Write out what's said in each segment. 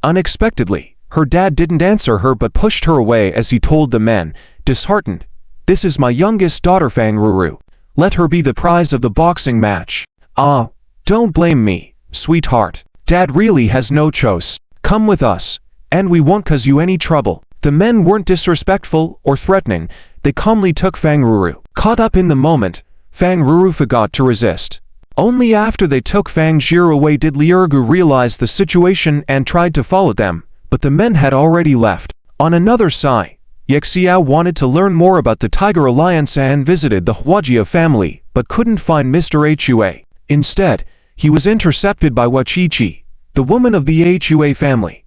Unexpectedly, her dad didn't answer her but pushed her away as he told the men, disheartened, "This is my youngest daughter Fang Ruru. Let her be the prize of the boxing match." "Ah, don't blame me, sweetheart. Dad really has no choice. Come with us, and we won't cause you any trouble." The men weren't disrespectful or threatening, they calmly took Fang Ruru. Caught up in the moment, Fang Ruru forgot to resist. Only after they took Fang Jiro away did Liurgu realize the situation and tried to follow them, but the men had already left. On another side, Yexiao wanted to learn more about the Tiger Alliance and visited the Huajia family, but couldn't find Mr. Hua. Instead, he was intercepted by Wachichi, the woman of the Hua family.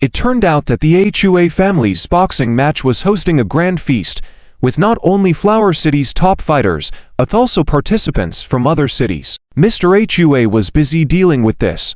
It turned out that the Hua family's boxing match was hosting a grand feast, with not only Flower City's top fighters, but also participants from other cities. Mr. Hua was busy dealing with this,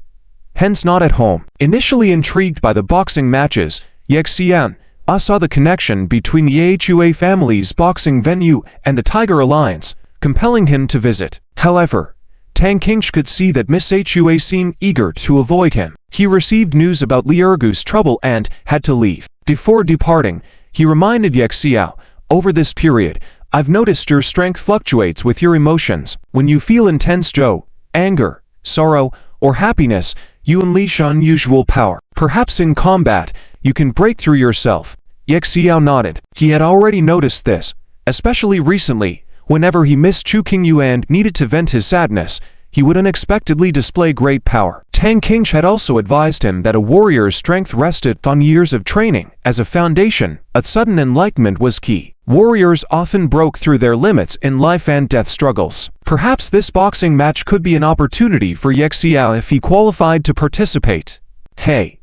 hence not at home. Initially intrigued by the boxing matches, Yexian saw the connection between the Hua family's boxing venue and the Tiger Alliance, compelling him to visit. However, Tang Qingsh could see that Miss Hua seemed eager to avoid him. He received news about Liurgu's trouble and had to leave. Before departing, he reminded Yexiao, "Over this period, I've noticed your strength fluctuates with your emotions. When you feel intense joy, anger, sorrow, or happiness, you unleash unusual power. Perhaps in combat, you can break through yourself." Yexiao nodded. He had already noticed this, especially recently. Whenever he missed Chu Qingyu and needed to vent his sadness, he would unexpectedly display great power. Tang Qingsh had also advised him that a warrior's strength rested on years of training. As a foundation, a sudden enlightenment was key. Warriors often broke through their limits in life and death struggles. Perhaps this boxing match could be an opportunity for Yexiao if he qualified to participate. "Hey,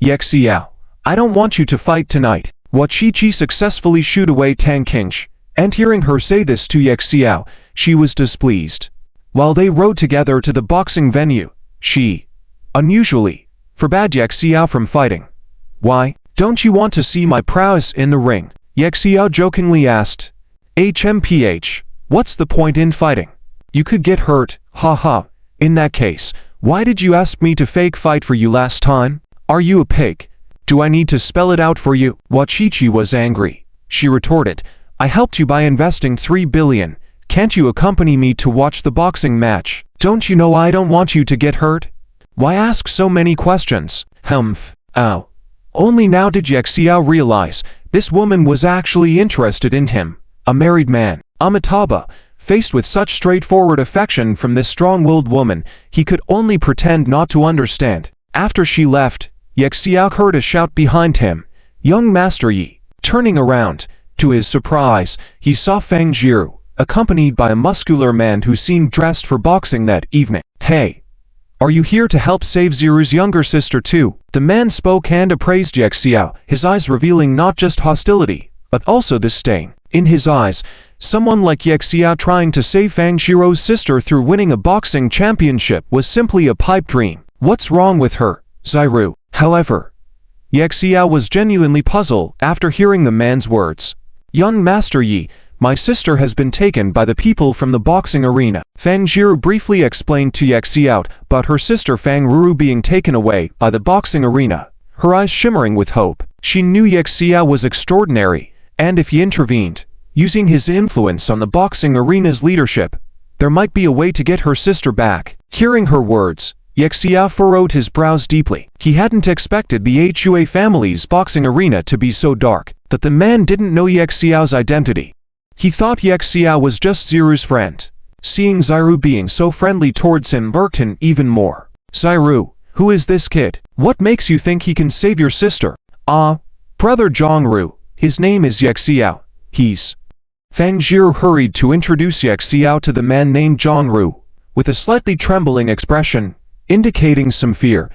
Yexiao, I don't want you to fight tonight." Wachichi successfully shooed away Tang Qingsh, and hearing her say this to Yexiao, she was displeased. While they rode together to the boxing venue, she, unusually, forbade Yexiao from fighting. "Why? Don't you want to see my prowess in the ring?" Yexiao jokingly asked. "HMPH, what's the point in fighting? You could get hurt, haha. In that case, why did you ask me to fake fight for you last time? Are you a pig? Do I need to spell it out for you?" Wachichi was angry. She retorted, "I helped you by investing 3 billion. Can't you accompany me to watch the boxing match? Don't you know I don't want you to get hurt? Why ask so many questions?" Humph. Ow. Only now did Yexiao realize this woman was actually interested in him, a married man. Amitabha, faced with such straightforward affection from this strong-willed woman, he could only pretend not to understand. After she left, Yexiao heard a shout behind him, "Young Master Yi." Turning around, to his surprise, he saw Fang Jiru, accompanied by a muscular man who seemed dressed for boxing that evening. "Hey, are you here to help save Ziru's younger sister too?" The man spoke and appraised Yexiao, his eyes revealing not just hostility, but also disdain. In his eyes, someone like Yexiao trying to save Fang Jiru's sister through winning a boxing championship was simply a pipe dream. What's wrong with her, Ziru? However, Yexiao was genuinely puzzled after hearing the man's words. "Young Master Yi, my sister has been taken by the people from the boxing arena." Fang Jiru briefly explained to Yexiao about her sister Fang Ruru being taken away by the boxing arena, her eyes shimmering with hope. She knew Yexiao was extraordinary, and if he intervened, using his influence on the boxing arena's leadership, there might be a way to get her sister back. Hearing her words, Yexiao furrowed his brows deeply. He hadn't expected the Hua family's boxing arena to be so dark, but the man didn't know Yexiao's identity. He thought Yexiao was just Ziru's friend. Seeing Ziru being so friendly towards him irked him even more. "Ziru, who is this kid? What makes you think he can save your sister?" Brother Zhongru, his name is Yexiao. He's..." Fang Jiru hurried to introduce Yexiao to the man named Zhongru, with a slightly trembling expression, indicating some fear.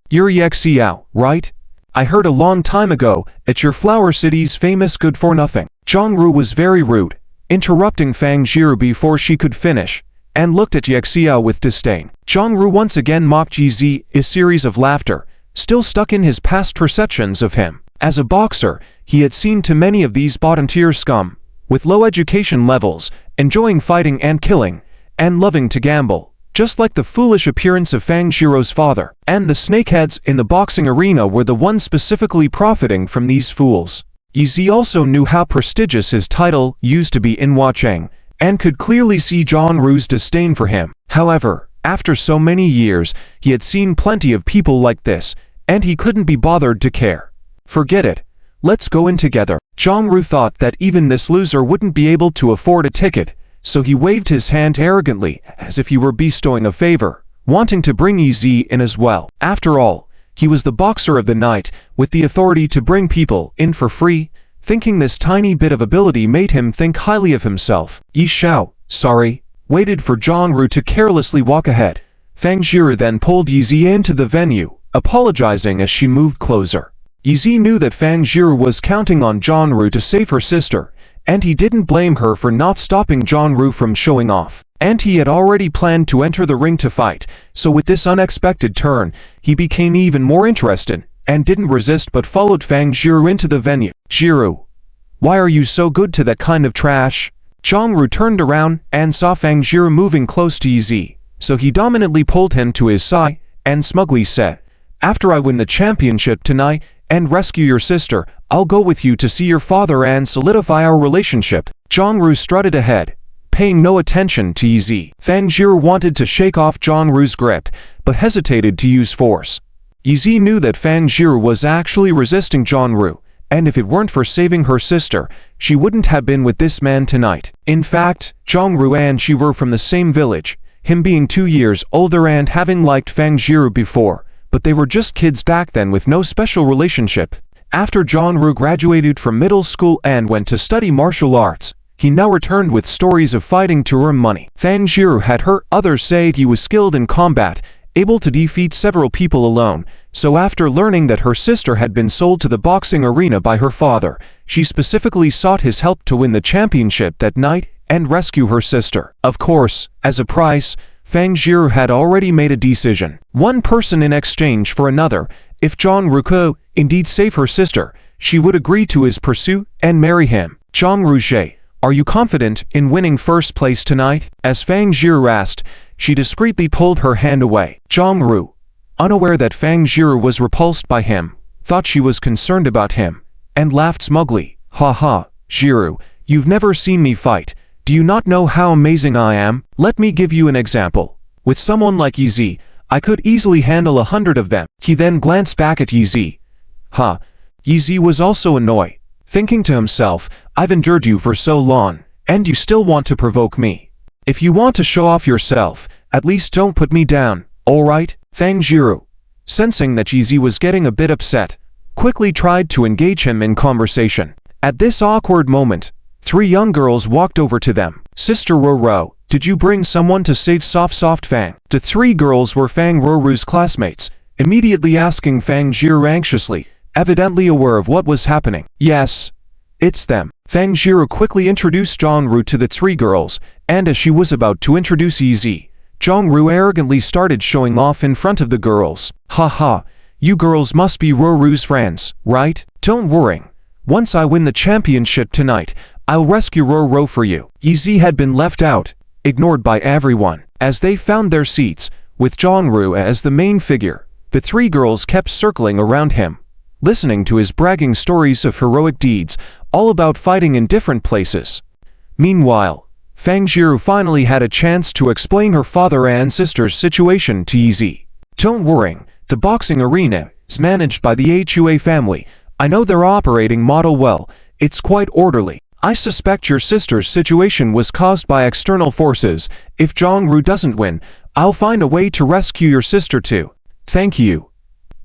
You're Yexiao, right? I heard a long time ago at your Flower City's famous good-for-nothing." Zhongru was very rude, interrupting Fang Jiru before she could finish, and looked at Yexiao with disdain. Zhongru once again mocked Yizi, a series of laughter, still stuck in his past perceptions of him. As a boxer, he had seen too many of these bottom-tier scum, with low education levels, enjoying fighting and killing, and loving to gamble. just like the foolish appearance of Fang Jiro's father. And the snakeheads in the boxing arena were the ones specifically profiting from these fools. Yi Zi also knew how prestigious his title used to be in Huacheng, and could clearly see Zhang Ru's disdain for him. However, after so many years, he had seen plenty of people like this, and he couldn't be bothered to care. Forget it. Let's go in together. Zhang Ru thought that even this loser wouldn't be able to afford a ticket, so he waved his hand arrogantly, as if he were bestowing a favor, wanting to bring Yi Zi in as well. After all, he was the boxer of the night, with the authority to bring people in for free. Thinking this tiny bit of ability made him think highly of himself. Yi Xiao, sorry, waited for Zhang Ru to carelessly walk ahead. Fang Jie then pulled Yi Zi into the venue, apologizing as she moved closer. Yi Zi knew that Fang Jie was counting on Zhang Ru to save her sister, and he didn't blame her for not stopping Zhang Ru from showing off. And he had already planned to enter the ring to fight, so with this unexpected turn, he became even more interested, and didn't resist but followed Fang Jie into the venue. Jiru, why are you so good to that kind of trash? Zhang Ru turned around and saw Fang Jie moving close to Yi Zi, so he dominantly pulled him to his side, and smugly said, after I win the championship tonight and rescue your sister, I'll go with you to see your father and solidify our relationship. Zhang Ru strutted ahead, paying no attention to Yi Zi. Fang Jie wanted to shake off Zhang Ru's grip, but hesitated to use force. Yi Zi knew that Fang Jie was actually resisting Zhang Ru, and if it weren't for saving her sister, she wouldn't have been with this man tonight. In fact, Zhang Ru and she were from the same village, him being 2 years older and having liked Fang Jie before, but they were just kids back then with no special relationship. After Zhang Ru graduated from middle school and went to study martial arts, he now returned with stories of fighting to earn money. Fang Jie had heard others say he was skilled in combat, able to defeat several people alone, so after learning that her sister had been sold to the boxing arena by her father, she specifically sought his help to win the championship that night and rescue her sister. Of course, as a price, Fang Jie had already made a decision. One person in exchange for another. If Zhang Ru could indeed save her sister, she would agree to his pursuit and marry him. Zhang Ruzhe, are you confident in winning first place tonight? As Fang Jie asked, she discreetly pulled her hand away. Zhang Ru, unaware that Fang Jie was repulsed by him, thought she was concerned about him, and laughed smugly. Ha ha, Jiru, you've never seen me fight. Do you not know how amazing I am? Let me give you an example. With someone like Yi Zi, I could easily handle 100 of them. He then glanced back at Yi Zi. Ha! Yi Zi was also annoyed, thinking to himself, I've endured you for so long, and you still want to provoke me. If you want to show off yourself, at least don't put me down, alright? Fang Jie, sensing that Yi Zi was getting a bit upset, quickly tried to engage him in conversation. At this awkward moment, 3 young girls walked over to them. Sister Roro, did you bring someone to save Soft Fang? The 3 girls were Fang Roru's classmates, immediately asking Fang Jie anxiously, evidently aware of what was happening. Yes, it's them. Fang Jie quickly introduced Zhang Ru to the 3 girls, and as she was about to introduce Yi Zi, Zhang Ru arrogantly started showing off in front of the girls. Ha ha, you girls must be Roru's friends, right? Don't worry. Once I win the championship tonight, I'll rescue Roro for you. Yi Zi had been left out, ignored by everyone. As they found their seats, with Zhang Ru as the main figure, the 3 girls kept circling around him, listening to his bragging stories of heroic deeds, all about fighting in different places. Meanwhile, Fang Jie finally had a chance to explain her father and sister's situation to Yi Zi. Don't worry, the boxing arena is managed by the Hua family. I know their operating model well, it's quite orderly. I suspect your sister's situation was caused by external forces. If Zhang Ru doesn't win, I'll find a way to rescue your sister too. Thank you.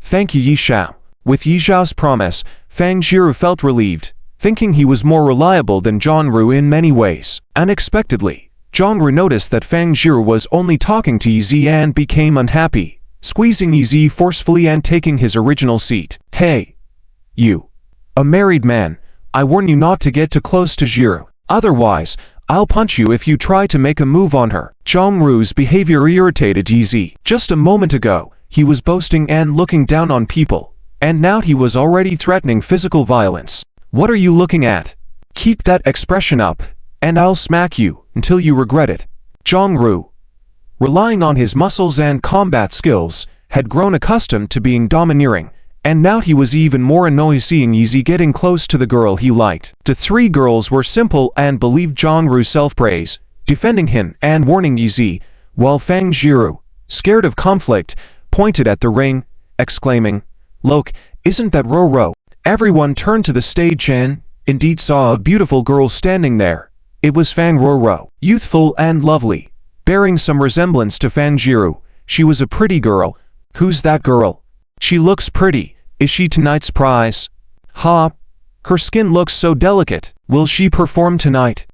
Thank you, Yi Xiao. With Yi Xiao's promise, Fang Jie felt relieved, thinking he was more reliable than Zhang Ru in many ways. Unexpectedly, Zhang Ru noticed that Fang Jie was only talking to Yi Zi and became unhappy, squeezing Yi Zi forcefully and taking his original seat. Hey, you, a married man, I warn you not to get too close to Jie. Otherwise, I'll punch you if you try to make a move on her. Zhang Ru's behavior irritated Yi Zi. Just a moment ago, he was boasting and looking down on people, and now he was already threatening physical violence. What are you looking at? Keep that expression up, and I'll smack you until you regret it. Zhang Ru, relying on his muscles and combat skills, had grown accustomed to being domineering, and now he was even more annoyed seeing Yi getting close to the girl he liked. The three girls were simple and believed Zhang Ru's self-praise, defending him and warning Yi, while Fang Jiru, scared of conflict, pointed at the ring, exclaiming, "Look, isn't that Roro?" Everyone turned to the stage and, indeed, saw a beautiful girl standing there. It was Fang Roro, youthful and lovely, bearing some resemblance to Fang Jiru. She was a pretty girl. "Who's that girl? She looks pretty. Is she tonight's prize? Ha! Her skin looks so delicate. Will she perform tonight?"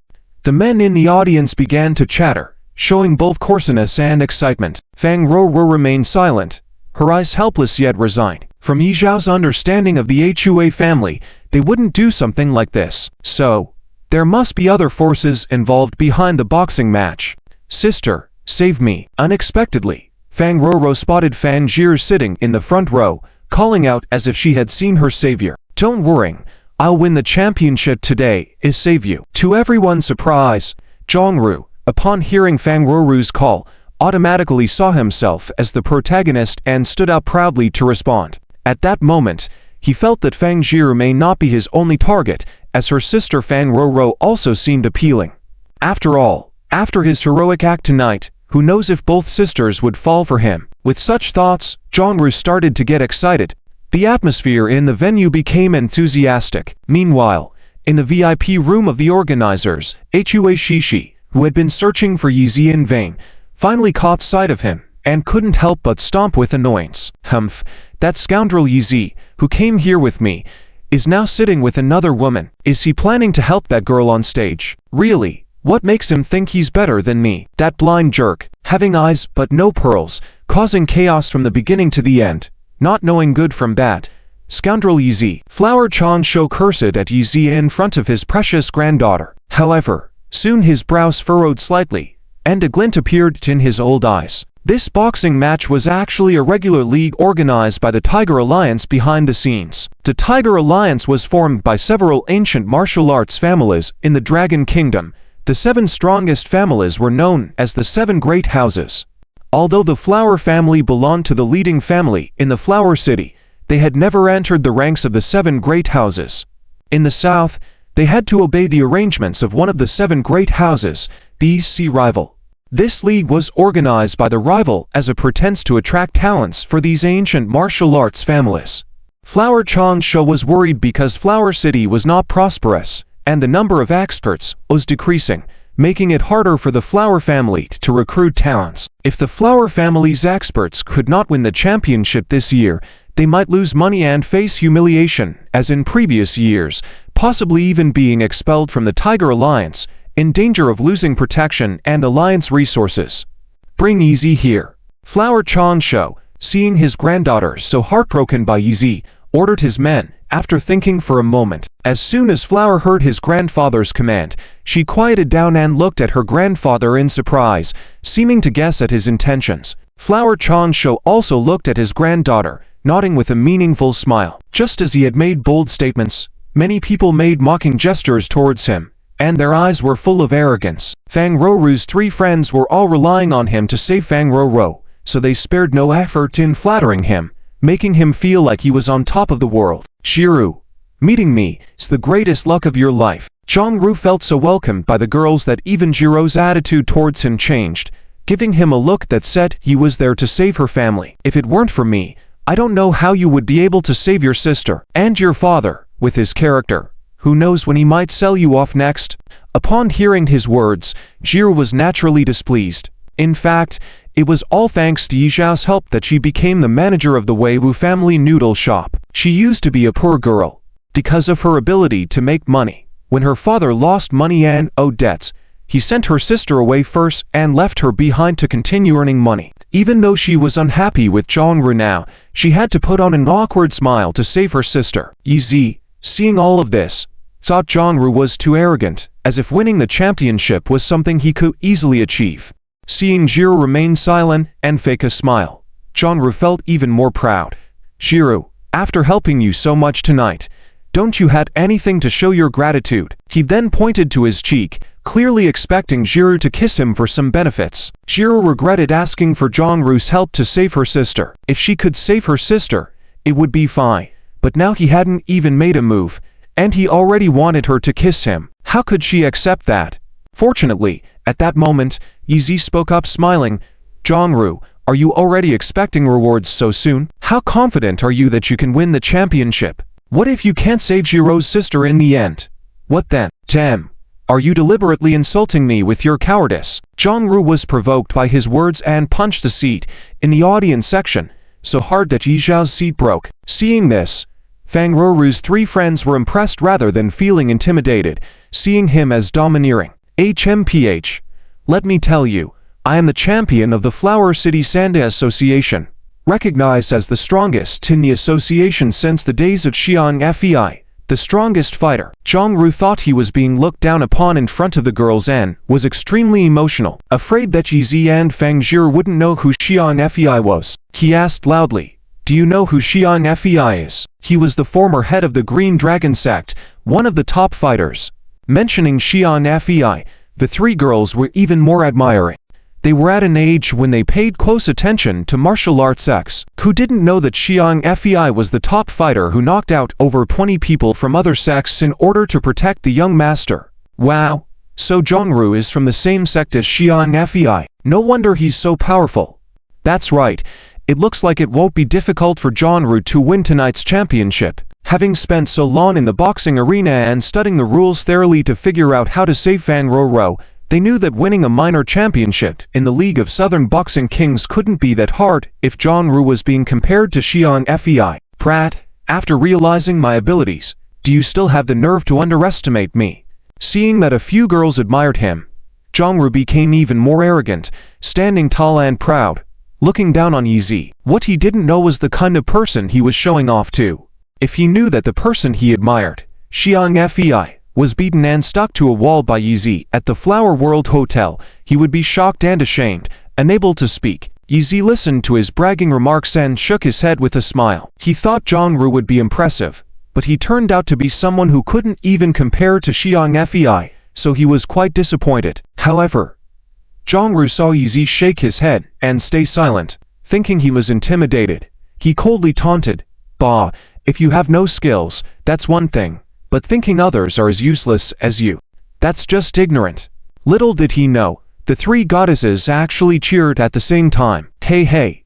The men in the audience began to chatter, showing both coarseness and excitement. Fang Roro remained silent, her eyes helpless yet resigned. From Yi Zhao's understanding of the Hua family, they wouldn't do something like this. So, there must be other forces involved behind the boxing match. "Sister, save me." Unexpectedly, Fang Roro spotted Fang Jiru sitting in the front row, calling out as if she had seen her savior. "Don't worry, I'll win the championship today, is save you." To everyone's surprise, Zhang Ru, upon hearing Fang Roro's call, automatically saw himself as the protagonist and stood up proudly to respond. At that moment, he felt that Fang Jiru may not be his only target, as her sister Fang Roro also seemed appealing. After all, after his heroic act tonight, who knows if both sisters would fall for him? With such thoughts, Zhang Ru started to get excited. The atmosphere in the venue became enthusiastic. Meanwhile, in the VIP room of the organizers, Hua Shishi, who had been searching for Yi in vain, finally caught sight of him, and couldn't help but stomp with annoyance. "Humph, that scoundrel Yi, who came here with me, is now sitting with another woman. Is he planning to help that girl on stage? Really? What makes him think he's better than me? That blind jerk, having eyes but no pearls, causing chaos from the beginning to the end, not knowing good from bad. Scoundrel Yi." Flower Chan Shou cursed at Yi in front of his precious granddaughter. However, soon his brows furrowed slightly, and a glint appeared in his old eyes. This boxing match was actually a regular league organized by the Tiger Alliance behind the scenes. The Tiger Alliance was formed by several ancient martial arts families in the Dragon Kingdom. The 7 strongest families were known as the 7 Great Houses. Although the Flower family belonged to the leading family in the Flower City, they had never entered the ranks of the 7 Great Houses. In the south, they had to obey the arrangements of one of the 7 Great Houses, the Sea Rival. This league was organized by the rival as a pretense to attract talents for these ancient martial arts families. Flower Chan Shou was worried because Flower City was not prosperous, and the number of experts was decreasing, making it harder for the Flower family to recruit talents. If the Flower family's experts could not win the championship this year, they might lose money and face humiliation, as in previous years, possibly even being expelled from the Tiger Alliance, in danger of losing protection and alliance resources. "Bring Yi here." Flower Chan Shou, seeing his granddaughter so heartbroken by Yi, ordered his men, after thinking for a moment. As soon as Flower heard his grandfather's command, she quieted down and looked at her grandfather in surprise, seeming to guess at his intentions. Flower Chan Shou also looked at his granddaughter, nodding with a meaningful smile. Just as he had made bold statements, many people made mocking gestures towards him, and their eyes were full of arrogance. Fang Roro's 3 friends were all relying on him to save Fang Roro, so they spared no effort in flattering him, making him feel like he was on top of the world. "Jiru, meeting me is the greatest luck of your life." Zhang Ru felt so welcomed by the girls that even Jiru's attitude towards him changed, giving him a look that said he was there to save her family. "If it weren't for me, I don't know how you would be able to save your sister and your father, with his character. Who knows when he might sell you off next?" Upon hearing his words, Jiru was naturally displeased. In fact, it was all thanks to Yi Zhao's help that she became the manager of the Weiwu family noodle shop. She used to be a poor girl. Because of her ability to make money, when her father lost money and owed debts, he sent her sister away first and left her behind to continue earning money. Even though she was unhappy with Zhang Ru now, she had to put on an awkward smile to save her sister. Yi, seeing all of this, thought Zhang Ru was too arrogant, as if winning the championship was something he could easily achieve. Seeing Jiru remain silent and fake a smile, Zhang Ru felt even more proud. "Jiru, after helping you so much tonight, don't you had anything to show your gratitude?" He then pointed to his cheek, clearly expecting Jiru to kiss him for some benefits. Jiru regretted asking for Jongru's help to save her sister. If she could save her sister, it would be fine. But now he hadn't even made a move, and he already wanted her to kiss him. How could she accept that? Fortunately, at that moment, Yizi spoke up smiling. Jongru, are you already expecting rewards so soon? How confident are you that you can win the championship? What if you can't save Jiro's sister in the end? What then? Damn. Are you deliberately insulting me with your cowardice? Jongru was provoked by his words and punched the seat in the audience section so hard that Yi Zhao's seat broke. Seeing this, Fang Ruru's three friends were impressed rather than feeling intimidated, seeing him as domineering. HMPH. Let me tell you, I am the champion of the Flower City Sanda Association, recognized as the strongest in the association since the days of Xiang Fei, the strongest fighter. Jongru thought he was being looked down upon in front of the girls and was extremely emotional. Afraid that Yizi and Fang Jiru wouldn't know who Xiang Fei was, he asked loudly, "Do you know who Xiang Fei is?" He was the former head of the Green Dragon sect, one of the top fighters. Mentioning Xiang Fei, the three girls were even more admiring. They were at an age when they paid close attention to martial arts sects. Who didn't know that Xiang Fei was the top fighter who knocked out over 20 people from other sects in order to protect the young master? Wow, so Jongru is from the same sect as Xiang Fei. No wonder he's so powerful. That's right, it looks like it won't be difficult for Jongru to win tonight's championship. Having spent so long in the boxing arena and studying the rules thoroughly to figure out how to save Fang Roro, they knew that winning a minor championship in the League of Southern Boxing Kings couldn't be that hard if Jongru was being compared to Xiang Fei. Brat, after realizing my abilities, do you still have the nerve to underestimate me? Seeing that a few girls admired him, Jongru became even more arrogant, standing tall and proud, looking down on Yizi. What he didn't know was the kind of person he was showing off to. If he knew that the person he admired, Xiang Fei, was beaten and stuck to a wall by Yizi at the Flower World Hotel, he would be shocked and ashamed, unable to speak. Yizi listened to his bragging remarks and shook his head with a smile. He thought Jongru would be impressive, but he turned out to be someone who couldn't even compare to Xiang Fei, so he was quite disappointed. However, Jongru saw Yizi shake his head and stay silent. Thinking he was intimidated, he coldly taunted, "Bah, if you have no skills, that's one thing. But thinking others are as useless as you, that's just ignorant." Little did he know, the three goddesses actually cheered at the same time. "Hey hey!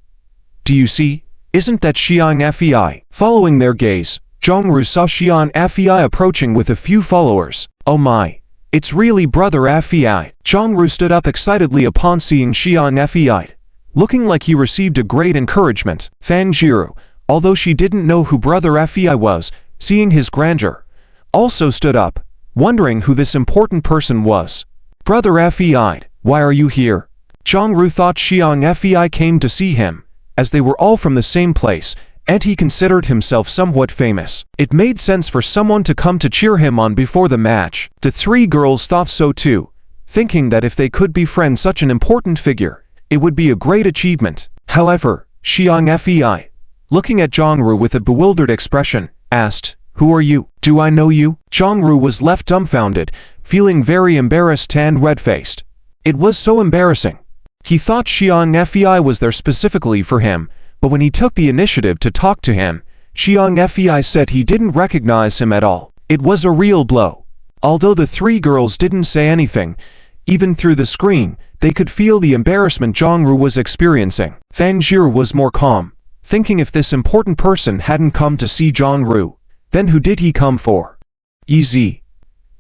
Do you see? Isn't that Xiang Fei?" Following their gaze, Jongru saw Xiang Fei approaching with a few followers. "Oh my! It's really Brother Fei." Jongru stood up excitedly upon seeing Xiang Fei, looking like he received a great encouragement. Fang Jiru, although she didn't know who Brother Fei was, seeing his grandeur, also stood up, wondering who this important person was. "Brother Fei, why are you here?" Jongru thought Xiang Fei came to see him, as they were all from the same place, and he considered himself somewhat famous. It made sense for someone to come to cheer him on before the match. The three girls thought so too, thinking that if they could befriend such an important figure, it would be a great achievement. However, Xiang Fei, looking at Jongru with a bewildered expression, asked, "Who are you? Do I know you?" Jongru was left dumbfounded, feeling very embarrassed and red-faced. It was so embarrassing. He thought Xiang Fei was there specifically for him, but when he took the initiative to talk to him, Xiang Fei said he didn't recognize him at all. It was a real blow. Although the three girls didn't say anything, even through the screen, they could feel the embarrassment Jongru was experiencing. Fang Jiru was more calm, thinking if this important person hadn't come to see Jongru, then who did he come for? "Yizi,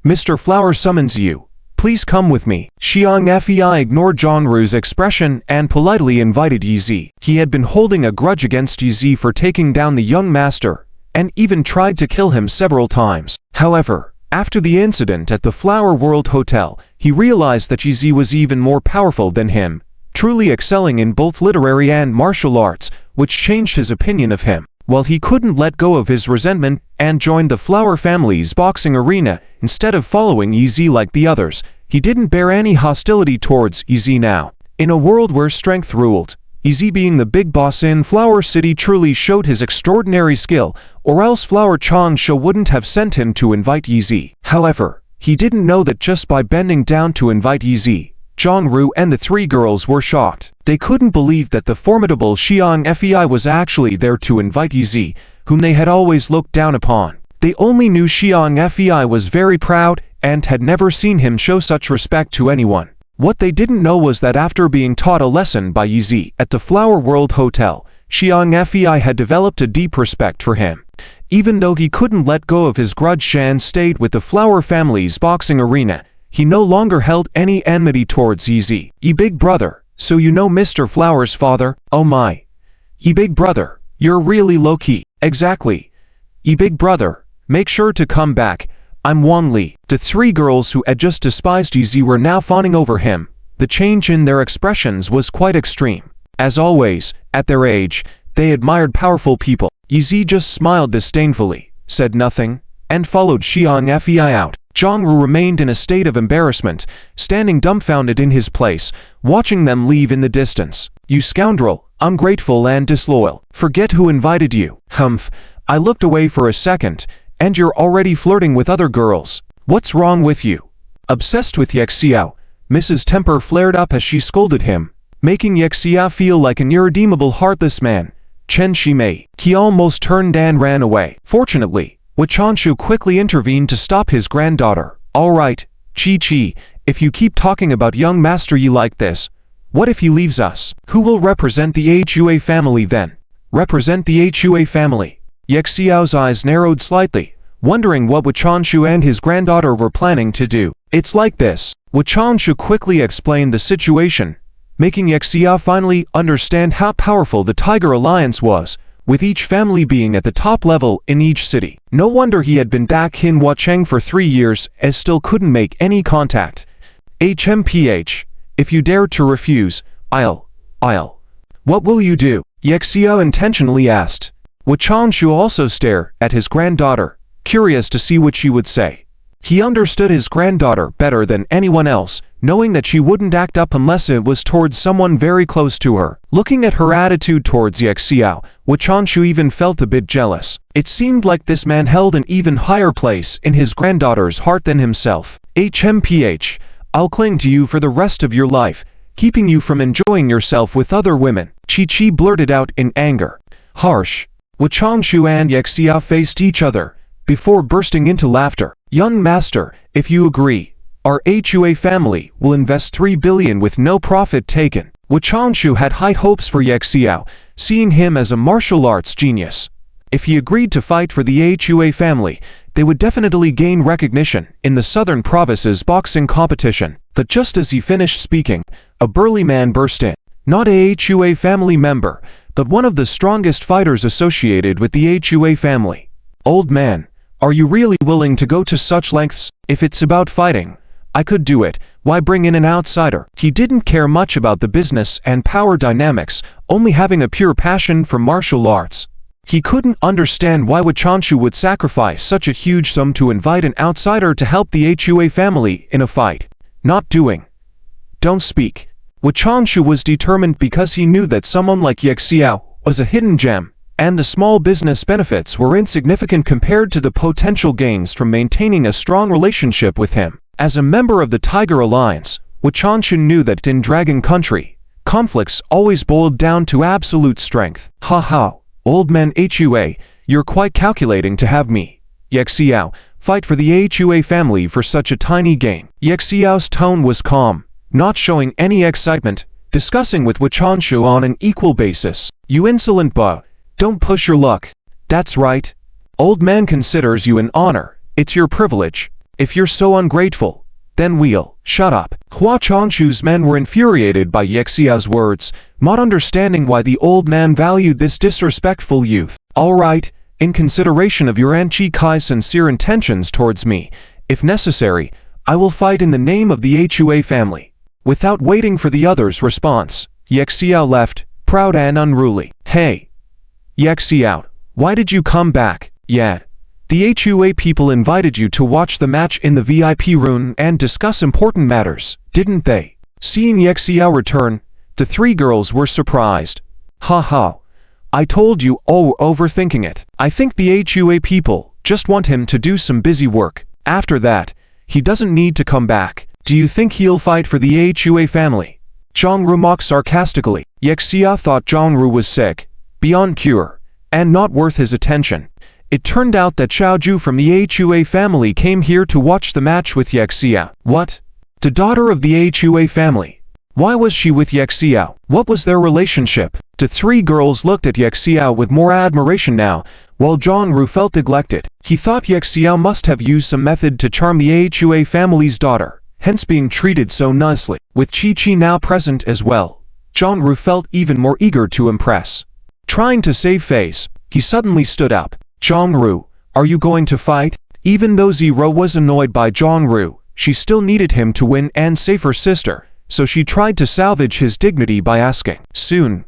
Mr. Flower summons you. Please come with me." Xiang Fei ignored Jongru's expression and politely invited Yizi. He had been holding a grudge against Yizi for taking down the young master, and even tried to kill him several times. However, after the incident at the Flower World Hotel, he realized that Yizi was even more powerful than him, truly excelling in both literary and martial arts, which changed his opinion of him. While he couldn't let go of his resentment and joined the Flower family's boxing arena instead of following Yizi like the others, he didn't bear any hostility towards Yizi now. In a world where strength ruled, Yizi being the big boss in Flower City truly showed his extraordinary skill, or else Flower Changsha wouldn't have sent him to invite Yizi. However, He didn't know that just by bending down to invite Yi, Zhongru and the three girls were shocked. They couldn't believe that the formidable Xiang Fei was actually there to invite Yi, whom they had always looked down upon. They only knew Xiang Fei was very proud and had never seen him show such respect to anyone. What they didn't know was that after being taught a lesson by Yi at the Flower World Hotel, Xiang Fei had developed a deep respect for him. Even though he couldn't let go of his grudge Shan stayed with the Flower family's boxing arena, he no longer held any enmity towards Yi. Yi big brother, so you know Mr. Flower's father? Oh my. Yi big brother, you're really low-key. Exactly. Yi big brother, make sure to come back. I'm Wang Li. The three girls who had just despised Yi were now fawning over him. The change in their expressions was quite extreme. As always, at their age, they admired powerful people. Yi just smiled disdainfully, said nothing, and followed Xiang Fei out. Zhongru remained in a state of embarrassment, standing dumbfounded in his place, watching them leave in the distance. You scoundrel, ungrateful and disloyal. Forget who invited you. Humph, I looked away for a second, and you're already flirting with other girls. What's wrong with you? Obsessed with Yexiao, Mrs. Temper flared up as she scolded him, making Yexiao feel like an irredeemable heartless man. Chen Shimei. He almost turned and ran away. Fortunately, Wachanshu quickly intervened to stop his granddaughter. All right, Chi, if you keep talking about young Master Yi like this, what if he leaves us? Who will represent the Hua family then? Represent the Hua family. Yexiao's eyes narrowed slightly, wondering what Wachanshu and his granddaughter were planning to do. It's like this. Wachanshu quickly explained the situation, making Yexiao finally understand how powerful the Tiger Alliance was, with each family being at the top level in each city. No wonder he had been back in Huacheng for 3 years and still couldn't make any contact. HMPH, if you dare to refuse, I'll. What will you do? Yexiao intentionally asked. Wachanshu also stared at his granddaughter, curious to see what she would say. He understood his granddaughter better than anyone else, knowing that she wouldn't act up unless it was towards someone very close to her. Looking at her attitude towards Yexiao, Wachanshu even felt a bit jealous. It seemed like this man held an even higher place in his granddaughter's heart than himself. HMPH, I'll cling to you for the rest of your life, keeping you from enjoying yourself with other women. Chi blurted out in anger. Harsh. Wachanshu and Yexiao faced each other, before bursting into laughter. Young master, if you agree, our Hua family will invest 3 billion with no profit taken. Wachanshu had high hopes for Yexiao, seeing him as a martial arts genius. If he agreed to fight for the Hua family, they would definitely gain recognition in the southern province's boxing competition. But just as he finished speaking, a burly man burst in. Not a Hua family member, but one of the strongest fighters associated with the Hua family. Old man, are you really willing to go to such lengths? If it's about fighting, I could do it. Why bring in an outsider? He didn't care much about the business and power dynamics, only having a pure passion for martial arts. He couldn't understand why Wachanshu would sacrifice such a huge sum to invite an outsider to help the Hua family in a fight. Not doing. Don't speak. Wachanshu was determined because he knew that someone like Yexiao was a hidden gem, and the small business benefits were insignificant compared to the potential gains from maintaining a strong relationship with him. As a member of the Tiger Alliance, Wachanshu knew that in Dragon Country, conflicts always boiled down to absolute strength. Ha, old man Hua, you're quite calculating to have me, Yexiao, fight for the Hua family for such a tiny gain. Yexiao's tone was calm, not showing any excitement, discussing with Wachanshu on an equal basis. You insolent bug. Don't push your luck. That's right. Old man considers you an honor. It's your privilege. If you're so ungrateful, then we'll. Shut up. Huachanshu's men were infuriated by Yexiao's words, not understanding why the old man valued this disrespectful youth. All right, in consideration of your Aunt Chi Kai's sincere intentions towards me, if necessary, I will fight in the name of the Hua family. Without waiting for the other's response, Yexiao left, proud and unruly. Hey! Yexiao, why did you come back? Yeah. The Hua people invited you to watch the match in the VIP room and discuss important matters, didn't they? Seeing Yexiao return, the three girls were surprised. Ha. I told you all were overthinking it. I think the Hua people just want him to do some busy work. After that, He doesn't need to come back. Do you think he'll fight for the Ahua family? Zhang Ru mocked sarcastically. Yexia thought Zhang Ru was sick, beyond cure, and not worth his attention. It turned out that Xiao Ju from the Ahua family came here to watch the match with Yexia. What? The daughter of the Ahua family? Why was she with Yexia? What was their relationship? The three girls looked at Yexia with more admiration now, while Zhang Ru felt neglected. He thought Yexia must have used some method to charm the Ahua family's daughter, hence being treated so nicely. With Chi-Chi now present as well, Zhang Ru felt even more eager to impress. Trying to save face, he suddenly stood up. Zhang Ru, are you going to fight? Even though Zero was annoyed by Zhang Ru, she still needed him to win and save her sister, so she tried to salvage his dignity by asking. Soon.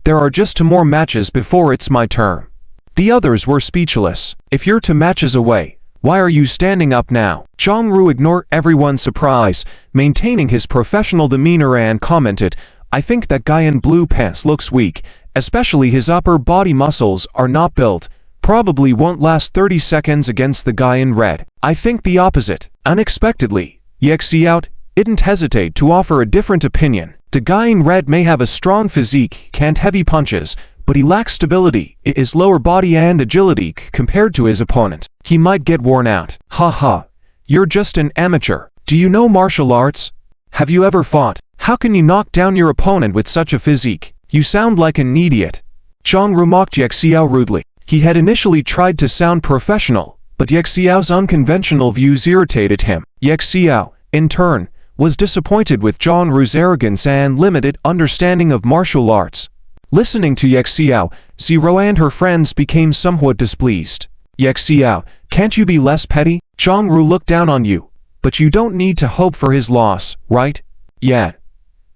There are just 2 more matches before it's my turn. The others were speechless. If you're 2 matches away, why are you standing up now? Zhang Ru ignored everyone's surprise, maintaining his professional demeanor and commented, I think that guy in blue pants looks weak, especially his upper body muscles are not built. Probably won't last 30 seconds against the guy in red. I think the opposite. Unexpectedly, Yexiao didn't hesitate to offer a different opinion. The guy in red may have a strong physique, can't heavy punches, but he lacks stability in his lower body and agility compared to his opponent. He might get worn out. Haha, you're just an amateur. Do you know martial arts? Have you ever fought? How can you knock down your opponent with such a physique? You sound like an idiot. Zhang Ru mocked Yexiao rudely. He had initially tried to sound professional, but Yexiao's unconventional views irritated him. Yexiao, in turn, was disappointed with Zhang Ru's arrogance and limited understanding of martial arts. Listening to Yexiao, Zero and her friends became somewhat displeased. Yexiao, can't you be less petty? Zhang Ru looked down on you, but you don't need to hope for his loss, right? Yeah.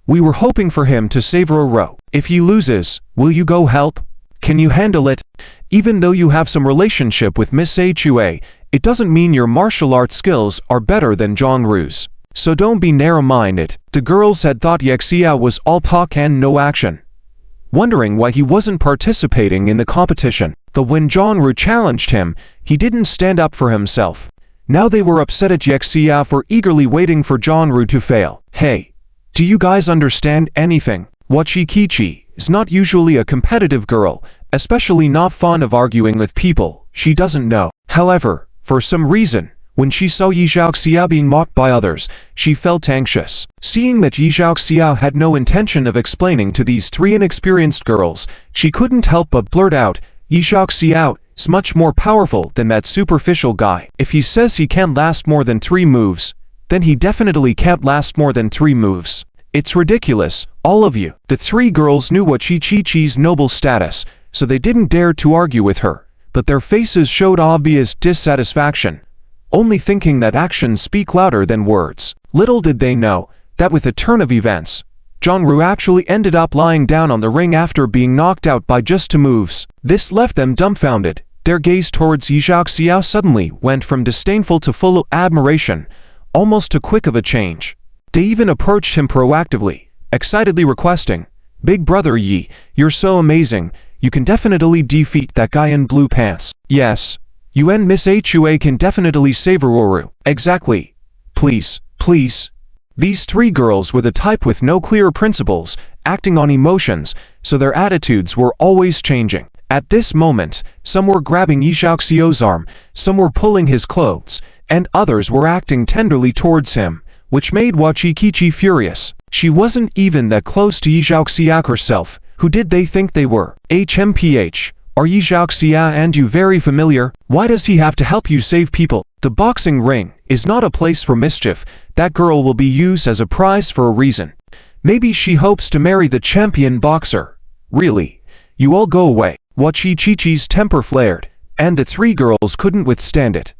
We were hoping for him to save Roro. If he loses, will you go help? Can you handle it? Even though you have some relationship with Miss Ahua, it doesn't mean your martial arts skills are better than Zhang Ru's. So don't be narrow-minded. The girls had thought Yexia was all talk and no action, wondering why he wasn't participating in the competition. But when Zhang Ru challenged him, he didn't stand up for himself. Now they were upset at Yexia for eagerly waiting for Zhang Ru to fail. Hey, do you guys understand anything? Wachikichi is not usually a competitive girl, especially not fond of arguing with people she doesn't know. However, for some reason, when she saw Yi Zhaoxia being mocked by others, she felt anxious. Seeing that Yi Zhaoxia had no intention of explaining to these 3 inexperienced girls, she couldn't help but blurt out, Yi Zhaoxia is much more powerful than that superficial guy. If he says he can't last more than 3 moves, then he definitely can't last more than 3 moves. It's ridiculous, all of you. The 3 girls knew what Chi-Chi's noble status, so they didn't dare to argue with her, but their faces showed obvious dissatisfaction, only thinking that actions speak louder than words. Little did they know that with a turn of events, Zhang Ru actually ended up lying down on the ring after being knocked out by just 2 moves. This left them dumbfounded. Their gaze towards Yi Zhaoxia suddenly went from disdainful to full of admiration, almost too quick of a change. They even approached him proactively, excitedly requesting, Big Brother Yi, you're so amazing, you can definitely defeat that guy in blue pants. Yes, you and Miss Ahua can definitely save Roro. Exactly. Please, please. These 3 girls were the type with no clear principles, acting on emotions, so their attitudes were always changing. At this moment, some were grabbing Yi Zhaoxiao's arm, some were pulling his clothes, and others were acting tenderly towards him, which made Wachikichi furious. She wasn't even that close to Yi Zhaoxia herself. Who did they think they were? HMPH, are Yi Zhaoxia and you very familiar? Why does he have to help you save people? The boxing ring is not a place for mischief. That girl will be used as a prize for a reason. Maybe she hopes to marry the champion boxer. Really? You all go away. Wachikichi's temper flared, and the 3 girls couldn't withstand it.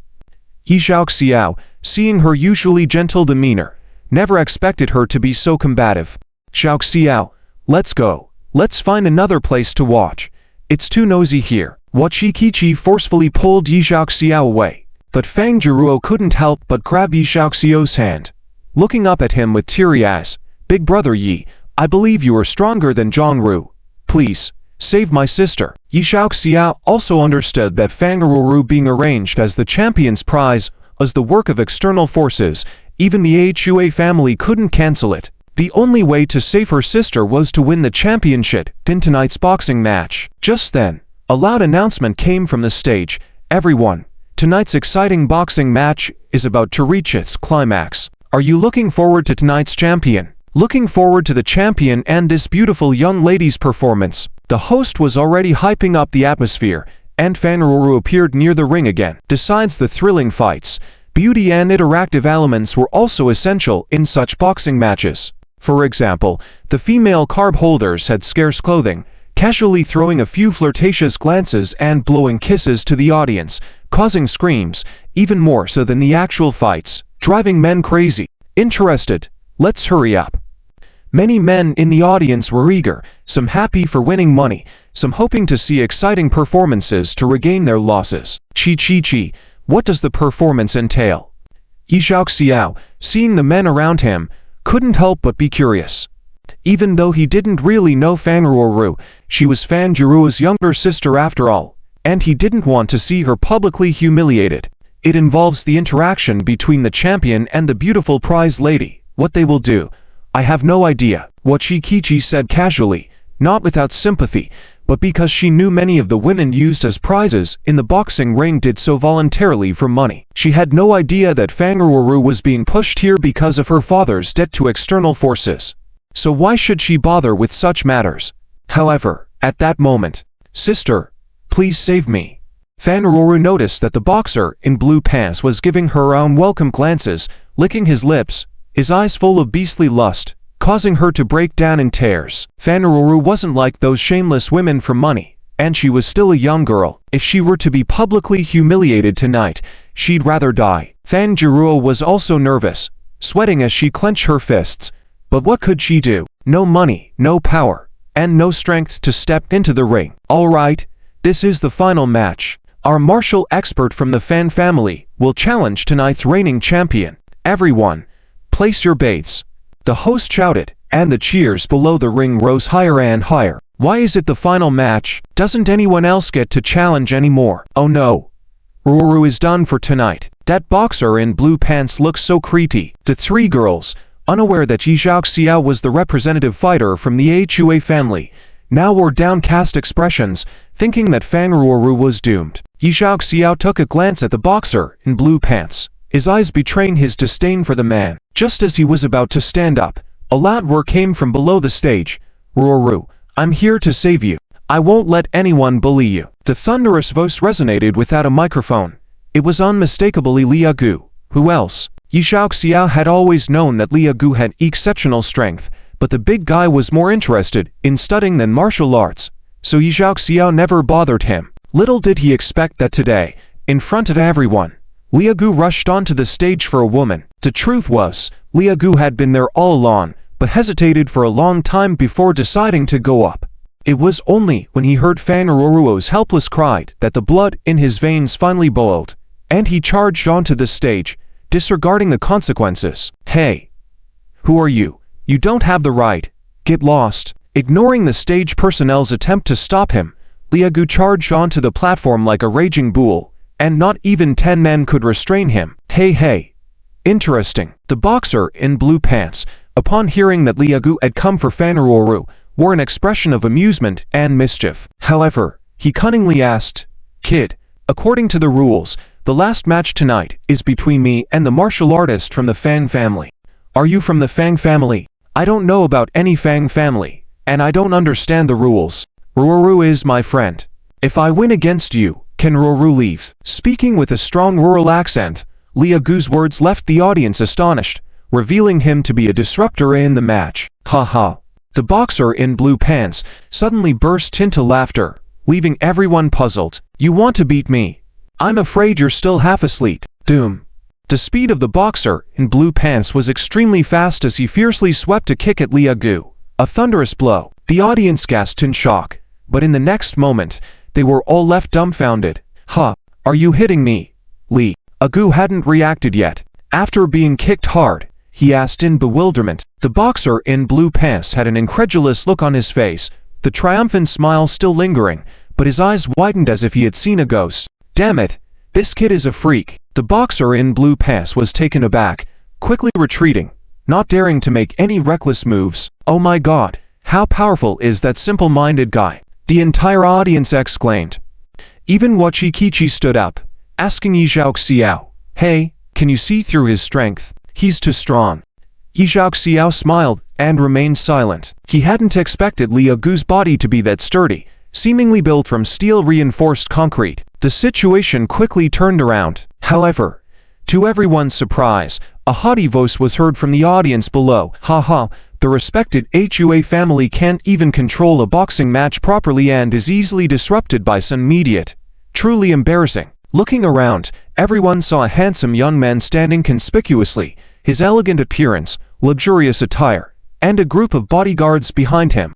Yi Zhaoxia, seeing her usually gentle demeanor, never expected her to be so combative. Zhaoxia, let's go. Let's find another place to watch. It's too nosy here. Wachikichi forcefully pulled Yi Zhaoxia away, but Fang Jiruo couldn't help but grab Yi Zhaoxiao's hand. Looking up at him with teary eyes, Big Brother Yi, I believe you are stronger than Zhang Ru. Please, save my sister. Yi Zhaoxia also understood that Fang Jiruo being arranged as the champion's prize was the work of external forces. Even the Hui family couldn't cancel it. The only way to save her sister was to win the championship in tonight's boxing match. Just then, a loud announcement came from the stage. Everyone, tonight's exciting boxing match is about to reach its climax. Are you looking forward to tonight's champion? Looking forward to the champion and this beautiful young lady's performance. The host was already hyping up the atmosphere, and Fan Ruru appeared near the ring again. Besides the thrilling fights, beauty and interactive elements were also essential in such boxing matches. For example, the female card holders had scarce clothing, casually throwing a few flirtatious glances and blowing kisses to the audience, causing screams, even more so than the actual fights, driving men crazy. Interested? Let's hurry up. Many men in the audience were eager, some happy for winning money, some hoping to see exciting performances to regain their losses. Chi, what does the performance entail? Yi Xiao, seeing the men around him, couldn't help but be curious. Even though he didn't really know Fan Ruru, she was Fan Jiruo's younger sister after all, and he didn't want to see her publicly humiliated. It involves the interaction between the champion and the beautiful prize lady. What they will do, I have no idea, what Shikichi said casually, not without sympathy, but because she knew many of the women used as prizes in the boxing ring did so voluntarily for money. She had no idea that Fan Ruru was being pushed here because of her father's debt to external forces. So why should she bother with such matters? However, at that moment, "Sister, please save me." Fan Ruru noticed that the boxer in blue pants was giving her unwelcome glances, licking his lips, his eyes full of beastly lust, causing her to break down in tears. Fan Ruru wasn't like those shameless women for money, and she was still a young girl. If she were to be publicly humiliated tonight, she'd rather die. Fan Jiruo was also nervous, sweating as she clenched her fists. But what could she do? No money, no power, and no strength to step into the ring. All right, this is the final match. Our martial expert from the Fan family will challenge tonight's reigning champion. Everyone, place your baits. The host shouted, and the cheers below the ring rose higher and higher. Why is it the final match? Doesn't anyone else get to challenge anymore? Oh no. Ruru is done for tonight. That boxer in blue pants looks so creepy. The three girls, unaware that Yi Xiao was the representative fighter from the Hui family, now wore downcast expressions, thinking that Fan Ruru was doomed. Yi Xiao took a glance at the boxer in blue pants, his eyes betraying his disdain for the man. Just as he was about to stand up, a loud word came from below the stage. "Ruru, I'm here to save you. I won't let anyone bully you." The thunderous voice resonated without a microphone. It was unmistakably Li Gu. Who else? Yi Xiao had always known that Li Gu had exceptional strength, but the big guy was more interested in studying than martial arts, so Yi Xiao never bothered him. Little did he expect that today, in front of everyone, Li Gu rushed onto the stage for a woman. The truth was, Li Gu had been there all along, but hesitated for a long time before deciding to go up. It was only when he heard Fan Ruruo's helpless cry that the blood in his veins finally boiled, and he charged onto the stage, disregarding the consequences. "Hey! Who are you? You don't have the right. Get lost." Ignoring the stage personnel's attempt to stop him, Li Gu charged onto the platform like a raging bull, and not even 10 men could restrain him. Hey. Interesting. The boxer in blue pants, upon hearing that Li Gu had come for Fan Ruru, wore an expression of amusement and mischief. However, he cunningly asked, "Kid, according to the rules, the last match tonight is between me and the martial artist from the Fang family. Are you from the Fang family?" "I don't know about any Fang family, and I don't understand the rules. Ruru is my friend. If I win against you, can Ruru leave?" Speaking with a strong rural accent, Li Gu's words left the audience astonished, revealing him to be a disruptor in the match. Ha. The boxer in blue pants suddenly burst into laughter, leaving everyone puzzled. "You want to beat me? I'm afraid you're still half asleep." Doom. The speed of the boxer in blue pants was extremely fast as he fiercely swept a kick at Li Gu. A thunderous blow. The audience gasped in shock, but in the next moment, they were all left dumbfounded. "Huh, are you hitting me?" Li Gu hadn't reacted yet. After being kicked hard, he asked in bewilderment. The boxer in blue pants had an incredulous look on his face, the triumphant smile still lingering, but his eyes widened as if he had seen a ghost. "Damn it, this kid is a freak." The The boxer in blue pants was taken aback, quickly retreating, not daring to make any reckless moves. "Oh my God, how powerful is that simple-minded guy?" the entire audience exclaimed. Even Wachikichi stood up, asking Yi Xiao, "Hey, can you see through his strength? He's too strong." Yi Xiao smiled and remained silent. He hadn't expected Liu Gu's body to be that sturdy, seemingly built from steel-reinforced concrete. The situation quickly turned around. However, to everyone's surprise, a haughty voice was heard from the audience below. "Haha, the respected HUA family can't even control a boxing match properly and is easily disrupted by some idiot. Truly embarrassing." Looking around, everyone saw a handsome young man standing conspicuously, his elegant appearance, luxurious attire, and a group of bodyguards behind him.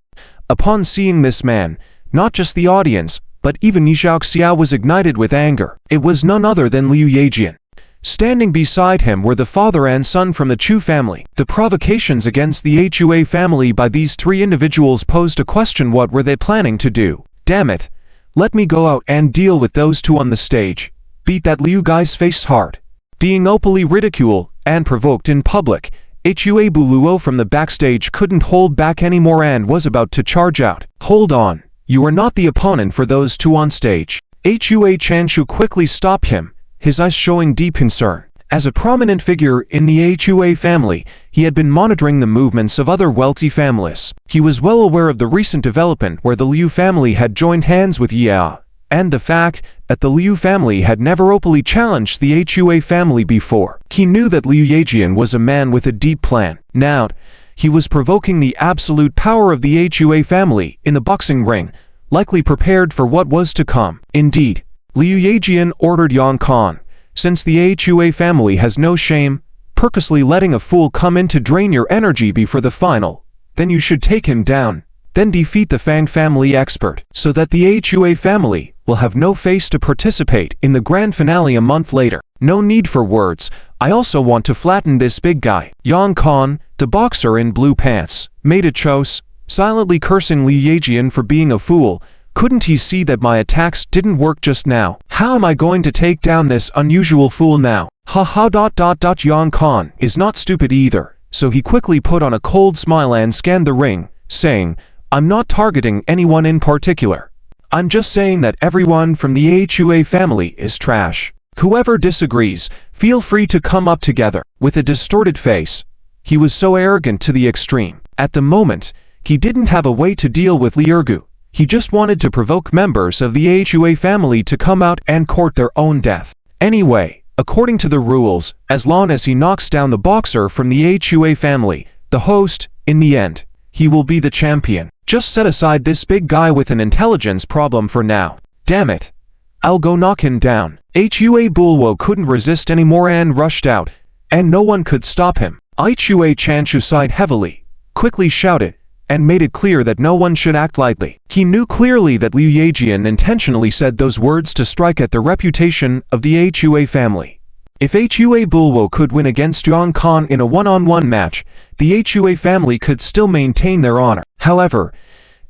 Upon seeing this man, not just the audience, but even Yi Xiao was ignited with anger. It was none other than Liu Yejian. Standing beside him were the father and son from the Chu family. The provocations against the HUA family by these three individuals posed a question: what were they planning to do? "Damn it. Let me go out and deal with those two on the stage." Beat that Liu guy's face hard. Being openly ridiculed and provoked in public, HUA Buluo from the backstage couldn't hold back anymore and was about to charge out. "Hold on. You are not the opponent for those two on stage." HUA Chanshu quickly stopped him, his eyes showing deep concern. As a prominent figure in the HUA family, he had been monitoring the movements of other wealthy families. He was well aware of the recent development where the Liu family had joined hands with Yia, and the fact that the Liu family had never openly challenged the HUA family before. He knew that Liu Yejian was a man with a deep plan. Now, he was provoking the absolute power of the HUA family in the boxing ring, likely prepared for what was to come. Indeed, Liu Yejian ordered Yang Khan, since the HUA family has no shame, purposely letting a fool come in to drain your energy before the final, then you should take him down, then defeat the Fang family expert, so that the HUA family will have no face to participate in the grand finale a month later. No need for words, I also want to flatten this big guy. Yang Khan, the boxer in blue pants, made a choice, silently cursing Liu Yejian for being a fool. Couldn't he see that my attacks didn't work just now? How am I going to take down this unusual fool now? Ha. Yang Khan is not stupid either, so he quickly put on a cold smile and scanned the ring, saying, "I'm not targeting anyone in particular. I'm just saying that everyone from the HUA family is trash. Whoever disagrees, feel free to come up together." With a distorted face, he was so arrogant to the extreme. At the moment, he didn't have a way to deal with Liu Gu. He just wanted to provoke members of the HUA family to come out and court their own death. Anyway, according to the rules, as long as he knocks down the boxer from the HUA family, the host, in the end, he will be the champion. Just set aside this big guy with an intelligence problem for now. Damn it. I'll go knock him down. HUA Bulwo couldn't resist anymore and rushed out, and no one could stop him. HUA Chanshu sighed heavily, quickly shouted, and made it clear that no one should act lightly. He knew clearly that Liu Yejian intentionally said those words to strike at the reputation of the HUA family. If HUA Bulwo could win against Yang Khan in a one-on-one match, the HUA family could still maintain their honor. However,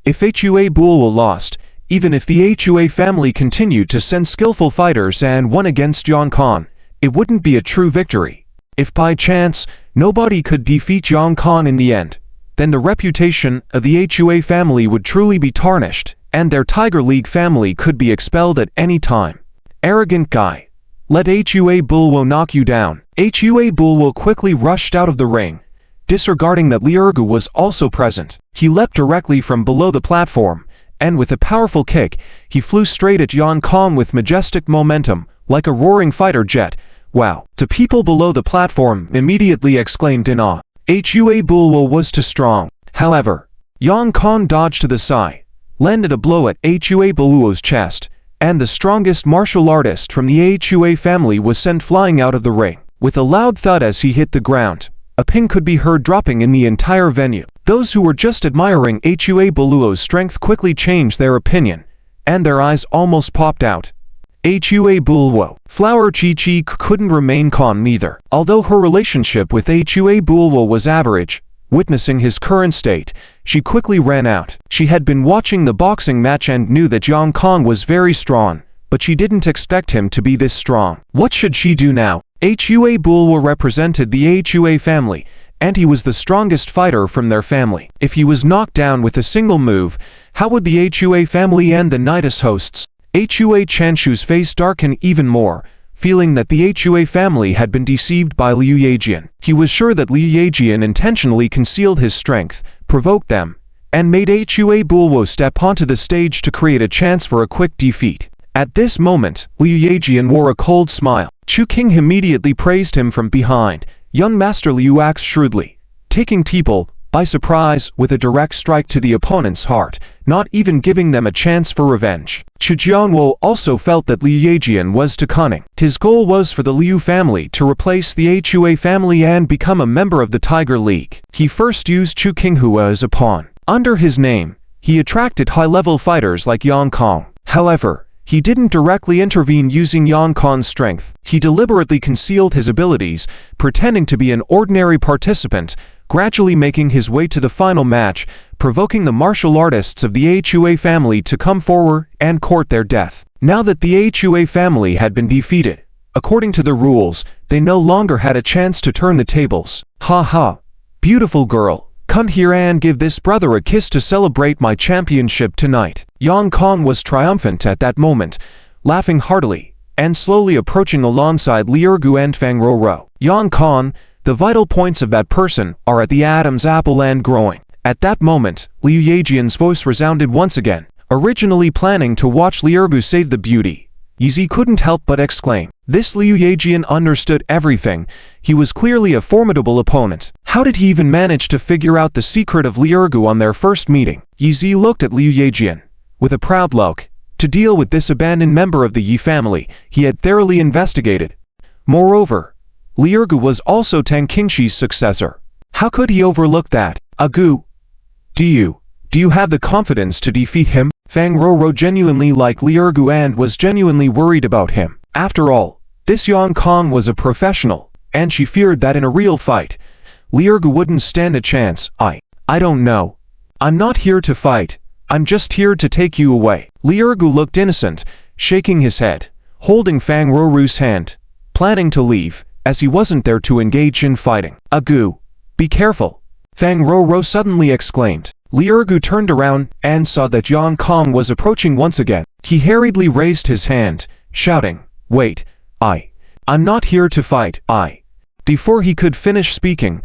if HUA Bulwo lost, even if the HUA family continued to send skillful fighters and won against Yang Khan, it wouldn't be a true victory. If by chance, nobody could defeat Yang Khan in the end, then the reputation of the HUA family would truly be tarnished, and their Tiger League family could be expelled at any time. Arrogant guy. Let HUA Bulwo knock you down. HUA Bulwo quickly rushed out of the ring, disregarding that Liu Gu was also present. He leapt directly from below the platform, and with a powerful kick, he flew straight at Yang Khan with majestic momentum, like a roaring fighter jet. Wow! The people below the platform immediately exclaimed in awe. HUA Bulwo was too strong. However, Yang Khan dodged to the side, landed a blow at HUA Bulwo's chest, and the strongest martial artist from the HUA family was sent flying out of the ring. With a loud thud as he hit the ground, a ping could be heard dropping in the entire venue. Those who were just admiring HUA Bulwo's strength quickly changed their opinion, and their eyes almost popped out. HUA Bulwo. Flower Chi couldn't remain calm either. Although her relationship with HUA Bulwo was average, witnessing his current state, she quickly ran out. She had been watching the boxing match and knew that Yang Khan was very strong, but she didn't expect him to be this strong. What should she do now? Hua Bulwa represented the Hua family, and he was the strongest fighter from their family. If he was knocked down with a single move, how would the Hua family end the night as hosts? Hua Chanshu's face darkened even more, feeling that the Hua family had been deceived by Liu Yejian. He was sure that Liu Yejian intentionally concealed his strength, provoked them, and made Hua Bulwo step onto the stage to create a chance for a quick defeat. At this moment, Liu Yejian wore a cold smile. Chu King immediately praised him from behind. Young Master Liu acts shrewdly, taking people by surprise with a direct strike to the opponent's heart, not even giving them a chance for revenge. Chu Jiangwo also felt that Liu Yejian was too cunning. His goal was for the Liu family to replace the Hua family and become a member of the Tiger League. He first used Chu Qinghua as a pawn. Under his name, he attracted high-level fighters like Yang Kong. However, he didn't directly intervene using Yang Kong's strength. He deliberately concealed his abilities, pretending to be an ordinary participant, gradually making his way to the final match, provoking the martial artists of the Hua family to come forward and court their death. Now that the Hua family had been defeated, according to the rules, they no longer had a chance to turn the tables. Ha ha! Beautiful girl, come here and give this brother a kiss to celebrate my championship tonight. Yang Kong was triumphant at that moment, laughing heartily, and slowly approaching alongside Li Ergu and Fang Roro. Yang Kong, the vital points of that person are at the Adam's apple and growing. At that moment, Liu Yejian's voice resounded once again. Originally planning to watch Li Ergu save the beauty, Yizi couldn't help but exclaim. This Liu Yejian understood everything. He was clearly a formidable opponent. How did he even manage to figure out the secret of Li Ergu on their first meeting? Yizi looked at Liu Yejian with a proud look. To deal with this abandoned member of the Yi family, he had thoroughly investigated. Moreover, Li Ergu was also Tang Qingshi's successor. How could he overlook that? Agu, do you have the confidence to defeat him? Fang Roro genuinely liked Li Ergu and was genuinely worried about him. After all, this Yang Kong was a professional, and she feared that in a real fight, Li Ergu wouldn't stand a chance. I don't know. I'm not here to fight. I'm just here to take you away. Li Ergu looked innocent, shaking his head, holding Fang Roro's hand, planning to leave, as he wasn't there to engage in fighting. Agu, be careful! Fang Roro suddenly exclaimed. Li Ergu turned around and saw that Yang Kong was approaching once again. He hurriedly raised his hand, shouting, "Wait, I'm not here to fight, Before he could finish speaking,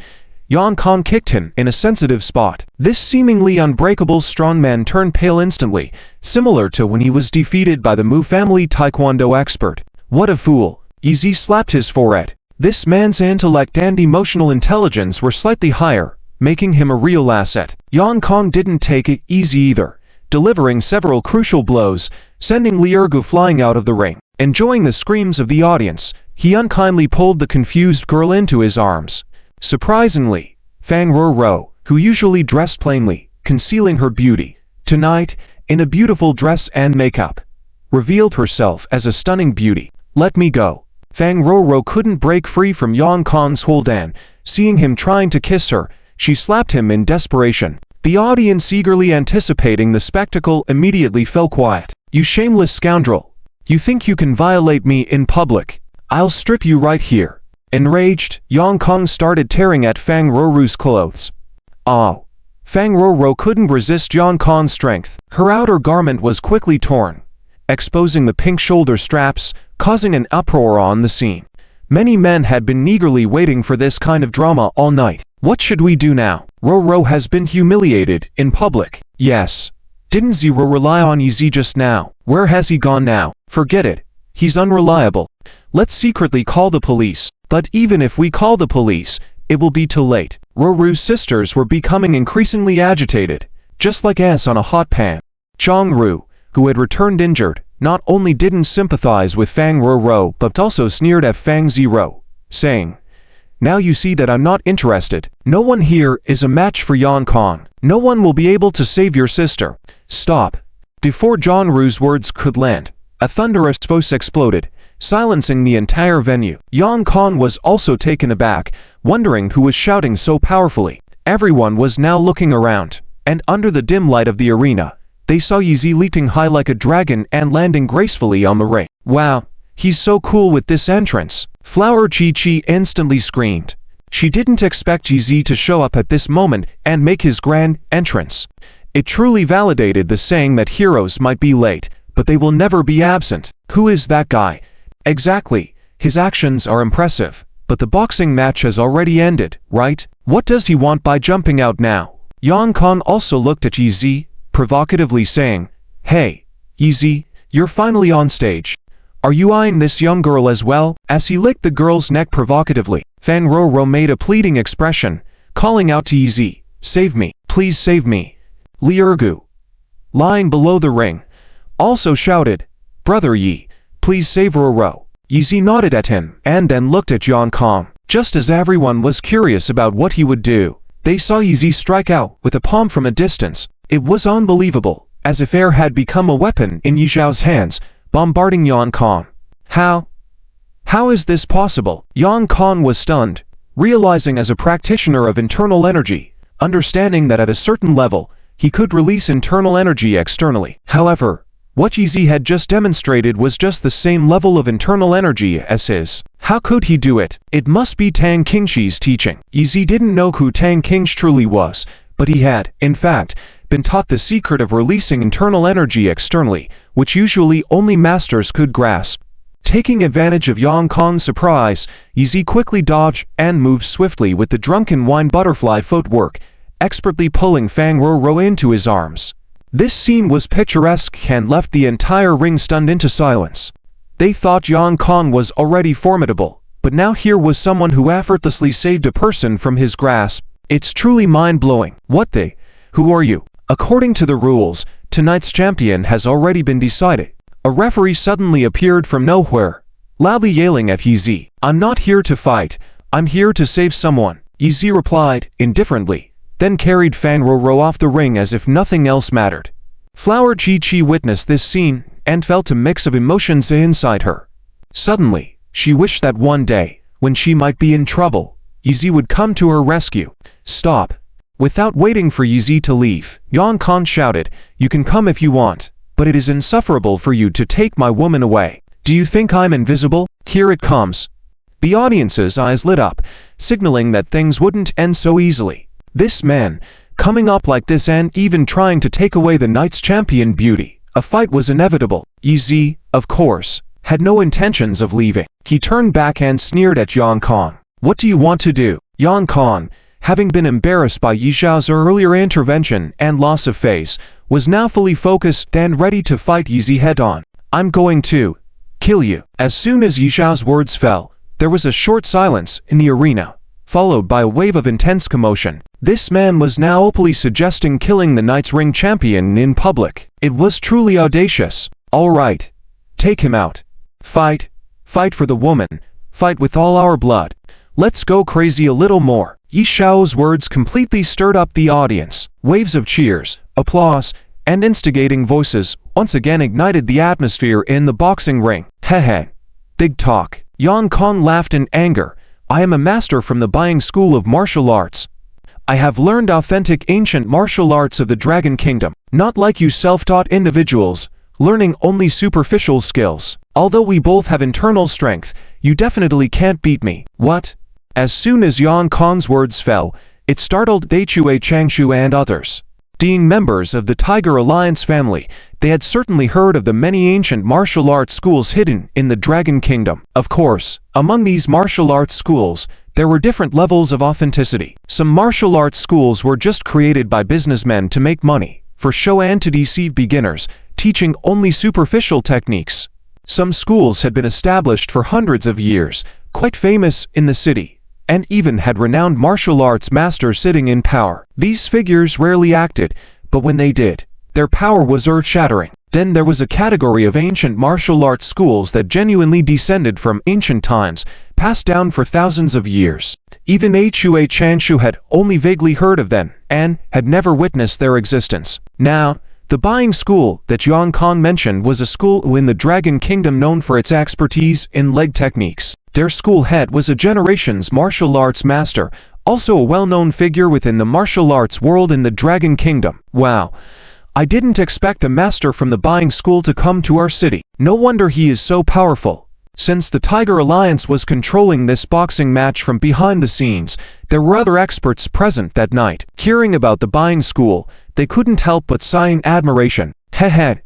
Yang Kong kicked him in a sensitive spot. This seemingly unbreakable strongman turned pale instantly, similar to when he was defeated by the Mu family taekwondo expert. What a fool! Yizi slapped his forehead. This man's intellect and emotional intelligence were slightly higher, making him a real asset. Yang Kong didn't take it easy either, delivering several crucial blows, sending Li Ergu flying out of the ring. Enjoying the screams of the audience, he unkindly pulled the confused girl into his arms. Surprisingly, Fang Roro, who usually dressed plainly, concealing her beauty, tonight, in a beautiful dress and makeup, revealed herself as a stunning beauty. Let me go. Fang Roro couldn't break free from Yang Kong's hold and, seeing him trying to kiss her, she slapped him in desperation. The audience, eagerly anticipating the spectacle, immediately fell quiet. You shameless scoundrel! You think you can violate me in public? I'll strip you right here. Enraged, Yang Kong started tearing at Fang Roro's clothes. Oh! Fang Roro couldn't resist Yang Kong's strength. Her outer garment was quickly torn, exposing the pink shoulder straps, causing an uproar on the scene. Many men had been eagerly waiting for this kind of drama all night. What should we do now? Roro has been humiliated in public. Yes. Didn't Zero rely on Yizi just now? Where has he gone now? Forget it. He's unreliable. Let's secretly call the police. But even if we call the police, it will be too late. Roro's sisters were becoming increasingly agitated, just like ants on a hot pan. Zhang Ru, who had returned injured, not only didn't sympathize with Fang Roro but also sneered at Fang Zero, saying, "Now you see that I'm not interested. No one here is a match for Yang Kong. No one will be able to save your sister. Stop." Before Zhang Ru's words could land, a thunderous voice exploded, silencing the entire venue. Yang Kong was also taken aback, wondering who was shouting so powerfully. Everyone was now looking around, and under the dim light of the arena, They saw Yi Zi leaping high like a dragon and landing gracefully on the ring. Wow, he's so cool with this entrance. Flower Chi-Chi instantly screamed. She didn't expect Yi Zi to show up at this moment and make his grand entrance. It truly validated the saying that heroes might be late, but they will never be absent. Who is that guy? Exactly, his actions are impressive, but the boxing match has already ended, right? What does he want by jumping out now? Yang Kan also looked at Yi Zi, provocatively saying, "Hey, Yi Zi, you're finally on stage. Are you eyeing this young girl as well?" As he licked the girl's neck provocatively, Fang Roro made a pleading expression, calling out to Yi Zi, "Save me, please save me." Li Ergu, lying below the ring, also shouted, "Brother Yi, please save Roro." Yi Zi nodded at him and then looked at Yang Kan. Just as everyone was curious about what he would do, they saw Yi Zi strike out with a palm from a distance. It was unbelievable, as if air had become a weapon in Yi Zhao's hands, bombarding Yang Kan. How is this possible? Yang Kan was stunned, realizing as a practitioner of internal energy, understanding that at a certain level, he could release internal energy externally. However, what Yi Zi had just demonstrated was just the same level of internal energy as his. How could he do it? It must be Tang Qingxi's teaching. Yi Zi didn't know who Tang Qingxi truly was, but he had, in fact, been taught the secret of releasing internal energy externally, which usually only masters could grasp. Taking advantage of Yang Kan's surprise, Yi Zi quickly dodged and moved swiftly with the drunken wine butterfly footwork, expertly pulling Fang Roro into his arms. This scene was picturesque and left the entire ring stunned into silence. They thought Yang Kan was already formidable, but now here was someone who effortlessly saved a person from his grasp. It's truly mind-blowing. What the? Who are you? According to the rules, tonight's champion has already been decided. A referee suddenly appeared from nowhere, loudly yelling at Yi Zi, "I'm not here to fight, I'm here to save someone." Yi Zi replied, indifferently, then carried Fang Roro off the ring as if nothing else mattered. Flower Chi-Chi witnessed this scene and felt a mix of emotions inside her. Suddenly, she wished that one day, when she might be in trouble, Yi Zi would come to her rescue. "Stop." Without waiting for Yi Zi to leave, Yang Kan shouted, "You can come if you want, but it is insufferable for you to take my woman away. Do you think I'm invisible? Here it comes." The audience's eyes lit up, signaling that things wouldn't end so easily. This man, coming up like this and even trying to take away the night's champion beauty. A fight was inevitable. Yi Zi, of course, had no intentions of leaving. He turned back and sneered at Yang Kan. "What do you want to do?" Yang Kan, having been embarrassed by Yi Zhao's earlier intervention and loss of face, was now fully focused and ready to fight Yi Zi head-on. "I'm going to kill you." As soon as Yi Zhao's words fell, there was a short silence in the arena, followed by a wave of intense commotion. This man was now openly suggesting killing the night's ring champion in public. It was truly audacious. "All right, take him out. Fight. Fight for the woman. Fight with all our blood. Let's go crazy a little more." Yi Zhao's words completely stirred up the audience. Waves of cheers, applause, and instigating voices once again ignited the atmosphere in the boxing ring. "Hehe. Big talk." Yang Kan laughed in anger. "I am a master from the Buying School of Martial Arts. I have learned authentic ancient martial arts of the Dragon Kingdom. Not like you self-taught individuals, learning only superficial skills. Although we both have internal strength, you definitely can't beat me." "What?" As soon as Yang Kan's words fell, it startled Deichui Changshu and others. Being members of the Tiger Alliance family, they had certainly heard of the many ancient martial arts schools hidden in the Dragon Kingdom. Of course, among these martial arts schools, there were different levels of authenticity. Some martial arts schools were just created by businessmen to make money, for show and to deceive beginners, teaching only superficial techniques. Some schools had been established for hundreds of years, quite famous in the city, and even had renowned martial arts masters sitting in power. These figures rarely acted, but when they did, their power was earth-shattering. Then there was a category of ancient martial arts schools that genuinely descended from ancient times, passed down for thousands of years. Even Deichui Changshu had only vaguely heard of them, and had never witnessed their existence. Now, the Buying School that Yang Kan mentioned was a school in the Dragon Kingdom known for its expertise in leg techniques. Their school head was a generation's martial arts master, also a well-known figure within the martial arts world in the Dragon Kingdom. Wow, I didn't expect a master from the buying school to come to our city. No wonder he is so powerful. Since the Tiger Alliance was controlling this boxing match from behind the scenes, there were other experts present that night. Hearing about the buying school, they couldn't help but sigh in admiration. Hehe.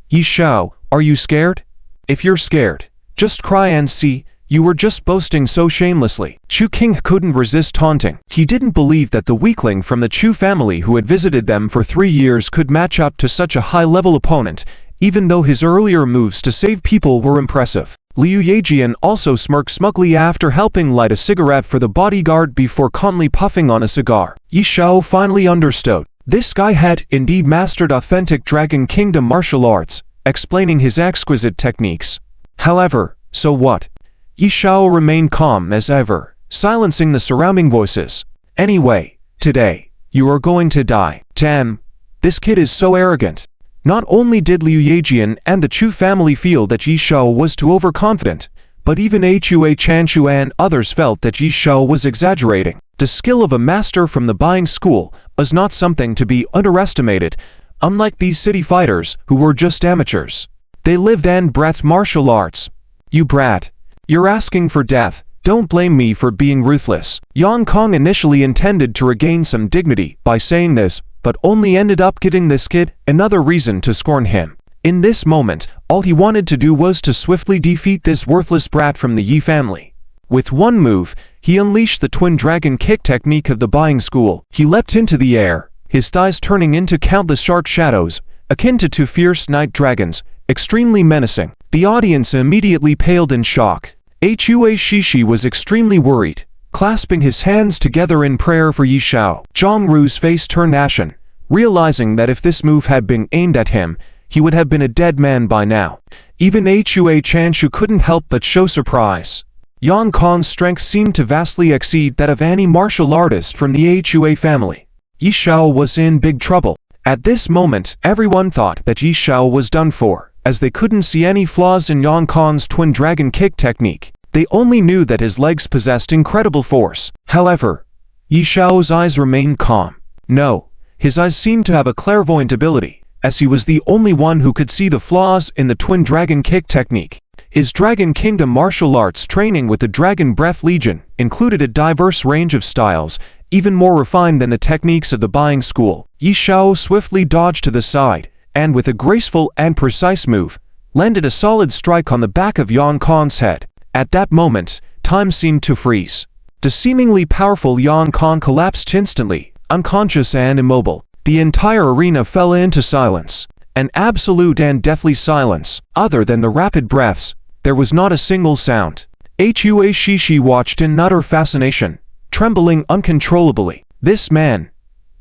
Yi Shao, are you scared? If you're scared, just cry and see. You were just boasting so shamelessly. Chu King couldn't resist taunting. He didn't believe that the weakling from the Chu family who had visited them for 3 years could match up to such a high-level opponent, even though his earlier moves to save people were impressive. Liu Yejian also smirked smugly after helping light a cigarette for the bodyguard before calmly puffing on a cigar. Yi Shao finally understood. This guy had indeed mastered authentic Dragon Kingdom martial arts, explaining his exquisite techniques. However, so what? Yi Shao remained calm as ever, silencing the surrounding voices. Anyway, today, you are going to die. Damn, this kid is so arrogant. Not only did Liu Yejian and the Chu family feel that Yi Shao was too overconfident, but even Hua Chanshu and others felt that Yi Shao was exaggerating. The skill of a master from the buying school was not something to be underestimated, unlike these city fighters who were just amateurs. They lived and breathed martial arts. You brat. You're asking for death. Don't blame me for being ruthless. Yang Kong initially intended to regain some dignity by saying this, but only ended up giving this kid another reason to scorn him. In this moment, all he wanted to do was to swiftly defeat this worthless brat from the Yi family. With one move, he unleashed the twin dragon kick technique of the buying school. He leapt into the air, his thighs turning into countless sharp shadows, akin to 2 fierce night dragons, extremely menacing. The audience immediately paled in shock. Hua Shishi was extremely worried, clasping his hands together in prayer for Yi Shao. Zhang Ru's face turned ashen, realizing that if this move had been aimed at him, he would have been a dead man by now. Even Hua Chanshu couldn't help but show surprise. Yang Kong's strength seemed to vastly exceed that of any martial artist from the Hua family. Yi Shao was in big trouble. At this moment, everyone thought that Yi Shao was done for, as they couldn't see any flaws in Yang Kong's twin dragon kick technique. They only knew that his legs possessed incredible force. However, Yi Shao's eyes remained calm. No, his eyes seemed to have a clairvoyant ability, as he was the only one who could see the flaws in the twin dragon kick technique. His Dragon Kingdom martial arts training with the Dragon Breath Legion included a diverse range of styles, even more refined than the techniques of the buying school. Yi Shao swiftly dodged to the side, and with a graceful and precise move, landed a solid strike on the back of Yang Kong's head. At that moment, time seemed to freeze. The seemingly powerful Yang Kong collapsed instantly, unconscious and immobile. The entire arena fell into silence. An absolute and deathly silence. Other than the rapid breaths, there was not a single sound. Hua Shishi watched in utter fascination, trembling uncontrollably. This man,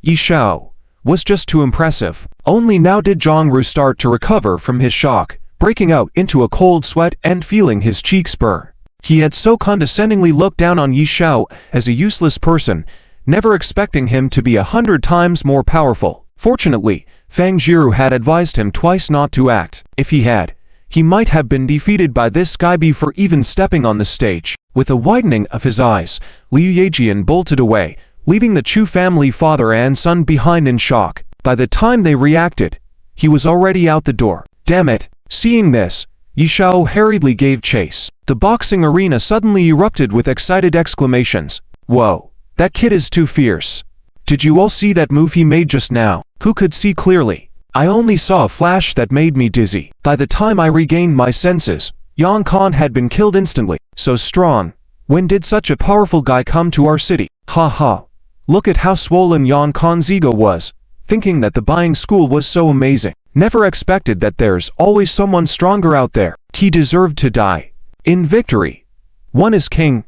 Yi Shao, was just too impressive. Only now did Zhang Ru start to recover from his shock, breaking out into a cold sweat and feeling his cheeks burn. He had so condescendingly looked down on Yi Shao as a useless person, never expecting him to be 100 times more powerful. Fortunately, Fang Jiru had advised him twice not to act. If he had, he might have been defeated by this guy before even stepping on the stage. With a widening of his eyes, Liu Yejian bolted away, leaving the Chu family father and son behind in shock. By the time they reacted, he was already out the door. Damn it! Seeing this, Yi Shao hurriedly gave chase. The boxing arena suddenly erupted with excited exclamations. Whoa, that kid is too fierce. Did you all see that move he made just now? Who could see clearly? I only saw a flash that made me dizzy. By the time I regained my senses, Yang Kong had been killed instantly. So strong. When did such a powerful guy come to our city? Ha ha. Look at how swollen Yang Kong's ego was, thinking that the buying school was so amazing. Never expected that there's always someone stronger out there. He deserved to die. In victory, one is king.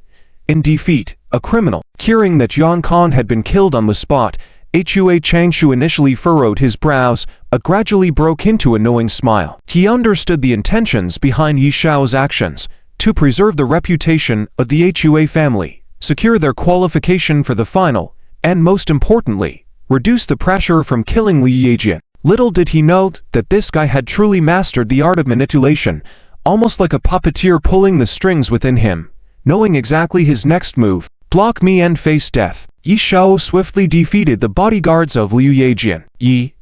In defeat, a criminal. Hearing that Yang Kong had been killed on the spot, Hua Changshu initially furrowed his brows, but gradually broke into a knowing smile. He understood the intentions behind Yi Shao's actions, to preserve the reputation of the Hua family, secure their qualification for the final, and most importantly, reduce the pressure from killing Liu Yejian. Little did he know that this guy had truly mastered the art of manipulation, almost like a puppeteer pulling the strings within him, knowing exactly his next move. Block me and face death. Yi Shao swiftly defeated the bodyguards of Liu Yejian. Yi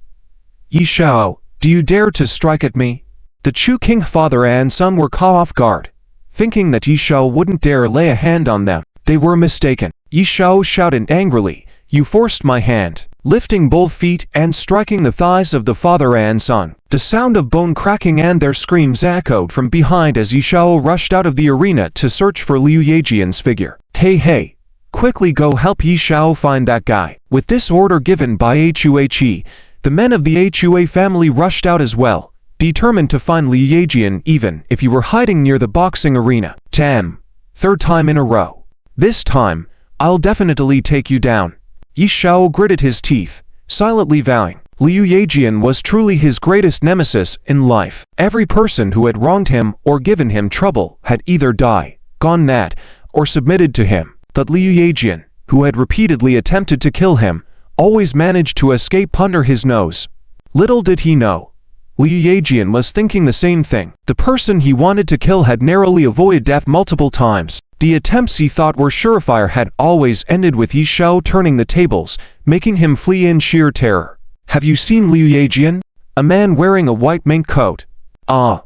Yi Xiao, do you dare to strike at me? The Chu King father and son were caught off guard, thinking that Yi Xiao wouldn't dare lay a hand on them. They were mistaken. Yi Xiao shouted angrily, "You forced my hand," lifting both feet and striking the thighs of the father and son. The sound of bone cracking and their screams echoed from behind as Yi Xiao rushed out of the arena to search for Liu Yejian's figure. Hey, quickly go help Yi Xiao find that guy. With this order given by Hui, the men of the Hui family rushed out as well, determined to find Liu Yejian even if he were hiding near the boxing arena. Damn, third time in a row. This time, I'll definitely take you down. Yi Xiao gritted his teeth, silently vowing. Liu Yejian was truly his greatest nemesis in life. Every person who had wronged him or given him trouble had either died, gone mad, or submitted to him. But Liu Yejian, who had repeatedly attempted to kill him, always managed to escape under his nose. Little did he know, Liu Yejian was thinking the same thing. The person he wanted to kill had narrowly avoided death multiple times. The attempts he thought were surefire had always ended with Yi Xiao turning the tables, making him flee in sheer terror. Have you seen Liu Yejian? A man wearing a white mink coat. Ah,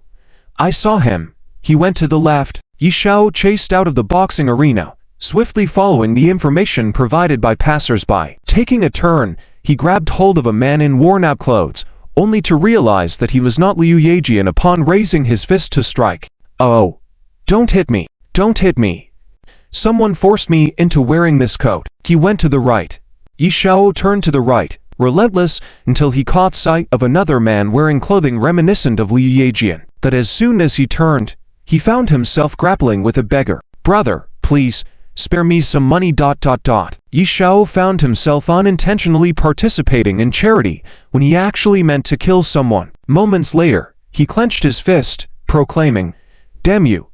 I saw him. He went to the left. Yi Xiao chased out of the boxing arena, swiftly following the information provided by passers-by. Taking a turn, he grabbed hold of a man in worn-out clothes, only to realize that he was not Liu Yejian upon raising his fist to strike. Oh, don't hit me. Don't hit me. Someone forced me into wearing this coat. He went to the right. Yi Xiao turned to the right, relentless, until he caught sight of another man wearing clothing reminiscent of Liu Yejian. But as soon as he turned, he found himself grappling with a beggar. Brother, please, spare me some money. Yi Xiao found himself unintentionally participating in charity when he actually meant to kill someone. Moments later, he clenched his fist, proclaiming, "Damn you,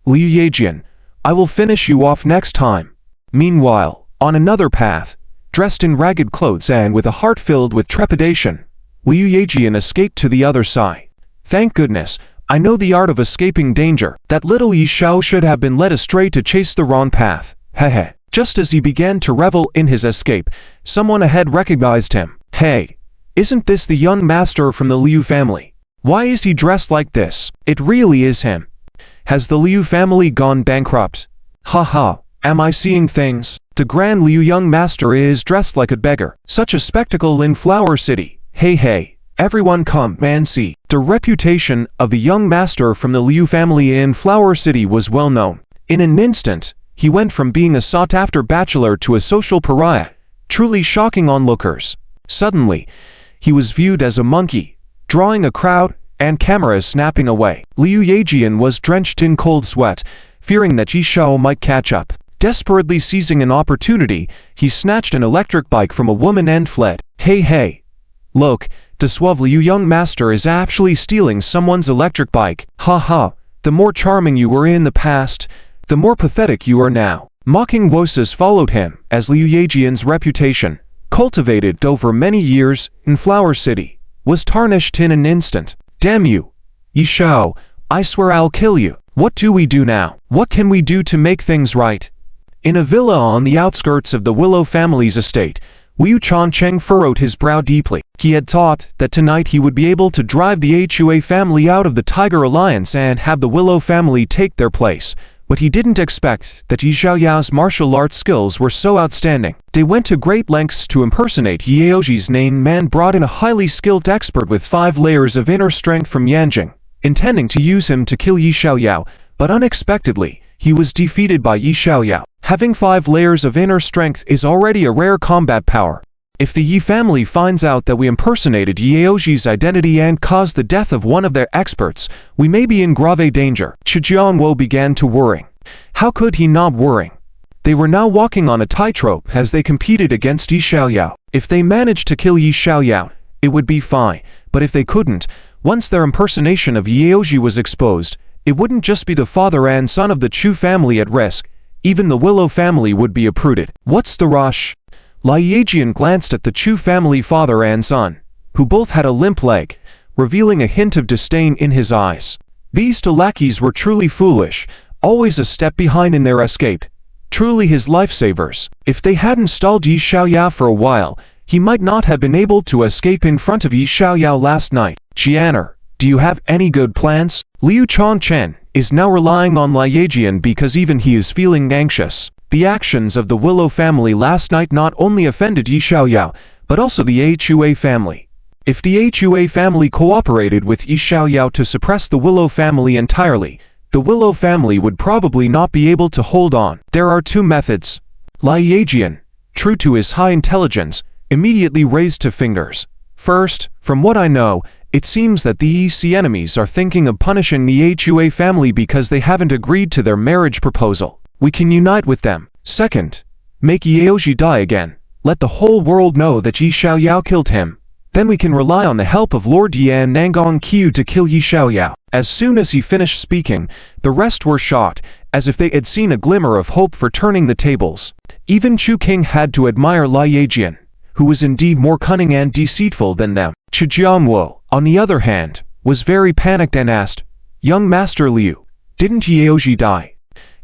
Liu Yejian, I will finish you off next time." Meanwhile, on another path, dressed in ragged clothes and with a heart filled with trepidation, Liu Yejian escaped to the other side. Thank goodness, I know the art of escaping danger. That little Yi Xiao should have been led astray to chase the wrong path. Hehe. Just as he began to revel in his escape, someone ahead recognized him. Hey, isn't this the young master from the Liu family? Why is he dressed like this? It really is him. Has the Liu family gone bankrupt? Haha, am I seeing things? The Grand Liu young master is dressed like a beggar. Such a spectacle in Flower City. Hey, everyone come and see. The reputation of the young master from the Liu family in Flower City was well known. In an instant, he went from being a sought-after bachelor to a social pariah, truly shocking onlookers. Suddenly, he was viewed as a monkey, drawing a crowd and cameras snapping away. Liu Yejian was drenched in cold sweat, fearing that Yi Xiao might catch up. Desperately seizing an opportunity, he snatched an electric bike from a woman and fled. Hey, look, the suave Liu young master is actually stealing someone's electric bike. Haha, the more charming you were in the past, the more pathetic you are now. Mocking voices followed him as Liu Yejian's reputation, cultivated over many years in Flower City, was tarnished in an instant. Damn you, Yi Xiao, I swear I'll kill you. What do we do now? What can we do to make things right? In a villa on the outskirts of the Willow family's estate, Liu Changcheng furrowed his brow deeply. He had thought that tonight he would be able to drive the Hui family out of the Tiger Alliance and have the Willow family take their place, but he didn't expect that Yi Xiaoyao's martial arts skills were so outstanding. They went to great lengths to impersonate Ye Yaoji's name. Man brought in a highly skilled expert with 5 layers of inner strength from Yanjing, intending to use him to kill Yi Xiaoyao, but unexpectedly, he was defeated by Yi Xiaoyao. Having 5 layers of inner strength is already a rare combat power. If the Yi family finds out that we impersonated Ye Yaoji's identity and caused the death of one of their experts, we may be in grave danger. Chu Jiangwo began to worry. How could he not worry? They were now walking on a tightrope as they competed against Yi Xiaoyao. If they managed to kill Yi Xiaoyao, it would be fine, but if they couldn't, once their impersonation of Ye Yaoji was exposed, it wouldn't just be the father and son of the Chu family at risk, even the Willow family would be uprooted. What's the rush? Liu Yejian glanced at the Chu family father and son, who both had a limp leg, revealing a hint of disdain in his eyes. These two lackeys were truly foolish, always a step behind in their escape, truly his lifesavers. If they hadn't stalled Yi Xiaoya for a while, he might not have been able to escape in front of Yi Xiaoyao last night. Jianer, do you have any good plans? Liu Chongchen is now relying on Lai Yejian because even he is feeling anxious. The actions of the Willow family last night not only offended Yi Xiaoyao, but also the Hua family. If the Hua family cooperated with Yi Xiaoyao to suppress the Willow family entirely, the Willow family would probably not be able to hold on. There are two methods. Lai Yejian, true to his high intelligence, immediately raised two fingers. First, from what I know, it seems that the EC enemies are thinking of punishing the Hua family because they haven't agreed to their marriage proposal. We can unite with them. Second, make Yaoji die again. Let the whole world know that Yi Xiaoyao killed him. Then we can rely on the help of Lord Yan Nangang Qiu to kill Yi Xiaoyao. As soon as he finished speaking, the rest were shocked, as if they had seen a glimmer of hope for turning the tables. Even Chu King had to admire Lai Yejian, who was indeed more cunning and deceitful than them. Chu Jiangwo, on the other hand, was very panicked and asked, "Young Master Liu, didn't Yaoji die?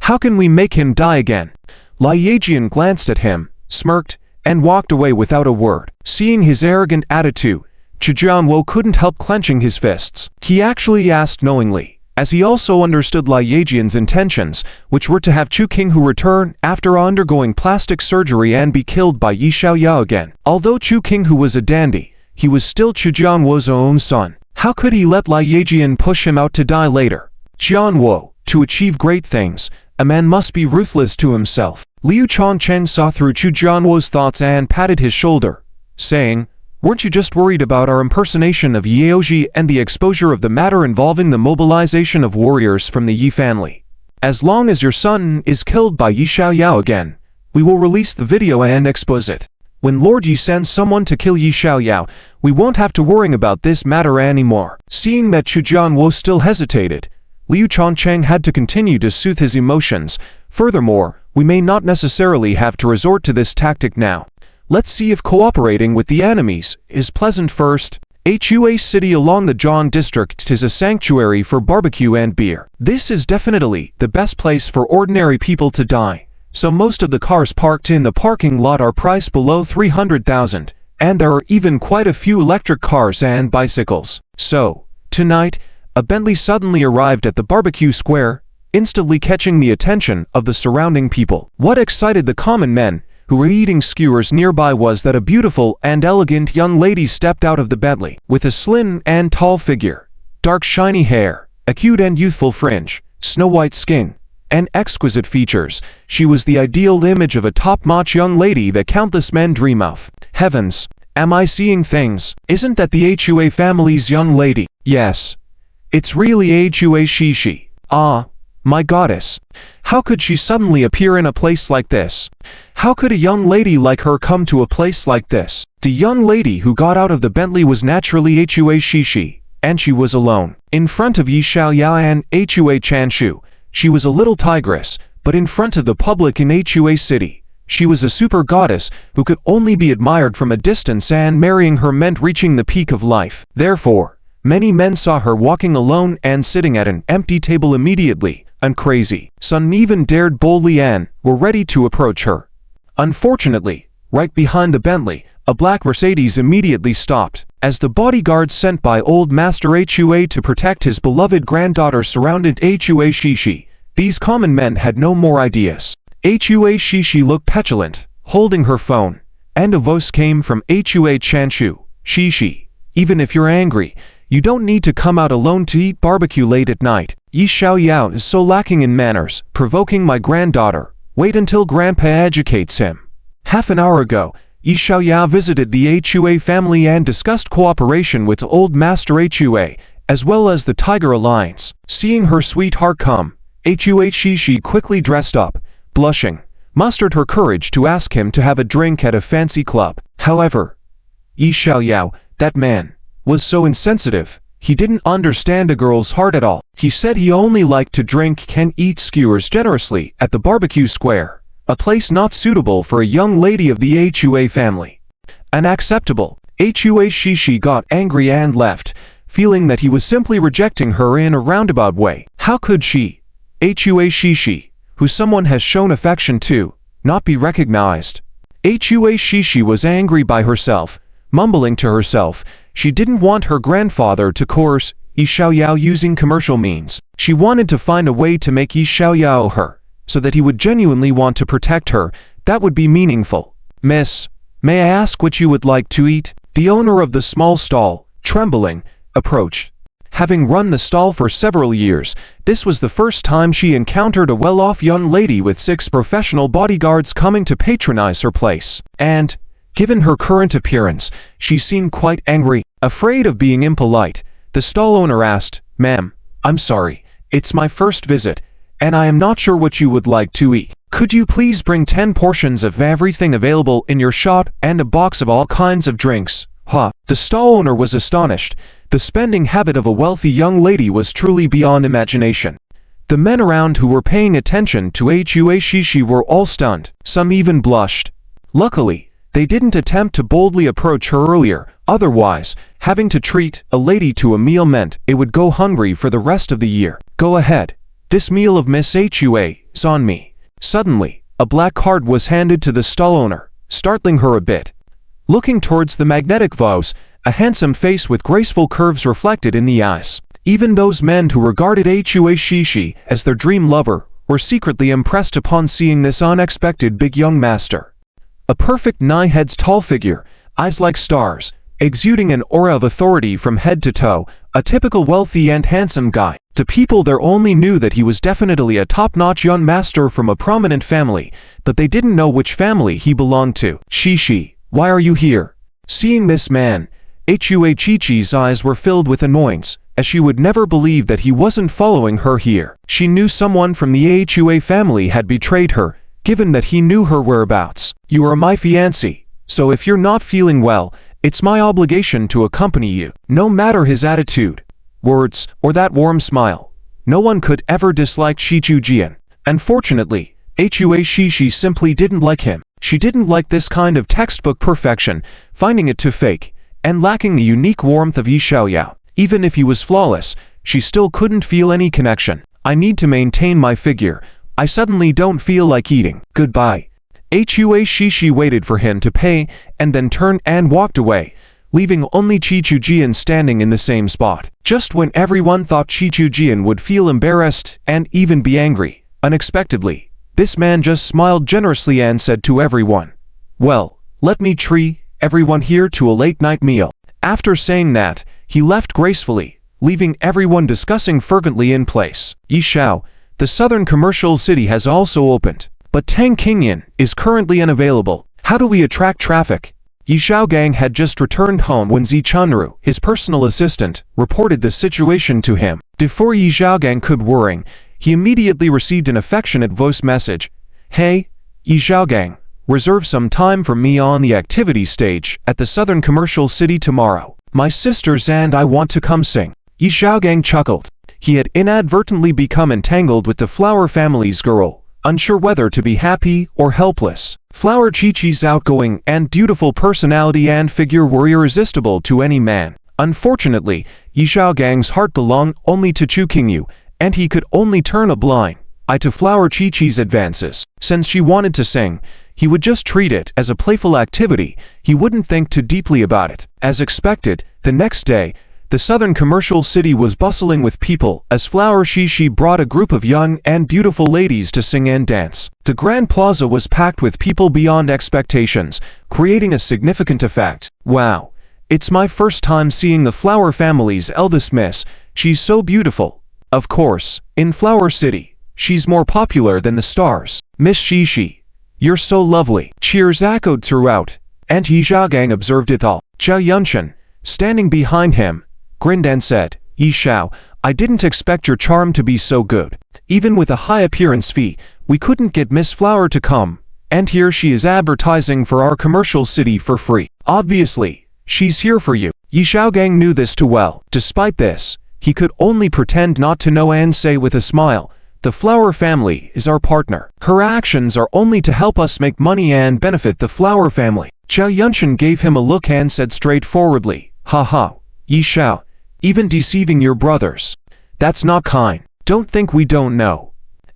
How can we make him die again?" Lai Yejian glanced at him, smirked, and walked away without a word. Seeing his arrogant attitude, Chu Jiangwo couldn't help clenching his fists. He actually asked knowingly, as he also understood Lai Yejian's intentions, which were to have Chu King who return after undergoing plastic surgery and be killed by Yi Xiaoyao again. Although Chu King who was a dandy, he was still Chu Jiangwo's own son. How could he let Lai Yejian push him out to die later? Jiangwo, to achieve great things, a man must be ruthless to himself. Liu Chongchen saw through Chu Jiangwo's thoughts and patted his shoulder, saying, "Weren't you just worried about our impersonation of Yaoji and the exposure of the matter involving the mobilization of warriors from the Yi family? As long as your son is killed by Yi Xiaoyao again, we will release the video and expose it. When Lord Yi sends someone to kill Yi Xiaoyao, we won't have to worry about this matter anymore." Seeing that Chu Jiangwo still hesitated, Liu Chongchen had to continue to soothe his emotions. Furthermore, we may not necessarily have to resort to this tactic now. Let's see if cooperating with the enemies is pleasant first. Hua City along the Zhang district is a sanctuary for barbecue and beer. This is definitely the best place for ordinary people to dine, so most of the cars parked in the parking lot are priced below 300,000, and there are even quite a few electric cars and bicycles. So, tonight, a Bentley suddenly arrived at the barbecue square, instantly catching the attention of the surrounding people. What excited the common men who were eating skewers nearby was that a beautiful and elegant young lady stepped out of the Bentley. With a slim and tall figure, dark shiny hair, a cute and youthful fringe, snow-white skin, and exquisite features, she was the ideal image of a top-notch young lady that countless men dream of. Heavens, am I seeing things? Isn't that the Hua family's young lady? Yes. It's really Hua Shishi. Ah, my goddess. How could she suddenly appear in a place like this? How could a young lady like her come to a place like this? The young lady who got out of the Bentley was naturally Hua Shishi, and she was alone. In front of Yi Xiaoyao and Hua Chanshu, she was a little tigress, but in front of the public in Hua City, she was a super goddess who could only be admired from a distance, and marrying her meant reaching the peak of life. Therefore, many men saw her walking alone and sitting at an empty table immediately, and crazy. Some even dared boldly and were ready to approach her. Unfortunately, right behind the Bentley, a black Mercedes immediately stopped. As the bodyguards sent by old Master Hua to protect his beloved granddaughter surrounded Hua Shishi, these common men had no more ideas. Hua Shishi looked petulant, holding her phone, and a voice came from Hua Chanshu. "Shishi, even if you're angry, you don't need to come out alone to eat barbecue late at night. Yi Xiaoyao is so lacking in manners, provoking my granddaughter. Wait until Grandpa educates him." Half an hour ago, Yi Xiaoyao visited the Hua family and discussed cooperation with old Master Hua, as well as the Tiger Alliance. Seeing her sweetheart come, Hua Shishi quickly dressed up, blushing, mustered her courage to ask him to have a drink at a fancy club. However, Yi Xiaoyao, that man, was so insensitive. He didn't understand a girl's heart at all. He said he only liked to drink and eat skewers generously at the barbecue square, a place not suitable for a young lady of the Hua family. Unacceptable. Hua Shishi got angry and left, feeling that he was simply rejecting her in a roundabout way. How could she, Hua Shishi, who someone has shown affection to, not be recognized? Hua Shishi was angry by herself, mumbling to herself. She didn't want her grandfather to coerce Yi Xiaoyao using commercial means. She wanted to find a way to make Yi Xiaoyao her, so that he would genuinely want to protect her. That would be meaningful. Miss, may I ask what you would like to eat? The owner of the small stall, trembling, approached. Having run the stall for several years, this was the first time she encountered a well-off young lady with 6 professional bodyguards coming to patronize her place. And, given her current appearance, she seemed quite angry. Afraid of being impolite, the stall owner asked, "Ma'am, I'm sorry, it's my first visit, and I am not sure what you would like to eat. Could you please bring 10 portions of everything available in your shop and a box of all kinds of drinks?" The stall owner was astonished. The spending habit of a wealthy young lady was truly beyond imagination. The men around who were paying attention to Hua Shishi were all stunned. Some even blushed. Luckily, they didn't attempt to boldly approach her earlier. Otherwise, having to treat a lady to a meal meant it would go hungry for the rest of the year. Go ahead. This meal of Miss Hua is on me. Suddenly, a black card was handed to the stall owner, startling her a bit. Looking towards the magnetic vase, a handsome face with graceful curves reflected in the eyes. Even those men who regarded Hua Shishi as their dream lover were secretly impressed upon seeing this unexpected big young master. A perfect 9 heads tall figure, eyes like stars, exuding an aura of authority from head to toe, a typical wealthy and handsome guy. The people there only knew that he was definitely a top-notch young master from a prominent family, but they didn't know which family he belonged to. Shishi, why are you here? Seeing this man, Hua Chichi's eyes were filled with annoyance, as she would never believe that he wasn't following her here. She knew someone from the Hua family had betrayed her, given that he knew her whereabouts. You are my fiancé, so if you're not feeling well, it's my obligation to accompany you. No matter his attitude, words, or that warm smile, no one could ever dislike Shichu Jian. Unfortunately, Hua Shishi simply didn't like him. She didn't like this kind of textbook perfection, finding it too fake, and lacking the unique warmth of Yi Xiaoyao. Even if he was flawless, she still couldn't feel any connection. I need to maintain my figure. I suddenly don't feel like eating. Goodbye. Hua Shishi waited for him to pay, and then turned and walked away, leaving only Shichu Jian standing in the same spot. Just when everyone thought Shichu Jian would feel embarrassed and even be angry, unexpectedly, this man just smiled generously and said to everyone, "Well, let me treat everyone here to a late-night meal." After saying that, he left gracefully, leaving everyone discussing fervently in place. Yishao, the southern commercial city, has also opened, but Tang Qingyan is currently unavailable. How do we attract traffic? Yi Xiaogang had just returned home when Zi Chunru, his personal assistant, reported the situation to him. Before Yi Xiaogang could worry, he immediately received an affectionate voice message. "Hey, Yi Xiaogang, reserve some time for me on the activity stage at the southern commercial city tomorrow. My sisters and I want to come sing." Yi Xiaogang chuckled. He had inadvertently become entangled with the Flower family's girl, unsure whether to be happy or helpless. Flower Chi-Chi's outgoing and beautiful personality and figure were irresistible to any man. Unfortunately, Yi Xiaogang's heart belonged only to Chu Qingyu, and he could only turn a blind eye to Flower Chi-Chi's advances. Since she wanted to sing, he would just treat it as a playful activity. He wouldn't think too deeply about it. As expected, the next day, the southern commercial city was bustling with people as Flower Shishi brought a group of young and beautiful ladies to sing and dance. The Grand Plaza was packed with people beyond expectations, creating a significant effect. Wow, it's my first time seeing the Flower family's eldest miss. She's so beautiful. Of course, in Flower City, she's more popular than the stars. Miss Shishi, you're so lovely. Cheers echoed throughout, and Yi Xiaogang observed it all. Zhao Yunshan, standing behind him, grinned and said, "Yi Xiao, I didn't expect your charm to be so good. Even with a high appearance fee, we couldn't get Miss Flower to come, and here she is advertising for our commercial city for free. Obviously, she's here for you." Yi Xiaogang knew this too well. Despite this, he could only pretend not to know and say with a smile, "The Flower family is our partner. Her actions are only to help us make money and benefit the Flower family." Zhao Yunshan gave him a look and said straightforwardly, "Haha, Yi Xiao, even deceiving your brothers. That's not kind. Don't think we don't know.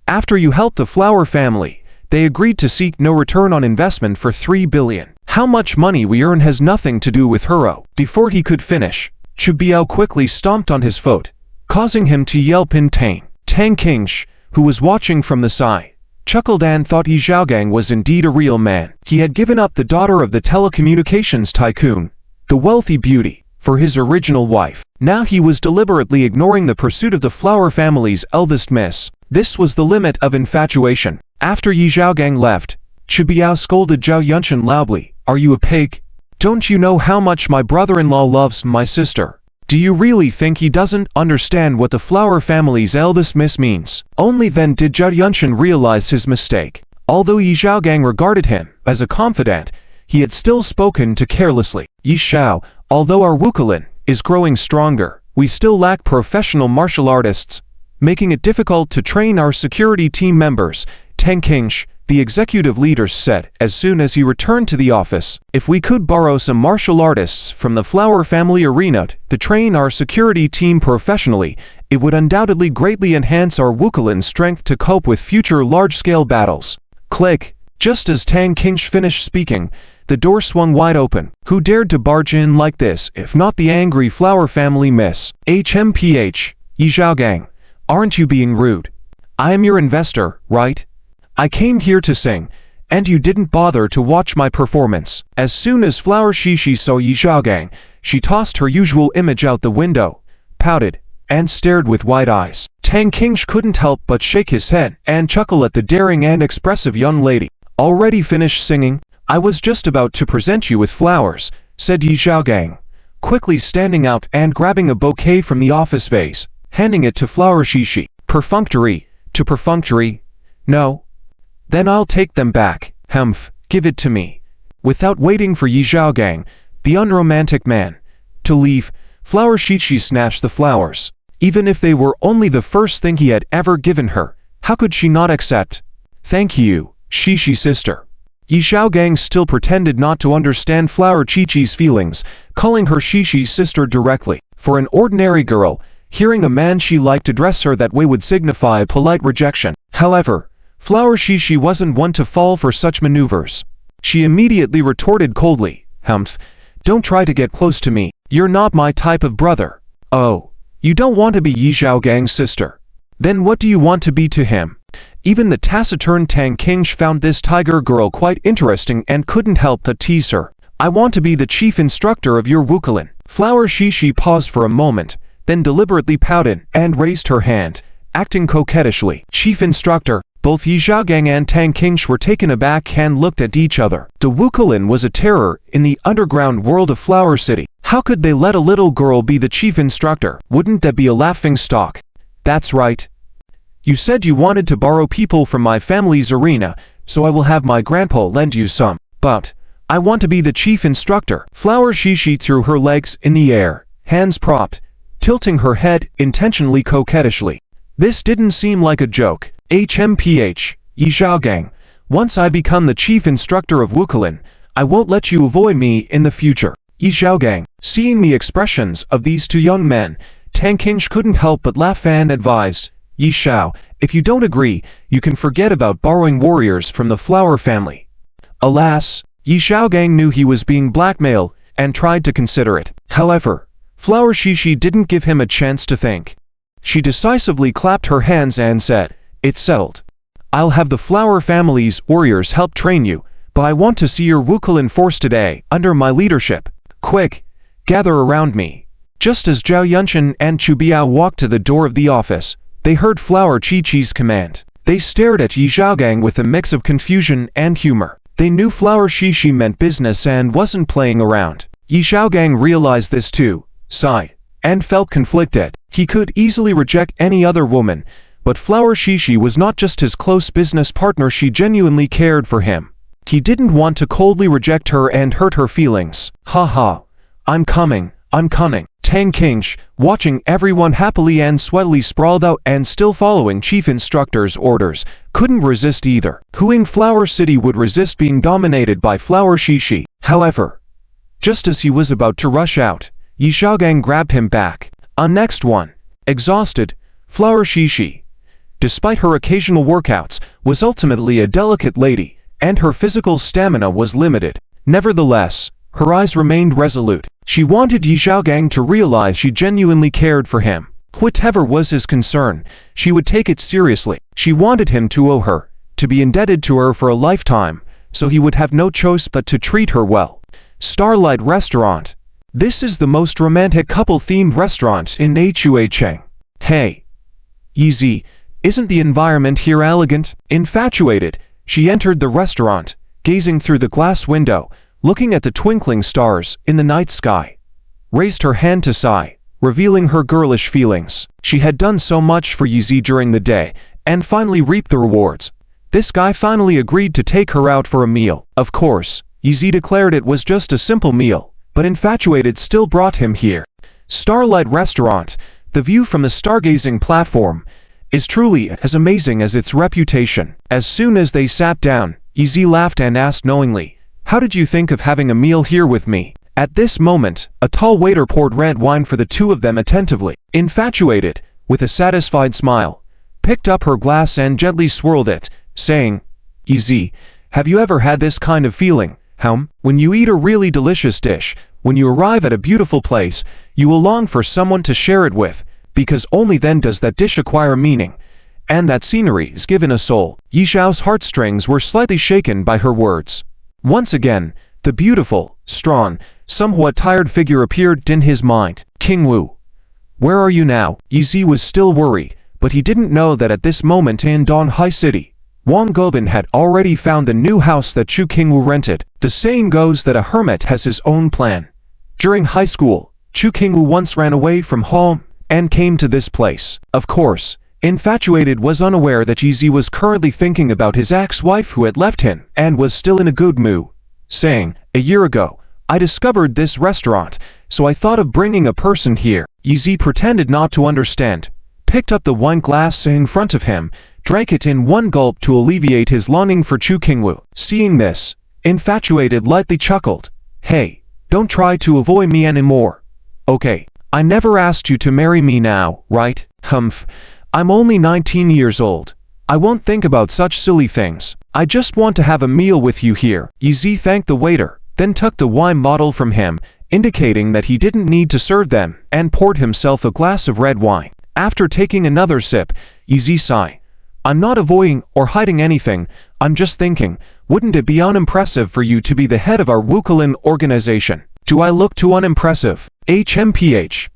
After you helped the Flower family, They agreed to seek no return on investment for 3 billion. How much money we earn has nothing to do with Hero. Before he could finish, Chu Biao quickly stomped on his foot, causing him to yelp in pain. Tang Qingshi, who was watching from the side, chuckled and thought Yi Zhaogang was indeed a real man. He had given up the daughter of the telecommunications tycoon, the wealthy beauty, for his original wife. Now he was deliberately ignoring the pursuit of the Flower family's eldest miss. This was the limit of infatuation. After Yi Zhaogang left, Chu Biao scolded Zhao Yunshan loudly. Are you a pig? Don't you know how much my brother-in-law loves my sister? Do you really think he doesn't understand what the Flower family's eldest miss means? Only then did Zhao Yunshan realize his mistake. Although Yi Zhaogang regarded him as a confidant, he had still spoken too carelessly. Yi Xiao, although our Wukulin is growing stronger, we still lack professional martial artists, making it difficult to train our security team members. Tang Qingshi, the executive leader, said as soon as he returned to the office. If we could borrow some martial artists from the Flower family arena to train our security team professionally, it would undoubtedly greatly enhance our Wukulin's strength to cope with future large-scale battles. Click. Just as Tang Qingshi finished speaking, the door swung wide open. Who dared to barge in like this if not the angry Flower family miss? HMPH, Yi Zhaogang, aren't you being rude? I am your investor, right? I came here to sing, and you didn't bother to watch my performance. As soon as Flower Shishi saw Yi Zhaogang, she tossed her usual image out the window, pouted, and stared with wide eyes. Tang Qingshi couldn't help but shake his head and chuckle at the daring and expressive young lady. Already finished singing? I was just about to present you with flowers, said Yi Zhaogang, quickly standing out and grabbing a bouquet from the office vase, handing it to Flower Shishi. Perfunctory, to perfunctory? No. Then I'll take them back. Humph, give it to me. Without waiting for Yi Zhaogang, the unromantic man, to leave, Flower Shishi snatched the flowers. Even if they were only the first thing he had ever given her, how could she not accept? Thank you, Shishi sister. Yi Zhaogang still pretended not to understand Flower Shichi's feelings, calling her Shishi sister directly. For an ordinary girl, hearing a man she liked address her that way would signify a polite rejection. However, Flower Shishi wasn't one to fall for such maneuvers. She immediately retorted coldly, Humph, don't try to get close to me. You're not my type of brother. Oh, you don't want to be Yi Zhaogang's sister. Then what do you want to be to him? Even the taciturn Tang Qingshi found this tiger girl quite interesting and couldn't help but tease her. I want to be the chief instructor of your Wukulin. Flower Shishi paused for a moment, then deliberately pouted and raised her hand, acting coquettishly. Chief instructor. Both Yi Zhaogang and Tang Qingshi were taken aback and looked at each other. The Wukulin was a terror in the underground world of Flower City. How could they let a little girl be the chief instructor? Wouldn't that be a laughing stock? That's right. You said you wanted to borrow people from my family's arena, so I will have my grandpa lend you some. But I want to be the chief instructor. Flower Shishi threw her legs in the air, hands propped, tilting her head intentionally coquettishly. This didn't seem like a joke. HMPH, Yi Zhaogang, once I become the chief instructor of Wukulin, I won't let you avoid me in the future. Yi Zhaogang, seeing the expressions of these two young men, Tang Qingshi couldn't help but laugh and advised, Yi Xiao, if you don't agree, you can forget about borrowing warriors from the Flower family. Alas, Yi Zhaogang knew he was being blackmailed and tried to consider it. However, Flower Shishi didn't give him a chance to think. She decisively clapped her hands and said, It's settled. I'll have the Flower family's warriors help train you, but I want to see your Wukulin force today, under my leadership. Quick, gather around me. Just as Zhao Yunshan and Chu Biao walked to the door of the office, they heard Flower Shichi's command. They stared at Yi Zhaogang with a mix of confusion and humor. They knew Flower Shishi meant business and wasn't playing around. Yi Zhaogang realized this too, sighed, and felt conflicted. He could easily reject any other woman, but Flower Shishi was not just his close business partner, she genuinely cared for him. He didn't want to coldly reject her and hurt her feelings. Haha, I'm coming. Tang Qingshi, watching everyone happily and sweatily sprawled out and still following chief instructor's orders, couldn't resist either. Who in Flower City would resist being dominated by Flower Shishi? However, just as he was about to rush out, Yi Zhaogang grabbed him back. On next one, exhausted, Flower Shishi despite her occasional workouts, was ultimately a delicate lady, and her physical stamina was limited. Nevertheless, her eyes remained resolute. She wanted Yi Xiaogang to realize she genuinely cared for him. Whatever was his concern, she would take it seriously. She wanted him to owe her, to be indebted to her for a lifetime, so he would have no choice but to treat her well. Starlight Restaurant. This is the most romantic couple-themed restaurant in Huicheng. Hey, Yizi, isn't the environment here elegant? Infatuated, she entered the restaurant, gazing through the glass window, looking at the twinkling stars in the night sky. Raised her hand to sigh, revealing her girlish feelings. She had done so much for Yizi during the day, and finally reaped the rewards. This guy finally agreed to take her out for a meal. Of course, Yizi declared it was just a simple meal, but Infatuated still brought him here. Starlight Restaurant, the view from the stargazing platform, is truly as amazing as its reputation. As soon as they sat down, Yizi laughed and asked knowingly, "How did you think of having a meal here with me?" At this moment, a tall waiter poured red wine for the two of them attentively. Infatuated, with a satisfied smile, picked up her glass and gently swirled it, saying, "Yizi, have you ever had this kind of feeling? When you eat a really delicious dish, when you arrive at a beautiful place, you will long for someone to share it with, because only then does that dish acquire meaning, and that scenery is given a soul." Yi Xiao's heartstrings were slightly shaken by her words. Once again, the beautiful, strong, somewhat tired figure appeared in his mind. "King Wu, where are you now?" Yizi was still worried, but he didn't know that at this moment in Donghai City, Wang Gobin had already found the new house that Chu Qingwu rented. The saying goes that a hermit has his own plan. During high school, Chu Qingwu once ran away from home and came to this place. Of course, Infatuated was unaware that Yizi was currently thinking about his ex-wife who had left him and was still in a good mood, saying, "A year ago, I discovered this restaurant, so I thought of bringing a person here." Yizi pretended not to understand, picked up the wine glass in front of him, drank it in one gulp to alleviate his longing for Chu Qingwu. Seeing this, Infatuated lightly chuckled. "Hey, don't try to avoid me anymore. Okay, I never asked you to marry me now, right? I'm only 19 years old. I won't think about such silly things. I just want to have a meal with you here." Yizi thanked the waiter, then took the wine bottle from him, indicating that he didn't need to serve them, and poured himself a glass of red wine. After taking another sip, Yizi sighed. "I'm not avoiding or hiding anything, I'm just thinking, wouldn't it be unimpressive for you to be the head of our Wukulin organization? Do I look too unimpressive? HMPH.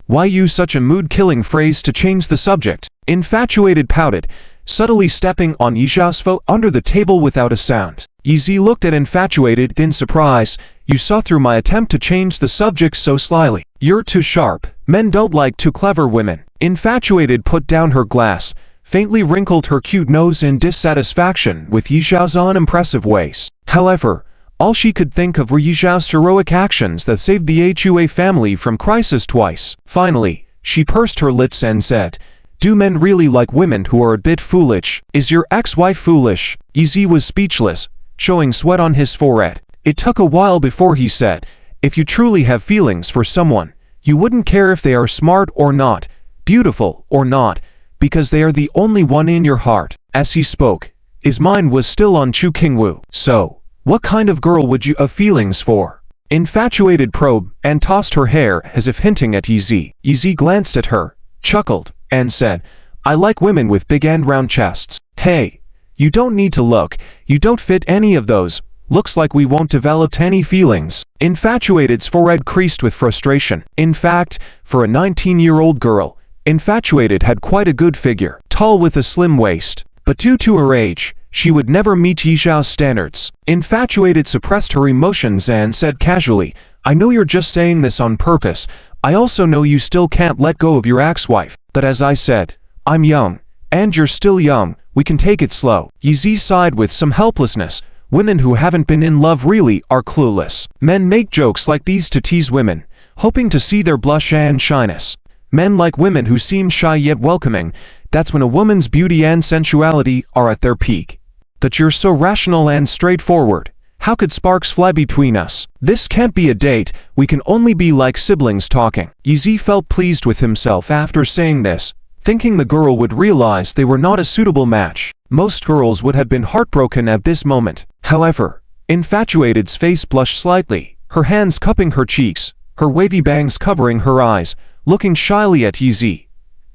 Why use such a mood-killing phrase to change the subject?" Infatuated pouted, subtly stepping on Yi Xiao's foot under the table without a sound. Yizi looked at Infatuated in surprise. "You saw through my attempt to change the subject so slyly. You're too sharp. Men don't like too clever women." Infatuated put down her glass, faintly wrinkled her cute nose in dissatisfaction with Yi Xiao's unimpressive ways. However, all she could think of were Yi Xiao's heroic actions that saved the Hua family from crisis twice. Finally, she pursed her lips and said, "Do men really like women who are a bit foolish? Is your ex-wife foolish?" Yizi was speechless, showing sweat on his forehead. It took a while before he said, "If you truly have feelings for someone, you wouldn't care if they are smart or not, beautiful or not, because they are the only one in your heart." As he spoke, his mind was still on Chu Qingwu. "So, what kind of girl would you have feelings for?" Infatuated probed and tossed her hair as if hinting at Yizi. Yizi glanced at her, chuckled, and said, "I like women with big and round chests." "Hey, you don't need to look, you don't fit any of those. Looks like we won't develop any feelings." Infatuated's forehead creased with frustration. In fact, for a 19-year-old girl, Infatuated had quite a good figure, tall with a slim waist, but due to her age, she would never meet Yi Xiao's standards. Infatuated suppressed her emotions and said casually, "I know you're just saying this on purpose. I also know you still can't let go of your ex-wife, but as I said, I'm young, and you're still young, we can take it slow." Yizi sighed with some helplessness. Women who haven't been in love really are clueless. Men make jokes like these to tease women, hoping to see their blush and shyness. Men like women who seem shy yet welcoming. That's when a woman's beauty and sensuality are at their peak. But you're so rational and straightforward. How could sparks fly between us? This can't be a date, we can only be like siblings talking. Yizi felt pleased with himself after saying this, thinking the girl would realize they were not a suitable match. Most girls would have been heartbroken at this moment. However, Infatuated's face blushed slightly, her hands cupping her cheeks, her wavy bangs covering her eyes, looking shyly at Yi.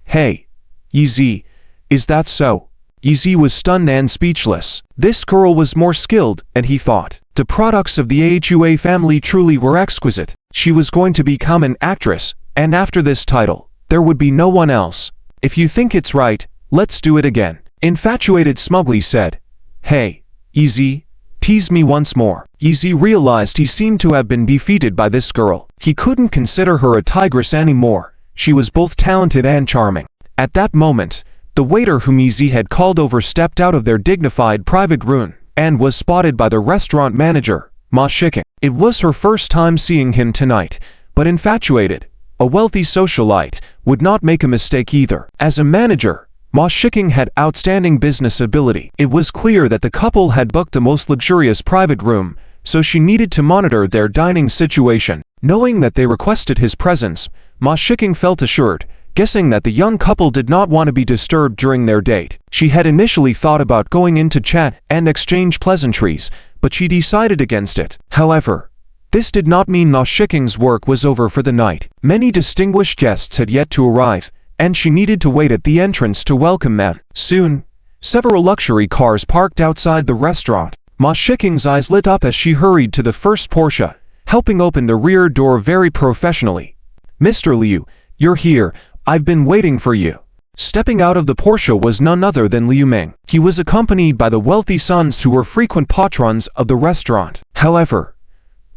"Hey, Yi, is that so?" Yi was stunned and speechless. This girl was more skilled, and he thought. The products of the AHUA family truly were exquisite. She was going to become an actress, and after this title, there would be no one else. "If you think it's right, let's do it again," Infatuated smugly said. "Hey, Yi, tease me once more." Yi realized he seemed to have been defeated by this girl. He couldn't consider her a tigress anymore. She was both talented and charming. At that moment, the waiter whom Yi had called over stepped out of their dignified private room and was spotted by the restaurant manager, Ma Shiking. It was her first time seeing him tonight, but Infatuated, a wealthy socialite, would not make a mistake either. As a manager, Ma Shiking had outstanding business ability. It was clear that the couple had booked the most luxurious private room, so she needed to monitor their dining situation. Knowing that they requested his presence, Ma Shiking felt assured, guessing that the young couple did not want to be disturbed during their date. She had initially thought about going in to chat and exchange pleasantries, but she decided against it. However, this did not mean Ma Shiking's work was over for the night. Many distinguished guests had yet to arrive, and she needed to wait at the entrance to welcome them. Soon, several luxury cars parked outside the restaurant. Ma Shiking's eyes lit up as she hurried to the first Porsche, helping open the rear door very professionally. "Mr. Liu, you're here. I've been waiting for you." Stepping out of the Porsche was none other than Liu Ming. He was accompanied by the wealthy sons who were frequent patrons of the restaurant. However,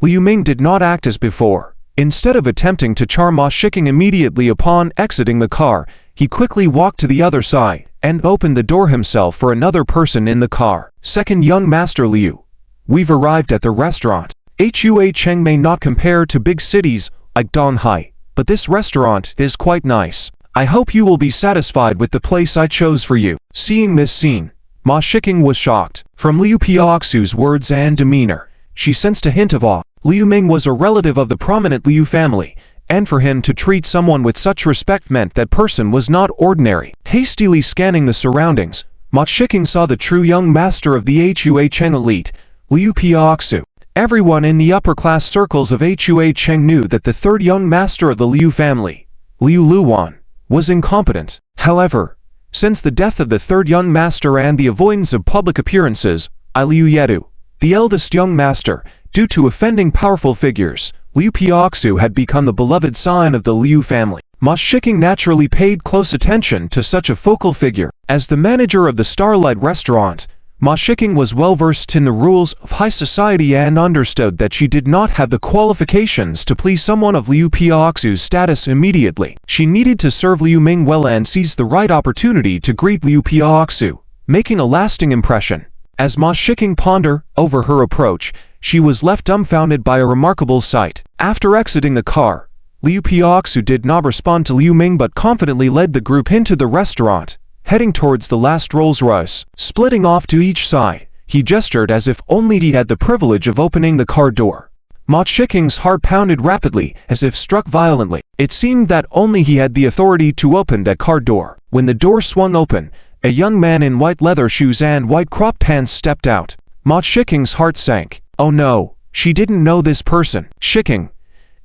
Liu Ming did not act as before. Instead of attempting to charm Ma Shiking immediately upon exiting the car, he quickly walked to the other side and opened the door himself for another person in the car. "Second young Master Liu, we've arrived at the restaurant. Hua Cheng may not compare to big cities like Donghai, but this restaurant is quite nice. I hope you will be satisfied with the place I chose for you." Seeing this scene, Ma Shiking was shocked. From Liu Piaoxu's words and demeanor, she sensed a hint of awe. Liu Ming was a relative of the prominent Liu family, and for him to treat someone with such respect meant that person was not ordinary. Hastily scanning the surroundings, Ma Shiking saw the true young master of the Hua Cheng elite, Liu Piaoxu. Everyone in the upper-class circles of Hua Cheng knew that the third young master of the Liu family, Liu Luwan, was incompetent. However, since the death of the third young master and the avoidance of public appearances, Liu Yedu, the eldest young master, due to offending powerful figures, Liu Piaoxu had become the beloved scion of the Liu family. Ma Shiking naturally paid close attention to such a focal figure. As the manager of the Starlight restaurant, Ma Shiking was well versed in the rules of high society and understood that she did not have the qualifications to please someone of Liu Piaoxu's status immediately. She needed to serve Liu Ming well and seize the right opportunity to greet Liu Piaoxu, making a lasting impression. As Ma Shiking pondered over her approach, she was left dumbfounded by a remarkable sight. After exiting the car, Liu Piaoxu did not respond to Liu Ming but confidently led the group into the restaurant, heading towards the last Rolls-Royce. Splitting off to each side, he gestured as if only he had the privilege of opening the car door. Ma Shiking's heart pounded rapidly, as if struck violently. It seemed that only he had the authority to open that car door. When the door swung open, a young man in white leather shoes and white crop pants stepped out. Ma Shiking's heart sank. Oh no, she didn't know this person. "Shiking,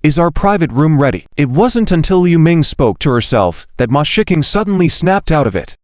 is our private room ready?" It wasn't until Liu Ming spoke to herself that Ma Shiking suddenly snapped out of it.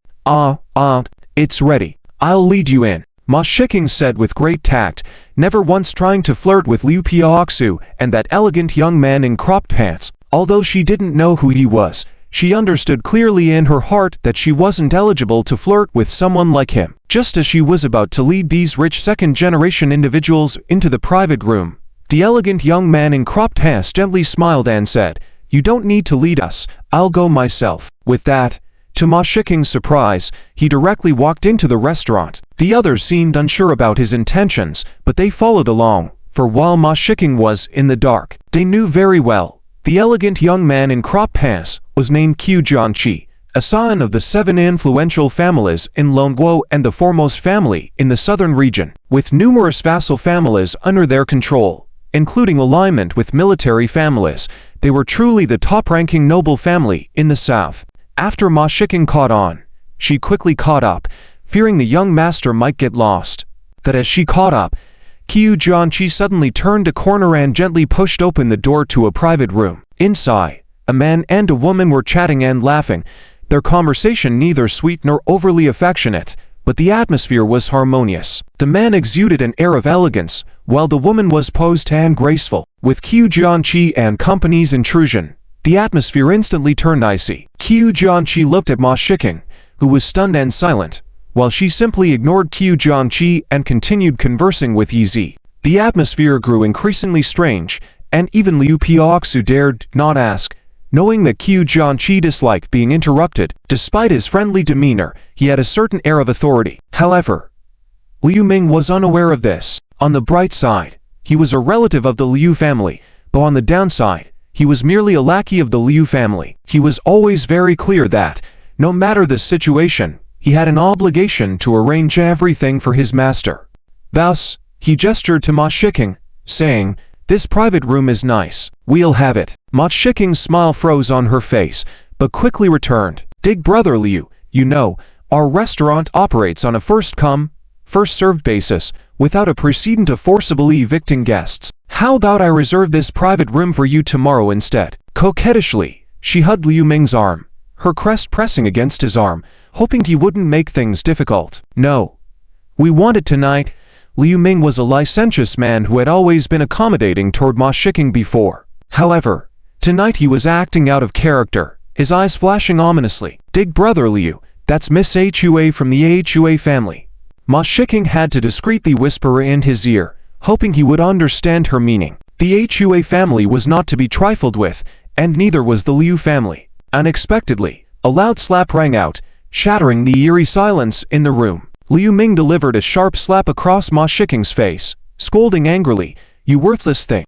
It's ready. I'll lead you in," Ma Shiking said with great tact, never once trying to flirt with Liu Piaoxu and that elegant young man in cropped pants. Although she didn't know who he was, she understood clearly in her heart that she wasn't eligible to flirt with someone like him. Just as she was about to lead these rich second-generation individuals into the private room, the elegant young man in cropped pants gently smiled and said, "You don't need to lead us, I'll go myself." With that, to Ma Shiking's surprise, he directly walked into the restaurant. The others seemed unsure about his intentions, but they followed along, for while Ma Shiking was in the dark, they knew very well. The elegant young man in cropped pants was named Qiu Jianqi, a scion of the 7 influential families in Longguo and the foremost family in the southern region, with numerous vassal families under their control, including alignment with military families. They were truly the top-ranking noble family in the south. After Ma Shiking caught on, she quickly caught up, fearing the young master might get lost. But as she caught up, Qiu Jianqi suddenly turned a corner and gently pushed open the door to a private room. Inside, a man and a woman were chatting and laughing, their conversation neither sweet nor overly affectionate, but the atmosphere was harmonious. The man exuded an air of elegance, while the woman was posed and graceful. With Qiu Jianqi and company's intrusion, the atmosphere instantly turned icy. Qiu Jianqi looked at Ma Shiking, who was stunned and silent, while she simply ignored Qiu Jianqi and continued conversing with Yi Zi. The atmosphere grew increasingly strange, and even Liu Piaoxu dared not ask, knowing that Qiu Jianqi disliked being interrupted. Despite his friendly demeanor, he had a certain air of authority. However, Liu Ming was unaware of this. On the bright side, he was a relative of the Liu family, but on the downside, he was merely a lackey of the Liu family. He was always very clear that, no matter the situation, he had an obligation to arrange everything for his master. Thus, he gestured to Ma Shiking, saying, "This private room is nice. We'll have it." Ma Shiking's smile froze on her face, but quickly returned. "Big brother Liu, you know, our restaurant operates on a first-come, first-served basis, without a precedent of forcibly evicting guests. How about I reserve this private room for you tomorrow instead?" Coquettishly, she hugged Liu Ming's arm, her crest pressing against his arm, hoping he wouldn't make things difficult. "No. We want it tonight." Liu Ming was a licentious man who had always been accommodating toward Ma Shiking before. However, tonight he was acting out of character, his eyes flashing ominously. "Big brother Liu, that's Miss Hua from the Hua family." Ma Shiking had to discreetly whisper in his ear, hoping he would understand her meaning. The Hua family was not to be trifled with, and neither was the Liu family. Unexpectedly, a loud slap rang out, shattering the eerie silence in the room. Liu Ming delivered a sharp slap across Ma Shiking's face, scolding angrily, "You worthless thing.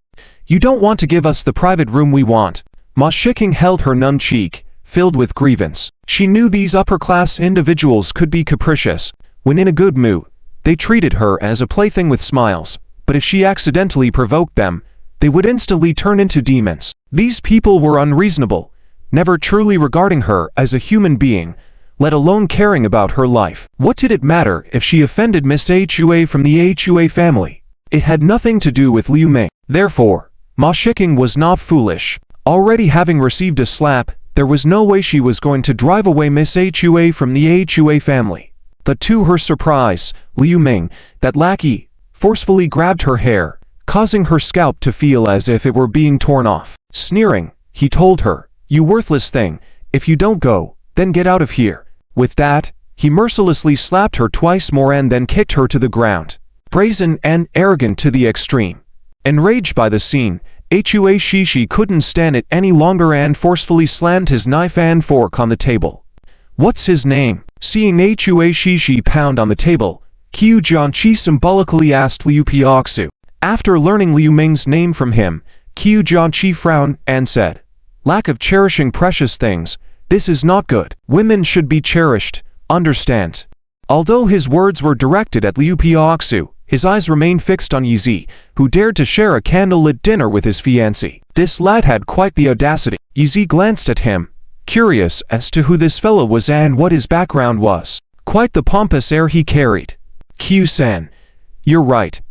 You don't want to give us the private room we want." Ma Shiking held her numb cheek, filled with grievance. She knew these upper-class individuals could be capricious. When in a good mood, they treated her as a plaything with smiles, but if she accidentally provoked them, they would instantly turn into demons. These people were unreasonable, never truly regarding her as a human being, let alone caring about her life. What did it matter if she offended Miss Hua from the Hua family? It had nothing to do with Liu Ming. Therefore, Ma Shiking was not foolish. Already having received a slap, there was no way she was going to drive away Miss Hua from the Hua family. But to her surprise, Liu Ming, that lackey, forcefully grabbed her hair, causing her scalp to feel as if it were being torn off. Sneering, he told her, "You worthless thing, if you don't go, then get out of here." With that, he mercilessly slapped her twice more and then kicked her to the ground. Brazen and arrogant to the extreme. Enraged by the scene, Hua Shishi couldn't stand it any longer and forcefully slammed his knife and fork on the table. "What's his name?" Seeing Hua Shishi pound on the table, Qiu Jianqi symbolically asked Liu Piaoxu. After learning Liu Ming's name from him, Qiu Jianqi frowned and said, "Lack of cherishing precious things. This is not good. Women should be cherished, understand?" Although his words were directed at Liu Piaoxu, his eyes remained fixed on Yi Zi, who dared to share a candlelit dinner with his fiancée. This lad had quite the audacity. Yi Zi glanced at him, curious as to who this fellow was and what his background was. Quite the pompous air he carried. "Qiu-san, you're right."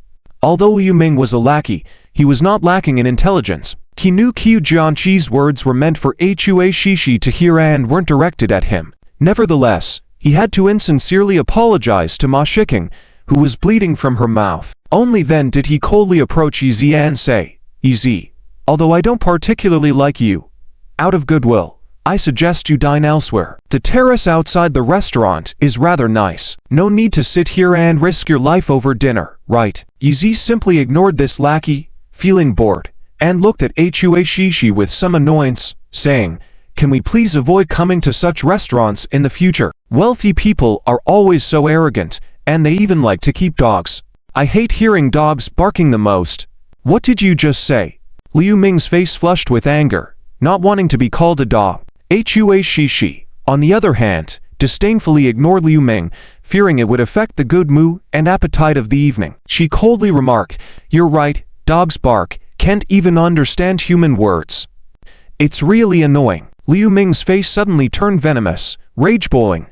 Although Liu Ming was a lackey, he was not lacking in intelligence. He knew Qiu Jianqi's words were meant for Hua Shishi to hear and weren't directed at him. Nevertheless, he had to insincerely apologize to Ma Shiking, who was bleeding from her mouth. Only then did he coldly approach Yi Zi and say, "Yi Zi, although I don't particularly like you, out of goodwill, I suggest you dine elsewhere. The terrace outside the restaurant is rather nice. No need to sit here and risk your life over dinner, right?" Yi Zi simply ignored this lackey, feeling bored, and looked at Hua Shishi with some annoyance, saying, "Can we please avoid coming to such restaurants in the future? Wealthy people are always so arrogant, and they even like to keep dogs. I hate hearing dogs barking the most." "What did you just say?" Liu Ming's face flushed with anger, not wanting to be called a dog. Hua Shishi, on the other hand, disdainfully ignored Liu Ming, fearing it would affect the good mood and appetite of the evening. She coldly remarked, "You're right, dogs bark, can't even understand human words. It's really annoying." Liu Ming's face suddenly turned venomous, rage-boiling.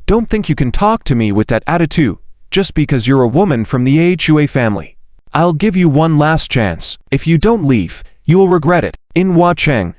Don't think you can talk to me with that attitude, just because you're a woman from the Ahua family. I'll give you one last chance. If you don't leave, you'll regret it. In Hua Cheng,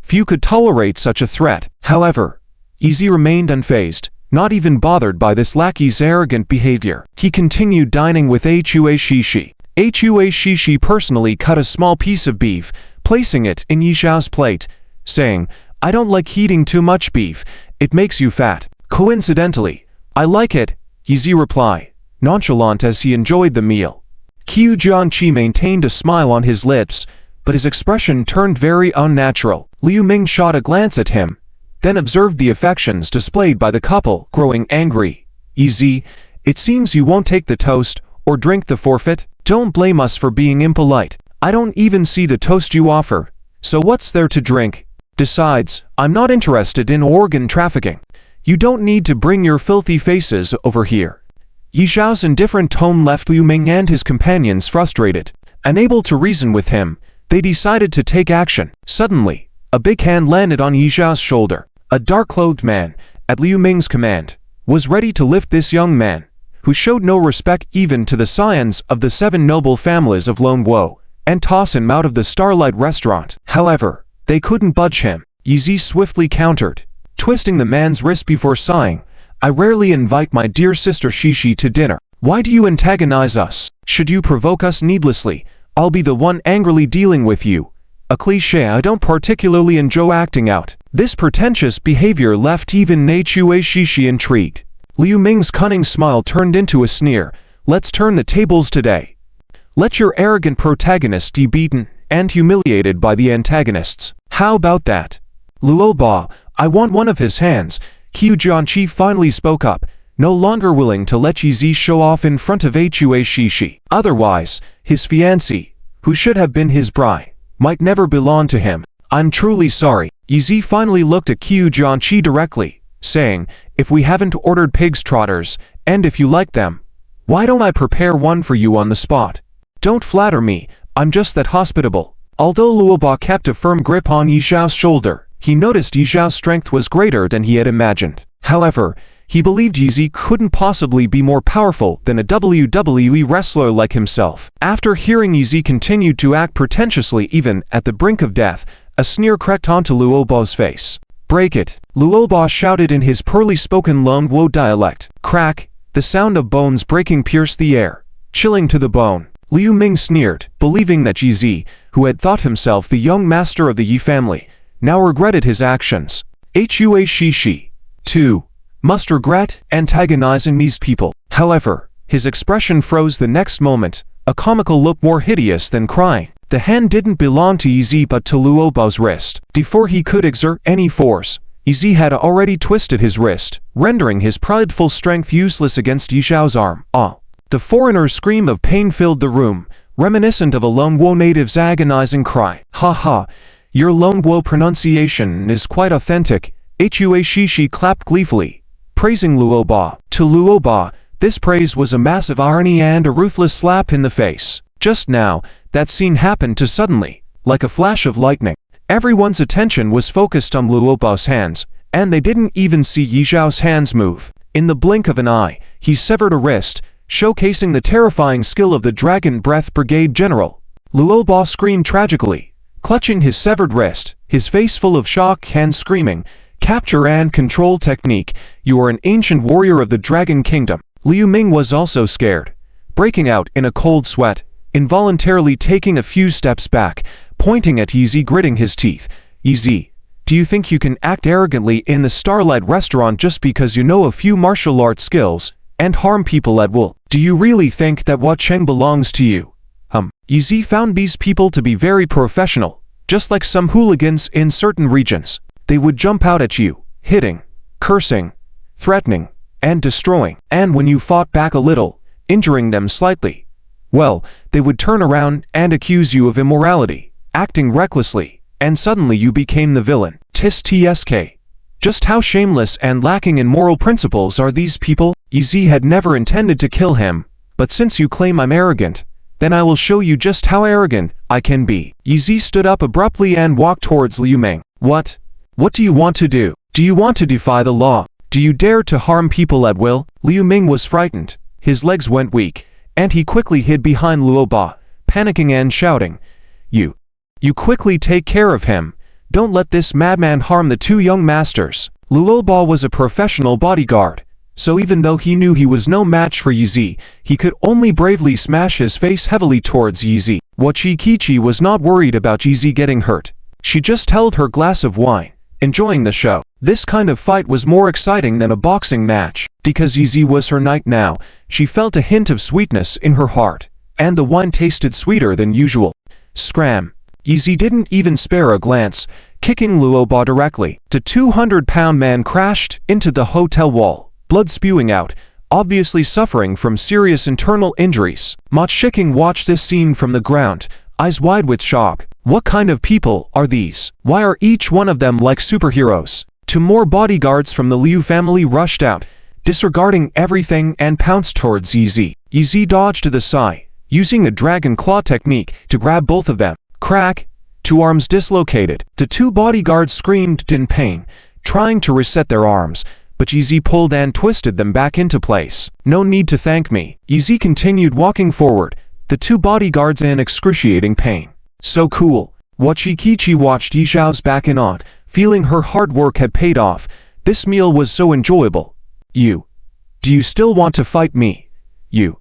few could tolerate such a threat. However, Yi remained unfazed, not even bothered by this lackey's arrogant behavior. He continued dining with Ahua Shishi. Ahua Shishi personally cut a small piece of beef, placing it in Yi Zhao's plate, saying, I don't like eating too much beef, it makes you fat. Coincidentally, I like it, Yi replied, nonchalant as he enjoyed the meal. Qiu Jianqi maintained a smile on his lips, but his expression turned very unnatural. Liu Ming shot a glance at him, then observed the affections displayed by the couple, growing angry. Yi, it seems you won't take the toast or drink the forfeit. Don't blame us for being impolite. I don't even see the toast you offer, so what's there to drink? Besides, I'm not interested in organ trafficking. You don't need to bring your filthy faces over here. Yi Zhao's indifferent tone left Liu Ming and his companions frustrated. Unable to reason with him, they decided to take action. Suddenly, a big hand landed on Yi Zhao's shoulder. A dark-clothed man, at Liu Ming's command, was ready to lift this young man, who showed no respect even to the scions of the 7 noble families of Lone Wo, and toss him out of the Starlight restaurant. However, they couldn't budge him. Yi swiftly countered, twisting the man's wrist before sighing, I rarely invite my dear sister Shishi to dinner. Why do you antagonize us? Should you provoke us needlessly, I'll be the one angrily dealing with you. A cliché I don't particularly enjoy acting out. This pretentious behavior left even Ahua Shishi intrigued. Liu Ming's cunning smile turned into a sneer. Let's turn the tables today. Let your arrogant protagonist be beaten and humiliated by the antagonists. How about that? Luoba, I want one of his hands. Qiu Jianqi finally spoke up, no longer willing to let Yi show off in front of Ahua Shishi. Otherwise, his fiancée, who should have been his bride, might never belong to him. I'm truly sorry. Yi finally looked at Qiu Jianqi directly, saying, if we haven't ordered pig's trotters, and if you like them, why don't I prepare one for you on the spot? Don't flatter me, I'm just that hospitable. Although Luoba kept a firm grip on Yi Zhao's shoulder, he noticed Yi Zhao's strength was greater than he had imagined. However, he believed Yi couldn't possibly be more powerful than a WWE wrestler like himself. After hearing Yi continued to act pretentiously even at the brink of death, a sneer crept onto Luoba's face. Break it, Luoba shouted in his poorly spoken Lone Wo dialect. Crack, the sound of bones breaking pierced the air, chilling to the bone. Liu Ming sneered, believing that Yi, who had thought himself the young master of the Yi family, now regretted his actions. Ahua Shishi, too, must regret antagonizing these people. However, his expression froze the next moment, a comical look more hideous than crying. The hand didn't belong to Yi but to Luoba's wrist. Before he could exert any force, Yi had already twisted his wrist, rendering his prideful strength useless against Yi Zhao's arm. Ah! The foreigner's scream of pain filled the room, reminiscent of a Lone Wo native's agonizing cry. Ha ha! Your Lone Wo pronunciation is quite authentic. Ahua Shishi clapped gleefully, praising Luoba. To Luoba, this praise was a massive irony and a ruthless slap in the face. Just now, that scene happened too suddenly, like a flash of lightning. Everyone's attention was focused on Luoba's hands, and they didn't even see Yi Zhao's hands move. In the blink of an eye, he severed a wrist, showcasing the terrifying skill of the Dragon Breath Brigade General. Luoba screamed tragically, clutching his severed wrist, his face full of shock and screaming, capture and control technique, you are an ancient warrior of the Dragon Kingdom. Liu Ming was also scared, breaking out in a cold sweat, involuntarily taking a few steps back, pointing at Yi gritting his teeth. Yi, do you think you can act arrogantly in the Starlight restaurant just because you know a few martial arts skills, and harm people at will? Do you really think that Hua Cheng belongs to you? Yi found these people to be very professional, just like some hooligans in certain regions. They would jump out at you, hitting, cursing, threatening, and destroying. And when you fought back a little, injuring them slightly, well, they would turn around and accuse you of immorality, acting recklessly, and suddenly you became the villain. Tsk. Just how shameless and lacking in moral principles are these people? Yi had never intended to kill him, but since you claim I'm arrogant, then I will show you just how arrogant I can be. Yi stood up abruptly and walked towards Liu Ming. What? What do you want to do? Do you want to defy the law? Do you dare to harm people at will? Liu Ming was frightened. His legs went weak, and he quickly hid behind Luo Ba, panicking and shouting, You quickly take care of him. Don't let this madman harm the two young masters. Luo Ba was a professional bodyguard, so even though he knew he was no match for Yi Zi, he could only bravely smash his face heavily towards Yi Zi. Wachi Kichi was not worried about Yi Zi getting hurt. She just held her glass of wine, enjoying the show. This kind of fight was more exciting than a boxing match. Because Yi Zi was her knight now, she felt a hint of sweetness in her heart, and the wine tasted sweeter than usual. Scram! Yi Zi didn't even spare a glance, kicking Luo Ba directly. The 200-pound man crashed into the hotel wall, blood spewing out, obviously suffering from serious internal injuries. Ma Shiking watched this scene from the ground, eyes wide with shock. What kind of people are these? Why are each one of them like superheroes? Two more bodyguards from the Liu family rushed out, disregarding everything and pounced towards Yi Zi. Yi Zi dodged to the side, using the dragon claw technique to grab both of them. Crack! Two arms dislocated. The two bodyguards screamed in pain, trying to reset their arms, but Yi Zi pulled and twisted them back into place. No need to thank me. Yi Zi continued walking forward, the two bodyguards in excruciating pain. So cool. Wachi Kichi watched Yi Zhao's back in awe, feeling her hard work had paid off. This meal was so enjoyable. Do you still want to fight me? You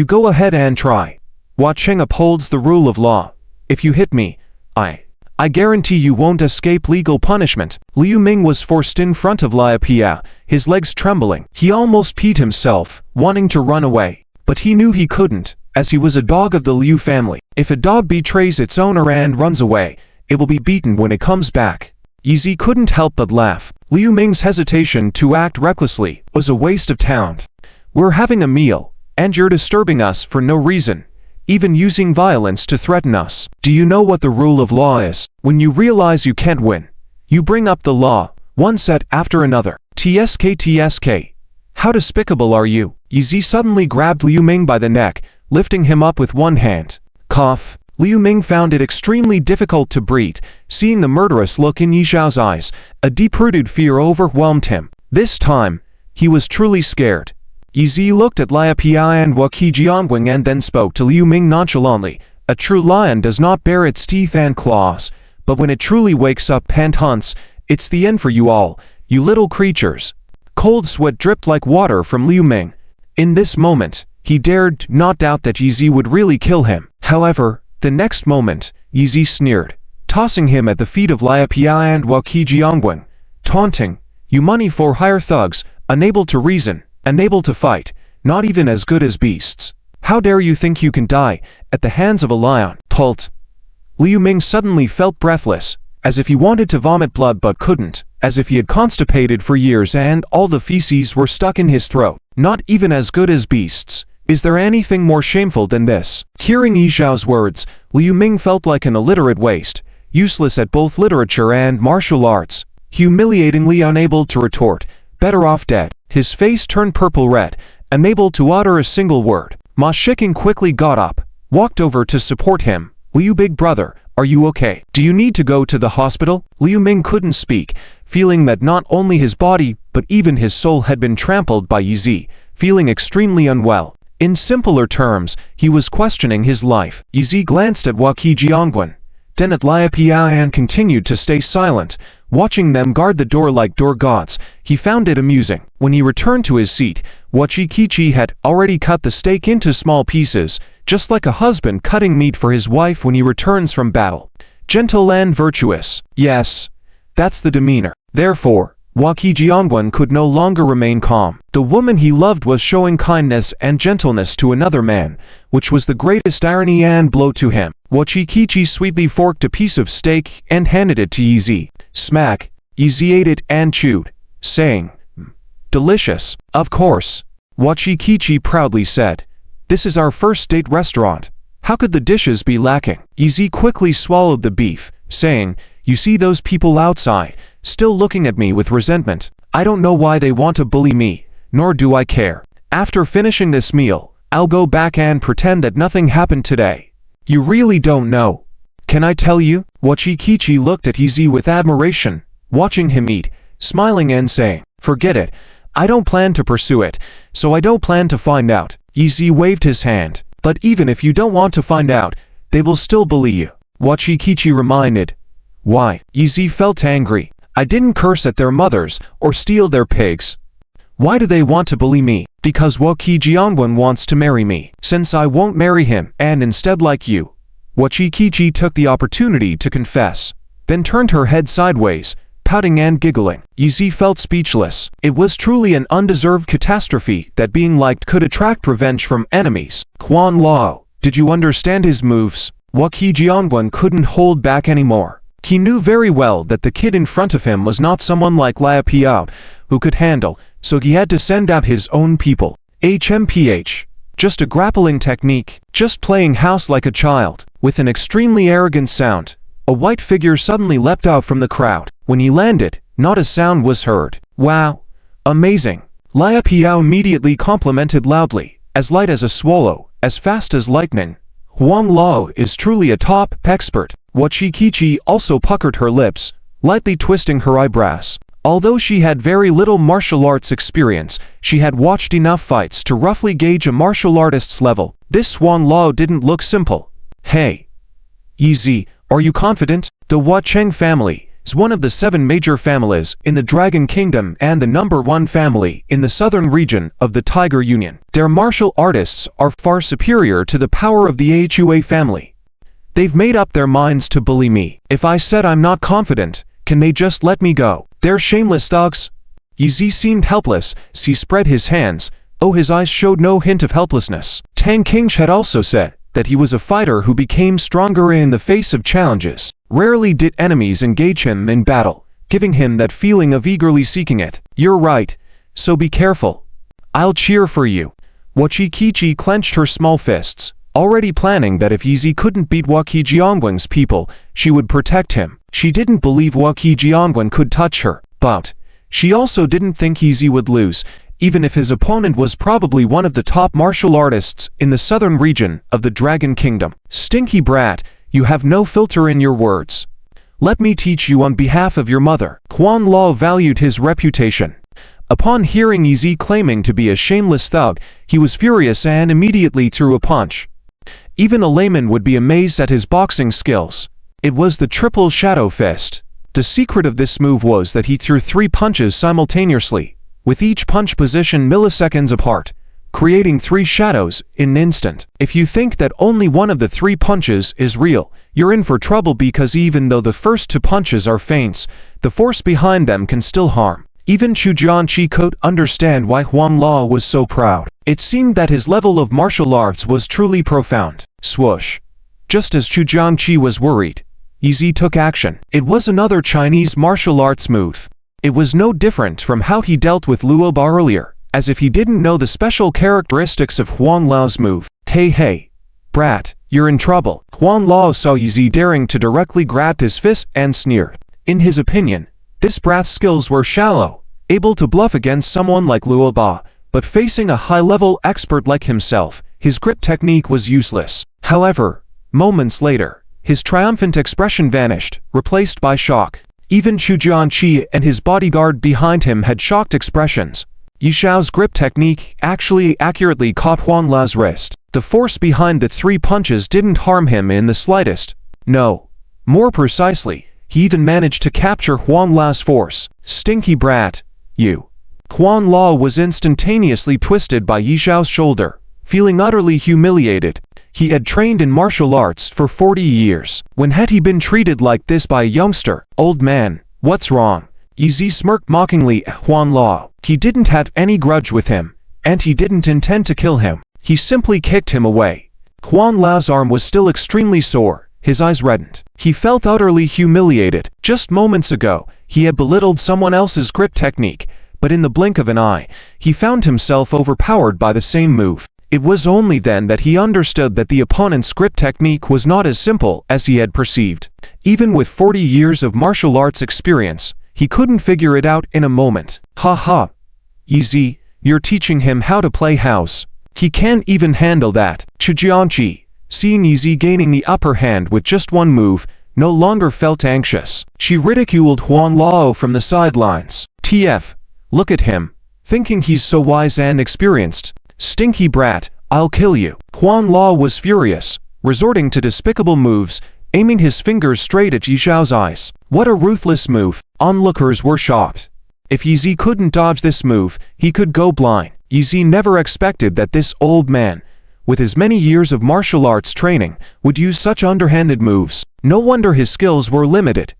go ahead and try. Hua Cheng upholds the rule of law. If you hit me, I guarantee you won't escape legal punishment. Liu Ming was forced in front of Lai Pia, his legs trembling. He almost peed himself, wanting to run away. But he knew he couldn't, as he was a dog of the Liu family. If a dog betrays its owner and runs away, it will be beaten when it comes back. Yi Zi couldn't help but laugh. Liu Ming's hesitation to act recklessly was a waste of talent. We're having a meal, and you're disturbing us for no reason, even using violence to threaten us. Do you know what the rule of law is? When you realize you can't win, you bring up the law, one set after another. TSK. How despicable are you? Yi Zi suddenly grabbed Liu Ming by the neck, lifting him up with one hand. Cough. Liu Ming found it extremely difficult to breathe. Seeing the murderous look in Yi Zhao's eyes, a deep-rooted fear overwhelmed him. This time, he was truly scared. Yi Zi looked at Lai Pia and Waqi Jiangwing and then spoke to Liu Ming nonchalantly. A true lion does not bare its teeth and claws, but when it truly wakes up and hunts, it's the end for you all, you little creatures. Cold sweat dripped like water from Liu Ming. In this moment, he dared not doubt that Yi Zi would really kill him. However, the next moment, Yi Zi sneered, tossing him at the feet of Lai Pia and Waqi Jiangwing, taunting, "You money-for-hire thugs, unable to reason, unable to fight, not even as good as beasts. How dare you think you can die at the hands of a lion?" Pult. Liu Ming suddenly felt breathless, as if he wanted to vomit blood but couldn't, as if he had constipated for years and all the feces were stuck in his throat. Not even as good as beasts. Is there anything more shameful than this? Hearing Yi Zhao's words, Liu Ming felt like an illiterate waste, useless at both literature and martial arts, humiliatingly unable to retort, better off dead. His face turned purple-red, unable to utter a single word. Ma Shiking quickly got up, walked over to support him. "Liu, big brother, are you okay? Do you need to go to the hospital?" Liu Ming couldn't speak, feeling that not only his body but even his soul had been trampled by Yi Zi, feeling extremely unwell. In simpler terms, he was questioning his life. Yi Zi glanced at Waqi Jiangwen, then at Lai Pia and continued to stay silent, watching them guard the door like door gods. He found it amusing. When he returned to his seat, Wachi Kichi had already cut the steak into small pieces, just like a husband cutting meat for his wife when he returns from battle. Gentle and virtuous. Yes, that's the demeanor. Therefore, Waqi Jiangwen could no longer remain calm. The woman he loved was showing kindness and gentleness to another man, which was the greatest irony and blow to him. Wachi Kichi sweetly forked a piece of steak and handed it to Yi Zi. Smack. Yi Zi ate it and chewed, saying, "Delicious." "Of course," Wachi Kichi proudly said. "This is our first date restaurant. How could the dishes be lacking?" Yi Zi quickly swallowed the beef, saying, "You see those people outside, still looking at me with resentment. I don't know why they want to bully me, nor do I care. After finishing this meal, I'll go back and pretend that nothing happened today." "You really don't know. Can I tell you?" Wachi Kichi looked at Yi Zi with admiration. watching him eat, smiling and saying, "Forget it. I don't plan to pursue it, so I don't plan to find out." Yi Zi waved his hand. "But even if you don't want to find out, they will still bully you," Wachikichi reminded. "Why?" Yi Zi felt angry. "I didn't curse at their mothers or steal their pigs. Why do they want to bully me? Because Waqi Jiangwen wants to marry me, since I won't marry him and instead like you." Wachikichi took the opportunity to confess, then turned her head sideways, pouting and giggling. Yi Zi felt speechless. It was truly an undeserved catastrophe that being liked could attract revenge from enemies. Quan Lao, did you understand his moves? Waqi Jiangwen couldn't hold back anymore. He knew very well that the kid in front of him was not someone like Lai Piao who could handle, so he had to send out his own people. HMPH. Just a grappling technique, just playing house like a child. With an extremely arrogant sound, a white figure suddenly leapt out from the crowd. When he landed, not a sound was heard. "Wow! Amazing!" Lai Piao immediately complimented loudly. "As light as a swallow, as fast as lightning. Huang Lao is truly a top expert." Wachikichi also puckered her lips, lightly twisting her eyebrows. Although she had very little martial arts experience, she had watched enough fights to roughly gauge a martial artist's level. This Huang Lao didn't look simple. "Hey, Yi Zi, are you confident?" The Hua Cheng family is one of the 7 major families in the Dragon Kingdom and the #1 family in the southern region of the Tiger Union. Their martial artists are far superior to the power of the Hua family. They've made up their minds to bully me. If I said I'm not confident, can they just let me go? They're shameless dogs. Yi Zi seemed helpless as he spread his hands. Oh, his eyes showed no hint of helplessness. Tang Qingsh had also said that he was a fighter who became stronger in the face of challenges. Rarely did enemies engage him in battle, giving him that feeling of eagerly seeking it. "You're right, so be careful. I'll cheer for you." Wachikichi clenched her small fists, already planning that if Yi Zi couldn't beat Waqi Jiangwen's people, she would protect him. She didn't believe Waqi Jiangwen could touch her, but she also didn't think Yi Zi would lose, even if his opponent was probably one of the top martial artists in the southern region of the Dragon Kingdom. "Stinky brat, you have no filter in your words. Let me teach you on behalf of your mother." Quan Lao valued his reputation. Upon hearing Yi Zi claiming to be a shameless thug, he was furious and immediately threw a punch. Even a layman would be amazed at his boxing skills. It was the triple shadow fist. The secret of this move was that he threw 3 punches simultaneously, with each punch positioned milliseconds apart, creating 3 shadows in an instant. If you think that only one of the 3 punches is real, you're in for trouble, because even though the first 2 punches are feints, the force behind them can still harm. Even Chu Jianqi could understand why Huang Lao was so proud. It seemed that his level of martial arts was truly profound. Swoosh. Just as Chu Jianqi was worried, Yi Zi took action. It was another Chinese martial arts move. It was no different from how he dealt with Luo Ba earlier, as if he didn't know the special characteristics of Huang Lao's move. Hey, brat, you're in trouble." Huang Lao saw Yi Zi daring to directly grab his fist and sneered. In his opinion, this brat's skills were shallow, able to bluff against someone like Luo Ba, but facing a high-level expert like himself, his grip technique was useless. However, moments later, his triumphant expression vanished, replaced by shock. Even Chu Jianqi and his bodyguard behind him had shocked expressions. Yi Xiao's grip technique actually accurately caught Huang Lao's wrist. The force behind the 3 punches didn't harm him in the slightest. No. More precisely, he even managed to capture Huang Lao's force. "Stinky brat, you." Huang Lao was instantaneously twisted by Yi Xiao's shoulder, feeling utterly humiliated. He had trained in martial arts for 40 years. When had he been treated like this by a youngster? "Old man, what's wrong?" Yi Zi smirked mockingly at Huang Lao. He didn't have any grudge with him, and he didn't intend to kill him. He simply kicked him away. Huang Lao's arm was still extremely sore. His eyes reddened. He felt utterly humiliated. Just moments ago, he had belittled someone else's grip technique, but in the blink of an eye, he found himself overpowered by the same move. It was only then that he understood that the opponent's grip technique was not as simple as he had perceived. Even with 40 years of martial arts experience, he couldn't figure it out in a moment. "Ha ha. Yi Zi, you're teaching him how to play house. He can't even handle that." Chu Jianqi, seeing Yi Zi gaining the upper hand with just one move, no longer felt anxious. She ridiculed Huan Lao from the sidelines. TF, look at him, thinking he's so wise and experienced. Stinky brat, I'll kill you. Huan Lao was furious, resorting to despicable moves, aiming his fingers straight at Yi Xiao's eyes. What a ruthless move. Onlookers were shocked. If Yi Zi couldn't dodge this move, he could go blind. Yi Zi never expected that this old man, with his many years of martial arts training, would use such underhanded moves. No wonder his skills were limited.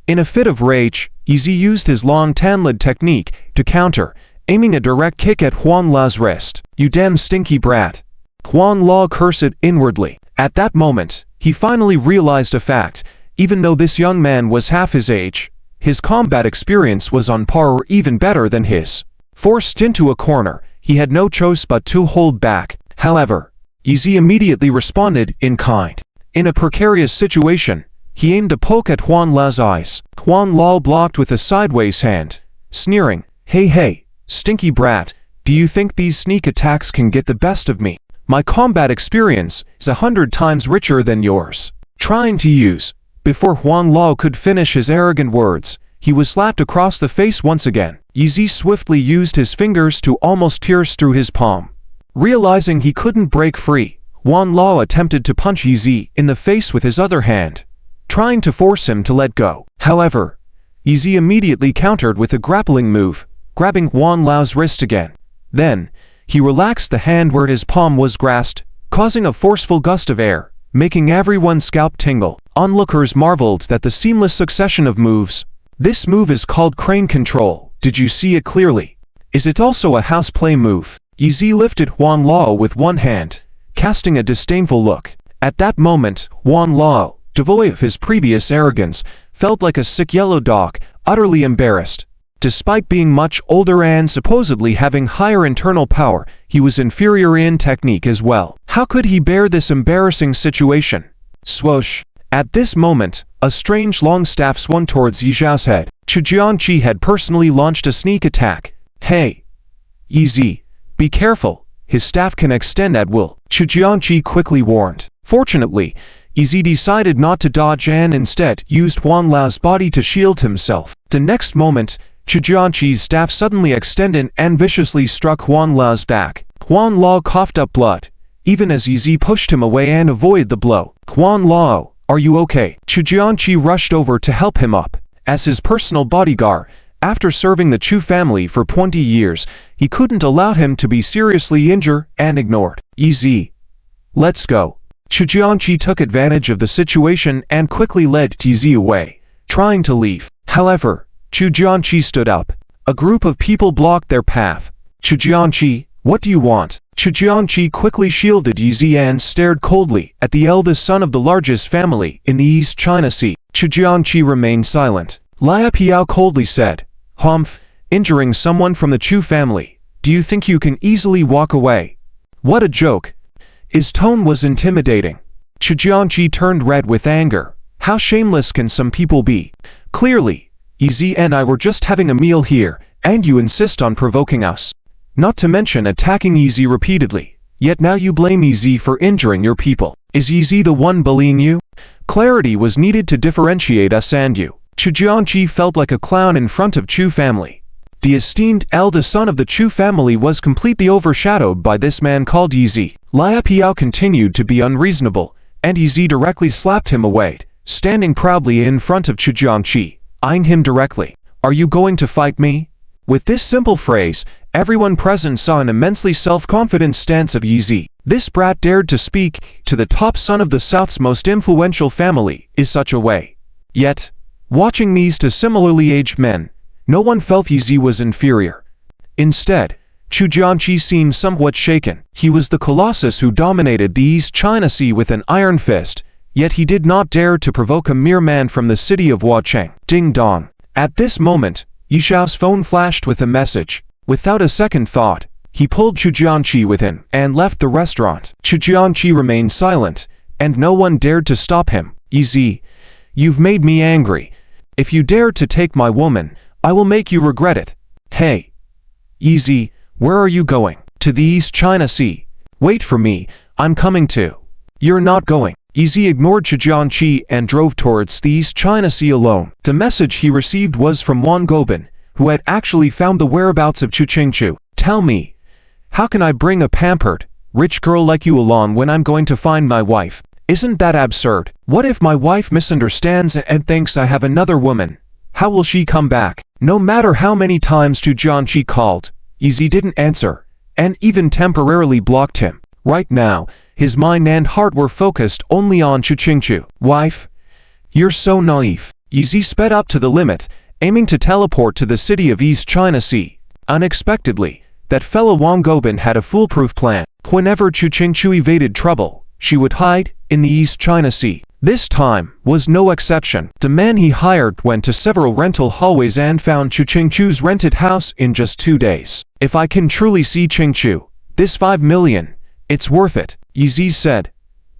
In a fit of rage, Yi Zi used his long Tanlid technique to counter, aiming a direct kick at Huan Lao's wrist. You damn stinky brat. Huan Lao cursed inwardly. At that moment, he finally realized a fact. Even though this young man was half his age, his combat experience was on par or even better than his. Forced into a corner, he had no choice but to hold back. However, Yi Zi immediately responded in kind. In a precarious situation, he aimed a poke at Huan Lao's eyes. Huan Lao blocked with a sideways hand, sneering, Hey, stinky brat, do you think these sneak attacks can get the best of me? My combat experience is 100 times richer than yours. Trying to use. Before Huan Lao could finish his arrogant words, he was slapped across the face once again. Yi Zi swiftly used his fingers to almost pierce through his palm. Realizing he couldn't break free, Huan Lao attempted to punch Yi Zi in the face with his other hand, trying to force him to let go. However, Yi Zi immediately countered with a grappling move, grabbing Huan Lao's wrist again. Then, he relaxed the hand where his palm was grasped, causing a forceful gust of air, making everyone's scalp tingle. Onlookers marveled at the seamless succession of moves. This move is called crane control. Did you see it clearly? Is it also a house play move? Yi Zi lifted Huan Lao with one hand, casting a disdainful look. At that moment, Huan Lao, devoid of his previous arrogance, felt like a sick yellow dog, utterly embarrassed. Despite being much older and supposedly having higher internal power, he was inferior in technique as well. How could he bear this embarrassing situation? Swoosh. At this moment, a strange long staff swung towards Yi Xiao's head. Chu Jianqi had personally launched a sneak attack. Hey, Yi Zi, be careful, his staff can extend at will, Chu Jianqi quickly warned. Fortunately, Yi Zi decided not to dodge and instead used Huan Lao's body to shield himself. The next moment, Chu Jianqi's staff suddenly extended and viciously struck Huan Lao's back. Huan Lao coughed up blood, even as Yi Zi pushed him away and avoided the blow. Huan Lao, are you okay? Chu Jianqi rushed over to help him up. As his personal bodyguard, after serving the Chu family for 20 years, he couldn't allow him to be seriously injured and ignored. Yi Zi, let's go. Chu Jianqi took advantage of the situation and quickly led Yi Zi away, trying to leave. However, Chu Jianqi stood up. A group of people blocked their path. Chu Jianqi, what do you want? Chu Jianqi quickly shielded Yi Zi and stared coldly at the eldest son of the largest family in the East China Sea. Chu Jianqi remained silent. Lia Piao coldly said, Humph, injuring someone from the Chu family. Do you think you can easily walk away? What a joke. His tone was intimidating. Chu Jianqi turned red with anger. How shameless can some people be? Clearly, Yi Zi and I were just having a meal here, and you insist on provoking us. Not to mention attacking Yi Zi repeatedly. Yet now you blame Yi Zi for injuring your people. Is Yi Zi the one bullying you? Clarity was needed to differentiate us and you. Chu Jianqi felt like a clown in front of Chu family. The esteemed eldest son of the Chu family was completely overshadowed by this man called Yi Zi. Lia Piao continued to be unreasonable, and Yi Zi directly slapped him away, standing proudly in front of Chu Jianqi, eyeing him directly. Are you going to fight me? With this simple phrase, everyone present saw an immensely self-confident stance of Yi Zi. This brat dared to speak to the top son of the South's most influential family in such a way. Yet, watching these two similarly aged men, no one felt Yi Zi was inferior. Instead, Chu Jianqi seemed somewhat shaken. He was the colossus who dominated the East China Sea with an iron fist, yet he did not dare to provoke a mere man from the city of Huacheng. Ding dong. At this moment, Yi Xiao's phone flashed with a message. Without a second thought, he pulled Chu Jianqi with him and left the restaurant. Chu Jianqi remained silent, and no one dared to stop him. Yi Zi, you've made me angry. If you dare to take my woman, I will make you regret it. Hey, Yi Zi, where are you going? To the East China Sea. Wait for me, I'm coming too. You're not going. Yi Zi ignored Chu Jianqi and drove towards the East China Sea alone. The message he received was from Wang Gobin, who had actually found the whereabouts of Chu Qingchu. Tell me, how can I bring a pampered, rich girl like you along when I'm going to find my wife? Isn't that absurd? What if my wife misunderstands and thinks I have another woman? How will she come back? No matter how many times Chu Jianqi called, Yi Zi didn't answer, and even temporarily blocked him. Right now, his mind and heart were focused only on Chu Qingchu. Wife? You're so naive. Yi Zi sped up to the limit, aiming to teleport to the city of East China Sea. Unexpectedly, that fellow Wang Gobin had a foolproof plan. Whenever Chu Qingchu evaded trouble, she would hide in the East China Sea. This time was no exception. The man he hired went to several rental hallways and found Chu Qingchu's rented house in just 2 days. If I can truly see Qingchu, this 5 million, it's worth it, Yi Zi said.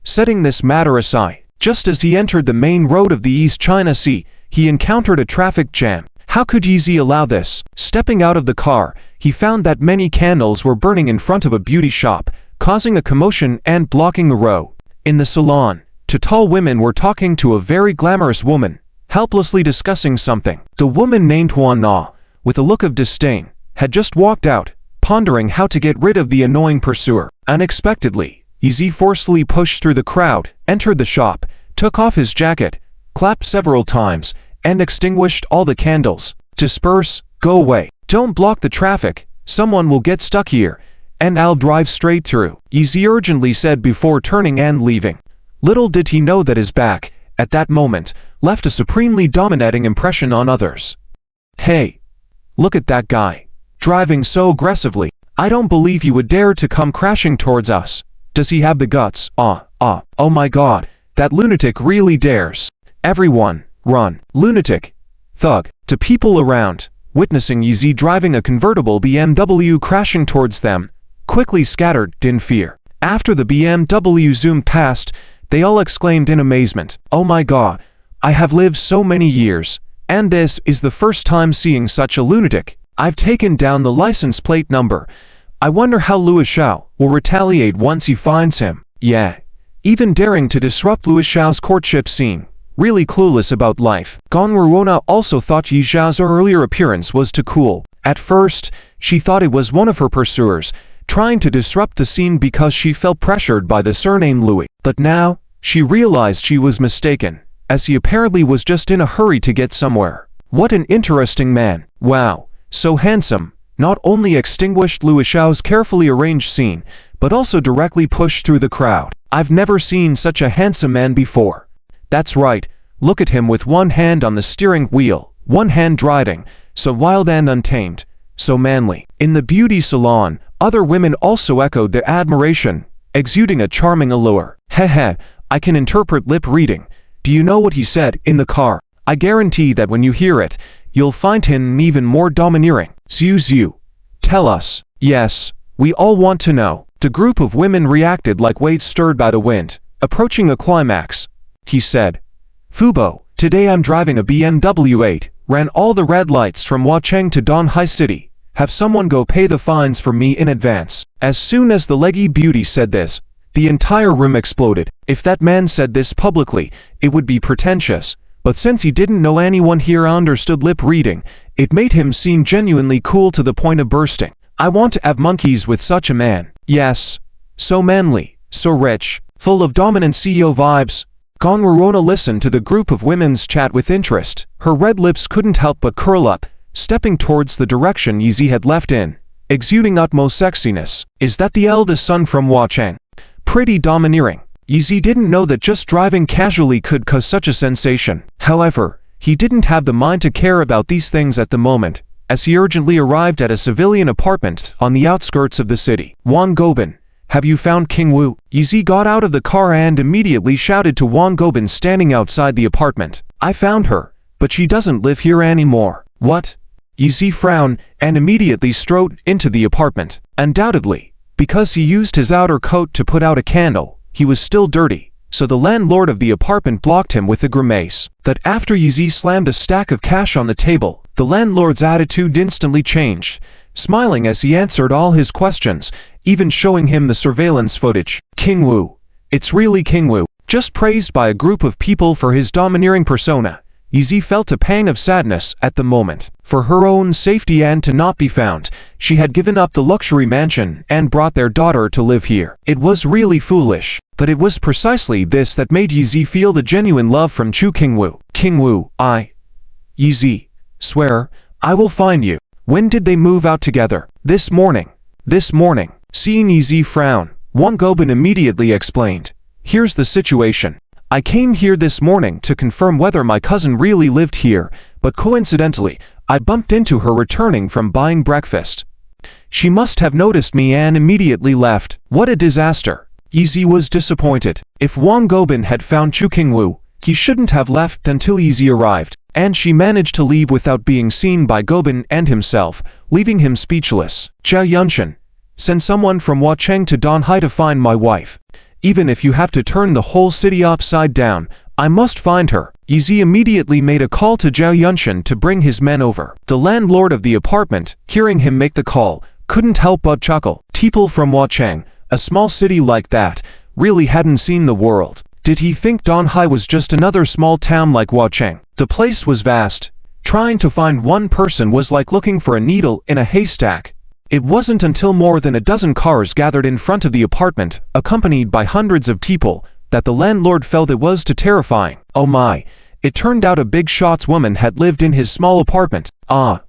Setting this matter aside, just as he entered the main road of the East China Sea, he encountered a traffic jam. How could Yi Zi allow this? Stepping out of the car, he found that many candles were burning in front of a beauty shop, causing a commotion and blocking the road. In the salon, two tall women were talking to a very glamorous woman, helplessly discussing something. The woman named Huan Na, with a look of disdain, had just walked out, pondering how to get rid of the annoying pursuer. Unexpectedly, Yi Zi forcefully pushed through the crowd, entered the shop, took off his jacket, clapped several times, and extinguished all the candles. Disperse, go away. Don't block the traffic, someone will get stuck here, and I'll drive straight through, Yi Zi urgently said before turning and leaving. Little did he know that his back, at that moment, left a supremely dominating impression on others. Hey, look at that guy, driving so aggressively. I don't believe he would dare to come crashing towards us. Does he have the guts? Oh my god, that lunatic really dares. Everyone, run. Lunatic. Thug. To people around, witnessing Yi Zi driving a convertible BMW crashing towards them, quickly scattered in fear. After the BMW zoomed past, they all exclaimed in amazement, "Oh my god, I have lived so many years, and this is the first time seeing such a lunatic. I've taken down the license plate number. I wonder how Louis Xiao will retaliate once he finds him." Yeah, even daring to disrupt Louis Xiao's courtship scene. Really clueless about life. Gong Ruona also thought Yi Xiao's earlier appearance was too cool. At first, she thought it was one of her pursuers, trying to disrupt the scene because she felt pressured by the surname Louis. But now, she realized she was mistaken, as he apparently was just in a hurry to get somewhere. What an interesting man. Wow, so handsome. Not only extinguished Louis Xiao's carefully arranged scene, but also directly pushed through the crowd. I've never seen such a handsome man before. That's right, look at him with one hand on the steering wheel, one hand driving, so wild and untamed, so manly. In the beauty salon, other women also echoed their admiration, exuding a charming allure. Heh, I can interpret lip reading. Do you know what he said in the car? I guarantee that when you hear it, you'll find him even more domineering. Zhu, tell us. Yes, we all want to know. The group of women reacted like waves stirred by the wind, approaching a climax. He said, Fubo, today I'm driving a BMW 8, ran all the red lights from Huacheng to Donghai City. Have someone go pay the fines for me in advance. As soon as the leggy beauty said this, the entire room exploded. If that man said this publicly, it would be pretentious. But since he didn't know anyone here understood lip reading, it made him seem genuinely cool to the point of bursting. I want to have monkeys with such a man. Yes. So manly, so rich, full of dominant CEO vibes. Gong Ruona listened to the group of women's chat with interest. Her red lips couldn't help but curl up, stepping towards the direction Yi Zi had left in, exuding utmost sexiness. Is that the eldest son from Huacheng? Pretty domineering. Yi Zi didn't know that just driving casually could cause such a sensation. However, he didn't have the mind to care about these things at the moment, as he urgently arrived at a civilian apartment on the outskirts of the city. Wang Gobin, have you found King Wu? Yi Zi got out of the car and immediately shouted to Wang Gobin standing outside the apartment. I found her, but she doesn't live here anymore. What? Yi Zi frowned and immediately strode into the apartment. Undoubtedly, because he used his outer coat to put out a candle, he was still dirty, so the landlord of the apartment blocked him with a grimace. But after Yi Zi slammed a stack of cash on the table, the landlord's attitude instantly changed, smiling as he answered all his questions, even showing him the surveillance footage. King Wu. It's really King Wu. just praised by a group of people for his domineering persona. Yizi felt a pang of sadness at the moment. For her own safety and to not be found, she had given up the luxury mansion and brought their daughter to live here. It was really foolish, but it was precisely this that made Yizi feel the genuine love from Chu Qingwu. Qingwu, Yizi, swear, I will find you. When did they move out together? This morning. This morning. Seeing Yizi frown, Wang Gobin immediately explained. Here's the situation. I came here this morning to confirm whether my cousin really lived here, but coincidentally, I bumped into her returning from buying breakfast. She must have noticed me and immediately left. What a disaster. Yizi was disappointed. If Wang Gobin had found Chu Qingwu, he shouldn't have left until Yizi arrived, and she managed to leave without being seen by Gobin and himself, leaving him speechless. Zhao Yunshan, send someone from Huacheng to Donghai to find my wife. Even if you have to turn the whole city upside down, I must find her. Yizi immediately made a call to Zhao Yunshan to bring his men over. The landlord of the apartment, hearing him make the call, couldn't help but chuckle. People from Huacheng, a small city like that, really hadn't seen the world. Did he think Donghai was just another small town like Huacheng? The place was vast. Trying to find one person was like looking for a needle in a haystack. It wasn't until more than a dozen cars gathered in front of the apartment, accompanied by hundreds of people, that the landlord felt it was too terrifying. Oh my, it turned out a big shots woman had lived in his small apartment. Ah,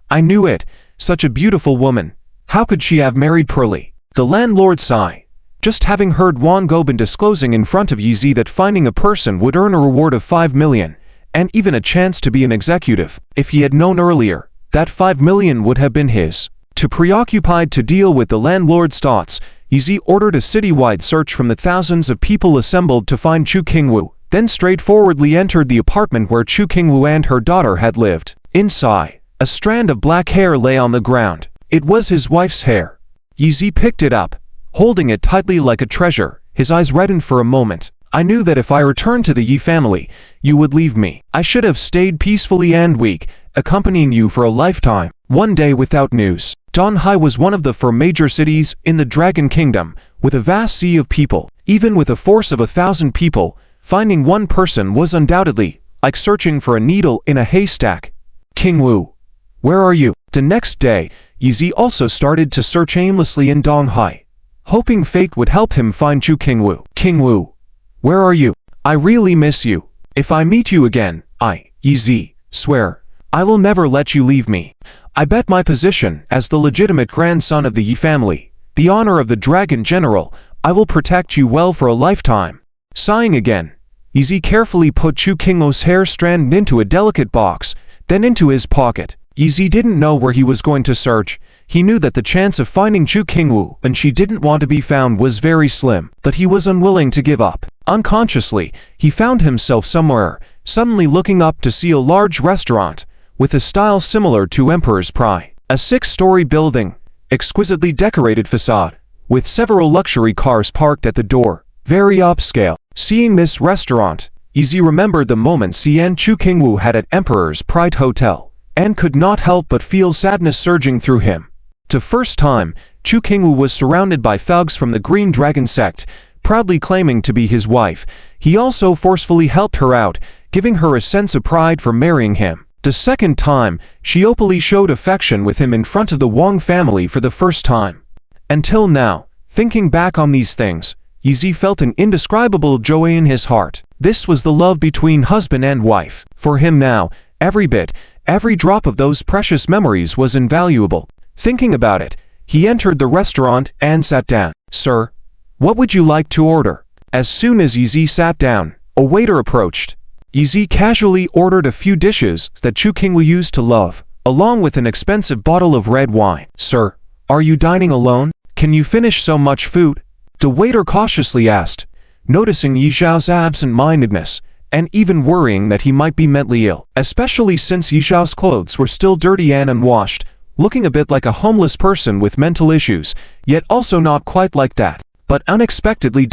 I knew it, such a beautiful woman. How could she have married Pearly? The landlord sighed. Just having heard Wang Gobin disclosing in front of Yizi that finding a person would earn a reward of 5 million, and even a chance to be an executive. If he had known earlier, that 5 million would have been his. Too preoccupied to deal with the landlord's thoughts, Yizi ordered a citywide search from the thousands of people assembled to find Chu Qingwu, then straightforwardly entered the apartment where Chu Qingwu and her daughter had lived. Inside, a strand of black hair lay on the ground. It was his wife's hair. Yizi picked it up, holding it tightly like a treasure. His eyes reddened for a moment. I knew that if I returned to the Yi family, you would leave me. I should have stayed peacefully and weak, accompanying you for a lifetime. One day without news. Donghai was one of the 4 major cities in the Dragon Kingdom, with a vast sea of people. Even with a force of 1,000 people, finding one person was undoubtedly like searching for a needle in a haystack. Qingwu, where are you? The next day, Yizi also started to search aimlessly in Donghai, hoping fate would help him find Chu Qingwu. Qingwu, where are you? I really miss you. If I meet you again, Yizi, swear, I will never let you leave me. I bet my position as the legitimate grandson of the Yi family, the honor of the Dragon General, I will protect you well for a lifetime. Sighing again, Yizi carefully put Chu Qingwu's hair strand into a delicate box, then into his pocket. Yizi didn't know where he was going to search. He knew that the chance of finding Chu Qingwu when she didn't want to be found was very slim, but he was unwilling to give up. Unconsciously, he found himself somewhere, suddenly looking up to see a large restaurant, with a style similar to Emperor's Pride. A 6-story building, exquisitely decorated facade, with several luxury cars parked at the door, very upscale. Seeing this restaurant, Yizi remembered the moments he and Chu Qingwu had at Emperor's Pride Hotel, and could not help but feel sadness surging through him. The first time, Chu Qingwu was surrounded by thugs from the Green Dragon sect, proudly claiming to be his wife. He also forcefully helped her out, giving her a sense of pride for marrying him. The second time, she openly showed affection with him in front of the Wang family for the first time. Until now, thinking back on these things, Yizi felt an indescribable joy in his heart. This was the love between husband and wife. For him now, every bit, every drop of those precious memories was invaluable. Thinking about it, he entered the restaurant and sat down. Sir, what would you like to order? As soon as Yizi sat down, a waiter approached. Yizi casually ordered a few dishes that Chu Qingwu used to love, along with an expensive bottle of red wine. Sir, are you dining alone? Can you finish so much food? The waiter cautiously asked, noticing Yi Zhao's absent-mindedness, and even worrying that he might be mentally ill, especially since Yi Zhao's clothes were still dirty and unwashed, looking a bit like a homeless person with mental issues, yet also not quite like that. But unexpectedly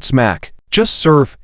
smack. Just serve.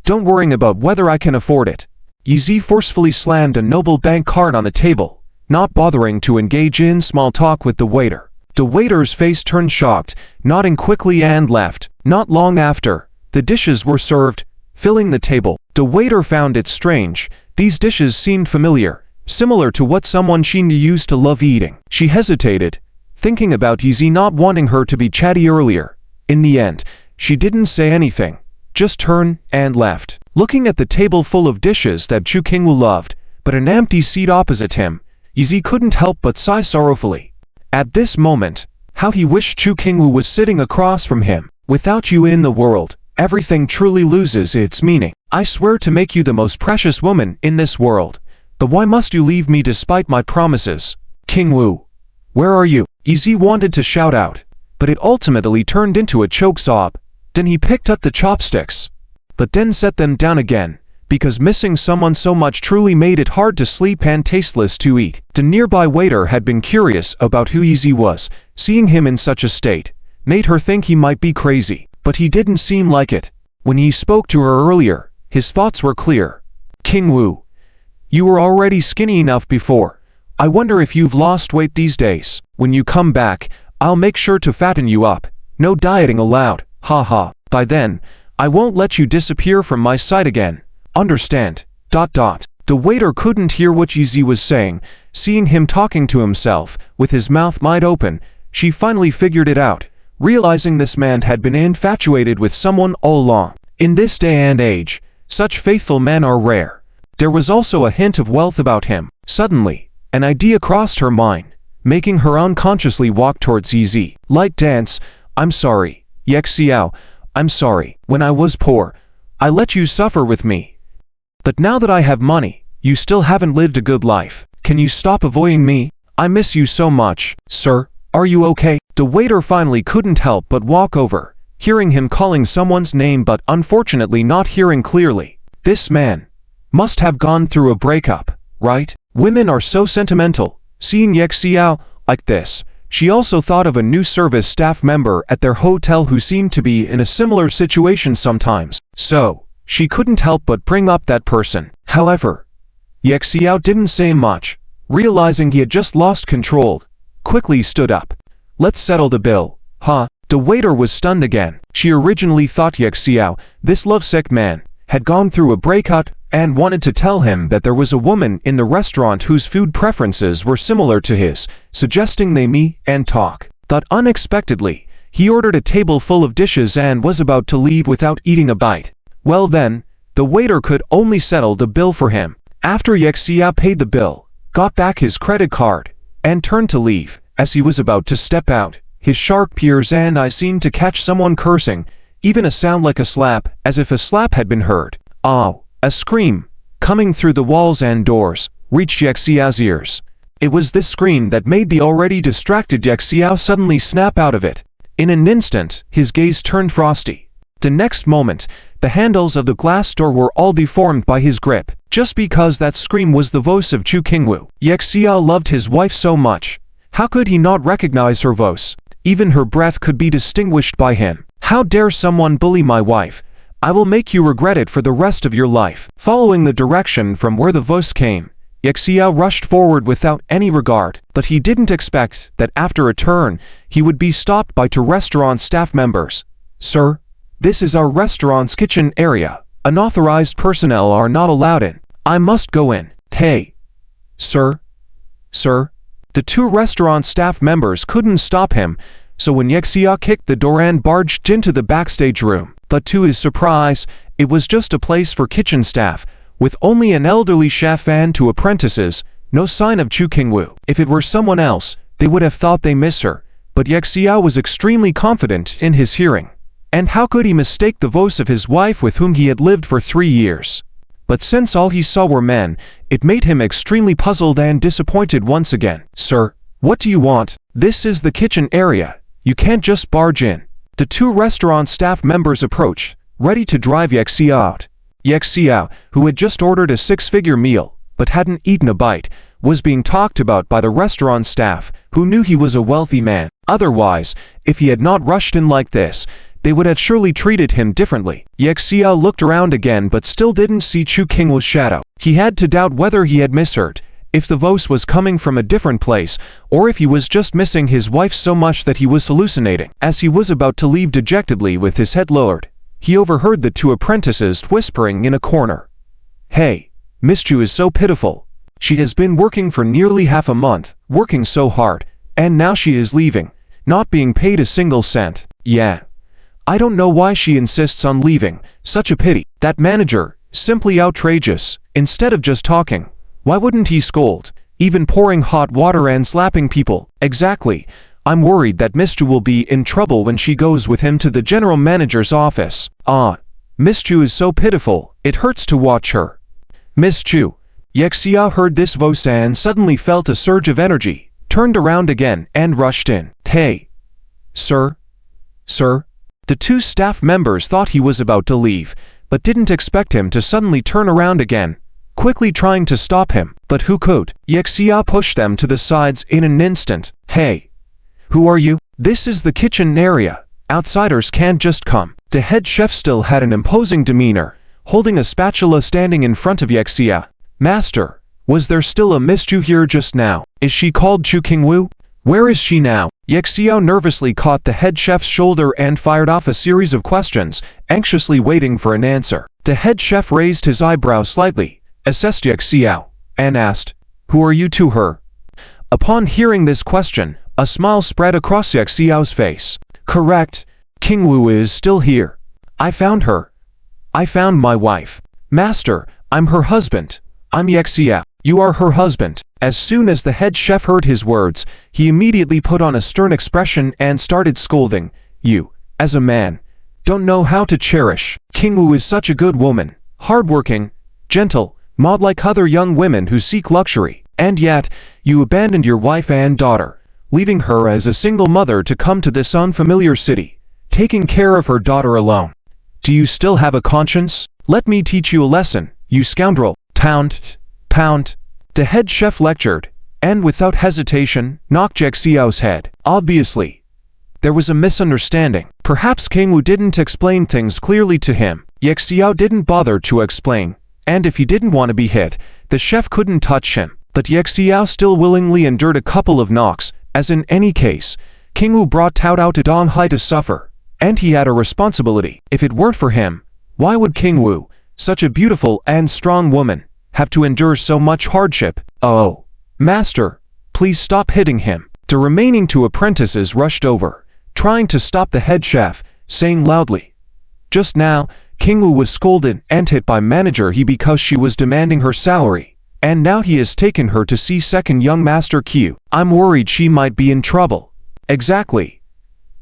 Don't worry about whether I can afford it. Yizi forcefully slammed a noble bank card on the table, not bothering to engage in small talk with the waiter. The waiter's face turned shocked, nodding quickly and left. Not long after, The dishes were served, filling the table. The waiter found it strange. These dishes seemed familiar, similar to what someone she knew used to love eating. She hesitated, thinking about Yizi not wanting her to be chatty earlier. In the end, she didn't say anything, just turned and left. Looking at the table full of dishes that Chu Qingwu loved, but an empty seat opposite him, Yizi couldn't help but sigh sorrowfully. At this moment, how he wished Chu Qingwu was sitting across from him. Without you in the world, everything truly loses its meaning. I swear to make you the most precious woman in this world. But why must you leave me despite my promises? Qingwu, where are you? Yizi wanted to shout out, but it ultimately turned into a choke sob. Then he picked up the chopsticks, but then set them down again, because missing someone so much truly made it hard to sleep and tasteless to eat. The nearby waiter had been curious about who Yizi was. Seeing him in such a state made her think he might be crazy, but he didn't seem like it. When he spoke to her earlier, his thoughts were clear. Qingwu, you were already skinny enough before. I wonder if you've lost weight these days. When you come back, I'll make sure to fatten you up. No dieting allowed. Haha. By then, I won't let you disappear from my sight again. Understand? ... The waiter couldn't hear what Yizi was saying. Seeing him talking to himself, with his mouth wide open, she finally figured it out, realizing this man had been infatuated with someone all along. In this day and age, such faithful men are rare. There was also a hint of wealth about him. Suddenly, an idea crossed her mind, making her unconsciously walk towards Yizi. Light dance. I'm sorry, Yexiao. I'm sorry. When I was poor, I let you suffer with me. But now that I have money, you still haven't lived a good life. Can you stop avoiding me? I miss you so much. Sir, are you okay? The waiter finally couldn't help but walk over, hearing him calling someone's name but unfortunately not hearing clearly. This man must have gone through a breakup, right? Women are so sentimental. Seeing Yexiao like this, she also thought of a new service staff member at their hotel who seemed to be in a similar situation sometimes. So, she couldn't help but bring up that person. However, Yexiao didn't say much, realizing he had just lost control, quickly stood up. Let's settle the bill. Huh? The waiter was stunned again. She originally thought Yexiao, this lovesick man, had gone through a breakup and wanted to tell him that there was a woman in the restaurant whose food preferences were similar to his, suggesting they meet and talk. But unexpectedly, he ordered a table full of dishes and was about to leave without eating a bite. Well then, the waiter could only settle the bill for him. After Yexiao paid the bill, got back his credit card, and turned to leave, as he was about to step out, his sharp ears and eyes seemed to catch someone cursing, even a sound like a slap, as if a slap had been heard. Oh! A scream, coming through the walls and doors, reached Yexiao's ears. It was this scream that made the already distracted Yexiao suddenly snap out of it. In an instant, his gaze turned frosty. The next moment, the handles of the glass door were all deformed by his grip, just because that scream was the voice of Chu Qingwu. Yexiao loved his wife so much. How could he not recognize her voice? Even her breath could be distinguished by him. How dare someone bully my wife? I will make you regret it for the rest of your life. Following the direction from where the voice came, Yexiao rushed forward without any regard, but he didn't expect that after a turn, he would be stopped by two restaurant staff members. Sir, this is our restaurant's kitchen area. Unauthorized personnel are not allowed in. I must go in. Hey. Sir? Sir? The two restaurant staff members couldn't stop him, so when Yexiao kicked the door and barged into the backstage room, but to his surprise, it was just a place for kitchen staff, with only an elderly chef and two apprentices, no sign of Chu Qingwu. If it were someone else, they would have thought they missed her, but Yexiao was extremely confident in his hearing. And how could he mistake the voice of his wife with whom he had lived for 3 years? But since all he saw were men, it made him extremely puzzled and disappointed once again. Sir, what do you want? This is the kitchen area. You can't just barge in. The two restaurant staff members approached, ready to drive Yexiao out. Yexiao, who had just ordered a 6-figure meal, but hadn't eaten a bite, was being talked about by the restaurant staff, who knew he was a wealthy man. Otherwise, if he had not rushed in like this, they would have surely treated him differently. Yexiao looked around again but still didn't see Chu Qingwu's shadow. He had to doubt whether he had misheard, if the voice was coming from a different place, or if he was just missing his wife so much that he was hallucinating. As he was about to leave dejectedly with his head lowered, he overheard the two apprentices whispering in a corner. "Hey, Miss Chu is so pitiful. She has been working for nearly half a month, working so hard, and now she is leaving, not being paid a single cent. Yeah. I don't know why she insists on leaving, such a pity. That manager, simply outrageous. Instead of just talking, why wouldn't he scold, even pouring hot water and slapping people? Exactly. I'm worried that Miss Chu will be in trouble when she goes with him to the general manager's office. Miss Chu is so pitiful, it hurts to watch her." Miss Chu. Yexia heard this voice and suddenly felt a surge of energy, turned around again and rushed in. "Hey. Sir? Sir?" The two staff members thought he was about to leave, but didn't expect him to suddenly turn around again, quickly trying to stop him. But who could? Yexia pushed them to the sides in an instant. "Hey. Who are you? This is the kitchen area. Outsiders can't just come." The head chef still had an imposing demeanor, holding a spatula standing in front of Yexia. "Master, was there still a Miss Chu here just now? Is she called Chu Qingwu? Where is she now?" Yexia nervously caught the head chef's shoulder and fired off a series of questions, anxiously waiting for an answer. The head chef raised his eyebrows slightly, assessed Yexia, and asked, "Who are you to her?" Upon hearing this question, a smile spread across Yexiao's face. "Correct. Qingwu is still here. I found her. I found my wife. Master, I'm her husband. I'm Yexia. You are her husband." As soon as the head chef heard his words, he immediately put on a stern expression and started scolding. "You, as a man, don't know how to cherish. Qingwu is such a good woman, hardworking, gentle, mod like other young women who seek luxury. And yet, you abandoned your wife and daughter, leaving her as a single mother to come to this unfamiliar city, taking care of her daughter alone. Do you still have a conscience? Let me teach you a lesson, you scoundrel." "Pound, pound." The head chef lectured, and without hesitation, knocked Yexiao's head. Obviously, there was a misunderstanding. Perhaps Qingwu didn't explain things clearly to him. Yexiao didn't bother to explain, and if he didn't want to be hit, the chef couldn't touch him. But Yexiao still willingly endured a couple of knocks, as in any case, Qingwu brought Tao Dao to Donghai to suffer, and he had a responsibility. If it weren't for him, why would Qingwu, such a beautiful and strong woman, have to endure so much hardship? "Oh, master, please stop hitting him." The remaining two apprentices rushed over, trying to stop the head chef, saying loudly, "Just now, Qingwu was scolded and hit by manager He because she was demanding her salary, and now he has taken her to see second young master Q. I'm worried she might be in trouble." "Exactly.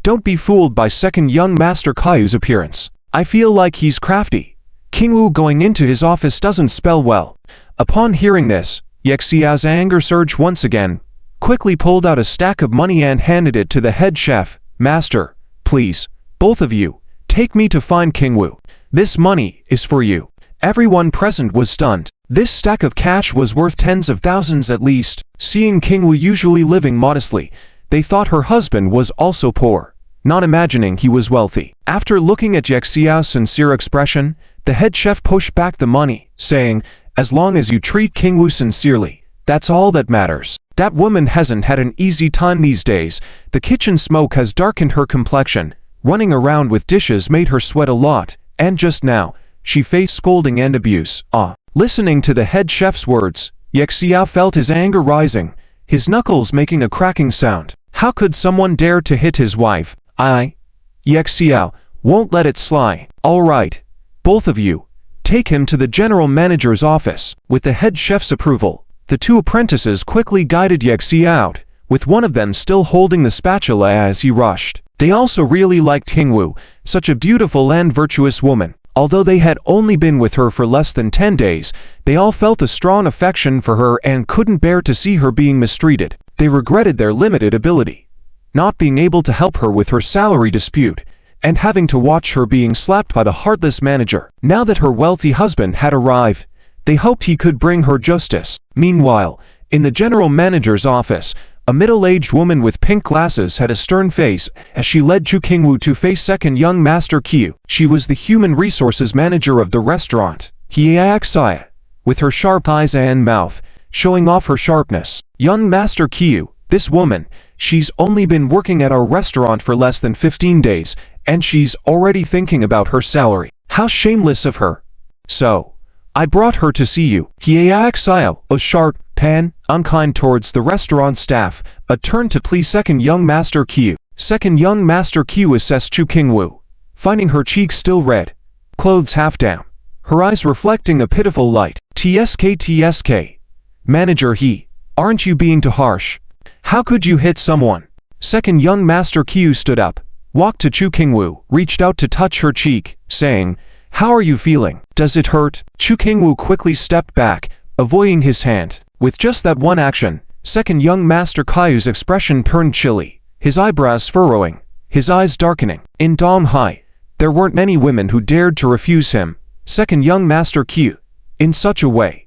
Don't be fooled by second young master Kai's appearance. I feel like he's crafty. Qingwu going into his office doesn't spell well." Upon hearing this, Yexia's anger surged once again, quickly pulled out a stack of money and handed it to the head chef. "Master, please, both of you, take me to find Qingwu. This money is for you." Everyone present was stunned. This stack of cash was worth tens of thousands at least. Seeing Qingwu usually living modestly, they thought her husband was also poor, not imagining he was wealthy. After looking at Yexiao's sincere expression, the head chef pushed back the money, saying, "As long as you treat Qingwu sincerely, that's all that matters. That woman hasn't had an easy time these days. The kitchen smoke has darkened her complexion. Running around with dishes made her sweat a lot, and just now, she faced scolding and abuse." Listening to the head chef's words, Yexia felt his anger rising, his knuckles making a cracking sound. How could someone dare to hit his wife? Yexia won't let it slide. "All right, both of you, take him to the general manager's office." With the head chef's approval, the two apprentices quickly guided Yexia out, with one of them still holding the spatula as he rushed. They also really liked Qingwu, such a beautiful and virtuous woman. Although they had only been with her for less than 10 days, they all felt a strong affection for her and couldn't bear to see her being mistreated. They regretted their limited ability, not being able to help her with her salary dispute, and having to watch her being slapped by the heartless manager. Now that her wealthy husband had arrived, they hoped he could bring her justice. Meanwhile, in the general manager's office, a middle-aged woman with pink glasses had a stern face as she led Chu Qingwu to face second young master Qiu. She was the human resources manager of the restaurant, Hiaxia, with her sharp eyes and mouth, showing off her sharpness. "Young master Qiu, this woman, she's only been working at our restaurant for less than 15 days, and she's already thinking about her salary. How shameless of her. So, I brought her to see you. Hiaxia, a sharp, pan, unkind towards the restaurant staff, a turn to please second young Master Q. Second young Master Q assessed Chu Qingwu, finding her cheeks still red, clothes half down, her eyes reflecting a pitiful light. TSK. Manager he, aren't you being too harsh? How could you hit someone? Second young Master Q stood up, walked to Chu Qingwu, reached out to touch her cheek, saying, how are you feeling? Does it hurt? Chu Qingwu quickly stepped back, avoiding his hand. With just that one action, second young Master Kyu's expression turned chilly, his eyebrows furrowing, his eyes darkening. In Donghai, there weren't many women who dared to refuse him, second young Master Q, in such a way.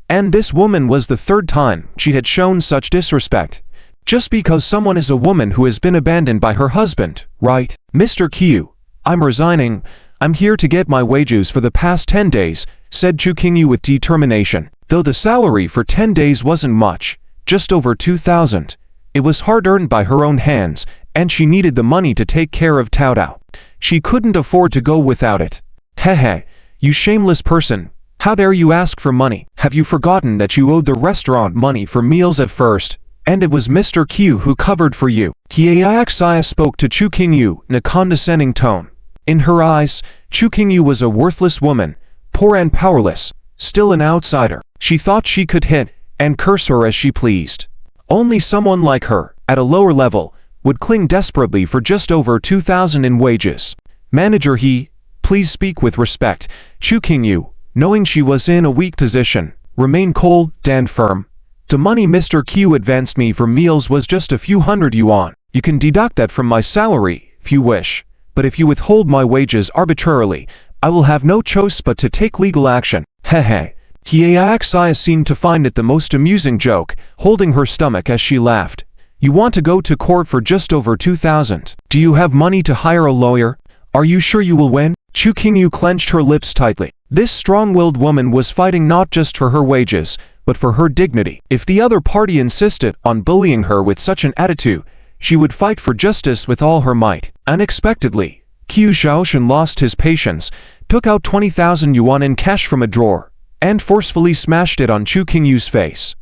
And this woman was the third time she had shown such disrespect. Just because someone is a woman who has been abandoned by her husband, right? Mr. Q, I'm resigning. I'm here to get my wages for the past 10 days, said Chu Qingyu with determination. Though the salary for 10 days wasn't much, just over 2,000, it was hard-earned by her own hands, and she needed the money to take care of Tao Tao. She couldn't afford to go without it. Hehe, you shameless person. How dare you ask for money? Have you forgotten that you owed the restaurant money for meals at first? And it was Mr. Q who covered for you. Hiaxia spoke to Chu Qingyu in a condescending tone. In her eyes, Chu Qingyu was a worthless woman, poor and powerless, still an outsider. She thought she could hit and curse her as she pleased. Only someone like her, at a lower level, would cling desperately for just over 2,000 in wages. Manager he, please speak with respect. Chu Qingyu, knowing she was in a weak position, remained cold and firm. The money Mr. Q advanced me for meals was just a few hundred yuan. You can deduct that from my salary, if you wish. But if you withhold my wages arbitrarily, I will have no choice but to take legal action. Hehe. Hiaxia seemed to find it the most amusing joke, holding her stomach as she laughed. You want to go to court for just over 2,000. Do you have money to hire a lawyer? Are you sure you will win? Chu Qingyu clenched her lips tightly. This strong-willed woman was fighting not just for her wages, but for her dignity. If the other party insisted on bullying her with such an attitude, she would fight for justice with all her might. Unexpectedly, Qiu Xiaoshan lost his patience, took out 20,000 yuan in cash from a drawer, and forcefully smashed it on Chu Qingyu's face.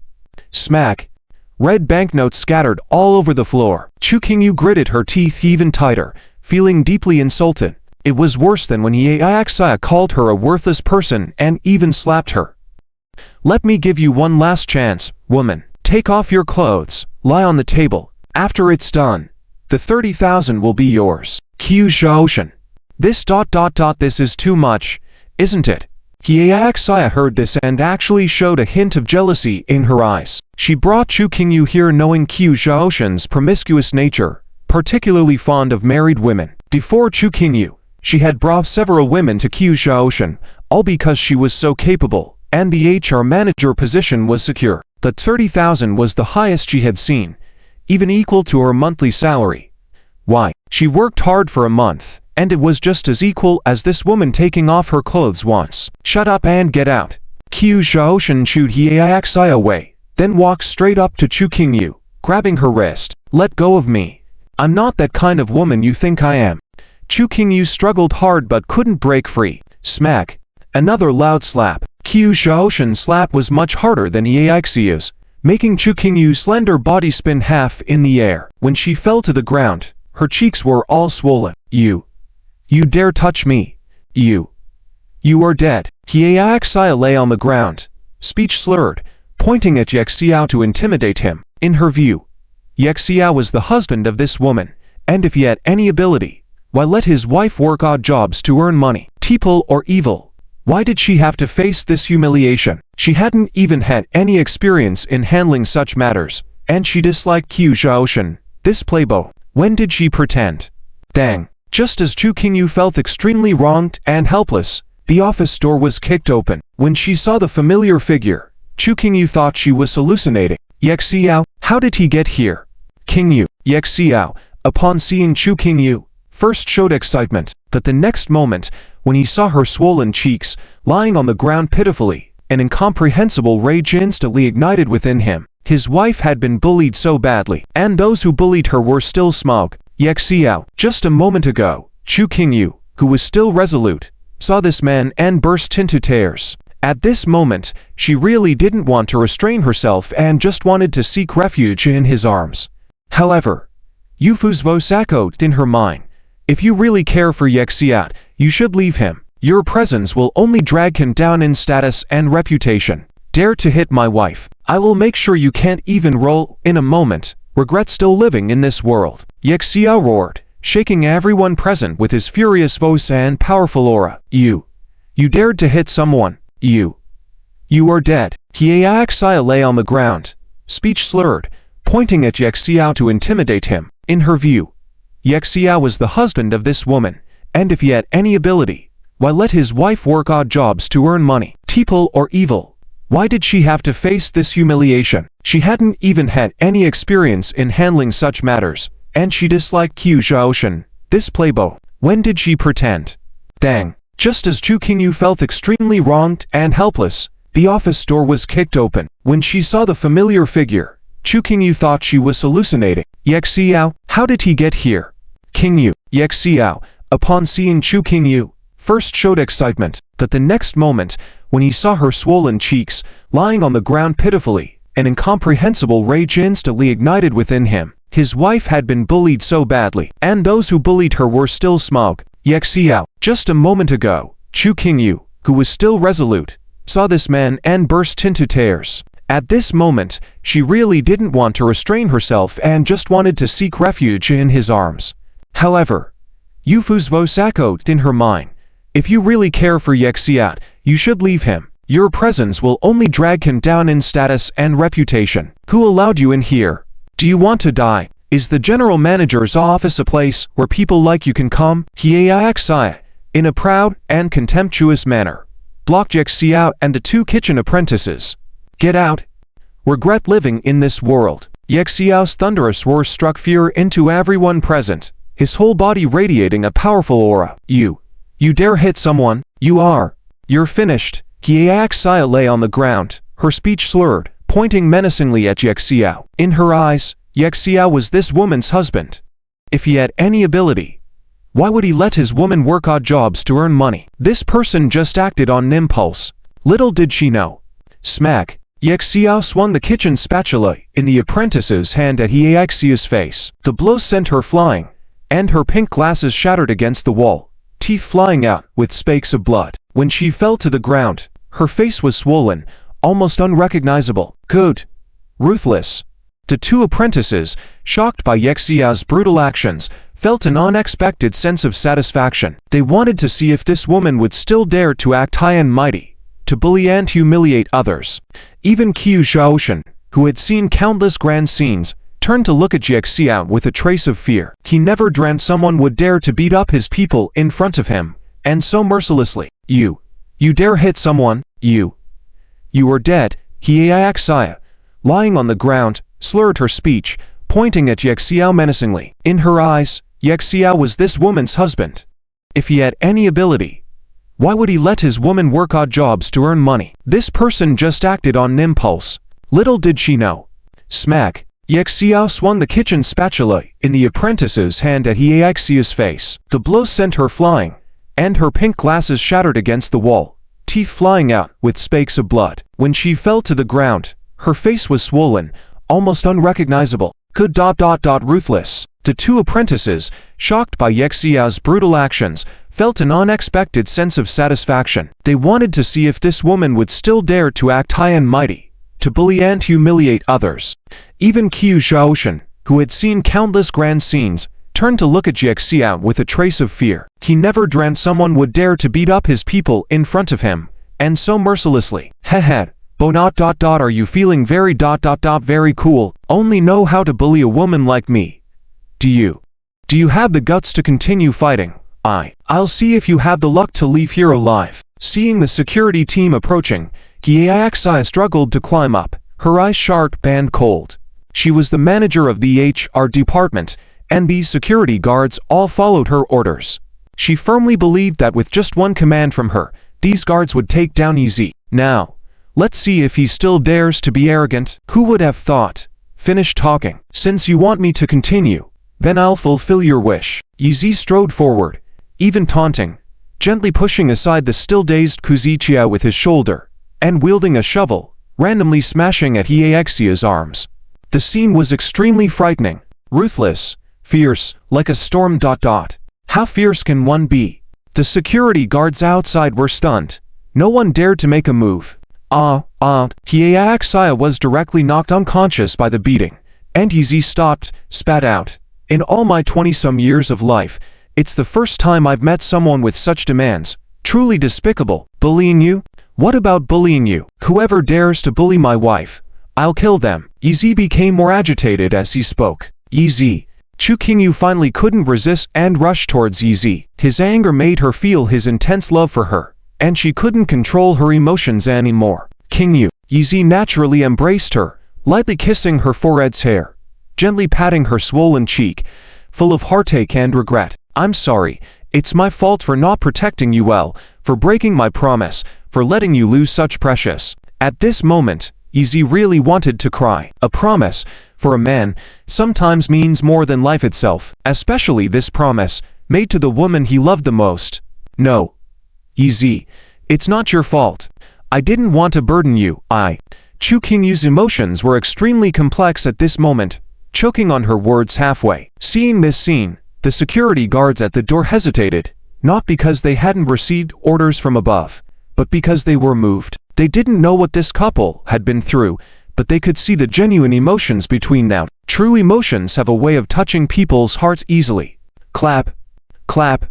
Smack! Red banknotes scattered all over the floor. Chu Qingyu gritted her teeth even tighter, feeling deeply insulted. It was worse than when Hiaxia called her a worthless person and even slapped her. Let me give you one last chance, woman. Take off your clothes, lie on the table. After it's done, the 30,000 will be yours. Qiu Xiaoshan. This is too much, isn't it? Hiaxia heard this and actually showed a hint of jealousy in her eyes. She brought Chu Qingyu here knowing Qiu Xiaoshan's promiscuous nature, particularly fond of married women. Before Chu Qingyu, she had brought several women to Qiu Xiaoshan, all because she was so capable, and the HR manager position was secure. But 30,000 was the highest she had seen, even equal to her monthly salary. Why? She worked hard for a month, and it was just as equal as this woman taking off her clothes once. Shut up and get out. Qiu Xiaoshan shooed Hiaxia away, then walked straight up to Chu Qingyu, grabbing her wrist. Let go of me. I'm not that kind of woman you think I am. Chu Qingyu struggled hard but couldn't break free. Smack. Another loud slap. Qiu Xiaoshan's slap was much harder than Hiaxia's, making Chu Qingyu's slender body spin half in the air. When she fell to the ground, her cheeks were all swollen. You dare touch me. You are dead. Hiaxia lay on the ground, speech slurred, pointing at Yexiao to intimidate him. In her view, Yexiao was the husband of this woman, and if he had any ability, why let his wife work odd jobs to earn money? People or evil? Why did she have to face this humiliation? She hadn't even had any experience in handling such matters, and she disliked Qiu Xiaoshan, this playboy. When did she pretend? Dang. Just as Chu Qingyu felt extremely wronged and helpless, the office door was kicked open. When she saw the familiar figure, Chu Qingyu thought she was hallucinating. Yexiao, how did he get here? Qingyu. Yexiao, upon seeing Chu Qingyu, first showed excitement, but the next moment, when he saw her swollen cheeks, lying on the ground pitifully, an incomprehensible rage instantly ignited within him. His wife had been bullied so badly, and those who bullied her were still smug. Yexiao, just a moment ago, Chu Qingyu, who was still resolute, saw this man and burst into tears. At this moment, she really didn't want to restrain herself and just wanted to seek refuge in his arms. However, Yu Fu's voice echoed in her mind. If you really care for Yexiat, you should leave him. Your presence will only drag him down in status and reputation. Dare to hit my wife. I will make sure you can't even roll in a moment. Regret still living in this world. Yexiao roared, shaking everyone present with his furious voice and powerful aura. You dared to hit someone. You are dead. Yexiao lay on the ground, speech slurred, pointing at Yexiao to intimidate him. In her view, Yexiao was the husband of this woman, and if he had any ability, why let his wife work odd jobs to earn money? People or evil? Why did she have to face this humiliation? She hadn't even had any experience in handling such matters, and she disliked Qiu Zhaoshan, this playboy. When did she pretend? Dang. Just as Chu Qingyu felt extremely wronged and helpless, the office door was kicked open. When she saw the familiar figure, Chu Qingyu thought she was hallucinating. Yexiao, how did he get here? Qingyu. Yexiao, upon seeing Chu Qingyu, first showed excitement, but the next moment, when he saw her swollen cheeks, lying on the ground pitifully, an incomprehensible rage instantly ignited within him. His wife had been bullied so badly, and those who bullied her were still smug. Yexiao, just a moment ago, Chu Qingyu, who was still resolute, saw this man and burst into tears. At this moment, she really didn't want to restrain herself and just wanted to seek refuge in his arms. However, Yu Fu's voice echoed in her mind. If you really care for Yexiat, you should leave him. Your presence will only drag him down in status and reputation. Who allowed you in here? Do you want to die? Is the general manager's office a place where people like you can come? Yexiao, in a proud and contemptuous manner, blocked Yexiao and the two kitchen apprentices. Get out. Regret living in this world. Yexiao's thunderous roar struck fear into everyone present, his whole body radiating a powerful aura. You dare hit someone? You're finished. Yexiao lay on the ground, her speech slurred, pointing menacingly at Yexiao. In her eyes, Yexiao was this woman's husband. If he had any ability, why would he let his woman work odd jobs to earn money? This person just acted on impulse. Little did she know. Smack. Yexiao swung the kitchen spatula in the apprentice's hand at Yexia's face. The blow sent her flying, and her pink glasses shattered against the wall, teeth flying out with spakes of blood. When she fell to the ground, her face was swollen, almost unrecognizable. Good. Ruthless. The two apprentices, shocked by Yexiao's brutal actions, felt an unexpected sense of satisfaction. They wanted to see if this woman would still dare to act high and mighty, to bully and humiliate others. Even Qiu Zhaoshan, who had seen countless grand scenes, turned to look at Yexiao with a trace of fear. He never dreamt someone would dare to beat up his people in front of him, and so mercilessly. You dare hit someone? You are dead. Yexiao, lying on the ground, slurred her speech, pointing at Yexiao menacingly. In her eyes, Yexiao was this woman's husband. If he had any ability, why would he let his woman work odd jobs to earn money? This person just acted on impulse. Little did she know. Smack. Yexiao swung the kitchen spatula in the apprentice's hand at Yexia's face. The blow sent her flying, and her pink glasses shattered against the wall, teeth flying out with spakes of blood. When she fell to the ground, her face was swollen, almost unrecognizable. Good. Ruthless. The two apprentices, shocked by Yexiao's brutal actions, felt an unexpected sense of satisfaction. They wanted to see if this woman would still dare to act high and mighty, to bully and humiliate others. Even Qiu Zhaoshan, who had seen countless grand scenes, turned to look at Yexiao with a trace of fear. He never dreamt someone would dare to beat up his people in front of him, and so mercilessly. Hehe. Are you feeling very very cool? Only know how to bully a woman like me. Do you have the guts to continue fighting? I'll see if you have the luck to leave here alive. Seeing the security team approaching, Yexiao struggled to climb up, her eyes sharp and cold. She was the manager of the HR department, and these security guards all followed her orders. She firmly believed that with just one command from her, these guards would take down Yi. Now, let's see if he still dares to be arrogant. Who would have thought? Finish talking. Since you want me to continue, then I'll fulfill your wish. Yi strode forward, even taunting, gently pushing aside the still dazed Kuzichia with his shoulder, and wielding a shovel, randomly smashing at Hieixia's arms. The scene was extremely frightening, ruthless, fierce, like a storm. How fierce can one be? The security guards outside were stunned. No one dared to make a move. Hieixia was directly knocked unconscious by the beating, and Yizi stopped, spat out. In all my 20-some years of life, it's the first time I've met someone with such demands. Truly despicable. Bullying you? What about bullying you? Whoever dares to bully my wife, I'll kill them. Yizi became more agitated as he spoke. Yizi. Chu Qingyu finally couldn't resist and rushed towards Yizi. His anger made her feel his intense love for her, and she couldn't control her emotions anymore. Qingyu. Yizi naturally embraced her, lightly kissing her forehead's hair, gently patting her swollen cheek, full of heartache and regret. I'm sorry. It's my fault for not protecting you well, for breaking my promise, for letting you lose such precious. At this moment, Yizi really wanted to cry. A promise, for a man, sometimes means more than life itself, especially this promise, made to the woman he loved the most. No. Yizi, it's not your fault. I didn't want to burden you. Chu Qingyu's emotions were extremely complex at this moment, choking on her words halfway. Seeing this scene, the security guards at the door hesitated, not because they hadn't received orders from above, but because they were moved. They didn't know what this couple had been through, but they could see the genuine emotions between them. True emotions have a way of touching people's hearts easily. Clap, clap,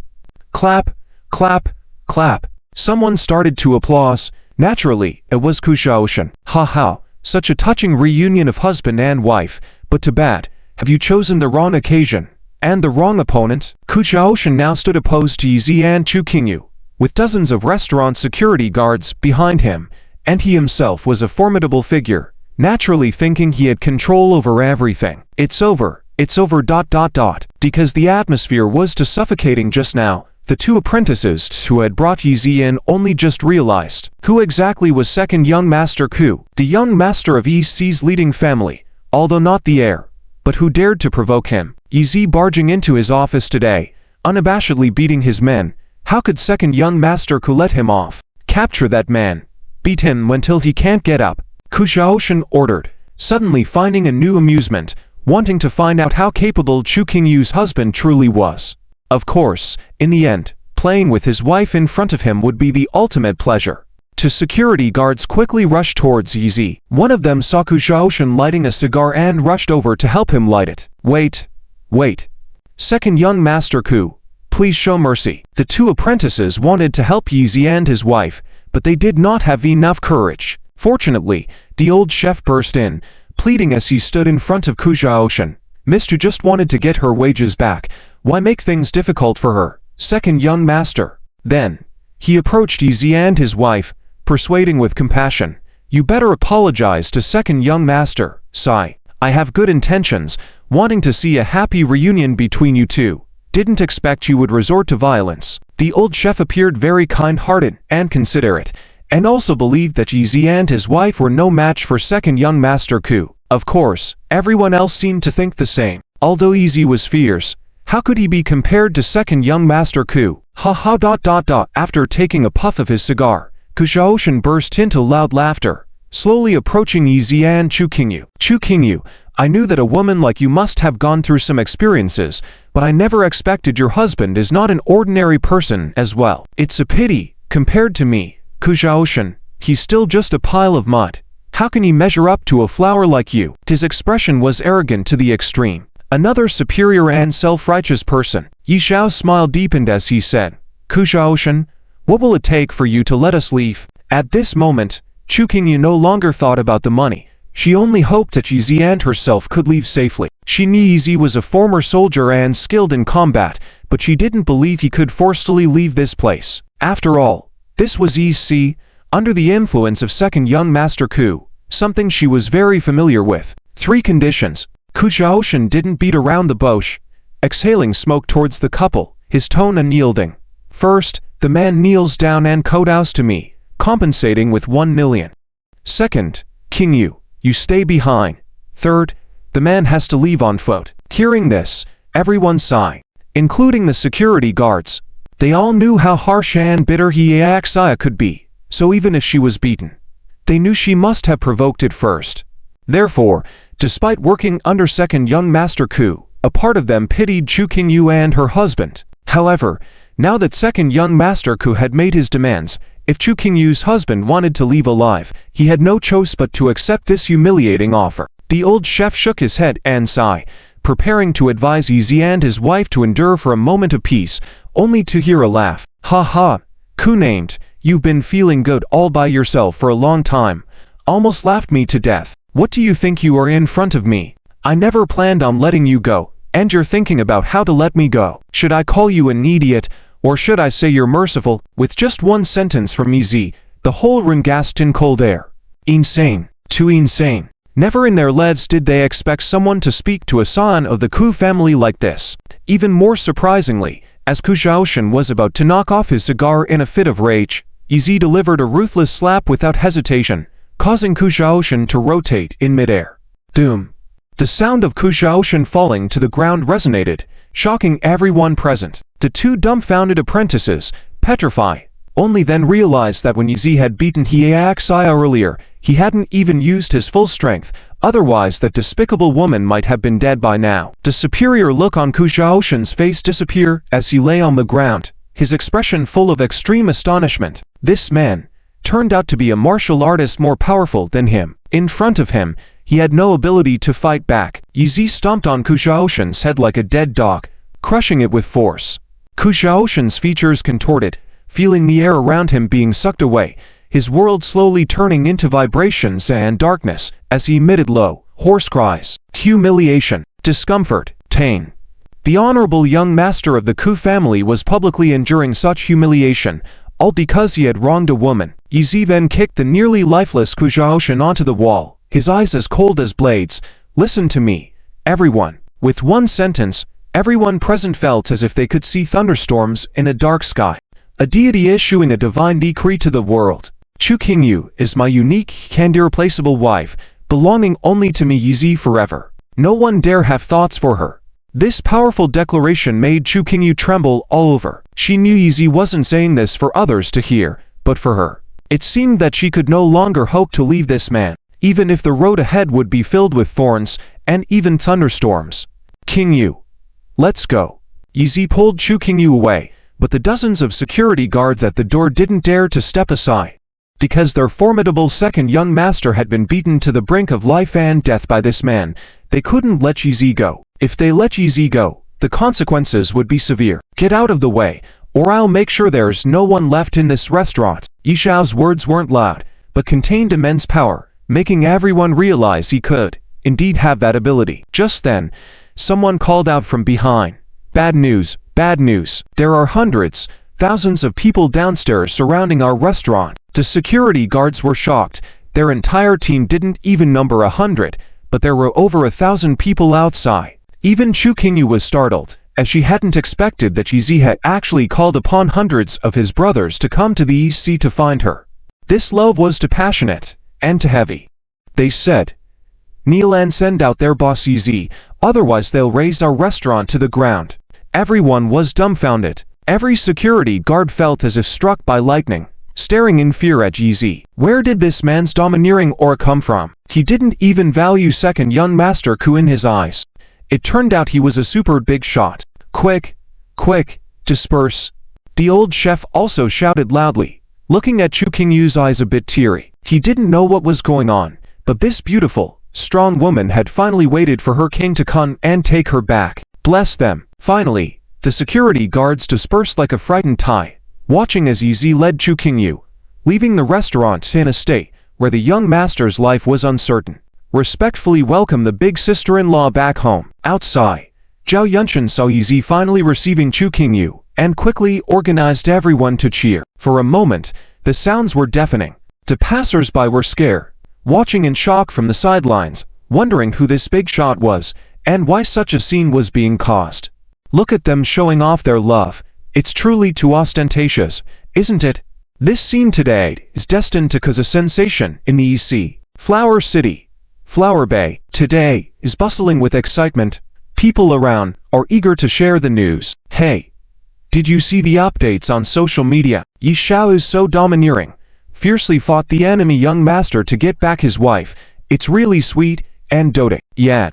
clap, clap, clap. Someone started to applause. Naturally, it was Ku Xiaoshen. Ha, such a touching reunion of husband and wife, but too bad, have you chosen the wrong occasion, and the wrong opponent? Ku Xiaoshen now stood opposed to Yizi and Chu Qingyu, with dozens of restaurant security guards behind him, and he himself was a formidable figure, naturally thinking he had control over everything. It's over, because the atmosphere was too suffocating just now. The two apprentices who had brought Yizi in only just realized who exactly was second young Master Ku, the young master of Yizi's leading family, although not the heir, but who dared to provoke him. Yizi barging into his office today, unabashedly beating his men. How could second young Master Ku let him off? Capture that man. Beat him until he can't get up. Ku Xiaoshen ordered, suddenly finding a new amusement, wanting to find out how capable Chu Qingyu's husband truly was. Of course, in the end, playing with his wife in front of him would be the ultimate pleasure. Two security guards quickly rushed towards Yizi. One of them saw Ku Xiaoshen lighting a cigar and rushed over to help him light it. Wait. Second young Master Ku, please show mercy. The two apprentices wanted to help Yizi and his wife, but they did not have enough courage. Fortunately, the old chef burst in, pleading as he stood in front of Ku Xiaoshen. Mister just wanted to get her wages back. Why make things difficult for her? Second young master. Then, he approached Yizi and his wife, persuading with compassion. You better apologize to second young master. Sigh. I have good intentions, wanting to see a happy reunion between you two. Didn't expect you would resort to violence. The old chef appeared very kind-hearted and considerate, and also believed that Yizi and his wife were no match for second young Master Ku. Of course, everyone else seemed to think the same. Although Yizi was fierce, how could he be compared to second young Master Ku? After taking a puff of his cigar, Ku Xiaoshen burst into loud laughter, slowly approaching Yizi and Chu Qingyu. Chu Qingyu, I knew that a woman like you must have gone through some experiences, but I never expected your husband is not an ordinary person as well. It's a pity, compared to me, Ku Xiaoshen, he's still just a pile of mud. How can he measure up to a flower like you? His expression was arrogant to the extreme. Another superior and self-righteous person. Yi Xiao's smile deepened as he said, Ku Xiaoshen, what will it take for you to let us leave? At this moment, Chu Qingyu no longer thought about the money. She only hoped that Yizi and herself could leave safely. She knew Yizi was a former soldier and skilled in combat, but she didn't believe he could forcefully leave this place. After all, this was Yizi, under the influence of second young Master Ku, something she was very familiar with. 3 conditions. Ku Xiaoshen didn't beat around the bush, exhaling smoke towards the couple, his tone unyielding. First, the man kneels down and kowtows to me, compensating with 1 million. Second, Qingyu, you stay behind. Third, the man has to leave on foot. Hearing this, everyone sighed, including the security guards. They all knew how harsh and bitter Hiaxia could be, so even if she was beaten, they knew she must have provoked it first. Therefore, despite working under second young Master Ku, a part of them pitied Chu Qingyu and her husband. However, now that second young Master Ku had made his demands, if Chu Qingyu's husband wanted to leave alive, he had no choice but to accept this humiliating offer. The old chef shook his head and sighed, preparing to advise Yizi and his wife to endure for a moment of peace, only to hear a laugh. Ha ha, Ku named, you've been feeling good all by yourself for a long time. Almost laughed me to death. What do you think you are in front of me? I never planned on letting you go, and you're thinking about how to let me go. Should I call you an idiot, or should I say you're merciful? With just one sentence from Yizi, the whole room gasped in cold air. Insane. Too insane. Never in their lives did they expect someone to speak to a scion of the Ku family like this. Even more surprisingly, as Ku Xiaoshen was about to knock off his cigar in a fit of rage, Yizi delivered a ruthless slap without hesitation, causing Ku Xiaoshen to rotate in midair. Doom. The sound of Ku Xiaoshen falling to the ground resonated, shocking everyone present. The two dumbfounded apprentices, petrified, only then realized that when Yizi had beaten Hiaxia earlier, he hadn't even used his full strength, otherwise that despicable woman might have been dead by now. The superior look on Ku Xiaoshen's face disappeared as he lay on the ground, his expression full of extreme astonishment. This man turned out to be a martial artist more powerful than him. In front of him, he had no ability to fight back. Yizi stomped on Ku Xiaoshen's head like a dead dog, crushing it with force. Ku Xiaoshen's features contorted, feeling the air around him being sucked away, his world slowly turning into vibrations and darkness as he emitted low, hoarse cries. Humiliation, discomfort, pain. The honorable young master of the Ku family was publicly enduring such humiliation, all because he had wronged a woman. Yizi then kicked the nearly lifeless Ku Xiaoshen onto the wall, his eyes as cold as blades. Listen to me, everyone. With one sentence, everyone present felt as if they could see thunderstorms in a dark sky. A deity issuing a divine decree to the world. Chu Qingyu is my unique and irreplaceable wife, belonging only to me, Yizi, forever. No one dare have thoughts for her. This powerful declaration made Chu Qingyu tremble all over. She knew Yizi wasn't saying this for others to hear, but for her. It seemed that she could no longer hope to leave this man, even if the road ahead would be filled with thorns and even thunderstorms. Qingyu, let's go. Yizi pulled Chu Qingyu away, but the dozens of security guards at the door didn't dare to step aside. Because their formidable second young master had been beaten to the brink of life and death by this man, they couldn't let Yizi go. If they let Yizi go, the consequences would be severe. Get out of the way, or I'll make sure there's no one left in this restaurant. Yishao's words weren't loud, but contained immense power, making everyone realize he could, indeed, have that ability. Just then, someone called out from behind. Bad news, bad news. There are hundreds, thousands of people downstairs surrounding our restaurant. The security guards were shocked. Their entire team didn't even number 100, but there were over 1,000 people outside. Even Chu Qingyu was startled, as she hadn't expected that Yizi had actually called upon hundreds of his brothers to come to the EC to find her. This love was too passionate, and too heavy. They said, "Kneel and send out their boss Yizi, otherwise they'll raze our restaurant to the ground." Everyone was dumbfounded. Every security guard felt as if struck by lightning, staring in fear at Yizi. Where did this man's domineering aura come from? He didn't even value second young Master Ku in his eyes. It turned out he was a super big shot. Quick, quick, disperse. The old chef also shouted loudly, looking at Chu Qingyu's eyes a bit teary. He didn't know what was going on, but this beautiful, strong woman had finally waited for her king to come and take her back. Bless them. Finally, the security guards dispersed like a frightened tie, watching as Yizi led Chu Qingyu, leaving the restaurant in a state where the young master's life was uncertain. Respectfully welcome the big sister-in-law back home. Outside, Zhao Yunshan saw Yizi finally receiving Chu Qingyu, and quickly organized everyone to cheer. For a moment, the sounds were deafening. The passers-by were scared, watching in shock from the sidelines, wondering who this big shot was, and why such a scene was being caused. Look at them showing off their love. It's truly too ostentatious, isn't it? This scene today is destined to cause a sensation in the EC. Flower City, Flower Bay, today is bustling with excitement. People around are eager to share the news. Hey, Did you see the updates on social media? Yi Xiao is so domineering. Fiercely fought the enemy young master to get back his wife. It's really sweet and doting. Yeah.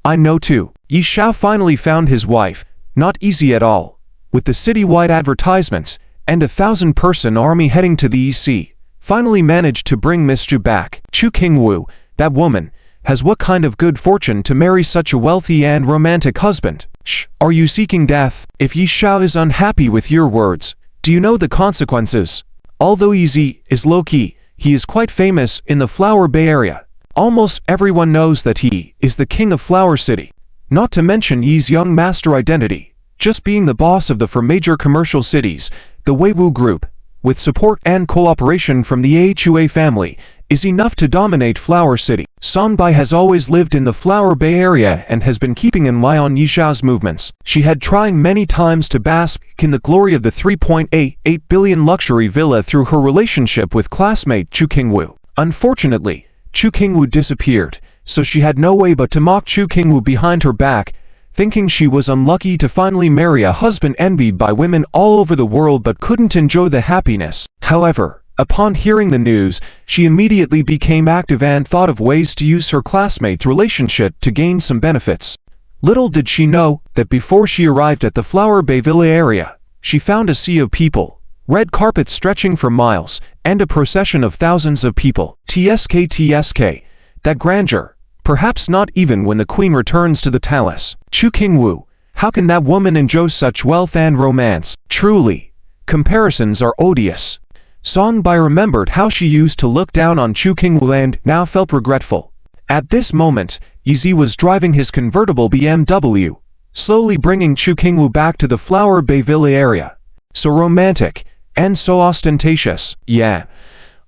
I know too. Yi Xiao finally found his wife. Not easy at all. With the citywide advertisement and a 1,000-person army heading to the EC, finally managed to bring Miss Zhu back. Chu Qingwu, that woman, has what kind of good fortune to marry such a wealthy and romantic husband? Shh, are you seeking death? If Yi Xiao is unhappy with your words, do you know the consequences? Although Yi is low-key, he is quite famous in the Flower Bay area. Almost everyone knows that he is the king of Flower City. Not to mention Yi's young master identity, just being the boss of the four major commercial cities, the Weiwu Group, with support and cooperation from the Ahua family, is enough to dominate Flower City. Sonbai has always lived in the Flower Bay area and has been keeping an eye on Yi Xiao's movements. She had trying many times to bask in the glory of the 3.88 billion luxury villa through her relationship with classmate Chu Qingwu. Unfortunately, Chu Qingwu disappeared, so she had no way but to mock Chu Qingwu behind her back, thinking she was unlucky to finally marry a husband envied by women all over the world but couldn't enjoy the happiness. However, upon hearing the news, she immediately became active and thought of ways to use her classmate's relationship to gain some benefits. Little did she know that before she arrived at the Flower Bay Villa area, she found a sea of people, red carpets stretching for miles, and a procession of thousands of people. TSK, that grandeur. Perhaps not even when the queen returns to the palace. Chu Qingwu, how can that woman enjoy such wealth and romance? Truly, comparisons are odious. Sonbai remembered how she used to look down on Chu Qingwu and now felt regretful. At this moment, Yi was driving his convertible BMW, slowly bringing Chu Qingwu back to the Flower Bay Villa area. So romantic, and so ostentatious. Yeah,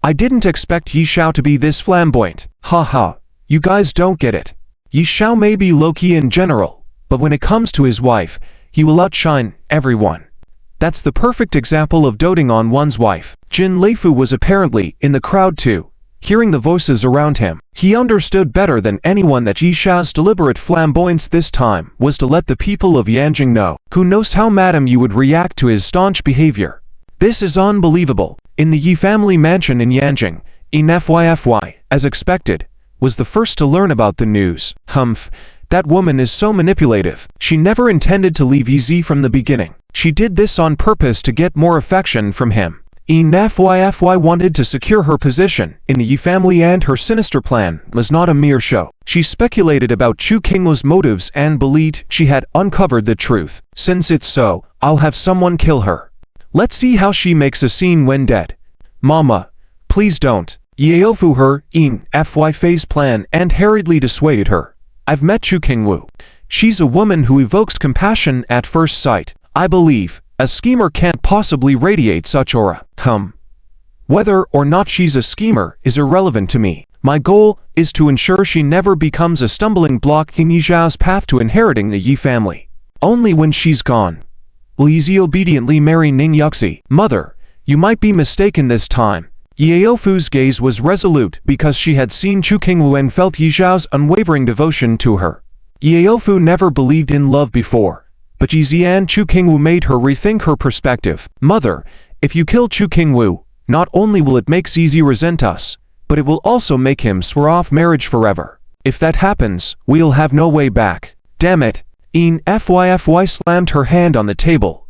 I didn't expect Yi Xiao to be this flamboyant. Haha. You guys don't get it. Yi Xiao may be low-key in general, but when it comes to his wife, he will outshine everyone. That's the perfect example of doting on one's wife. Jin Leifu was apparently in the crowd too, hearing the voices around him. He understood better than anyone that Yi Xiao's deliberate flamboyance this time was to let the people of Yanjing know. Who knows how Madame Yi would react to his staunch behavior. This is unbelievable. In the Yi family mansion in Yanjing, Fy, as expected, was the first to learn about the news. Humph, that woman is so manipulative. She never intended to leave Yi from the beginning. She did this on purpose to get more affection from him. Fy wanted to secure her position in the Yi family, and her sinister plan was not a mere show. She speculated about Chu Qingwu's motives and believed she had uncovered the truth. Since it's so, I'll have someone kill her. Let's see how she makes a scene when dead. Mama, please don't. Yeofu her Fy phase plan and hurriedly dissuaded her. I've met Chu Qingwu. She's a woman who evokes compassion at first sight. I believe a schemer can't possibly radiate such aura. Whether or not she's a schemer is irrelevant to me. My goal is to ensure she never becomes a stumbling block in Yi Xiao's path to inheriting the Yi family. Only when she's gone will Yi obediently marry Ning Yuxi. Mother, you might be mistaken this time. Yeofu's gaze was resolute because she had seen Chu Qingwu and felt Yi Xiao's unwavering devotion to her. Yeofu never believed in love before, but Yi and Chu Qingwu made her rethink her perspective. Mother, if you kill Chu Qingwu, not only will it make Zizi resent us, but it will also make him swear off marriage forever. If that happens, we'll have no way back. Damn it. Fy slammed her hand on the table,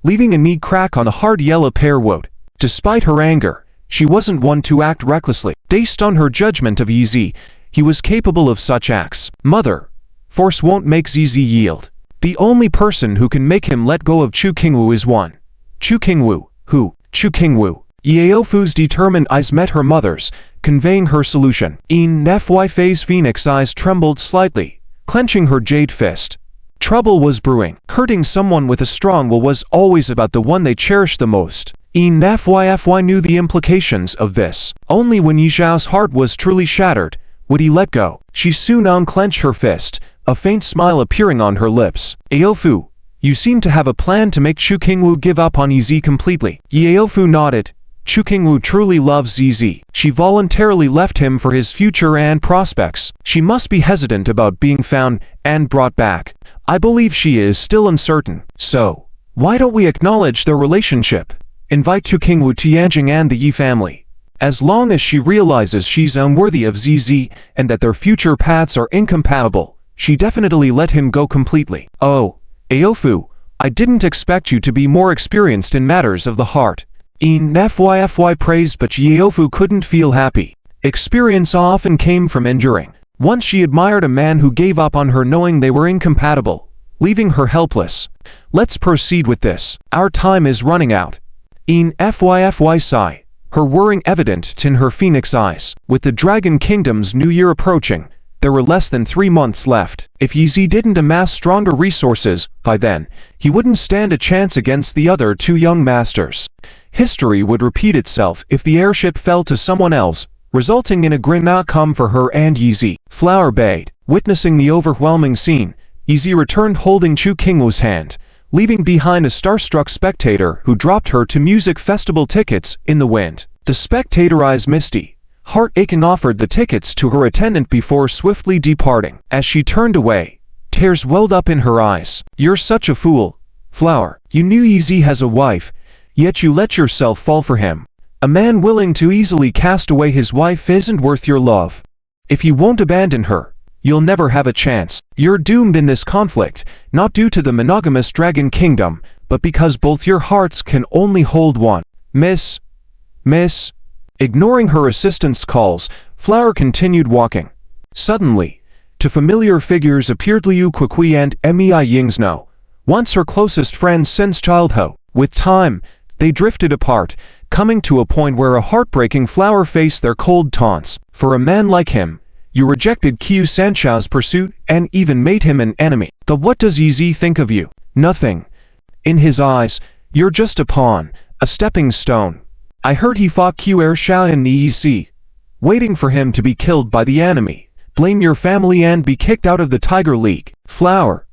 leaving a neat crack on the hard yellow pearwood. Despite her anger, she wasn't one to act recklessly. Based on her judgment of Yi, he was capable of such acts. Mother, force won't make Zizi yield. The only person who can make him let go of Chu Qingwu is one. Chu Qingwu. Who? Chu Qingwu. Yeofu's determined eyes met her mother's, conveying her solution. Fy's phoenix eyes trembled slightly, clenching her jade fist. Trouble was brewing. Hurting someone with a strong will was always about the one they cherished the most. Fy knew the implications of this. Only when Yi Xiao's heart was truly shattered would he let go. She soon unclenched her fist, a faint smile appearing on her lips. Yeofu, you seem to have a plan to make Chu Qingwu give up on Yi completely. Yeofu nodded. Chu Qingwu truly loves Yi. She voluntarily left him for his future and prospects. She must be hesitant about being found and brought back. I believe she is still uncertain. So, Why don't we acknowledge their relationship? Invite Chu Qingwu, Tianjing and the Yi family. As long as she realizes she's unworthy of ZZ and that their future paths are incompatible, she definitely let him go completely. Oh, Aofu, I didn't expect you to be more experienced in matters of the heart. FYFY praised, but Aofu couldn't feel happy. Experience often came from enduring. Once she admired a man who gave up on her knowing they were incompatible, leaving her helpless. Let's proceed with this. Our time is running out. FYFY sigh, her worrying evident in her phoenix eyes. With the Dragon Kingdom's new year approaching, there were less than 3 months left. If Yizi didn't amass stronger resources by then, he wouldn't stand a chance against the other 2 young masters. History would repeat itself if the airship fell to someone else, resulting in a grim outcome for her and Yizi. Flower bayed. Witnessing the overwhelming scene, Yizi returned holding Chu Qingwu's hand, leaving behind a starstruck spectator who dropped her to music festival tickets in the wind. The spectator, eyes misty, heart aching, offered the tickets to her attendant before swiftly departing. As she turned away, tears welled up in her eyes. You're such a fool, Flower. You knew Yizi has a wife, yet you let yourself fall for him. A man willing to easily cast away his wife isn't worth your love. If you won't abandon her, you'll never have a chance. You're doomed in this conflict, not due to the monogamous Dragon Kingdom, but because both your hearts can only hold one. Miss. Ignoring her assistant's calls, Flower continued walking. Suddenly, two familiar figures appeared: Liu Kuqi and Mei Yingzhou, once her closest friends since childhood. With time, they drifted apart, coming to a point where a heartbreaking Flower faced their cold taunts. For a man like him, you rejected Qiu Sanchao's pursuit and even made him an enemy. But what does Yizi think of you? Nothing. In his eyes, you're just a pawn, a stepping stone. I heard he fought Qiu Ershao in the EC, waiting for him to be killed by the enemy. Blame your family and be kicked out of the Tiger League. Flower,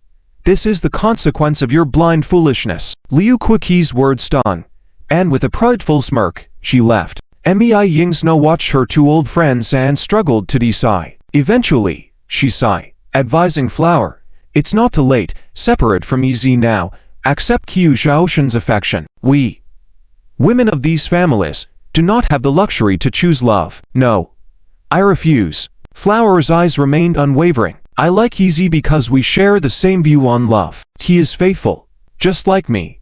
this is the consequence of your blind foolishness. Liu Kuqi's words stung, and with a prideful smirk, she left. Mei Yingzhou watched her 2 old friends and struggled to decide. Eventually, she sighed, advising Flower, it's not too late, separate from Yizi now, accept Qiu Zhaoshan's affection. We, women of these families, do not have the luxury to choose love. No, I refuse. Flower's eyes remained unwavering. I like Yizi because we share the same view on love. He is faithful, just like me.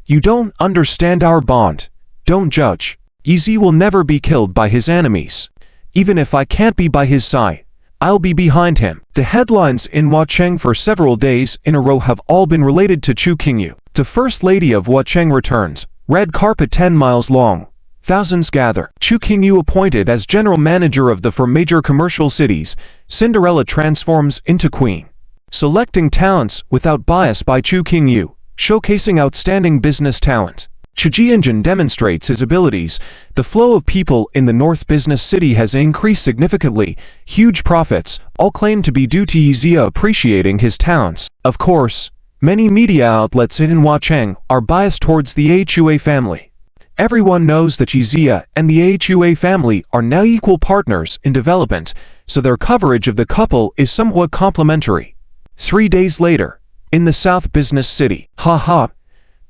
You don't understand our bond. Don't judge. Yizi will never be killed by his enemies. Even if I can't be by his side, I'll be behind him. The headlines in Huacheng for several days in a row have all been related to Chu Qingyu. The First Lady of Huacheng returns. Red carpet 10 miles long. Thousands gather. Chu Qingyu appointed as general manager of the 4 major commercial cities. Cinderella transforms into queen. Selecting talents without bias by Chu Qingyu, showcasing outstanding business talent. Chu Jianjun demonstrates his abilities. The flow of people in the North Business City has increased significantly. Huge profits, all claimed to be due to Yizi appreciating his talents. Of course, many media outlets in Huacheng are biased towards the Hua family. Everyone knows that Yizi and the Hua family are now equal partners in development, so their coverage of the couple is somewhat complimentary. 3 days later, in the South Business City.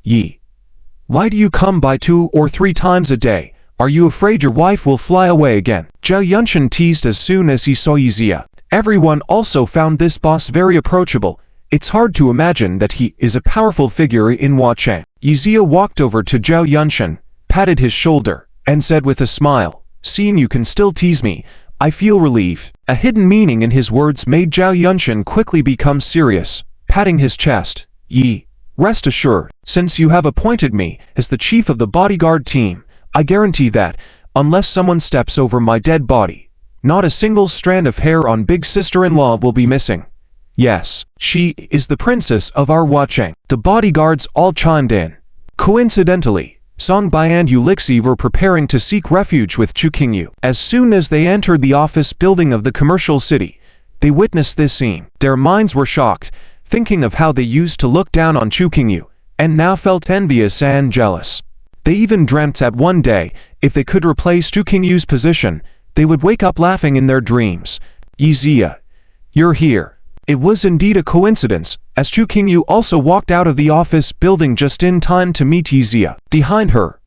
Yi, why do you come by 2 or 3 times a day? Are you afraid your wife will fly away again? Zhao Yunshan teased as soon as he saw Yizi. Everyone also found this boss very approachable. It's hard to imagine that he is a powerful figure in Huacheng. Yizi walked over to Zhao Yunshan, patted his shoulder, and said with a smile, seeing you can still tease me, I feel relieved. A hidden meaning in his words made Zhao Yunshan quickly become serious, patting his chest. Yi, rest assured, since you have appointed me as the chief of the bodyguard team, I guarantee that, unless someone steps over my dead body, not a single strand of hair on big sister-in-law will be missing. Yes, she is the princess of our Huacheng. The bodyguards all chimed in. Coincidentally, Songbai and Ulixi were preparing to seek refuge with Chu Qingyu. As soon as they entered the office building of the commercial city, they witnessed this scene. Their minds were shocked, thinking of how they used to look down on Chu Qingyu, and now felt envious and jealous. They even dreamt that one day, if they could replace Chu Qingyu's position, they would wake up laughing in their dreams. Yizi, you're here. It was indeed a coincidence, as Chu Qingyu also walked out of the office building just in time to meet Yizia. Behind her,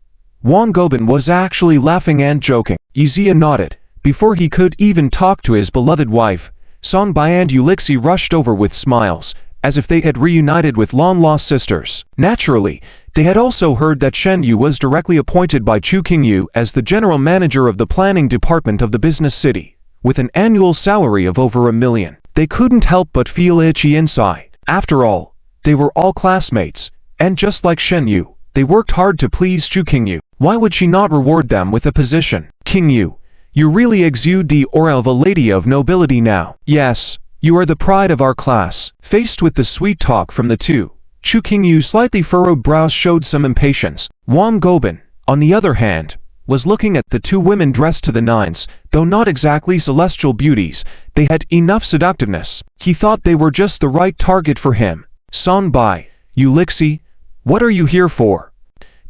Wang Gobin was actually laughing and joking. Yizia nodded. Before he could even talk to his beloved wife, Song Bai and Ulixi rushed over with smiles, as if they had reunited with long-lost sisters. Naturally, they had also heard that Shen Yu was directly appointed by Chu Qingyu as the general manager of the planning department of the business city, with an annual salary of over $1 million. They couldn't help but feel itchy inside. After all, they were all classmates, and just like Shen Yu, they worked hard to please Chu Qingyu. Why would she not reward them with a position? Qingyu, you really exude the aura of a lady of nobility now. Yes, you are the pride of our class. Faced with the sweet talk from the two, Chu Qingyu's slightly furrowed brows showed some impatience. Wang Gobin, on the other hand, was looking at the two women dressed to the nines. Though not exactly celestial beauties, they had enough seductiveness. He thought they were just the right target for him. Song Bai, Ulixi, what are you here for?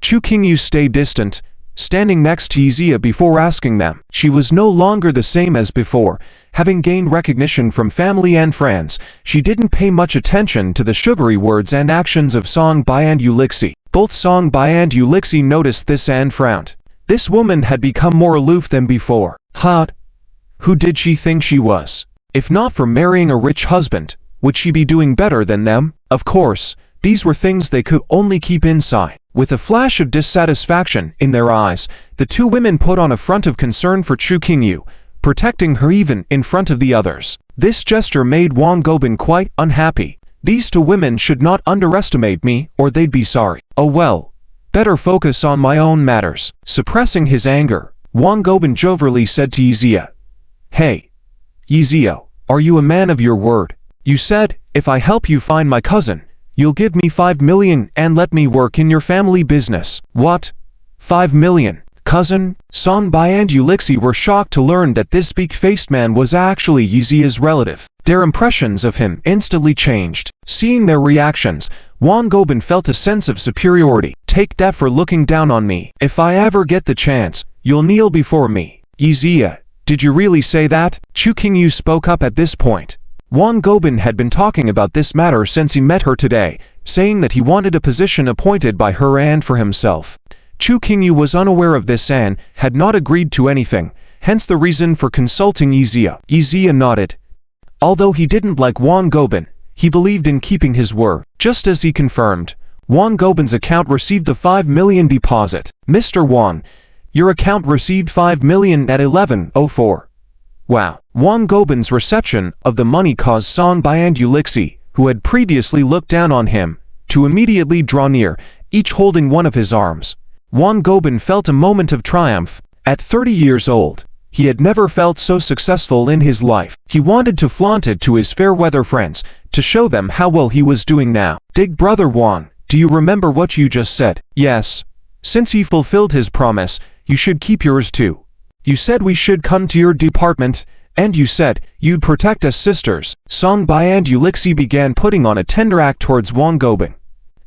Chu Qingyu stayed distant, standing next to Yizia before asking them. She was no longer the same as before. Having gained recognition from family and friends, she didn't pay much attention to the sugary words and actions of Song Bai and Ulixi. Both Song Bai and Ulixi noticed this and frowned. This woman had become more aloof than before. Who did she think she was? If not for marrying a rich husband, would she be doing better than them? Of course, these were things they could only keep inside. With a flash of dissatisfaction in their eyes, the two women put on a front of concern for Chu Qingyu, protecting her even in front of the others. This gesture made Wang Gobin quite unhappy. These two women should not underestimate me, or they'd be sorry. Oh well, better focus on my own matters. Suppressing his anger, Wang Gobin jovially said to Yizia, Hey, Yizia, are you a man of your word? You said, if I help you find my cousin, you'll give me 5 million and let me work in your family business. What? 5 million? Cousin? Song Bai and Ulixi were shocked to learn that this beak-faced man was actually Yizia's relative. Their impressions of him instantly changed. Seeing their reactions, Wang Gobin felt a sense of superiority. Take that for looking down on me. If I ever get the chance, you'll kneel before me. Yizia, did you really say that? Chu Qingyu spoke up at this point. Wang Gobin had been talking about this matter since he met her today, saying that he wanted a position appointed by her and for himself. Chu Qingyu was unaware of this and had not agreed to anything, hence the reason for consulting Yizia. Yizia nodded. Although he didn't like Wang Gobin, he believed in keeping his word. Just as he confirmed, Wang Gobin's account received a 5 million deposit. Mr. Wang, your account received 5 million at 11:04. Wow. Wang Gobin's reception of the money caused Song Bai and Ulixi, who had previously looked down on him, to immediately draw near, each holding one of his arms. Wang Gobin felt a moment of triumph. At 30 years old, he had never felt so successful in his life. He wanted to flaunt it to his fair-weather friends, to show them how well he was doing now. Big brother Wang, do you remember what you just said? Yes. Since he fulfilled his promise, you should keep yours too. You said we should come to your department, and you said you'd protect us sisters. Song Bai and Ulixi began putting on a tender act towards Wang Gobin.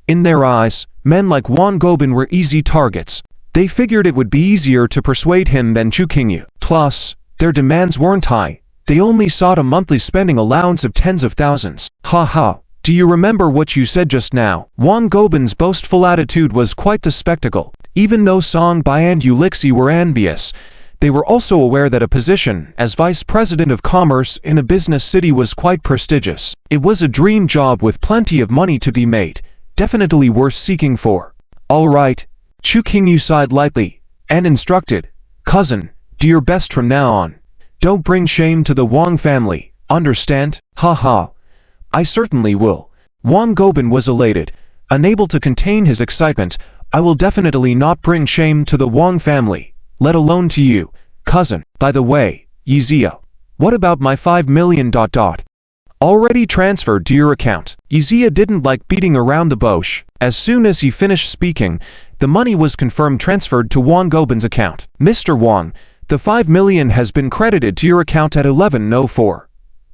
In their eyes, men like Wang Gobin were easy targets. They figured it would be easier to persuade him than Chu Qingyu. Plus, their demands weren't high. They only sought a monthly spending allowance of tens of thousands. Do you remember what you said just now? Wang Gobin's boastful attitude was quite the spectacle. Even though Song Bai and Ulixi were envious, they were also aware that a position as vice president of commerce in a business city was quite prestigious. It was a dream job with plenty of money to be made, definitely worth seeking for. All right. Chu Qingyu sighed lightly, and instructed, Cousin, do your best from now on. Don't bring shame to the Wang family, understand? I certainly will. Wang Gobin was elated, unable to contain his excitement. I will definitely not bring shame to the Wang family, let alone to you, cousin. By the way, Yizia, what about my 5 million ... Already transferred to your account. Yizia didn't like beating around the bush. As soon as he finished speaking, the money was confirmed transferred to Wang Gobin's account. Mr. Wang, the 5 million has been credited to your account at 11:04.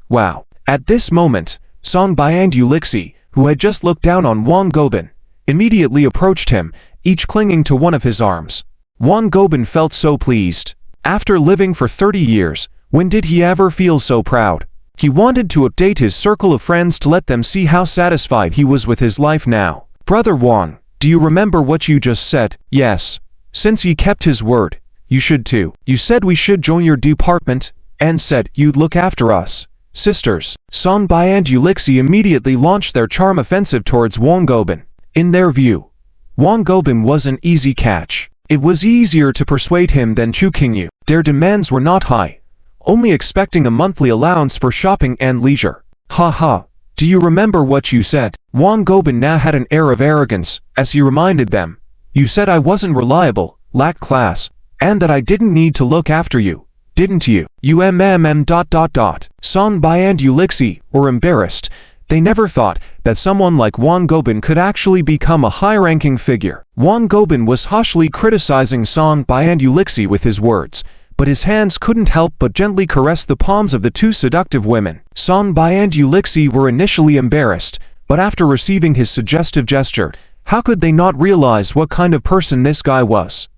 Wow. At this moment, Song Bai and Ulixi, who had just looked down on Wang Gobin, immediately approached him, each clinging to one of his arms. Wang Gobin felt so pleased. After living for 30 years, when did he ever feel so proud? He wanted to update his circle of friends to let them see how satisfied he was with his life now. Brother Wang, do you remember what you just said? Yes. Since he kept his word, you should too. You said we should join your department, and said you'd look after us. Sisters, Sonbai and Ulixi immediately launched their charm offensive towards Wang Gobin. In their view, Wang Gobin was an easy catch. It was easier to persuade him than Chu Qingyu. Their demands were not high, only expecting a monthly allowance for shopping and leisure. Ha ha. Do you remember what you said? Wang Gobin now had an air of arrogance, as he reminded them. You said I wasn't reliable, lacked class, and that I didn't need to look after you, didn't you? Sonbai and Ulixi were embarrassed. They never thought that someone like Wang Gobin could actually become a high-ranking figure. Wang Gobin was harshly criticizing Sonbai and Ulixi with his words, but his hands couldn't help but gently caress the palms of the two seductive women. Sonbai and Ulixi were initially embarrassed, but after receiving his suggestive gesture, how could they not realize what kind of person this guy was?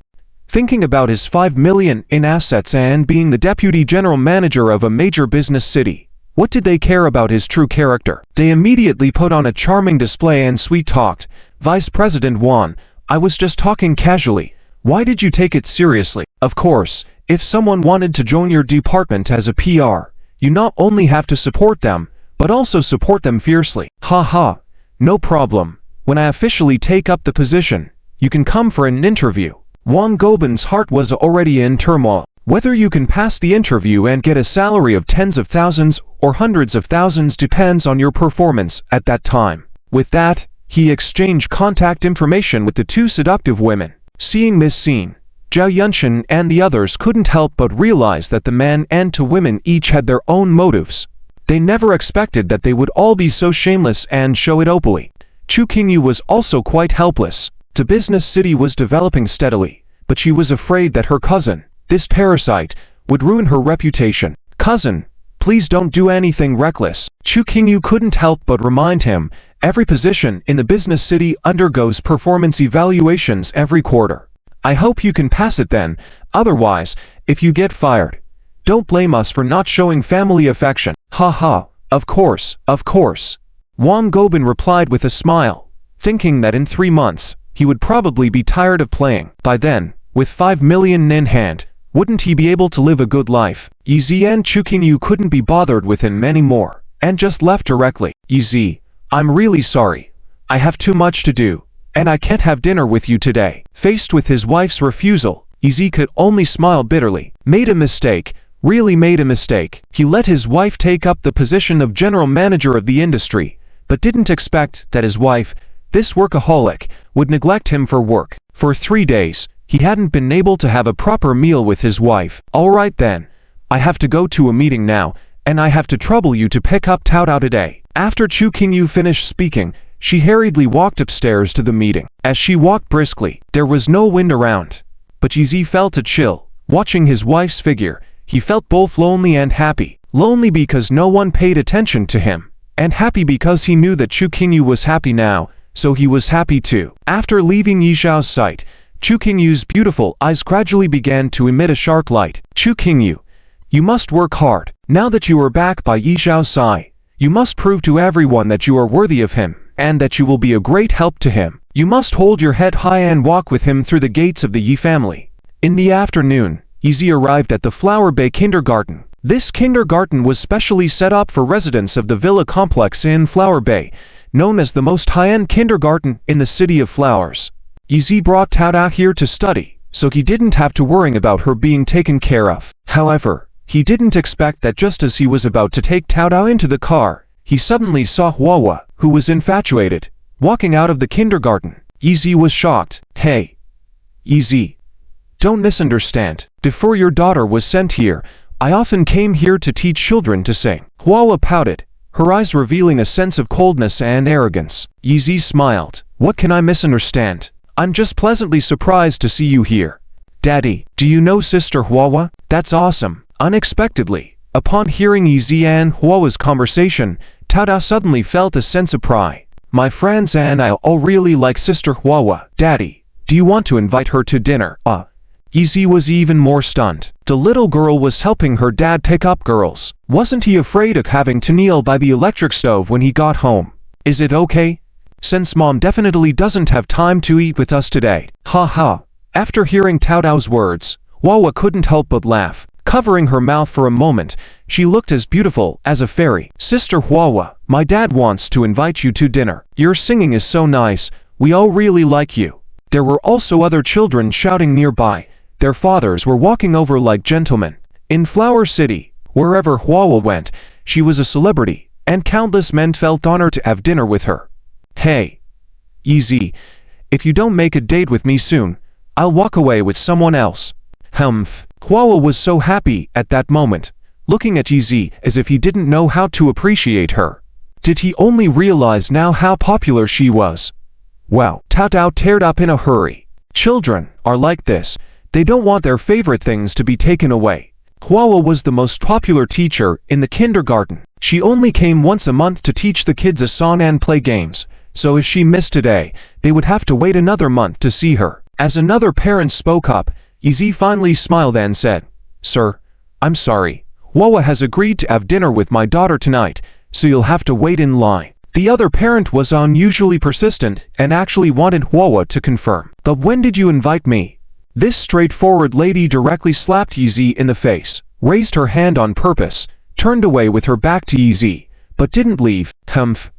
Thinking about his 5 million in assets and being the deputy general manager of a major business city, what did they care about his true character? They immediately put on a charming display and sweet-talked. Vice President Wan, I was just talking casually. Why did you take it seriously? Of course, if someone wanted to join your department as a PR, you not only have to support them, but also support them fiercely. Ha ha, no problem. When I officially take up the position, you can come for an interview. Wang Gobin's heart was already in turmoil. Whether you can pass the interview and get a salary of tens of thousands or hundreds of thousands depends on your performance at that time. With that, he exchanged contact information with the two seductive women. Seeing this scene, Zhao Yunshin and the others couldn't help but realize that the men and two women each had their own motives. They never expected that they would all be so shameless and show it openly. Chu Qingyu was also quite helpless. The business city was developing steadily, but she was afraid that her cousin, this parasite, would ruin her reputation. Cousin, please don't do anything reckless. Chu Qingyu couldn't help but remind him, every position in the business city undergoes performance evaluations every quarter. I hope you can pass it then, otherwise, if you get fired, don't blame us for not showing family affection. Ha ha, of course, of course. Wang Gobin replied with a smile, thinking that in 3 months, he would probably be tired of playing. By then, with 5 million in hand, wouldn't he be able to live a good life? Yizi and Chu Qingyu couldn't be bothered with him anymore, and just left directly. Yizi, I'm really sorry. I have too much to do, and I can't have dinner with you today. Faced with his wife's refusal, Yizi could only smile bitterly. Made a mistake, really made a mistake. He let his wife take up the position of general manager of the industry, but didn't expect that his wife, this workaholic, would neglect him for work. For 3 days, he hadn't been able to have a proper meal with his wife. Alright then, I have to go to a meeting now, and I have to trouble you to pick up Tao Tao today. After Chu Qingyu finished speaking, she hurriedly walked upstairs to the meeting. As she walked briskly, there was no wind around, but Yizi felt a chill. Watching his wife's figure, he felt both lonely and happy. Lonely because no one paid attention to him, and happy because he knew that Chu Qingyu was happy now, so he was happy too. After leaving Yizhao's sight, Chu Qingyu's beautiful eyes gradually began to emit a sharp light. Chu Qingyu, you must work hard. Now that you are back by Yizhao's side, you must prove to everyone that you are worthy of him, and that you will be a great help to him. You must hold your head high and walk with him through the gates of the Yi family. In the afternoon, Yizi arrived at the Flower Bay Kindergarten. This kindergarten was specially set up for residents of the villa complex in Flower Bay, known as the most high-end kindergarten in the City of Flowers. Yizi brought Tao Tao here to study, so he didn't have to worry about her being taken care of. However, he didn't expect that just as he was about to take Tao Tao into the car, he suddenly saw Huahua, who was infatuated, walking out of the kindergarten. Yizi was shocked. Hey, Yizi, don't misunderstand. Before your daughter was sent here, I often came here to teach children to sing. Huahua pouted, her eyes revealing a sense of coldness and arrogance. Yizi smiled. What can I misunderstand? I'm just pleasantly surprised to see you here. Daddy, do you know Sister Huahua? That's awesome. Unexpectedly, upon hearing Yizi and Huahua's conversation, Tao Tao suddenly felt a sense of pride. My friends and I all really like Sister Huahua. Daddy, do you want to invite her to dinner? Yizi was even more stunned. The little girl was helping her dad pick up girls. Wasn't he afraid of having to kneel by the electric stove when he got home? Is it okay? Since mom definitely doesn't have time to eat with us today. Ha ha. After hearing Cao Dao's words, Wawa couldn't help but laugh. Covering her mouth for a moment, she looked as beautiful as a fairy. Sister Wawa, my dad wants to invite you to dinner. Your singing is so nice, we all really like you. There were also other children shouting nearby. Their fathers were walking over like gentlemen. In Flower City, wherever Wawa went, she was a celebrity, and countless men felt honored to have dinner with her. Hey, Easy, if you don't make a date with me soon, I'll walk away with someone else. Humph. Wawa was so happy at that moment, looking at Easy as if he didn't know how to appreciate her. Did he only realize now how popular she was? Wow. Cao Dao teared up in a hurry. Children are like this. They don't want their favorite things to be taken away. Wawa was the most popular teacher in the kindergarten. She only came once a month to teach the kids a song and play games, so if she missed today, they would have to wait another month to see her. As another parent spoke up, Easy finally smiled and said, "Sir, I'm sorry. Wawa has agreed to have dinner with my daughter tonight, so you'll have to wait in line." The other parent was unusually persistent and actually wanted Wawa to confirm. "But when did you invite me?" This straightforward lady directly slapped Easy in the face, raised her hand on purpose, turned away with her back to Easy, but didn't leave. Humph.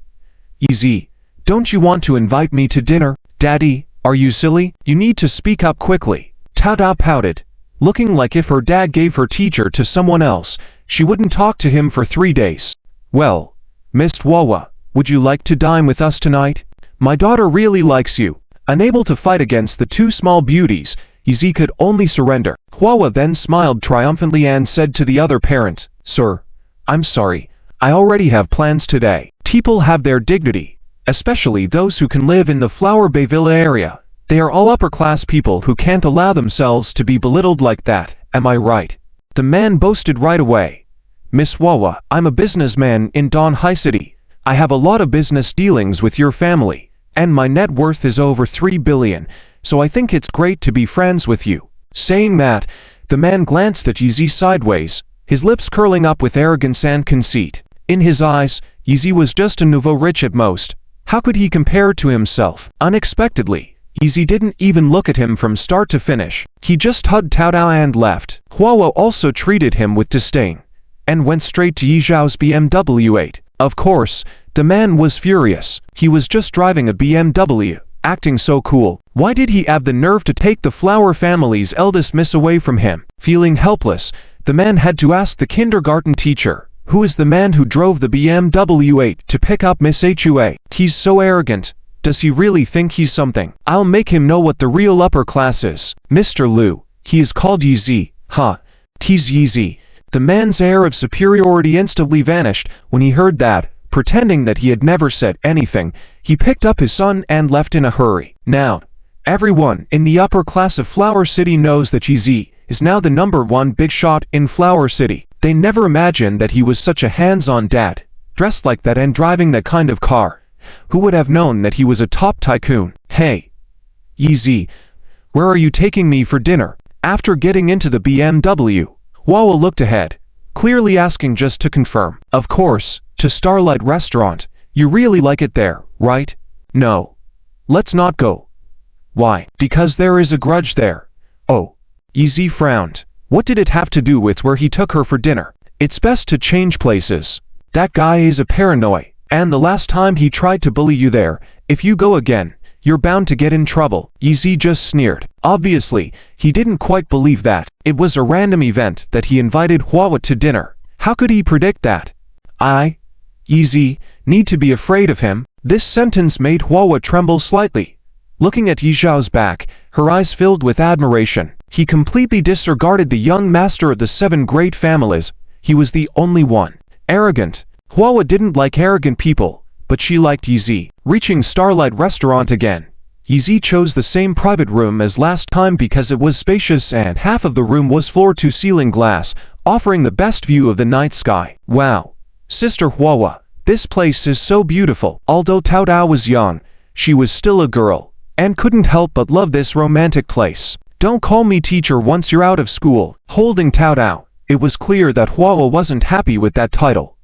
Easy, don't you want to invite me to dinner? Daddy, are you silly? You need to speak up quickly. Cao Dao pouted, looking like if her dad gave her teacher to someone else, she wouldn't talk to him for 3 days. "Well, Miss Wawa, would you like to dine with us tonight? My daughter really likes you." Unable to fight against the two small beauties, Easy could only surrender. Wawa then smiled triumphantly and said to the other parent, "Sir, I'm sorry, I already have plans today." People have their dignity, especially those who can live in the Flower Bay Villa area. They are all upper-class people who can't allow themselves to be belittled like that, am I right? The man boasted right away. "Miss Wawa, I'm a businessman in Don High City. I have a lot of business dealings with your family, and my net worth is over 3 billion, so I think it's great to be friends with you." Saying that, the man glanced at Easy sideways, his lips curling up with arrogance and conceit. In his eyes, Easy was just a nouveau rich at most. How could he compare to himself? Unexpectedly, Easy didn't even look at him from start to finish. He just hugged Cao Dao and left. Wawa also treated him with disdain, and went straight to Yi Zhao's BMW 8. Of course, the man was furious. He was just driving a BMW, acting so cool. Why did he have the nerve to take the Flower family's eldest miss away from him? Feeling helpless, the man had to ask the kindergarten teacher, "Who is the man who drove the BMW 8 to pick up Miss Hua? He's so arrogant. Does he really think he's something? I'll make him know what the real upper class is. Mr. Liu, he is called Easy. Ha, tease Easy." The man's air of superiority instantly vanished when he heard that. Pretending that he had never said anything, he picked up his son and left in a hurry. Now, everyone in the upper class of Flower City knows that Easy is now the #1 big shot in Flower City. They never imagined that he was such a hands-on dad, dressed like that and driving that kind of car. Who would have known that he was a top tycoon? "Hey, Easy, where are you taking me for dinner?" After getting into the BMW, Wawa looked ahead, clearly asking just to confirm. "Of course, to Starlight Restaurant. You really like it there, right?" "No. Let's not go." "Why?" "Because there is a grudge there." "Oh." Easy frowned. What did it have to do with where he took her for dinner? It's best to change places. That guy is a paranoid. And the last time he tried to bully you there, if you go again, you're bound to get in trouble. Easy just sneered. Obviously, he didn't quite believe that. It was a random event that he invited Wawa to dinner. How could he predict that? Easy, need to be afraid of him. This sentence made Wawa tremble slightly. Looking at Yi Zhao's back, her eyes filled with admiration. He completely disregarded the young master of the 7 great families. He was the only one. Arrogant. Wawa didn't like arrogant people, but she liked Easy. Reaching Starlight Restaurant again, Easy chose the same private room as last time because it was spacious and half of the room was floor-to-ceiling glass, offering the best view of the night sky. Wow. Sister Wawa, this place is so beautiful. Although Cao Dao was young, she was still a girl, and couldn't help but love this romantic place. Don't call me teacher once you're out of school. Holding Tao Tao, it was clear that Huawa wasn't happy with that title.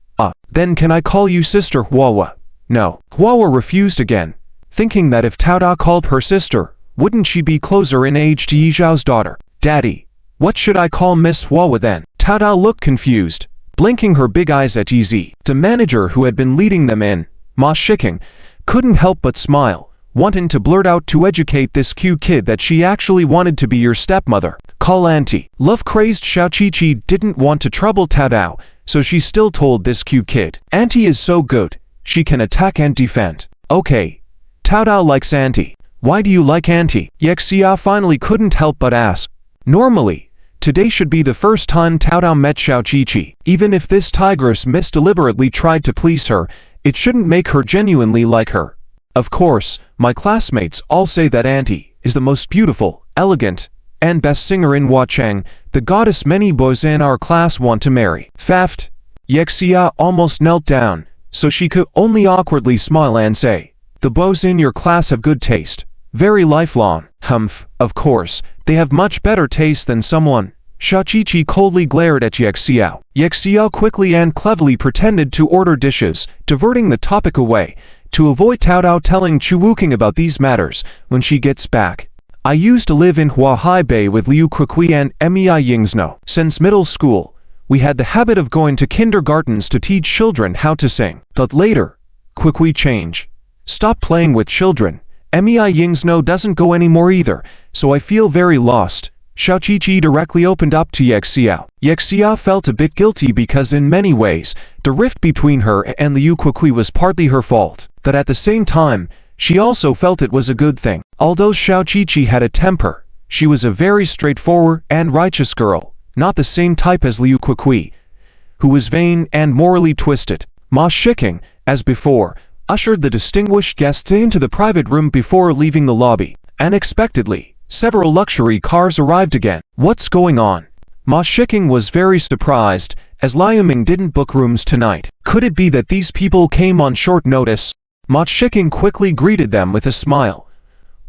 Then can I call you Sister Huawa? No. Huawa refused again, thinking that if Tao Tao called her sister, wouldn't she be closer in age to Yi Zhao's daughter? Daddy, what should I call Miss Huawa then? Tao Tao looked confused, blinking her big eyes at Yi Zi. The manager who had been leading them in, Ma Shiking, couldn't help but smile, wanting to blurt out to educate this cute kid that she actually wanted to be your stepmother. Call auntie. Love-crazed Xiao Qiqi didn't want to trouble Tao Tao, so she still told this cute kid, auntie is so good, she can attack and defend. Okay. Tao Tao likes auntie. Why do you like auntie? Yexia finally couldn't help but ask. Normally, today should be the first time Tao Tao met Xiao Qiqi. Even if this tigress miss deliberately tried to please her, it shouldn't make her genuinely like her. Of course, my classmates all say that auntie is the most beautiful, elegant, and best singer in Huacheng, the goddess many boys in our class want to marry. Faft. Yexia almost knelt down, so she could only awkwardly smile and say, the boys in your class have good taste. Very lifelong. Humph, of course, they have much better taste than someone. Xiao Qiqi coldly glared at Yexiao. Yexiao quickly and cleverly pretended to order dishes, diverting the topic away, to avoid Tao Tao telling Chu Wuking about these matters when she gets back. I used to live in Huahai Bay with Liu Kuikui and Mei Yingzno. Since middle school, we had the habit of going to kindergartens to teach children how to sing. But later, Kuikui changed. Stop playing with children. Mei Yingzno doesn't go anymore either, so I feel very lost. Xiao Qiqi directly opened up to Yexiao. Yexiao felt a bit guilty because in many ways, the rift between her and Liu Kuikui was partly her fault, but at the same time, she also felt it was a good thing. Although Xiao Qiqi had a temper, she was a very straightforward and righteous girl, not the same type as Liu Kuikui, who was vain and morally twisted. Ma Shiking, as before, ushered the distinguished guests into the private room before leaving the lobby. Unexpectedly, several luxury cars arrived again. What's going on? Ma Shiking was very surprised, as Liu Ming didn't book rooms tonight. Could it be that these people came on short notice? Ma Shiking quickly greeted them with a smile,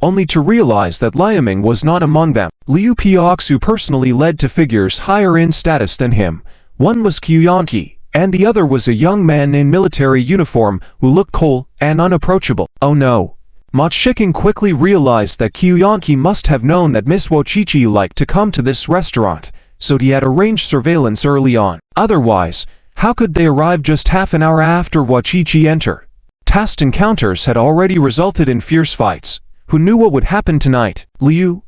only to realize that Liu Ming was not among them. Liu Pioxu personally led to figures higher in status than him. One was Qiu Yanqi, and the other was a young man in military uniform who looked cold and unapproachable. Oh no. Ma Shiking quickly realized that Qiu Yanqi must have known that Miss Wochichi liked to come to this restaurant, so he had arranged surveillance early on. Otherwise, how could they arrive just half an hour after Wochichi entered? Past encounters had already resulted in fierce fights. Who knew what would happen tonight? Liu?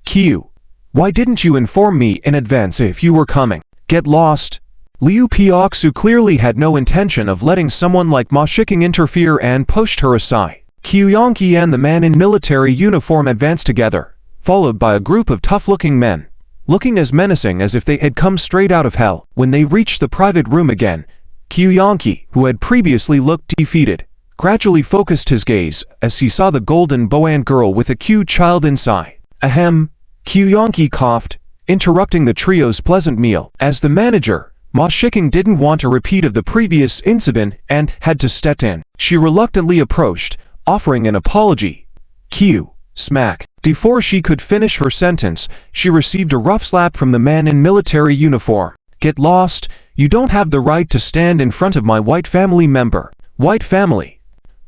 Qiu? Why didn't you inform me in advance if you were coming? Get lost. Liu Pioxu clearly had no intention of letting someone like Ma Shiking interfere and pushed her aside. Qiu Yanqi and the man in military uniform advanced together, followed by a group of tough-looking men, looking as menacing as if they had come straight out of hell. When they reached the private room again, Qiu Yanqi, who had previously looked defeated, gradually focused his gaze as he saw the golden boan girl with a cute child inside. Ahem, Qiu Yanqi coughed, interrupting the trio's pleasant meal. As the manager, Ma Shiking didn't want a repeat of the previous incident and had to step in. She reluctantly approached, offering an apology. Qiu, smack. Before she could finish her sentence, she received a rough slap from the man in military uniform. Get lost, you don't have the right to stand in front of my white family member. White family?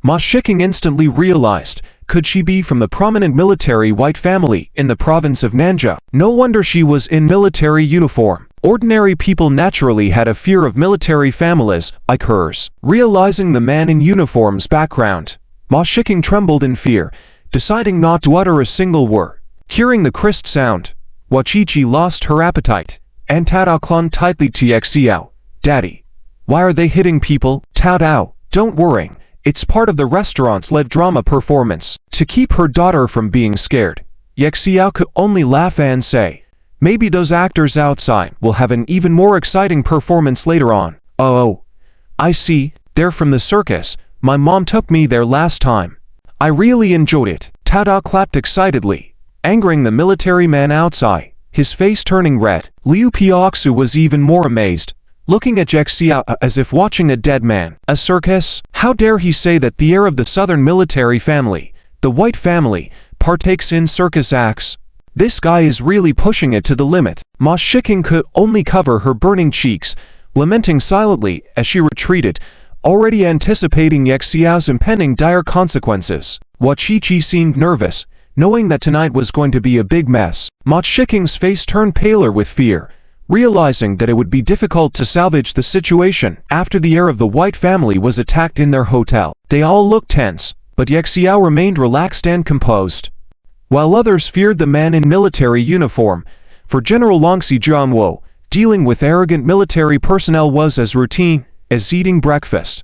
Ma Shiking instantly realized, could she be from the prominent military white family in the province of Nanzhou? No wonder she was in military uniform. Ordinary people naturally had a fear of military families like hers. Realizing the man in uniform's background, Ma Shiking trembled in fear, deciding not to utter a single word. Hearing the crisp sound, Wochichi lost her appetite, and Tao Tao clung tightly to Yexiao. Daddy, why are they hitting people? Tao Tao, don't worry. It's part of the restaurant's live drama performance. To keep her daughter from being scared, Yexiao could only laugh and say, maybe those actors outside will have an even more exciting performance later on. Oh, I see, they're from the circus. My mom took me there last time. I really enjoyed it. Tao Tao clapped excitedly, angering the military man outside, his face turning red. Liu Pioxu was even more amazed, looking at Yexiao as if watching a dead man. A circus? How dare he say that the heir of the southern military family, the White family, partakes in circus acts? This guy is really pushing it to the limit. Ma Shiking could only cover her burning cheeks, lamenting silently as she retreated, already anticipating Yexiao's impending dire consequences. Hua Qiqi seemed nervous, knowing that tonight was going to be a big mess. Ma Shiking's face turned paler with fear, realizing that it would be difficult to salvage the situation after the heir of the White family was attacked in their hotel. They all looked tense, but Yexiao remained relaxed and composed, while others feared the man in military uniform. For General Longxi Jianwo, dealing with arrogant military personnel was as routine as eating breakfast.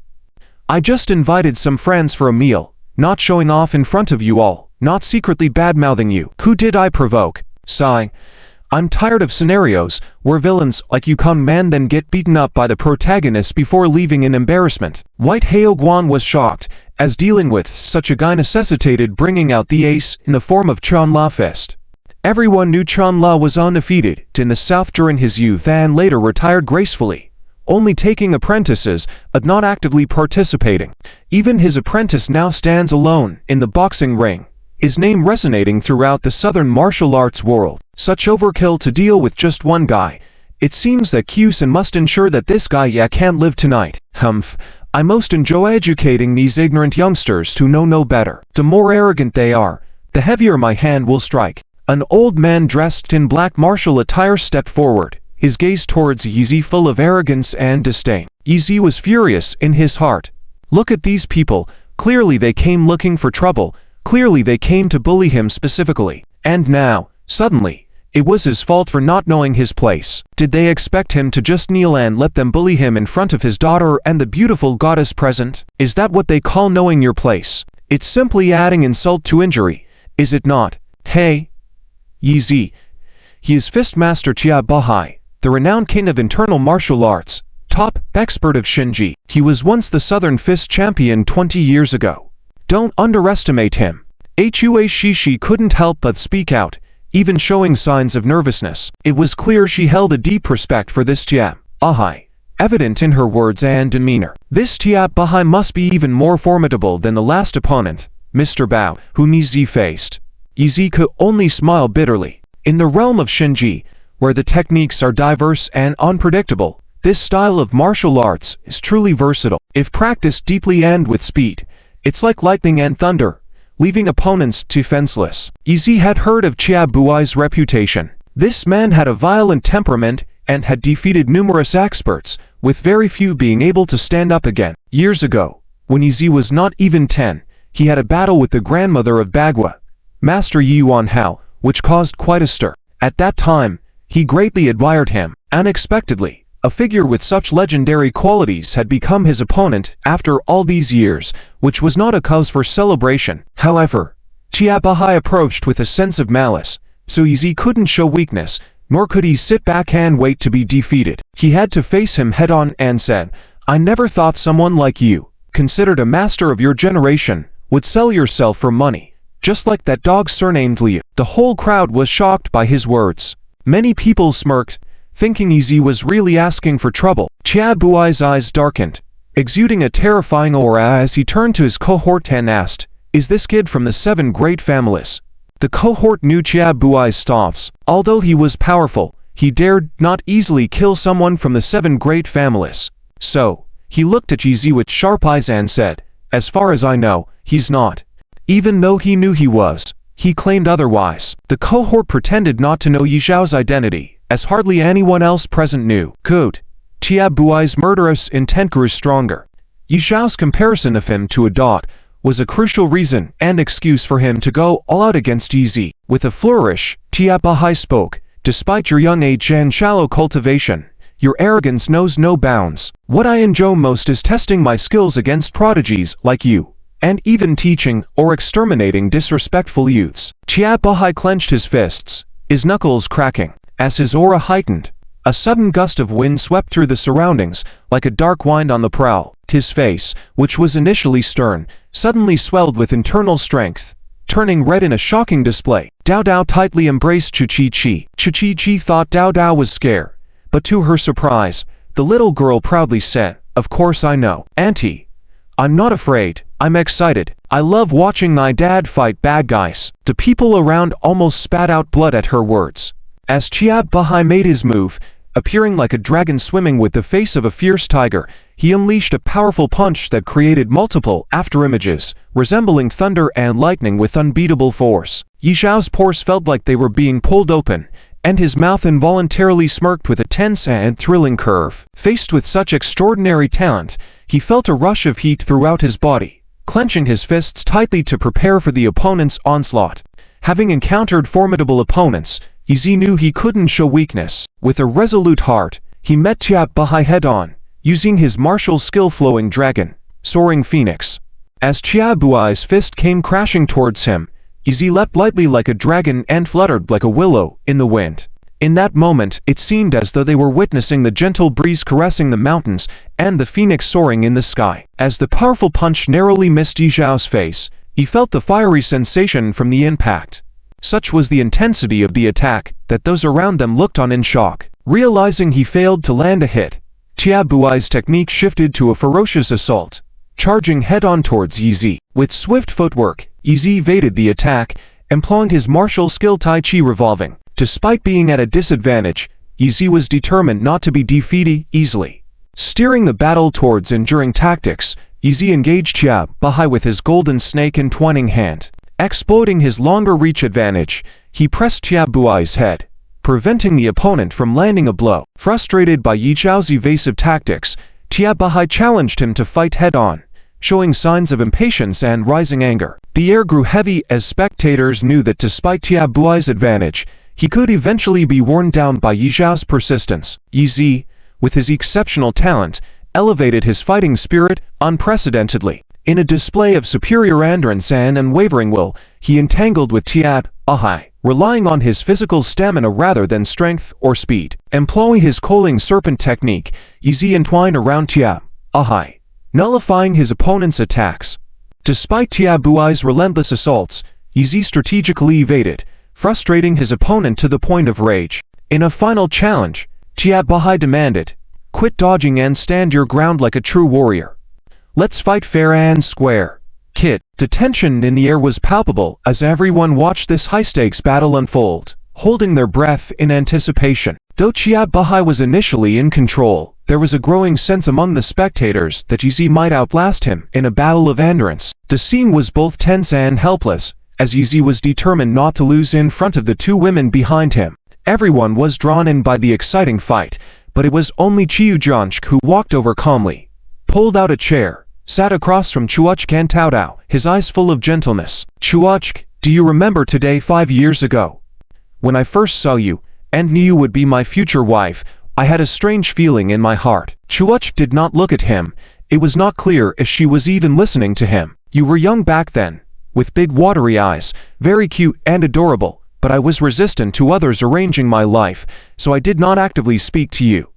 I just invited some friends for a meal, not showing off in front of you all, not secretly bad-mouthing you. Who did I provoke? Sighing. I'm tired of scenarios where villains like Yukon Man then get beaten up by the protagonists before leaving in embarrassment. White Haoguan was shocked, as dealing with such a guy necessitated bringing out the ace in the form of Chan La Fist. Everyone knew Chan La was undefeated in the south during his youth and later retired gracefully, only taking apprentices but not actively participating. Even his apprentice now stands alone in the boxing ring, his name resonating throughout the southern martial arts world. Such overkill to deal with just one guy. It seems that Kyusen must ensure that this guy can't live tonight. Humph. I most enjoy educating these ignorant youngsters who know no better. The more arrogant they are, the heavier my hand will strike. An old man dressed in black martial attire stepped forward, his gaze towards Yizi full of arrogance and disdain. Yizi was furious in his heart. Look at these people. Clearly they came looking for trouble. Clearly they came to bully him specifically. And now, suddenly, it was his fault for not knowing his place. Did they expect him to just kneel and let them bully him in front of his daughter and the beautiful goddess present? Is that what they call knowing your place? It's simply adding insult to injury, is it not? Hey, Yizi. He is Fistmaster Chia Bahai, the renowned king of internal martial arts, top expert of Shinji. He was once the Southern Fist champion 20 years ago. Don't underestimate him. Hua Shishi couldn't help but speak out, even showing signs of nervousness. It was clear she held a deep respect for this Chia Bahai, evident in her words and demeanor. This Chia Bahai must be even more formidable than the last opponent, Mr. Bao, whom Yizi faced. Yizi could only smile bitterly. In the realm of Shinji, where the techniques are diverse and unpredictable, this style of martial arts is truly versatile. If practiced deeply and with speed, it's like lightning and thunder, leaving opponents defenseless. Yizi had heard of Chia Buai's reputation. This man had a violent temperament and had defeated numerous experts, with very few being able to stand up again. Years ago, when Yizi was not even 10, he had a battle with the grandmother of Bagua, Master Yuan Hao, which caused quite a stir. At that time, he greatly admired him. Unexpectedly, a figure with such legendary qualities had become his opponent after all these years, which was not a cause for celebration. However, Chia Bahai approached with a sense of malice, so Yizi couldn't show weakness, nor could he sit back and wait to be defeated. He had to face him head-on and said, I never thought someone like you, considered a master of your generation, would sell yourself for money, just like that dog surnamed Liu. The whole crowd was shocked by his words. Many people smirked, thinking Yizi was really asking for trouble. Chia Buai's eyes darkened, exuding a terrifying aura as he turned to his cohort and asked, Is this kid from the 7 great families? The cohort knew Chia Buai's thoughts. Although he was powerful, he dared not easily kill someone from the 7 great families. So, he looked at Yizi with sharp eyes and said, As far as I know, he's not. Even though he knew he was, he claimed otherwise. The cohort pretended not to know Yizhao's identity, as hardly anyone else present knew. Good. Chia Buai's murderous intent grew stronger. Yizhao's comparison of him to a dog was a crucial reason and excuse for him to go all out against Yizi. With a flourish, Chia Bahai spoke, Despite your young age and shallow cultivation, your arrogance knows no bounds. What I enjoy most is testing my skills against prodigies like you, and even teaching or exterminating disrespectful youths. Chia Bahai clenched his fists, his knuckles cracking. As his aura heightened, a sudden gust of wind swept through the surroundings, like a dark wind on the prowl. His face, which was initially stern, suddenly swelled with internal strength, turning red in a shocking display. Dao Dao tightly embraced Chu Chi. Chu Chi thought Dao Dao was scared, but to her surprise, the little girl proudly said, Of course I know. Auntie, I'm not afraid, I'm excited. I love watching my dad fight bad guys. The people around almost spat out blood at her words. As Chiab Bahai made his move, appearing like a dragon swimming with the face of a fierce tiger, he unleashed a powerful punch that created multiple afterimages, resembling thunder and lightning with unbeatable force. Yi Zhao's pores felt like they were being pulled open, and his mouth involuntarily smirked with a tense and thrilling curve. Faced with such extraordinary talent, he felt a rush of heat throughout his body, clenching his fists tightly to prepare for the opponent's onslaught. Having encountered formidable opponents, Yi Zi knew he couldn't show weakness. With a resolute heart, he met Chiab Bahai head-on, using his martial skill Flowing Dragon, Soaring Phoenix. As Chiab Bahai's fist came crashing towards him, Yi Zi leapt lightly like a dragon and fluttered like a willow in the wind. In that moment, it seemed as though they were witnessing the gentle breeze caressing the mountains and the phoenix soaring in the sky. As the powerful punch narrowly missed Yi Zhao's face, he felt the fiery sensation from the impact. Such was the intensity of the attack that those around them looked on in shock. Realizing he failed to land a hit, Chiab Bahai's technique shifted to a ferocious assault, charging head-on towards Yi Zi. With swift footwork, Yi Zi evaded the attack, employing his martial skill Tai Chi revolving. Despite being at a disadvantage, Yi Zi was determined not to be defeated easily. Steering the battle towards enduring tactics, Yi Zi engaged Chiab Bahai with his golden snake entwining hand. Exploiting his longer reach advantage, he pressed Chiab Bahai's head, preventing the opponent from landing a blow. Frustrated by Yi Zhao's evasive tactics, Chiab Bahai challenged him to fight head-on, showing signs of impatience and rising anger. The air grew heavy as spectators knew that despite Chiab Bahai's advantage, he could eventually be worn down by Yi Zhao's persistence. Yi Zi, with his exceptional talent, elevated his fighting spirit unprecedentedly. In a display of superior endurance and unwavering will, he entangled with Chiab Bahai, relying on his physical stamina rather than strength or speed. Employing his coiling serpent technique, Yi Zi entwined around Chiab Bahai, nullifying his opponent's attacks. Despite Chiab Bahai's relentless assaults, Yi Zi strategically evaded, frustrating his opponent to the point of rage. In a final challenge, Chiab Bahai demanded, "Quit dodging and stand your ground like a true warrior. Let's fight fair and square." Kid. The tension in the air was palpable as everyone watched this high-stakes battle unfold, holding their breath in anticipation. Though Chiab Bahai was initially in control, there was a growing sense among the spectators that Yi Zi might outlast him in a battle of endurance. The scene was both tense and helpless, as Yi Zi was determined not to lose in front of the two women behind him. Everyone was drawn in by the exciting fight, but it was only Qiu Zhansk who walked over calmly, pulled out a chair, sat across from Chuachk and Tao Dao, his eyes full of gentleness. "Chuachk, do you remember today 5 years ago? When I first saw you, and knew you would be my future wife, I had a strange feeling in my heart." Chuachk did not look at him. It was not clear if she was even listening to him. "You were young back then, with big watery eyes, very cute and adorable, but I was resistant to others arranging my life, so I did not actively speak to you.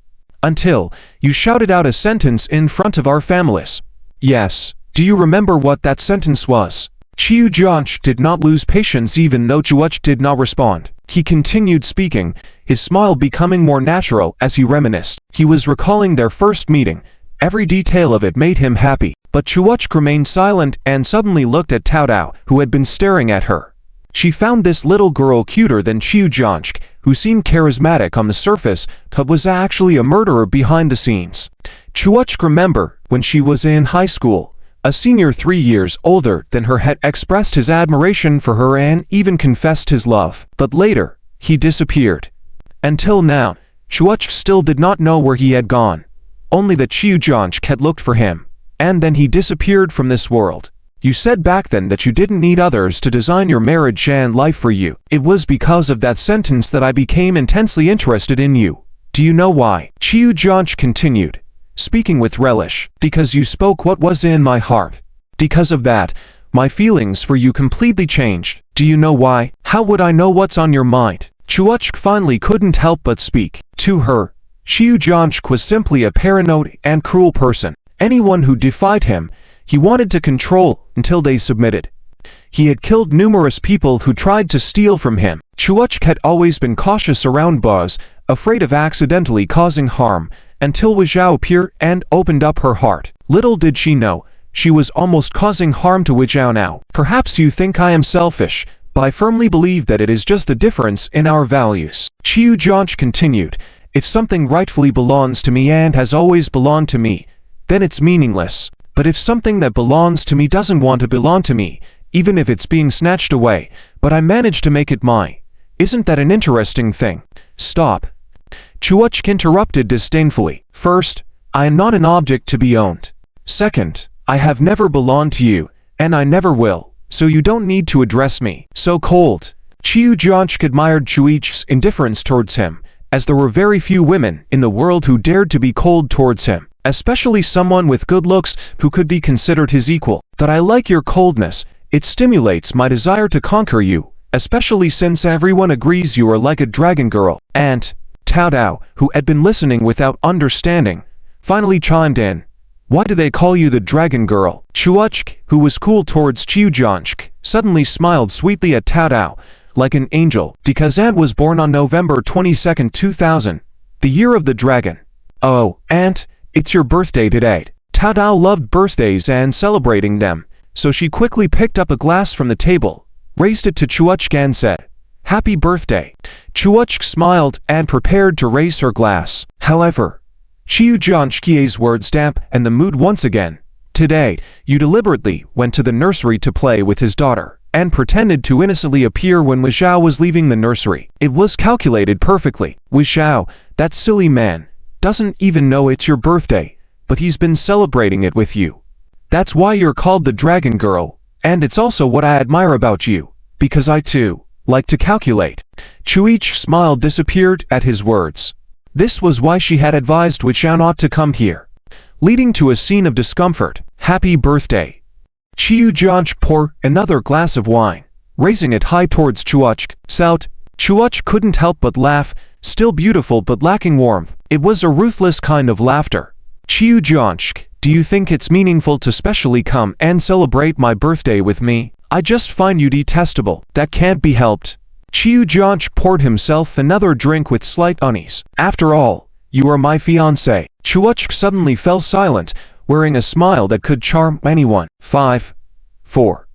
Until you shouted out a sentence in front of our families." "Yes. Do you remember what that sentence was?" Qiu Zhansk did not lose patience even though Chuachk did not respond. He continued speaking, his smile becoming more natural as he reminisced. He was recalling their first meeting. Every detail of it made him happy. But Chuachk remained silent and suddenly looked at Tao Dao, who had been staring at her. She found this little girl cuter than Qiu Zhansk, who seemed charismatic on the surface but was actually a murderer behind the scenes. Chuachk remembered when she was in high school, a senior 3 years older than her had expressed his admiration for her and even confessed his love. But later, he disappeared. Until now, Chuachk still did not know where he had gone. Only that Qiu Zhansk had looked for him. And then he disappeared from this world. "You said back then that you didn't need others to design your marriage and life for you. It was because of that sentence that I became intensely interested in you. Do you know why?" Qiu Zhansk continued, speaking with relish. "Because you spoke what was in my heart. Because of that, my feelings for you completely changed. Do you know why?" "How would I know what's on your mind?" Chuachk finally couldn't help but speak. To her, Qiu Zhansk was simply a paranoid and cruel person. Anyone who defied him, he wanted to control until they submitted. He had killed numerous people who tried to steal from him. Chuachk had always been cautious around Buzz, afraid of accidentally causing harm, until Wu Zhao appeared and opened up her heart. Little did she know, She was almost causing harm to Wei Zhao now. Perhaps you think I am selfish, but I firmly believe that it is just a difference in our values. Qiu Zhang continued, if something rightfully belongs to me and has always belonged to me, then it's meaningless. But if something that belongs to me doesn't want to belong to me, even if it's being snatched away, but I manage to make it mine, isn't that an interesting thing? Stop. Chuachk interrupted disdainfully. First, I am not an object to be owned. Second, I have never belonged to you, and I never will, so you don't need to address me so cold. Qiu Zhang admired Chuich's indifference towards him, as there were very few women in the world who dared to be cold towards him, especially someone with good looks who could be considered his equal. But I like your coldness, it stimulates my desire to conquer you, especially since everyone agrees you are like a dragon girl. And Tao Dao, who had been listening without understanding, finally chimed in. Why do they call you the dragon girl? Chuachk, who was cool towards Qiu Zhang, suddenly smiled sweetly at Tao Dao, like an angel, because Ant was born on November 22, 2000, the year of the dragon. Oh, Ant, it's your birthday today. Tao Dao loved birthdays and celebrating them, so she quickly picked up a glass from the table, raised it to Chuachk and said, Happy birthday. Chuachk smiled and prepared to raise her glass. However, Qiu Zhang's words dampened the mood once again. Today, you deliberately went to the nursery to play with his daughter, and pretended to innocently appear when Wei Zhao was leaving the nursery. It was calculated perfectly. Wei Zhao, that silly man, doesn't even know it's your birthday, but he's been celebrating it with you. That's why you're called the Dragon Girl, and it's also what I admire about you, because I too like to calculate. Chuich's smile disappeared at his words. This was why she had advised Wei Zhao not to come here, leading to a scene of discomfort. Happy birthday. Qiu Zhang poured another glass of wine, raising it high towards Chuachk. Sout. Chuachk couldn't help but laugh, still beautiful but lacking warmth. It was a ruthless kind of laughter. Qiu Zhang, do you think it's meaningful to specially come and celebrate my birthday with me? I just find you detestable. That can't be helped. Qiu Zhang poured himself another drink with slight unease. After all, you are my fiancé. Chuachk suddenly fell silent, wearing a smile that could charm anyone. 5, 4,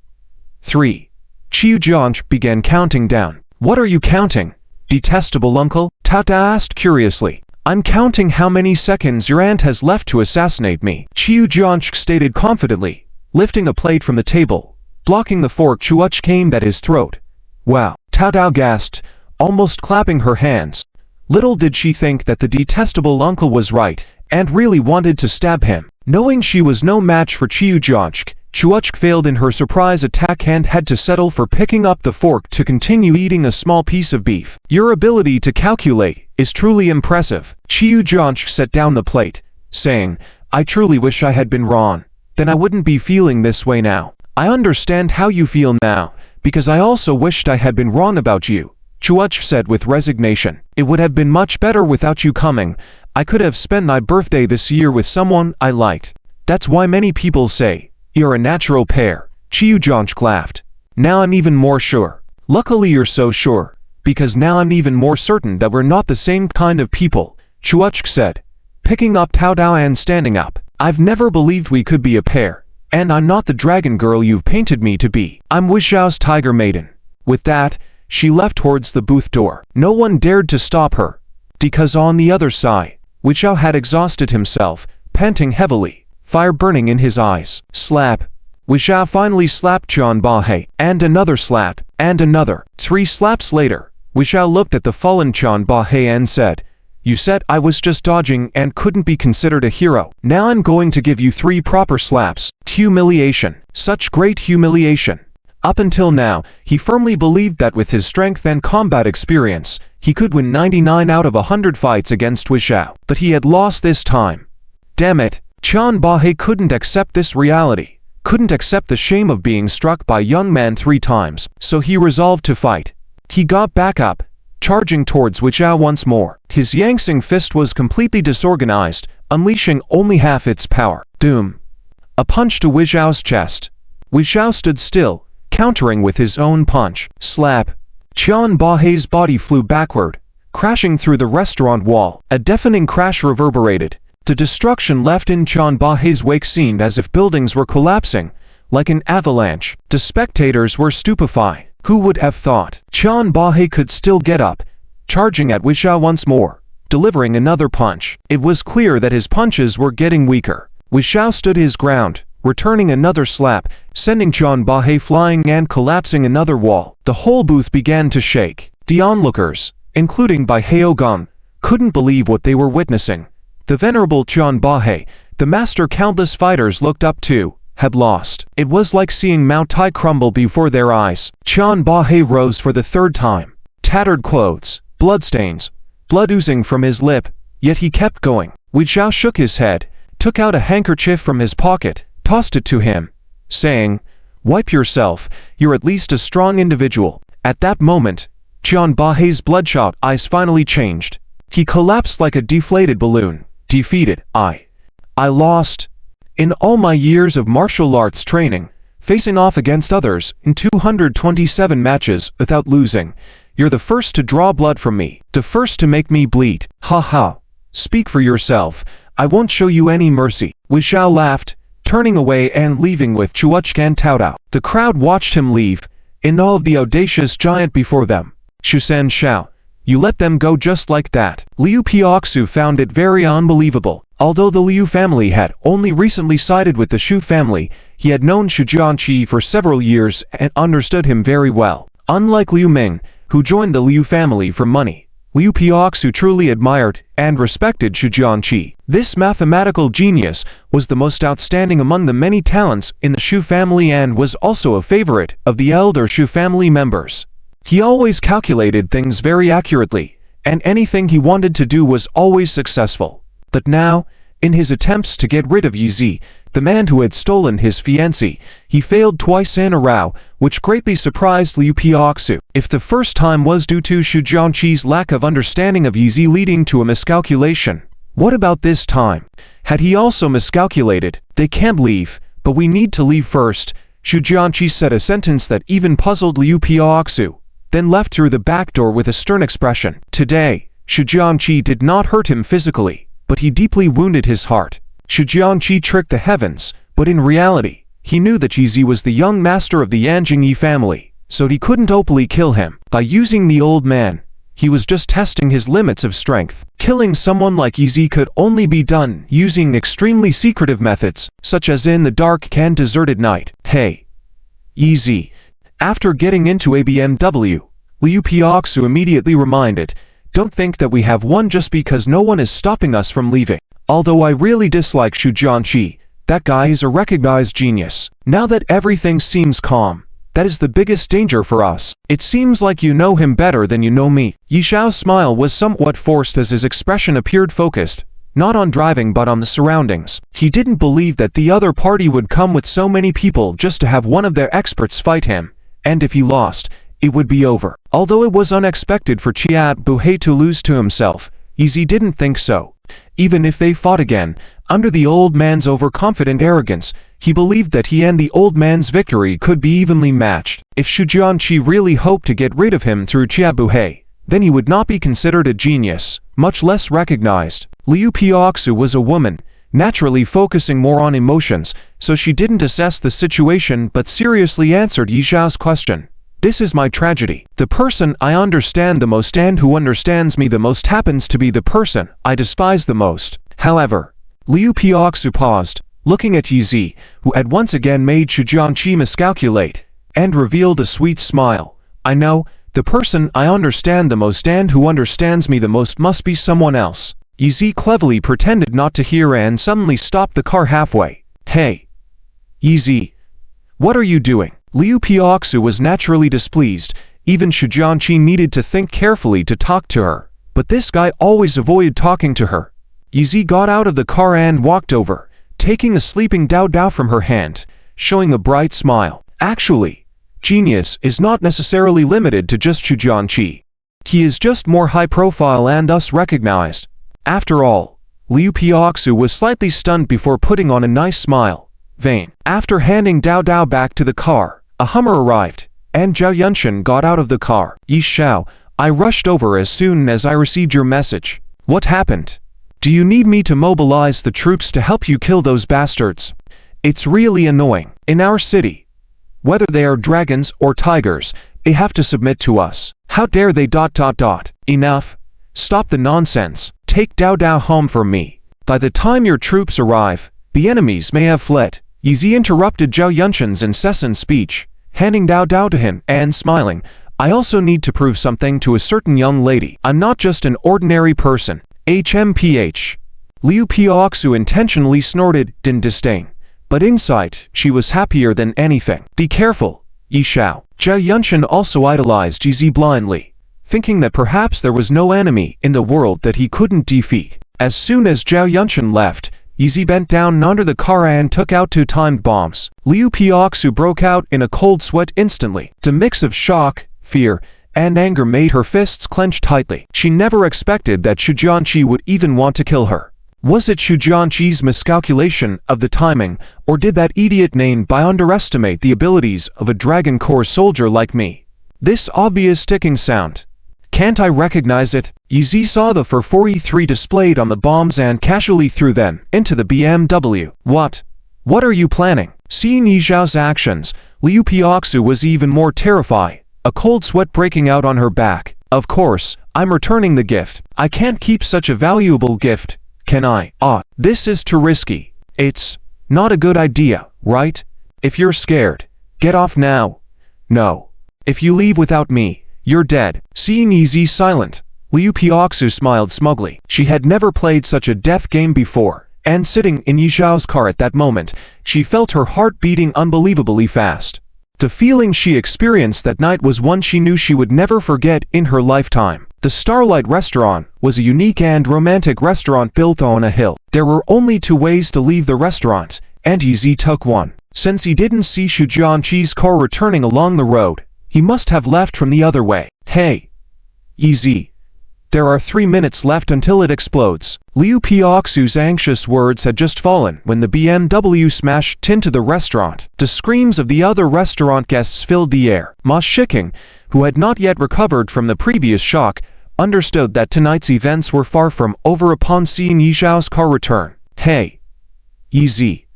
3. Qiu Zhang began counting down. What are you counting, detestable uncle? Tao Dao asked curiously. I'm counting how many seconds your aunt has left to assassinate me, Qiu Zhang stated confidently, lifting a plate from the table, blocking the fork Chuachk aimed at his throat. Wow, Tao Dao gasped, almost clapping her hands. Little did she think that the detestable uncle was right, and really wanted to stab him. Knowing she was no match for Qiu Zhang, Chuachk failed in her surprise attack and had to settle for picking up the fork to continue eating a small piece of beef. Your ability to calculate is truly impressive. Qiu Zhang set down the plate, saying, I truly wish I had been wrong. Then I wouldn't be feeling this way now. I understand how you feel now, because I also wished I had been wrong about you, Chuachk said with resignation. It would have been much better without you coming. I could have spent my birthday this year with someone I liked. That's why many people say, you're a natural pair. Qiu Zhang laughed. Now I'm even more sure. Luckily you're so sure, because now I'm even more certain that we're not the same kind of people, Chuachk said, picking up Tao Dao and standing up. I've never believed we could be a pair, and I'm not the dragon girl you've painted me to be. I'm Wei Zhao's tiger maiden. With that, she left towards the booth door. No one dared to stop her, because on the other side, Wei Zhao had exhausted himself, panting heavily, fire burning in his eyes. Slap. Wei Zhao finally slapped Qian Bahe, and another slap, and another. 3 slaps later, Wei Zhao looked at the fallen Qian Bahe and said, You said I was just dodging and couldn't be considered a hero. Now I'm going to give you 3 proper slaps. Humiliation. Such great humiliation. Up until now, he firmly believed that with his strength and combat experience, he could win 99 out of 100 fights against Wei Zhao. But he had lost this time. Damn it. Qian Bahe couldn't accept this reality, couldn't accept the shame of being struck by young man 3 times, so he resolved to fight. He got back up, charging towards Wei Zhao once more. His Yangsing fist was completely disorganized, unleashing only half its power. Doom. A punch to Wei Zhao's chest. Wei Zhao stood still, countering with his own punch. Slap. Qian Bahe's body flew backward, crashing through the restaurant wall. A deafening crash reverberated, The destruction left in Chanbahe's wake seemed as if buildings were collapsing, like an avalanche. The spectators were stupefied. Who would have thought? Chanbahe could still get up, charging at Wisha once more, delivering another punch. It was clear that his punches were getting weaker. Wisha stood his ground, returning another slap, sending Chanbahe flying and collapsing another wall. The whole booth began to shake. The onlookers, including Bai Haogang, couldn't believe what they were witnessing. The venerable Chanbahe, the master countless fighters looked up to, had lost. It was like seeing Mount Tai crumble before their eyes. Chanbahe rose for the third time. Tattered clothes, bloodstains, blood oozing from his lip, yet he kept going. Wijia shook his head, took out a handkerchief from his pocket, tossed it to him, saying, "Wipe yourself, you're at least a strong individual." At that moment, Chanbahe's bloodshot eyes finally changed. He collapsed like a deflated balloon. Defeated. I lost. In all my years of martial arts training, facing off against others in 227 matches without losing, you're the first to draw blood from me, the first to make me bleed. Ha ha. Speak for yourself. I won't show you any mercy. Wijia laughed, turning away and leaving with Chuachkan Taodao. The crowd watched him leave, in awe of the audacious giant before them. Shusan Shao. You let them go just like that. Liu Piaoxu found it very unbelievable. Although the Liu family had only recently sided with the Shu family, he had known Xu Jianqi for several years and understood him very well. Unlike Liu Ming, who joined the Liu family for money, Liu Piaoxu truly admired and respected Xu Jianqi. This mathematical genius was the most outstanding among the many talents in the Shu family and was also a favorite of the elder Shu family members. He always calculated things very accurately, and anything he wanted to do was always successful. But now, in his attempts to get rid of Yizi, the man who had stolen his fiancée, he failed twice in a row, which greatly surprised Liu Piaoxu. If the first time was due to Xu Jianqi's lack of understanding of Yizi leading to a miscalculation, what about this time? Had he also miscalculated? They can't leave, but we need to leave first. Xu Jianqi said a sentence that even puzzled Liu Piaoxu, then left through the back door with a stern expression. Today, Xu Jianqi did not hurt him physically, but he deeply wounded his heart. Xu Jianqi tricked the heavens, but in reality, he knew that Yizi was the young master of the Yanjingyi family, so he couldn't openly kill him. By using the old man, he was just testing his limits of strength. Killing someone like Yizi could only be done using extremely secretive methods, such as in the dark and deserted night. Hey, Yizi. After getting into a BMW, Liu Piaoxu immediately reminded, "Don't think that we have won just because no one is stopping us from leaving. Although I really dislike Xu Jianqi, that guy is a recognized genius. Now that everything seems calm, that is the biggest danger for us. It seems like you know him better than you know me." Yi Xiao's smile was somewhat forced as his expression appeared focused, not on driving but on the surroundings. He didn't believe that the other party would come with so many people just to have one of their experts fight him, and if he lost, it would be over. Although it was unexpected for Chiat Buhei to lose to himself, Yizi didn't think so. Even if they fought again, under the old man's overconfident arrogance, he believed that he and the old man's victory could be evenly matched. If Xu Jianqi really hoped to get rid of him through Chiat Buhei, then he would not be considered a genius, much less recognized. Liu Piaoxu was a woman, naturally focusing more on emotions, so she didn't assess the situation but seriously answered Yi Xiao's question. "This is my tragedy. The person I understand the most and who understands me the most happens to be the person I despise the most." However, Liu Piaoxu paused, looking at Yizi, who had once again made Xu Jianqi miscalculate, and revealed a sweet smile. "I know, the person I understand the most and who understands me the most must be someone else." Yizi cleverly pretended not to hear and suddenly stopped the car halfway. "Hey, Yizi, what are you doing?" Liu Piaoxu was naturally displeased. Even Xu Jianqi needed to think carefully to talk to her, but this guy always avoided talking to her. Yizi got out of the car and walked over, taking the sleeping Dao Dao from her hand, showing a bright smile. Actually, genius is not necessarily limited to just Xu Jianqi. He is just more high profile and thus recognized. After all, Liu Piaoxu was slightly stunned before putting on a nice smile. Vain. After handing Dao Dao back to the car, a Hummer arrived, and Zhao Yunshan got out of the car. "Yi Xiao, I rushed over as soon as I received your message. What happened?" Do you need me to mobilize the troops to help you kill those bastards? It's really annoying. In our city, whether they are dragons or tigers, they have to submit to us. How dare they ... Enough. Stop the nonsense. Take Dao Dao home from me. By the time your troops arrive, the enemies may have fled. Yi Zi interrupted Zhao Yunshan's incessant speech, handing Dao Dao to him and smiling. I also need to prove something to a certain young lady. I'm not just an ordinary person. HMPH. Liu Piaoxu intentionally snorted in disdain, but inside, she was happier than anything. Be careful, Yi Shao. Zhao Yunshan also idolized Yi Zi blindly, thinking that perhaps there was no enemy in the world that he couldn't defeat. As soon as Zhao Yunshan left, Yi Zi bent down under the car and took out 2 timed bombs. Liu Piaoxu broke out in a cold sweat instantly. The mix of shock, fear, and anger made her fists clench tightly. She never expected that Xu Jianqi would even want to kill her. Was it Xu Jianqi's miscalculation of the timing, or did that idiot Nain Bai underestimate the abilities of a Dragon Corps soldier like me? This obvious ticking sound. Can't I recognize it? Yi Zi saw the FIR 4E3 displayed on the bombs and casually threw them into the BMW. What? What are you planning? Seeing Yi Zhao's actions, Liu Piaoxu was even more terrified, a cold sweat breaking out on her back. Of course, I'm returning the gift. I can't keep such a valuable gift, can I? This is too risky. It's not a good idea, right? If you're scared, get off now. No. If you leave without me, you're dead. Seeing Yi Zi silent, Liu Piaoxu smiled smugly. She had never played such a death game before, and sitting in Yi Zhao's car at that moment, she felt her heart beating unbelievably fast. The feeling she experienced that night was one she knew she would never forget in her lifetime. The Starlight Restaurant was a unique and romantic restaurant built on a hill. There were only 2 ways to leave the restaurant, and Yi Zi took one. Since he didn't see Xu Jianqi's car returning along the road, he must have left from the other way. Hey, Yi Zi. There are 3 minutes left until it explodes. Liu Piaoxu's anxious words had just fallen when the BMW smashed into the restaurant. The screams of the other restaurant guests filled the air. Ma Shiking, who had not yet recovered from the previous shock, understood that tonight's events were far from over upon seeing Yi Zhao's car return. Hey, Yi Zi.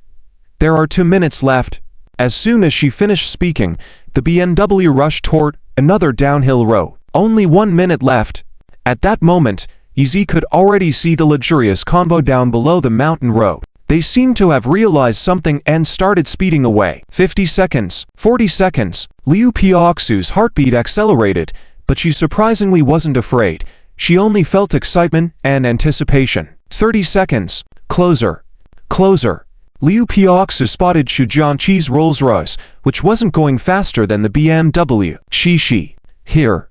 There are 2 minutes left. As soon as she finished speaking, the BMW rushed toward another downhill road. Only 1 minute left. At that moment, Yi Zi could already see the luxurious convoy down below the mountain road. They seemed to have realized something and started speeding away. 50 seconds, 40 seconds. Liu Piaoxu's heartbeat accelerated, but she surprisingly wasn't afraid. She only felt excitement and anticipation. 30 seconds. Closer. Closer. Liu Piaoxu spotted Xu Jianqi's Rolls-Royce, which wasn't going faster than the BMW. Shi. Here.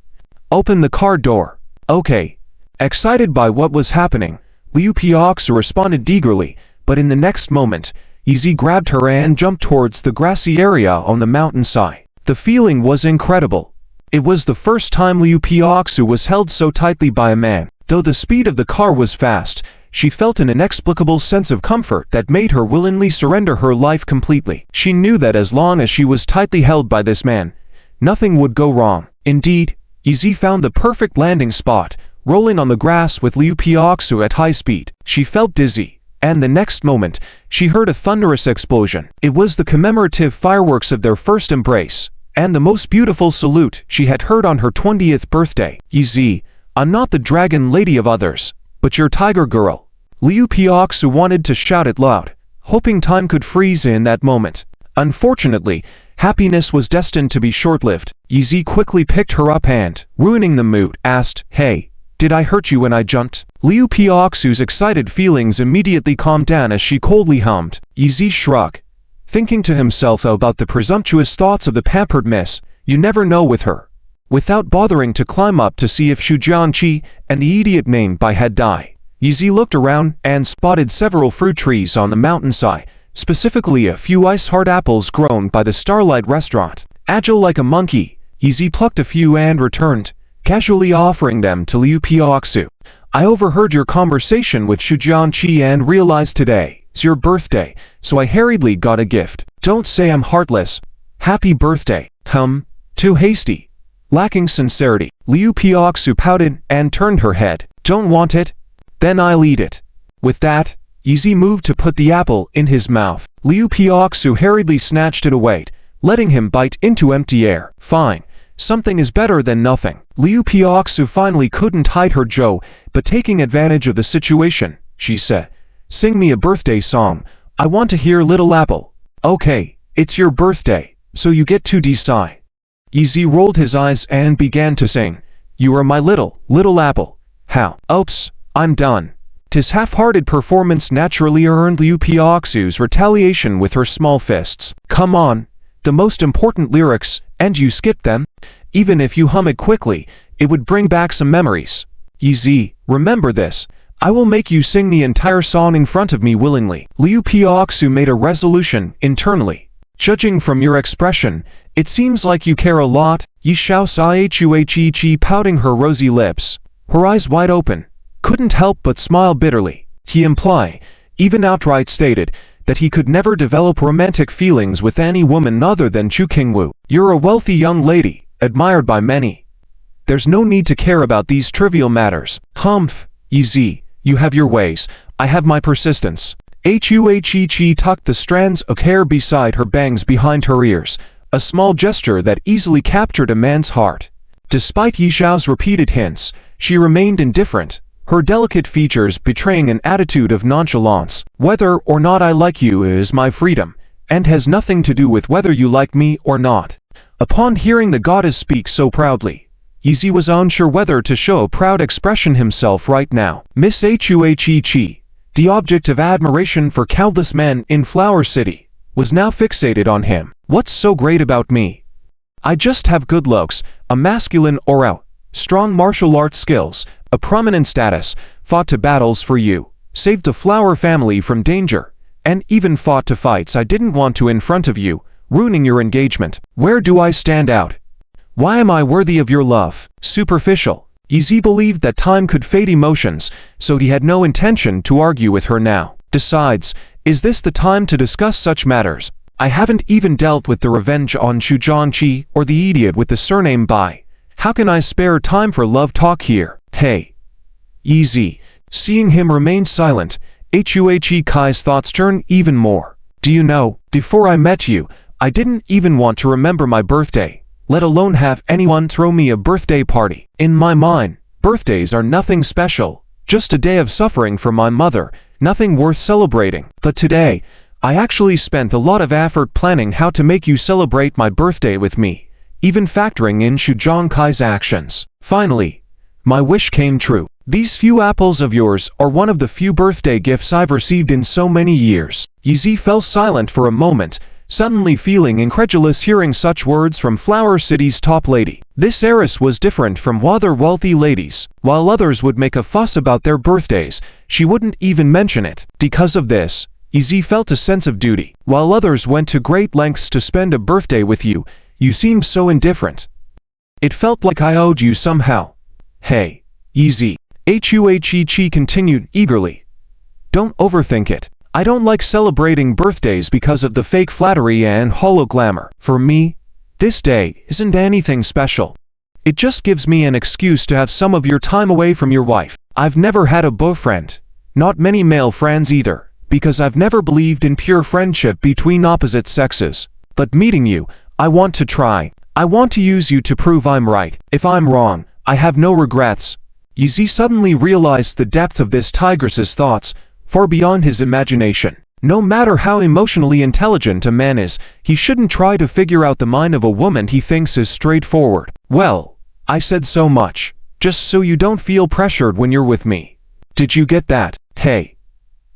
Open the car door. Okay. Excited by what was happening, Liu Piaoxu responded eagerly, but in the next moment, Yi Zi grabbed her and jumped towards the grassy area on the mountainside. The feeling was incredible. It was the first time Liu Piaoxu was held so tightly by a man. Though the speed of the car was fast, she felt an inexplicable sense of comfort that made her willingly surrender her life completely. She knew that as long as she was tightly held by this man, nothing would go wrong. Indeed, Yi Zi found the perfect landing spot, rolling on the grass with Liu Piaoxu at high speed. She felt dizzy, and the next moment, she heard a thunderous explosion. It was the commemorative fireworks of their first embrace, and the most beautiful salute she had heard on her 20th birthday. Yi Zi, I'm not the dragon lady of others, but your tiger girl. Liu Piaoxu wanted to shout it loud, hoping time could freeze in that moment. Unfortunately, happiness was destined to be short-lived. Yi Zi quickly picked her up and, ruining the mood, asked, Hey, did I hurt you when I jumped? Liu Piaoxu's excited feelings immediately calmed down as she coldly hummed. Yi Zi shrugged, thinking to himself about the presumptuous thoughts of the pampered miss. You never know with her. Without bothering to climb up to see if Xu Jianqi and the idiot Nain Bai had died, Yi Zi looked around and spotted several fruit trees on the mountainside, specifically a few ice-hard apples grown by the Starlight Restaurant. Agile like a monkey, Yi Zi plucked a few and returned, casually offering them to Liu Piaoxu. I overheard your conversation with Xu Jianqi and realized today is your birthday, so I hurriedly got a gift. Don't say I'm heartless. Happy birthday. Too hasty. Lacking sincerity. Liu Piaoxu pouted and turned her head. Don't want it? Then I'll eat it. With that, Yizi moved to put the apple in his mouth. Liu Piaoxu hurriedly snatched it away, letting him bite into empty air. Fine. Something is better than nothing. Liu Piaoxu finally couldn't hide her joy, but taking advantage of the situation, she said, "Sing me a birthday song. I want to hear Little Apple." "Okay, it's your birthday, so you get to decide." Yizi rolled his eyes and began to sing, "You are my little apple." How? Oops, I'm done. His half-hearted performance naturally earned Liu Piaoxu's retaliation with her small fists. "Come on, the most important lyrics, and you skip them? Even if you hum it quickly, it would bring back some memories. Yizi, remember this. I will make you sing the entire song in front of me willingly." Liu Piaoxu made a resolution internally. "Judging from your expression, it seems like you care a lot." Yi Xiao saw Huichi pouting her rosy lips, her eyes wide open, couldn't help but smile bitterly. He implied, even outright stated, that he could never develop romantic feelings with any woman other than Chu Qingwu. "You're a wealthy young lady, admired by many. There's no need to care about these trivial matters." "Humph, Yizi, you have your ways, I have my persistence." Huichi tucked the strands of hair beside her bangs behind her ears, a small gesture that easily captured a man's heart. Despite Yi Xiao's repeated hints, she remained indifferent, her delicate features betraying an attitude of nonchalance. "Whether or not I like you is my freedom, and has nothing to do with whether you like me or not." Upon hearing the goddess speak so proudly, Yizi was unsure whether to show a proud expression himself right now. Miss Huichi, the object of admiration for countless men in Flower City, was now fixated on him. "What's so great about me? I just have good looks, a masculine aura, strong martial arts skills, a prominent status, fought to battles for you, saved the Flower family from danger, and even fought to fights I didn't want to in front of you, ruining your engagement. Where do I stand out? Why am I worthy of your love?" Superficial. Yizi believed that time could fade emotions, so he had no intention to argue with her now. Besides, is this the time to discuss such matters? I haven't even dealt with the revenge on Xu Zhangqi or the idiot with the surname Bai. How can I spare time for love talk here? Hey, Yizi. Seeing him remain silent, Huichi's thoughts turned even more. "Do you know, before I met you, I didn't even want to remember my birthday, let alone have anyone throw me a birthday party. In my mind, birthdays are nothing special, just a day of suffering for my mother, nothing worth celebrating. But today, I actually spent a lot of effort planning how to make you celebrate my birthday with me, even factoring in Xu Zhangqi's actions. Finally, my wish came true. These few apples of yours are one of the few birthday gifts I've received in so many years." Yizi fell silent for a moment, suddenly feeling incredulous hearing such words from Flower City's top lady. This heiress was different from other wealthy ladies. While others would make a fuss about their birthdays, she wouldn't even mention it. Because of this, Yizi felt a sense of duty. While others went to great lengths to spend a birthday with you, you seemed so indifferent. It felt like I owed you somehow. Hey, Yizi. Huichi continued eagerly. Don't overthink it. I don't like celebrating birthdays because of the fake flattery and hollow glamour. For me, this day isn't anything special. It just gives me an excuse to have some of your time away from your wife. I've never had a boyfriend, not many male friends either, because I've never believed in pure friendship between opposite sexes. But meeting you, I want to try. I want to use you to prove I'm right. If I'm wrong, I have no regrets. Yizi suddenly realized the depth of this tigress's thoughts, far beyond his imagination. No matter how emotionally intelligent a man is, he shouldn't try to figure out the mind of a woman he thinks is straightforward. Well, I said so much, just so you don't feel pressured when you're with me. Did you get that? Hey.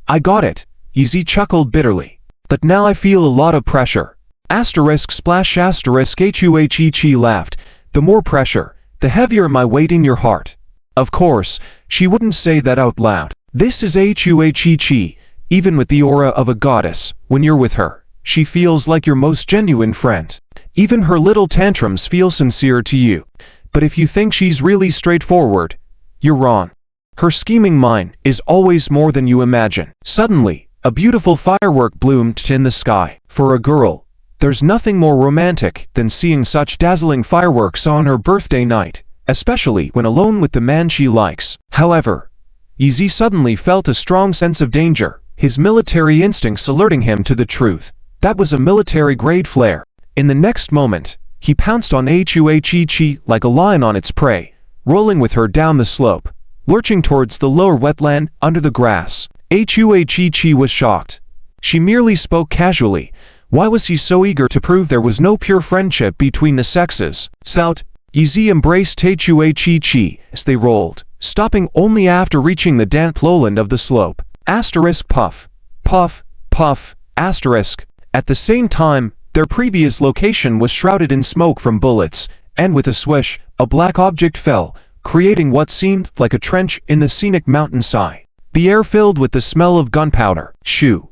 I got it, Yizi chuckled bitterly. But now I feel a lot of pressure. Asterisk splash asterisk Huichi laughed. The more pressure, the heavier my weight in your heart. Of course, she wouldn't say that out loud. This is Huichi. Even with the aura of a goddess, when you're with her, she feels like your most genuine friend. Even her little tantrums feel sincere to you. But if you think she's really straightforward, you're wrong. Her scheming mind is always more than you imagine. Suddenly, a beautiful firework bloomed in the sky. For a girl, there's nothing more romantic than seeing such dazzling fireworks on her birthday night, especially when alone with the man she likes. However, Yi Zi suddenly felt a strong sense of danger, his military instincts alerting him to the truth. That was a military-grade flare. In the next moment, he pounced on Huichi like a lion on its prey, rolling with her down the slope, lurching towards the lower wetland under the grass. Huichi was shocked. She merely spoke casually. Why was he so eager to prove there was no pure friendship between the sexes? Sout, Yi Zi embraced Huichi as they rolled, stopping only after reaching the damp lowland of the slope. Asterisk puff, puff, puff, asterisk. At the same time, their previous location was shrouded in smoke from bullets, and with a swish, a black object fell, creating what seemed like a trench in the scenic mountainside. The air filled with the smell of gunpowder. Shoo!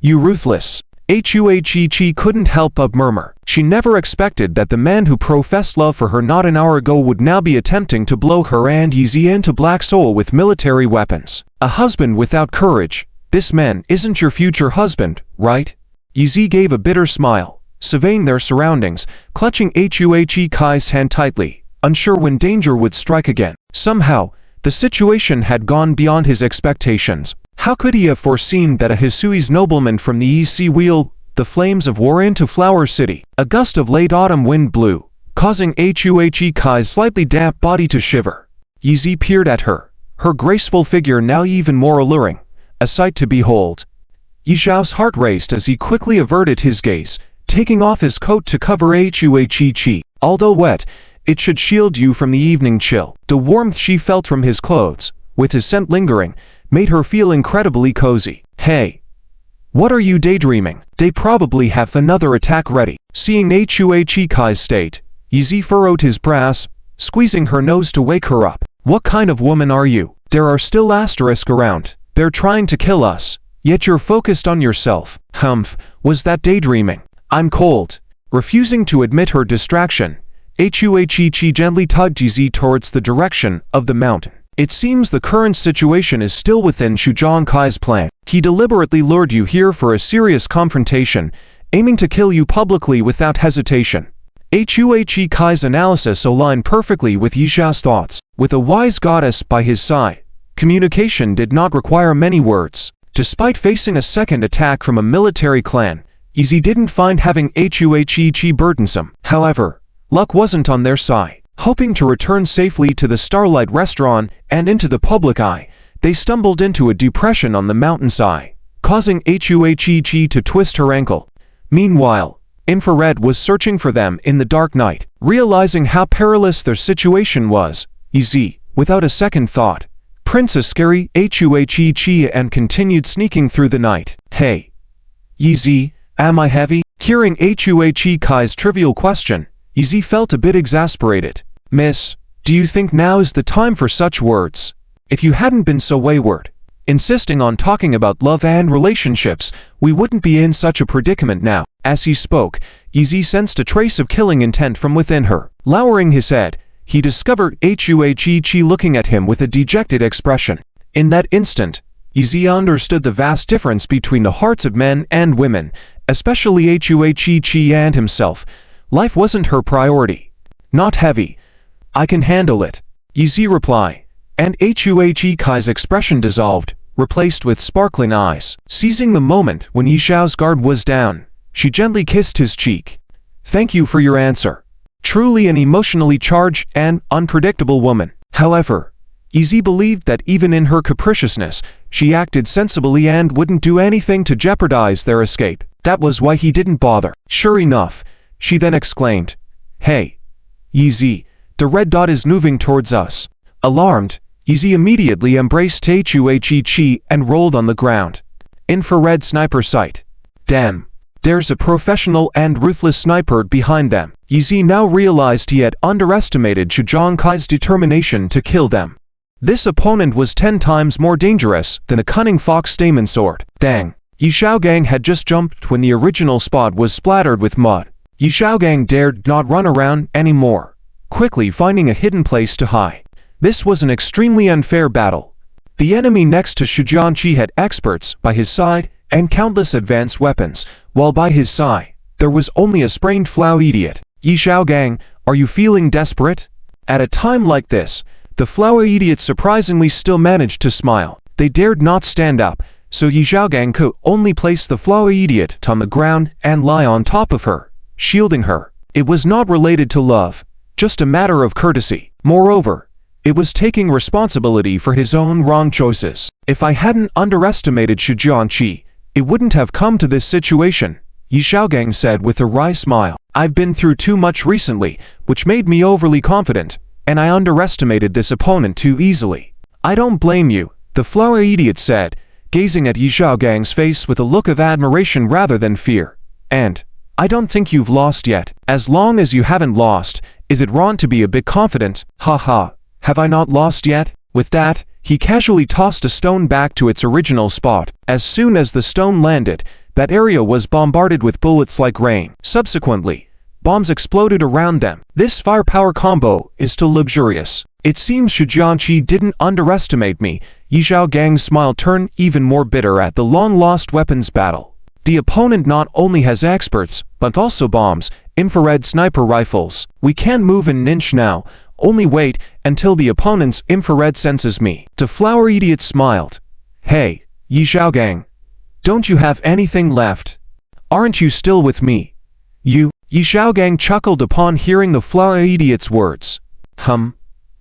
You ruthless! Huichi couldn't help but murmur. She never expected that the man who professed love for her not an hour ago would now be attempting to blow her and Yi Zi into black soul with military weapons. A husband without courage. This man isn't your future husband, right? Yi Zi gave a bitter smile, surveying their surroundings, clutching Huichi's hand tightly, unsure when danger would strike again. Somehow, the situation had gone beyond his expectations. How could he have foreseen that a Hisui's nobleman from the Yi Zi wheel the flames of war into Flower City? A gust of late autumn wind blew, causing Huichi's slightly damp body to shiver. Yi Zi peered at her, her graceful figure now even more alluring, a sight to behold. Yi Xiao's heart raced as he quickly averted his gaze, taking off his coat to cover Huichi. Although wet, it should shield you from the evening chill. The warmth she felt from his clothes, with his scent lingering, made her feel incredibly cozy. Hey! What are you daydreaming? They probably have another attack ready. Seeing Huichi's state, Yi Zi furrowed his brows, squeezing her nose to wake her up. What kind of woman are you? There are still asterisks around. They're trying to kill us, yet you're focused on yourself. Humph, was that daydreaming? I'm cold. Refusing to admit her distraction, Huichi gently tugged Yi Zi towards the direction of the mountain. It seems the current situation is still within Shu Zhongkai's plan. He deliberately lured you here for a serious confrontation, aiming to kill you publicly without hesitation. Huichi's analysis aligned perfectly with Yi Xiao's thoughts. With a wise goddess by his side, communication did not require many words. Despite facing a second attack from a military clan, Yi Zi didn't find having Huichi burdensome. However, luck wasn't on their side. Hoping to return safely to the Starlight Restaurant and into the public eye, they stumbled into a depression on the mountainside, causing Huichi to twist her ankle. Meanwhile, Infrared was searching for them in the dark night. Realizing how perilous their situation was, Yi Zi, without a second thought, Princess Scary Huichi and continued sneaking through the night. Hey! Yi Zi, am I heavy? Hearing Huichi's trivial question, Yi Zi felt a bit exasperated. Miss, do you think now is the time for such words? If you hadn't been so wayward, insisting on talking about love and relationships, we wouldn't be in such a predicament now. As he spoke, Yi Zi sensed a trace of killing intent from within her. Lowering his head, he discovered Huichi looking at him with a dejected expression. In that instant, Yi Zi understood the vast difference between the hearts of men and women, especially Huichi and himself. Life wasn't her priority. Not heavy. I can handle it. Yi Zi replied, and Huichi's expression dissolved, replaced with sparkling eyes. Seizing the moment when Yi Xiao's guard was down, she gently kissed his cheek. Thank you for your answer. Truly an emotionally charged and unpredictable woman. However, Yi Zi believed that even in her capriciousness, she acted sensibly and wouldn't do anything to jeopardize their escape. That was why he didn't bother. Sure enough, she then exclaimed, Hey! Yi Zi, the red dot is moving towards us. Alarmed, Yi Zi immediately embraced Huichi and rolled on the ground. Infrared sniper sight. Damn! There's a professional and ruthless sniper behind them. Yi Zi now realized he had underestimated Shu Zhongkai's determination to kill them. This opponent was 10 times more dangerous than a cunning fox Daemon sword. Dang! Yi Xiaogang had just jumped when the original spot was splattered with mud. Yi Xiaogang dared not run around anymore, quickly finding a hidden place to hide. This was an extremely unfair battle. The enemy next to Shu Zhongqi had experts by his side and countless advanced weapons, while by his side, there was only a sprained flout idiot. Yi Xiaogang, are you feeling desperate? At a time like this, The flower idiot surprisingly still managed to smile. They dared not stand up, so Yi Zhaogang could only place the flower idiot on the ground and lie on top of her, shielding her. It was not related to love, just a matter of courtesy. Moreover, it was taking responsibility for his own wrong choices. If I hadn't underestimated Shi Jianqi, it wouldn't have come to this situation, Yi Zhaogang said with a wry smile. I've been through too much recently, which made me overly confident, and I underestimated this opponent too easily. I don't blame you, the flower idiot said, gazing at Yi Zhaogang's face with a look of admiration rather than fear. And I don't think you've lost yet. As long as you haven't lost, is it wrong to be a bit confident? Haha, have I not lost yet? With that, he casually tossed a stone back to its original spot. As soon as the stone landed, that area was bombarded with bullets like rain. Subsequently, bombs exploded around them. This firepower combo is still luxurious. It seems Shi Jianqi didn't underestimate me. Yi Zhaogang's smile turned even more bitter at the long-lost weapons battle. The opponent not only has experts, but also bombs, infrared sniper rifles. We can't move an inch now, only wait until the opponent's infrared senses me. The flower idiot smiled. Hey, Yi Zhaogang, don't you have anything left? Aren't you still with me? Yi Zhaogang chuckled upon hearing the flower idiot's words.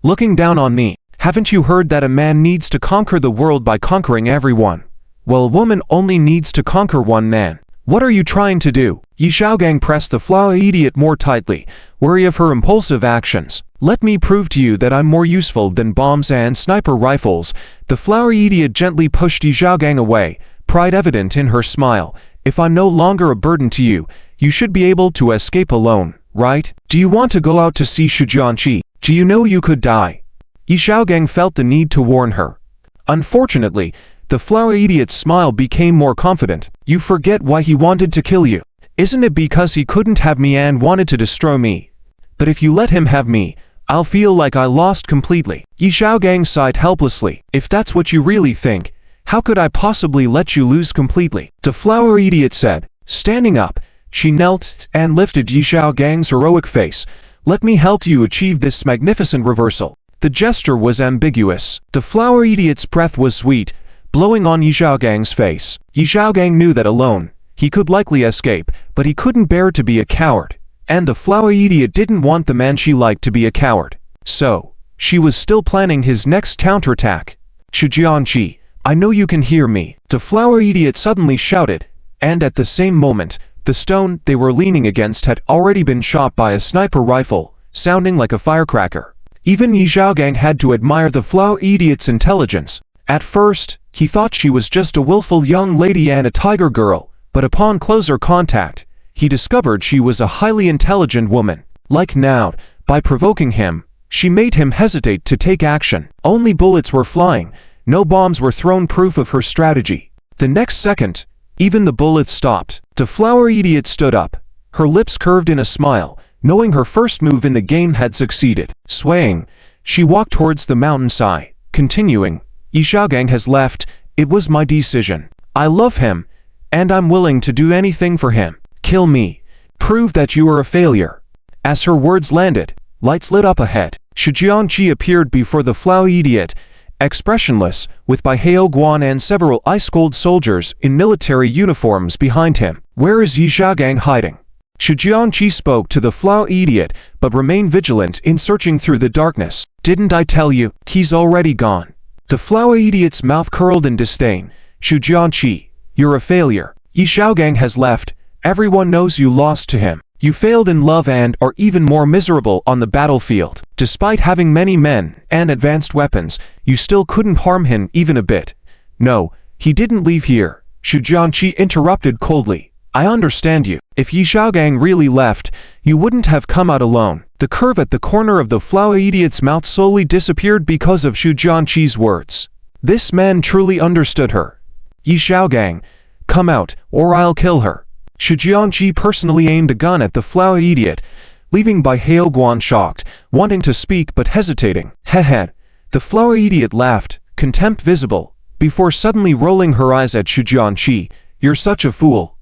Looking down on me, haven't you heard that a man needs to conquer the world by conquering everyone? Well, a woman only needs to conquer one man. What are you trying to do? Yi Zhaogang pressed the flower idiot more tightly, wary of her impulsive actions. Let me prove to you that I'm more useful than bombs and sniper rifles. The flower idiot gently pushed Yi Zhaogang away, pride evident in her smile. If I'm no longer a burden to you, you should be able to escape alone, right? Do you want to go out to see Shi Jianqi? Do you know you could die? Yi Zhaogang felt the need to warn her. Unfortunately, the flower idiot's smile became more confident. You forget why he wanted to kill you. Isn't it because he couldn't have me and wanted to destroy me? But if you let him have me, I'll feel like I lost completely. Yi Zhaogang sighed helplessly. If that's what you really think, how could I possibly let you lose completely? The flower idiot said. Standing up, she knelt and lifted Yi Zhaogang's heroic face. Let me help you achieve this magnificent reversal. The gesture was ambiguous. The flower idiot's breath was sweet, blowing on Yi Zhaogang's face. Yi Zhaogang knew that alone, he could likely escape, but he couldn't bear to be a coward. And the flower idiot didn't want the man she liked to be a coward. So, she was still planning his next counterattack. Shi Jianqi, I know you can hear me. The flower idiot suddenly shouted, and at the same moment, the stone they were leaning against had already been shot by a sniper rifle, sounding like a firecracker. Even Yi Zhaogang had to admire the flower idiot's intelligence. At first, he thought she was just a willful young lady and a tiger girl, but upon closer contact, he discovered she was a highly intelligent woman. Like now, by provoking him, she made him hesitate to take action. Only bullets were flying, no bombs were thrown, proof of her strategy. The next second, even the bullets stopped. The flower idiot stood up, her lips curved in a smile, knowing her first move in the game had succeeded. Swaying, she walked towards the mountainside, continuing, Yi Zhaogang has left, it was my decision. I love him, and I'm willing to do anything for him. Kill me. Prove that you are a failure. As her words landed, lights lit up ahead. Shi Jianqi appeared before the flower idiot, expressionless, with Bai Haoguan and several ice-cold soldiers in military uniforms behind him. Where is Yi Zhaogang hiding? Shi Jianqi spoke to the flower idiot, but remained vigilant in searching through the darkness. Didn't I tell you, he's already gone? The flower idiot's mouth curled in disdain. Shi Jianqi, you're a failure. Yi Zhaogang has left. Everyone knows you lost to him. You failed in love and are even more miserable on the battlefield. Despite having many men and advanced weapons, you still couldn't harm him even a bit. No, he didn't leave here. Shi Jianqi interrupted coldly. I understand you. If Yi Zhaogang really left, you wouldn't have come out alone. The curve at the corner of the flower idiot's mouth slowly disappeared because of Shi Jianqi's words. This man truly understood her. Yi Zhaogang, come out, or I'll kill her. Shi Jianqi personally aimed a gun at the flower idiot, leaving Bai Haoguan shocked, wanting to speak but hesitating. Hehe. The flower idiot laughed, contempt visible, before suddenly rolling her eyes at Shi Jianqi. You're such a fool.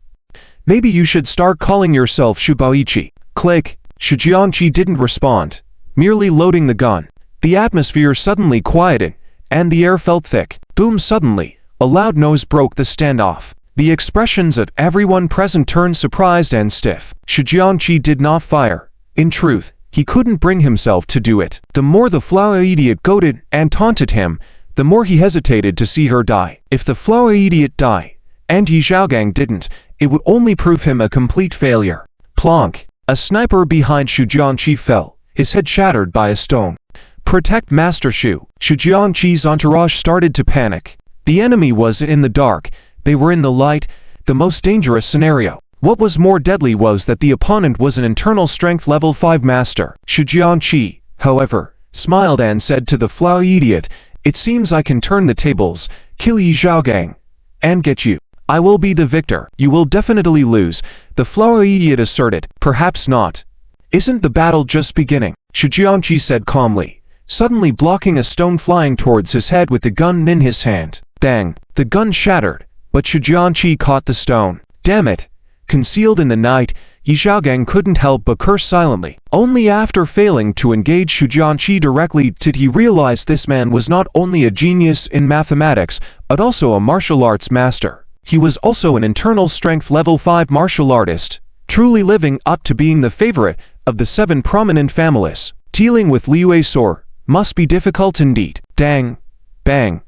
Maybe you should start calling yourself Shu Baoiqi. Click. Shi Jianqi didn't respond, merely loading the gun. The atmosphere suddenly quieted, and the air felt thick. Boom! Suddenly, a loud noise broke the standoff. The expressions of everyone present turned surprised and stiff. Shi Jiangqi did not fire. In truth, he couldn't bring himself to do it. The more the flower idiot goaded and taunted him, the more he hesitated to see her die. If the flower idiot died, and Yi Xiaogang didn't, it would only prove him a complete failure. Plonk! A sniper behind Shi Jiangqi fell, his head shattered by a stone. Protect Master Shu! Shi Jiangqi's entourage started to panic. The enemy was in the dark, they were in the light, the most dangerous scenario. What was more deadly was that the opponent was an internal strength level 5 master. Shi Jiangqi, however, smiled and said to the flower idiot, "It seems I can turn the tables, kill Yi Xiaogang, and get you. I will be the victor." "You will definitely lose," the flower idiot asserted. "Perhaps not. Isn't the battle just beginning?" Shi Jiangqi said calmly, suddenly blocking a stone flying towards his head with the gun in his hand. Bang! The gun shattered, but Shi Jiangqi caught the stone. Damn it! Concealed in the night, Yi Xiaogang couldn't help but curse silently. Only after failing to engage Shi Jiangqi directly did he realize this man was not only a genius in mathematics, but also a martial arts master. He was also an internal strength level 5 martial artist, truly living up to being the favorite of the 7 prominent families. Dealing with Liu Asor must be difficult indeed. Dang! Bang!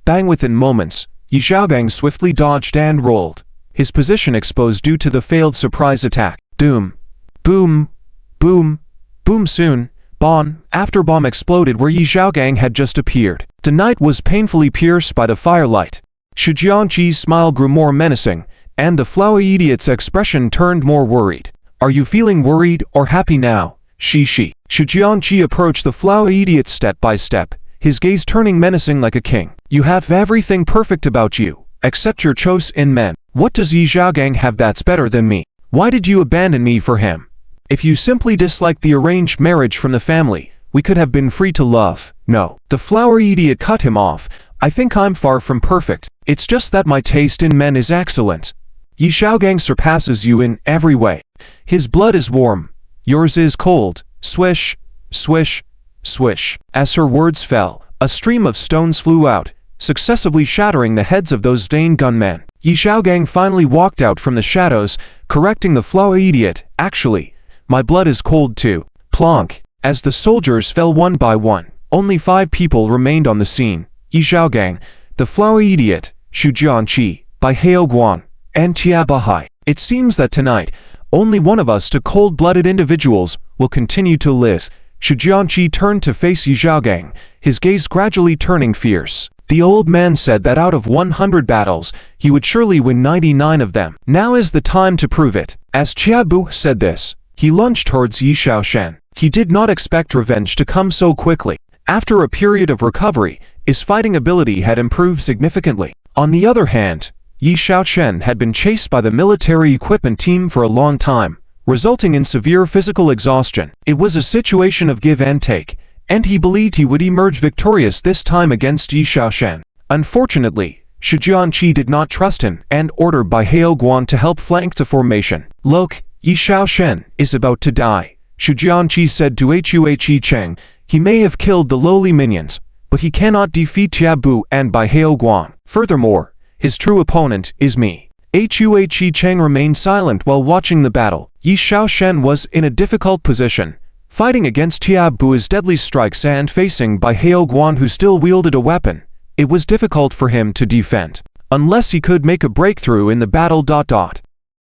Bang! Within moments, Yi Xiaogang swiftly dodged and rolled, his position exposed due to the failed surprise attack. Doom! Boom! Boom! Boom! Soon, bomb after bomb exploded where Yi Xiaogang had just appeared. The night was painfully pierced by the firelight. Shi Jiangqi's smile grew more menacing, and the flower idiot's expression turned more worried. "Are you feeling worried or happy now, Shi?" Shi Jiangqi approached the flower idiot step by step, his gaze turning menacing like a king. "You have everything perfect about you, except your choice in men. What does Yi Xiaogang have that's better than me? Why did you abandon me for him? If you simply disliked the arranged marriage from the family, we could have been free to love." "No." The flower idiot cut him off. "I think I'm far from perfect. It's just that my taste in men is excellent. Yi Xiaogang surpasses you in every way. His blood is warm. Yours is cold." Swish, swish, swish. As her words fell, a stream of stones flew out, successively shattering the heads of those Dane gunmen. Yi Xiaogang finally walked out from the shadows, correcting the flower idiot. "Actually, my blood is cold too." Plonk! As the soldiers fell one by one, only 5 people remained on the scene. Yi Xiaogang, the flower idiot, Shi Jiangqi, Bai Haoguang, and Tia Bahai. "It seems that tonight, only one of us two cold-blooded individuals will continue to live." Shi Jiangqi turned to face Yi Xiaogang, his gaze gradually turning fierce. The old man said that out of 100 battles, he would surely win 99 of them. Now is the time to prove it. As Chia Bu said this, he lunged towards Yi Xiaoshen. He did not expect revenge to come so quickly. After a period of recovery, his fighting ability had improved significantly. On the other hand, Yi Xiaoshen had been chased by the military equipment team for a long time, resulting in severe physical exhaustion. It was a situation of give and take, and he believed he would emerge victorious this time against Yi Xiaoshen. Unfortunately, Shi Jiangqi did not trust him and ordered Bai Haoguang to help flank the formation. "Look, Yi Xiaoshen is about to die," Shi Jiangqi said to Hui Cheng. "He may have killed the lowly minions, but he cannot defeat Tia Bu and Bai Haoguang. Furthermore, his true opponent is me." Hui Cheng remained silent while watching the battle. Yi Xiaoshen was in a difficult position, fighting against Tia Bu's deadly strikes and facing Bai Haoguang who still wielded a weapon. It was difficult for him to defend, unless he could make a breakthrough in the battle.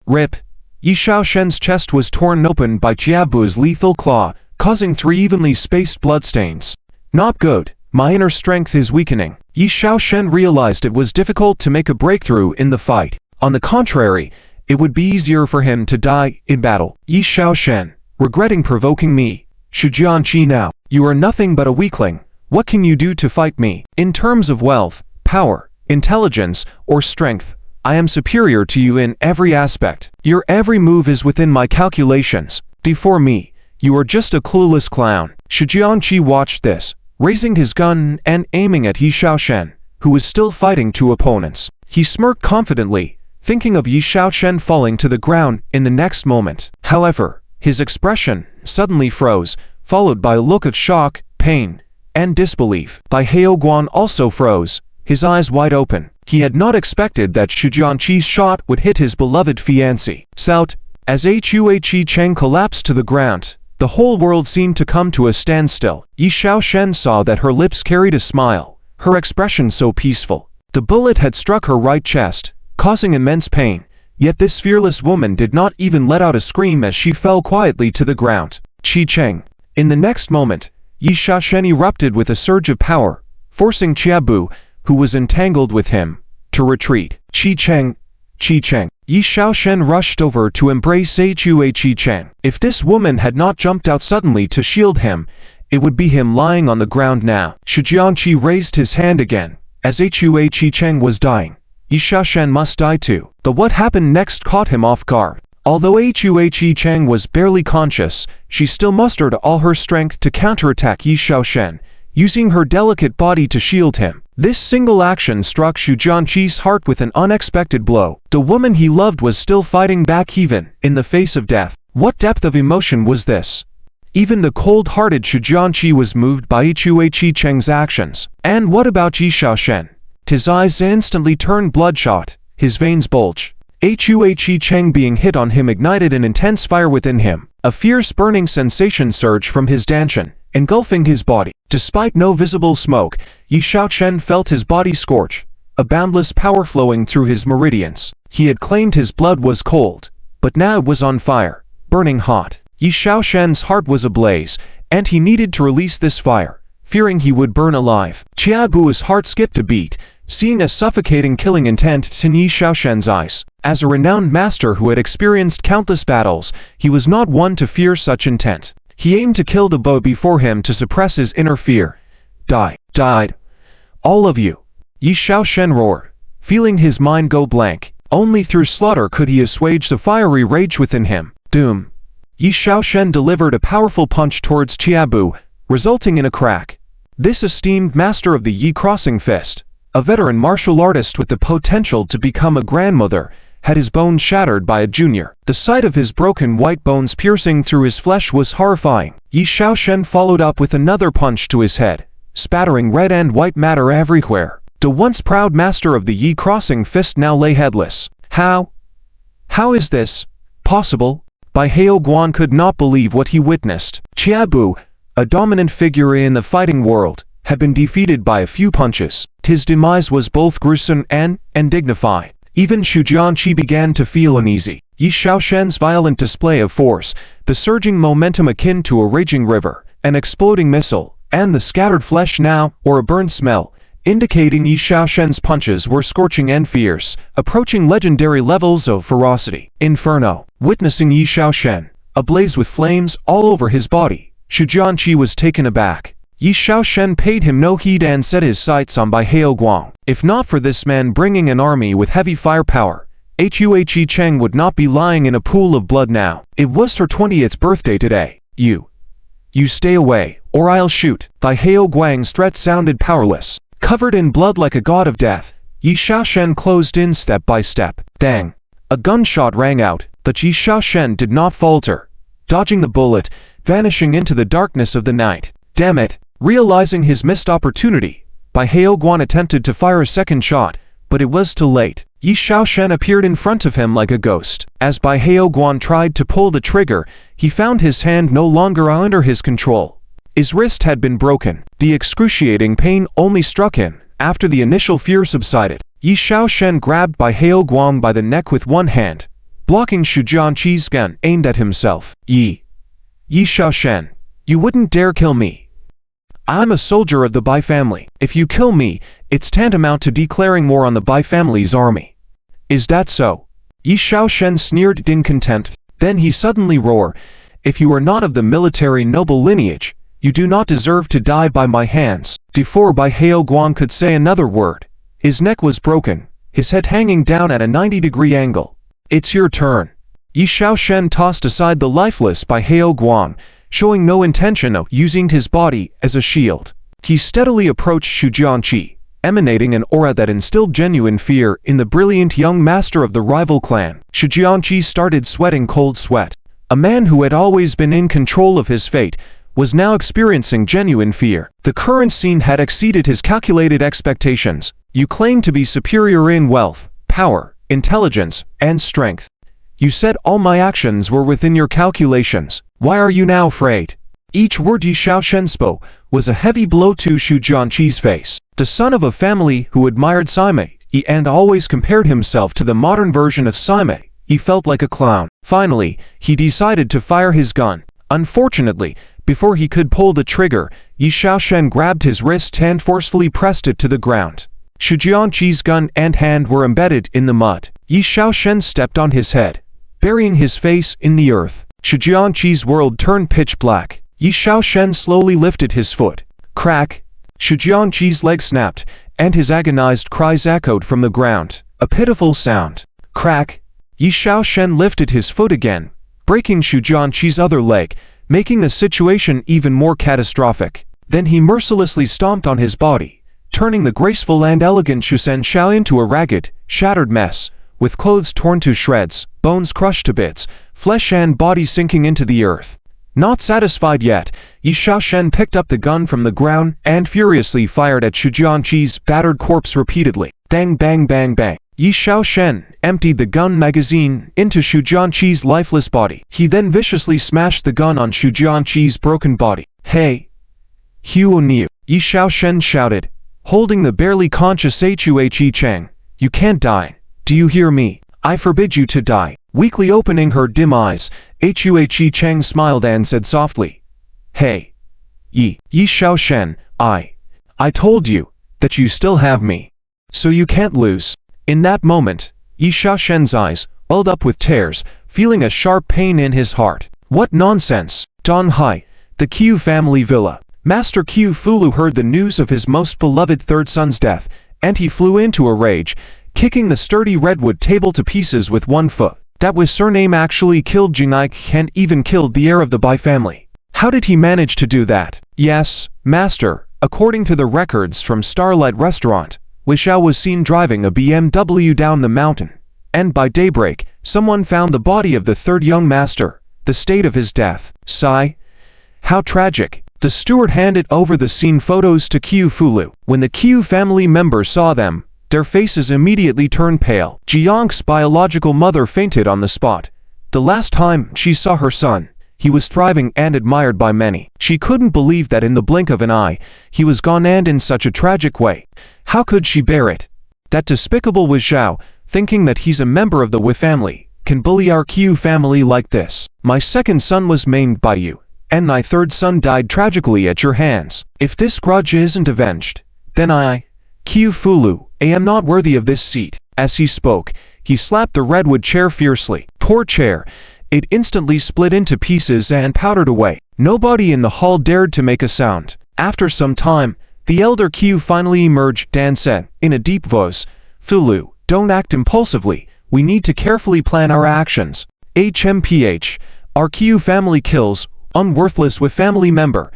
Rip! Yi Xiaoshen's chest was torn open by Tia Bu's lethal claw, causing 3 evenly spaced bloodstains. "Not good. My inner strength is weakening." Yi Xiaoshen realized it was difficult to make a breakthrough in the fight. On the contrary, it would be easier for him to die in battle. "Yi Xiaoshen, regretting provoking me, Shi Jiangqi now. You are nothing but a weakling. What can you do to fight me? In terms of wealth, power, intelligence, or strength, I am superior to you in every aspect. Your every move is within my calculations. Before me, you are just a clueless clown." Shi Jiangqi watched this, raising his gun and aiming at Yi Xiaoshen, who was still fighting 2 opponents. He smirked confidently, thinking of Yi Xiaoshen falling to the ground in the next moment. However, his expression suddenly froze, followed by a look of shock, pain, and disbelief. Bai Haoguang also froze, his eyes wide open. He had not expected that Xu Jianqi's shot would hit his beloved fiancé. Sout, as Hui Cheng collapsed to the ground, the whole world seemed to come to a standstill. Yi Xiaoshen saw that her lips carried a smile, her expression so peaceful. The bullet had struck her right chest, causing immense pain, yet this fearless woman did not even let out a scream as she fell quietly to the ground. Qi Cheng. In the next moment, Yi Xiaoshen erupted with a surge of power, forcing Qiabu, who was entangled with him, to retreat. Qi Cheng. Yi Xiaoshen rushed over to embrace Hui Cheng. If this woman had not jumped out suddenly to shield him, it would be him lying on the ground now. Xu Jianqi raised his hand again, as Hui Cheng was dying. Yi Xiaoshen must die too. But what happened next caught him off guard. Although Hui Cheng was barely conscious, she still mustered all her strength to counterattack Yi Xiaoshen, using her delicate body to shield him. This single action struck Xu Jianqi's heart with an unexpected blow. The woman he loved was still fighting back even in the face of death. What depth of emotion was this? Even the cold-hearted Xu Jianqi was moved by Hui Cheng's actions. And what about Yi Xiaoshen? His eyes instantly turned bloodshot, his veins bulged. Hui Cheng being hit on him ignited an intense fire within him. A fierce burning sensation surged from his dantian, engulfing his body. Despite no visible smoke, Yi Xiaoshen felt his body scorch, a boundless power flowing through his meridians. He had claimed his blood was cold, but now it was on fire, burning hot. Yi Xiaoshen's heart was ablaze, and he needed to release this fire, fearing he would burn alive. Qiabu's heart skipped a beat, seeing a suffocating killing intent in Yi Xiaoshen's eyes. As a renowned master who had experienced countless battles, he was not one to fear such intent. He aimed to kill the bow before him to suppress his inner fear. Died. All of you. Yi Xiaoshen roared, feeling his mind go blank. Only through slaughter could he assuage the fiery rage within him. Doom. Yi Xiaoshen delivered a powerful punch towards Qiabu, resulting in a crack. This esteemed master of the Yi Crossing Fist, a veteran martial artist with the potential to become a grandmother, had his bones shattered by a junior. The sight of his broken white bones piercing through his flesh was horrifying. Yi Xiaoshen followed up with another punch to his head, spattering red and white matter everywhere. The once proud master of the Yi Crossing Fist now lay headless. How is this possible? Bai Haoguang could not believe what he witnessed. Qiabu, a dominant figure in the fighting world, had been defeated by a few punches. His demise was both gruesome and dignified. Even Xu Jianqi began to feel uneasy. Yi Xiaoshen's violent display of force, the surging momentum akin to a raging river, an exploding missile, and the scattered flesh now, or a burned smell, indicating Yi Xiaoshen's punches were scorching and fierce, approaching legendary levels of ferocity. Inferno. Witnessing Yi Xiaoshen, ablaze with flames all over his body, Xu Jianqi was taken aback. Yi Xiaoshen paid him no heed and set his sights on Bai Haoguang. If not for this man bringing an army with heavy firepower, Hui Cheng would not be lying in a pool of blood now. It was her 20th birthday today. You stay away, or I'll shoot. Bai Haoguang's threat sounded powerless. Covered in blood like a god of death, Yi Xiaoshen closed in step by step. Dang! A gunshot rang out, but Yi Xiaoshen did not falter, dodging the bullet, vanishing into the darkness of the night. Damn it! Realizing his missed opportunity, Bai Haoguang attempted to fire a second shot, but it was too late. Yi Xiaoshen appeared in front of him like a ghost. As Bai Haoguang tried to pull the trigger, he found his hand no longer under his control. His wrist had been broken. The excruciating pain only struck him after the initial fear subsided. Yi Xiaoshen grabbed Bai Haoguang by the neck with one hand, blocking Xu Jianqi's gun aimed at himself. Yi Xiaoshen, you wouldn't dare kill me. I'm a soldier of the Bai family. If you kill me, it's tantamount to declaring war on the Bai family's army. Is that so? Yi Xiaoshen sneered in contempt. Then he suddenly roared, if you are not of the military noble lineage, you do not deserve to die by my hands. Before Bai Haoguang could say another word, his neck was broken, his head hanging down at a 90-degree angle. It's your turn. Yi Xiaoshen tossed aside the lifeless Bai Haoguang, showing no intention of using his body as a shield. He steadily approached Xu Jianqi, emanating an aura that instilled genuine fear in the brilliant young master of the rival clan. Xu Jianqi started sweating cold sweat. A man who had always been in control of his fate was now experiencing genuine fear. The current scene had exceeded his calculated expectations. You claim to be superior in wealth, power, intelligence, and strength. You said all my actions were within your calculations. Why are you now afraid? Each word Yi Xiaoshen spoke was a heavy blow to Xu Jianqi's face. The son of a family who admired Sime Yi and always compared himself to the modern version of Sime, he felt like a clown. Finally, he decided to fire his gun. Unfortunately, before he could pull the trigger, Yi Xiaoshen grabbed his wrist and forcefully pressed it to the ground. Xu Jianqi's gun and hand were embedded in the mud. Yi Xiaoshen stepped on his head, burying his face in the earth. Xu Jianqi's world turned pitch black. Yi Xiaoshen slowly lifted his foot. Crack! Xu Jianqi's leg snapped, and his agonized cries echoed from the ground. A pitiful sound. Crack! Yi Xiaoshen lifted his foot again, breaking Xu Jianqi's other leg, making the situation even more catastrophic. Then he mercilessly stomped on his body, turning the graceful and elegant Xu Sanshao into a ragged, shattered mess, with clothes torn to shreds, bones crushed to bits, flesh and body sinking into the earth. Not satisfied yet, Yi Xiaoshen picked up the gun from the ground and furiously fired at Xu Jianqi's battered corpse repeatedly. Bang bang bang bang. Yi Xiaoshen emptied the gun magazine into Xu Jianqi's lifeless body. He then viciously smashed the gun on Xu Jianqi's broken body. Hey! Huo Niu! Yi Xiaoshen shouted, holding the barely conscious Hui Cheng. You can't die. Do you hear me? I forbid you to die. Weakly opening her dim eyes, Hui Cheng smiled and said softly, Hey! Yi Xiaoshen, I told you that you still have me. So you can't lose. In that moment, Yi Xiaoshen's eyes welled up with tears, feeling a sharp pain in his heart. What nonsense! Donghai, the Qiu family villa. Master Qiu Fulu heard the news of his most beloved third son's death, and he flew into a rage, kicking the sturdy redwood table to pieces with one foot. That was surname actually killed Jingai and even killed the heir of the Bai family. How did he manage to do that? Yes, master, according to the records from Starlight Restaurant, Wei Xiao was seen driving a BMW down the mountain, and by daybreak, someone found the body of the third young master. The state of his death. Sigh. How tragic. The steward handed over the scene photos to Qiu Fulu. When the Qiu family members saw them, their faces immediately turned pale. Jiang's biological mother fainted on the spot. The last time she saw her son, he was thriving and admired by many. She couldn't believe that in the blink of an eye, he was gone and in such a tragic way. How could she bear it? That despicable Wei Xiao, thinking that he's a member of the Wei family, can bully our Qiu family like this. My second son was maimed by you, and my third son died tragically at your hands. If this grudge isn't avenged, then I, Qiu Fulu, am not worthy of this seat. As he spoke, he slapped the redwood chair fiercely. Poor chair. It instantly split into pieces and powdered away. Nobody in the hall dared to make a sound. After some time, the elder Qiu finally emerged and said, in a deep voice, Fulu, don't act impulsively. We need to carefully plan our actions. HMPH. Our Qiu family kills unworthless with family member.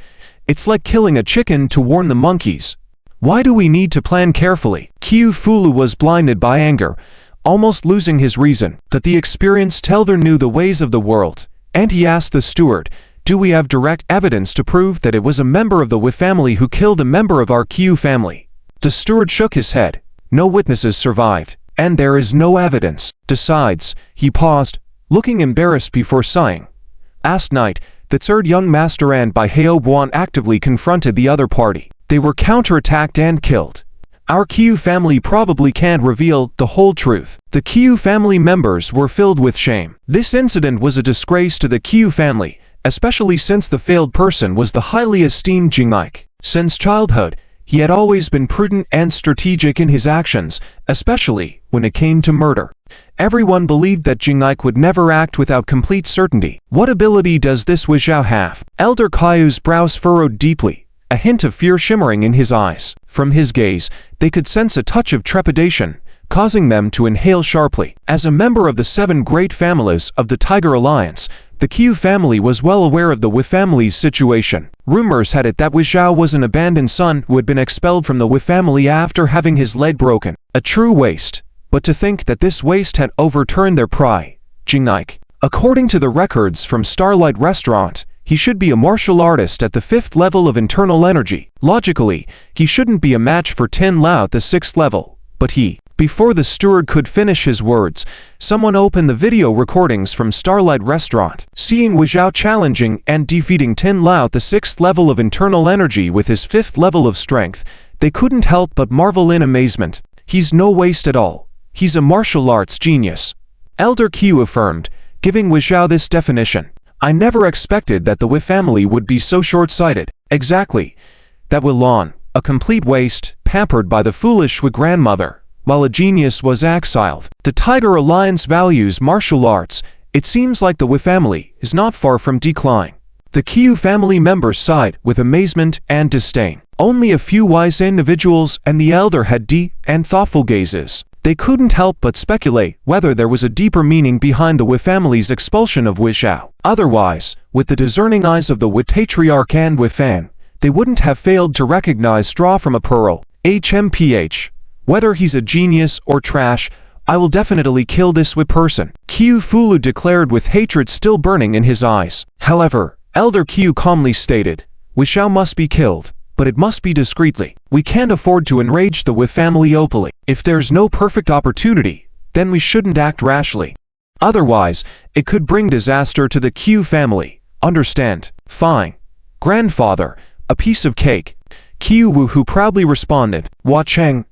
It's like killing a chicken to warn the monkeys. Why do we need to plan carefully? Qiu Fulu was blinded by anger, almost losing his reason. But the experienced elder knew the ways of the world, and he asked the steward, do we have direct evidence to prove that it was a member of the Wei family who killed a member of our Qiu family? The steward shook his head. No witnesses survived, and there is no evidence. Besides, he paused, looking embarrassed before sighing. Last night, the third young master and Bai Heobuan actively confronted the other party. They were counterattacked and killed. Our Qiu family probably can't reveal the whole truth. The Qiu family members were filled with shame. This incident was a disgrace to the Qiu family, especially since the failed person was the highly esteemed Jingai. Since childhood, he had always been prudent and strategic in his actions, especially when it came to murder. Everyone believed that Jingai would never act without complete certainty. What ability does this Wei Xiao have? Elder Kaiu's brows furrowed deeply, a hint of fear shimmering in his eyes. From his gaze, they could sense a touch of trepidation, causing them to inhale sharply. As a member of the 7 great families of the Tiger Alliance, the Qiu family was well aware of the Wei family's situation. Rumors had it that Wei Xiao was an abandoned son who had been expelled from the Wei family after having his leg broken. A true waste. But to think that this waste had overturned their pride. Jingai. According to the records from Starlight Restaurant, He should be a martial artist at the 5th level of internal energy. Logically, he shouldn't be a match for Tin Lao at the 6th level, but he... Before the steward could finish his words, someone opened the video recordings from Starlight Restaurant. Seeing Wu Xiao challenging and defeating Tin Lao at the 6th level of internal energy with his 5th level of strength, they couldn't help but marvel in amazement. He's no waste at all. He's a martial arts genius. Elder Qiu affirmed, giving Wu Xiao this definition. I never expected that the Wu family would be so short-sighted. Exactly. That Wu Lan, a complete waste, pampered by the foolish Wu grandmother, while a genius was exiled. The Tiger Alliance values martial arts. It seems like the Wu family is not far from decline. The Qiu family members sighed with amazement and disdain. Only a few wise individuals and the elder had deep and thoughtful gazes. They couldn't help but speculate whether there was a deeper meaning behind the Wu family's expulsion of Wu Xiao. Otherwise, with the discerning eyes of the Wu Patriarch and Wu Fan, they wouldn't have failed to recognize straw from a pearl. HMPH. Whether he's a genius or trash, I will definitely kill this Wu person, Qiu Fulu declared with hatred still burning in his eyes. However, Elder Qiu calmly stated, Wu Xiao must be killed, but it must be discreetly. We can't afford to enrage the Wu family openly. If there's no perfect opportunity, then we shouldn't act rashly. Otherwise, it could bring disaster to the Qiu family. Understand? Fine. Grandfather, a piece of cake. Qiu Wu who proudly responded, Hua Cheng.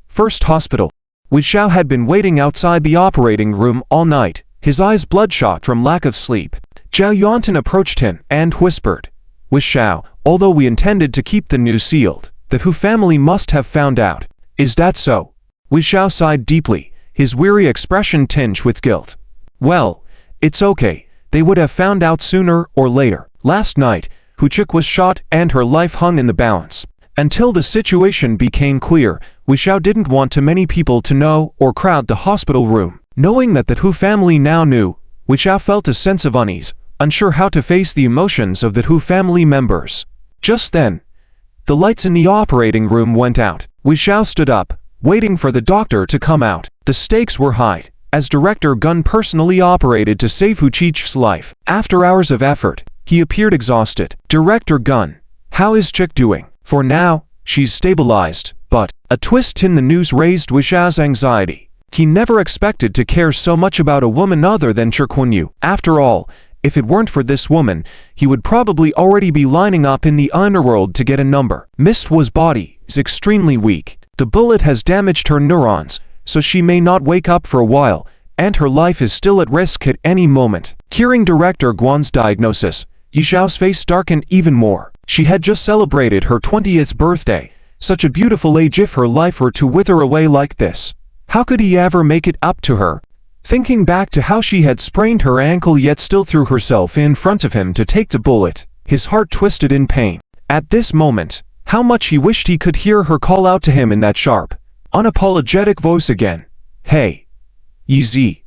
First hospital. Wu Xiao had been waiting outside the operating room all night, his eyes bloodshot from lack of sleep. Zhao Yuantan approached him and whispered, Wu Xiao, although we intended to keep the news sealed, the Hu family must have found out. Is that so? Wu Xiao sighed deeply, his weary expression tinged with guilt. Well, it's okay, they would have found out sooner or later. Last night, Hu Chuk was shot and her life hung in the balance. Until the situation became clear, Wu Xiao didn't want too many people to know or crowd the hospital room. Knowing that the Hu family now knew, Wu Xiao felt a sense of unease, unsure how to face the emotions of the Hu family members. Just then, the lights in the operating room went out. Wu Xiao stood up, waiting for the doctor to come out. The stakes were high, as Director Gun personally operated to save Hu Qi's life. After hours of effort, he appeared exhausted. Director Gun, how is Chick doing? For now, she's stabilized, but a twist in the news raised Wu Xiao's anxiety. He never expected to care so much about a woman other than Che Kunyu. After all, if it weren't for this woman, he would probably already be lining up in the underworld to get a number. Miss Wu's body is extremely weak. The bullet has damaged her neurons, so she may not wake up for a while, and her life is still at risk at any moment. Hearing Director Guan's diagnosis, Yu Xiao's face darkened even more. She had just celebrated her 20th birthday. Such a beautiful age if her life were to wither away like this. How could he ever make it up to her? Thinking back to how she had sprained her ankle yet still threw herself in front of him to take the bullet, his heart twisted in pain. At this moment, how much he wished he could hear her call out to him in that sharp, unapologetic voice again. Hey! Easy.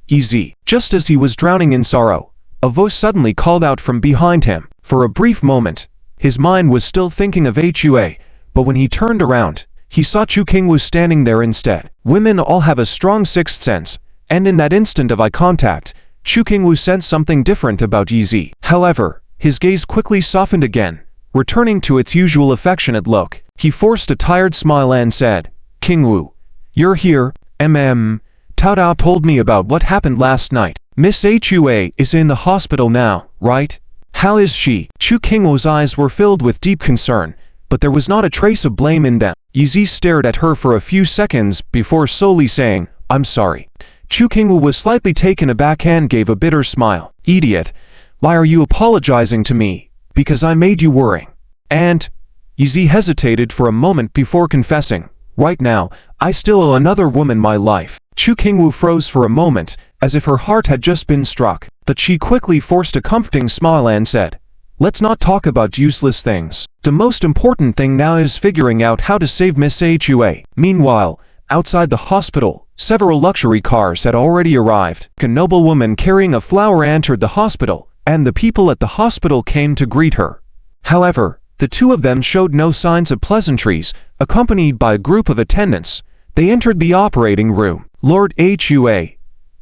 Easy. Just as he was drowning in sorrow, a voice suddenly called out from behind him. For a brief moment, his mind was still thinking of Hua, but when he turned around, he saw Chu Qingwu standing there instead. Women all have a strong sixth sense, and in that instant of eye contact, Chu Qingwu sensed something different about Yi. However, his gaze quickly softened again, returning to its usual affectionate look. He forced a tired smile and said, Qingwu, you're here. Tao Dao told me about what happened last night. Miss Hua is in the hospital now, right? How is she? Chu Qingwu's eyes were filled with deep concern, but there was not a trace of blame in them. Yi stared at her for a few seconds before slowly saying, I'm sorry. Chu Qingwu was slightly taken aback and gave a bitter smile. Idiot, why are you apologizing to me? Because I made you worry. And Yi hesitated for a moment before confessing, right now, I still owe another woman my life. Chu Qingwu froze for a moment, as if her heart had just been struck, but she quickly forced a comforting smile and said, let's not talk about useless things. The most important thing now is figuring out how to save Miss Hua. Meanwhile, outside the hospital, several luxury cars had already arrived. A noblewoman carrying a flower entered the hospital, and the people at the hospital came to greet her. However, the two of them showed no signs of pleasantries. Accompanied by a group of attendants, they entered the operating room. Lord Hua,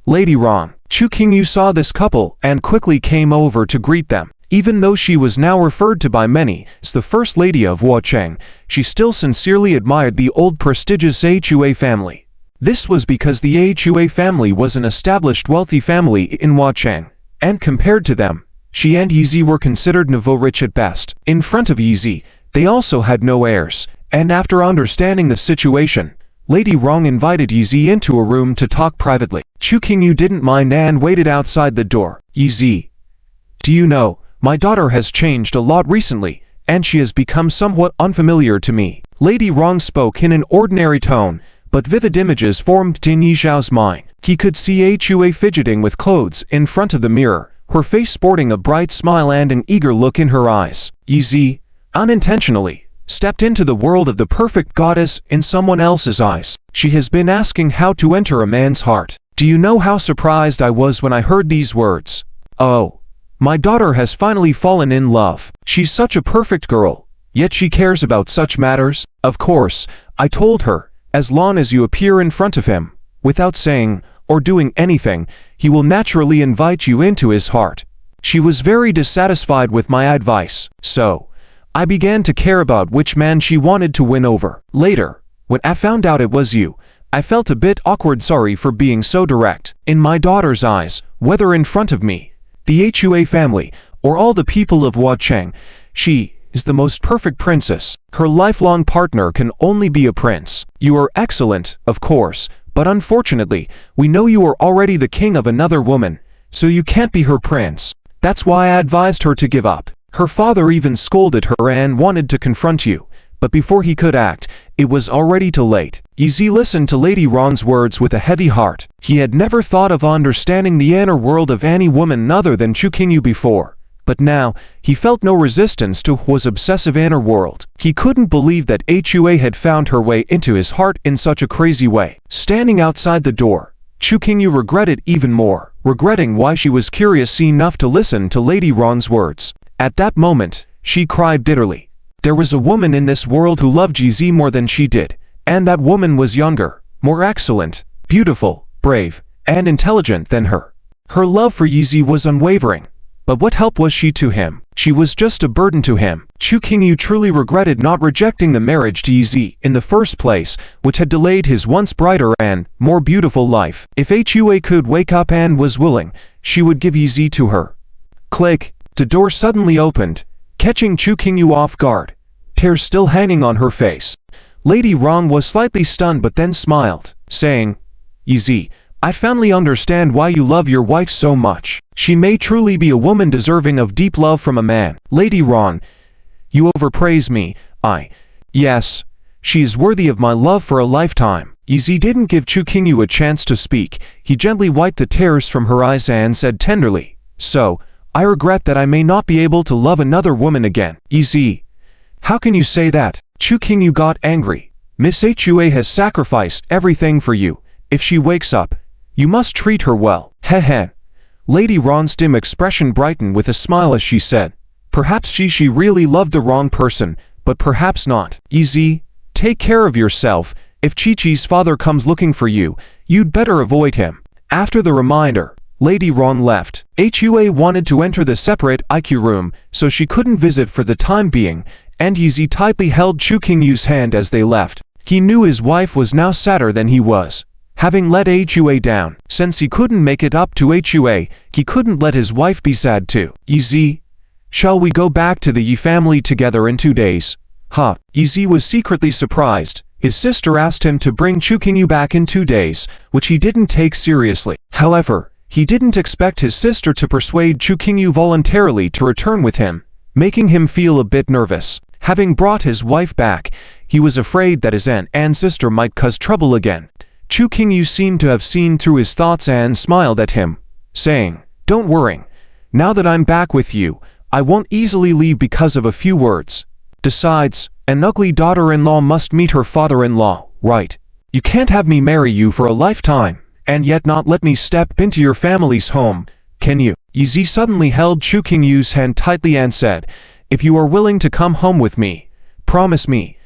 Lady Ron. Chu Qingyu saw this couple and quickly came over to greet them. Even though she was now referred to by many as the First Lady of Huacheng, she still sincerely admired the old prestigious Hua family. This was because the Hua family was an established wealthy family in Huacheng, and compared to them, she and Yizi were considered nouveau-rich at best. In front of Yizi, they also had no heirs, and after understanding the situation, Lady Rong invited Yizi into a room to talk privately. Chu Qingyu didn't mind and waited outside the door. Yizi, do you know, my daughter has changed a lot recently, and she has become somewhat unfamiliar to me. Lady Rong spoke in an ordinary tone, but vivid images formed in Yizhao's mind. He could see Hua fidgeting with clothes in front of the mirror, her face sporting a bright smile and an eager look in her eyes. Yizi, unintentionally, stepped into the world of the perfect goddess in someone else's eyes. She has been asking how to enter a man's heart. Do you know how surprised I was when I heard these words? Oh, my daughter has finally fallen in love. She's such a perfect girl, yet she cares about such matters. Of course, I told her, as long as you appear in front of him, without saying or doing anything, he will naturally invite you into his heart. She was very dissatisfied with my advice, so I began to care about which man she wanted to win over. Later, when I found out it was you, I felt a bit awkward, sorry for being so direct. In my daughter's eyes, whether in front of me, the Hua family, or all the people of Huacheng, she is the most perfect princess. Her lifelong partner can only be a prince. You are excellent, of course, but unfortunately, we know you are already the king of another woman, so you can't be her prince. That's why I advised her to give up. Her father even scolded her and wanted to confront you, but before he could act, it was already too late. Yizi listened to Lady Rong's words with a heavy heart. He had never thought of understanding the inner world of any woman other than Chu Qingyu before, but now, he felt no resistance to Hua's obsessive inner world. He couldn't believe that Hua had found her way into his heart in such a crazy way. Standing outside the door, Chu Qingyu regretted even more, regretting why she was curious enough to listen to Lady Rong's words. At that moment, she cried bitterly. There was a woman in this world who loved Yizi more than she did, and that woman was younger, more excellent, beautiful, brave, and intelligent than her. Her love for Yizi was unwavering, but what help was she to him? She was just a burden to him. Chu Qingyu truly regretted not rejecting the marriage to Yizi in the first place, which had delayed his once brighter and more beautiful life. If Hua could wake up and was willing, she would give Yizi to her. Click! The door suddenly opened, catching Chu Qingyu off guard, tears still hanging on her face. Lady Rong was slightly stunned but then smiled, saying, Yizi, I finally understand why you love your wife so much. She may truly be a woman deserving of deep love from a man. Lady Rong, you overpraise me. Yes, she is worthy of my love for a lifetime. Yizi didn't give Chu Qingyu a chance to speak. He gently wiped the tears from her eyes and said tenderly, So, I regret that I may not be able to love another woman again. Yizi, how can you say that? Chu Qingyu got angry. Miss Hua has sacrificed everything for you. If she wakes up, you must treat her well. Heh. Lady Rong's dim expression brightened with a smile as she said, Perhaps she really loved the wrong person, but perhaps not. Yizi, take care of yourself. If Chi-Chi's father comes looking for you, you'd better avoid him. After the reminder, Lady Rong left. Hua wanted to enter the separate IQ room, so she couldn't visit for the time being, and Yizi tightly held Chu Qingyu's hand as they left. He knew his wife was now sadder than he was, having let Hua down. Since he couldn't make it up to Hua, he couldn't let his wife be sad too. Yizi, shall we go back to the Yi family together in 2 days? Yizi was secretly surprised. His sister asked him to bring Chu Qingyu back in 2 days, which he didn't take seriously. However, he didn't expect his sister to persuade Chu Qingyu voluntarily to return with him, making him feel a bit nervous. Having brought his wife back, he was afraid that his aunt and sister might cause trouble again. Chu Qingyu seemed to have seen through his thoughts and smiled at him, saying, Don't worry. Now that I'm back with you, I won't easily leave because of a few words. Besides, an ugly daughter-in-law must meet her father-in-law, right? You can't have me marry you for a lifetime, and yet not let me step into your family's home, can you? Yizi suddenly held Chu Qingyu's hand tightly and said, If you are willing to come home with me, promise me.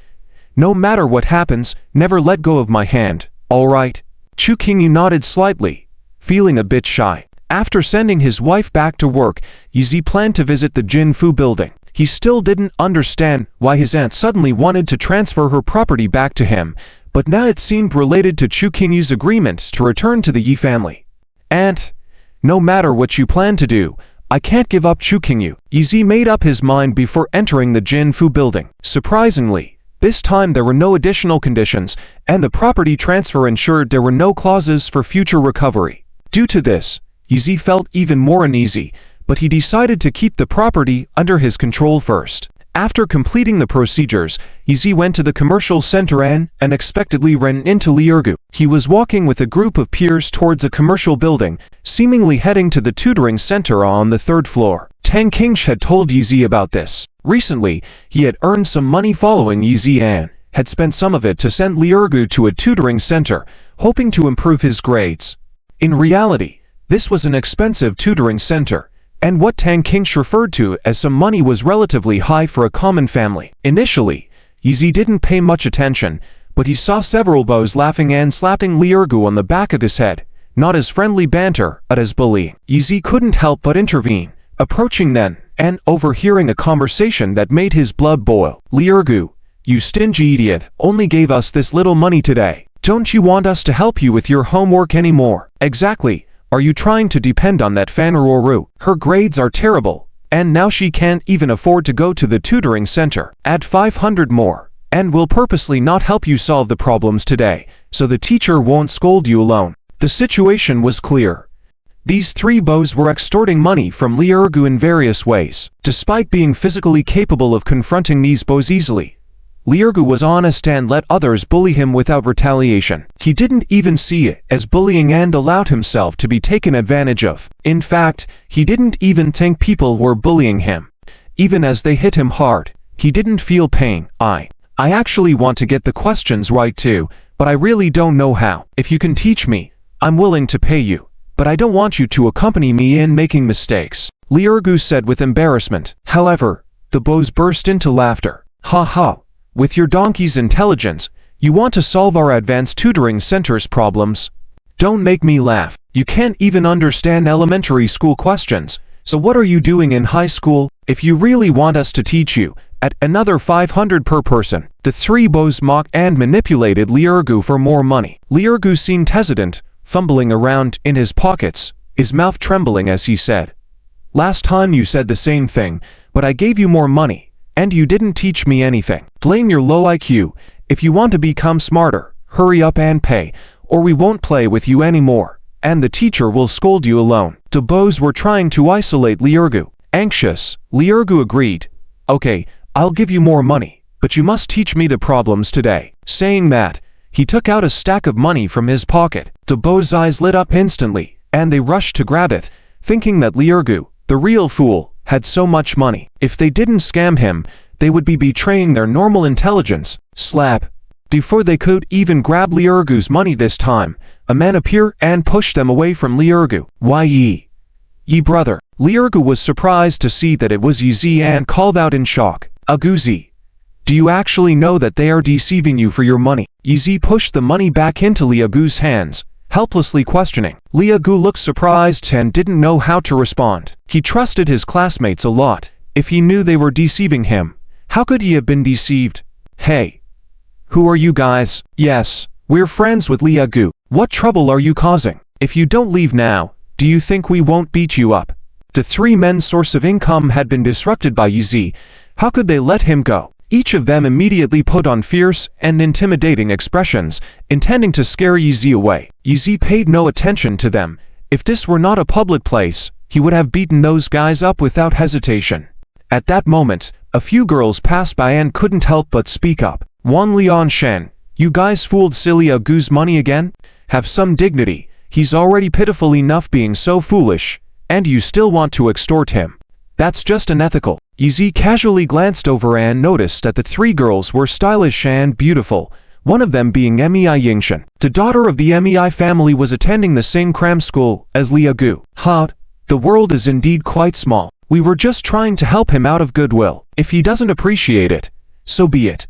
No matter what happens, never let go of my hand, all right? Chu Qingyu nodded slightly, feeling a bit shy. After sending his wife back to work, Yizi planned to visit the Jinfu building. He still didn't understand why his aunt suddenly wanted to transfer her property back to him, but now it seemed related to Chu Qingyu's agreement to return to the Yi family. "Aunt, no matter what you plan to do, I can't give up Chu Qingyu." Yizi made up his mind before entering the Jinfu building. Surprisingly, this time there were no additional conditions, and the property transfer ensured there were no clauses for future recovery. Due to this, Yizi felt even more uneasy, but he decided to keep the property under his control first. After completing the procedures, Yizi went to the commercial center and unexpectedly ran into Li Ergu. He was walking with a group of peers towards a commercial building, seemingly heading to the tutoring center on the 3rd floor. Tang Qingsh had told Yizi about this. Recently, he had earned some money following Yizi and had spent some of it to send Li Ergu to a tutoring center, hoping to improve his grades. In reality, this was an expensive tutoring center, and what Tang Qingsh referred to as some money was relatively high for a common family. Initially, Yizi didn't pay much attention, but he saw several bows laughing and slapping Li Ergu on the back of his head, not as friendly banter, but as bullying. Yizi couldn't help but intervene, approaching them, and overhearing a conversation that made his blood boil. "Li Ergu, you stingy idiot, only gave us this little money today. Don't you want us to help you with your homework anymore?" "Exactly. Are you trying to depend on that Fan Ruru? Her grades are terrible, and now she can't even afford to go to the tutoring center. Add 500 more, and we'll purposely not help you solve the problems today, so the teacher won't scold you alone." The situation was clear. These 3 bows were extorting money from Li Ergu in various ways. Despite being physically capable of confronting these bows easily, Li Ergu was honest and let others bully him without retaliation. He didn't even see it as bullying and allowed himself to be taken advantage of. In fact, he didn't even think people were bullying him. Even as they hit him hard, he didn't feel pain. I actually want to get the questions right too, but I really don't know how. If you can teach me, I'm willing to pay you, but I don't want you to accompany me in making mistakes," Li Ergu said with embarrassment. However, the bows burst into laughter. "Ha ha. With your donkey's intelligence, you want to solve our advanced tutoring center's problems? Don't make me laugh. You can't even understand elementary school questions, so what are you doing in high school? If you really want us to teach you, at another 500 per person." The 3 bows mocked and manipulated Li Ergu for more money. Li Ergu seemed hesitant, fumbling around in his pockets, his mouth trembling as he said, "Last time you said the same thing, but I gave you more money. And you didn't teach me anything. Blame your low IQ. If you want to become smarter, hurry up and pay, or we won't play with you anymore, and the teacher will scold you alone." The bows were trying to isolate Li Ergu. Anxious, Li Ergu agreed. "Okay, I'll give you more money, but you must teach me the problems today." Saying that, he took out a stack of money from his pocket. The bows' eyes lit up instantly, and they rushed to grab it, thinking that Li Ergu, the real fool, had so much money. If they didn't scam him, they would be betraying their normal intelligence. Slap. Before they could even grab Li Ergu's money this time, a man appeared and pushed them away from Li Ergu. "Why Yi brother." Li Ergu was surprised to see that it was Yizi and called out in shock. "Aguzi, do you actually know that they are deceiving you for your money?" Yizi pushed the money back into Li Ergu's hands, helplessly questioning. Li Ergu looked surprised and didn't know how to respond. He trusted his classmates a lot. If he knew they were deceiving him, how could he have been deceived? "Hey, who are you guys?" "Yes, we're friends with Li Ergu. What trouble are you causing? If you don't leave now, do you think we won't beat you up?" The 3 men's source of income had been disrupted by Yizi. How could they let him go? Each of them immediately put on fierce and intimidating expressions, intending to scare Yizi away. Yizi paid no attention to them. If this were not a public place, he would have beaten those guys up without hesitation. At that moment, a few girls passed by and couldn't help but speak up. "Wang Lianshen, you guys fooled silly Agu's money again? Have some dignity. He's already pitiful enough being so foolish, and you still want to extort him. That's just unethical." Yizi casually glanced over and noticed that the 3 girls were stylish and beautiful, one of them being Mei Yingshen. The daughter of the Mei family was attending the same cram school as Li Ergu. "Ha, the world is indeed quite small. We were just trying to help him out of goodwill. If he doesn't appreciate it, so be it."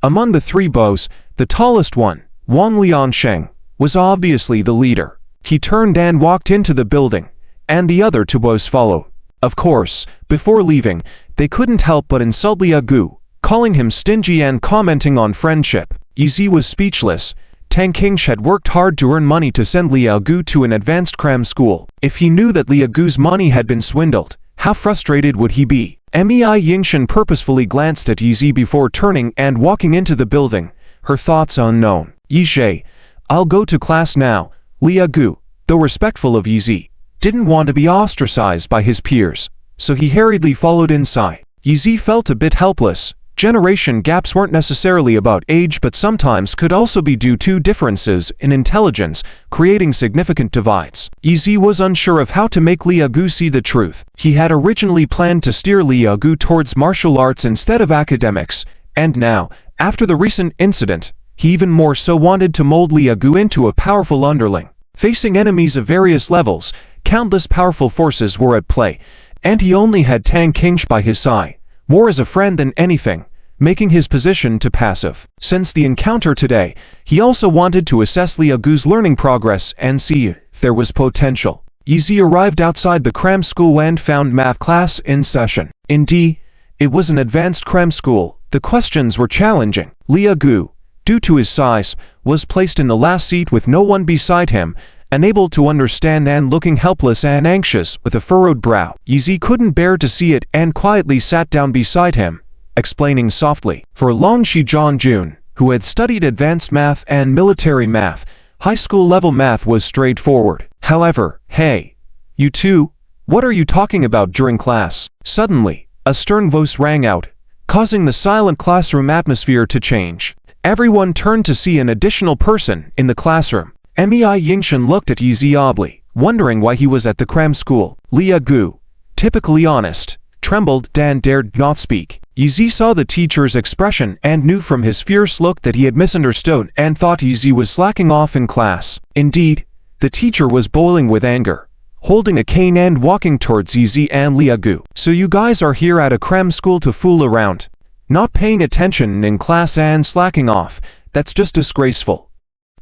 Among the 3 bows, the tallest one, Wang Liansheng, was obviously the leader. He turned and walked into the building, and the other two boys followed. Of course, before leaving, they couldn't help but insult Lia Gu, calling him stingy and commenting on friendship. Yizi was speechless. Tang Qingsh had worked hard to earn money to send Lia Gu to an advanced cram school. If he knew that Lia Gu's money had been swindled, how frustrated would he be? Mei Yingshan purposefully glanced at Yizi before turning and walking into the building, her thoughts unknown. Yizhe, I'll go to class now. Lia Gu, though respectful of Yizi, didn't want to be ostracized by his peers, so he hurriedly followed inside. Yizi felt a bit helpless. Generation gaps weren't necessarily about age but sometimes could also be due to differences in intelligence, creating significant divides. Yizi was unsure of how to make Lia Gu see the truth. He had originally planned to steer Lia Gu towards martial arts instead of academics, and now, after the recent incident, he even more so wanted to mold Lia Gu into a powerful underling. Facing enemies of various levels, countless powerful forces were at play, and he only had Tang Qingsh by his side, more as a friend than anything, making his position too passive. Since the encounter today, he also wanted to assess Lia Gu's learning progress and see if there was potential. Yizi arrived outside the cram school and found math class in session. Indeed, it was an advanced cram school. The questions were challenging. Lia Gu, due to his size, was placed in the last seat with no one beside him, unable to understand and looking helpless and anxious with a furrowed brow. Yizi couldn't bear to see it and quietly sat down beside him, explaining softly. For Long Shijianjun, who had studied advanced math and military math, high school level math was straightforward. However, hey, you two, what are you talking about during class? Suddenly, a stern voice rang out, causing the silent classroom atmosphere to change. Everyone turned to see an additional person in the classroom. Mei Yingshan looked at Yizi oddly, wondering why he was at the cram school. Lia Gu, typically honest, trembled and dared not speak. Yizi saw the teacher's expression and knew from his fierce look that he had misunderstood and thought Yizi was slacking off in class. Indeed, the teacher was boiling with anger, holding a cane and walking towards Yizi and Lia Gu. So you guys are here at a cram school to fool around, not paying attention in class and slacking off. That's just disgraceful.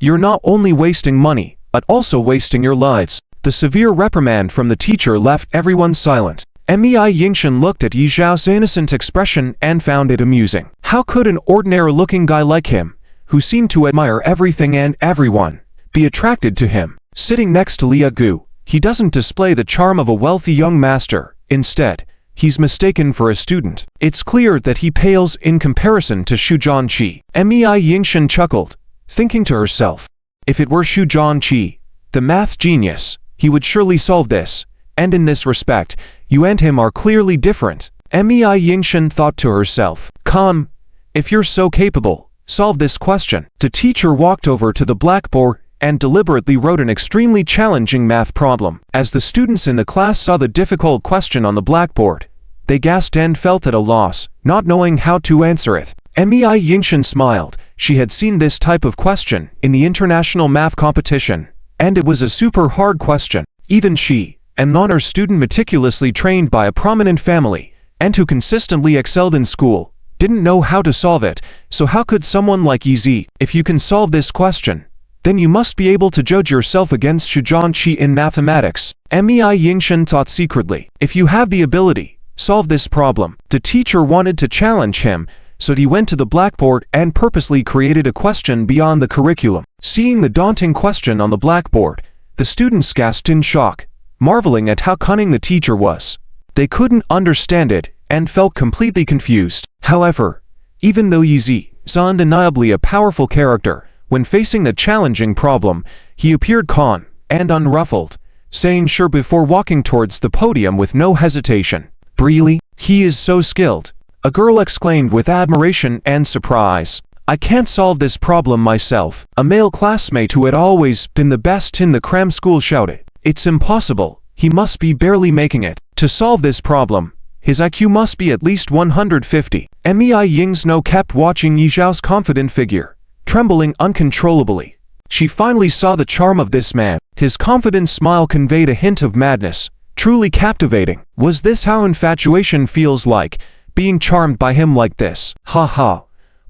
You're not only wasting money, but also wasting your lives. The severe reprimand from the teacher left everyone silent. Mei Yingshan looked at Yi Zhao's innocent expression and found it amusing. How could an ordinary-looking guy like him, who seemed to admire everything and everyone, be attracted to him? Sitting next to Lia Gu, he doesn't display the charm of a wealthy young master. Instead, he's mistaken for a student. It's clear that he pales in comparison to Xu Zhanqi. Mei Yingshan chuckled, thinking to herself, if it were Xu Zhanqi, the math genius, he would surely solve this, and in this respect, you and him are clearly different. Mei Yingshan thought to herself, come, if you're so capable, solve this question. The teacher walked over to the blackboard and deliberately wrote an extremely challenging math problem. As the students in the class saw the difficult question on the blackboard, they gasped and felt at a loss, not knowing how to answer it. Mei Yingshan smiled. She had seen this type of question in the international math competition, and it was a super hard question. Even she, an honor student meticulously trained by a prominent family, and who consistently excelled in school, didn't know how to solve it, so how could someone like Yizi? If you can solve this question, then you must be able to judge yourself against Xu Zhanqi in mathematics. Mei Yingshan thought secretly, if you have the ability, solve this problem. The teacher wanted to challenge him, so he went to the blackboard and purposely created a question beyond the curriculum. Seeing the daunting question on the blackboard, the students gasped in shock, marveling at how cunning the teacher was. They couldn't understand it and felt completely confused. However, even though Yizi is undeniably a powerful character, when facing the challenging problem, he appeared calm and unruffled, saying sure before walking towards the podium with no hesitation. Really? He is so skilled. A girl exclaimed with admiration and surprise. I can't solve this problem myself. A male classmate who had always been the best in the cram school shouted. It's impossible. He must be barely making it. To solve this problem, his IQ must be at least 150. Mei Yingshan kept watching Yi Zhao's confident figure, trembling uncontrollably. She finally saw the charm of this man. His confident smile conveyed a hint of madness, truly captivating. Was this how infatuation feels like? Being charmed by him like this? Ha ha.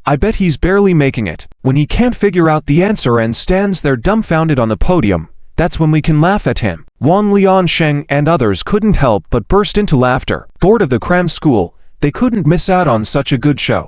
I bet he's barely making it. When he can't figure out the answer and stands there dumbfounded on the podium, That's when we can laugh at him." Wang Liansheng and others couldn't help but burst into laughter. Bored of the cram school, they couldn't miss out on such a good show.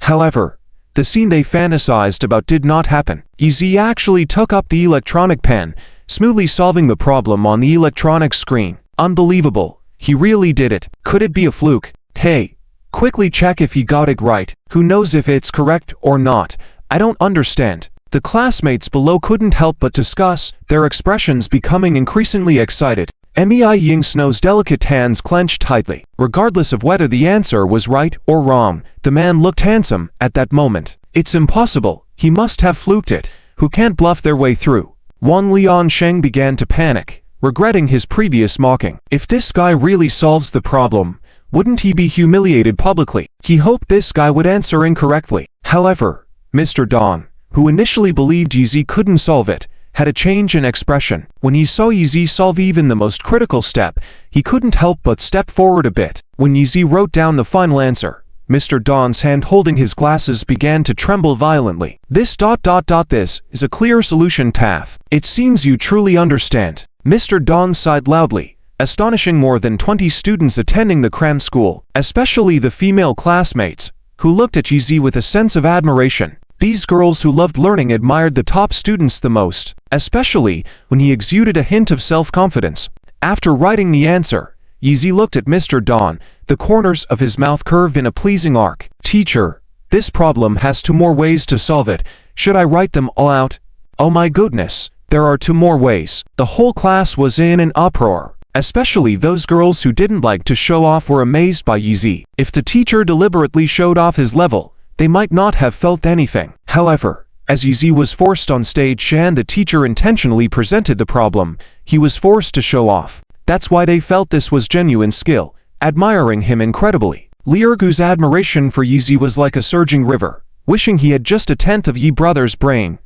However, the scene they fantasized about did not happen. Yi actually took up the electronic pen, smoothly solving the problem on the electronic screen. Unbelievable. He really did it. Could it be a fluke? Hey, quickly check if he got it right. Who knows if it's correct or not? I don't understand. The classmates below couldn't help but discuss, their expressions becoming increasingly excited. Mei Yingsnow's delicate hands clenched tightly. Regardless of whether the answer was right or wrong, the man looked handsome at that moment. It's impossible. He must have fluked it. Who can't bluff their way through? Wang Liansheng began to panic, regretting his previous mocking. If this guy really solves the problem, wouldn't he be humiliated publicly? He hoped this guy would answer incorrectly. However, Mr. Dong, who initially believed Yi couldn't solve it, had a change in expression. When he saw Yi solve even the most critical step, he couldn't help but step forward a bit. When Yi wrote down the final answer, Mr. Dong's hand holding his glasses began to tremble violently. This is a clear solution path. It seems you truly understand. Mr. Dong sighed loudly, astonishing more than 20 students attending the cram school, especially the female classmates, who looked at Yi with a sense of admiration. These girls who loved learning admired the top students the most, especially when he exuded a hint of self-confidence. After writing the answer, Yi looked at Mr. Dong, the corners of his mouth curved in a pleasing arc. "Teacher, this problem has 2 more ways to solve it. Should I write them all out?" "Oh my goodness, there are 2 more ways." The whole class was in an uproar. Especially those girls who didn't like to show off were amazed by Yi. If the teacher deliberately showed off his level, they might not have felt anything. However, as Yi was forced on stage and the teacher intentionally presented the problem, he was forced to show off. That's why they felt this was genuine skill, admiring him incredibly. Li Ergu's admiration for Yi was like a surging river, wishing he had just 1/10 of Yi brother's brain.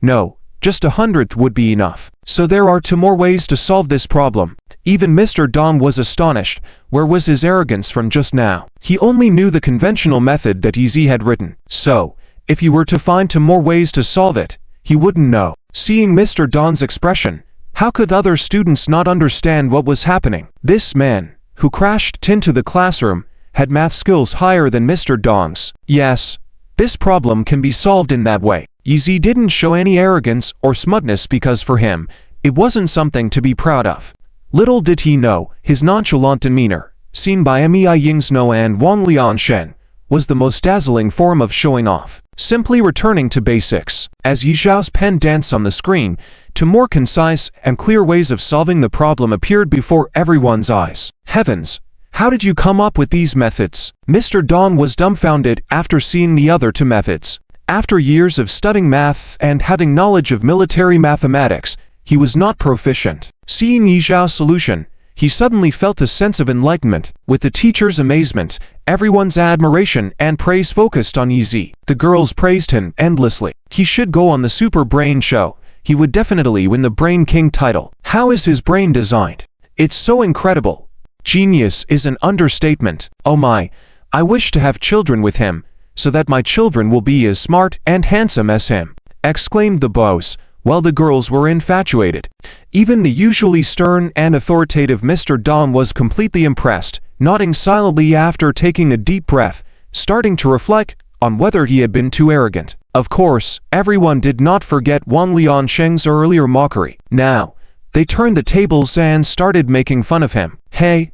No, just 100th would be enough. So there are 2 more ways to solve this problem. Even Mr. Dong was astonished. Where was his arrogance from just now? He only knew the conventional method that Yi had written. So, if he were to find 2 more ways to solve it, he wouldn't know. Seeing Mr. Dong's expression, how could other students not understand what was happening? This man, who crashed into the classroom, had math skills higher than Mr. Dong's. Yes, this problem can be solved in that way. Yi didn't show any arrogance or smugness because for him, it wasn't something to be proud of. Little did he know, his nonchalant demeanor, seen by Mei Yingsnow and Wang Liansheng, was the most dazzling form of showing off. Simply returning to basics. As Yi Zhao's pen danced on the screen, 2 more concise and clear ways of solving the problem appeared before everyone's eyes. Heavens! How did you come up with these methods? Mr. Dong was dumbfounded after seeing the other 2 methods. After years of studying math and having knowledge of military mathematics, he was not proficient. Seeing Yi Zhao's solution, he suddenly felt a sense of enlightenment. With the teacher's amazement, everyone's admiration and praise focused on Yi. The girls praised him endlessly. He should go on the Super Brain show. He would definitely win the Brain King title. How is his brain designed? It's so incredible. Genius is an understatement. Oh my, I wish to have children with him, so that my children will be as smart and handsome as him, exclaimed the boss, while the girls were infatuated. Even the usually stern and authoritative Mr. Dong was completely impressed, nodding silently after taking a deep breath, starting to reflect on whether he had been too arrogant. Of course, everyone did not forget Wang Liansheng's earlier mockery. Now, they turned the tables and started making fun of him. Hey,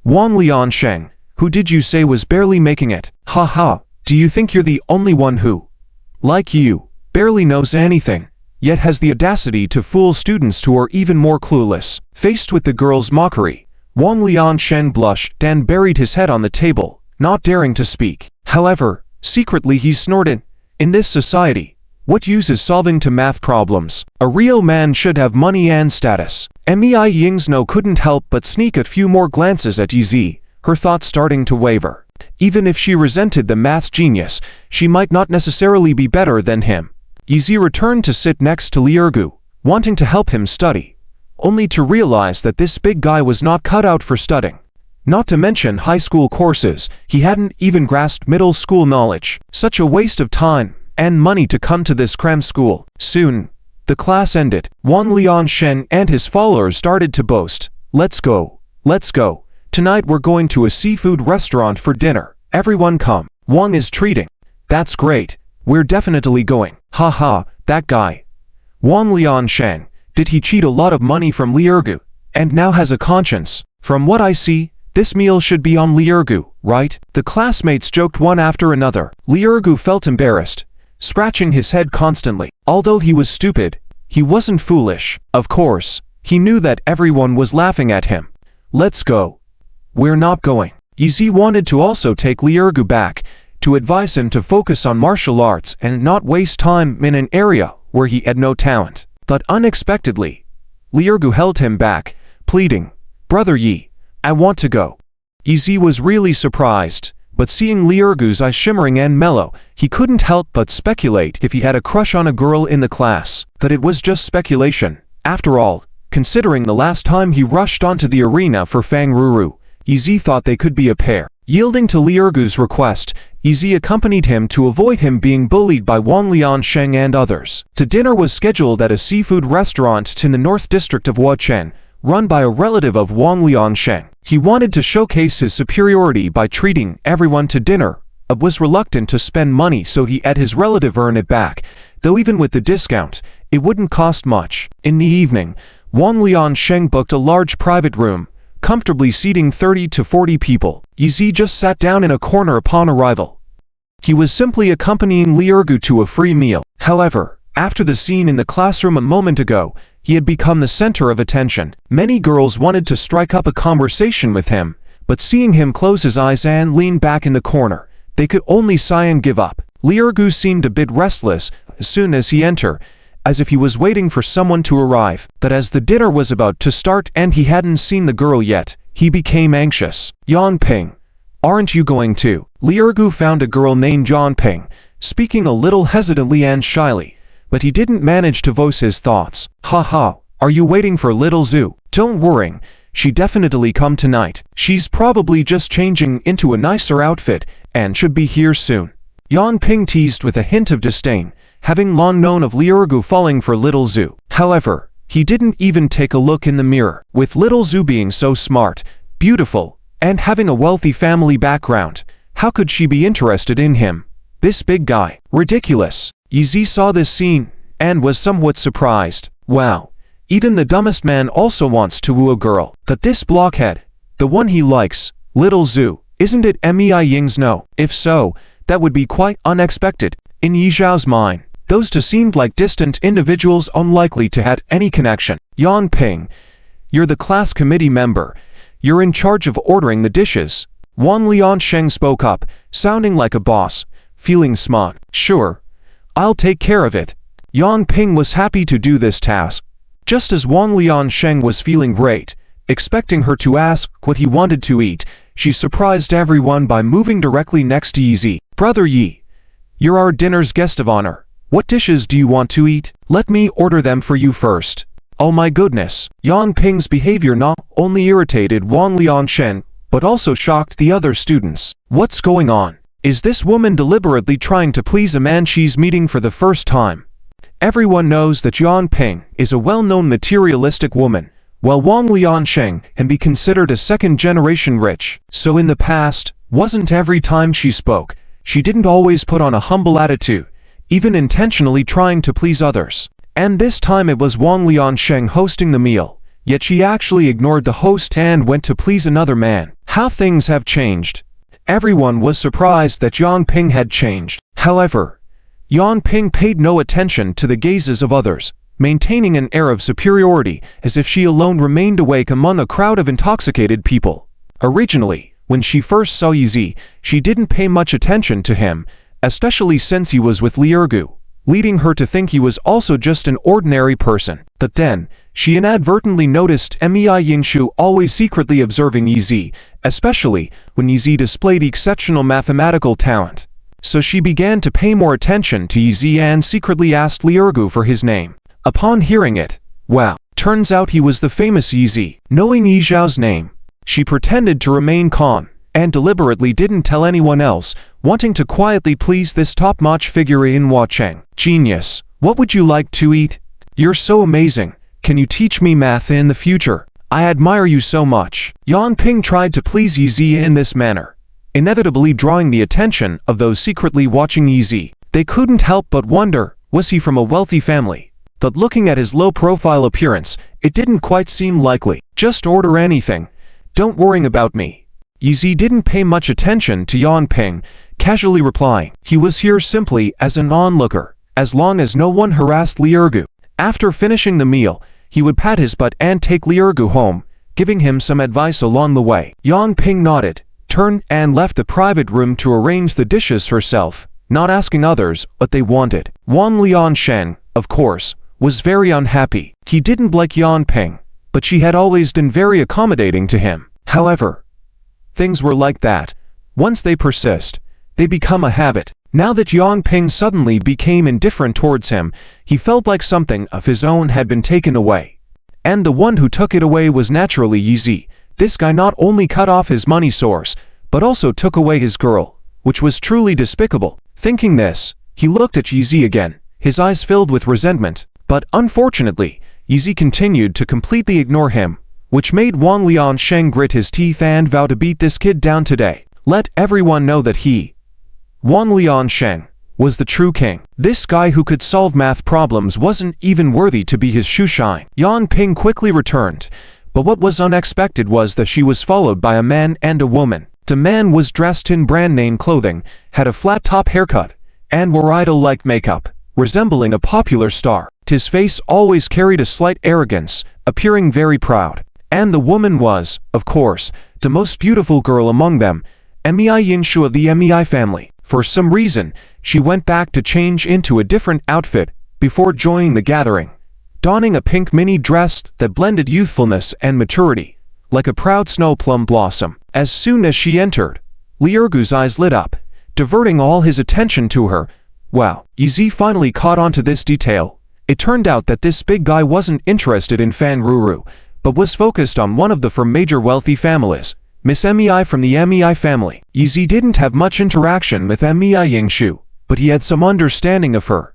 Wang Liansheng, who did you say was barely making it? Ha ha, do you think you're the only one who, like you, barely knows anything, yet has the audacity to fool students who are even more clueless? Faced with the girl's mockery, Wang Liansheng blushed and buried his head on the table, not daring to speak. However, secretly he snorted, in this society, what use is solving to math problems? A real man should have money and status. Mei Yingsnow couldn't help but sneak a few more glances at Yi, her thoughts starting to waver. Even if she resented the math genius, she might not necessarily be better than him. Yi returned to sit next to Li Ergu, wanting to help him study, only to realize that this big guy was not cut out for studying. Not to mention high school courses, he hadn't even grasped middle school knowledge. Such a waste of time and money to come to this cram school. Soon, The class ended. Wang Liansheng and his followers started to boast. Let's go. Let's go. Tonight we're going to a seafood restaurant for dinner. Everyone come. Wang is treating. That's great. We're definitely going. Haha, that guy. Wang Liansheng. Did he cheat a lot of money from Li Ergu? And now has a conscience. From what I see, this meal should be on Li Ergu, right? The classmates joked one after another. Li Ergu felt embarrassed, scratching his head constantly. Although he was stupid, he wasn't foolish. Of course, he knew that everyone was laughing at him. Let's go. We're not going. Yizi wanted to also take Li Ergu back, to advise him to focus on martial arts and not waste time in an area where he had no talent. But unexpectedly, Li Ergu held him back, pleading, Brother Yi, I want to go. Yizi was really surprised, but seeing Li Ergu's eyes shimmering and mellow, he couldn't help but speculate if he had a crush on a girl in the class. But it was just speculation. After all, considering the last time he rushed onto the arena for Fang Ruru, Yizi thought they could be a pair. Yielding to Li Ergu's request, Yizi accompanied him to avoid him being bullied by Wang Liansheng and others. The dinner was scheduled at a seafood restaurant in the North District of Huachen, run by a relative of Wang Liansheng. He wanted to showcase his superiority by treating everyone to dinner, but was reluctant to spend money, so he had his relative earn it back, though even with the discount, it wouldn't cost much. In the evening, Wang Liansheng booked a large private room, comfortably seating 30 to 40 people. Yizi just sat down in a corner upon arrival. He was simply accompanying Li Ergu to a free meal. However, after the scene in the classroom a moment ago, he had become the center of attention. Many girls wanted to strike up a conversation with him, but seeing him close his eyes and lean back in the corner, they could only sigh and give up. Li Ergu seemed a bit restless as soon as he entered, as if he was waiting for someone to arrive. But as the dinner was about to start and he hadn't seen the girl yet, he became anxious. Yan Ping, aren't you going too? Li Ergu found a girl named Yan Ping, speaking a little hesitantly and shyly, but he didn't manage to voice his thoughts. Haha, are you waiting for little Zhu? Don't worry, she definitely come tonight. She's probably just changing into a nicer outfit and should be here soon. Yan Ping teased with a hint of disdain, having long known of Li Ergu falling for little Zhu. However, he didn't even take a look in the mirror. With little Zhu being so smart, beautiful, and having a wealthy family background, how could she be interested in him? This big guy. Ridiculous. Yizi saw this scene and was somewhat surprised. Wow, even the dumbest man also wants to woo a girl. But this blockhead, the one he likes, little Zhu, isn't it Mei Ying's no? If so, that would be quite unexpected. In Yi Zhao's mind, those two seemed like distant individuals unlikely to have any connection. Yan Ping, you're the class committee member. You're in charge of ordering the dishes. Wang Liansheng spoke up, sounding like a boss, feeling smug. Sure, I'll take care of it. Yan Ping was happy to do this task. Just as Wang Liansheng was feeling great, expecting her to ask what he wanted to eat, she surprised everyone by moving directly next to Yizi. Brother Yi, you're our dinner's guest of honor. What dishes do you want to eat? Let me order them for you first. Oh my goodness. Yan Ping's behavior not only irritated Wang Liansheng, but also shocked the other students. What's going on? Is this woman deliberately trying to please a man she's meeting for the first time? Everyone knows that Yan Ping is a well-known materialistic woman, while Wang Liansheng can be considered a second-generation rich. So in the past, wasn't every time she spoke, she didn't always put on a humble attitude, even intentionally trying to please others. And this time it was Wang Liansheng hosting the meal, yet she actually ignored the host and went to please another man. How things have changed. Everyone was surprised that Yan Ping had changed. However, Yan Ping paid no attention to the gazes of others, maintaining an air of superiority as if she alone remained awake among a crowd of intoxicated people. Originally, when she first saw Yizi, she didn't pay much attention to him, especially since he was with Li Ergu, leading her to think he was also just an ordinary person. But then, she inadvertently noticed Mei Yingshu always secretly observing Yizi, especially when Yizi displayed exceptional mathematical talent. So she began to pay more attention to Yizi and secretly asked Li Ergu for his name. Upon hearing it, wow, turns out he was the famous Yizi. Knowing Yi Zhao's name, she pretended to remain calm, and deliberately didn't tell anyone else, wanting to quietly please this top-notch figure in Huacheng. Genius. What would you like to eat? You're so amazing. Can you teach me math in the future? I admire you so much. Yan Ping tried to please Yi Zi in this manner, inevitably drawing the attention of those secretly watching Yi Zi. They couldn't help but wonder, was he from a wealthy family? But looking at his low-profile appearance, it didn't quite seem likely. Just order anything. Don't worry about me. Yi Zi didn't pay much attention to Yan Ping, casually replying. He was here simply as an onlooker, as long as no one harassed Li Ergu. After finishing the meal, he would pat his butt and take Li Ergu home, giving him some advice along the way. Yan Ping nodded, turned and left the private room to arrange the dishes herself, not asking others what they wanted. Wang Liansheng, of course, was very unhappy. He didn't like Yan Ping, but she had always been very accommodating to him. However, things were like that. Once they persist, they become a habit. Now that Yan Ping suddenly became indifferent towards him, he felt like something of his own had been taken away. And the one who took it away was naturally Yi Zi. This guy not only cut off his money source, but also took away his girl, which was truly despicable. Thinking this, he looked at Yi Zi again, his eyes filled with resentment. But unfortunately, Yi Zi continued to completely ignore him, which made Wang Liansheng grit his teeth and vow to beat this kid down today. Let everyone know that he, Wang Liansheng, was the true king. This guy who could solve math problems wasn't even worthy to be his shoe shine. Yan Ping quickly returned, but what was unexpected was that she was followed by a man and a woman. The man was dressed in brand-name clothing, had a flat-top haircut, and wore idol-like makeup, resembling a popular star. His face always carried a slight arrogance, appearing very proud. And the woman was, of course, the most beautiful girl among them, Mei Yingshu of the Mei family. For some reason, she went back to change into a different outfit before joining the gathering, donning a pink mini dress that blended youthfulness and maturity, like a proud snow plum blossom. As soon as she entered, Li Ergu's eyes lit up, diverting all his attention to her. Wow, Yi Zi finally caught on to this detail. It turned out that this big guy wasn't interested in Fang Ruru, but was focused on one of the from major wealthy families, Miss Mei from the Mei family. Yi Zi didn't have much interaction with Mei Yingshu, but he had some understanding of her.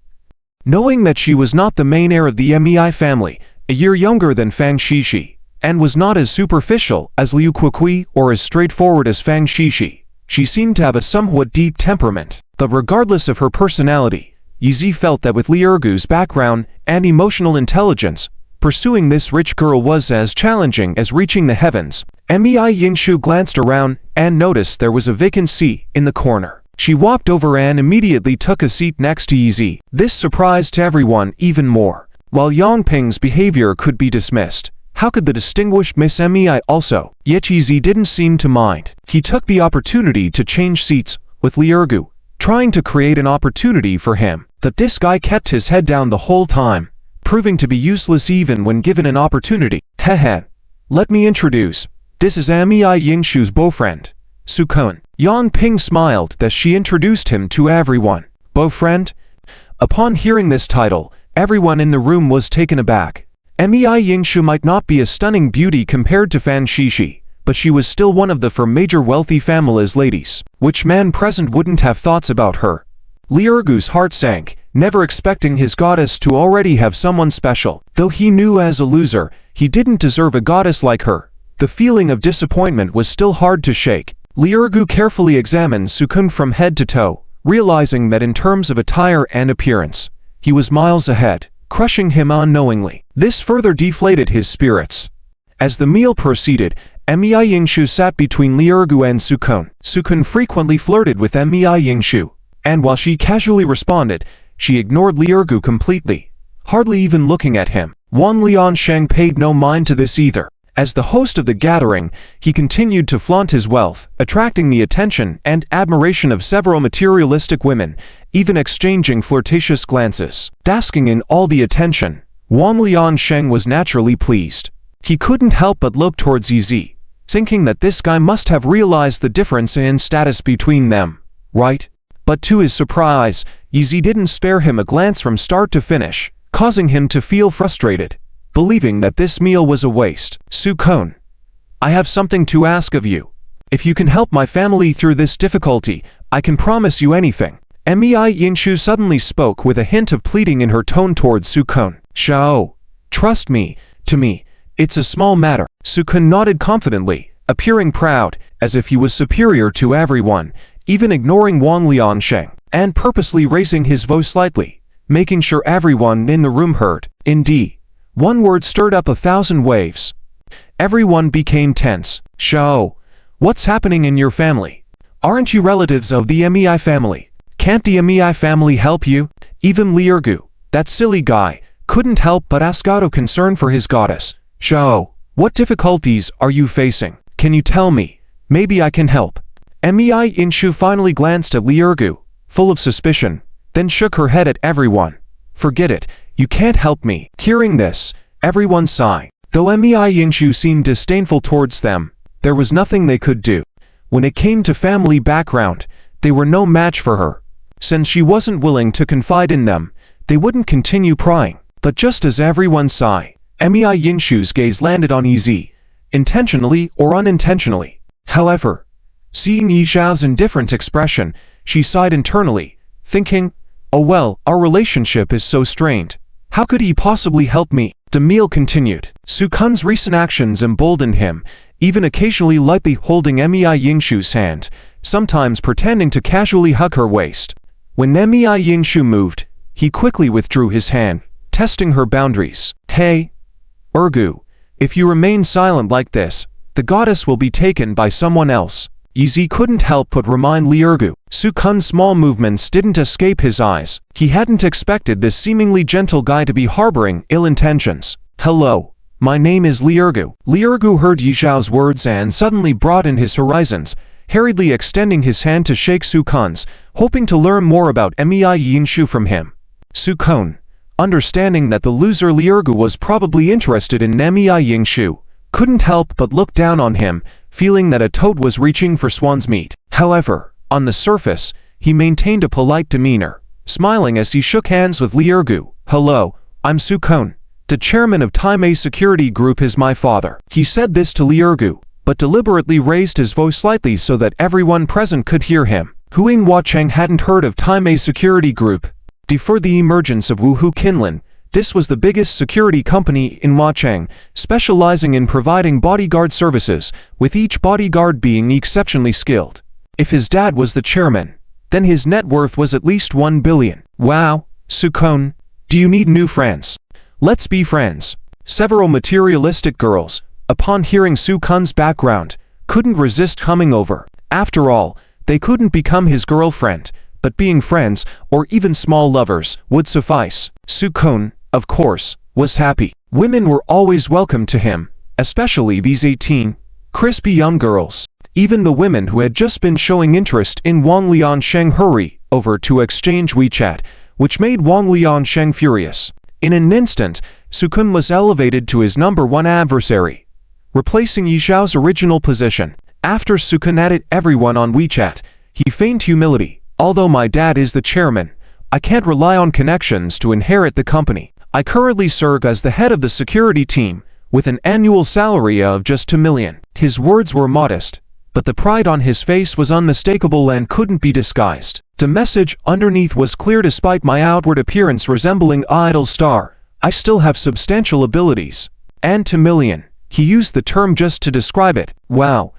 Knowing that she was not the main heir of the Mei family, a year younger than Fang Shishi, and was not as superficial as Liu Kuqui or as straightforward as Fang Shishi, she seemed to have a somewhat deep temperament. But regardless of her personality, Yi Zi felt that with Li Ergu's background and emotional intelligence, pursuing this rich girl was as challenging as reaching the heavens. Mei Yingshu glanced around and noticed there was a vacant seat in the corner. She walked over and immediately took a seat next to Yi Zi. This surprised everyone even more. While Yan Ping's behavior could be dismissed, how could the distinguished Miss Mei also? Yet Yi Zi didn't seem to mind. He took the opportunity to change seats with Li Ergu, trying to create an opportunity for him. But this guy kept his head down the whole time, proving to be useless even when given an opportunity. Heh. Let me introduce. This is Mei Yingshu's boyfriend, Su Kun. Yan Ping smiled as she introduced him to everyone. Boyfriend? Upon hearing this title, everyone in the room was taken aback. Mei Yingshu might not be a stunning beauty compared to Fan Shishi, but she was still one of the for major wealthy families ladies. Which man present wouldn't have thoughts about her? Li Ergu's heart sank, never expecting his goddess to already have someone special. Though he knew as a loser, he didn't deserve a goddess like her. The feeling of disappointment was still hard to shake. Li Ergu carefully examined Su Kun from head to toe, realizing that in terms of attire and appearance, he was miles ahead, crushing him unknowingly. This further deflated his spirits. As the meal proceeded, Mei Yingshu sat between Li Ergu and Su Kun. Su Kun frequently flirted with Mei Yingshu, and while she casually responded, she ignored Li Ergu completely, hardly even looking at him. Wang Liansheng paid no mind to this either. As the host of the gathering, he continued to flaunt his wealth, attracting the attention and admiration of several materialistic women, even exchanging flirtatious glances. Basking in all the attention, Wang Liansheng was naturally pleased. He couldn't help but look towards Yi Zi, thinking that this guy must have realized the difference in status between them, right? But to his surprise, Yi Zi didn't spare him a glance from start to finish, causing him to feel frustrated, believing that this meal was a waste. Su Kun, I have something to ask of you. If you can help my family through this difficulty, I can promise you anything. Mei Yingshu suddenly spoke with a hint of pleading in her tone towards Su Kun. Shao. Trust me, to me, it's a small matter. Sukun nodded confidently, appearing proud, as if he was superior to everyone, even ignoring Wang Liansheng, and purposely raising his voice slightly, making sure everyone in the room heard. Indeed, one word stirred up 1,000 waves. Everyone became tense. Shao, what's happening in your family? Aren't you relatives of the Mei family? Can't the Mei family help you? Even Li Ergu, that silly guy, couldn't help but ask out of concern for his goddess. Shao, what difficulties are you facing? Can you tell me? Maybe I can help. Mei Yinshu finally glanced at Li Ergu, full of suspicion, then shook her head at everyone. Forget it, you can't help me. Hearing this, everyone sighed. Though Mei Yinshu seemed disdainful towards them, there was nothing they could do. When it came to family background, they were no match for her. Since she wasn't willing to confide in them, they wouldn't continue prying. But just as everyone sighed, Mei Yinshu's gaze landed on Yi, intentionally or unintentionally. However, seeing Yi Zhao's indifferent expression, she sighed internally, thinking, oh well, our relationship is so strained. How could he possibly help me? Demille continued. Sukun's recent actions emboldened him, even occasionally lightly holding Mei Yinshu's hand, sometimes pretending to casually hug her waist. When Mei Yinshu moved, he quickly withdrew his hand, testing her boundaries. Hey, Ergu, if you remain silent like this, the goddess will be taken by someone else. Yi couldn't help but remind Li Ergu. Sukun's small movements didn't escape his eyes. He hadn't expected this seemingly gentle guy to be harboring ill intentions. Hello, my name is Li Ergu. Li Ergu heard Yi Zhao's words and suddenly broadened his horizons, hurriedly extending his hand to shake Sukun's, hoping to learn more about Mei Yinshu from him. Sukun, understanding that the loser Li Ergu was probably interested in Mei Yinshu, couldn't help but look down on him, feeling that a toad was reaching for swan's meat. However, on the surface, he maintained a polite demeanor, smiling as he shook hands with Li Ergu. Hello, I'm Sukun. The chairman of Taimei Security Group is my father. He said this to Li Ergu, but deliberately raised his voice slightly so that everyone present could hear him. Huang Huacheng hadn't heard of Taimei Security Group. Before the emergence of Wuhu Kinlan, this was the biggest security company in Huacheng, specializing in providing bodyguard services, with each bodyguard being exceptionally skilled. If his dad was the chairman, then his net worth was at least 1 billion. Wow, Sukun, do you need new friends? Let's be friends. Several materialistic girls, upon hearing Sukun's background, couldn't resist coming over. After all, they couldn't become his girlfriend, but being friends, or even small lovers, would suffice. Sukun, of course, was happy. Women were always welcome to him, especially these 18, crispy young girls. Even the women who had just been showing interest in Wang Liansheng hurried over to exchange WeChat, which made Wang Liansheng furious. In an instant, Sukun was elevated to his #1 adversary, replacing Yi Zhao's original position. After Sukun added everyone on WeChat, he feigned humility. Although my dad is the chairman, I can't rely on connections to inherit the company. I currently serve as the head of the security team, with an annual salary of just 2 million. His words were modest, but the pride on his face was unmistakable and couldn't be disguised. The message underneath was clear. Despite my outward appearance resembling idol star, I still have substantial abilities. And 2 million. He used the term just to describe it. Wow,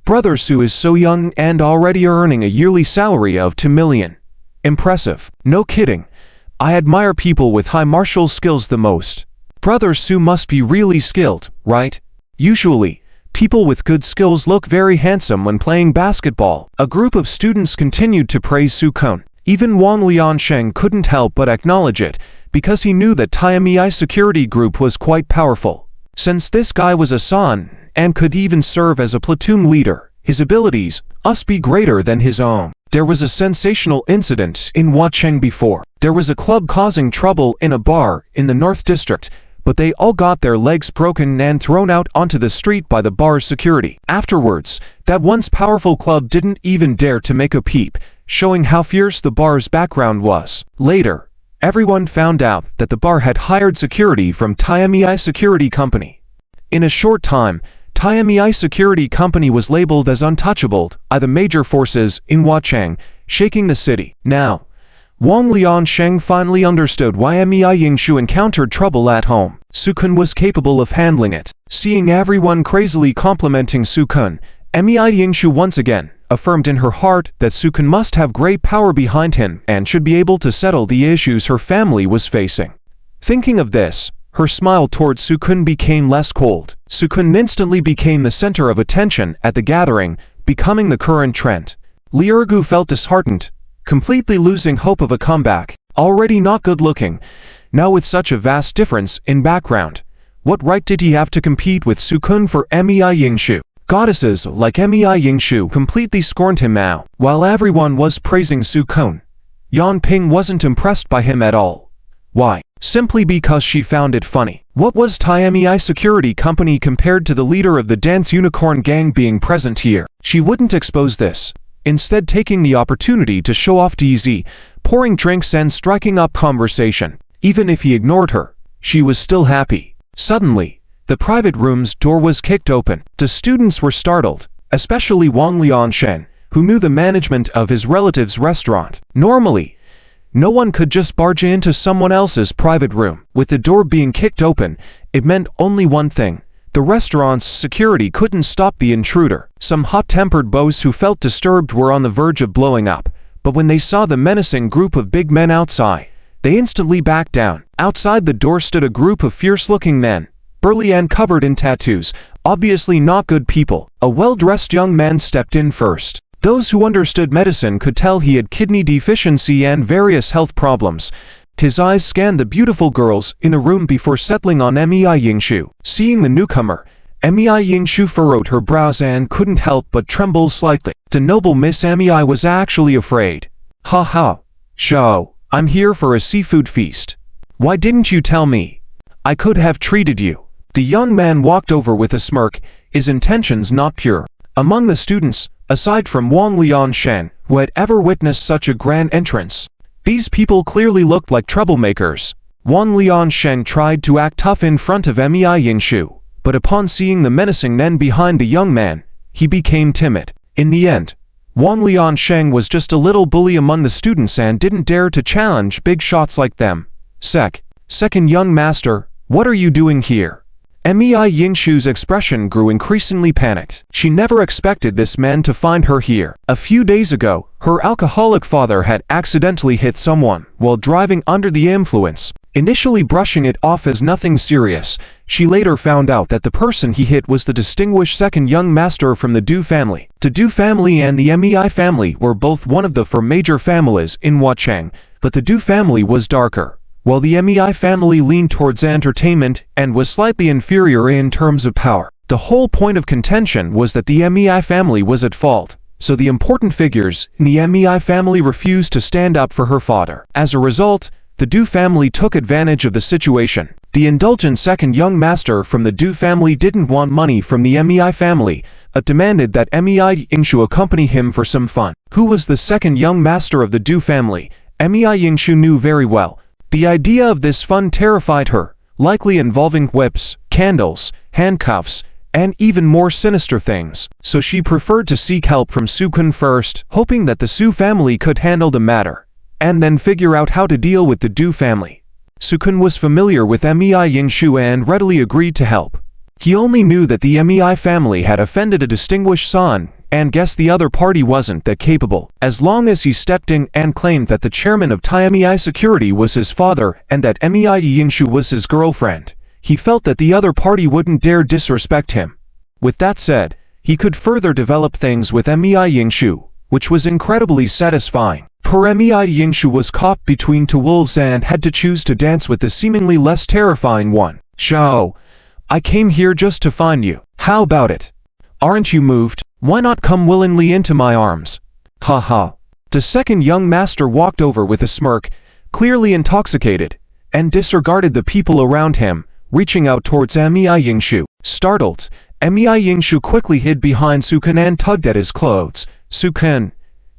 Brother Su is so young and already earning a yearly salary of 2 million. Impressive. No kidding. I admire people with high martial skills the most. Brother Su must be really skilled, right? Usually, people with good skills look very handsome when playing basketball. A group of students continued to praise Sukun. Even Wang Liansheng couldn't help but acknowledge it, because he knew that Taimei Security Group was quite powerful. Since this guy was a son, and could even serve as a platoon leader, his abilities must be greater than his own. There was a sensational incident in Huacheng before. There was a club causing trouble in a bar in the North District, but they all got their legs broken and thrown out onto the street by the bar's security. Afterwards, that once powerful club didn't even dare to make a peep, showing how fierce the bar's background was. Later, everyone found out that the bar had hired security from Taimei Security Company. In a short time, Taimei Security Company was labeled as untouchable by the major forces in Huacheng, shaking the city. Now, Wang Liansheng finally understood why Mei Yingshu encountered trouble at home. Su Kun was capable of handling it. Seeing everyone crazily complimenting Su Kun, Mei Yingshu once again affirmed in her heart that Su Kun must have great power behind him and should be able to settle the issues her family was facing. Thinking of this, her smile towards Su Kun became less cold. Su Kun instantly became the center of attention at the gathering, becoming the current trend. Li Ergu felt disheartened, completely losing hope of a comeback. Already not good looking, now with such a vast difference in background, what right did he have to compete with Su Kun for Mei Yingshu? Goddesses like Mei Yingshu completely scorned him now. While everyone was praising Su Kun, Yan Ping wasn't impressed by him at all. Why? Simply because she found it funny. What was Tai Mei Security Company compared to the leader of the Dance Unicorn Gang being present here? She wouldn't expose this, instead taking the opportunity to show off DZ, pouring drinks and striking up conversation. Even if he ignored her, she was still happy. Suddenly, the private room's door was kicked open. The students were startled, especially Wang Lianshen, who knew the management of his relative's restaurant. Normally, no one could just barge into someone else's private room. With the door being kicked open, it meant only one thing. The restaurant's security couldn't stop the intruder. Some hot-tempered boys who felt disturbed were on the verge of blowing up, but when they saw the menacing group of big men outside, they instantly backed down. Outside the door stood a group of fierce-looking men, burly and covered in tattoos, obviously not good people. A well-dressed young man stepped in first. Those who understood medicine could tell he had kidney deficiency and various health problems. His eyes scanned the beautiful girls in the room before settling on Mei Yingshu. Seeing the newcomer, Mei Yingshu furrowed her brows and couldn't help but tremble slightly. The noble Miss Mei was actually afraid. Ha ha. Shao, I'm here for a seafood feast. Why didn't you tell me? I could have treated you. The young man walked over with a smirk, his intentions not pure. Among the students, aside from Wang Lianshen, who had ever witnessed such a grand entrance, these people clearly looked like troublemakers. Wang Lianshen tried to act tough in front of Mei Yingshu, but upon seeing the menacing men behind the young man, he became timid. In the end, Wang Lianshen was just a little bully among the students and didn't dare to challenge big shots like them. Second young master, what are you doing here? Mei Yingshu's expression grew increasingly panicked. She never expected this man to find her here. A few days ago, her alcoholic father had accidentally hit someone while driving under the influence. Initially brushing it off as nothing serious, she later found out that the person he hit was the distinguished second young master from the Du family. The Du family and the Mei family were both one of the four major families in Huacheng, but the Du family was darker, while the Mei family leaned towards entertainment and was slightly inferior in terms of power. The whole point of contention was that the Mei family was at fault, so the important figures in the Mei family refused to stand up for her father. As a result, the Du family took advantage of the situation. The indulgent second young master from the Du family didn't want money from the Mei family, but demanded that Mei Yingshu accompany him for some fun. Who was the second young master of the Du family? Mei Yingshu knew very well. The idea of this fun terrified her, likely involving whips, candles, handcuffs, and even more sinister things. So she preferred to seek help from Su Kun first, hoping that the Su family could handle the matter, and then figure out how to deal with the Du family. Su Kun was familiar with Mei Yingshu and readily agreed to help. He only knew that the Mei family had offended a distinguished son, and guessed the other party wasn't that capable. As long as he stepped in and claimed that the chairman of Tai Mei Security was his father and that Mei Yingshu was his girlfriend, he felt that the other party wouldn't dare disrespect him. With that said, he could further develop things with Mei Yingshu, which was incredibly satisfying. Poor Mei Yingshu was caught between two wolves and had to choose to dance with the seemingly less terrifying one. Shao, I came here just to find you. How about it? Aren't you moved? Why not come willingly into my arms? Ha ha. The second young master walked over with a smirk, clearly intoxicated, and disregarded the people around him, reaching out towards Mei Yingshu. Startled, Mei Yingshu quickly hid behind Su Kun and tugged at his clothes. Su Kun,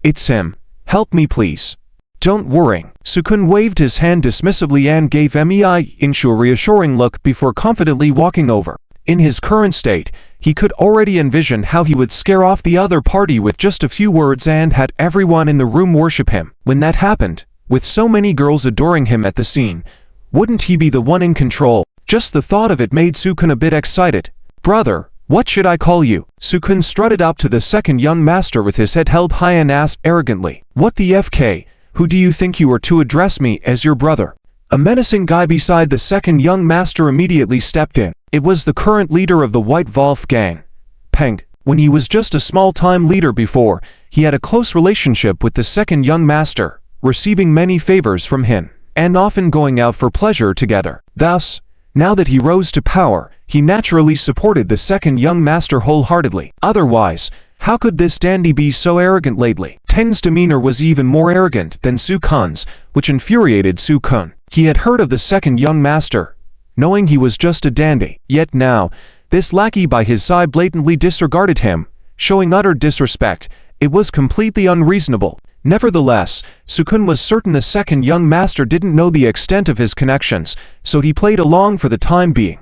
it's him. Help me please. Don't worry. Su Kun waved his hand dismissively and gave Mei Yingshu a reassuring look before confidently walking over. In his current state, he could already envision how he would scare off the other party with just a few words and had everyone in the room worship him. When that happened, With so many girls adoring him at the scene, wouldn't he be the one in control? Just the thought of it made Sukun a bit excited. Brother, what should I call you? Sukun strutted up to the second young master with his head held high and asked arrogantly. What the FK? Who do you think you are to address me as your brother? A menacing guy beside the second young master immediately stepped in. It was the current leader of the White Wolf gang, Peng. When he was just a small-time leader before, he had a close relationship with the second young master, receiving many favors from him, and often going out for pleasure together. Thus, now that he rose to power, he naturally supported the second young master wholeheartedly. Otherwise, how could this dandy be so arrogant lately? Peng's demeanor was even more arrogant than Sukun's, which infuriated Sukun. He had heard of the second young master, knowing he was just a dandy. Yet now, this lackey by his side blatantly disregarded him, showing utter disrespect. It was completely unreasonable. Nevertheless, Sukun was certain the second young master didn't know the extent of his connections, so he played along for the time being.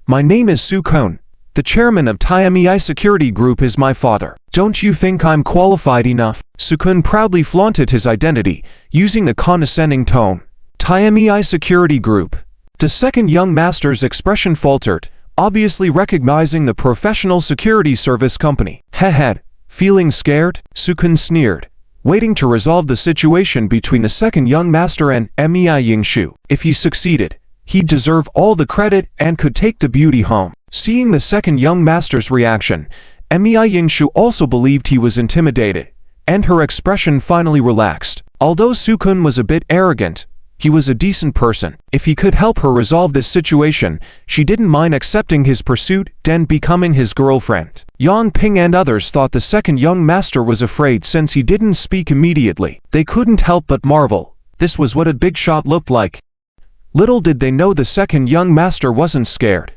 My name is Sukun. The chairman of Tiami Security Group is my father. Don't you think I'm qualified enough? Sukun proudly flaunted his identity, using a condescending tone. Tiami Security Group. The second young master's expression faltered, obviously recognizing the professional security service company. Hehe, feeling scared? Sukun sneered, waiting to resolve the situation between the second young master and Mei Yingshu. If he succeeded, he'd deserve all the credit and could take the beauty home. Seeing the second young master's reaction, Mei Yingshu also believed he was intimidated, and her expression finally relaxed. Although Sukun was a bit arrogant, he was a decent person. If he could help her resolve this situation, she didn't mind accepting his pursuit and becoming his girlfriend. Yang Ping and others thought the second young master was afraid since he didn't speak immediately. They couldn't help but marvel. This was what a big shot looked like. Little did they know the second young master wasn't scared.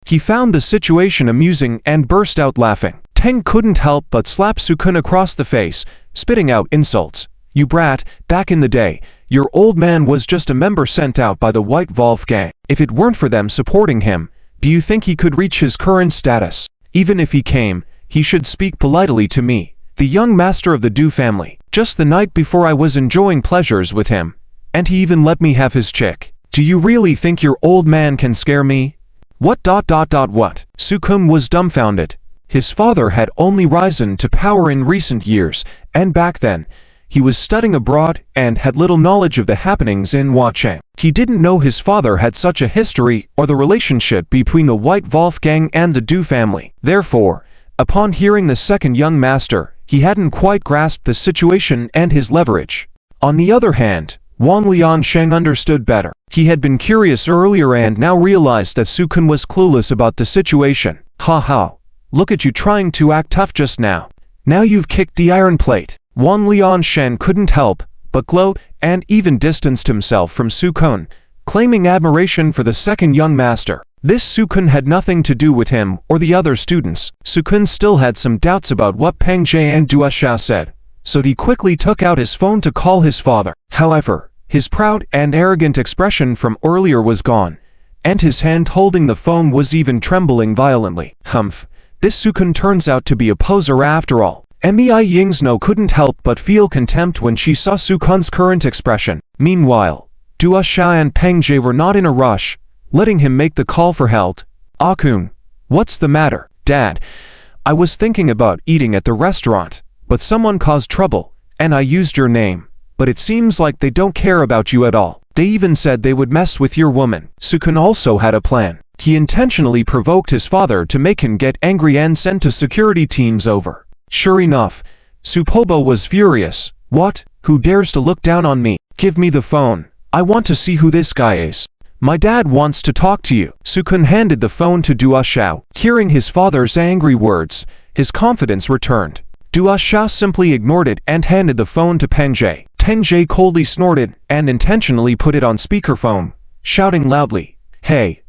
He found the situation amusing and burst out laughing. Teng couldn't help but slap Sukun across the face, spitting out insults. You brat, back in the day, your old man was just a member sent out by the White Wolf gang. If it weren't for them supporting him, do you think he could reach his current status? Even if he came, he should speak politely to me, the young master of the Du family. Just the night before I was enjoying pleasures with him, and he even let me have his chick. Do you really think your old man can scare me? What? Sukun was dumbfounded. His father had only risen to power in recent years, and back then, he was studying abroad and had little knowledge of the happenings in Huacheng. He didn't know his father had such a history or the relationship between the White Wolf gang and the Du family. Therefore, upon hearing the second young master, he hadn't quite grasped the situation and his leverage. On the other hand, Wang Liansheng understood better. He had been curious earlier and now realized that Sukun was clueless about the situation. Ha, look at you trying to act tough just now. Now you've kicked the iron plate. Wang Lianshen couldn't help but gloat and even distanced himself from Sukun, claiming admiration for the second young master. This Sukun had nothing to do with him or the other students. Sukun still had some doubts about what Peng Jie and Duasha said, so he quickly took out his phone to call his father. However, his proud and arrogant expression from earlier was gone, and his hand holding the phone was even trembling violently. Humph, this Sukun turns out to be a poser after all. Mei Yingsno couldn't help but feel contempt when she saw Sukun's current expression. Meanwhile, Duasha and Peng Jie were not in a rush, letting him make the call for help. Akun, what's the matter? Dad, I was thinking about eating at the restaurant, but someone caused trouble, and I used your name. But it seems like they don't care about you at all. They even said they would mess with your woman. Sukun also had a plan. He intentionally provoked his father to make him get angry and sent the security teams over. Sure enough, Supobo was furious. What? Who dares to look down on me? Give me the phone. I want to see who this guy is. My dad wants to talk to you. Sukun handed the phone to Duasha. Hearing his father's angry words, his confidence returned. Duasha simply ignored it and handed the phone to Peng Jie. Peng Jie coldly snorted and intentionally put it on speakerphone, shouting loudly, Hey!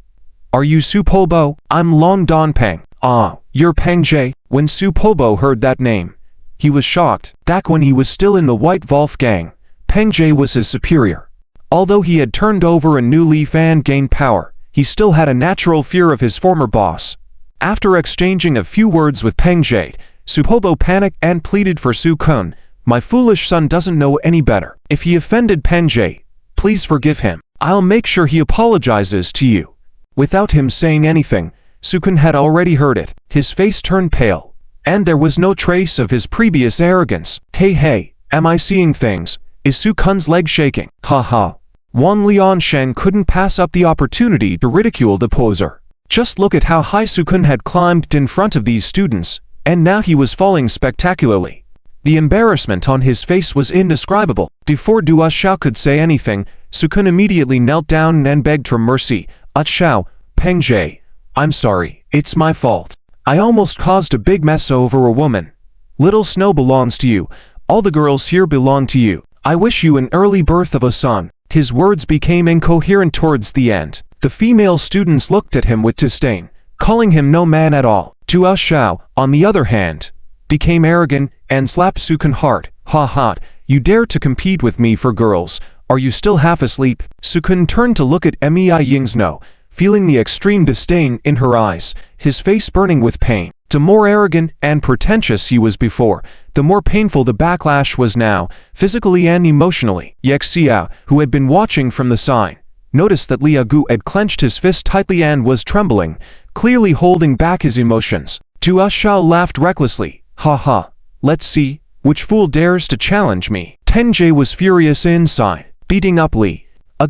Are you Supobo? I'm Long Don Peng. Ah, you're Peng Jie. When Supobo heard that name, he was shocked. Back when he was still in the White Wolf gang, Peng Jie was his superior. Although he had turned over a new leaf and gained power, he still had a natural fear of his former boss. After exchanging a few words with Peng Jie, Supobo panicked and pleaded for Sukun, My foolish son doesn't know any better. If he offended Peng Jie, please forgive him. I'll make sure he apologizes to you." Without him saying anything, Su Kun had already heard it. His face turned pale, and there was no trace of his previous arrogance. Hey, am I seeing things? Is Su Kun's leg shaking? Ha ha. Wan Liansheng couldn't pass up the opportunity to ridicule the poser. Just look at how high Su Kun had climbed in front of these students, and now he was falling spectacularly. The embarrassment on his face was indescribable. Before Dua Xiao could say anything, Su Kun immediately knelt down and begged for mercy. Xiao, Peng Jie, I'm sorry, it's my fault. I almost caused a big mess over a woman. Little Snow belongs to you. All the girls here belong to you. I wish you an early birth of a son. His words became incoherent towards the end. The female students looked at him with disdain, calling him no man at all. Dua Xiao, on the other hand, became arrogant and slapped Su Kun hard. Ha ha, you dare to compete with me for girls. Are you still half asleep? Su Kun turned to look at Mei Ying's no, feeling the extreme disdain in her eyes, his face burning with pain. The more arrogant and pretentious he was before, the more painful the backlash was now, physically and emotionally. Xiao, who had been watching from the side, noticed that Liu Gu had clenched his fist tightly and was trembling, clearly holding back his emotions. Dua Xiao laughed recklessly. Ha ha, let's see, which fool dares to challenge me? Peng Jie was furious inside. Beating up Liu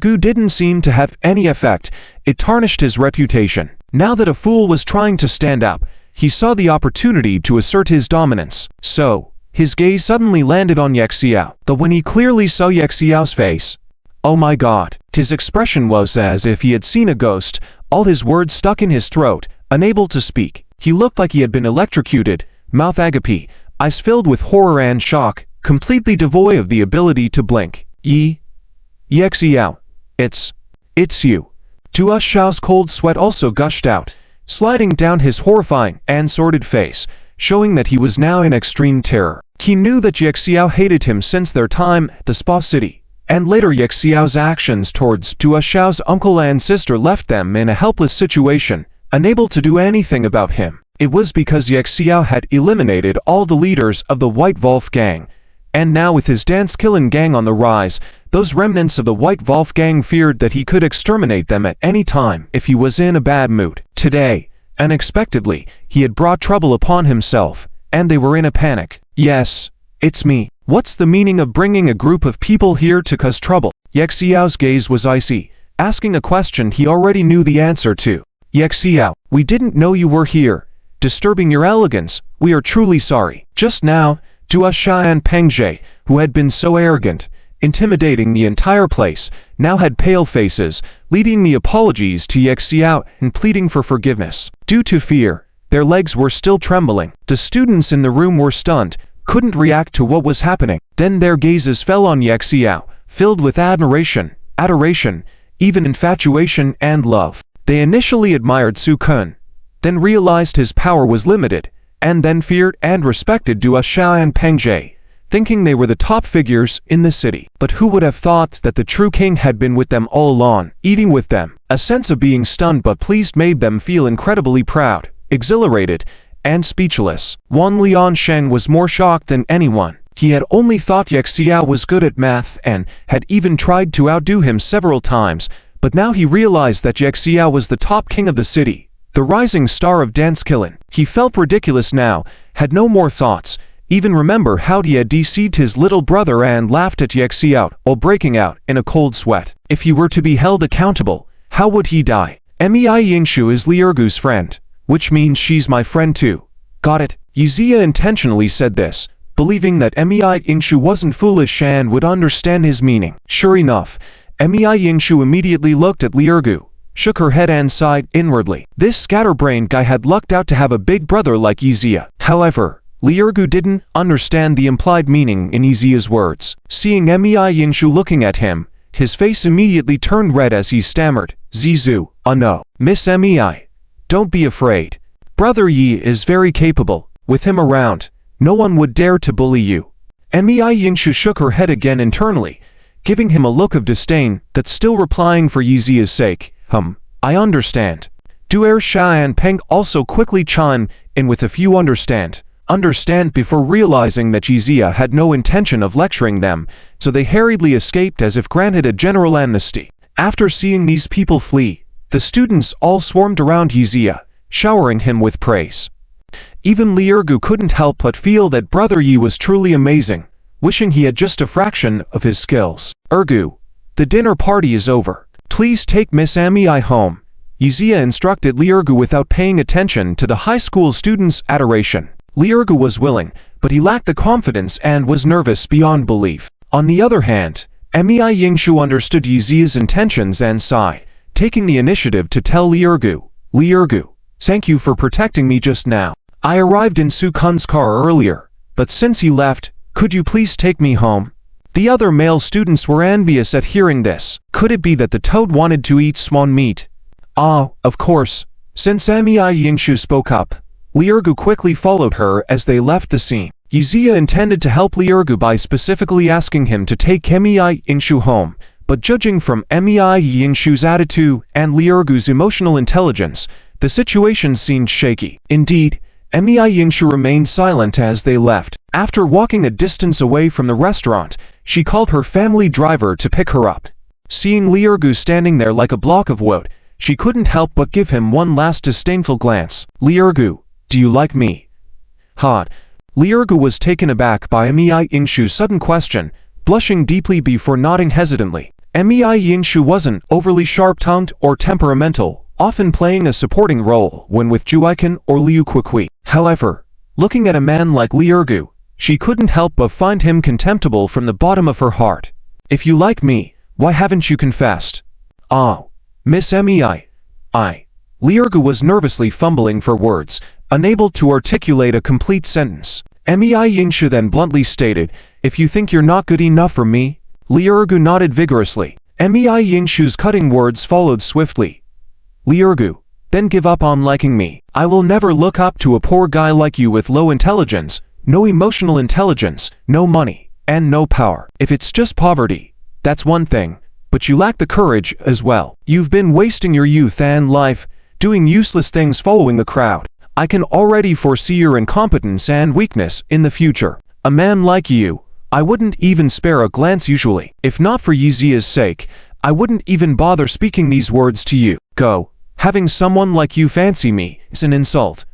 Gu didn't seem to have any effect. It tarnished his reputation. Now that a fool was trying to stand up, he saw the opportunity to assert his dominance. So, his gaze suddenly landed on Xiao. But when he clearly saw Xiao's face, oh my god, his expression was as if he had seen a ghost, all his words stuck in his throat, unable to speak. He looked like he had been electrocuted, mouth agape, eyes filled with horror and shock, completely devoid of the ability to blink. Xiao, it's you. Dua Xiao's cold sweat also gushed out, sliding down his horrifying and sordid face, showing that he was now in extreme terror. He knew that Xiao hated him since their time at the Spa City, and later Xiao's actions towards Dua Xiao's uncle and sister left them in a helpless situation, unable to do anything about him. It was because Xiao had eliminated all the leaders of the White Wolf gang, and now with his dance killing gang on the rise, those remnants of the White Wolf gang feared that he could exterminate them at any time if he was in a bad mood. Today, unexpectedly, he had brought trouble upon himself, and they were in a panic. Yes, it's me. What's the meaning of bringing a group of people here to cause trouble? Xiao's gaze was icy, asking a question he already knew the answer to. Xiao, we didn't know you were here, disturbing your elegance. We are truly sorry. Just now, Dua Xiao and Peng Jie, who had been so arrogant, intimidating the entire place, now had pale faces, leading the apologies to Xiao and pleading for forgiveness. Due to fear, their legs were still trembling. The students in the room were stunned, couldn't react to what was happening. Then their gazes fell on Xiao, filled with admiration, adoration, even infatuation and love. They initially admired Su Kun, then realized his power was limited, and then feared and respected Dua Xiao and Peng Jie, thinking they were the top figures in the city. But who would have thought that the true king had been with them all along, eating with them? A sense of being stunned but pleased made them feel incredibly proud, exhilarated, and speechless. Wan Liansheng was more shocked than anyone. He had only thought Xiao was good at math and had even tried to outdo him several times, but now he realized that Xiao was the top king of the city, the rising star of dance killing. He felt ridiculous now, had no more thoughts, even remember how he had deceived his little brother and laughed at Xiao while breaking out in a cold sweat. If he were to be held accountable, how would he die? Mei Yingshu is Liu Gu's friend, which means she's my friend too. Got it? Yuzia intentionally said this, believing that Mei Yingshu wasn't foolish and would understand his meaning. Sure enough, Mei Yingshu immediately looked at Liu Gu, shook her head and sighed inwardly. This scatterbrained guy had lucked out to have a big brother like Yuzia. However, Liu Gu didn't understand the implied meaning in Yuzia's words. Seeing Mei Yingshu looking at him, his face immediately turned red as he stammered, Zizu, no. Miss Mei, don't be afraid. Brother Yi is very capable. With him around, no one would dare to bully you. Mei Yingshu shook her head again internally, giving him a look of disdain, but still replying for Yuzia's sake, I understand. Dua Xiao and Peng also quickly chimed in with a few understand. understand before realizing that Yizia had no intention of lecturing them, so they hurriedly escaped as if granted a general amnesty. After seeing these people flee, the students all swarmed around Yizia, showering him with praise. Even Li Ergu couldn't help but feel that Brother Yi was truly amazing, wishing he had just a fraction of his skills. Ergu, the dinner party is over. Please take Miss Amei home, Yizia instructed Li Ergu without paying attention to the high school students' adoration. Li Ergu was willing, but he lacked the confidence and was nervous beyond belief. On the other hand, Amei Yingshu understood Yizia's intentions and sighed, taking the initiative to tell Li Ergu, thank you for protecting me just now. I arrived in Su Kun's car earlier, but since he left, could you please take me home? The other male students were envious at hearing this. Could it be that the toad wanted to eat swan meat? Ah, of course. Since Amei Yingshu spoke up, Li Ergu quickly followed her as they left the scene. Yizia intended to help Li Ergu by specifically asking him to take Amei Yingshu home, but judging from Amei Yingshu's attitude and Li Ergu's emotional intelligence, the situation seemed shaky. Indeed, Amei Yingshu remained silent as they left. After walking a distance away from the restaurant, she called her family driver to pick her up. Seeing Li Ergu standing there like a block of wood, she couldn't help but give him one last disdainful glance. Li Ergu, do you like me? Hot. Li Ergu was taken aback by Amei Yingshu's sudden question, blushing deeply before nodding hesitantly. Amei Yingshu wasn't overly sharp-tongued or temperamental, often playing a supporting role when with Juiken or Liu Kuikui. However, looking at a man like Li Ergu, she couldn't help but find him contemptible from the bottom of her heart. If you like me, why haven't you confessed? Oh, Miss Amei. Li Ergu was nervously fumbling for words, unable to articulate a complete sentence. Amei Yingshu then bluntly stated, if you think you're not good enough for me? Li Ergu nodded vigorously. Amei Yingshu's cutting words followed swiftly. Li Ergu, then give up on liking me. I will never look up to a poor guy like you with low intelligence, no emotional intelligence, no money, and no power. If it's just poverty, that's one thing, but you lack the courage as well. You've been wasting your youth and life, doing useless things following the crowd. I can already foresee your incompetence and weakness in the future. A man like you, I wouldn't even spare a glance usually. If not for Yizia's sake, I wouldn't even bother speaking these words to you. Go. Having someone like you fancy me is an insult.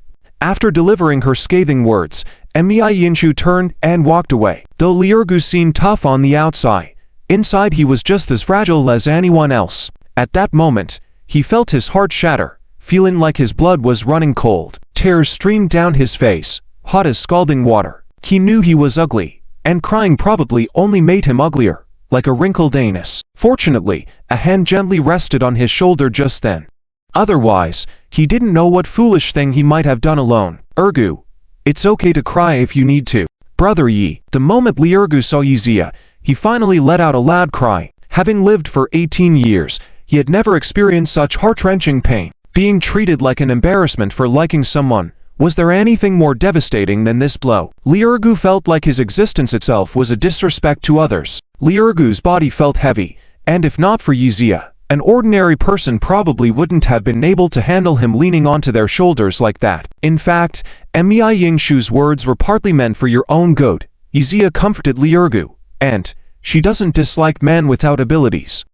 After delivering her scathing words, Amei Yingshu turned and walked away. Though Li Ergu seemed tough on the outside, inside he was just as fragile as anyone else. At that moment, he felt his heart shatter, feeling like his blood was running cold. Tears streamed down his face, hot as scalding water. He knew he was ugly, and crying probably only made him uglier, like a wrinkled anus. Fortunately, a hand gently rested on his shoulder just then. Otherwise, he didn't know what foolish thing he might have done alone. Ergu, it's okay to cry if you need to. Brother Yi. The moment Li Ergu saw Yizia, he finally let out a loud cry. Having lived for 18 years, he had never experienced such heart-wrenching pain. Being treated like an embarrassment for liking someone, was there anything more devastating than this blow? Li Ergu felt like his existence itself was a disrespect to others. Li Ergu's body felt heavy, and if not for Yizia, an ordinary person probably wouldn't have been able to handle him leaning onto their shoulders like that. In fact, Amei Yingshu's words were partly meant for your own good. Yizia comforted Li Ergu, and she doesn't dislike men without abilities.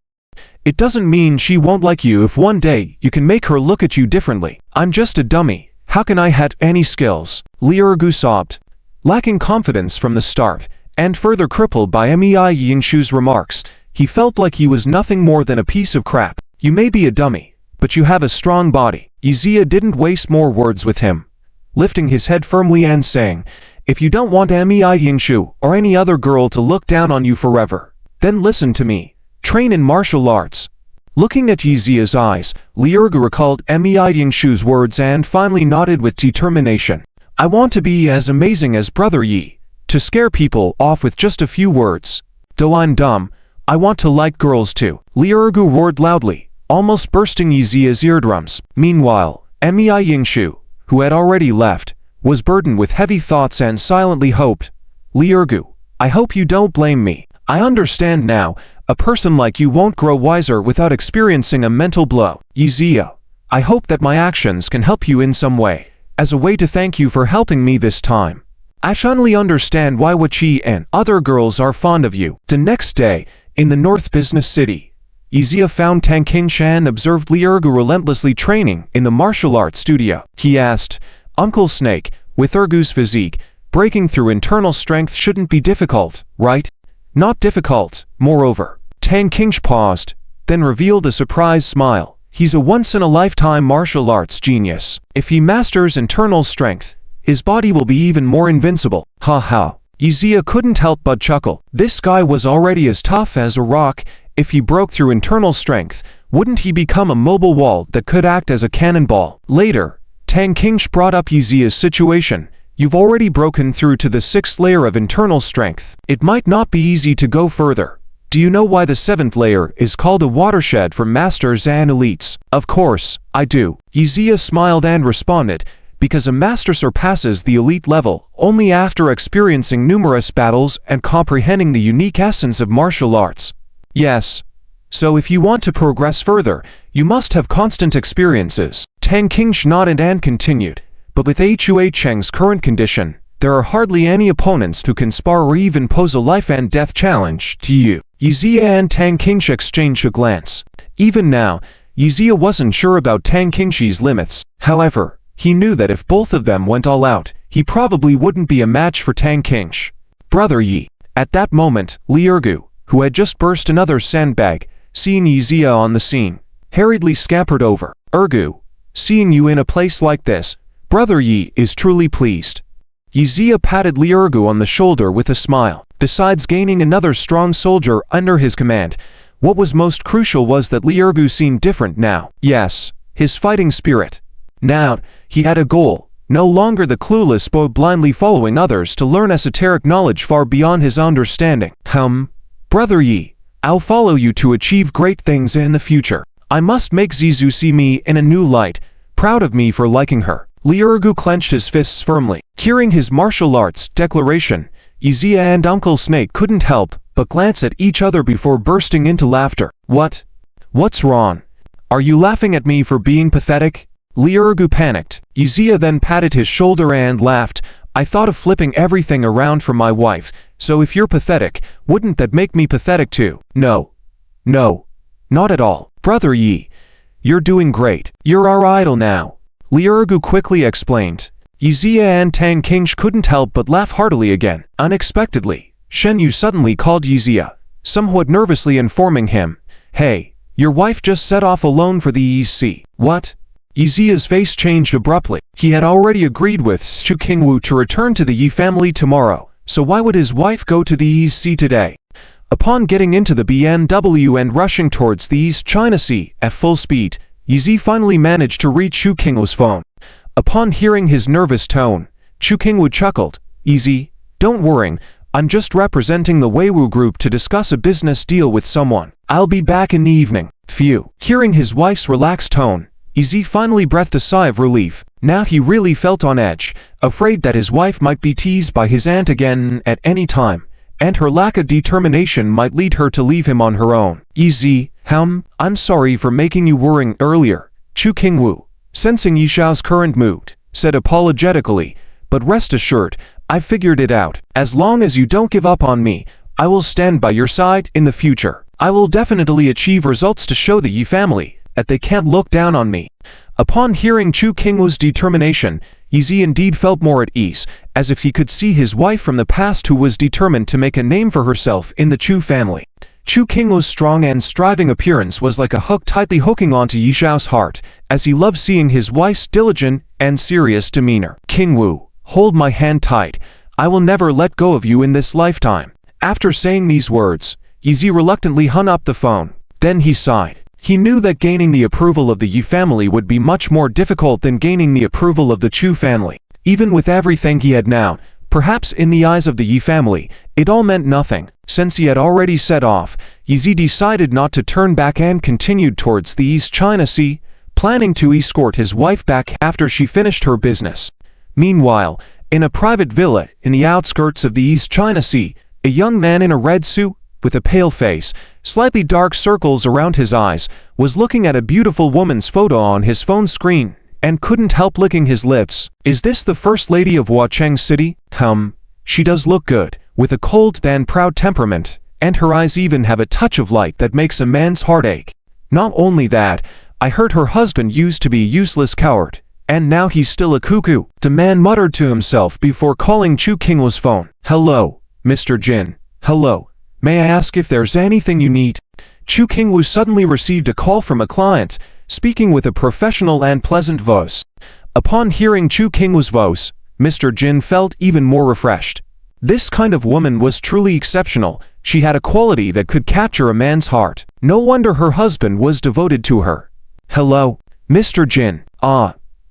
It doesn't mean she won't like you if one day you can make her look at you differently. I'm just a dummy. How can I have any skills? Li Ergu sobbed. Lacking confidence from the start, and further crippled by Amei Yingshu's remarks, he felt like he was nothing more than a piece of crap. You may be a dummy, but you have a strong body. Yizia didn't waste more words with him, lifting his head firmly and saying, if you don't want Amei Yingshu or any other girl to look down on you forever, then listen to me. Train in martial arts. Looking at Yizia's eyes, Li Ergu recalled Amei Yingshu's words and finally nodded with determination. I want to be as amazing as Brother Yi, to scare people off with just a few words. Though I'm dumb, I want to like girls too. Li Ergu roared loudly, almost bursting Yizia's eardrums. Meanwhile, Amei Yingshu, who had already left, was burdened with heavy thoughts and silently hoped. Li Ergu, I hope you don't blame me. I understand now, a person like you won't grow wiser without experiencing a mental blow. Yizia, I hope that my actions can help you in some way, as a way to thank you for helping me this time. I finally understand why Wachi and other girls are fond of you. The next day, in the North Business City, Yizia found Tang Qingshan and observed Li Ergu relentlessly training in the martial arts studio. He asked, Uncle Snake, with Ergu's physique, breaking through internal strength shouldn't be difficult, right? Not difficult, moreover. Tang Qingshan paused, then revealed a surprised smile. He's a once-in-a-lifetime martial arts genius. If he masters internal strength, his body will be even more invincible. Ha ha. Yizia couldn't help but chuckle. This guy was already as tough as a rock. If he broke through internal strength, wouldn't he become a mobile wall that could act as a cannonball? Later, Tang Qingshan brought up Yizia's situation. You've already broken through to the 6th layer of internal strength. It might not be easy to go further. Do you know why the 7th layer is called a watershed for masters and elites? Of course, I do. Yizia smiled and responded, because a master surpasses the elite level only after experiencing numerous battles and comprehending the unique essence of martial arts. Yes. So if you want to progress further, you must have constant experiences. Tang Qingshan nodded and continued, but with Hui Cheng's current condition, there are hardly any opponents who can spar or even pose a life and death challenge to you. Yizia and Tang Qingshan exchanged a glance. Even now, Yizia wasn't sure about Tang Qingshan's limits. However, he knew that if both of them went all out, he probably wouldn't be a match for Tang Qingshan. Brother Yi. At that moment, Li Ergu, who had just burst another sandbag, seeing Yizia on the scene, hurriedly scampered over. Ergu, seeing you in a place like this, Brother Yi is truly pleased. Yizia patted Li Ergu on the shoulder with a smile. Besides gaining another strong soldier under his command, what was most crucial was that Li Ergu seemed different now. Yes, his fighting spirit. Now, he had a goal, no longer the clueless boy blindly following others to learn esoteric knowledge far beyond his understanding. Brother Yi, I'll follow you to achieve great things in the future. I must make Zizu see me in a new light, proud of me for liking her. Li Ergu clenched his fists firmly. Hearing his martial arts declaration, Yizia and Uncle Snake couldn't help but glance at each other before bursting into laughter. What? What's wrong? Are you laughing at me for being pathetic? Li Ergu panicked. Yizia then patted his shoulder and laughed. I thought of flipping everything around for my wife, so if you're pathetic, wouldn't that make me pathetic too? No. No. Not at all. Brother Yi, you're doing great. You're our idol now. Li Ergu quickly explained. Yizia and Tang Qingshan couldn't help but laugh heartily again. Unexpectedly, Shen Yu suddenly called Yizia, somewhat nervously informing him, Hey, your wife just set off alone for the EC. What? Yizia's face changed abruptly. He had already agreed with Chu Qingwu to return to the Yi family tomorrow, so why would his wife go to the EC today? Upon getting into the BMW and rushing towards the East China Sea at full speed, Yizi finally managed to reach Chu Qingwu's phone. Upon hearing his nervous tone, Chu Qingwu chuckled. Easy, don't worry, I'm just representing the Weiwu Group to discuss a business deal with someone. I'll be back in the evening. Phew. Hearing his wife's relaxed tone, Easy finally breathed a sigh of relief. Now he really felt on edge, afraid that his wife might be teased by his aunt again at any time, and her lack of determination might lead her to leave him on her own. Easy, I'm sorry for making you worrying earlier. Chu Qingwu, sensing Yishao's current mood, said apologetically, but rest assured, I figured it out. As long as you don't give up on me, I will stand by your side in the future. I will definitely achieve results to show the Yi family that they can't look down on me. Upon hearing Chu Qingwu's determination, Yizi indeed felt more at ease, as if he could see his wife from the past who was determined to make a name for herself in the Chu family. Chu Qingwu's strong and striving appearance was like a hook tightly hooking onto Yishao's heart, as he loved seeing his wife's diligent and serious demeanor. Qingwu, hold my hand tight. I will never let go of you in this lifetime. After saying these words, Yizi reluctantly hung up the phone. Then he sighed. He knew that gaining the approval of the Yi family would be much more difficult than gaining the approval of the Chu family. Even with everything he had now, perhaps in the eyes of the Yi family, it all meant nothing. Since he had already set off, Yizi decided not to turn back and continued towards the East China Sea, planning to escort his wife back after she finished her business. Meanwhile, in a private villa in the outskirts of the East China Sea, a young man in a red suit, with a pale face, slightly dark circles around his eyes, was looking at a beautiful woman's photo on his phone screen. and couldn't help licking his lips. Is this the First Lady of Huacheng City? She does look good, with a cold and proud temperament, and her eyes even have a touch of light that makes a man's heart ache. Not only that, I heard her husband used to be a useless coward, and now he's still a cuckoo. The man muttered to himself before calling Chu Qingwu's phone. Hello, Mr. Jin. Hello. May I ask if there's anything you need? Chu Qingwu suddenly received a call from a client, speaking with a professional and pleasant voice. Upon hearing Chu Qingwu's voice, Mr. Jin felt even more refreshed. This kind of woman was truly exceptional. She had a quality that could capture a man's heart. No wonder her husband was devoted to her. Hello, Mr. Jin.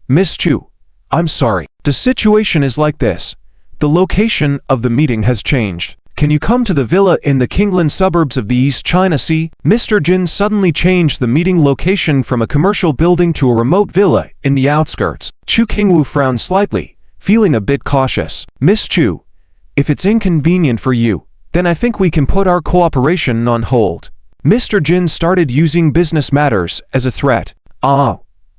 Miss Chu. I'm sorry. The situation is like this. The location of the meeting has changed. Can you come to the villa in the Kinglan suburbs of the East China Sea? Mr. Jin suddenly changed the meeting location from a commercial building to a remote villa in the outskirts. Chu Qingwu frowned slightly, feeling a bit cautious. Miss Chu, if it's inconvenient for you, then I think we can put our cooperation on hold. Mr. Jin started using business matters as a threat.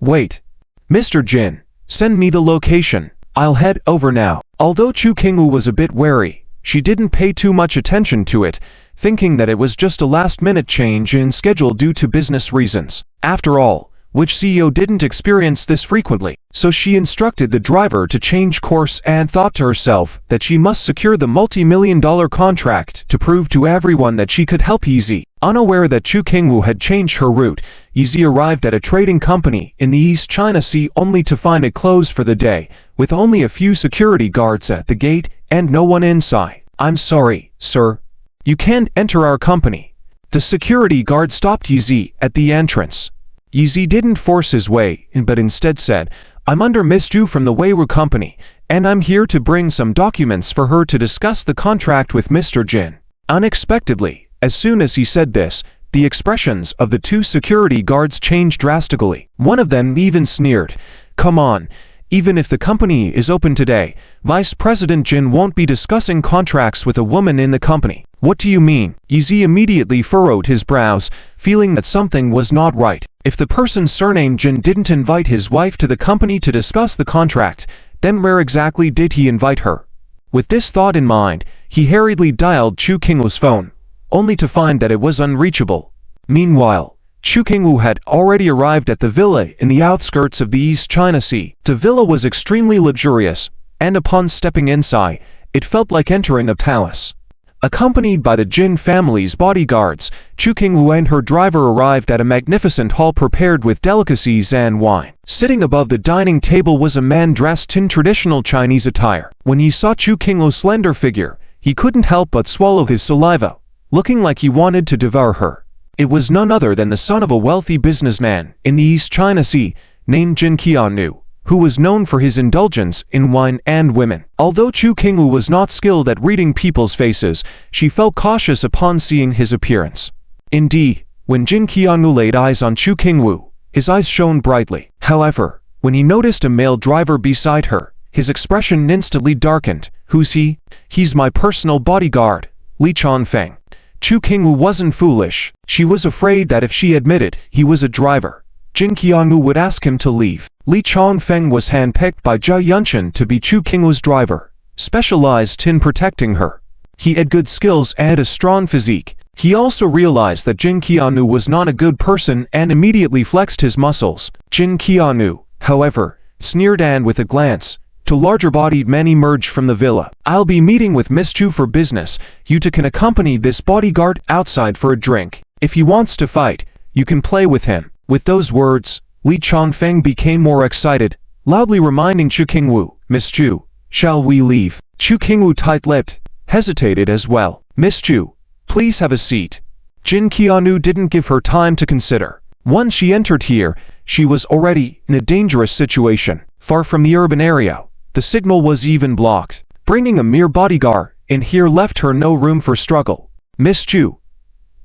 Wait. Mr. Jin, send me the location. I'll head over now. Although Chu Qingwu was a bit wary, she didn't pay too much attention to it, thinking that it was just a last-minute change in schedule due to business reasons. After all, which CEO didn't experience this frequently? So she instructed the driver to change course and thought to herself that she must secure the multi-million-dollar contract to prove to everyone that she could help Yizi. Unaware that Chu Qingwu had changed her route, Yizi arrived at a trading company in the East China Sea only to find it closed for the day, with only a few security guards at the gate and no one inside. I'm sorry, sir. You can't enter our company. The security guard stopped Yizi at the entrance. Yizi didn't force his way in but instead said, I'm under Miss Chu from the Weiwu Company, and I'm here to bring some documents for her to discuss the contract with Mr. Jin. Unexpectedly, as soon as he said this, the expressions of the two security guards changed drastically. One of them even sneered, Come on, even if the company is open today, Vice President Jin won't be discussing contracts with a woman in the company. What do you mean? Yizi immediately furrowed his brows, feeling that something was not right. If the person surnamed Jin didn't invite his wife to the company to discuss the contract, then where exactly did he invite her? With this thought in mind, he hurriedly dialed Chu Qingwu's phone, only to find that it was unreachable. Meanwhile, Chu Qingwu had already arrived at the villa in the outskirts of the East China Sea. The villa was extremely luxurious, and upon stepping inside, it felt like entering a palace. Accompanied by the Jin family's bodyguards, Chu Qingwu and her driver arrived at a magnificent hall prepared with delicacies and wine. Sitting above the dining table was a man dressed in traditional Chinese attire. When he saw Chu Qingwu's slender figure, he couldn't help but swallow his saliva, looking like he wanted to devour her. It was none other than the son of a wealthy businessman in the East China Sea, named Jin Qiannu, who was known for his indulgence in wine and women. Although Chu Qingwu was not skilled at reading people's faces, she felt cautious upon seeing his appearance. Indeed, when Jin Qiannu laid eyes on Chu Qingwu, his eyes shone brightly. However, when he noticed a male driver beside her, his expression instantly darkened. Who's he? He's my personal bodyguard, Li Chongfeng. Chu Qingwu wasn't foolish. She was afraid that if she admitted he was a driver, Jin Qiannu would ask him to leave. Li Chongfeng was handpicked by Zhao Yunshan to be Chu Qingwu's driver, specialized in protecting her. He had good skills and a strong physique. He also realized that Jin Qiannu was not a good person and immediately flexed his muscles. Jin Qiannu, however, sneered and with a glance, two larger-bodied men emerged from the villa. I'll be meeting with Miss Chu for business. You two can accompany this bodyguard outside for a drink. If he wants to fight, you can play with him. With those words, Li Chongfeng became more excited, loudly reminding Chu Qingwu, Miss Chu, shall we leave? Chu Qingwu tight-lipped, hesitated as well. Miss Chu, please have a seat. Jin Qiannu didn't give her time to consider. Once she entered here, she was already in a dangerous situation. Far from the urban area, the signal was even blocked. Bringing a mere bodyguard in here left her no room for struggle. Miss Chu,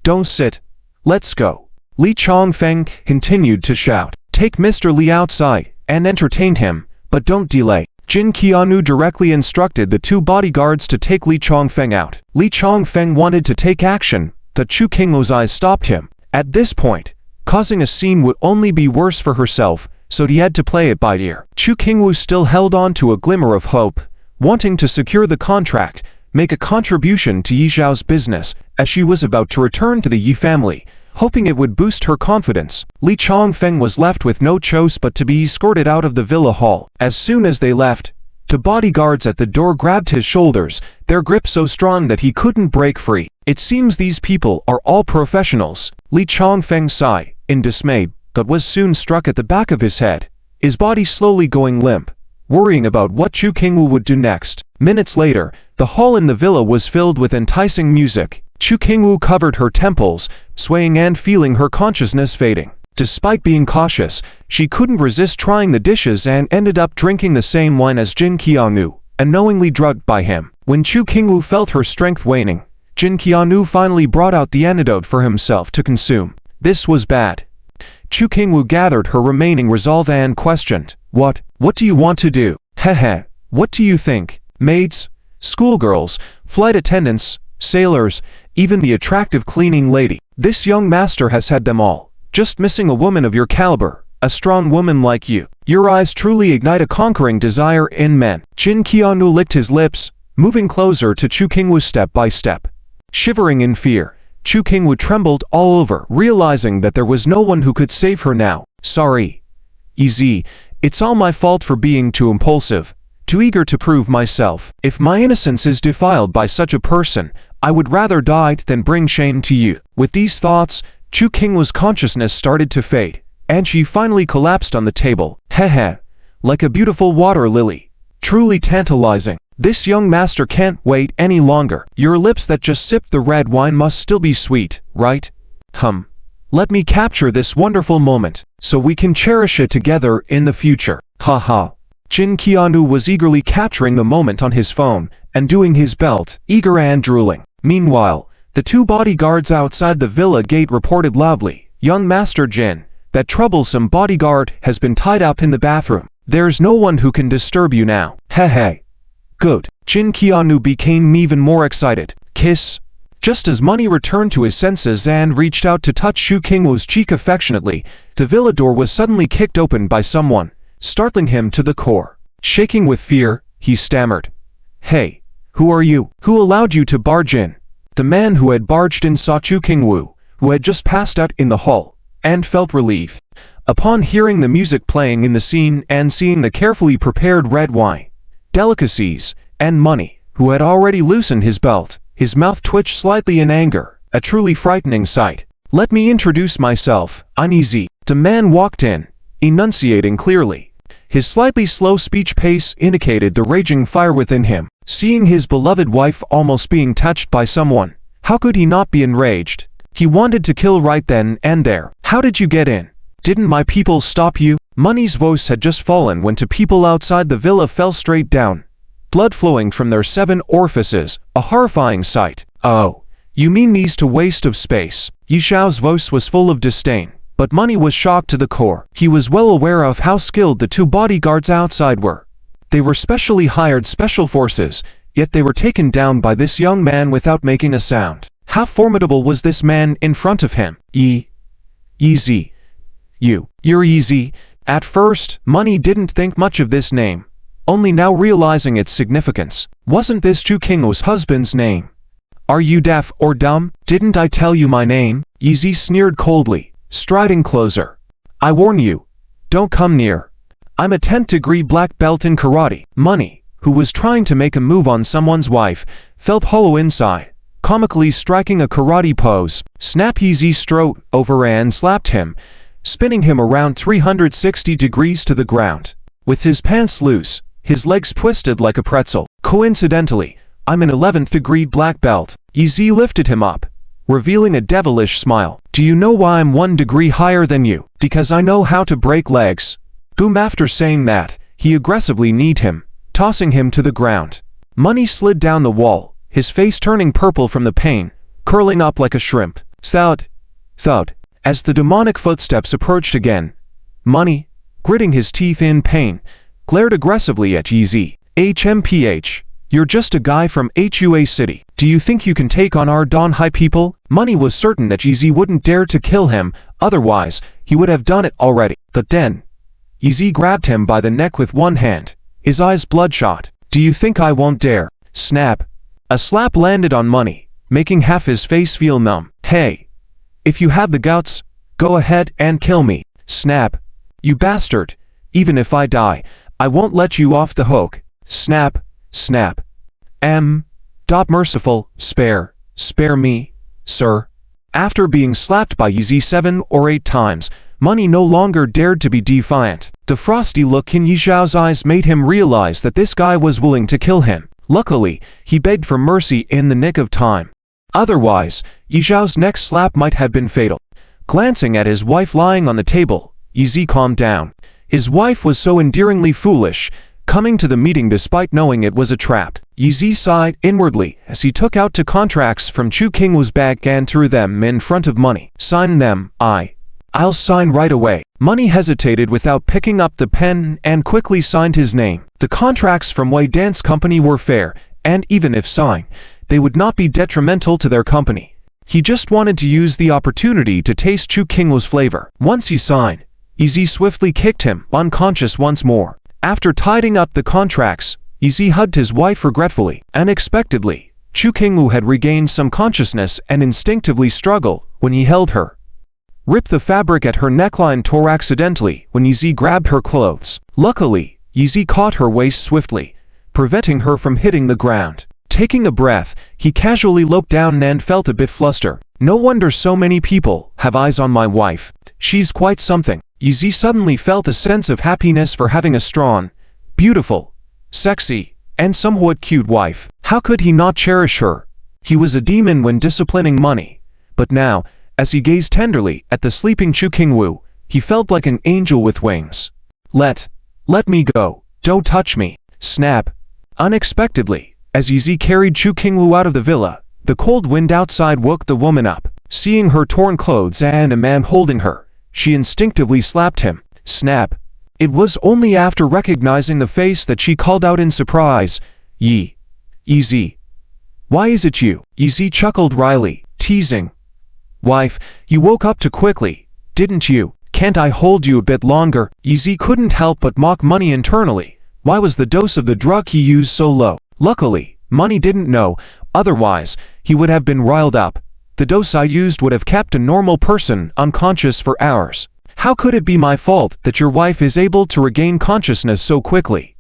don't sit. Let's go. Li Chongfeng continued to shout. Take Mr. Li outside and entertain him, but don't delay. Jin Qiannu directly instructed the two bodyguards to take Li Chongfeng out. Li Chongfeng wanted to take action, but Chu Qingwu's eyes stopped him. At this point, causing a scene would only be worse for herself so he had to play it by ear. Chu Qingwu still held on to a glimmer of hope, wanting to secure the contract, make a contribution to Yi Zhao's business, as she was about to return to the Yi family, hoping it would boost her confidence. Li Chongfeng was left with no choice but to be escorted out of the villa hall. As soon as they left, the bodyguards at the door grabbed his shoulders, their grip so strong that he couldn't break free. It seems these people are all professionals. Li Chongfeng sighed, in dismay, but was soon struck at the back of his head, his body slowly going limp, worrying about what Chu Qingwu would do next. Minutes later, the hall in the villa was filled with enticing music. Chu Qingwu covered her temples, swaying and feeling her consciousness fading. Despite being cautious, she couldn't resist trying the dishes and ended up drinking the same wine as Jin Qianu, unknowingly drugged by him. When Chu Qingwu felt her strength waning, Jin Qianu finally brought out the antidote for himself to consume. This was bad. Chu Qingwu gathered her remaining resolve and questioned, What do you want to do? Heh. What do you think? Maids, schoolgirls, flight attendants, sailors, even the attractive cleaning lady. This young master has had them all. Just missing a woman of your caliber, a strong woman like you. Your eyes truly ignite a conquering desire in men. Jin Qianu licked his lips, moving closer to Chu Qingwu step by step. Shivering in fear, Chu Qingwu trembled all over, realizing that there was no one who could save her now. Sorry, Yi, it's all my fault for being too impulsive, too eager to prove myself. If my innocence is defiled by such a person, I would rather die than bring shame to you. With these thoughts, Chu Qingwu's consciousness started to fade, and she finally collapsed on the table. Heh, like a beautiful water lily. Truly tantalizing. This young master can't wait any longer. Your lips that just sipped the red wine must still be sweet, right? Let me capture this wonderful moment, so we can cherish it together in the future. Haha. Jin Qianu was eagerly capturing the moment on his phone, and doing his belt, eager and drooling. Meanwhile, the two bodyguards outside the villa gate reported loudly, Young Master Jin, that troublesome bodyguard has been tied up in the bathroom. There's no one who can disturb you now. Heh. Good. Jin Qianu became even more excited. Kiss. Just as Money returned to his senses and reached out to touch Chu Qingwu's cheek affectionately, the villa door was suddenly kicked open by someone, startling him to the core. Shaking with fear, he stammered. Hey, who are you? Who allowed you to barge in? The man who had barged in saw Chu Qingwu, who had just passed out in the hall, and felt relief. Upon hearing the music playing in the scene and seeing the carefully prepared red wine, delicacies, and Money, who had already loosened his belt, his mouth twitched slightly in anger, a truly frightening sight. Let me introduce myself, I'm Yi. The man walked in, enunciating clearly. His slightly slow speech pace indicated the raging fire within him. Seeing his beloved wife almost being touched by someone, how could he not be enraged? He wanted to kill right then and there. How did you get in? Didn't my people stop you? Money's voice had just fallen when two people outside the villa fell straight down, blood flowing from their 7 orifices, a horrifying sight. Oh, you mean these to waste of space? Yi Zhao's voice was full of disdain, but Money was shocked to the core. He was well aware of how skilled the two bodyguards outside were. They were specially hired special forces, yet they were taken down by this young man without making a sound. How formidable was this man in front of him? Yi. You're Yi. At first, Money didn't think much of this name, only now realizing its significance. Wasn't this Chu Qingwu's husband's name? Are you deaf or dumb? Didn't I tell you my name? Yi sneered coldly, striding closer. I warn you, don't come near. I'm a 10th degree black belt in karate. Money, who was trying to make a move on someone's wife, felt hollow inside, comically striking a karate pose. Snap Yi strode over and slapped him, spinning him around 360 degrees to the ground. With his pants loose, his legs twisted like a pretzel. Coincidentally, I'm an 11th degree black belt. Yi lifted him up, revealing a devilish smile. Do you know why I'm 1 degree higher than you? Because I know how to break legs. Boom. After saying that, he aggressively kneed him, tossing him to the ground. Money slid down the wall, his face turning purple from the pain, curling up like a shrimp. Thud. As the demonic footsteps approached again, Money, gritting his teeth in pain, glared aggressively at Yi. HMPH, you're just a guy from HUA City. Do you think you can take on our Donghai people? Money was certain that Yi wouldn't dare to kill him, otherwise, he would have done it already. But then, Yi grabbed him by the neck with one hand, his eyes bloodshot. Do you think I won't dare? Snap. A slap landed on Money, making half his face feel numb. Hey. If you have the guts, go ahead and kill me. Snap. You bastard. Even if I die, I won't let you off the hook. Snap. Snap. Merciful, spare me, sir. After being slapped by Yi 7 or 8 times, Money no longer dared to be defiant. The frosty look in Yi Zhao's eyes made him realize that this guy was willing to kill him. Luckily, he begged for mercy in the nick of time. Otherwise, Yi Zhao's next slap might have been fatal. Glancing at his wife lying on the table, Yi calmed down. His wife was so endearingly foolish, coming to the meeting despite knowing it was a trap. Yi sighed inwardly as he took out 2 contracts from Chu Qingwu's bag and threw them in front of Money. Sign them. I'll sign right away. Money hesitated without picking up the pen and quickly signed his name. The contracts from Wei Dance Company were fair, and even if signed, they would not be detrimental to their company. He just wanted to use the opportunity to taste Chu Qingwu's flavor. Once he signed, Yi swiftly kicked him unconscious once more. After tidying up the contracts, Yi hugged his wife regretfully. Unexpectedly, Chu Qingwu had regained some consciousness and instinctively struggled when he held her. Ripped the fabric at her neckline tore accidentally when Yi grabbed her clothes. Luckily, Yi caught her waist swiftly, preventing her from hitting the ground. Taking a breath, he casually looked down and felt a bit flustered. No wonder so many people have eyes on my wife. She's quite something. Yi suddenly felt a sense of happiness for having a strong, beautiful, sexy, and somewhat cute wife. How could he not cherish her? He was a demon when disciplining Money, but now, as he gazed tenderly at the sleeping Chu Qingwu, he felt like an angel with wings. Let me go. Don't touch me. Snap. Unexpectedly, as Yi carried Chu Qingwu out of the villa, the cold wind outside woke the woman up. Seeing her torn clothes and a man holding her, she instinctively slapped him. Snap. It was only after recognizing the face that she called out in surprise, Yi. Why is it you? Yi chuckled wryly, teasing. Wife, you woke up too quickly, didn't you? Can't I hold you a bit longer? Yi couldn't help but mock Money internally. Why was the dose of the drug he used so low? Luckily, Money didn't know, otherwise, he would have been riled up. The dose I used would have kept a normal person unconscious for hours. How could it be my fault that your wife is able to regain consciousness so quickly?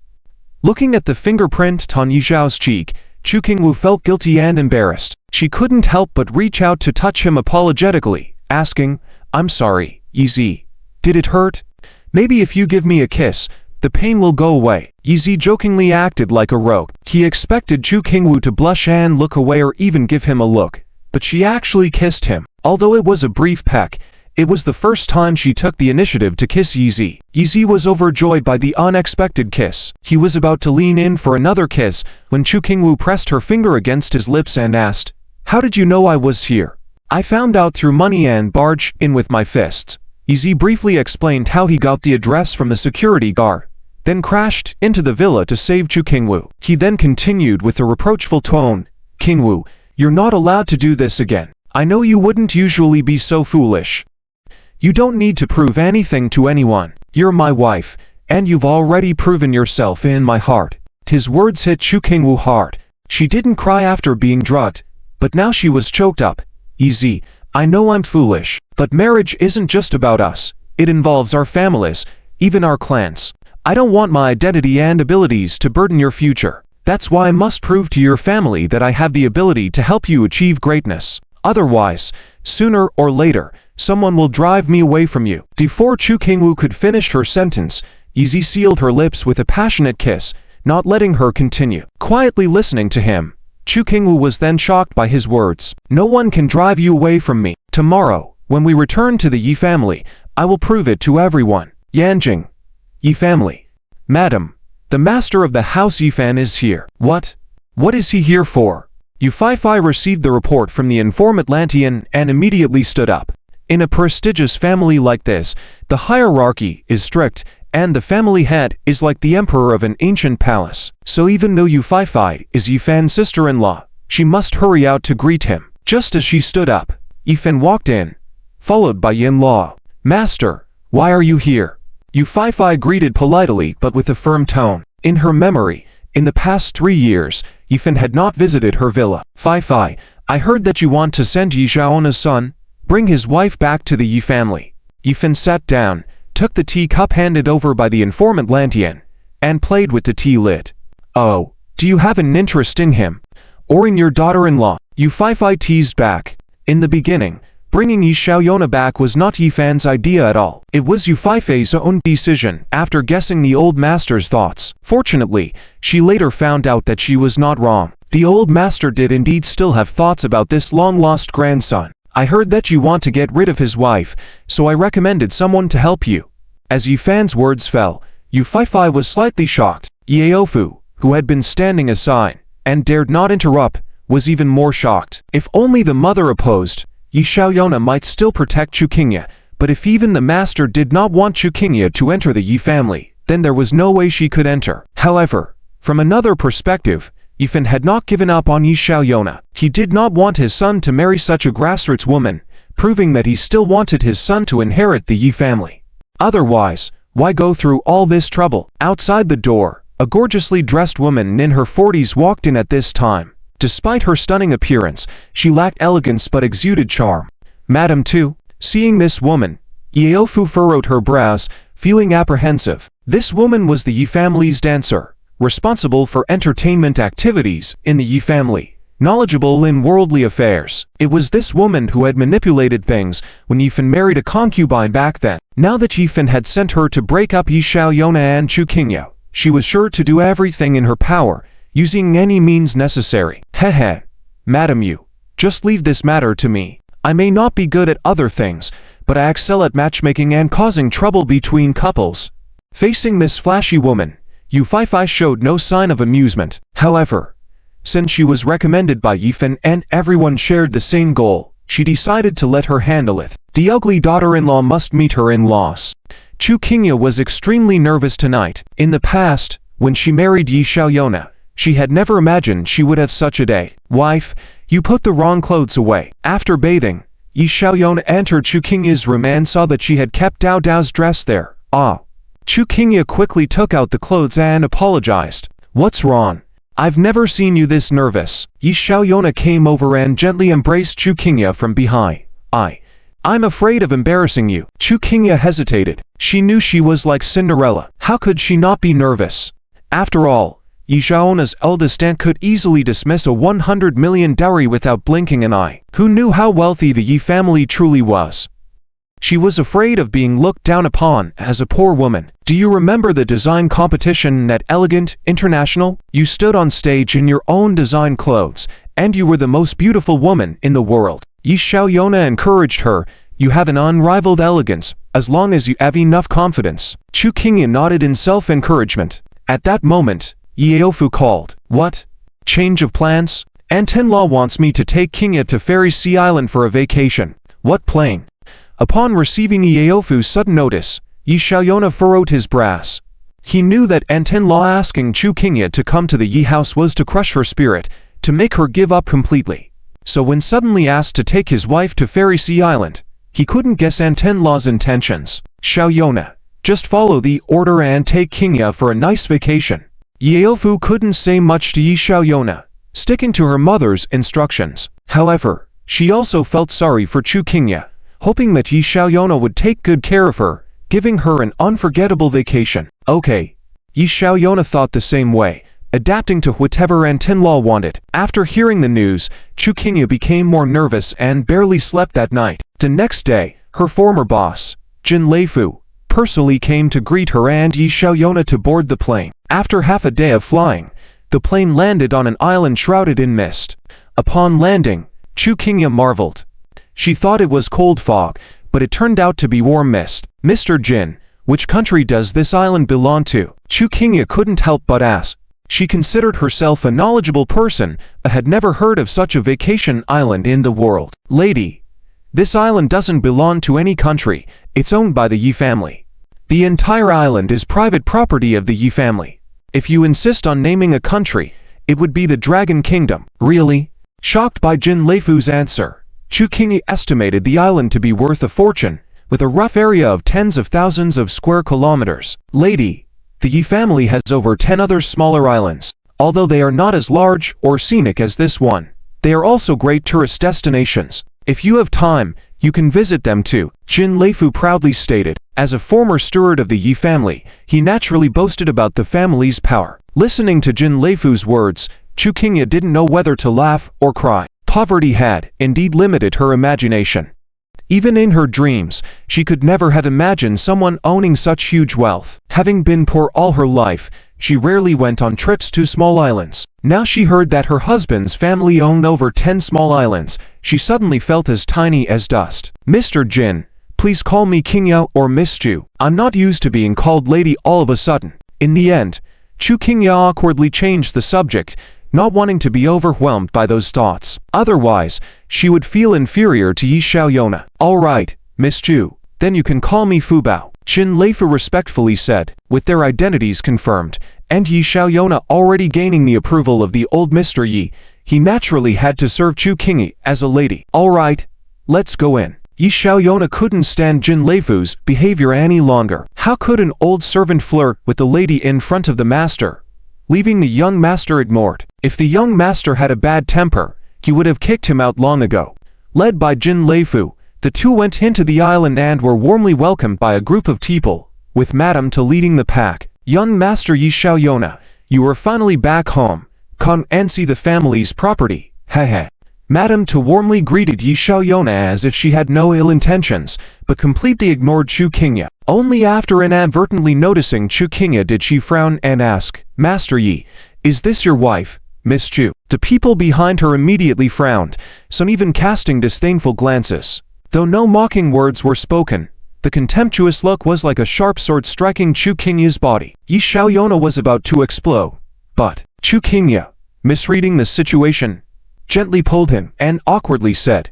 Looking at the fingerprint on Yi Zhao's cheek, Chu Qingwu felt guilty and embarrassed. She couldn't help but reach out to touch him apologetically, asking, I'm sorry, Yi. Did it hurt? Maybe if you give me a kiss, the pain will go away. Yi jokingly acted like a rogue. He expected Chu Qingwu to blush and look away or even give him a look. But she actually kissed him. Although it was a brief peck, it was the first time she took the initiative to kiss Yi. Yi was overjoyed by the unexpected kiss. He was about to lean in for another kiss when Chu Qingwu pressed her finger against his lips and asked, How did you know I was here? I found out through Money and barged in with my fists. Yi briefly explained how he got the address from the security guard, then crashed into the villa to save Chu Qingwu. He then continued with a reproachful tone, Qingwu, you're not allowed to do this again. I know you wouldn't usually be so foolish. You don't need to prove anything to anyone. You're my wife, and you've already proven yourself in my heart. His words hit Chu Qingwu hard. She didn't cry after being drugged, but now she was choked up. Yi, I know I'm foolish, but marriage isn't just about us. It involves our families, even our clans. I don't want my identity and abilities to burden your future. That's why I must prove to your family that I have the ability to help you achieve greatness. Otherwise, sooner or later, someone will drive me away from you. Before Chu Qingwu could finish her sentence, Yi sealed her lips with a passionate kiss, not letting her continue. Quietly listening to him, Chu Qingwu was then shocked by his words. No one can drive you away from me. Tomorrow, when we return to the Yi family, I will prove it to everyone. Yanjing. Yi family. Madam, the master of the house Yifan is here. What? What is he here for? Yu Feifei received the report from the informant Lantian and immediately stood up. In a prestigious family like this, the hierarchy is strict, and the family head is like the emperor of an ancient palace. So even though Yu Feifei is Yifan's sister-in-law, she must hurry out to greet him. Just as she stood up, Yifan walked in, followed by Yin Law. Master, why are you here? Yu Feifei greeted politely but with a firm tone. In her memory, in the past 3 years, Yifan had not visited her villa. Feifei, I heard that you want to send Yi Xiaona's son, bring his wife back to the Yi family. Yifan sat down, took the teacup handed over by the informant Lantian, and played with the tea lid. Oh, do you have an interest in him? Or in your daughter-in-law? Yu Feifei teased back. In the beginning, bringing Yi Xiaoyona back was not Yifan's idea at all. It was Yu Feifei's own decision, after guessing the old master's thoughts. Fortunately, she later found out that she was not wrong. The old master did indeed still have thoughts about this long-lost grandson. I heard that you want to get rid of his wife, so I recommended someone to help you. As Yifan's words fell, Yu Feifei was slightly shocked. Yaofu, who had been standing aside, and dared not interrupt, was even more shocked. If only the mother opposed, Yi Xiaoyona might still protect Chu Qingye, but if even the master did not want Chu Qingye to enter the Yi family, then there was no way she could enter. However, from another perspective, Yifan had not given up on Yi Xiaoyona. He did not want his son to marry such a grassroots woman, proving that he still wanted his son to inherit the Yi family. Otherwise, why go through all this trouble? Outside the door, a gorgeously dressed woman in her 40s walked in at this time. Despite her stunning appearance, she lacked elegance but exuded charm. Madam too. Seeing this woman, Yaofu furrowed her brows, feeling apprehensive. This woman was the Yi family's dancer, responsible for entertainment activities in the Yi family, knowledgeable in worldly affairs. It was this woman who had manipulated things when Yifan married a concubine back then. Now that Yifan had sent her to break up Yi Xiaoyona and Chu Qingye, she was sure to do everything in her power, using any means necessary. Hehe. Madam, you just leave this matter to me. I may not be good at other things, but I excel at matchmaking and causing trouble between couples. Facing this flashy woman, Yu Feifei showed no sign of amusement. However, since she was recommended by Yifan and everyone shared the same goal, she decided to let her handle it. The ugly daughter-in-law must meet her in-laws. Chu Qingye was extremely nervous tonight. In the past, when she married Yi Xiaoyona, she had never imagined she would have such a day. Wife, you put the wrong clothes away. After bathing, Yi Xiaoyona entered Chu Qingye's room and saw that she had kept Dao Dao's dress there. Ah. Chu Qingye quickly took out the clothes and apologized. What's wrong? I've never seen you this nervous. Yi Xiaoyona came over and gently embraced Chu Qingye from behind. I'm afraid of embarrassing you. Chu Qingye hesitated. She knew she was like Cinderella. How could she not be nervous? After all, Yi Xiaona's eldest aunt could easily dismiss a 100 million dowry without blinking an eye. Who knew how wealthy the Yi family truly was? She was afraid of being looked down upon as a poor woman. Do you remember the design competition at Elegant International? You stood on stage in your own design clothes, and you were the most beautiful woman in the world. Yi Xiaoyona encouraged her. You have an unrivaled elegance, as long as you have enough confidence. Chu Qingye nodded in self-encouragement. At that moment, Yaofu called. What? Change of plans? Antenlaw wants me to take Qingye to Fairy Sea Island for a vacation. What plane? Upon receiving Yaofu's sudden notice, Yi Xiaoyona furrowed his brows. He knew that Antenlaw asking Chu Qingye to come to the Yi house was to crush her spirit, to make her give up completely. So when suddenly asked to take his wife to Fairy Sea Island, he couldn't guess Antenlaw's intentions. Xiaoyona, just follow the order and take Qingye for a nice vacation. Yaofu couldn't say much to Yi Xiaoyona, sticking to her mother's instructions. However, she also felt sorry for Chu Qingye, hoping that Yi Xiaoyona would take good care of her, giving her an unforgettable vacation. Okay. Yi Xiaoyona thought the same way, adapting to whatever Antenlaw wanted. After hearing the news, Chu Qingye became more nervous and barely slept that night. The next day, her former boss, Jin Leifu, personally came to greet her and Yi Xiaoyona to board the plane. After half a day of flying, the plane landed on an island shrouded in mist. Upon landing, Chu Qingye marveled. She thought it was cold fog, but it turned out to be warm mist. Mr. Jin, which country does this island belong to? Chu Qingye couldn't help but ask. She considered herself a knowledgeable person, but had never heard of such a vacation island in the world. Lady, this island doesn't belong to any country, it's owned by the Yi family. The entire island is private property of the Yi family. If you insist on naming a country, it would be the Dragon Kingdom. Really? Shocked by Jin Leifu's answer, Chu Qingye estimated the island to be worth a fortune, with a rough area of tens of thousands of square kilometers. Lady, the Yi family has over 10 other smaller islands. Although they are not as large or scenic as this one, they are also great tourist destinations. If you have time, you can visit them too, Jin Leifu proudly stated. As a former steward of the Yi family, he naturally boasted about the family's power. Listening to Jin Leifu's words, Chu Qingya didn't know whether to laugh or cry. Poverty had, indeed, limited her imagination. Even in her dreams, she could never have imagined someone owning such huge wealth. Having been poor all her life, she rarely went on trips to small islands. Now she heard that her husband's family owned over 10 small islands. She suddenly felt as tiny as dust. Mr. Jin, please call me Qingya or Miss Chu. I'm not used to being called lady all of a sudden. In the end, Chu Qingya awkwardly changed the subject, not wanting to be overwhelmed by those thoughts. Otherwise, she would feel inferior to Yi Xiaoyona. All right, Miss Chu, then you can call me Fu Bao, Jin Leifu respectfully said. With their identities confirmed, and Yi Xiaoyona already gaining the approval of the old Mr. Yi, he naturally had to serve Chu Qingya as a lady. All right, let's go in. Yi Xiaoyona couldn't stand Jin Leifu's behavior any longer. How could an old servant flirt with the lady in front of the master, leaving the young master ignored? If the young master had a bad temper, he would have kicked him out long ago. Led by Jin Leifu, the two went into the island and were warmly welcomed by a group of people, with Madame To leading the pack. Young Master Yi Xiaoyona, you are finally back home. Come and see the family's property. Hehe. Madame To warmly greeted Yi Xiaoyona as if she had no ill intentions, but completely ignored Chu Qingya. Only after inadvertently noticing Chu Qingya did she frown and ask, Master Yi, is this your wife, Miss Chu? The people behind her immediately frowned, some even casting disdainful glances. Though no mocking words were spoken, the contemptuous look was like a sharp sword striking Chu Qingya's body. Yi Xiaoyona was about to explode, but Chu Qingya, misreading the situation, gently pulled him and awkwardly said,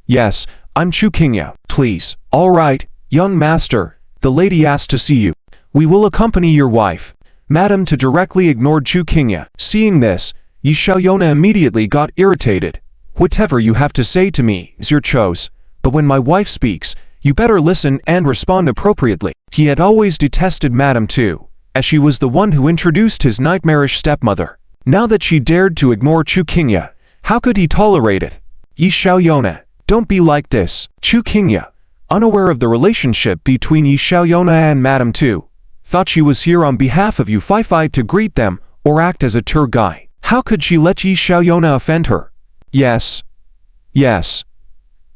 Yes, I'm Chu Qingya, please. All right, young master, the lady asked to see you. We will accompany your wife. Madame To directly ignored Chu Qingya. Seeing this, Yi Xiaoyona immediately got irritated. Whatever you have to say to me is your choice, but when my wife speaks, you better listen and respond appropriately. He had always detested Madame To, as she was the one who introduced his nightmarish stepmother. Now that she dared to ignore Chu Qingya, how could he tolerate it? Yi Xiaoyona, don't be like this. Chu Qingya, unaware of the relationship between Yi Xiaoyona and Madame To, thought she was here on behalf of Yu Feifei to greet them or act as a tour guide. How could she let Yi Xiaoyona offend her? Yes.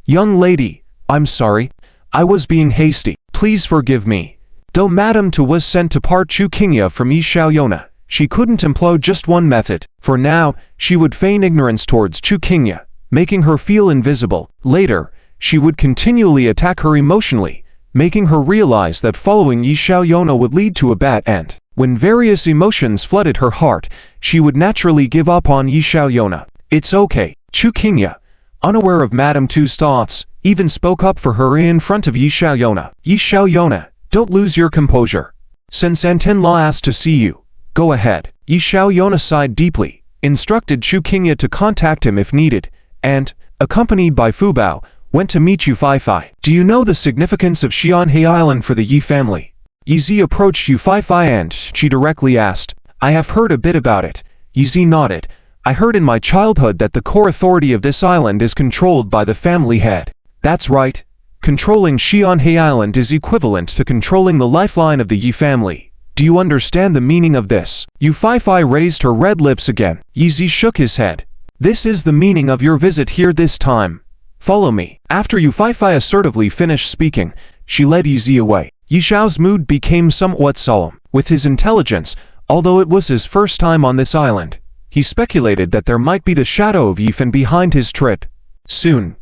Young lady, I'm sorry. I was being hasty. Please forgive me. Though Madame To was sent to part Chu Qingya from Yi Xiaoyona, she couldn't employ just one method. For now, she would feign ignorance towards Chu Qingya, making her feel invisible. Later, she would continually attack her emotionally, making her realize that following Yi Xiaoyona would lead to a bad end. When various emotions flooded her heart, she would naturally give up on Yi Xiaoyona. It's okay. Chu Qingya, unaware of Madame To's thoughts, even spoke up for her in front of Yi Xiaoyona. Yi Xiaoyona, don't lose your composure. Since Antenla asked to see you, go ahead. Yi Xiaoyona sighed deeply, instructed Chu Qingya to contact him if needed, and, accompanied by Fu Bao, went to meet Yu Feifei. Do you know the significance of Xianhe Island for the Yi family? Yi Zi approached Yu Feifei and she directly asked, I have heard a bit about it. Yi Zi nodded. I heard in my childhood that the core authority of this island is controlled by the family head. That's right. Controlling Xianhe Island is equivalent to controlling the lifeline of the Yi family. Do you understand the meaning of this? Yu Feifei raised her red lips again. Yi Zi shook his head. This is the meaning of your visit here this time. Follow me. After Yu Feifei assertively finished speaking, she led Yi Zi away. Yi Xiao's mood became somewhat solemn. With his intelligence, although it was his first time on this island, he speculated that there might be the shadow of Yi Fan behind his trip. Soon,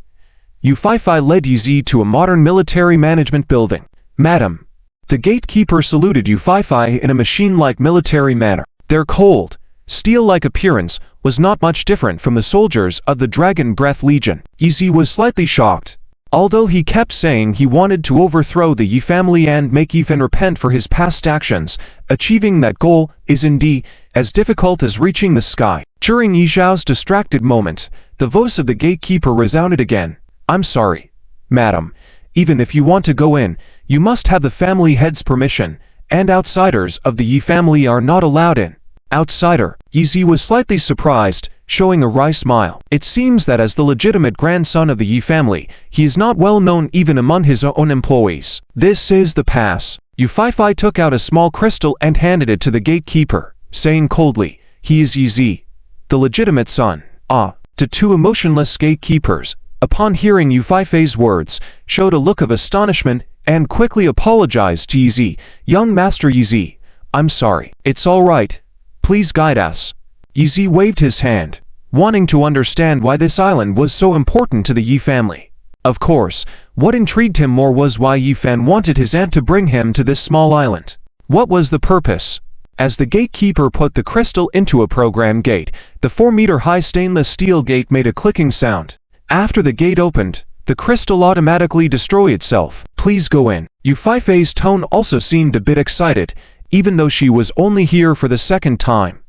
Yu Feifei led Yi Zi to a modern military management building. Madam, the gatekeeper saluted Yu Feifei in a machine-like military manner. Their cold, steel-like appearance was not much different from the soldiers of the Dragon Breath Legion. Yi Zi was slightly shocked. Although he kept saying he wanted to overthrow the Yi family and make Yi Fan repent for his past actions, achieving that goal is indeed as difficult as reaching the sky. During Yi Xiao's distracted moment, the voice of the gatekeeper resounded again. I'm sorry, madam. Even if you want to go in, you must have the family head's permission, and outsiders of the Yi family are not allowed in. Outsider. Yi was slightly surprised, showing a wry smile. It seems that as the legitimate grandson of the Yi family, he is not well known even among his own employees. This is the pass. Yu Feifei took out a small crystal and handed it to the gatekeeper, saying coldly, "He is Yi, the legitimate son." The two emotionless gatekeepers, upon hearing Yu Feifei's words, showed a look of astonishment and quickly apologized to Yi. "Young Master Yi, I'm sorry. It's all right. Please guide us." Yi waved his hand, wanting to understand why this island was so important to the Yi family. Of course, what intrigued him more was why Yi Fan wanted his aunt to bring him to this small island. What was the purpose? As the gatekeeper put the crystal into a program gate, the 4-meter-high stainless steel gate made a clicking sound. After the gate opened, the crystal automatically destroyed itself. "Please go in." Yu Feifei's tone also seemed a bit excited, even though she was only here for the second time.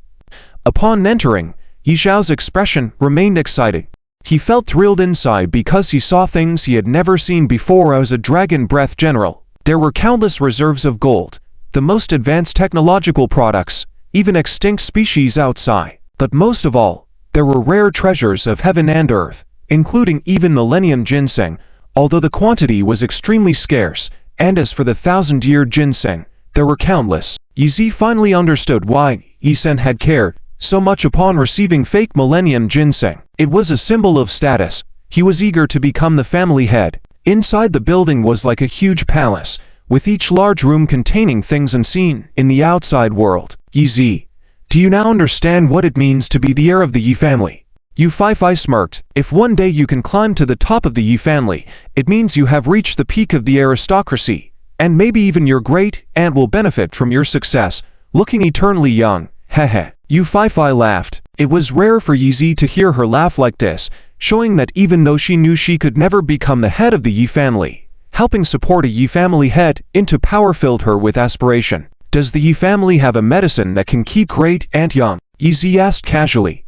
Upon entering, Yi Xiao's expression remained excited. He felt thrilled inside because he saw things he had never seen before as a Dragon Breath general. There were countless reserves of gold, the most advanced technological products, even extinct species outside. But most of all, there were rare treasures of heaven and earth, including even Millennium Ginseng, although the quantity was extremely scarce, and as for the 1,000-year ginseng, there were countless. Yi finally understood why Yi Sen had cared so much upon receiving fake Millennium Ginseng. It was a symbol of status. He was eager to become the family head. Inside the building was like a huge palace, with each large room containing things unseen in the outside world. Yi, do you now understand what it means to be the heir of the Yi family? Yu Feifei smirked. If one day you can climb to the top of the Yi family, it means you have reached the peak of the aristocracy, and maybe even your great-aunt will benefit from your success, looking eternally young. Heh. Yu Feifei laughed. It was rare for Yi to hear her laugh like this, showing that even though she knew she could never become the head of the Yi family, helping support a Yi family head into power filled her with aspiration. "Does the Yi family have a medicine that can keep great-aunt young?" Yi asked casually.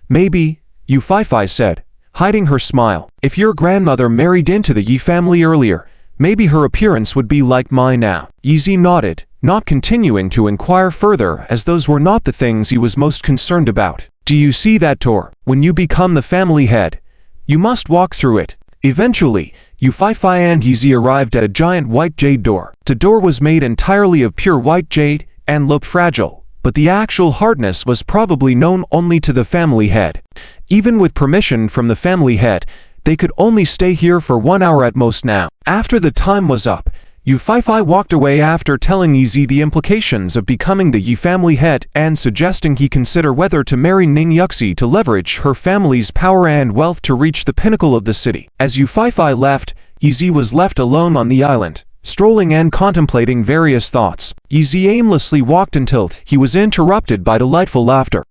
"Maybe," Yu Feifei said, hiding her smile. "If your grandmother married into the Yi family earlier, maybe her appearance would be like mine now." Yi nodded, not continuing to inquire further as those were not the things he was most concerned about. "Do you see that door? When you become the family head, you must walk through it." Eventually, Yu Feifei and Yi arrived at a giant white jade door. The door was made entirely of pure white jade and looked fragile, but the actual hardness was probably known only to the family head. Even with permission from the family head, they could only stay here for 1 hour at most now. After the time was up, Yu Feifei walked away after telling Yi the implications of becoming the Yi family head and suggesting he consider whether to marry Ning Yuxi to leverage her family's power and wealth to reach the pinnacle of the city. As Yu Feifei left, Yi was left alone on the island, strolling and contemplating various thoughts. Yi aimlessly walked until he was interrupted by delightful laughter.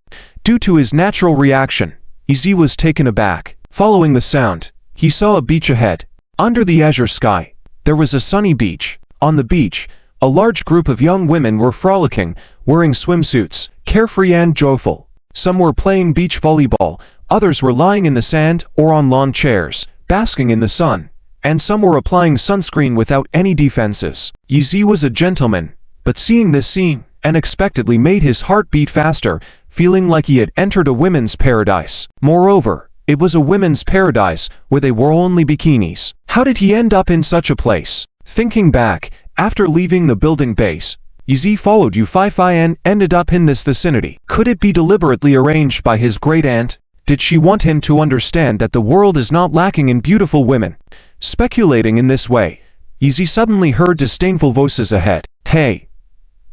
Due to his natural reaction, Yi was taken aback. Following the sound, he saw a beach ahead. Under the azure sky, there was a sunny beach. On the beach, a large group of young women were frolicking, wearing swimsuits, carefree and joyful. Some were playing beach volleyball, others were lying in the sand or on lawn chairs, basking in the sun, and some were applying sunscreen without any defenses. Yi was a gentleman, but seeing this scene unexpectedly made his heart beat faster, feeling like he had entered a women's paradise. Moreover, it was a women's paradise where they wore only bikinis. How did he end up in such a place? Thinking back, after leaving the building base, Yi followed Yu Feifei and ended up in this vicinity. Could it be deliberately arranged by his great-aunt? Did she want him to understand that the world is not lacking in beautiful women? Speculating in this way, Yi suddenly heard disdainful voices ahead. "Hey,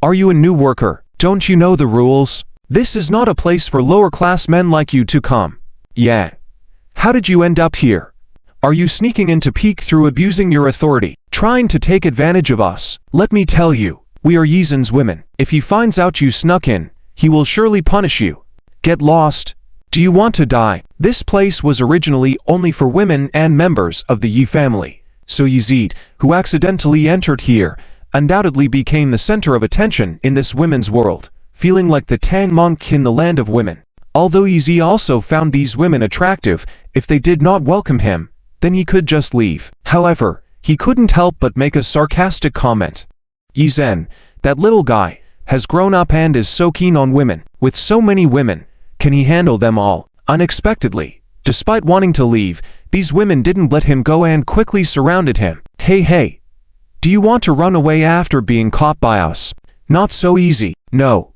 are you a new worker? Don't you know the rules? This is not a place for lower-class men like you to come." "Yeah. How did you end up here? Are you sneaking into peak through abusing your authority, trying to take advantage of us? Let me tell you, we are Yizen's women. If he finds out you snuck in, he will surely punish you. Get lost. Do you want to die?" This place was originally only for women and members of the Yi family, so Yi, who accidentally entered here, undoubtedly became the center of attention in this women's world, feeling like the Tang monk in the land of women. Although Yi also found these women attractive, if they did not welcome him, then he could just leave. However, He couldn't help but make a sarcastic comment. Yi Zhen, that little guy, has grown up and is so keen on women. With so many women, can he handle them all? Unexpectedly, despite wanting to leave, these women didn't let him go and quickly surrounded him. Hey, do you want to run away after being caught by us? Not so easy, no.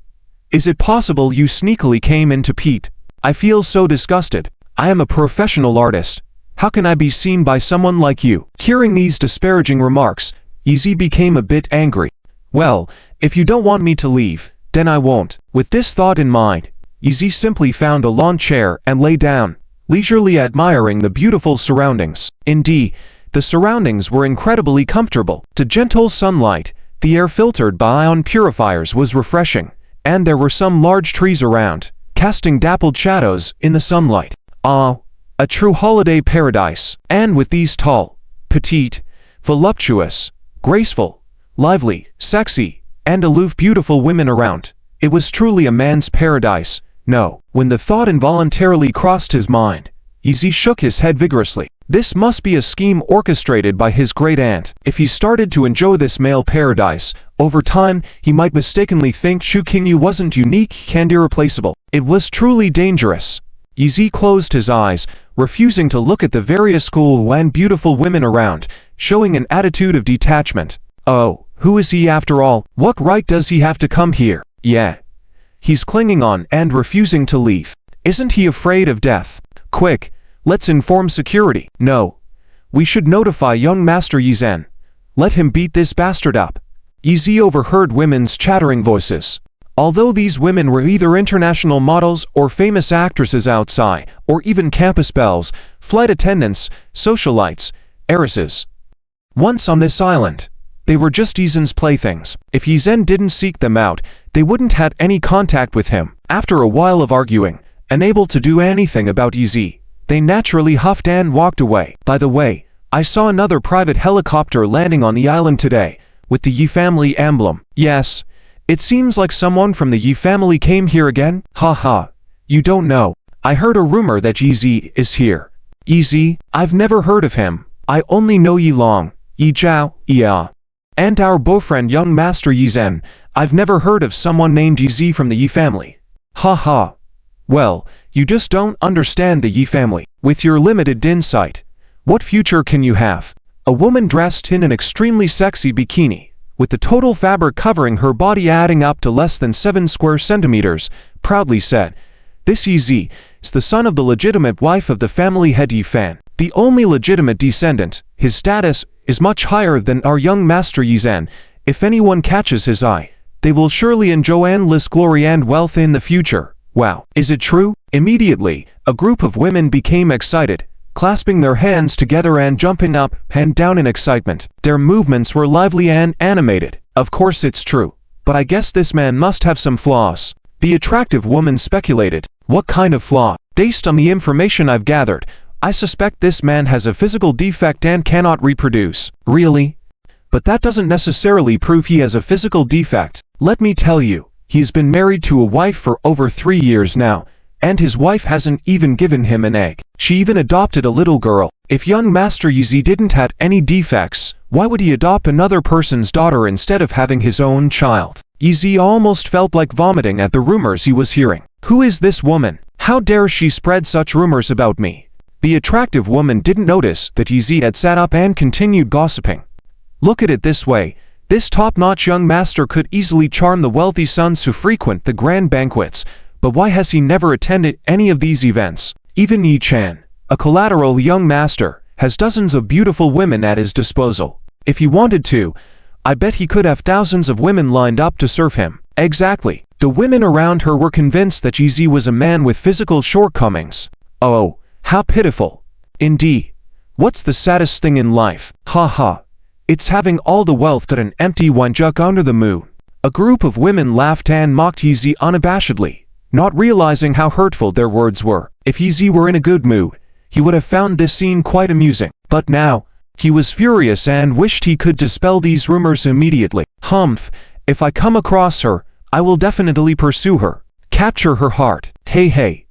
Is it possible you sneakily came into Pete? I feel so disgusted. I am a professional artist. How can I be seen by someone like you? Hearing these disparaging remarks, Yi Zhen became a bit angry. Well, if you don't want me to leave, then I won't. With this thought in mind, Yi Zhen simply found a lawn chair and lay down, leisurely admiring the beautiful surroundings. Indeed, the surroundings were incredibly comfortable. The gentle sunlight, the air filtered by ion purifiers was refreshing, and there were some large trees around, casting dappled shadows in the sunlight. Ah, a true holiday paradise. And with these tall, petite, voluptuous, graceful, lively, sexy, and aloof beautiful women around, it was truly a man's paradise. No, when the thought involuntarily crossed his mind, Yi Zhen shook his head vigorously. This must be a scheme orchestrated by his great aunt. If he started to enjoy this male paradise, over time, he might mistakenly think Shu Qingyu wasn't unique and irreplaceable. It was truly dangerous. Yi Zhen closed his eyes, refusing to look at the various cool and beautiful women around, showing an attitude of detachment. Oh, who is he after all? What right does he have to come here? Yeah. He's clinging on and refusing to leave. Isn't he afraid of death? Quick, let's inform security. No. We should notify young Master Yi Zhen. Let him beat this bastard up. Yi Zhen overheard women's chattering voices. Although these women were either international models or famous actresses outside, or even campus belles, flight attendants, socialites, heiresses. Once on this island, they were just Yi Zhen's playthings. If Yi Zhen didn't seek them out, they wouldn't have any contact with him. After a while of arguing, unable to do anything about Yi Zhen, they naturally huffed and walked away. By the way, I saw another private helicopter landing on the island today, with the Yi family emblem. Yes. It seems like someone from the Yi family came here again. Haha. You don't know. I heard a rumor that Yi Zhen is here. Yi Zhen? I've never heard of him. I only know Yi Long, Yi Zhao, yeah. And our boyfriend young Master Yi Zhen. I've never heard of someone named Yi Zhen from the Yi family. Haha. Well, you just don't understand the Yi family. With your limited insight, what future can you have? A woman dressed in an extremely sexy bikini, with the total fabric covering her body adding up to less than 7 square centimeters, proudly said, "This Yi Zhen is the son of the legitimate wife of the family head Yi Fan, the only legitimate descendant. His status is much higher than our young Master Yi Zhen. If anyone catches his eye, they will surely enjoy endless glory and wealth in the future." Wow, is it true? Immediately, a group of women became excited, clasping their hands together and jumping up and down in excitement. Their movements were lively and animated. Of course it's true, but I guess this man must have some flaws. The attractive woman speculated. What kind of flaw? Based on the information I've gathered, I suspect this man has a physical defect and cannot reproduce. Really? But that doesn't necessarily prove he has a physical defect. Let me tell you, he's been married to a wife for over 3 years now, and his wife hasn't even given him an egg. She even adopted a little girl. If young Master Yi Zhen didn't have any defects, why would he adopt another person's daughter instead of having his own child? Yi Zhen almost felt like vomiting at the rumors he was hearing. Who is this woman? How dare she spread such rumors about me? The attractive woman didn't notice that Yi Zhen had sat up and continued gossiping. Look at it this way. This top-notch young master could easily charm the wealthy sons who frequent the grand banquets, but why has he never attended any of these events? Even Yi Chan, a collateral young master, has dozens of beautiful women at his disposal. If he wanted to, I bet he could have thousands of women lined up to serve him. Exactly. The women around her were convinced that Yi Zhen was a man with physical shortcomings. Oh, how pitiful. Indeed. What's the saddest thing in life? Ha ha. It's having all the wealth but an empty wine jug under the moon. A group of women laughed and mocked Yi Zhen unabashedly, not realizing how hurtful their words were. If Yi Zhen were in a good mood, he would have found this scene quite amusing. But now, he was furious and wished he could dispel these rumors immediately. Humph, if I come across her, I will definitely pursue her, capture her heart. Hey.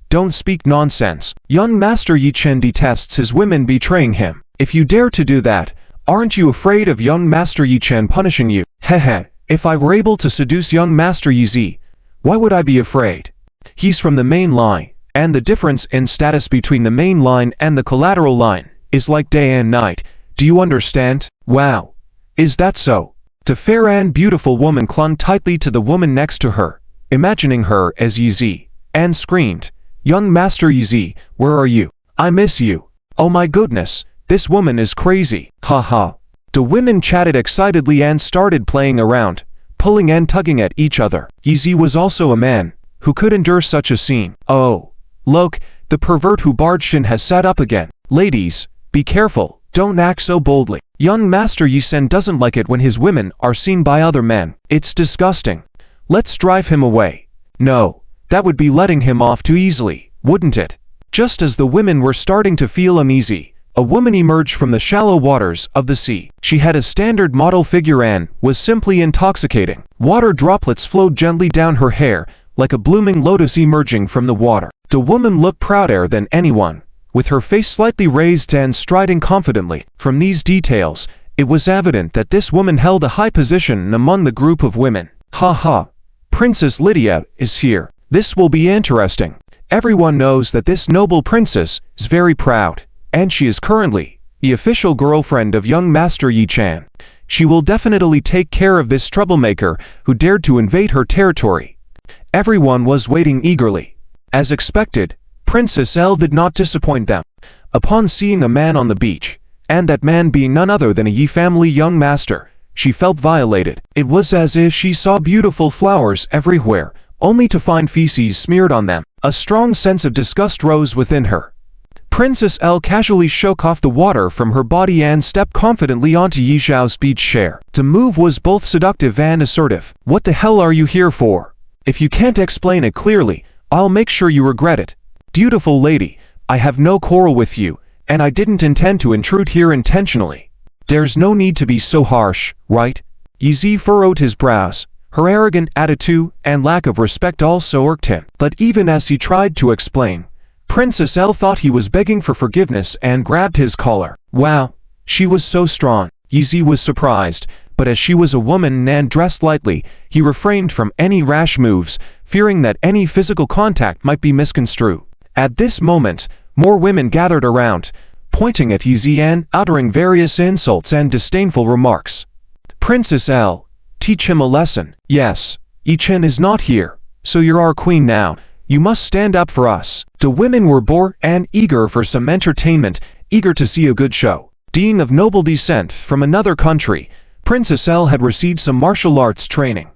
Don't speak nonsense. Young Master Yi Chen detests his women betraying him. If you dare to do that, Aren't you afraid of young Master Yi Chen punishing you? Heh. If I were able to seduce young Master Yi Zi, why would I be afraid? He's from the main line, and the difference in status between the main line and the collateral line is like day and night. Do you understand? Wow. Is that so? The fair and beautiful woman clung tightly to the woman next to her, imagining her as Yi Zi, and screamed, "Young Master Yi Zi, where are you? I miss you. Oh my goodness, this woman is crazy. Haha." The women chatted excitedly and started playing around, pulling and tugging at each other. Yi Zi was also a man who could endure such a scene. Oh, look, the pervert who barged in has sat up again. Ladies, be careful, don't act so boldly. Young Master Yi Chen doesn't like it when his women are seen by other men. It's disgusting. Let's drive him away. No, that would be letting him off too easily, wouldn't it? Just as the women were starting to feel uneasy, a woman emerged from the shallow waters of the sea. She had a standard model figure and was simply intoxicating. Water droplets flowed gently down her hair, like a blooming lotus emerging from the water. The woman looked prouder than anyone, with her face slightly raised and striding confidently. From these details, it was evident that this woman held a high position among the group of women. Ha! Princess Lydia is here. This will be interesting. Everyone knows that this noble princess is very proud, and she is currently the official girlfriend of young Master Yi Chen. She will definitely take care of this troublemaker who dared to invade her territory. Everyone was waiting eagerly. As expected, Princess L did not disappoint them. Upon seeing a man on the beach, and that man being none other than a Yi family young master, she felt violated. It was as if she saw beautiful flowers everywhere, only to find feces smeared on them. A strong sense of disgust rose within her. Princess L casually shook off the water from her body and stepped confidently onto Yi Zhao's beach chair. The move was both seductive and assertive. What the hell are you here for? If you can't explain it clearly, I'll make sure you regret it. Beautiful lady, I have no quarrel with you, and I didn't intend to intrude here intentionally. There's no need to be so harsh, right? Yi Zi furrowed his brows. Her arrogant attitude and lack of respect also irked him. But even as he tried to explain, Princess L thought he was begging for forgiveness and grabbed his collar. Wow, she was so strong. Yi Zi was surprised, but as she was a woman and dressed lightly, he refrained from any rash moves, fearing that any physical contact might be misconstrued. At this moment, more women gathered around, pointing at Yi Zi and uttering various insults and disdainful remarks. Princess L, teach him a lesson. Yes, Yi Chen is not here, so you're our queen now. You must stand up for us. The women were bored and eager for some entertainment, eager to see a good show. Being of noble descent from another country, Princess L had received some martial arts training.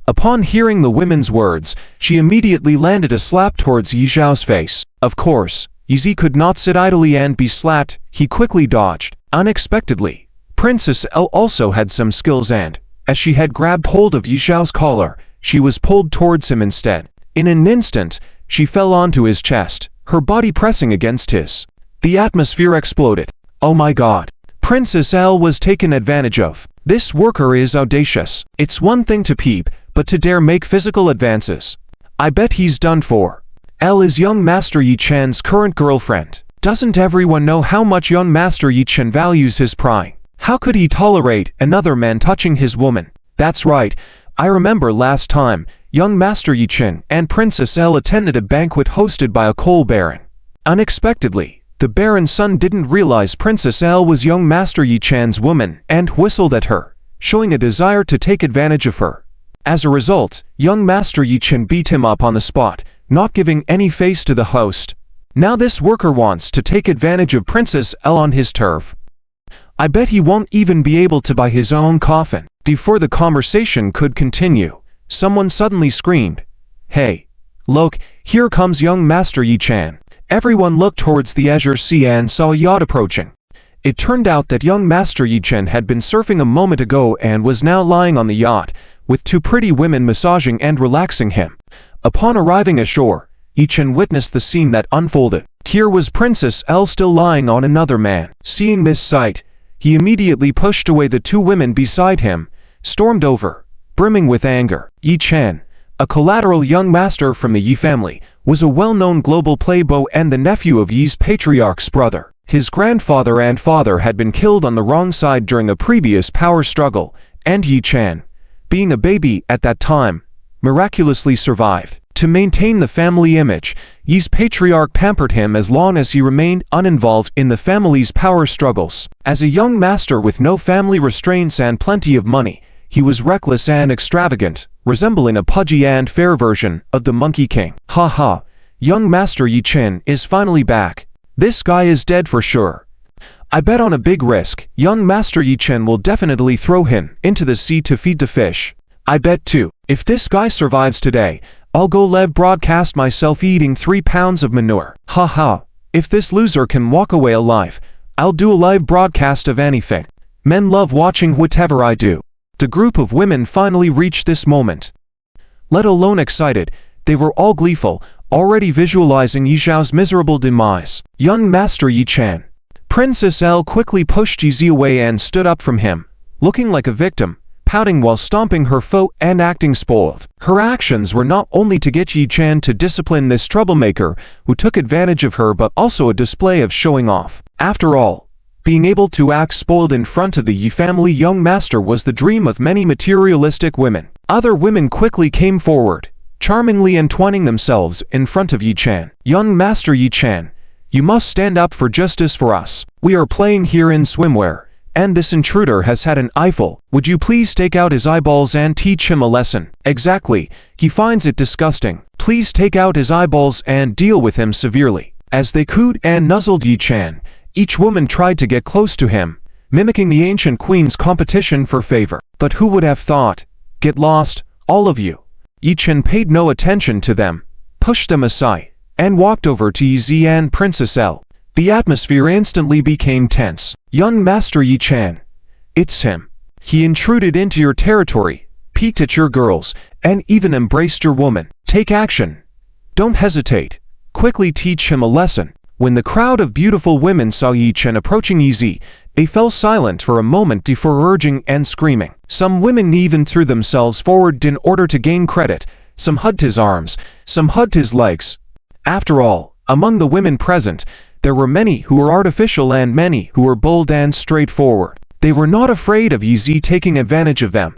Upon hearing the women's words, she immediately landed a slap towards Yi Zhao's face. Of course, Yi Zi could not sit idly and be slapped. He quickly dodged. Unexpectedly, Princess L also had some skills and, as she had grabbed hold of Yi Zhao's collar, she was pulled towards him instead. In an instant, she fell onto his chest, her body pressing against his. The atmosphere exploded. Oh my god. Princess L was taken advantage of. This worker is audacious. It's one thing to peep, but to dare make physical advances. I bet he's done for. L is young Master Yi Chen's current girlfriend. Doesn't everyone know how much young Master Yi Chen values his pride? How could he tolerate another man touching his woman? That's right. I remember last time, young Master Yi Chen and Princess L attended a banquet hosted by a coal baron. Unexpectedly, the baron's son didn't realize Princess L was young Master Yi Chen's woman and whistled at her, showing a desire to take advantage of her. As a result, young Master Yi Chen beat him up on the spot, not giving any face to the host. Now this worker wants to take advantage of Princess L on his turf. I bet he won't even be able to buy his own coffin. Before the conversation could continue, someone suddenly screamed, "Hey, look, here comes young Master Yi Chen." Everyone looked towards the Azure Sea and saw a yacht approaching. It turned out that young Master Yi Chen had been surfing a moment ago and was now lying on the yacht, with two pretty women massaging and relaxing him. Upon arriving ashore, Yi Chen witnessed the scene that unfolded. Here was Princess L still lying on another man. Seeing this sight, he immediately pushed away the two women beside him, stormed over, brimming with anger. Yi Chen, a collateral young master from the Yi family, was a well-known global playboy and the nephew of Yi's patriarch's brother. His grandfather and father had been killed on the wrong side during a previous power struggle, and Yi Chen, being a baby at that time, miraculously survived. To maintain the family image, Yi's patriarch pampered him as long as he remained uninvolved in the family's power struggles. As a young master with no family restraints and plenty of money, he was reckless and extravagant, resembling a pudgy and fair version of the Monkey King. Ha ha, young Master Yi Chen is finally back. This guy is dead for sure. I bet on a big risk, young Master Yi Chen will definitely throw him into the sea to feed the fish. I bet too, if this guy survives today, I'll go live broadcast myself eating 3 pounds of manure. Ha ha, if this loser can walk away alive, I'll do a live broadcast of anything. Men love watching whatever I do. The group of women finally reached this moment. Let alone excited, they were all gleeful, already visualizing Yi Zhao's miserable demise. Young Master Yi Chen. Princess L quickly pushed Yi Zi away and stood up from him, looking like a victim, pouting while stomping her foot and acting spoiled. Her actions were not only to get Yi Chen to discipline this troublemaker who took advantage of her, but also a display of showing off. After all, being able to act spoiled in front of the Yi family young master was the dream of many materialistic women. Other women quickly came forward, charmingly entwining themselves in front of Yi Chen. Young Master Yi Chen, you must stand up for justice for us. We are playing here in swimwear, and this intruder has had an eyeful. Would you please take out his eyeballs and teach him a lesson? Exactly, he finds it disgusting. Please take out his eyeballs and deal with him severely. As they cooed and nuzzled Yi Chen, each woman tried to get close to him, mimicking the ancient queen's competition for favor. But who would have thought? Get lost, all of you. Yi Chen paid no attention to them, pushed them aside, and walked over to Yi Zi and Princess L. The atmosphere instantly became tense. Young Master Yi Chen. It's him. He intruded into your territory, peeked at your girls, and even embraced your woman. Take action. Don't hesitate. Quickly teach him a lesson. When the crowd of beautiful women saw Yi Chen approaching Yi Zi, they fell silent for a moment before urging and screaming. Some women even threw themselves forward in order to gain credit. Some hugged his arms, some hugged his legs. After all, among the women present, there were many who were artificial and many who were bold and straightforward. They were not afraid of Yi Zi taking advantage of them.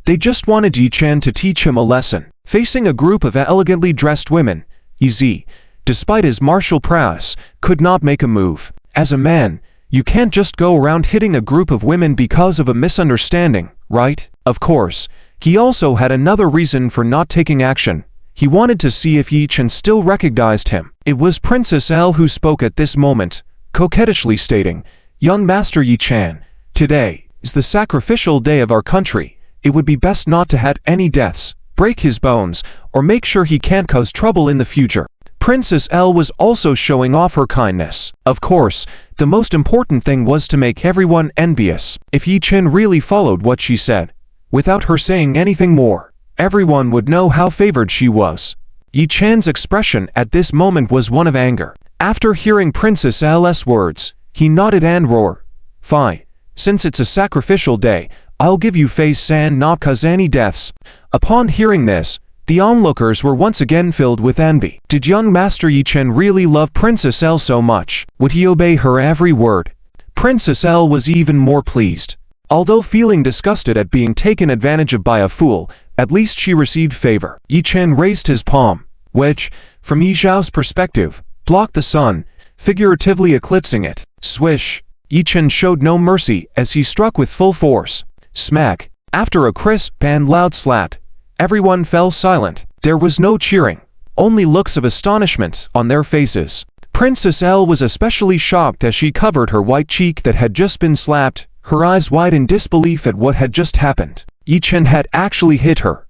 They just wanted Yi Chen to teach him a lesson. Facing a group of elegantly dressed women, Yi Zi, despite his martial prowess, could not make a move. As a man, you can't just go around hitting a group of women because of a misunderstanding, right? Of course, he also had another reason for not taking action. He wanted to see if Yi Chen still recognized him. It was Princess L who spoke at this moment, coquettishly stating, "Young Master Yi Chen, today is the sacrificial day of our country. It would be best not to have any deaths, break his bones, or make sure he can't cause trouble in the future." Princess L was also showing off her kindness. Of course, the most important thing was to make everyone envious. If Yi Chen really followed what she said, without her saying anything more, everyone would know how favored she was. Yi Chen's expression at this moment was one of anger. After hearing Princess L's words, he nodded and roared, "Fine, since it's a sacrificial day, I'll give you face and not cause any deaths." Upon hearing this, the onlookers were once again filled with envy. Did young Master Yi Chen really love Princess L so much? Would he obey her every word? Princess L was even more pleased. Although feeling disgusted at being taken advantage of by a fool, at least she received favor. Yi Chen raised his palm, which, from Yi Zhao's perspective, blocked the sun, figuratively eclipsing it. Swish! Yi Chen showed no mercy as he struck with full force. Smack! After a crisp and loud slap, everyone fell silent. There was no cheering, only looks of astonishment on their faces. Princess L was especially shocked as she covered her white cheek that had just been slapped, her eyes wide in disbelief at what had just happened. Yi Chen had actually hit her.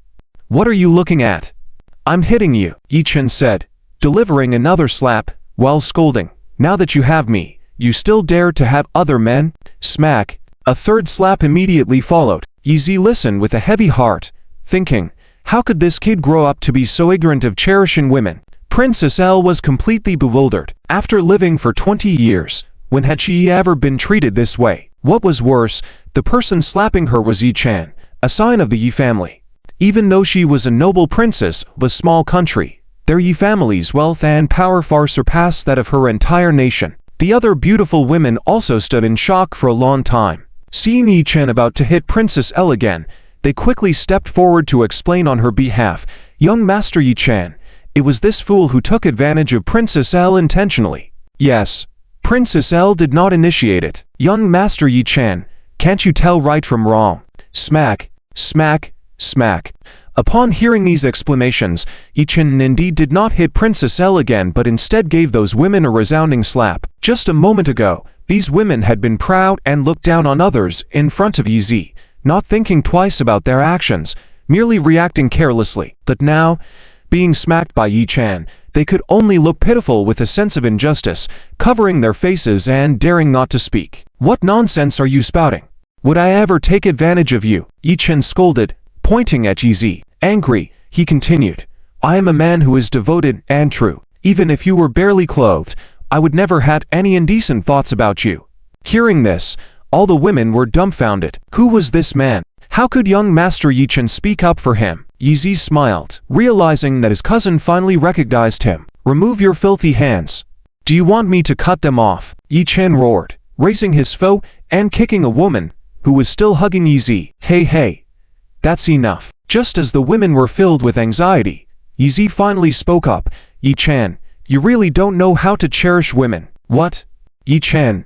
"What are you looking at?" "I'm hitting you," Yi Chen said, delivering another slap, while scolding. "Now that you have me, you still dare to have other men?" Smack! A third slap immediately followed. Yi Zi listened with a heavy heart, thinking, how could this kid grow up to be so ignorant of cherishing women? Princess L was completely bewildered. After living for 20 years, when had she ever been treated this way? What was worse, the person slapping her was Yi Chen, a sign of the Yi family. Even though she was a noble princess of a small country, their Yi family's wealth and power far surpassed that of her entire nation. The other beautiful women also stood in shock for a long time. Seeing Yi Chen about to hit Princess L again, they quickly stepped forward to explain on her behalf. Young Master Yi Chen, it was this fool who took advantage of Princess L intentionally. Yes, Princess L did not initiate it. Young Master Yi Chen, can't you tell right from wrong? Smack, smack, smack. Upon hearing these explanations, Yi Chen indeed did not hit Princess L again but instead gave those women a resounding slap. Just a moment ago, these women had been proud and looked down on others in front of Yi Zi, not thinking twice about their actions, merely reacting carelessly. But now, being smacked by Yi Chen, they could only look pitiful with a sense of injustice, covering their faces and daring not to speak. What nonsense are you spouting? Would I ever take advantage of you? Yi Chen scolded, pointing at Yi Zi. Angry, he continued, I am a man who is devoted and true. Even if you were barely clothed, I would never have any indecent thoughts about you. Hearing this, all the women were dumbfounded. Who was this man? How could young Master Yi Chen speak up for him? Yi Zi smiled, realizing that his cousin finally recognized him. Remove your filthy hands. Do you want me to cut them off? Yi Chen roared, raising his foe and kicking a woman who was still hugging Yi Zi. Hey, that's enough. Just as the women were filled with anxiety, Yi Zi finally spoke up. Yi Chen, you really don't know how to cherish women. What? Yi Chen,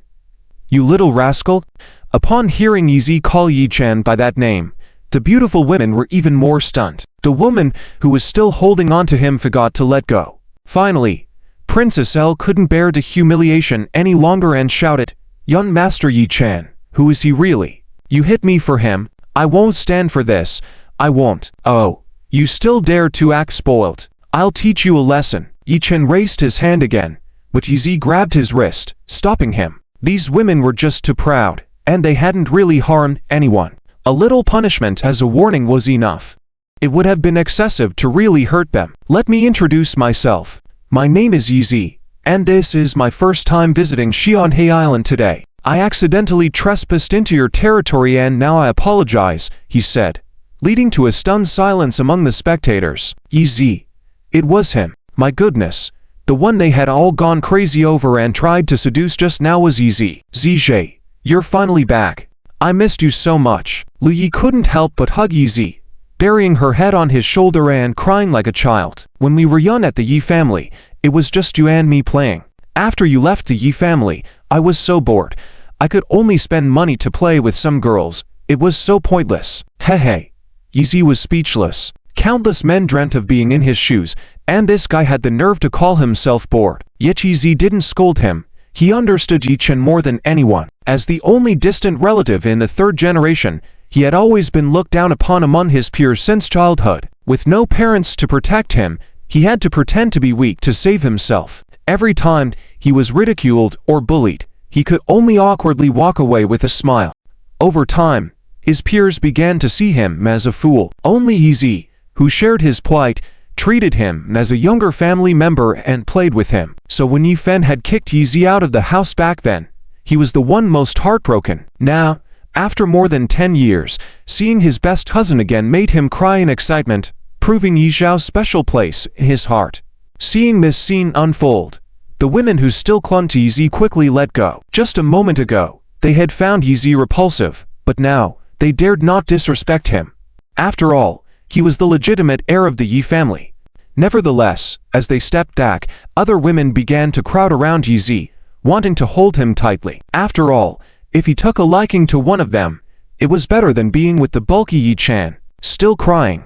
you little rascal? Upon hearing Yi Zi call Yi Chen by that name, the beautiful women were even more stunned. The woman who was still holding on to him forgot to let go. Finally, Princess L couldn't bear the humiliation any longer and shouted, Young Master Yi Chen, who is he really? You hit me for him. I won't stand for this. I won't. Oh, you still dare to act spoiled. I'll teach you a lesson. Yi Chen raised his hand again, but Yi Zi grabbed his wrist, stopping him. These women were just too proud, and they hadn't really harmed anyone. A little punishment as a warning was enough. It would have been excessive to really hurt them. Let me introduce myself. My name is Yi Zi, and this is my first time visiting Xianhe Island today. I accidentally trespassed into your territory and now I apologize, he said, leading to a stunned silence among the spectators. Yi Zi. It was him. My goodness. The one they had all gone crazy over and tried to seduce just now was Yi Zi. Zijie, you're finally back. I missed you so much. Lu Yi couldn't help but hug Yi Zi, burying her head on his shoulder and crying like a child. When we were young at the Yi family, it was just you and me playing. After you left the Yi family, I was so bored. I could only spend money to play with some girls. It was so pointless. Hey. Yi Zi was speechless. Countless men dreamt of being in his shoes, and this guy had the nerve to call himself bored. Yet Yi Zi didn't scold him. He understood Yi Chen more than anyone. As the only distant relative in the third generation, he had always been looked down upon among his peers since childhood. With no parents to protect him, he had to pretend to be weak to save himself. Every time he was ridiculed or bullied, he could only awkwardly walk away with a smile. Over time, his peers began to see him as a fool. Only Yi Zi, who shared his plight, treated him as a younger family member and played with him. So when Yi Fen had kicked Yi Zi out of the house back then, he was the one most heartbroken. Now, after more than 10 years, seeing his best cousin again made him cry in excitement, proving Yi Zhao's special place in his heart. Seeing this scene unfold, the women who still clung to Yi Zi quickly let go. Just a moment ago, they had found Yi Zi repulsive, but now, they dared not disrespect him. After all, he was the legitimate heir of the Yi family. Nevertheless, as they stepped back, other women began to crowd around Yi Zi, wanting to hold him tightly. After all, if he took a liking to one of them, it was better than being with the bulky Yi Chen. Still crying.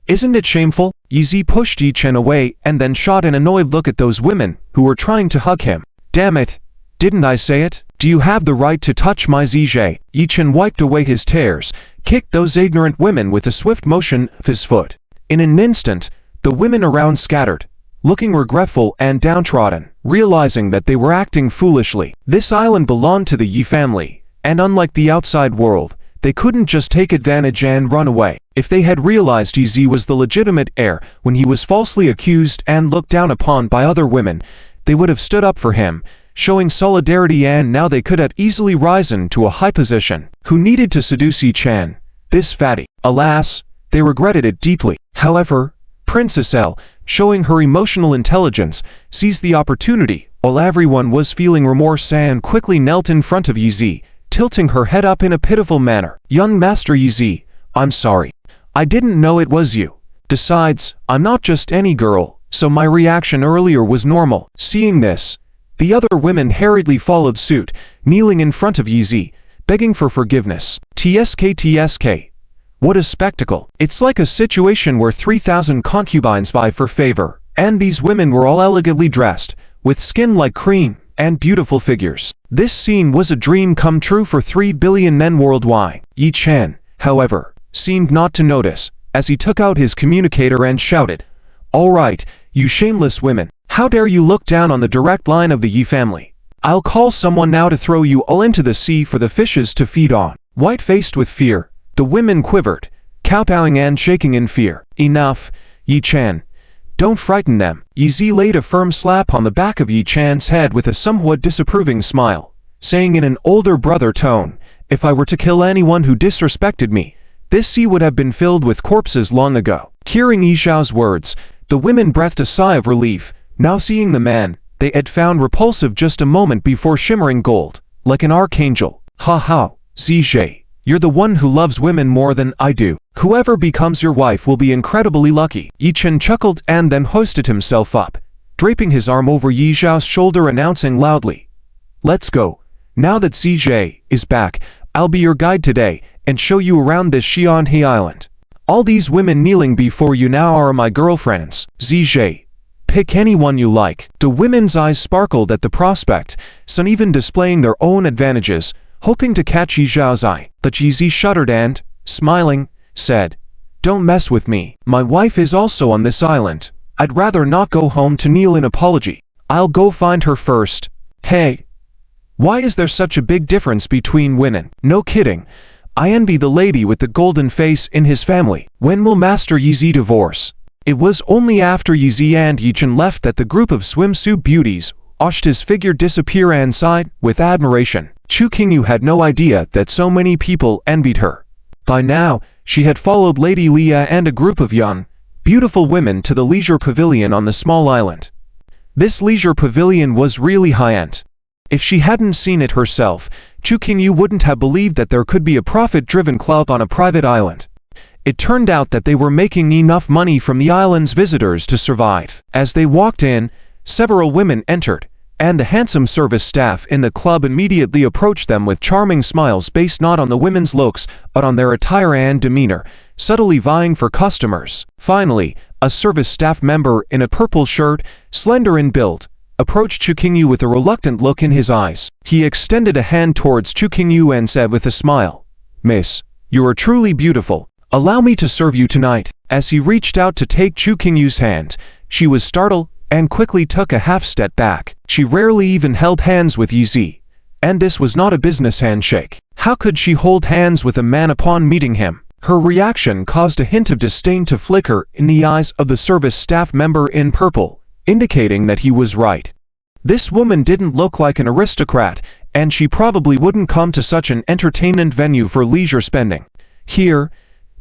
Isn't it shameful? Yi Zi pushed Yi Chen away and then shot an annoyed look at those women who were trying to hug him. Damn it! Didn't I say it? Do you have the right to touch my Zijie? Yi Chen wiped away his tears, kicked those ignorant women with a swift motion of his foot. In an instant, the women around scattered, looking regretful and downtrodden, realizing that they were acting foolishly. This island belonged to the Yi family, and unlike the outside world, they couldn't just take advantage and run away. If they had realized Yi Zi was the legitimate heir when he was falsely accused and looked down upon by other women, they would have stood up for him, showing solidarity, and now they could have easily risen to a high position. Who needed to seduce Yi Chen? This fatty. Alas, they regretted it deeply. However, Princess L, showing her emotional intelligence, seized the opportunity, while everyone was feeling remorse and quickly knelt in front of Yizi, tilting her head up in a pitiful manner. Young Master Yizi, I'm sorry. I didn't know it was you. Besides, I'm not just any girl, so my reaction earlier was normal. Seeing this, the other women hurriedly followed suit, kneeling in front of Yizi, begging for forgiveness. TSK. What a spectacle. It's like a situation where 3,000 concubines vie for favor, and these women were all elegantly dressed, with skin like cream, and beautiful figures. This scene was a dream come true for 3 billion men worldwide. Yi Chen, however, seemed not to notice, as he took out his communicator and shouted, "All right, you shameless women, how dare you look down on the direct line of the Yi family? I'll call someone now to throw you all into the sea for the fishes to feed on." White-faced with fear, the women quivered, kowtowing and shaking in fear. "Enough, Yi Chen. Don't frighten them." Yizi laid a firm slap on the back of Yi Chan's head with a somewhat disapproving smile, saying in an older brother tone, "If I were to kill anyone who disrespected me, this sea would have been filled with corpses long ago." Hearing Yi Xiao's words, the women breathed a sigh of relief, now seeing the man they had found repulsive just a moment before shimmering gold, like an archangel. "Ha ha, Zijie, you're the one who loves women more than I do. Whoever becomes your wife will be incredibly lucky." Yi Chen chuckled and then hoisted himself up, draping his arm over Yi Xiao's shoulder, announcing loudly, "Let's go. Now that Zijie is back, I'll be your guide today and show you around this Xianhe Island. All these women kneeling before you now are my girlfriends. Zijie, pick anyone you like." The women's eyes sparkled at the prospect, some even displaying their own advantages, hoping to catch Yi Xiao's eye. But Yizi shuddered and, smiling, said, "Don't mess with me. My wife is also on this island. I'd rather not go home to kneel in apology. I'll go find her first." "Hey, why is there such a big difference between women? No kidding. I envy the lady with the golden face in his family. When will Master Yizi divorce?" It was only after Yizi and Yi Chen left that the group of swimsuit beauties watched his figure disappear and sighed with admiration. Chu Qingyu had no idea that so many people envied her. By now, she had followed Lady Leah and a group of young, beautiful women to the leisure pavilion on the small island. This leisure pavilion was really high-end. If she hadn't seen it herself, Chu Qingyu wouldn't have believed that there could be a profit-driven club on a private island. It turned out that they were making enough money from the island's visitors to survive. As they walked in, several women entered, and the handsome service staff in the club immediately approached them with charming smiles based not on the women's looks, but on their attire and demeanor, subtly vying for customers. Finally, a service staff member in a purple shirt, slender in build, approached Chu Qingyu with a reluctant look in his eyes. He extended a hand towards Chu Qingyu and said with a smile, "Miss, you are truly beautiful. Allow me to serve you tonight." As he reached out to take Chu Qingyu's hand, she was startled and quickly took a half-step back. She rarely even held hands with Yizi, and this was not a business handshake. How could she hold hands with a man upon meeting him? Her reaction caused a hint of disdain to flicker in the eyes of the service staff member in purple, indicating that he was right. This woman didn't look like an aristocrat, and she probably wouldn't come to such an entertainment venue for leisure spending. "Here,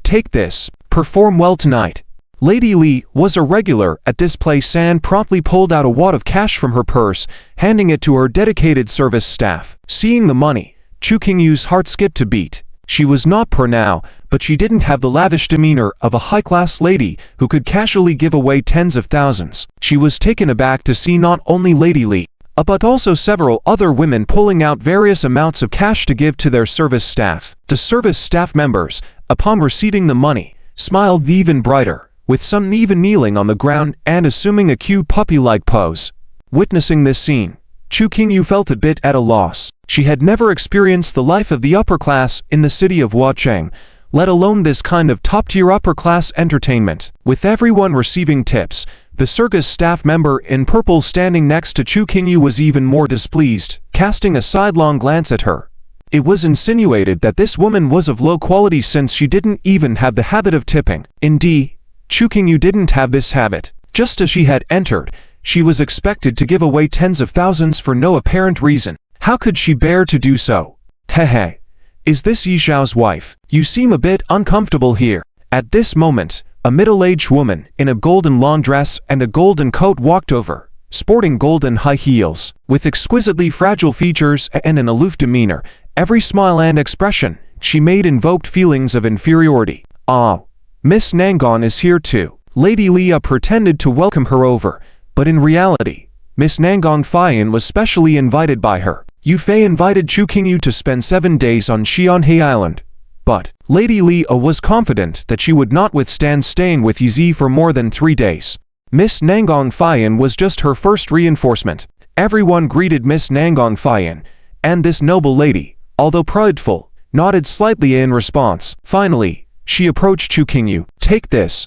take this. Perform well tonight." Lady Li was a regular at this place and promptly pulled out a wad of cash from her purse, handing it to her dedicated service staff. Seeing the money, Chu Qingyu's heart skipped a beat. She was not poor now, but she didn't have the lavish demeanor of a high-class lady who could casually give away tens of thousands. She was taken aback to see not only Lady Li, but also several other women pulling out various amounts of cash to give to their service staff. The service staff members, upon receiving the money, smiled even brighter, with some even kneeling on the ground and assuming a cute puppy-like pose. Witnessing this scene, Chu Qingyu felt a bit at a loss. She had never experienced the life of the upper class in the city of Huacheng, let alone this kind of top-tier upper-class entertainment. With everyone receiving tips, the circus staff member in purple standing next to Chu Qingyu was even more displeased, casting a sidelong glance at her. It was insinuated that this woman was of low quality since she didn't even have the habit of tipping. Indeed, Chu Qingyu didn't have this habit. Just as she had entered, she was expected to give away tens of thousands for no apparent reason. How could she bear to do so? "Hehe. Is this Yi Xiao's wife? You seem a bit uncomfortable here." At this moment, a middle-aged woman in a golden long dress and a golden coat walked over, sporting golden high heels. With exquisitely fragile features and an aloof demeanor, every smile and expression she made invoked feelings of inferiority. "Ah, Miss Nangon is here too." Lady Leah pretended to welcome her over, but in reality, Miss Nangon Fian was specially invited by her. Yu Fei invited Chu Qingyu to spend 7 days on Xianhe Island, but Lady Leah was confident that she would not withstand staying with Yizi for more than 3 days. Miss Nangon Fian was just her first reinforcement. Everyone greeted Miss Nangon Fian, and this noble lady, although prideful, nodded slightly in response. Finally, she approached Chu Qingyu. "Take this.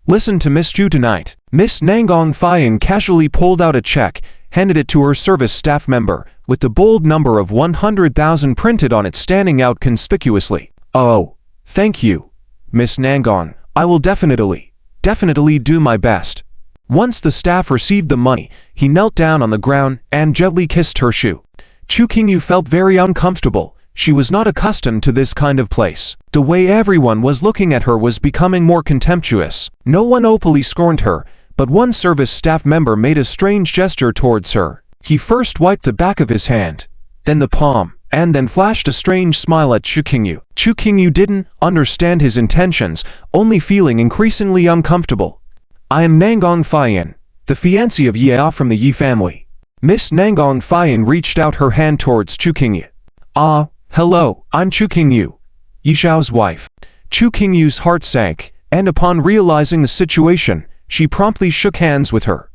Listen to Miss Chu tonight." Miss Nangon Fian casually pulled out a check, handed it to her service staff member, with the bold number of 100,000 printed on it standing out conspicuously. "Oh, thank you, Miss Nangon. I will definitely do my best." Once the staff received the money, he knelt down on the ground and gently kissed her shoe. Chu Qingyu felt very uncomfortable. She was not accustomed to this kind of place. The way everyone was looking at her was becoming more contemptuous. No one openly scorned her, but one service staff member made a strange gesture towards her. He first wiped the back of his hand, then the palm, and then flashed a strange smile at Chu Qingyu. Chu Qingyu didn't understand his intentions, only feeling increasingly uncomfortable. "I am Nangon Fian, the fiancée of Ye from the Yi family." Miss Nangon Fian reached out her hand towards Chu Qingyu. "Ah, hello, I'm Chu Qingyu, Yi Xiao's wife." Chu Qingyu's heart sank, and upon realizing the situation, she promptly shook hands with her.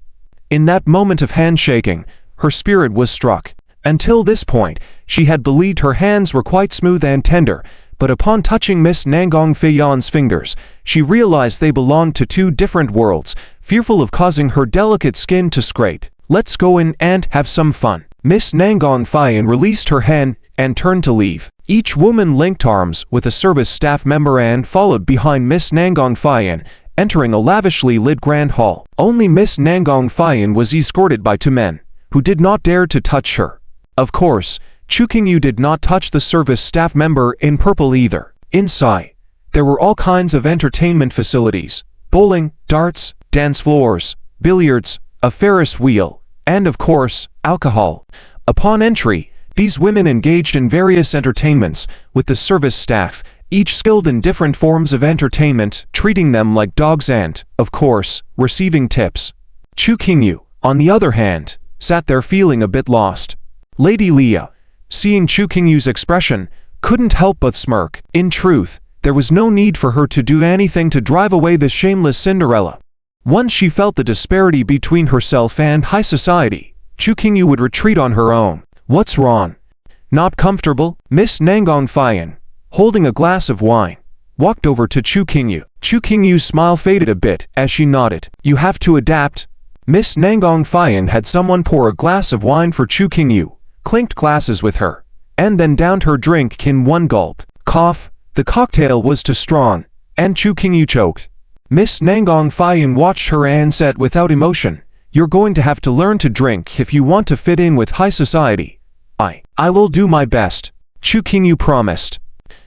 In that moment of handshaking, her spirit was struck. Until this point, she had believed her hands were quite smooth and tender, but upon touching Miss Nangon Fian's fingers, she realized they belonged to 2 different worlds, fearful of causing her delicate skin to scrape. "Let's go in and have some fun." Miss Nangon Fian released her hand and turned to leave. Each woman linked arms with a service staff member and followed behind Miss Nangon Fian, entering a lavishly lit grand hall. Only Miss Nangon Fian was escorted by 2 men, who did not dare to touch her. Of course, Chu Qingyu did not touch the service staff member in purple either. Inside, there were all kinds of entertainment facilities: bowling, darts, dance floors, billiards, a Ferris wheel, and of course, alcohol. Upon entry, these women engaged in various entertainments with the service staff, each skilled in different forms of entertainment, treating them like dogs and, of course, receiving tips. Chu Qingyu, on the other hand, sat there feeling a bit lost. Lady Leah, seeing Chu Qingyu's expression, couldn't help but smirk. In truth, there was no need for her to do anything to drive away the shameless Cinderella. Once she felt the disparity between herself and high society, Chu Qingyu would retreat on her own. "What's wrong? Not comfortable?" Miss Nangon Fian, holding a glass of wine, walked over to Chu Qingyu. Chu Qingyu's smile faded a bit as she nodded. "You have to adapt." Miss Nangon Fian had someone pour a glass of wine for Chu Qingyu, clinked glasses with her, and then downed her drink in one gulp. Cough, the cocktail was too strong, and Chu Qingyu choked. Miss Nangon Fian watched her and said without emotion, "You're going to have to learn to drink if you want to fit in with high society." I will do my best," Chu Qingyu promised.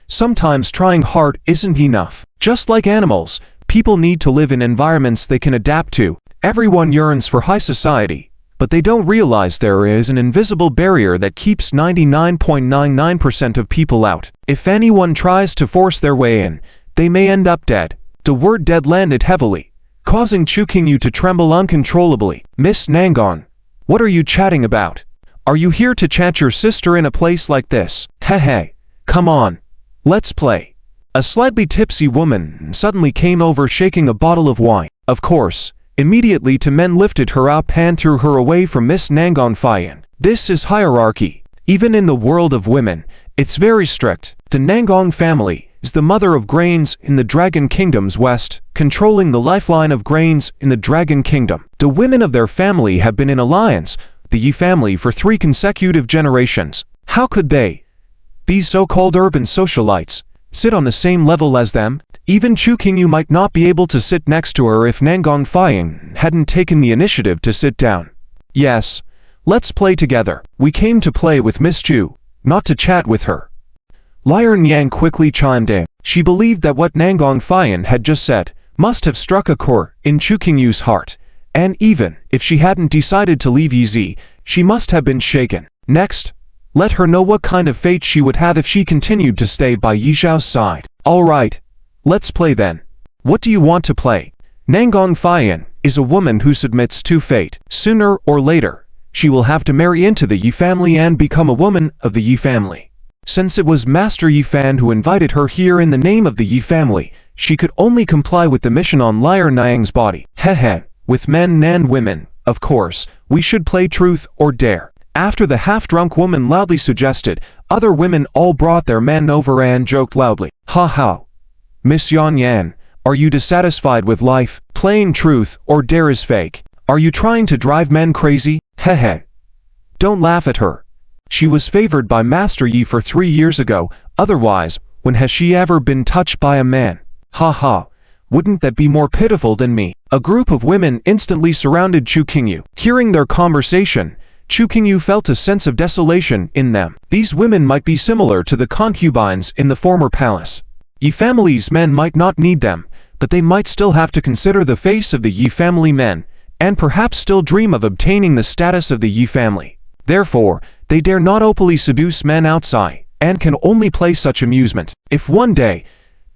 Sometimes trying hard isn't enough. Just like animals, people need to live in environments they can adapt to. Everyone yearns for high society, but they don't realize there is an invisible barrier that keeps 99.99% of people out. If anyone tries to force their way in, they may end up dead. The word dead landed heavily, causing Chu Qingyu to tremble uncontrollably. "Miss Nangon, what are you chatting about? Are you here to chat your sister in a place like this? Hey, come on, let's play." A slightly tipsy woman suddenly came over shaking a bottle of wine. Of course, immediately 2 men lifted her up and threw her away from Miss Nangon Fian. This is hierarchy. Even in the world of women, it's very strict. The Nangon family is the mother of grains in the Dragon Kingdom's west, controlling the lifeline of grains in the Dragon Kingdom. The women of their family have been in alliance the Yi family for 3 consecutive generations. How could they, these so-called urban socialites, sit on the same level as them? Even Chu Qingyu might not be able to sit next to her if Nangon Fian hadn't taken the initiative to sit down. "Yes, let's play together. We came to play with Miss Chu, not to chat with her." Liren Yang quickly chimed in. She believed that what Nangon Fian had just said must have struck a chord in Chu Qingyu's heart, And even if she hadn't decided to leave Yizi, she must have been shaken. Next, let her know what kind of fate she would have if she continued to stay by Yi Zhao's side. Alright, let's play then. What do you want to play? Nangong Fian is a woman who submits to fate. Sooner or later, she will have to marry into the Yi family and become a woman of the Yi family. Since it was Master Yi Fan who invited her here in the name of the Yi family, she could only comply with the mission on Liar Niang's body. Hehe, with men and women, of course, we should play truth or dare. After the half-drunk woman loudly suggested, other women all brought their men over and joked loudly. Ha ha. Miss Yan Yan, are you dissatisfied with life? Playing truth or dare is fake. Are you trying to drive men crazy? Hehe. Don't laugh at her. She was favored by Master Yi for 3 years ago, otherwise, when has she ever been touched by a man? Ha ha. Wouldn't that be more pitiful than me? A group of women instantly surrounded Chu Qingyu. Hearing their conversation, Chu Qingyu felt a sense of desolation in them. These women might be similar to the concubines in the former palace. Yi family's men might not need them, but they might still have to consider the face of the Yi family men, and perhaps still dream of obtaining the status of the Yi family. Therefore, they dare not openly seduce men outside, and can only play such amusement. If one day,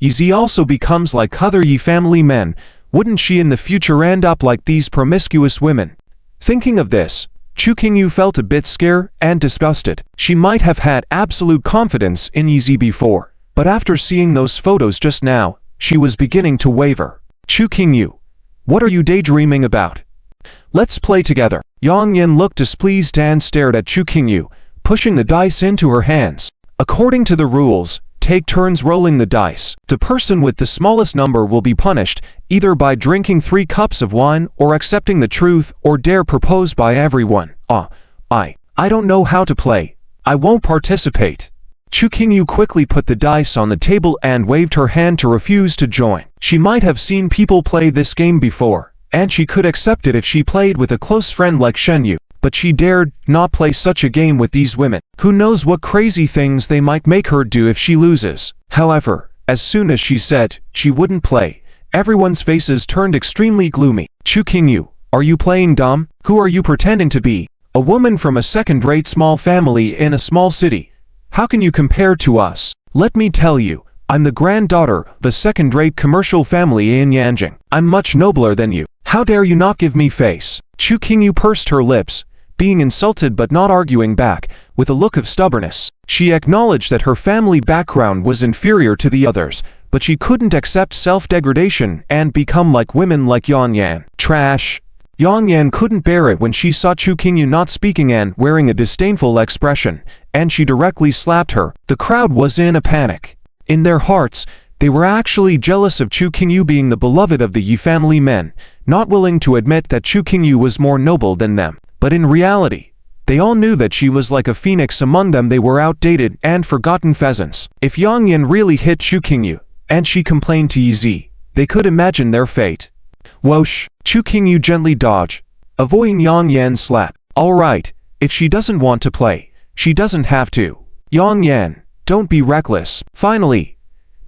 Yizi also becomes like other Yi family men, wouldn't she in the future end up like these promiscuous women? Thinking of this, Chu Qingyu felt a bit scared and disgusted. She might have had absolute confidence in Yizi before, but after seeing those photos just now, she was beginning to waver. Chu Qingyu, what are you daydreaming about? Let's play together. Yang Yan looked displeased and stared at Chu Qingyu, pushing the dice into her hands. According to the rules, take turns rolling the dice. The person with the smallest number will be punished, either by drinking 3 cups of wine or accepting the truth or dare proposed by everyone. I don't know how to play. I won't participate. Chu Qingyu quickly put the dice on the table and waved her hand to refuse to join. She might have seen people play this game before, and she could accept it if she played with a close friend like Shen Yu. But she dared not play such a game with these women. Who knows what crazy things they might make her do if she loses. However, as soon as she said she wouldn't play, everyone's faces turned extremely gloomy. Chu Qingyu, are you playing dumb? Who are you pretending to be? A woman from a second-rate small family in a small city. How can you compare to us? Let me tell you, I'm the granddaughter of a second-rate commercial family in Yanjing. I'm much nobler than you. How dare you not give me face? Chu Qingyu pursed her lips, being insulted but not arguing back, with a look of stubbornness. She acknowledged that her family background was inferior to the others, but she couldn't accept self-degradation and become like women like Yang Yan. Trash. Yang Yan couldn't bear it when she saw Chu Qingyu not speaking and wearing a disdainful expression, and she directly slapped her. The crowd was in a panic. In their hearts, they were actually jealous of Chu Qingyu being the beloved of the Yi family men, not willing to admit that Chu Qingyu was more noble than them. But in reality, they all knew that she was like a phoenix among them. They were outdated and forgotten pheasants. If Yang Yan really hit Chu Qingyu, and she complained to Yizi, they could imagine their fate. Whoosh! Chu Qingyu gently dodged, avoiding Yang Yan's slap. Alright, if she doesn't want to play, she doesn't have to. Yang Yan, don't be reckless. Finally,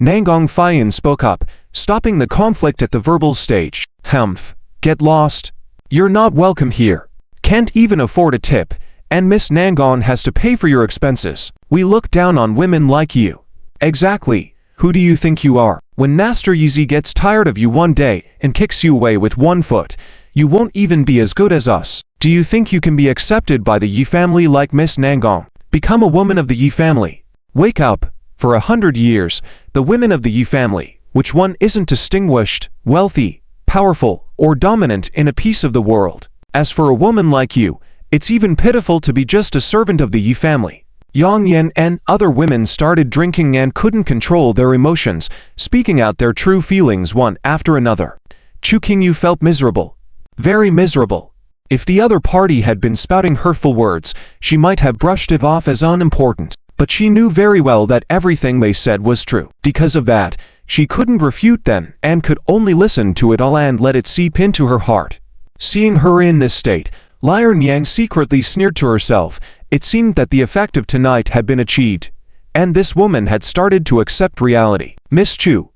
Nangong Fian spoke up, stopping the conflict at the verbal stage. Humph, get lost. You're not welcome here. Can't even afford a tip, and Miss Nangong has to pay for your expenses. We look down on women like you. Exactly. Who do you think you are? When Master Yizi gets tired of you one day and kicks you away with 1 foot, you won't even be as good as us. Do you think you can be accepted by the Yi family like Miss Nangong? Become a woman of the Yi family. Wake up. For 100 years, the women of the Yi family, which one isn't distinguished, wealthy, powerful, or dominant in a piece of the world? As for a woman like you, it's even pitiful to be just a servant of the Yi family. Yang Yan and other women started drinking and couldn't control their emotions, speaking out their true feelings one after another. Chu Qingyu felt miserable. Very miserable. If the other party had been spouting hurtful words, she might have brushed it off as unimportant. But she knew very well that everything they said was true. Because of that, she couldn't refute them and could only listen to it all and let it seep into her heart. Seeing her in this state, Liar Niang secretly sneered to herself. It seemed that the effect of tonight had been achieved, and this woman had started to accept reality. Miss Chu,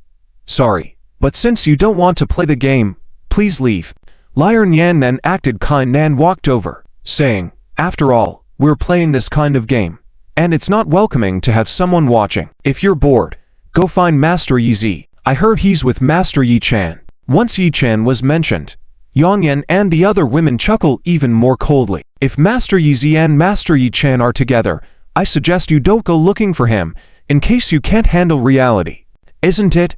sorry, but since you don't want to play the game, please leave. Lion Yan then acted kind and walked over, saying, "After all, we're playing this kind of game, and it's not welcoming to have someone watching. If you're bored, go find Master Yi Zi. I heard he's with Master Yi Chan." Once Yi Chan was mentioned, Yang Yan and the other women chuckle even more coldly. If Master Yi Zi and Master Yi Chan are together, I suggest you don't go looking for him, in case you can't handle reality. Isn't it?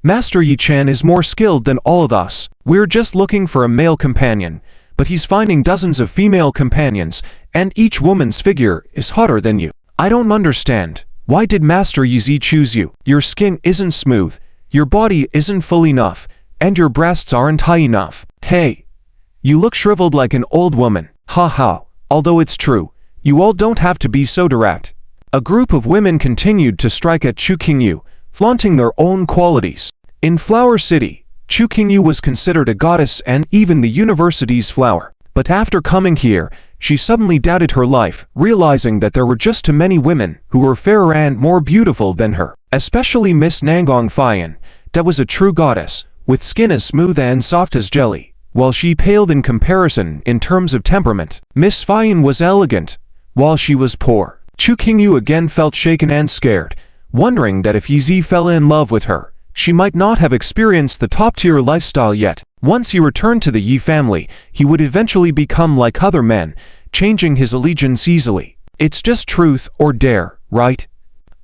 Master Yi Chan is more skilled than all of us. We're just looking for a male companion, but he's finding dozens of female companions, and each woman's figure is hotter than you. I don't understand. Why did Master Yi Zi choose you? Your skin isn't smooth, your body isn't full enough, and your breasts aren't high enough. Hey, you look shriveled like an old woman. Ha ha. Although it's true, you all don't have to be so direct. A group of women continued to strike at Chu Qingyu, flaunting their own qualities. In Flower City, Chu Qingyu was considered a goddess and even the university's flower. But after coming here, she suddenly doubted her life, realizing that there were just too many women who were fairer and more beautiful than her. Especially Miss Nangong Fian, that was a true goddess, with skin as smooth and soft as jelly, while she paled in comparison in terms of temperament. Miss Fian was elegant, while she was poor. Chu Qingyu again felt shaken and scared, wondering that if Yi Zi fell in love with her, she might not have experienced the top-tier lifestyle yet. Once he returned to the Yi family, he would eventually become like other men, changing his allegiance easily. It's just truth or dare, right?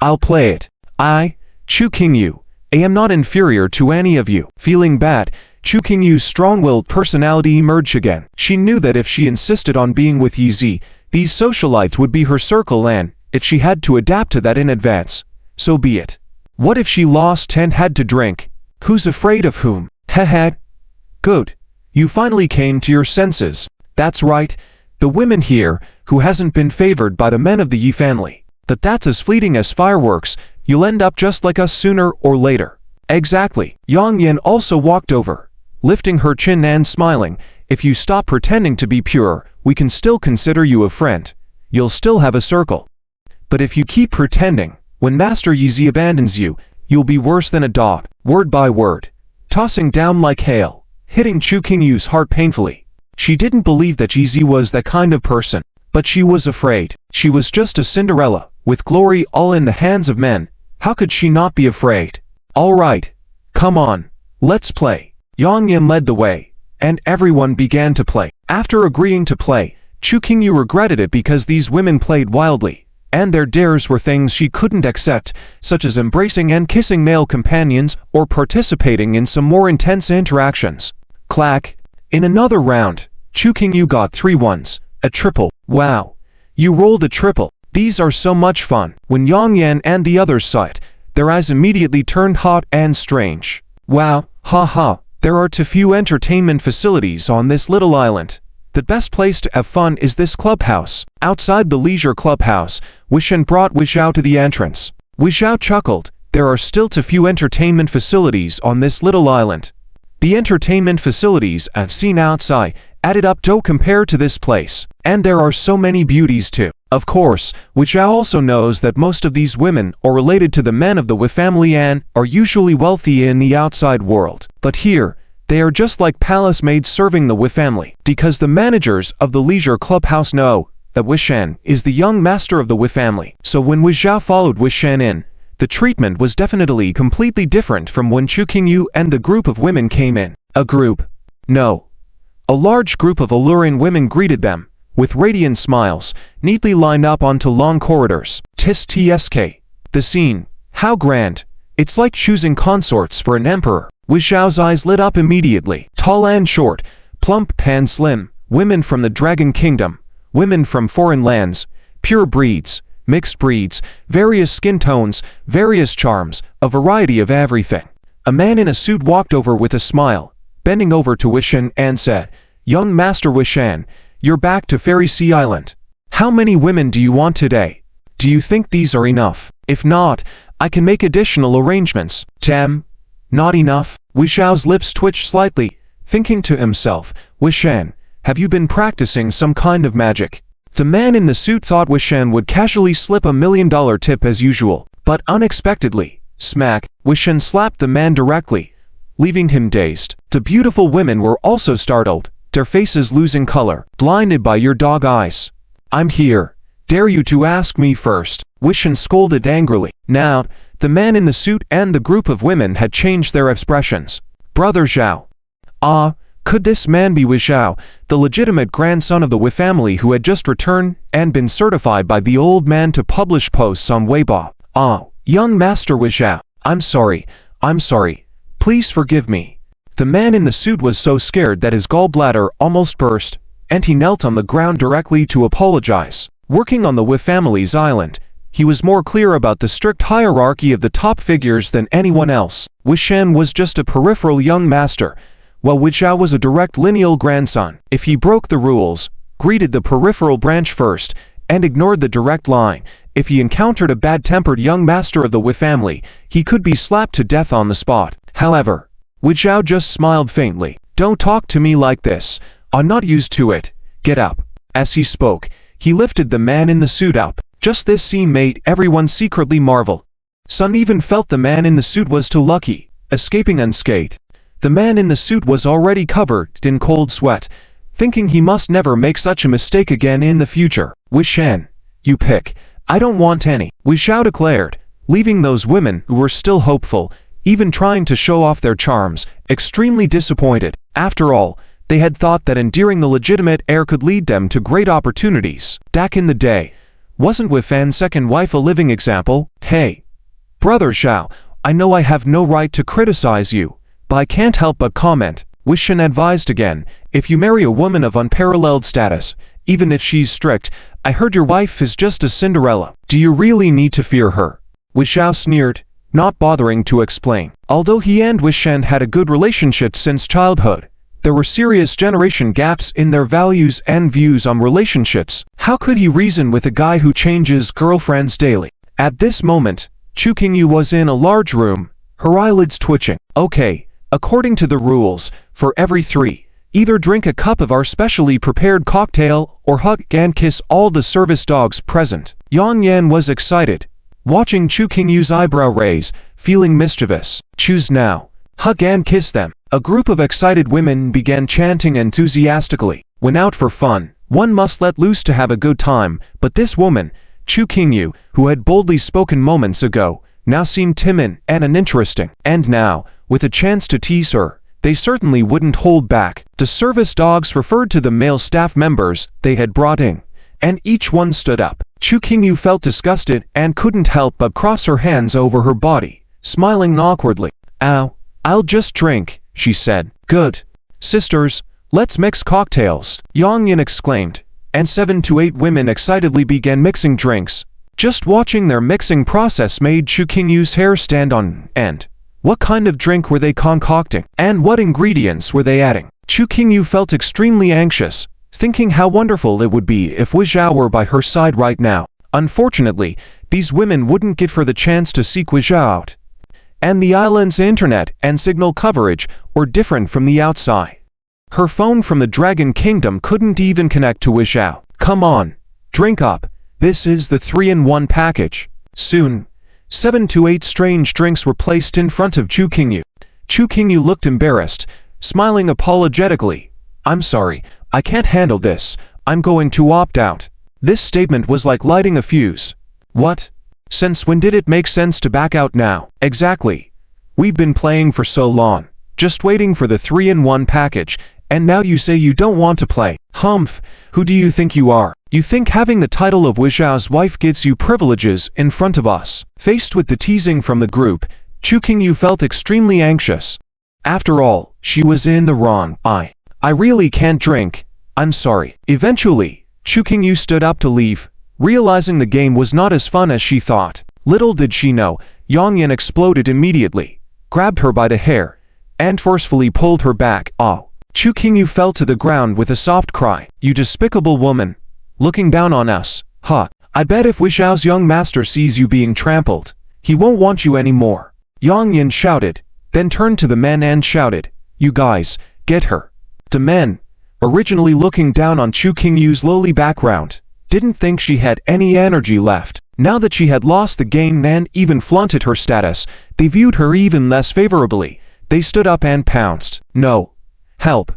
I'll play it. I, Chu Qingyu, am not inferior to any of you. Feeling bad, Chu Qingyu's strong-willed personality emerged again. She knew that if she insisted on being with Yi Zi, these socialites would be her circle, and if she had to adapt to that in advance, so be it. What if she lost and had to drink? Who's afraid of whom? Heh. Good. You finally came to your senses. That's right. The women here, who hasn't been favored by the men of the Yi family. But that's as fleeting as fireworks. You'll end up just like us sooner or later. Exactly. Yang Yan also walked over, lifting her chin and smiling. If you stop pretending to be pure, we can still consider you a friend. You'll still have a circle. But if you keep pretending, when Master Yi Zi abandons you, you'll be worse than a dog. Word by word, tossing down like hail, hitting Chu Qingyu's heart painfully. She didn't believe that Yi Zi was that kind of person, but she was afraid. She was just a Cinderella, with glory all in the hands of men. How could she not be afraid? All right, come on, let's play. Yang Yan led the way, and everyone began to play. After agreeing to play, Chu Qingyu regretted it because these women played wildly, and their dares were things she couldn't accept, such as embracing and kissing male companions or participating in some more intense interactions. Clack. In another round, Chu Qingyu got 3 ones, a triple. Wow, you rolled a triple. These are so much fun. When Yang Yan and the others saw it, their eyes immediately turned hot and strange. Wow, ha. There are too few entertainment facilities on this little island. The best place to have fun is this clubhouse. Outside the leisure clubhouse, Wishen brought Wishiao to the entrance. Wishiao chuckled. There are still too few entertainment facilities on this little island. The entertainment facilities I've seen outside added up don't compare to this place. And there are so many beauties too. Of course, Wishiao also knows that most of these women are related to the men of the Wi family and are usually wealthy in the outside world. But here, they are just like palace maids serving the Wi family. Because the managers of the leisure clubhouse know that Wishen is the young master of the Wi family. So when Wishiao followed Wishen in, the treatment was definitely completely different from when Chu Qingyu and the group of women came in. A group? No. A large group of alluring women greeted them, with radiant smiles, neatly lined up onto long corridors. Tsk. The scene. How grand. It's like choosing consorts for an emperor. Wishiao's eyes lit up immediately. Tall and short, plump and slim, women from the Dragon Kingdom, women from foreign lands, pure breeds, mixed breeds, various skin tones, various charms, a variety of everything. A man in a suit walked over with a smile, bending over to Wishen and said, "Young Master Wishen, you're back to Fairy Sea Island. How many women do you want today? Do you think these are enough? If not, I can make additional arrangements." Not enough? Wishiao's lips twitched slightly, thinking to himself, "Wishen, have you been practicing some kind of magic?" The man in the suit thought Wishen would casually slip $1 million tip as usual, but unexpectedly, smack, Wishen slapped the man directly, leaving him dazed. The beautiful women were also startled, their faces losing color. Blinded by your dog eyes. I'm here. Dare you to ask me first? Wishan scolded angrily. Now, the man in the suit and the group of women had changed their expressions. Brother Zhao. Ah, could this man be Wei Zhao, the legitimate grandson of the Wei family who had just returned and been certified by the old man to publish posts on Weibo? Ah, young Master Wei Zhao. I'm sorry. Please forgive me. The man in the suit was so scared that his gallbladder almost burst, and he knelt on the ground directly to apologize. Working on the Wei family's island, he was more clear about the strict hierarchy of the top figures than anyone else. Wei Shan was just a peripheral young master, while Wei Zhao was a direct lineal grandson. If he broke the rules, greeted the peripheral branch first, and ignored the direct line, if he encountered a bad-tempered young master of the Wei family, he could be slapped to death on the spot. However, Wei Zhao just smiled faintly. Don't talk to me like this. I'm not used to it. Get up. As he spoke, he lifted the man in the suit up. Just this scene made everyone secretly marvel. Sun even felt the man in the suit was too lucky, escaping unscathed. The man in the suit was already covered in cold sweat, thinking he must never make such a mistake again in the future. Wei Shan, you pick. I don't want any. Wei Zhao declared, leaving those women who were still hopeful, even trying to show off their charms, extremely disappointed. After all, they had thought that endearing the legitimate heir could lead them to great opportunities. Back in the day, wasn't Wei Fan's second wife a living example? Hey, Brother Zhao, I know I have no right to criticize you, but I can't help but comment. Wei Shan advised again, if you marry a woman of unparalleled status, even if she's strict, I heard your wife is just a Cinderella. Do you really need to fear her? Wei Zhao sneered, not bothering to explain. Although he and Wei Shan had a good relationship since childhood, there were serious generation gaps in their values and views on relationships. How could he reason with a guy who changes girlfriends daily? At this moment, Chu Qingyu was in a large room, her eyelids twitching. Okay, according to the rules, for every 3, either drink a cup of our specially prepared cocktail or hug and kiss all the service dogs present. Yang Yan was excited, watching Chu Qingyu's eyebrow raise, feeling mischievous. Choose now. Hug and kiss them. A group of excited women began chanting enthusiastically. When out for fun, one must let loose to have a good time, but this woman, Chu Qingyu, who had boldly spoken moments ago, now seemed timid and uninteresting. And now, with a chance to tease her, they certainly wouldn't hold back. The service dogs referred to the male staff members they had brought in, and each one stood up. Chu Qingyu felt disgusted and couldn't help but cross her hands over her body, smiling awkwardly. Ow, I'll just drink, she said. Good. Sisters, let's mix cocktails, Yang Yin exclaimed, and 7 to 8 women excitedly began mixing drinks. Just watching their mixing process made Chu Qingyu's hair stand on end. What kind of drink were they concocting? And what ingredients were they adding? Chu Qingyu felt extremely anxious, thinking how wonderful it would be if Wei Zhao were by her side right now. Unfortunately, these women wouldn't give her the chance to seek Wei Zhao out. And the island's internet and signal coverage were different from the outside. Her phone from the Dragon Kingdom couldn't even connect to Wei Zhao. Come on, drink up. This is the 3-in-1 package. Soon, 7 to 8 strange drinks were placed in front of Chu Qingyu. Chu Qingyu looked embarrassed, smiling apologetically. I'm sorry, I can't handle this. I'm going to opt out. This statement was like lighting a fuse. What? Since when did it make sense to back out now? Exactly. We've been playing for so long, just waiting for the 3-in-1 package, and now you say you don't want to play. Humph, who do you think you are? You think having the title of Wei Zhao's wife gives you privileges in front of us? Faced with the teasing from the group, Chu Qingyu felt extremely anxious. After all, she was in the wrong. I really can't drink. I'm sorry. Eventually, Chu Qingyu stood up to leave, realizing the game was not as fun as she thought. Little did she know, Yang Yan exploded immediately, grabbed her by the hair, and forcefully pulled her back. Oh. Chu Qingyu fell to the ground with a soft cry. You despicable woman. Looking down on us. Huh. I bet if Wei Zhao's young master sees you being trampled, he won't want you anymore. Yang Yan shouted, then turned to the men and shouted, You guys, get her. The men, originally looking down on Chu Qingyu's lowly background, didn't think she had any energy left. Now that she had lost the game and even flaunted her status, they viewed her even less favorably. They stood up and pounced. No. Help.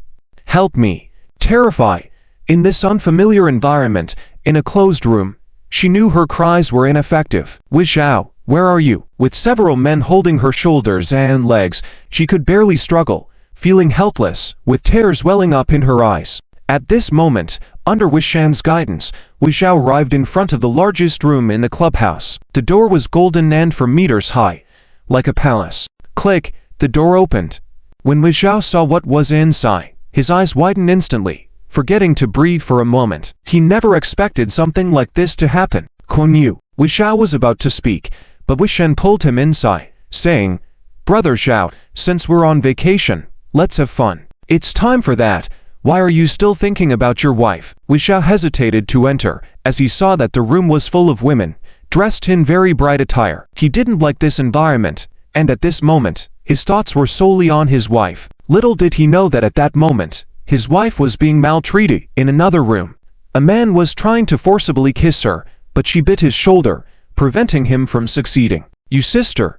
Help me. Terrified. In this unfamiliar environment, in a closed room, she knew her cries were ineffective. Wei Xiao, where are you? With several men holding her shoulders and legs, she could barely struggle, feeling helpless, with tears welling up in her eyes. At this moment, under Wei Shan's guidance, Wei Xiao arrived in front of the largest room in the clubhouse. The door was golden and 4 meters high, like a palace. Click, the door opened. When Wei Xiao saw what was inside, his eyes widened instantly, forgetting to breathe for a moment. He never expected something like this to happen. Kuan Yu. Wei Xiao was about to speak, but Wei Shan pulled him inside, saying, Brother Xiao, since we're on vacation, let's have fun. It's time for that. Why are you still thinking about your wife? Wei Xiao hesitated to enter, as he saw that the room was full of women, dressed in very bright attire. He didn't like this environment, and at this moment, his thoughts were solely on his wife. Little did he know that at that moment, his wife was being maltreated in another room. A man was trying to forcibly kiss her, but she bit his shoulder, preventing him from succeeding. You sister,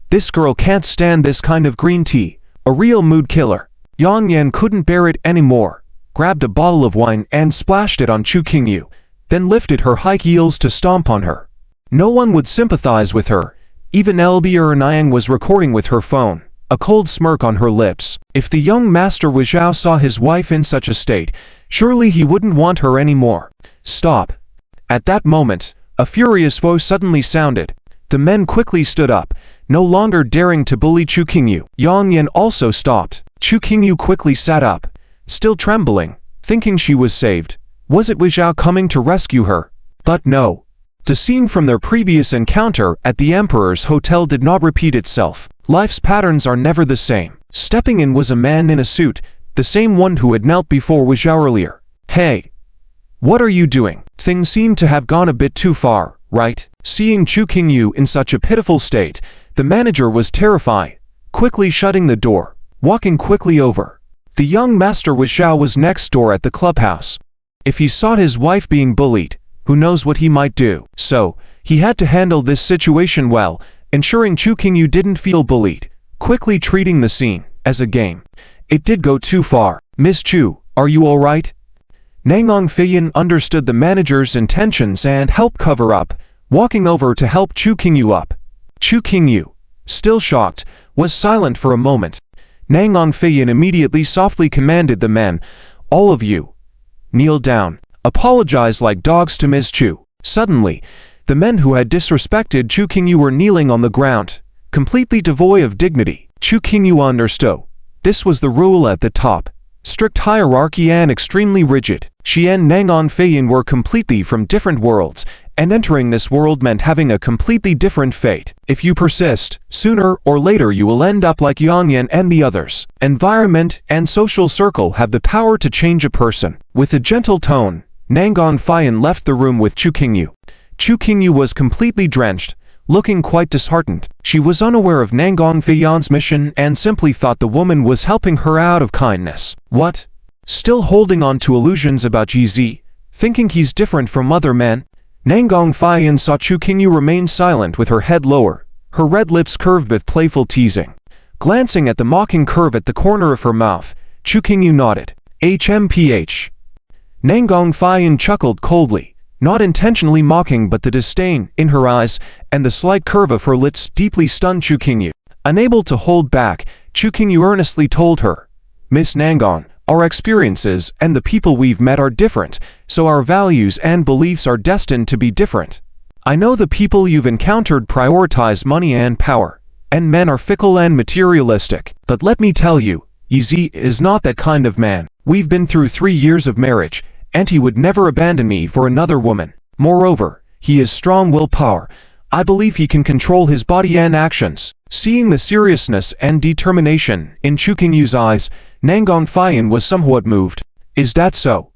this girl can't stand this kind of green tea, a real mood killer. Yang Yan couldn't bear it anymore, grabbed a bottle of wine and splashed it on Chu Qingyu, then lifted her high heels to stomp on her. No one would sympathize with her. Even Elbier Niang was recording with her phone, a cold smirk on her lips. If the young master Wei Xiao saw his wife in such a state, surely he wouldn't want her anymore. Stop. At that moment, a furious voice suddenly sounded. The men quickly stood up, no longer daring to bully Chu Qingyu. Yang Yan also stopped. Chu Qingyu quickly sat up, still trembling, thinking she was saved. Was it Wei Xiao coming to rescue her? But no. The scene from their previous encounter at the Emperor's hotel did not repeat itself. Life's patterns are never the same. Stepping in was a man in a suit, the same one who had knelt before Wei Xiao earlier. Hey! What are you doing? Things seem to have gone a bit too far, right? Seeing Chu Qingyu in such a pitiful state, the manager was terrified, quickly shutting the door. Walking quickly over. The young master Wei Xiao was next door at the clubhouse. If he saw his wife being bullied, who knows what he might do. So, he had to handle this situation well, ensuring Chu Qingyu didn't feel bullied, quickly treating the scene as a game. It did go too far. Miss Chu, are you alright? Nangang Feiyan understood the manager's intentions and helped cover up, walking over to help Chu Qingyu up. Chu Qingyu, still shocked, was silent for a moment. Nangang Feiyan immediately softly commanded the men, all of you, kneel down, apologize like dogs to Ms. Chu. Suddenly, the men who had disrespected Chu Qingyu were kneeling on the ground, completely devoid of dignity. Chu Qingyu understood. This was the rule at the top, strict hierarchy and extremely rigid. She and Nangang Feiyan were completely from different worlds, and entering this world meant having a completely different fate. If you persist, sooner or later you will end up like Yang Yan and the others. Environment and social circle have the power to change a person. With a gentle tone, Nangang Feiyan left the room with Chu Qingyu. Chu Qingyu was completely drenched, looking quite disheartened. She was unaware of Nangang Feiyan's mission and simply thought the woman was helping her out of kindness. What? Still holding on to illusions about GZ, thinking he's different from other men? Nangang Feiyan saw Chu Qingyu remain silent with her head lower, her red lips curved with playful teasing. Glancing at the mocking curve at the corner of her mouth, Chu Qingyu nodded. HMPH. Nangang Feiyan chuckled coldly, not intentionally mocking but the disdain in her eyes and the slight curve of her lips deeply stunned Chu Qingyu. Unable to hold back, Chu Qingyu earnestly told her, Miss Nangang, our experiences and the people we've met are different, so our values and beliefs are destined to be different. I know the people you've encountered prioritize money and power, and men are fickle and materialistic. But let me tell you, Yizi is not that kind of man. We've been through 3 years of marriage, and he would never abandon me for another woman. Moreover, he has strong willpower. I believe he can control his body and actions. Seeing the seriousness and determination in Chu Qingyu's eyes, Nangang Feiyan was somewhat moved. Is that so?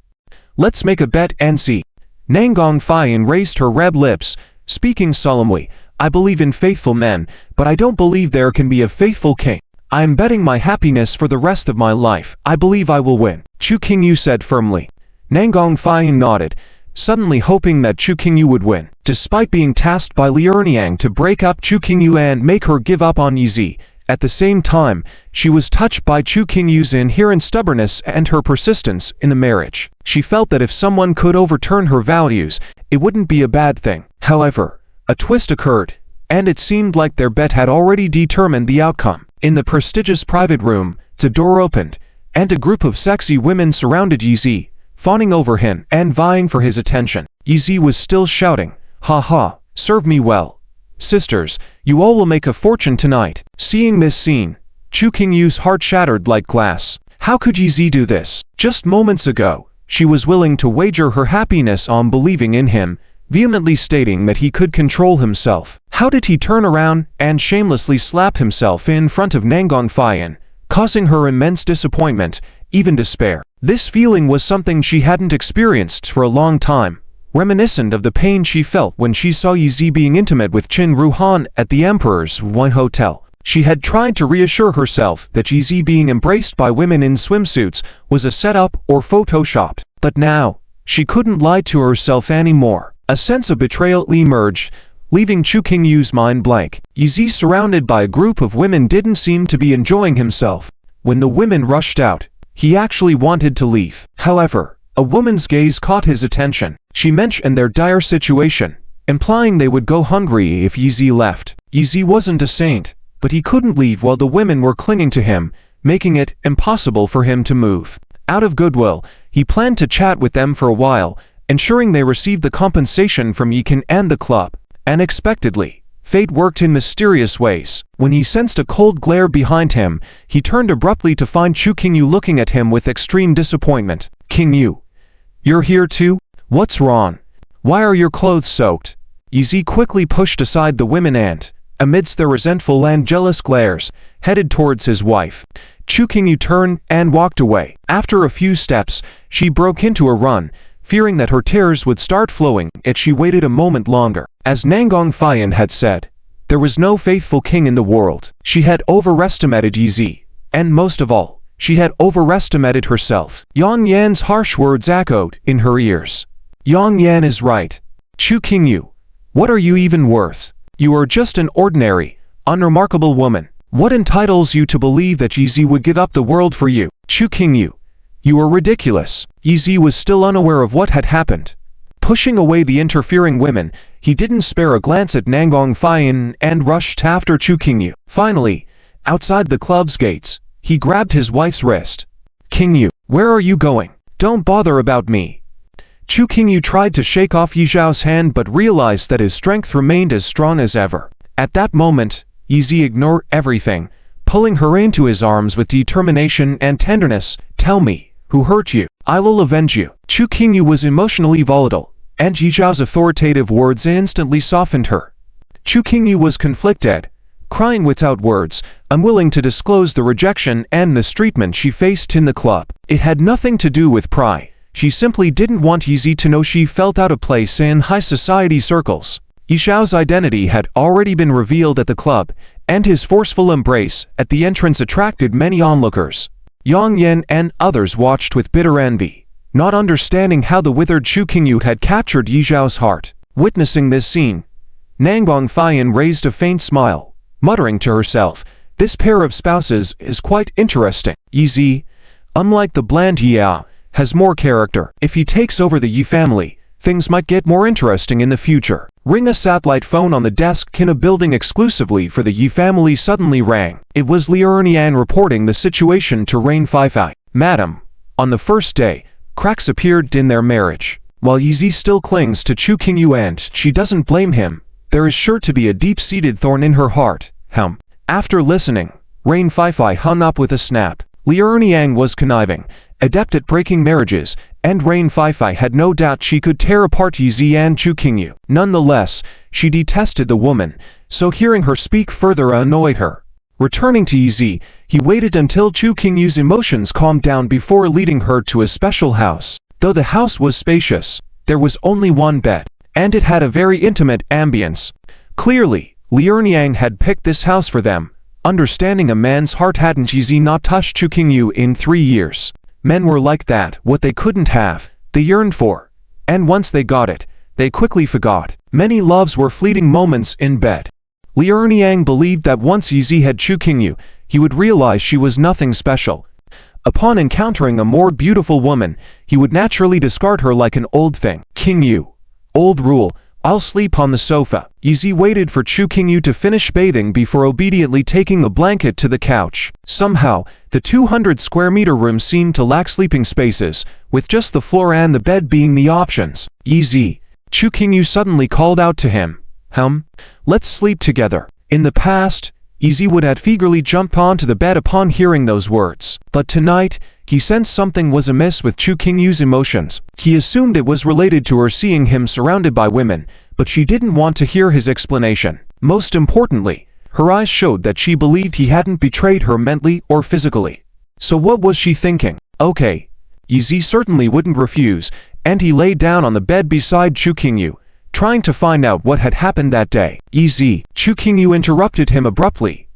Let's make a bet and see. Nangang Feiyan raised her red lips, speaking solemnly. I believe in faithful men, but I don't believe there can be a faithful king. I am betting my happiness for the rest of my life. I believe I will win. Chu Qingyu said firmly. Nangang Feiyan nodded, suddenly hoping that Chu Qingyu would win. Despite being tasked by Li Erniang to break up Chu Qingyu and make her give up on Yizi, At the same time, she was touched by Chu Qingyu's inherent stubbornness and her persistence in the marriage. She felt that if someone could overturn her values, it wouldn't be a bad thing. However, a twist occurred, and it seemed like their bet had already determined the outcome. In the prestigious private room, the door opened, and a group of sexy women surrounded Yizi, fawning over him and vying for his attention. Yizi was still shouting, "Ha ha, serve me well. Sisters, you all will make a fortune tonight." Seeing this scene, Chu Qingyu's heart shattered like glass. How could Yizi do this? Just moments ago, she was willing to wager her happiness on believing in him, vehemently stating that he could control himself. How did he turn around and shamelessly slap himself in front of Nangong Fian, causing her immense disappointment, even despair? This feeling was something she hadn't experienced for a long time, reminiscent of the pain she felt when she saw Yizi being intimate with Qin Ruhan at the Emperor's One Hotel. She had tried to reassure herself that Yizi being embraced by women in swimsuits was a setup or photoshopped. But now, she couldn't lie to herself anymore. A sense of betrayal emerged, leaving Chu Qingyu's mind blank. Yizi, surrounded by a group of women, didn't seem to be enjoying himself. When the women rushed out, he actually wanted to leave. However, a woman's gaze caught his attention. She mentioned their dire situation, implying they would go hungry if Yizi left. Yizi wasn't a saint, but he couldn't leave while the women were clinging to him, making it impossible for him to move. Out of goodwill, he planned to chat with them for a while, ensuring they received the compensation from Yikan and the club. Unexpectedly, fate worked in mysterious ways. When he sensed a cold glare behind him, he turned abruptly to find Chu Qingyu looking at him with extreme disappointment. "Qingyu, you're here too? What's wrong? Why are your clothes soaked?" Yizi quickly pushed aside the women and, amidst their resentful and jealous glares, headed towards his wife. Chu Qingyu turned and walked away. After a few steps, she broke into a run, fearing that her tears would start flowing if she waited a moment longer. As Nangong Fian had said, there was no faithful king in the world. She had overestimated Yizi, and most of all, she had overestimated herself. Yang Yan's harsh words echoed in her ears. Yang Yan is right. Chu Qingyu, what are you even worth? You are just an ordinary, unremarkable woman. What entitles you to believe that Yizi would give up the world for you? Chu Qingyu, you are ridiculous. Yizi was still unaware of what had happened. Pushing away the interfering women, he didn't spare a glance at Nangong Fian and rushed after Chu Qingyu. Finally, outside the club's gates, he grabbed his wife's wrist. "Qingyu, where are you going? Don't bother about me." Chu Qingyu tried to shake off Yi Zhao's hand but realized that his strength remained as strong as ever. At that moment, Yizi ignored everything, pulling her into his arms with determination and tenderness. "Tell me, who hurt you? I will avenge you." Chu Qingyu was emotionally volatile, and Yi Zhao's authoritative words instantly softened her. Chu Qingyu was conflicted, crying without words, unwilling to disclose the rejection and mistreatment she faced in the club. It had nothing to do with pride. She simply didn't want Yizi to know she felt out of place in high society circles. Yi Zhao's identity had already been revealed at the club, and his forceful embrace at the entrance attracted many onlookers. Yang Yan and others watched with bitter envy, not understanding how the withered Chu Qingyu had captured Yi Zhao's heart. Witnessing this scene, Nangong Fian raised a faint smile, muttering to herself, "This pair of spouses is quite interesting. Yizi, unlike the bland Yao, has more character. If he takes over the Yi family, things might get more interesting in the future." Ring a satellite phone on the desk in a building exclusively for the Yi family suddenly rang. It was Liu Ernian reporting the situation to Rain Feifei. "Madam, on the first day, cracks appeared in their marriage. While Yizi still clings to Chu Qingyu and she doesn't blame him, there is sure to be a deep-seated thorn in her heart." After listening, Rain Feifei hung up with a snap. Liu Ernian was conniving, adept at breaking marriages, and Rain Feifei had no doubt she could tear apart Yizi and Chu Qingyu. Nonetheless, she detested the woman, so hearing her speak further annoyed her. Returning to Yizi, he waited until Chu Qingyu's emotions calmed down before leading her to a special house. Though the house was spacious, there was only one bed, and it had a very intimate ambience. Clearly, Liu Ernian had picked this house for them. Understanding a man's heart, hadn't Yizi not touched Chu Qingyu in 3 years. Men were like that, what they couldn't have, they yearned for. And once they got it, they quickly forgot. Many loves were fleeting moments in bed. Li Erniang believed that once Yizi had Chu Qingyu, he would realize she was nothing special. Upon encountering a more beautiful woman, he would naturally discard her like an old thing. Qingyu. Old rule. I'll sleep on the sofa. Yizi waited for Chu Qingyu to finish bathing before obediently taking the blanket to the couch. Somehow, the 200 square meter room seemed to lack sleeping spaces, with just the floor and the bed being the options. Yizi. Chu Qingyu suddenly called out to him. Let's sleep together. In the past, Yizi would have eagerly jumped onto the bed upon hearing those words. But tonight, he sensed something was amiss with Chu Qingyu's emotions. He assumed it was related to her seeing him surrounded by women, but she didn't want to hear his explanation. Most importantly, her eyes showed that she believed he hadn't betrayed her mentally or physically. So what was she thinking? Okay. Yizi certainly wouldn't refuse, and he lay down on the bed beside Chu Qingyu, trying to find out what had happened that day. Yizi. Chu Qingyu interrupted him abruptly.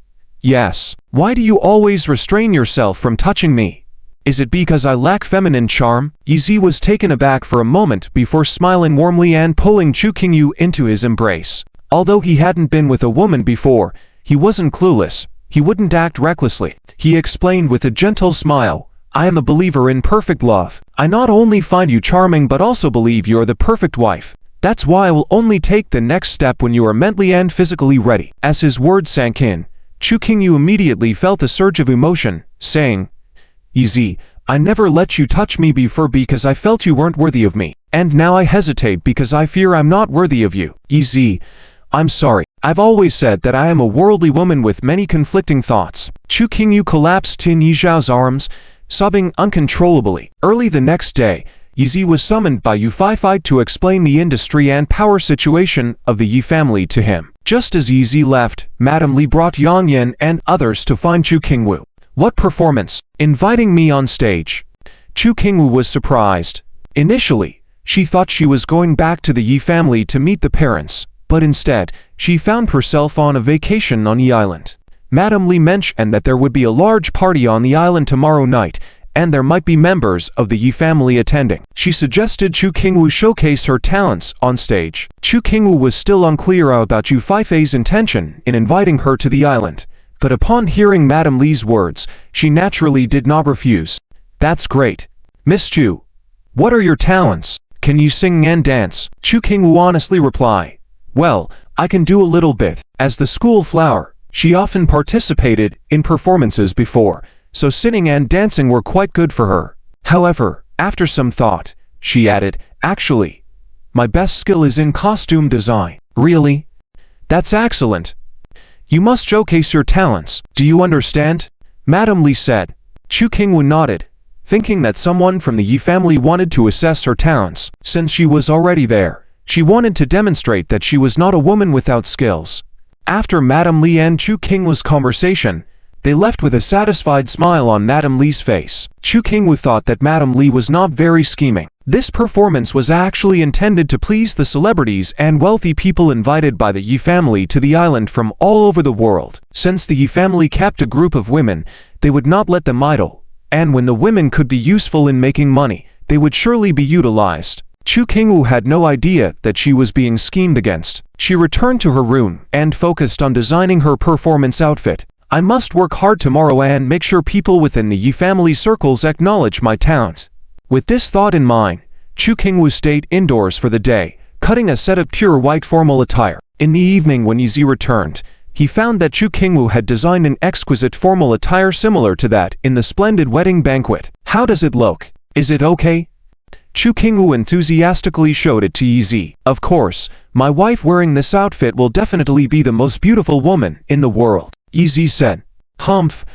Yes. Why do you always restrain yourself from touching me? Is it because I lack feminine charm? Yizi was taken aback for a moment before smiling warmly and pulling Chu Qingyu into his embrace. Although he hadn't been with a woman before, he wasn't clueless. He wouldn't act recklessly. He explained with a gentle smile, I am a believer in perfect love. I not only find you charming but also believe you are the perfect wife. That's why I will only take the next step when you are mentally and physically ready. As his words sank in, Chu Qingyu immediately felt a surge of emotion, saying, Yizi, I never let you touch me before because I felt you weren't worthy of me. And now I hesitate because I fear I'm not worthy of you. Yizi, I'm sorry. I've always said that I am a worldly woman with many conflicting thoughts. Chu Qingyu collapsed in Yizhao's arms, sobbing uncontrollably. Early the next day, Yizi was summoned by Yu Feifei to explain the industry and power situation of the Yi family to him. Just as Yizi left, Madame Li brought Yang Yan and others to find Chu Qingyu. What performance? Inviting me on stage. Chu Qingyu was surprised. Initially, she thought she was going back to the Yi family to meet the parents, but instead, she found herself on a vacation on Yi Island. Madame Li mentioned that there would be a large party on the island tomorrow night, and there might be members of the Yi family attending. She suggested Chu Qingyu showcase her talents on stage. Chu Qingyu was still unclear about Yu Feifei's intention in inviting her to the island, but upon hearing Madame Li's words, she naturally did not refuse. That's great. Miss Chu, what are your talents? Can you sing and dance? Chu Qingyu honestly replied. Well, I can do a little bit. As the school flower, she often participated in performances before, so singing and dancing were quite good for her. However, after some thought, she added, actually, my best skill is in costume design. Really? That's excellent. You must showcase your talents. Do you understand? Madame Li said. Chu Qingyu nodded, thinking that someone from the Yi family wanted to assess her talents. Since she was already there, she wanted to demonstrate that she was not a woman without skills. After Madame Li and Chu Qingyu's conversation, they left with a satisfied smile on Madame Li's face. Chu Qingyu thought that Madame Li was not very scheming. This performance was actually intended to please the celebrities and wealthy people invited by the Yi family to the island from all over the world. Since the Yi family kept a group of women, they would not let them idle, and when the women could be useful in making money, they would surely be utilized. Chu Qingyu had no idea that she was being schemed against. She returned to her room and focused on designing her performance outfit. I must work hard tomorrow and make sure people within the Yi family circles acknowledge my talent. With this thought in mind, Chu Qingyu stayed indoors for the day, cutting a set of pure white formal attire. In the evening when Yizi returned, he found that Chu Qingyu had designed an exquisite formal attire similar to that in the splendid wedding banquet. How does it look? Is it okay? Chu Qingyu enthusiastically showed it to Yizi. Of course, my wife wearing this outfit will definitely be the most beautiful woman in the world. Yizi said. Humph,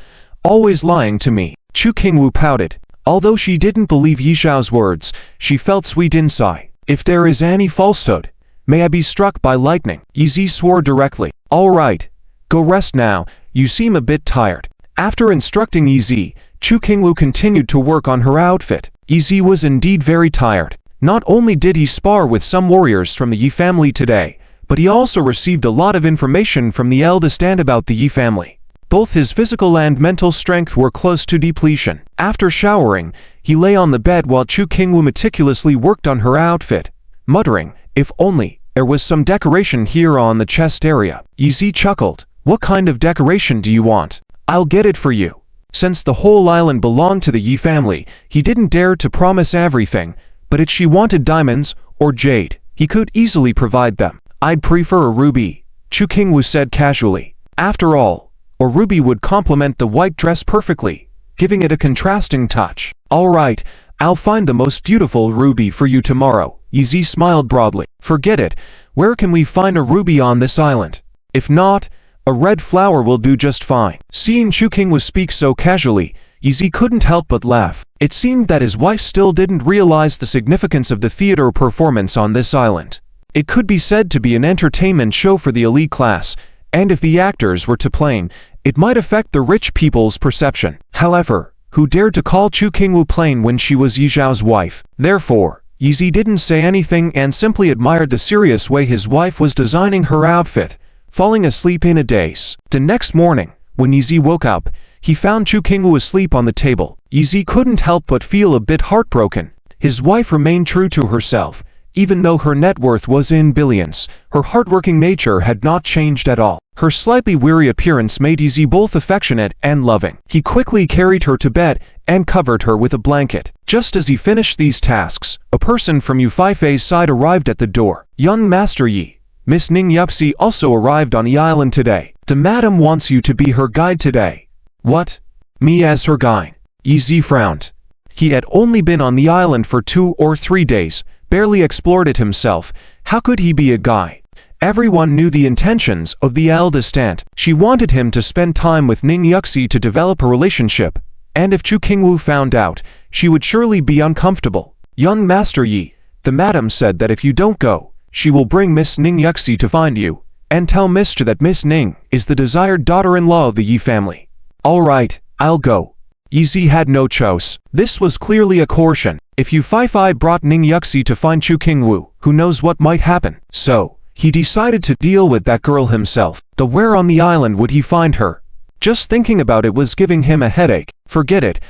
always lying to me. Chu Qingyu pouted. Although she didn't believe Yishao's words, she felt sweet inside. If there is any falsehood, may I be struck by lightning. Yizi swore directly. All right, go rest now, you seem a bit tired. After instructing Yizi, Chu Qingyu continued to work on her outfit. Yizi was indeed very tired. Not only did he spar with some warriors from the Yi family today, but he also received a lot of information from the eldest and about the Yi family. Both his physical and mental strength were close to depletion. After showering, he lay on the bed while Chu Qingyu meticulously worked on her outfit, muttering, if only There was some decoration here on the chest area. Yi chuckled. What kind of decoration do you want? I'll get it for you. Since the whole island belonged to the Yi family, he didn't dare to promise everything, but if she wanted diamonds or jade, he could easily provide them. I'd prefer a ruby, Chu Qingwu said casually. After all, a ruby would complement the white dress perfectly, giving it a contrasting touch. All right, I'll find the most beautiful ruby for you tomorrow. Yi smiled broadly. Forget it. Where can we find a ruby on this island? If not, a red flower will do just fine. Seeing Chu Qingwu speak so casually, Yi couldn't help but laugh. It seemed that his wife still didn't realize the significance of the theater performance on this island. It could be said to be an entertainment show for the elite class, and if the actors were to plain, it might affect the rich people's perception. However, who dared to call Chu Qingwu plain when she was Yi Zhao's wife? Therefore, Yi didn't say anything and simply admired the serious way his wife was designing her outfit, falling asleep in a daze. The next morning, when Yi woke up, he found Chu Qingwu asleep on the table. Yi couldn't help but feel a bit heartbroken. His wife remained true to herself. Even though her net worth was in billions, her hardworking nature had not changed at all. Her slightly weary appearance made Yi both affectionate and loving. He quickly carried her to bed and covered her with a blanket. Just as he finished these tasks, a person from Yu Feifei's side arrived at the door. Young Master Yi, Miss Ning Yuxi also arrived on the island today. The madam wants you to be her guide today. What? Me as her guide? Yi frowned. He had only been on the island for 2 or 3 days, barely explored it himself. How could he be a guide? Everyone knew the intentions of the eldest aunt. She wanted him to spend time with Ning Yuxi to develop a relationship, and if Chu Qingwu found out, she would surely be uncomfortable. Young Master Yi, the madam said that if you don't go, she will bring Miss Ning Yuxi to find you, and tell Mr. that Miss Ning is the desired daughter-in-law of the Yi family. All right, I'll go. Yi had no choice. This was clearly a coercion. If Yu Feifei brought Ning Yuxi to find Chu Qingwu, who knows what might happen? So, he decided to deal with that girl himself. But where on the island would he find her? Just thinking about it was giving him a headache. Forget it.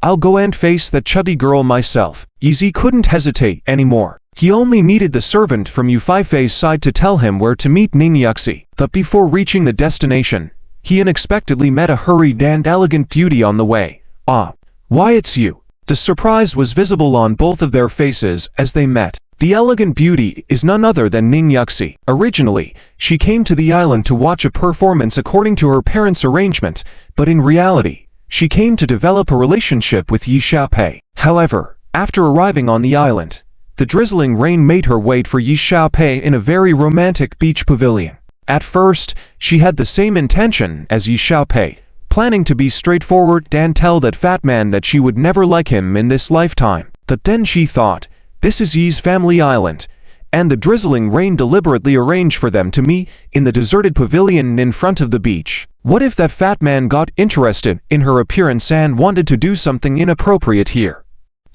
I'll go and face that chubby girl myself. Yi couldn't hesitate anymore. He only needed the servant from Yu Feifei's side to tell him where to meet Ning Yuxi. But before reaching the destination, he unexpectedly met a hurried and elegant beauty on the way. Ah, why it's you. The surprise was visible on both of their faces as they met. The elegant beauty is none other than Ning Yuxi. Originally, she came to the island to watch a performance according to her parents' arrangement, but in reality, she came to develop a relationship with Yi Xiaopei. However, after arriving on the island, the drizzling rain made her wait for Yi Xiaopei in a very romantic beach pavilion. At first, she had the same intention as Yi Xiaopei, planning to be straightforward and tell that fat man that she would never like him in this lifetime. But then she thought, this is Yi's family island, and the drizzling rain deliberately arranged for them to meet in the deserted pavilion in front of the beach. What if that fat man got interested in her appearance and wanted to do something inappropriate here?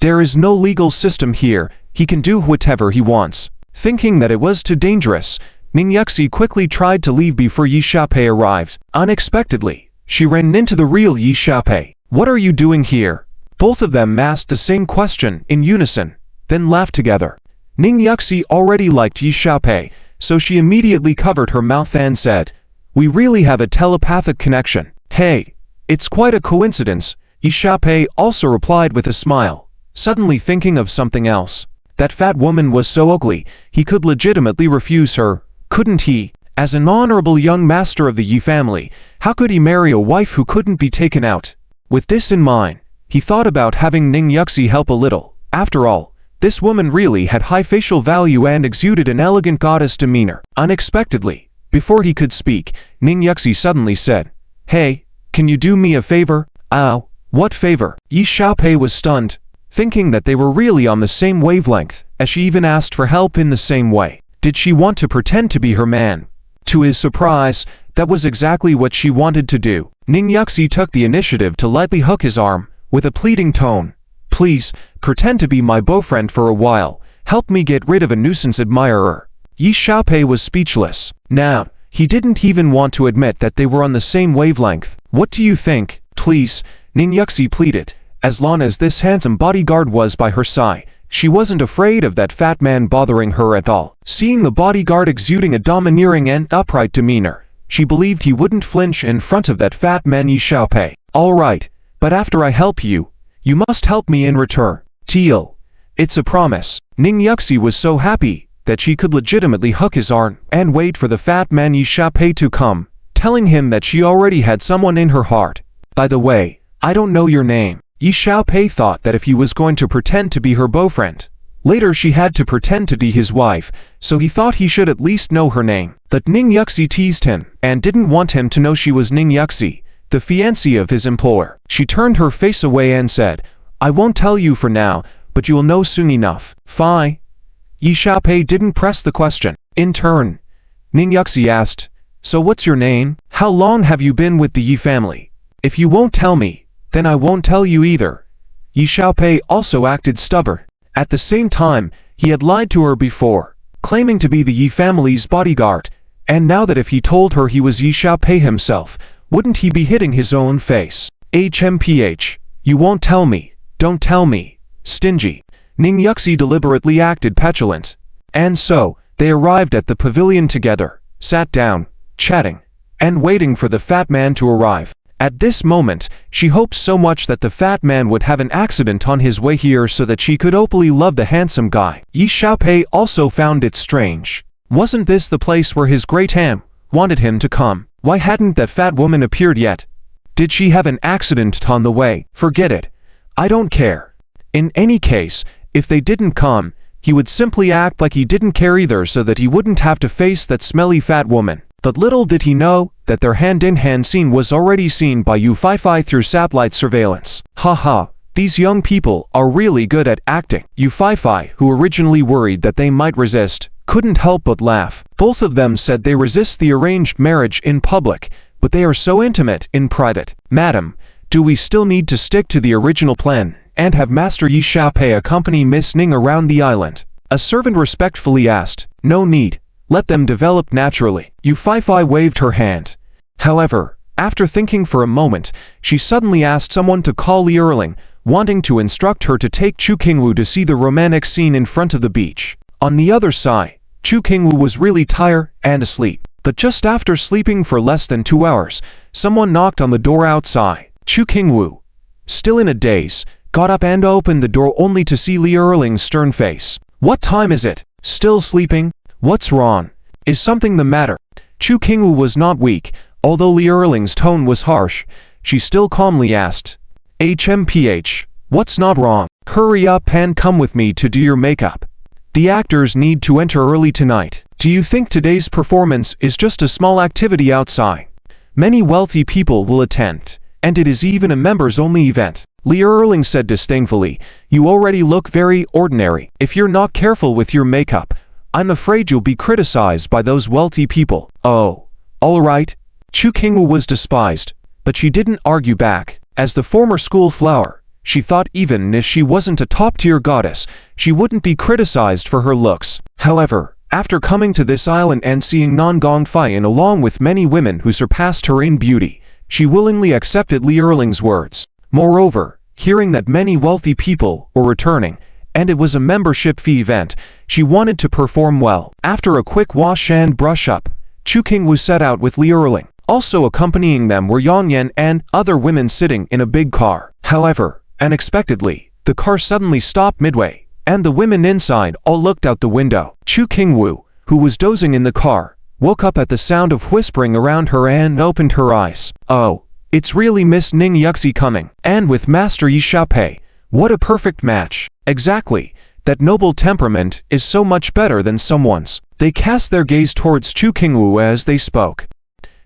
There is no legal system here, he can do whatever he wants. Thinking that it was too dangerous, Ning Yuxi quickly tried to leave before Yi Xiaopei arrived. Unexpectedly, she ran into the real Yi Xiaopei. What are you doing here? Both of them asked the same question in unison, then laughed together. Ning Yuxi already liked Yi Xiaopei, so she immediately covered her mouth and said, we really have a telepathic connection. Hey, it's quite a coincidence. Yi Xiaopei also replied with a smile, suddenly thinking of something else. That fat woman was so ugly, he could legitimately refuse her, couldn't he? As an honorable young master of the Yi family, how could he marry a wife who couldn't be taken out? With this in mind, he thought about having Ning Yuxi help a little. After all, this woman really had high facial value and exuded an elegant goddess demeanor. Unexpectedly, before he could speak, Ning Yuxi suddenly said, hey, can you do me a favor? Oh, what favor? Yi Xiaopei was stunned, thinking that they were really on the same wavelength, as she even asked for help in the same way. Did she want to pretend to be her man? To his surprise, that was exactly what she wanted to do. Ning Yuxi took the initiative to lightly hook his arm, with a pleading tone. Please, pretend to be my boyfriend for a while. Help me get rid of a nuisance admirer. Yi Xiaopei was speechless. Now, he didn't even want to admit that they were on the same wavelength. What do you think? Please, Ning Yuxi pleaded. As long as this handsome bodyguard was by her side, She wasn't afraid of that fat man bothering her at all. Seeing the bodyguard exuding a domineering and upright demeanor, she believed he wouldn't flinch in front of that fat man Yi Xiaopei. "All right, but after I help you, you must help me in return. Deal. It's a promise." Ning Yuxi was so happy that she could legitimately hook his arm and wait for the fat man Yi Xiaopei to come, telling him that she already had someone in her heart. "By the way, I don't know your name." Yi Xiaopei thought that if he was going to pretend to be her boyfriend, later she had to pretend to be his wife, so he thought he should at least know her name. But Ning Yuxi teased him and didn't want him to know she was Ning Yuxi, the fiancée of his employer. She turned her face away and said, "I won't tell you for now, but you'll know soon enough." "Fine." Yi Xiaopei didn't press the question. In turn, Ning Yuxi asked, "So what's your name? How long have you been with the Yi family? If you won't tell me, then I won't tell you either." Yi Xiaopei also acted stubborn. At the same time, he had lied to her before, claiming to be the Yi family's bodyguard, and now that if he told her he was Yi Xiaopei himself, wouldn't he be hitting his own face? "HMPH, you won't tell me, don't tell me, stingy." Ning Yuxi deliberately acted petulant. And so, they arrived at the pavilion together, sat down, chatting, and waiting for the fat man to arrive. At this moment, she hoped so much that the fat man would have an accident on his way here so that she could openly love the handsome guy. Yi Xiaopei also found it strange. Wasn't this the place where his great aunt wanted him to come? Why hadn't that fat woman appeared yet? Did she have an accident on the way? Forget it. I don't care. In any case, if they didn't come, he would simply act like he didn't care either so that he wouldn't have to face that smelly fat woman. But little did he know that their hand-in-hand scene was already seen by Yu Feifei through satellite surveillance. Haha, these young people are really good at acting. Yu Feifei, who originally worried that they might resist, couldn't help but laugh. Both of them said they resist the arranged marriage in public, but they are so intimate in private. "Madam, do we still need to stick to the original plan and have Master Yi Xiaopei accompany Miss Ning around the island?" A servant respectfully asked. "No need. Let them develop naturally." Yu Feifei waved her hand. However, after thinking for a moment, she suddenly asked someone to call Li Erling, wanting to instruct her to take Chu Qingwu to see the romantic scene in front of the beach. On the other side, Chu Qingwu was really tired and asleep. But just after sleeping for less than 2 hours, someone knocked on the door outside. Chu Qingwu, still in a daze, got up and opened the door only to see Li Erling's stern face. "What time is it? Still sleeping? What's wrong? Is something the matter?" Chu Qingwu was not weak, although Li Erling's tone was harsh. She still calmly asked, "HMPH, what's not wrong? Hurry up and come with me to do your makeup. The actors need to enter early tonight. Do you think today's performance is just a small activity outside? Many wealthy people will attend, and it is even a members-only event." Li Erling said disdainfully, "You already look very ordinary. If you're not careful with your makeup, I'm afraid you'll be criticized by those wealthy people." "Oh, all right." Chu Qingwu was despised, but she didn't argue back. As the former school flower, she thought even if she wasn't a top-tier goddess, she wouldn't be criticized for her looks. However, after coming to this island and seeing Nan Gongfei along with many women who surpassed her in beauty, she willingly accepted Li Erling's words. Moreover, hearing that many wealthy people were returning, and it was a membership fee event, she wanted to perform well. After a quick wash and brush up, Chu Qingwu set out with Li Erling. Also accompanying them were Yang Yan and other women sitting in a big car. However, unexpectedly, the car suddenly stopped midway, and the women inside all looked out the window. Chu Qingwu, who was dozing in the car, woke up at the sound of whispering around her and opened her eyes. "Oh, it's really Miss Ning Yuxi coming, and with Master Yi Xiaopei. What a perfect match." Exactly, that noble temperament is so much better than someone's. They cast their gaze towards Chu Qingwu as they spoke.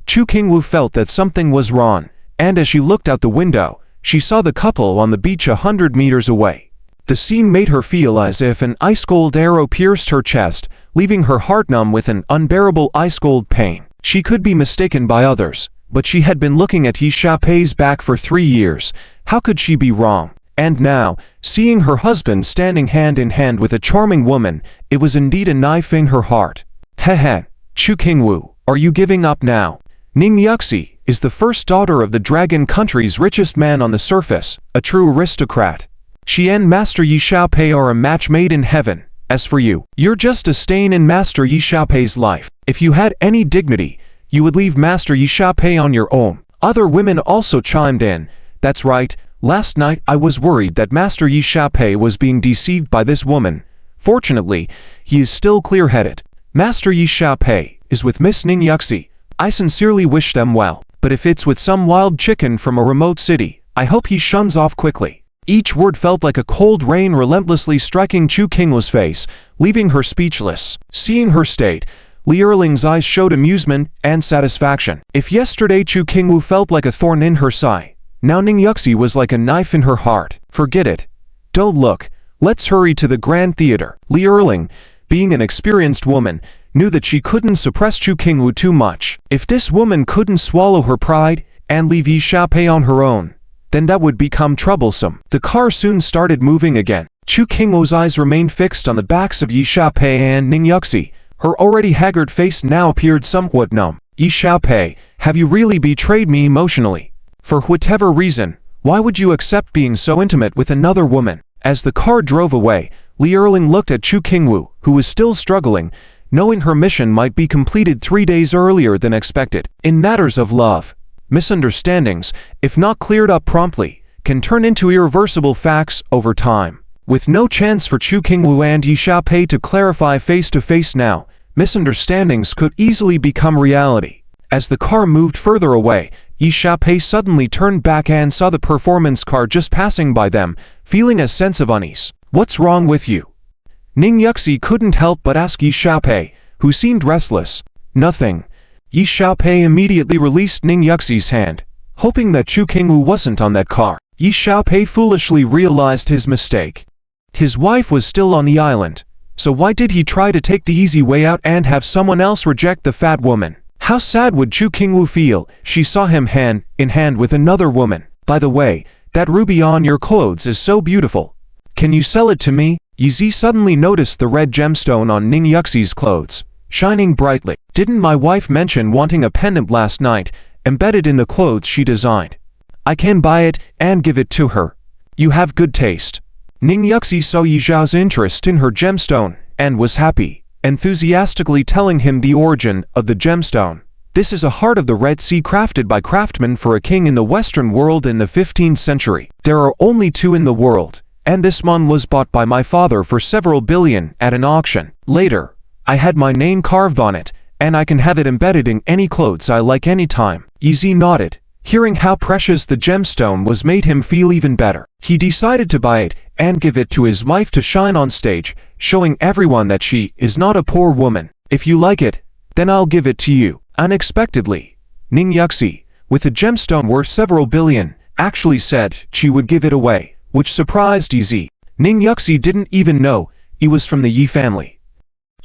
Chu Qingwu felt that something was wrong, and as she looked out the window, she saw the couple on the beach 100 meters away. The scene made her feel as if an ice-cold arrow pierced her chest, leaving her heart numb with an unbearable ice-cold pain. She could be mistaken by others, but she had been looking at Yi Xiaopei's back for 3 years. How could she be wrong? And now, seeing her husband standing hand in hand with a charming woman, it was indeed a knife in her heart. Heh, Chu Qingwu, are you giving up now? Ning Yuxi is the first daughter of the dragon country's richest man on the surface, a true aristocrat. She and Master Yi Xiaopei are a match made in heaven. As for you, you're just a stain in Master Yi Xiaopei's life. If you had any dignity, you would leave Master Yi Xiaopei on your own. Other women also chimed in. That's right, last night I was worried that Master Yi Xiaopei was being deceived by this woman. Fortunately, he is still clear-headed. Master Yi Xiaopei is with Miss Ning Yuxi. I sincerely wish them well, but if it's with some wild chicken from a remote city, I hope he shuns off quickly. Each word felt like a cold rain relentlessly striking Chu Qingwu's face, leaving her speechless. Seeing her state, Li Erling's eyes showed amusement and satisfaction. If yesterday Chu Qingwu felt like a thorn in her side, now Ning Yuxi was like a knife in her heart. Forget it. Don't look. Let's hurry to the Grand Theater. Li Erling, being an experienced woman, knew that she couldn't suppress Chu Qingwu too much. If this woman couldn't swallow her pride and leave Yi Xiaopei on her own, then that would become troublesome. The car soon started moving again. Chu Qingwu's eyes remained fixed on the backs of Yi Xiaopei and Ning Yuxi. Her already haggard face now appeared somewhat numb. Yi Xiaopei, have you really betrayed me emotionally? For whatever reason, why would you accept being so intimate with another woman? As the car drove away, Li Erling looked at Chu Qingwu, who was still struggling, knowing her mission might be completed 3 days earlier than expected. In matters of love, misunderstandings, if not cleared up promptly, can turn into irreversible facts over time. With no chance for Chu Qingwu and Yi Xiaopei to clarify face-to-face now, misunderstandings could easily become reality. As the car moved further away, Yi Xiaopei suddenly turned back and saw the performance car just passing by them, feeling a sense of unease. What's wrong with you? Ning Yuxi couldn't help but ask Yi Xiaopei, who seemed restless. Nothing. Yi Xiaopei immediately released Ning Yuxi's hand, hoping that Chu Qingwu wasn't on that car. Yi Xiaopei foolishly realized his mistake. His wife was still on the island, so why did he try to take the easy way out and have someone else reject the fat woman? How sad would Chu Qingwu feel? She saw him hand in hand with another woman. By the way, that ruby on your clothes is so beautiful. Can you sell it to me? Yi Zi suddenly noticed the red gemstone on Ning Yuxi's clothes, shining brightly. Didn't my wife mention wanting a pendant last night, embedded in the clothes she designed? I can buy it and give it to her. You have good taste. Ning Yuxi saw Yi Zhao's interest in her gemstone, and was happy, enthusiastically telling him the origin of the gemstone. This is a heart of the Red Sea crafted by craftsmen for a king in the Western world in the 15th century. There are only 2 in the world, and this one was bought by my father for several billion at an auction. Later, I had my name carved on it, and I can have it embedded in any clothes I like anytime. Yi Zi nodded. Hearing how precious the gemstone was made him feel even better. He decided to buy it and give it to his wife to shine on stage, showing everyone that she is not a poor woman. If you like it, then I'll give it to you. Unexpectedly, Ning Yuxi, with a gemstone worth several billion, actually said she would give it away, which surprised Yi Zi. Ning Yuxi didn't even know he was from the Yi family.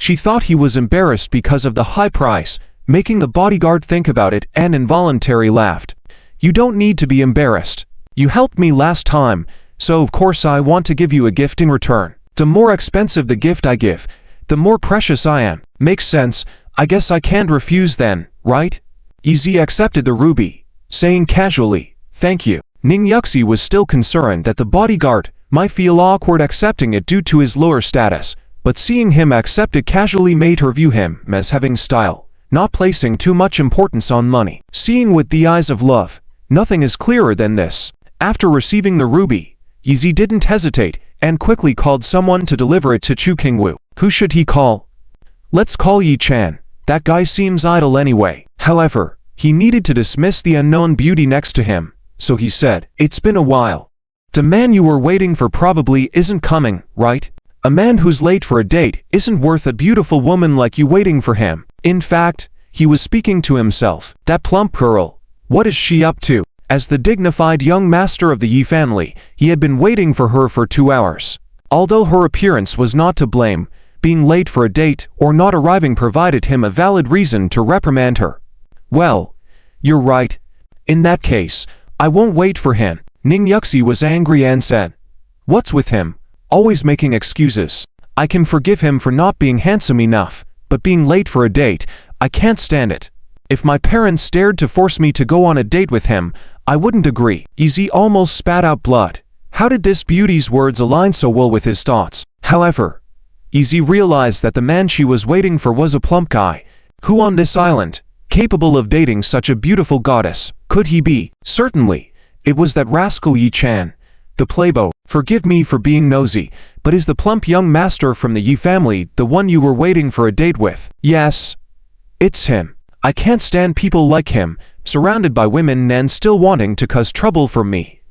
She thought he was embarrassed because of the high price, making the bodyguard think about it and involuntarily laughed. You don't need to be embarrassed. You helped me last time, so of course I want to give you a gift in return. The more expensive the gift I give, the more precious I am. Makes sense. I guess I can't refuse then, right? Yi Zi accepted the ruby, saying casually, thank you. Ning Yuxi was still concerned that the bodyguard might feel awkward accepting it due to his lower status, but seeing him accept it casually made her view him as having style, not placing too much importance on money. Seeing with the eyes of love, nothing is clearer than this. After receiving the ruby, Yi Zi didn't hesitate and quickly called someone to deliver it to Chu Qingwu. Who should he call? Let's call Yi Chan. That guy seems idle anyway. However, he needed to dismiss the unknown beauty next to him, so he said, it's been a while. The man you were waiting for probably isn't coming, right? A man who's late for a date isn't worth a beautiful woman like you waiting for him. In fact, he was speaking to himself. That plump girl, what is she up to? As the dignified young master of the Yi family, he had been waiting for her for 2 hours. Although her appearance was not to blame, being late for a date or not arriving provided him a valid reason to reprimand her. Well, you're right. In that case, I won't wait for him. Ning Yuxi was angry and said, what's with him? Always making excuses. I can forgive him for not being handsome enough, but being late for a date, I can't stand it. If my parents dared to force me to go on a date with him, I wouldn't agree. Yi Zi almost spat out blood. How did this beauty's words align so well with his thoughts? However, Easy realized that the man she was waiting for was a plump guy. Who on this island, capable of dating such a beautiful goddess, could he be? Certainly, it was that rascal Yi Chan, the playboy. Forgive me for being nosy, but is the plump young master from the Yi family the one you were waiting for a date with? Yes, it's him. I can't stand people like him, surrounded by women and still wanting to cause trouble for me.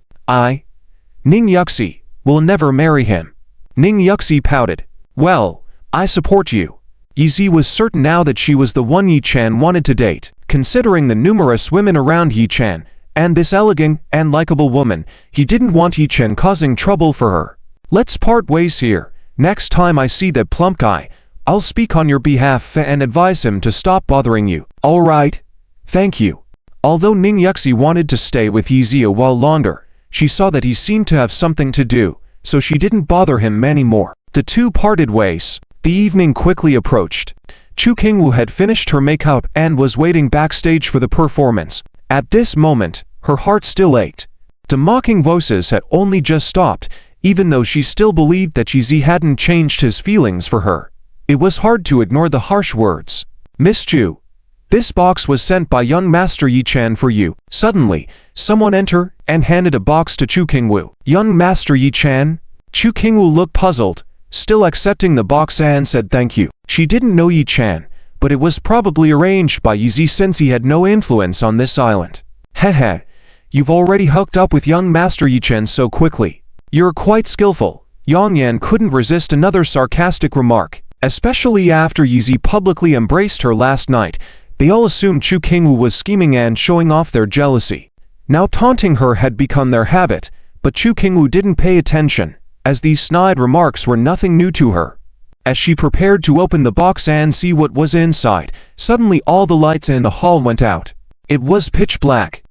Ning Yuxi, will never marry him. Ning Yuxi pouted. Well, I support you. Yi was certain now that she was the one Yi Chan wanted to date. Considering the numerous women around Yi Chan, and this elegant and likable woman, he didn't want Yi Chan causing trouble for her. Let's part ways here. Next time I see that plump guy, I'll speak on your behalf and advise him to stop bothering you. Alright. Thank you. Although Ning Yuxi wanted to stay with Yi a while longer, she saw that he seemed to have something to do, so she didn't bother him anymore. The two parted ways. The evening quickly approached. Chu Qingwu had finished her makeup and was waiting backstage for the performance. At this moment, her heart still ached. The mocking voices had only just stopped, even though she still believed that Yi hadn't changed his feelings for her. It was hard to ignore the harsh words. Miss Chu, this box was sent by young Master Yi Chan for you. Suddenly, someone entered and handed a box to Chu Qingwu. Young Master Yi Chan? Chu Qingwu looked puzzled, still accepting the box and said thank you. She didn't know Yi Chan, but it was probably arranged by Yi since he had no influence on this island. Hehe, you've already hooked up with young Master Yi Chan so quickly. You're quite skillful. Yang Yan couldn't resist another sarcastic remark, especially after Yi publicly embraced her last night. They all assumed Chu Qingwu was scheming and showing off their jealousy. Now taunting her had become their habit, but Chu Qingwu didn't pay attention, as these snide remarks were nothing new to her. As she prepared to open the box and see what was inside, suddenly all the lights in the hall went out. It was pitch black.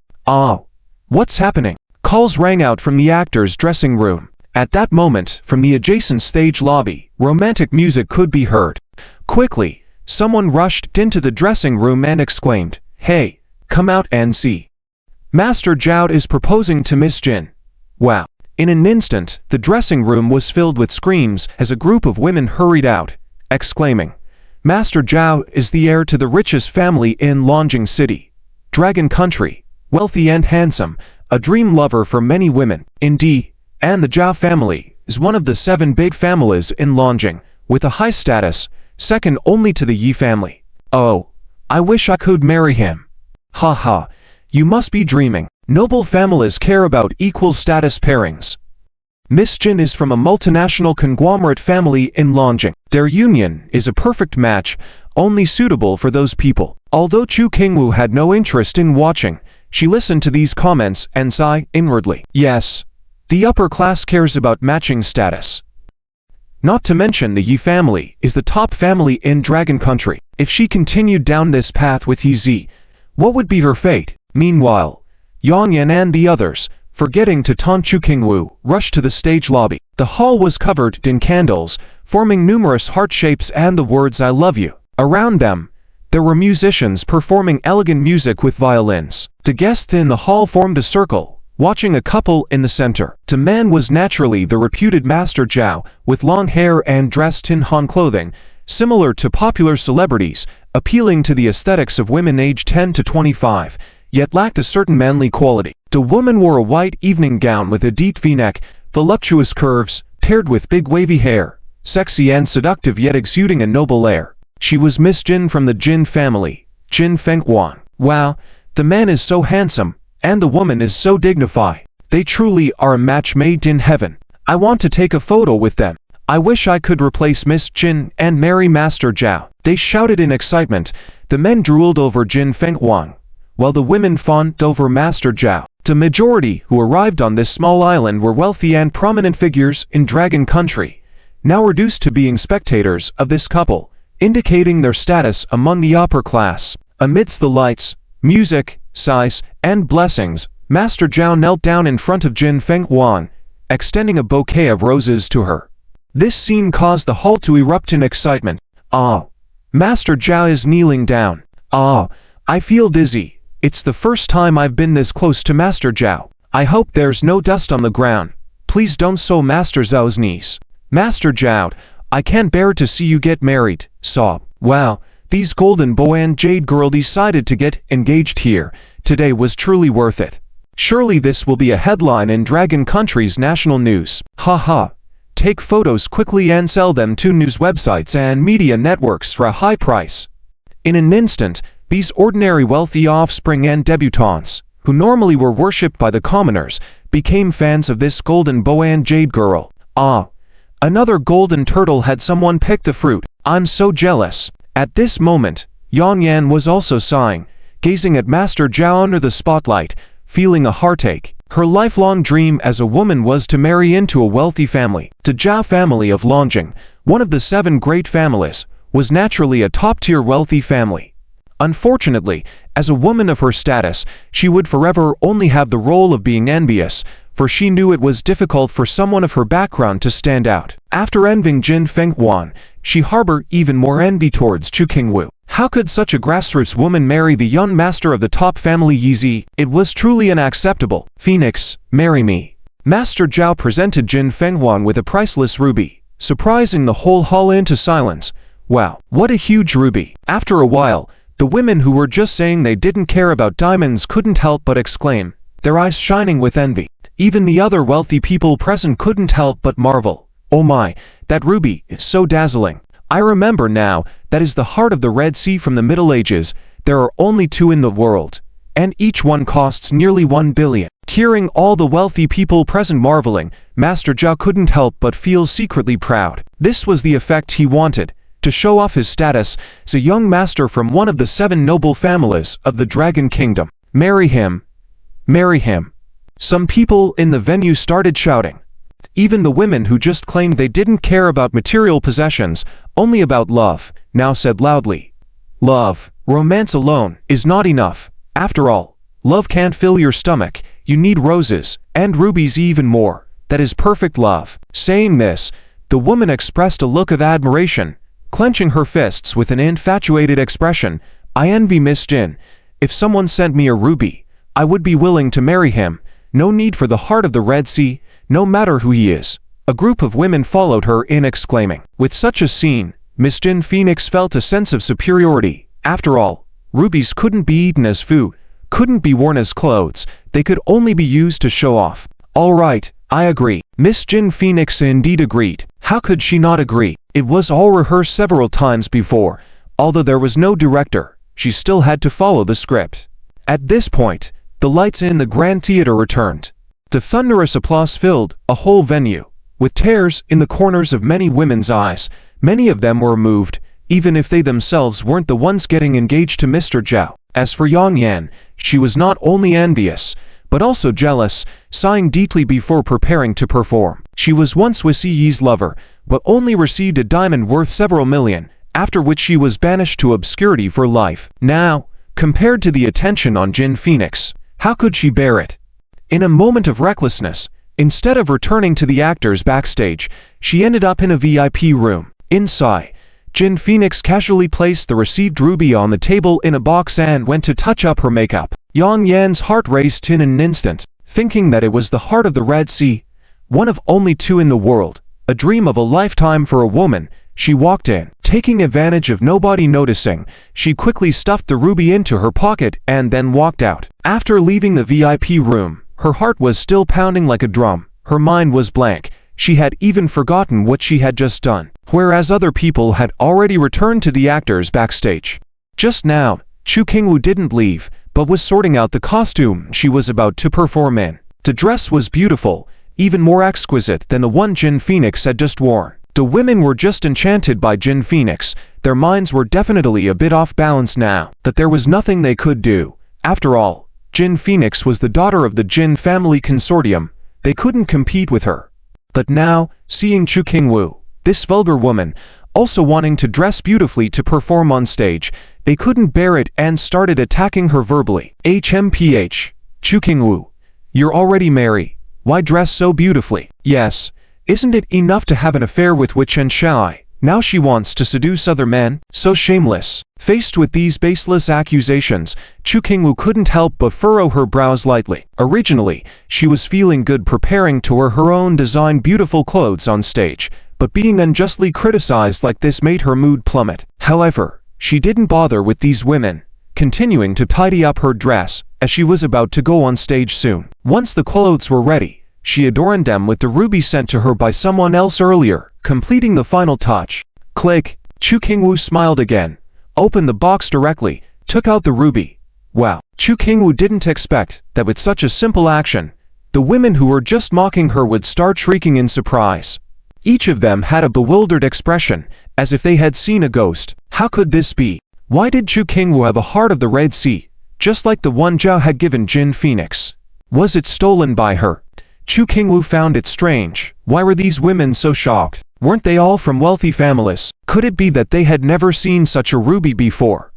What's happening? Calls rang out from the actors' dressing room. At that moment, from the adjacent stage lobby, romantic music could be heard. Quickly, someone rushed into the dressing room and exclaimed, "Hey, come out and see. Master Zhao is proposing to Miss Jin." Wow. In an instant, the dressing room was filled with screams as a group of women hurried out, exclaiming, "Master Zhao is the heir to the richest family in Longjing City, Dragon Country, wealthy and handsome, a dream lover for many women. Indeed, and the Zhao family is one of the 7 big families in Longjing, with a high status, second only to the Yi family. Oh, I wish I could marry him. Ha, you must be dreaming. Noble families care about equal status pairings. Miss Jin is from a multinational conglomerate family in Longjing. Their union is a perfect match, only suitable for those people." Although Chu Qingwu had no interest in watching, she listened to these comments and sighed inwardly. Yes, the upper class cares about matching status. Not to mention the Yi family is the top family in Dragon Country. If she continued down this path with Yi, what would be her fate? Meanwhile, Yang Yan and the others, forgetting to taunt Chu Qingwu, rushed to the stage lobby. The hall was covered in candles, forming numerous heart shapes and the words "I love you." Around them, there were musicians performing elegant music with violins. The guests in the hall formed a circle, watching a couple in the center. The man was naturally the reputed Master Zhao, with long hair and dressed in Han clothing, similar to popular celebrities, appealing to the aesthetics of women aged 10 to 25. Yet lacked a certain manly quality. The woman wore a white evening gown with a deep v-neck, voluptuous curves, paired with big wavy hair, sexy and seductive yet exuding a noble air. She was Miss Jin from the Jin family, Jin Fenghuang. Wow, the man is so handsome, and the woman is so dignified. They truly are a match made in heaven. I want to take a photo with them. I wish I could replace Miss Jin and marry Master Zhao. They shouted in excitement. The men drooled over Jin Fenghuang, while the women fawned over Master Zhao. The majority who arrived on this small island were wealthy and prominent figures in Dragon Country, now reduced to being spectators of this couple, indicating their status among the upper class. Amidst the lights, music, sighs, and blessings, Master Zhao knelt down in front of Jin Fenghuang, extending a bouquet of roses to her. This scene caused the hall to erupt in excitement. Master Zhao is kneeling down. I feel dizzy. It's the first time I've been this close to Master Zhao. I hope there's no dust on the ground. please don't so Master Zhao's niece. Master Zhao, I can't bear to see you get married, sob. Wow, these golden boy and jade girl decided to get engaged here. Today was truly worth it. Surely this will be a headline in Dragon Country's national news. Haha. Take photos quickly and sell them to news websites and media networks for a high price. In an instant, these ordinary wealthy offspring and debutantes, who normally were worshipped by the commoners, became fans of this golden boy and jade girl. Ah, another golden turtle had someone pick the fruit. I'm so jealous. At this moment, Yang Yan was also sighing, gazing at Master Zhao under the spotlight, feeling a heartache. Her lifelong dream as a woman was to marry into a wealthy family. The Zhao family of Longjing, one of the 7 great families, was naturally a top-tier wealthy family. Unfortunately, as a woman of her status, she would forever only have the role of being envious, for she knew it was difficult for someone of her background to stand out. After envying Jin Fenghuan, she harbored even more envy towards Chu Qingwu. How could such a grassroots woman marry the young master of the top family Yizi? It was truly unacceptable. Phoenix, marry me. Master Zhao presented Jin Fenghuan with a priceless ruby, surprising the whole hall into silence. Wow, what a huge ruby. After a while, the women who were just saying they didn't care about diamonds couldn't help but exclaim, their eyes shining with envy. Even the other wealthy people present couldn't help but marvel. Oh my, that ruby is so dazzling. I remember now, that is the heart of the Red Sea from the Middle Ages. There are only 2 in the world, and each one costs nearly 1 billion. Hearing all the wealthy people present marveling, Master Zhao couldn't help but feel secretly proud. This was the effect he wanted, to show off his status as a young master from one of the 7 noble families of the Dragon Kingdom. Marry him. Marry him. Some people in the venue started shouting. Even the women who just claimed they didn't care about material possessions, only about love, now said loudly, love, romance alone, is not enough. After all, love can't fill your stomach, you need roses, and rubies even more. That is perfect love. Saying this, the woman expressed a look of admiration, clenching her fists with an infatuated expression. I envy Miss Jin. If someone sent me a ruby, I would be willing to marry him. No need for the heart of the Red Sea, no matter who he is. A group of women followed her in exclaiming. With such a scene, Miss Jin Phoenix felt a sense of superiority. After all, rubies couldn't be eaten as food, couldn't be worn as clothes, they could only be used to show off. All right, I agree. Miss Jin Phoenix indeed agreed. How could she not agree? It was all rehearsed several times before. Although there was no director, she still had to follow the script. At this point, the lights in the Grand Theater returned. The thunderous applause filled a whole venue. With tears in the corners of many women's eyes, many of them were moved, even if they themselves weren't the ones getting engaged to Mr. Zhao. As for Yang Yan, she was not only envious, but also jealous, sighing deeply before preparing to perform. She was once Wisi Yi's lover, but only received a diamond worth several million, after which she was banished to obscurity for life. Now, compared to the attention on Jin Phoenix, how could she bear it? In a moment of recklessness, instead of returning to the actors backstage, she ended up in a VIP room. Inside, Jin Phoenix casually placed the received ruby on the table in a box and went to touch up her makeup. Yang Yan's heart raced in an instant, thinking that it was the heart of the Red Sea, one of only 2 in the world, a dream of a lifetime for a woman. She walked in. Taking advantage of nobody noticing, she quickly stuffed the ruby into her pocket and then walked out. After leaving the VIP room, her heart was still pounding like a drum. Her mind was blank. She had even forgotten what she had just done, whereas other people had already returned to the actors backstage. Just now, Chu Qingwu didn't leave, but was sorting out the costume she was about to perform in. The dress was beautiful, even more exquisite than the one Jin Phoenix had just worn. The women were just enchanted by Jin Phoenix. Their minds were definitely a bit off balance now, but there was nothing they could do. After all, Jin Phoenix was the daughter of the Jin family consortium. They couldn't compete with her. But now, seeing Chu Qingwu, this vulgar woman, also wanting to dress beautifully to perform on stage, they couldn't bear it and started attacking her verbally. HMPH, Chu Qingwu, you're already married. Why dress so beautifully? Yes. Isn't it enough to have an affair with Wei Chen Shai? Now she wants to seduce other men? So shameless. Faced with these baseless accusations, Chu Qingwu couldn't help but furrow her brows lightly. Originally, she was feeling good preparing to wear her own designed beautiful clothes on stage, but being unjustly criticized like this made her mood plummet. However, she didn't bother with these women, continuing to tidy up her dress as she was about to go on stage soon. Once the clothes were ready, she adorned them with the ruby sent to her by someone else earlier, completing the final touch. Click. Chu Qingwu smiled again, opened the box directly, took out the ruby. Wow. Chu Qingwu didn't expect that with such a simple action, the women who were just mocking her would start shrieking in surprise. Each of them had a bewildered expression, as if they had seen a ghost. How could this be? Why did Chu Qingwu have a heart of the Red Sea, just like the one Zhao had given Jin Phoenix? Was it stolen by her? Chu Qingwu found it strange. Why were these women so shocked? Weren't they all from wealthy families? Could it be that they had never seen such a ruby before?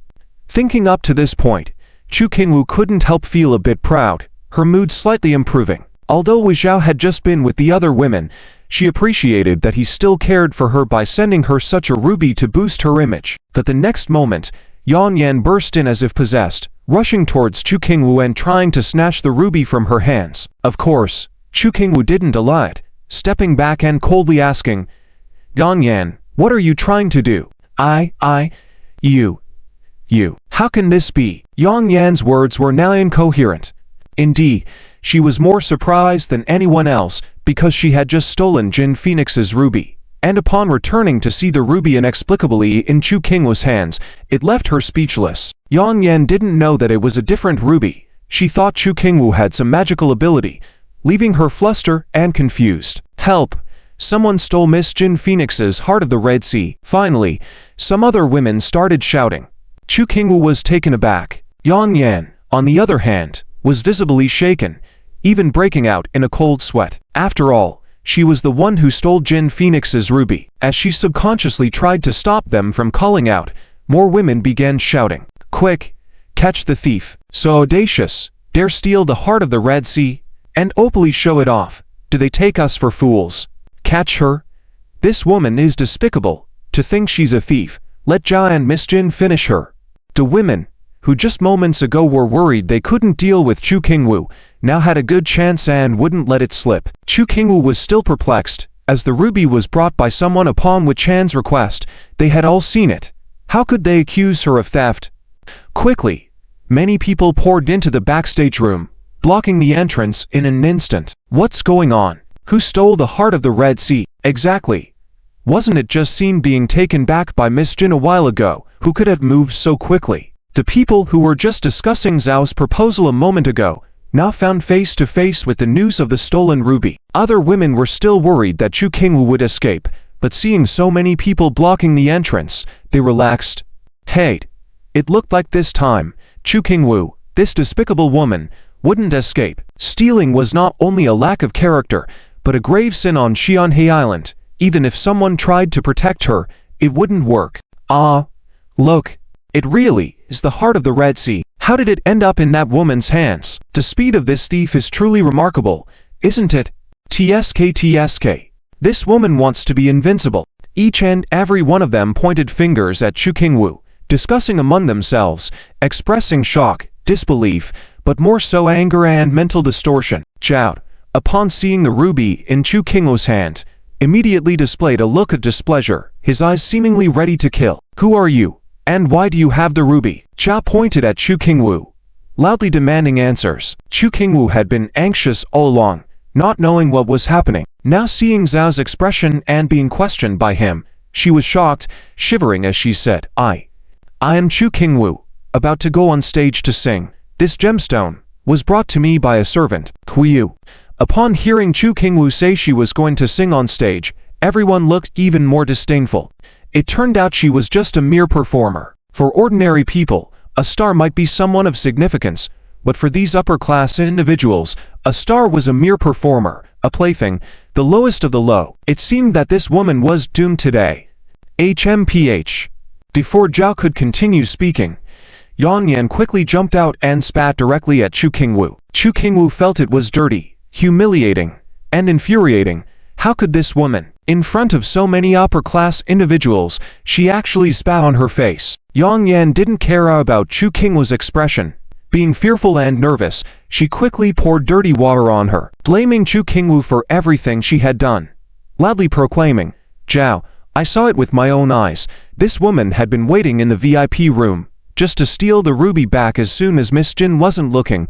Thinking up to this point, Chu Qingwu couldn't help feel a bit proud, her mood slightly improving. Although Wu Zhao had just been with the other women, she appreciated that he still cared for her by sending her such a ruby to boost her image. But the next moment, Yang Yan burst in as if possessed, rushing towards Chu Qingwu and trying to snatch the ruby from her hands. Of course, Chu Qingwu didn't allow it, stepping back and coldly asking, Yang Yan, what are you trying to do? You. How can this be? Yang Yan's words were now incoherent. Indeed, she was more surprised than anyone else because she had just stolen Jin Phoenix's ruby, and upon returning to see the ruby inexplicably in Chu Qingwu's hands, it left her speechless. Yang Yan didn't know that it was a different ruby. She thought Chu Qingwu had some magical ability, leaving her flustered and confused. Help! Someone stole Miss Jin Phoenix's Heart of the Red Sea. Finally, some other women started shouting. Chu Qingwu was taken aback. Yang Yan, on the other hand, was visibly shaken, even breaking out in a cold sweat. After all, she was the one who stole Jin Phoenix's ruby. As she subconsciously tried to stop them from calling out, more women began shouting, Quick! Catch the thief! So audacious! Dare steal the Heart of the Red Sea? And openly show it off! Do they take us for fools? Catch her! This woman is despicable! To think she's a thief! Let Zhao and Miss Jin finish her! The women, who just moments ago were worried they couldn't deal with Chu Qingwu, now had a good chance and wouldn't let it slip. Chu Qingwu was still perplexed, as the ruby was brought by someone upon Wu Chan's request. They had all seen it. How could they accuse her of theft? Quickly, many people poured into the backstage room, blocking the entrance in an instant. What's going on? Who stole the Heart of the Red Sea? Exactly. Wasn't it just seen being taken back by Miss Jin a while ago? Who could have moved so quickly? The people who were just discussing Zhao's proposal a moment ago now found face to face with the news of the stolen ruby. Other women were still worried that Chu Qingwu would escape, but seeing so many people blocking the entrance, they relaxed. Hey, it looked like this time, Chu Qingwu, this despicable woman, wouldn't escape. Stealing was not only a lack of character, but a grave sin on Xianhe Island. Even if someone tried to protect her, it wouldn't work. Look. It really is the Heart of the Red Sea. How did it end up in that woman's hands? The speed of this thief is truly remarkable, isn't it? TSK. This woman wants to be invincible. Each and every one of them pointed fingers at Chu Qingwu, discussing among themselves, expressing shock, disbelief, but more so anger and mental distortion. Zhao, upon seeing the ruby in Chu Qingwu's hand, immediately displayed a look of displeasure, his eyes seemingly ready to kill. Who are you? And why do you have the ruby? Zhao pointed at Chu Qingwu, loudly demanding answers. Chu Qingwu had been anxious all along, not knowing what was happening. Now seeing Zhao's expression and being questioned by him, she was shocked, shivering as she said, I am Chu Qingwu, about to go on stage to sing. This gemstone was brought to me by a servant, Qiu. Upon hearing Chu Qingwu say she was going to sing on stage, everyone looked even more disdainful. It turned out she was just a mere performer. For ordinary people, a star might be someone of significance, but for these upper-class individuals, a star was a mere performer, a plaything, the lowest of the low. It seemed that this woman was doomed today. HMPH. Before Zhao could continue speaking, Yang Yan quickly jumped out and spat directly at Chu Qingwu. Chu Qingwu felt it was dirty, humiliating, and infuriating. How could this woman, In front of so many upper-class individuals, she actually spat on her face. Yang Yan didn't care about Chu Qingwu's expression. Being fearful and nervous, she quickly poured dirty water on her, blaming Chu Qingwu for everything she had done, loudly proclaiming, "Zhao, I saw it with my own eyes. This woman had been waiting in the VIP room, just to steal the ruby back as soon as Miss Jin wasn't looking.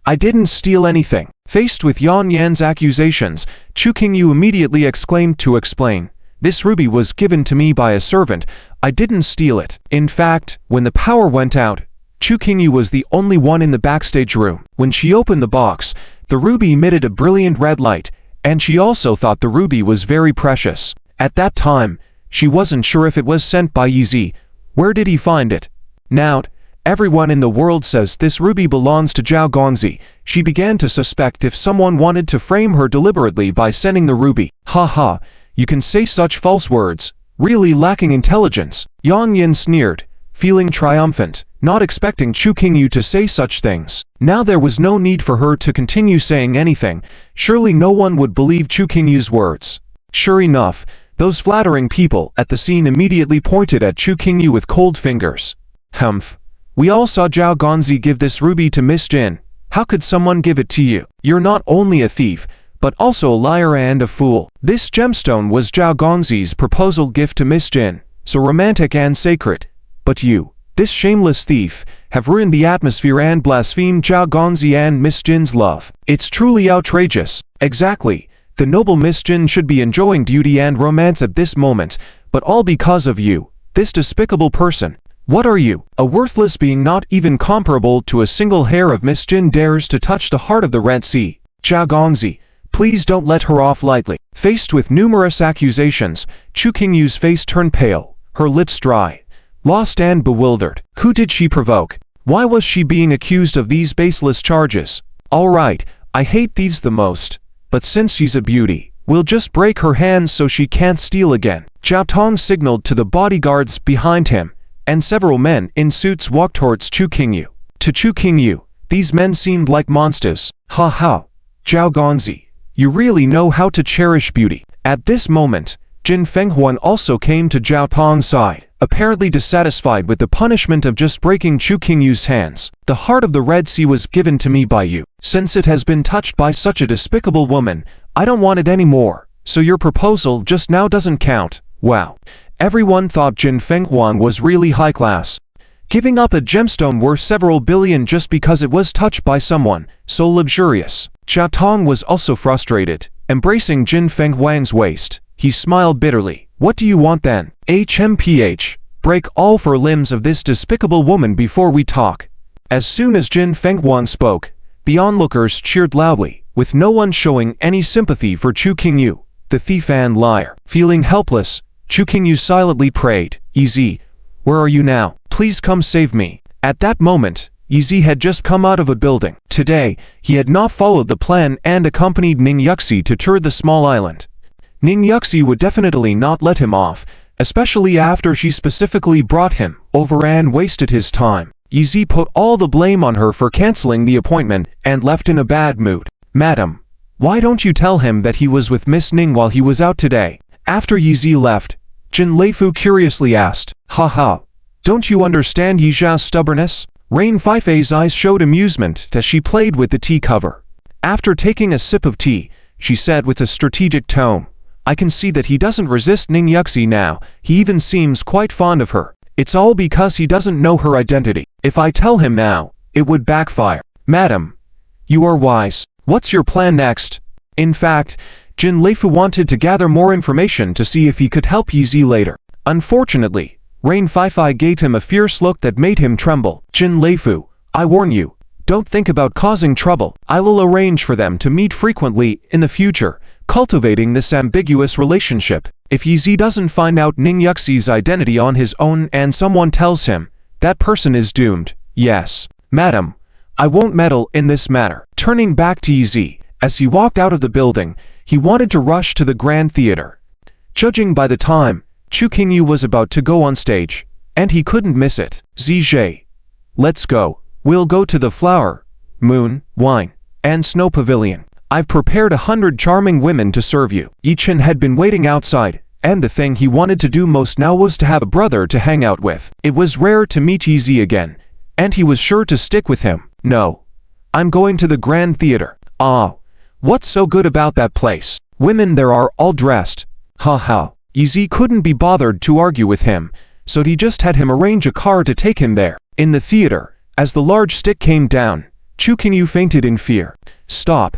I didn't steal anything." Faced with Yang Yan's accusations, Chu Qingyu immediately exclaimed to explain, "This ruby was given to me by a servant. I didn't steal it." In fact, when the power went out, Chu Qingyu was the only one in the backstage room. When she opened the box, the ruby emitted a brilliant red light, and she also thought the ruby was very precious. At that time, she wasn't sure if it was sent by Yi Zi. Where did he find it? Now, everyone in the world says this ruby belongs to Zhao Gongzi. She began to suspect if someone wanted to frame her deliberately by sending the ruby. "Ha ha, you can say such false words, really lacking intelligence." Yang Yan sneered, feeling triumphant, not expecting Chu Qingyu to say such things. Now there was no need for her to continue saying anything. Surely no one would believe Chu Qingyu's words. Sure enough, those flattering people at the scene immediately pointed at Chu Qingyu with cold fingers. "Humph. We all saw Zhao Gongzi give this ruby to Miss Jin. How could someone give it to you? You're not only a thief, but also a liar and a fool." This gemstone was Zhao Gongzi's proposal gift to Miss Jin, so romantic and sacred. But you, this shameless thief, have ruined the atmosphere and blasphemed Zhao Gongzi and Miss Jin's love. It's truly outrageous. Exactly. The noble Miss Jin should be enjoying beauty and romance at this moment, but all because of you, this despicable person. What are you? A worthless being not even comparable to a single hair of Miss Jin dares to touch the heart of the Red Sea. Zhao Gongzi, please don't let her off lightly. Faced with numerous accusations, Chu Qingyu's face turned pale, her lips dry, lost and bewildered. Who did she provoke? Why was she being accused of these baseless charges? All right, I hate thieves the most, but since she's a beauty, we'll just break her hands so she can't steal again. Zhao Tong signaled to the bodyguards behind him, and several men in suits walked towards Chu Qingyu. To Chu Qingyu, these men seemed like monsters. Ha ha, Zhao Gongzi, you really know how to cherish beauty. At this moment, Jin Fenghuan also came to Zhao Tong's side, apparently dissatisfied with the punishment of just breaking Chu Qingyu's hands. "The heart of the Red Sea was given to me by you. Since it has been touched by such a despicable woman, I don't want it anymore, so your proposal just now doesn't count." Wow. Everyone thought Jin Fenghuan was really high class. Giving up a gemstone worth several billion just because it was touched by someone so luxurious. Zhao Tong was also frustrated, embracing Jin Fenghuan's waist. He smiled bitterly. "What do you want then? HMPH, break all 4 limbs of this despicable woman before we talk." As soon as Jin Fenghuan spoke, the onlookers cheered loudly, with no one showing any sympathy for Chu Qingyu, the thief and liar. Feeling helpless, Chu Qingyu silently prayed, "Yi Zi, where are you now? Please come save me." At that moment, Yi Zi had just come out of a building. Today, he had not followed the plan and accompanied Ning Yuxi to tour the small island. Ning Yuxi would definitely not let him off, especially after she specifically brought him over and wasted his time. Yi Zi put all the blame on her for canceling the appointment and left in a bad mood. "Madam, why don't you tell him that he was with Miss Ning while he was out today?" After Yi Zi left, Jin Leifu curiously asked, "Ha ha, don't you understand Yi Zhao's stubbornness?" Rain Feifei's eyes showed amusement as she played with the tea cover. After taking a sip of tea, she said with a strategic tone, "I can see that he doesn't resist Ning Yuxi now, he even seems quite fond of her. It's all because he doesn't know her identity. If I tell him now, it would backfire." "Madam, you are wise. What's your plan next?" In fact, Jin Leifu wanted to gather more information to see if he could help Yi Zi later. Unfortunately, Rain Feifei gave him a fierce look that made him tremble. "Jin Leifu, I warn you, don't think about causing trouble. I will arrange for them to meet frequently in the future, cultivating this ambiguous relationship. If Yi Zi doesn't find out Ning Yuxi's identity on his own and someone tells him, that person is doomed. Yes, madam, I won't meddle in this matter." Turning back to Yi Zi, as he walked out of the building, he wanted to rush to the Grand Theater. Judging by the time, Chu Qingyu was about to go on stage, and he couldn't miss it. "Zijie, let's go. We'll go to the Flower, Moon, Wine, and Snow Pavilion. I've prepared 100 charming women to serve you. Yi Chen had been waiting outside, and the thing he wanted to do most now was to have a brother to hang out with. It was rare to meet Yi Zi again, and he was sure to stick with him. No. I'm going to the Grand Theater. Ah. What's so good about that place? Women there are all dressed. Ha ha. Yi Zi couldn't be bothered to argue with him, so he just had him arrange a car to take him there. In the theater, as the large stick came down, Chu Qingyu fainted in fear. Stop.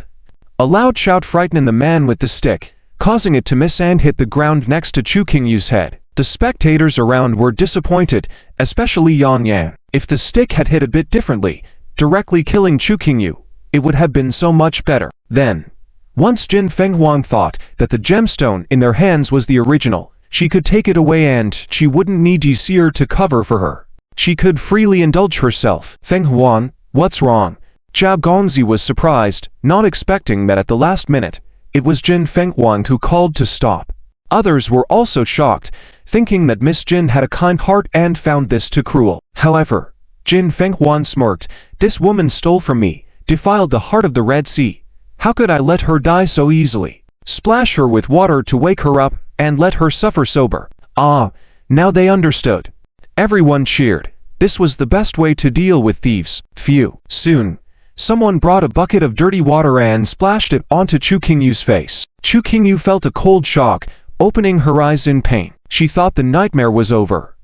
A loud shout frightened the man with the stick, causing it to miss and hit the ground next to Chu Qingyu's head. The spectators around were disappointed, especially Yang Yan. If the stick had hit a bit differently, directly killing Chu Qingyu, it would have been so much better. Then, once Jin Fenghuang thought that the gemstone in their hands was the original, she could take it away and she wouldn't need Yi Zi to cover for her. She could freely indulge herself. Fenghuang, what's wrong? Zhao Gongzi was surprised, not expecting that at the last minute, it was Jin Fenghuang who called to stop. Others were also shocked, thinking that Miss Jin had a kind heart and found this too cruel. However, Jin Fenghuang smirked. This woman stole from me, defiled the heart of the Red Sea. How could I let her die so easily? Splash her with water to wake her up, and let her suffer sober. Ah, now they understood. Everyone cheered. This was the best way to deal with thieves. Phew. Soon, someone brought a bucket of dirty water and splashed it onto Chu Qingyu's face. Chu Qingyu felt a cold shock, opening her eyes in pain. She thought the nightmare was over,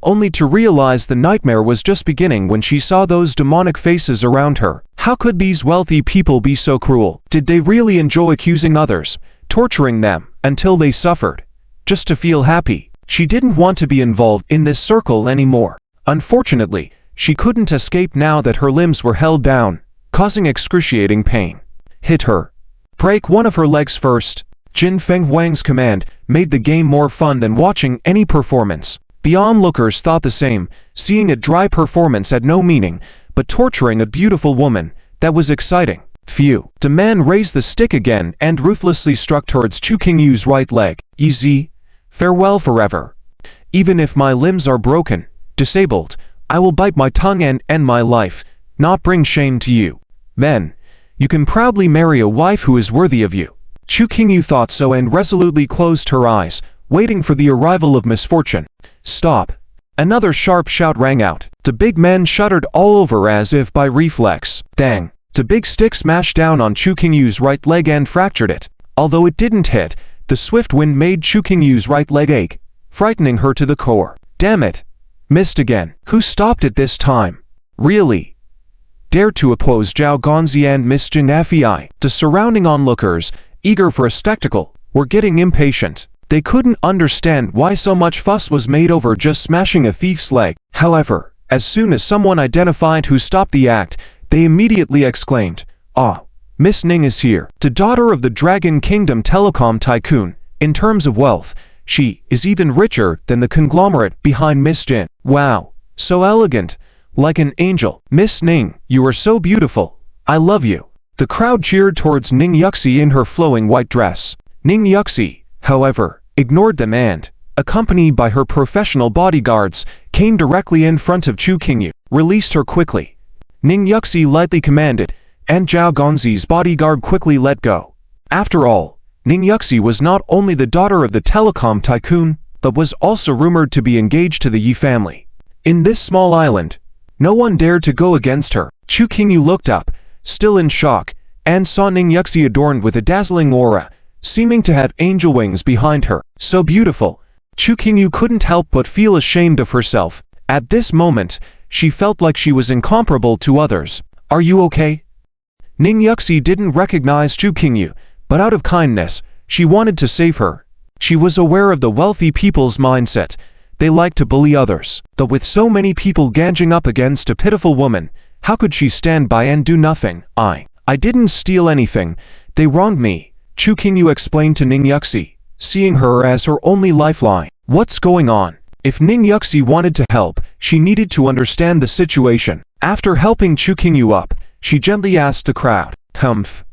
only to realize the nightmare was just beginning when she saw those demonic faces around her. How could these wealthy people be so cruel? Did they really enjoy accusing others, torturing them until they suffered, just to feel happy? She didn't want to be involved in this circle anymore. Unfortunately, she couldn't escape now that her limbs were held down, causing excruciating pain. Hit her. Break one of her legs first. Jin Fenghuang's command made the game more fun than watching any performance. The onlookers thought the same, seeing a dry performance had no meaning, but torturing a beautiful woman, that was exciting. Phew. The man raised the stick again and ruthlessly struck towards Chu Qingyu's right leg. Yi Zi, farewell forever. Even if my limbs are broken, disabled, I will bite my tongue and end my life, not bring shame to you. Then, you can proudly marry a wife who is worthy of you. Chu Qingyu thought so and resolutely closed her eyes, waiting for the arrival of misfortune. Stop. Another sharp shout rang out. The big man shuddered all over as if by reflex. Dang. The big stick smashed down on Chu Qingyu's right leg and fractured it. Although it didn't hit, the swift wind made Chu Qingyu's right leg ache, frightening her to the core. Damn it. Missed again. Who stopped it this time? Really? Dared to oppose Zhao Gongzi and Miss Jin Fei. The surrounding onlookers, eager for a spectacle, were getting impatient. They couldn't understand why so much fuss was made over just smashing a thief's leg. However, as soon as someone identified who stopped the act, they immediately exclaimed, "Ah, Miss Ning is here. The daughter of the Dragon Kingdom telecom tycoon. In terms of wealth, she is even richer than the conglomerate behind Miss Jin. Wow, so elegant, like an angel. Miss Ning, you are so beautiful. I love you." The crowd cheered towards Ning Yuxi in her flowing white dress. Ning Yuxi, however, ignored them and, accompanied by her professional bodyguards, came directly in front of Chu Qingyu. Released her quickly. Ning Yuxi lightly commanded, and Zhao Gongzi's bodyguard quickly let go. After all, Ning Yuxi was not only the daughter of the telecom tycoon, but was also rumored to be engaged to the Yi family. In this small island, no one dared to go against her. Chu Qingyu looked up, still in shock, and saw Ning Yuxi adorned with a dazzling aura, seeming to have angel wings behind her. So beautiful, Chu Qingyu couldn't help but feel ashamed of herself. At this moment, she felt like she was incomparable to others. Are you okay? Ning Yuxi didn't recognize Chu Qingyu, but out of kindness, she wanted to save her. She was aware of the wealthy people's mindset. They like to bully others. But with so many people ganging up against a pitiful woman, how could she stand by and do nothing? I didn't steal anything. They wronged me, Chu Qingyu explained to Ning Yuxi, seeing her as her only lifeline. What's going on? If Ning Yuxi wanted to help, she needed to understand the situation. After helping Chu Qingyu up, she gently asked the crowd, "Humph.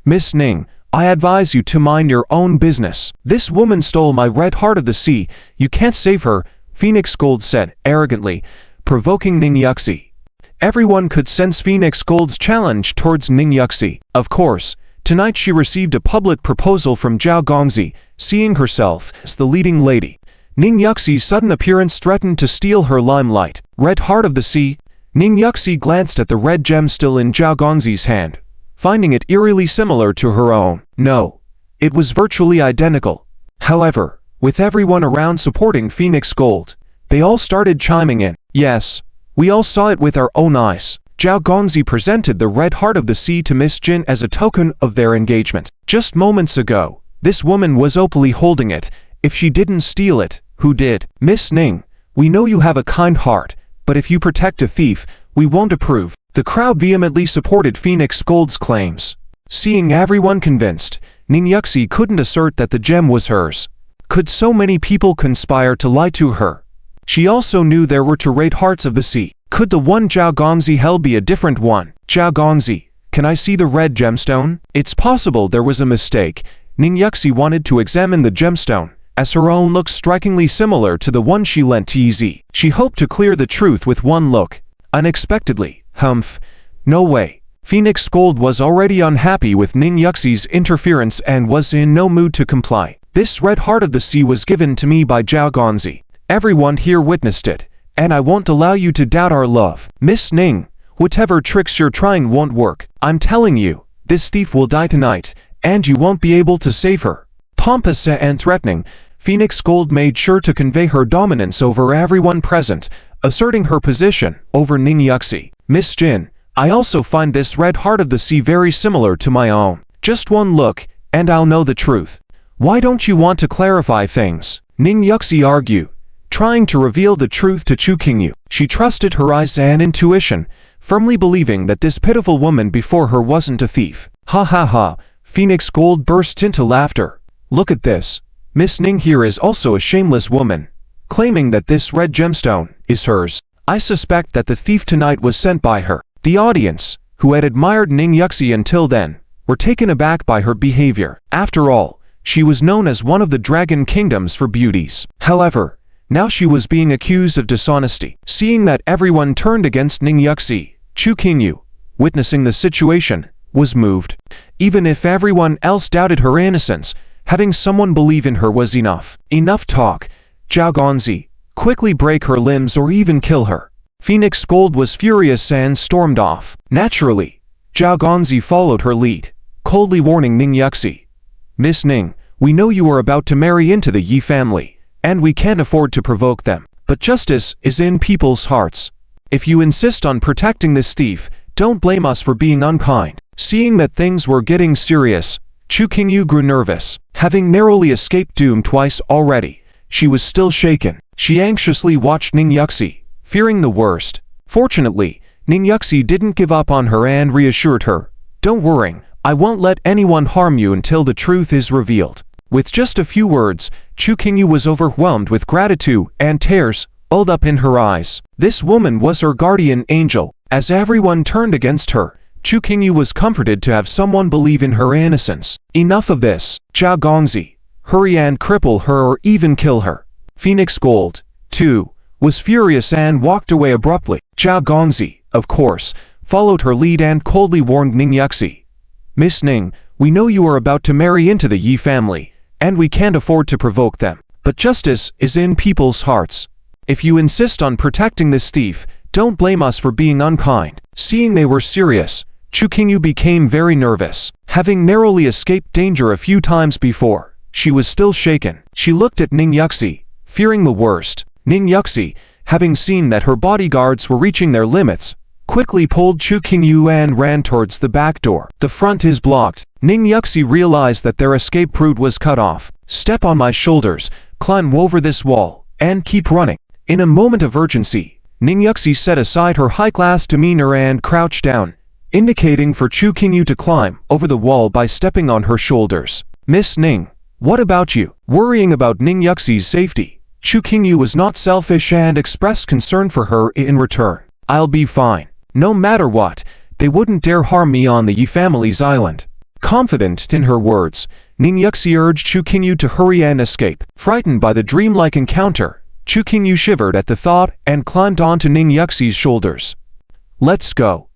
Miss Ning, I advise you to mind your own business. This woman stole my red heart of the sea. You can't save her," Phoenix Gold said, arrogantly, provoking Ning Yuxi. Everyone could sense Phoenix Gold's challenge towards Ning Yuxi. Of course, Tonight she received a public proposal from Zhao Gongzi, seeing herself as the leading lady. Ning Yuxi's sudden appearance threatened to steal her limelight. Red Heart of the Sea. Ning Yuxi glanced at the red gem still in Zhao Gongzi's hand, finding it eerily similar to her own. No, it was virtually identical. However, with everyone around supporting Phoenix Gold, they all started chiming in. Yes, we all saw it with our own eyes. Zhao Gongzi presented the Red Heart of the Sea to Miss Jin as a token of their engagement. Just moments ago, this woman was openly holding it. If she didn't steal it, who did? Miss Ning, we know you have a kind heart, but if you protect a thief, we won't approve. The crowd vehemently supported Phoenix Gold's claims. Seeing everyone convinced, Ning Yuxi couldn't assert that the gem was hers. Could so many people conspire to lie to her? She also knew there were two Red Hearts of the Sea. Could the one Zhao Gongzi held be a different one? Zhao Gongzi, can I see the red gemstone? It's possible there was a mistake. Ning Yuxi wanted to examine the gemstone, as her own looked strikingly similar to the one she lent to Yi. She hoped to clear the truth with one look. Unexpectedly, humph, no way. Phoenix Gold was already unhappy with Ning Yuxi's interference and was in no mood to comply. This Red Heart of the Sea was given to me by Zhao Gongzi. Everyone here witnessed it, and I won't allow you to doubt our love. Miss Ning, whatever tricks you're trying won't work. I'm telling you, this thief will die tonight, and you won't be able to save her. Pompous and threatening, Phoenix Gold made sure to convey her dominance over everyone present, asserting her position over Ning Yuxi. Miss Jin, I also find this Red Heart of the Sea very similar to my own. Just one look, and I'll know the truth. Why don't you want to clarify things? Ning Yuxi argued, trying to reveal the truth to Chu Qingyu. She trusted her eyes and intuition, firmly believing that this pitiful woman before her wasn't a thief. Ha ha ha, Phoenix Gold burst into laughter. Look at this. Miss Ning here is also a shameless woman, claiming that this red gemstone is hers. I suspect that the thief tonight was sent by her. The audience, who had admired Ning Yuxi until then, were taken aback by her behavior. After all, she was known as one of the Dragon Kingdoms for beauties. However, now she was being accused of dishonesty. Seeing that everyone turned against Ning Yuxi, Chu Qingyu, witnessing the situation, was moved. Even if everyone else doubted her innocence, having someone believe in her was enough. Enough talk. Zhao Gongzi, quickly break her limbs or even kill her. Phoenix Gold was furious and stormed off. Naturally, Zhao Gongzi followed her lead, coldly warning Ning Yuxi. Miss Ning, we know you are about to marry into the Yi family, and we can't afford to provoke them. But justice is in people's hearts. If you insist on protecting this thief, don't blame us for being unkind. Seeing that things were getting serious, Chu Qingyu grew nervous. Having narrowly escaped doom twice already, she was still shaken. She anxiously watched Ning Yuxi, fearing the worst. Fortunately, Ning Yuxi didn't give up on her and reassured her. Don't worry, I won't let anyone harm you until the truth is revealed. With just a few words, Chu Qingyu was overwhelmed with gratitude and tears welled up in her eyes. This woman was her guardian angel. As everyone turned against her, Chu Qingyu was comforted to have someone believe in her innocence. Enough of this. Zhao Gongzi, hurry and cripple her or even kill her. Phoenix Gold, too, was furious and walked away abruptly. Zhao Gongzi, of course, followed her lead and coldly warned Ning Yuxi. Miss Ning, we know you are about to marry into the Yi family, and we can't afford to provoke them. But justice is in people's hearts. If you insist on protecting this thief, don't blame us for being unkind. Seeing they were serious, Chu Qingyu became very nervous. Having narrowly escaped danger a few times before, she was still shaken. She looked at Ning Yuxi, fearing the worst. Ning Yuxi, having seen that her bodyguards were reaching their limits, quickly pulled Chu Qingyu and ran towards the back door. The front is blocked. Ning Yuxi realized that their escape route was cut off. Step on my shoulders, climb over this wall, and keep running. In a moment of urgency, Ning Yuxi set aside her high-class demeanor and crouched down, indicating for Chu Qingyu to climb over the wall by stepping on her shoulders. Miss Ning, what about you? Worrying about Ning Yuxi's safety, Chu Qingyu was not selfish and expressed concern for her in return. I'll be fine. No matter what, they wouldn't dare harm me on the Yi family's island. Confident in her words, Ning Yuxi urged Chu Qingyu to hurry and escape. Frightened by the dreamlike encounter, Chu Qingyu shivered at the thought and climbed onto Ning Yuxi's shoulders. Let's go.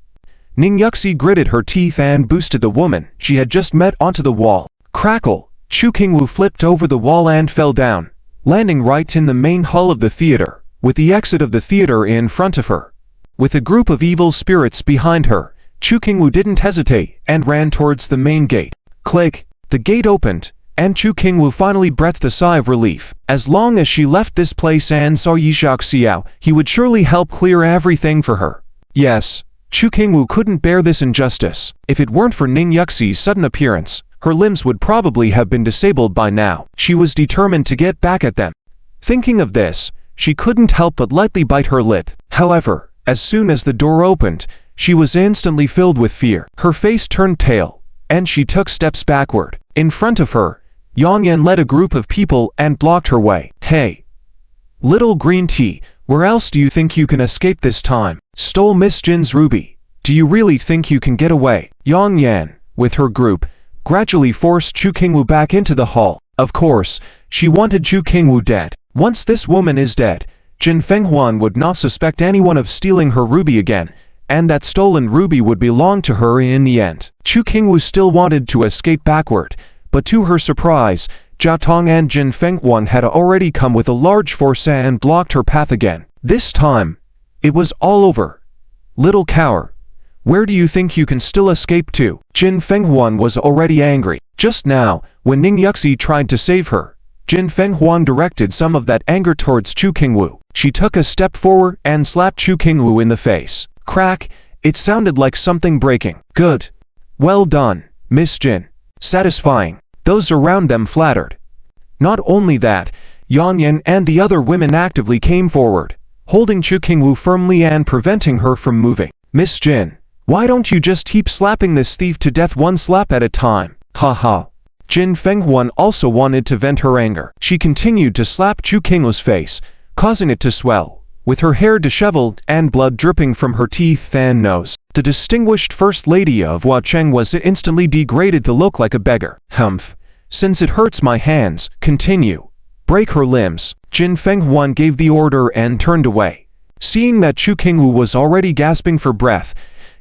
Ning Yuxi gritted her teeth and boosted the woman she had just met onto the wall. Crackle! Chu Qingwu flipped over the wall and fell down, landing right in the main hall of the theater, with the exit of the theater in front of her. With a group of evil spirits behind her, Chu Qingwu didn't hesitate and ran towards the main gate. Click! The gate opened, and Chu Qingwu finally breathed a sigh of relief. As long as she left this place and saw Ye Xiaoxiao, he would surely help clear everything for her. Yes, Chu Qingwu couldn't bear this injustice. If it weren't for Ning Yuxi's sudden appearance, her limbs would probably have been disabled by now. She was determined to get back at them. Thinking of this, she couldn't help but lightly bite her lip. However, as soon as the door opened, she was instantly filled with fear. Her face turned pale, and she took steps backward. In front of her, Yang Yan led a group of people and blocked her way. Hey! Little green tea, where else do you think you can escape this time? Stole Miss Jin's ruby. Do you really think you can get away? Yang Yan, with her group, gradually forced Chu Qingwu back into the hall. Of course, she wanted Chu Qingwu dead. Once this woman is dead, Jin Fenghuan would not suspect anyone of stealing her ruby again, and that stolen ruby would belong to her in the end. Chu Qingwu still wanted to escape backward, but to her surprise, Jia Tong and Jin Fenghuan had already come with a large force and blocked her path again. This time, it was all over. Little coward, where do you think you can still escape to? Jin Fenghuan was already angry. Just now, when Ning Yuxi tried to save her, Jin Fenghuan directed some of that anger towards Chu Qingwu. She took a step forward and slapped Chu Qingwu in the face. Crack! It sounded like something breaking. Good. Well done, Miss Jin. Satisfying. Those around them flattered. Not only that, Yang Yan and the other women actively came forward, holding Chu Qingwu firmly and preventing her from moving. Miss Jin, why don't you just keep slapping this thief to death one slap at a time? Ha ha. Jin Fenghuan also wanted to vent her anger. She continued to slap Chu Qingwu's face, causing it to swell, with her hair disheveled and blood dripping from her teeth and nose. The distinguished First Lady of Huacheng was instantly degraded to look like a beggar. Humph. Since it hurts my hands, continue. Break her limbs. Jin Fenghuan gave the order and turned away. Seeing that Chu Qingwu was already gasping for breath,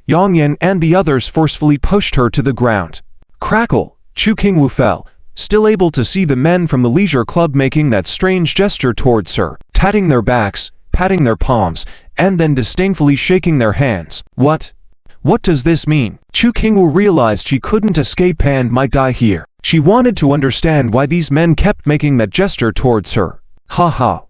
Yang Yan and the others forcefully pushed her to the ground. Crackle! Chu Qingwu fell, still able to see the men from the leisure club making that strange gesture towards her, tatting their backs, patting their palms, and then disdainfully shaking their hands. What? What does this mean? Chu Qingwu realized she couldn't escape and might die here. She wanted to understand why these men kept making that gesture towards her. Ha ha.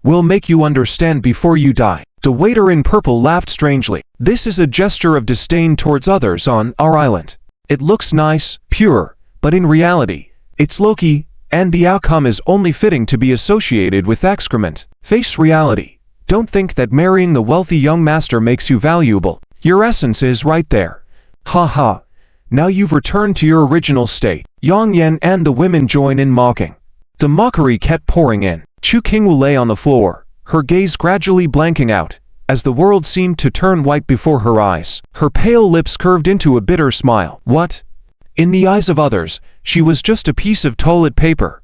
We'll make you understand before you die. The waiter in purple laughed strangely. This is a gesture of disdain towards others on our island. It looks nice, pure, but in reality, it's low-key, and the outcome is only fitting to be associated with excrement. Face reality. Don't think that marrying the wealthy young master makes you valuable. Your essence is right there. Ha ha. Now you've returned to your original state. Yang Yan and the women join in mocking. The mockery kept pouring in. Chu Qingwu lay on the floor, her gaze gradually blanking out, as the world seemed to turn white before her eyes. Her pale lips curved into a bitter smile. What? In the eyes of others, she was just a piece of toilet paper.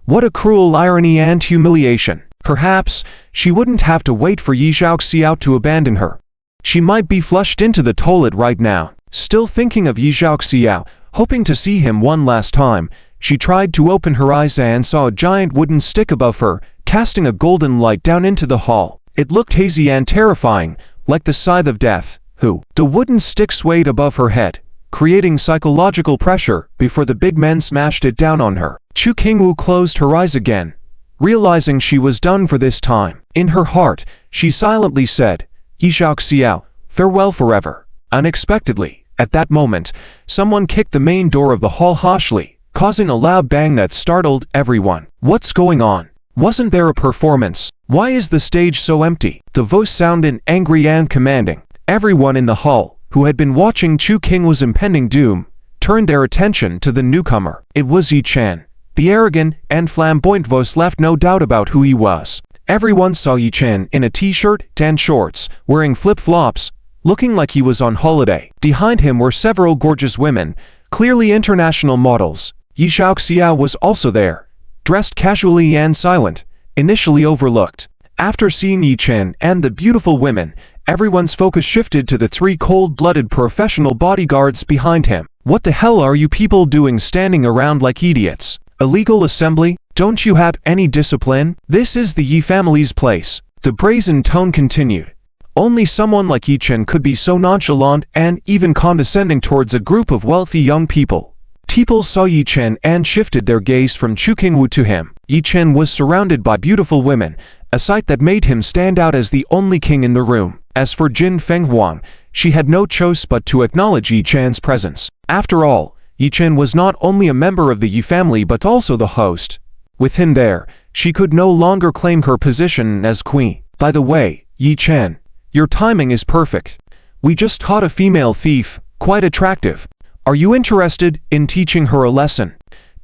What a cruel irony and humiliation. Perhaps, she wouldn't have to wait for Ye Xiaoxiao to abandon her. She might be flushed into the toilet right now. Still thinking of Ye Xiaoxiao, hoping to see him one last time, she tried to open her eyes and saw a giant wooden stick above her, casting a golden light down into the hall. It looked hazy and terrifying, like the scythe of death. The wooden stick swayed above her head, creating psychological pressure before the big men smashed it down on her. Chu Qingwu closed her eyes again, realizing she was done for this time. In her heart, she silently said, Ye Xiaoxiao, farewell forever. Unexpectedly, at that moment, someone kicked the main door of the hall harshly, causing a loud bang that startled everyone. What's going on? Wasn't there a performance? Why is the stage so empty? The voice sounded angry and commanding. Everyone in the hall, who had been watching Chu Qingwu's impending doom, turned their attention to the newcomer. It was Yi Chen. The arrogant and flamboyant voice left no doubt about who he was. Everyone saw Yi Chen in a t-shirt and shorts, wearing flip-flops, looking like he was on holiday. Behind him were several gorgeous women, clearly international models. Ye Xiaoxiao was also there, dressed casually and silent, initially overlooked. After seeing Yi Chen and the beautiful women, everyone's focus shifted to the three cold-blooded professional bodyguards behind him. What the hell are you people doing standing around like idiots? Illegal assembly? Don't you have any discipline? This is the Yi family's place. The brazen tone continued. Only someone like Yi Chen could be so nonchalant and even condescending towards a group of wealthy young people. People saw Yi Chen and shifted their gaze from Chu Qingwu to him. Yi Chen was surrounded by beautiful women, a sight that made him stand out as the only king in the room. As for Jin Fenghuang, she had no choice but to acknowledge Yi Chan's presence. After all, Yi Chen was not only a member of the Yi family but also the host. With him there, she could no longer claim her position as queen. By the way, Yi Chen, your timing is perfect. We just caught a female thief, quite attractive. Are you interested in teaching her a lesson?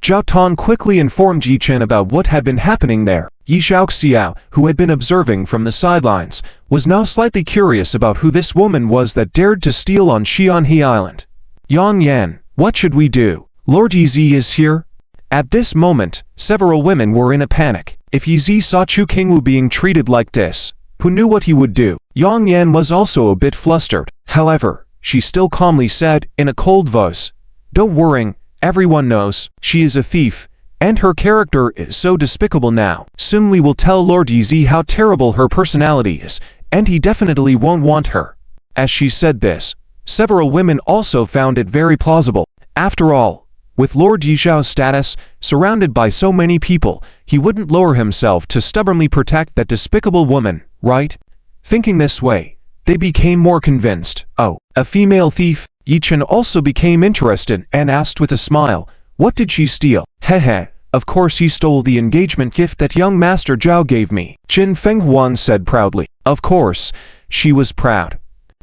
Zhao Tong quickly informed Yi Chen about what had been happening there. Yi Xiao, who had been observing from the sidelines, was now slightly curious about who this woman was that dared to steal on Xianhe Island. Yang Yan, what should we do? Lord Yizi is here? At this moment, several women were in a panic. If Yizi saw Chu Qingwu being treated like this, who knew what he would do? Yang Yan was also a bit flustered. However, she still calmly said, in a cold voice, "Don't worry, everyone knows she is a thief, and her character is so despicable now. Soon we will tell Lord Yizi how terrible her personality is, and he definitely won't want her." As she said this, several women also found it very plausible. After all, with Lord Yixiao's status, surrounded by so many people, he wouldn't lower himself to stubbornly protect that despicable woman, right? Thinking this way, they became more convinced. Oh, a female thief? Yi Chen also became interested and asked with a smile, "What did she steal?" "Hehe, of course he stole the engagement gift that young Master Zhao gave me," Jin Fenghuang said proudly. Of course, she was proud.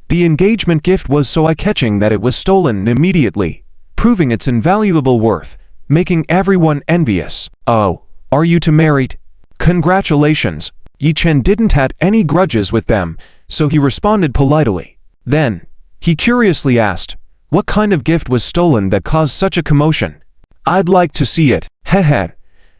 The engagement gift was so eye-catching that it was stolen immediately, proving its invaluable worth, making everyone envious. "Oh, are you two married?" "Congratulations." Yi Chen didn't have any grudges with them, so he responded politely. Then, he curiously asked, "What kind of gift was stolen that caused such a commotion?" "I'd like to see it." "Hehe.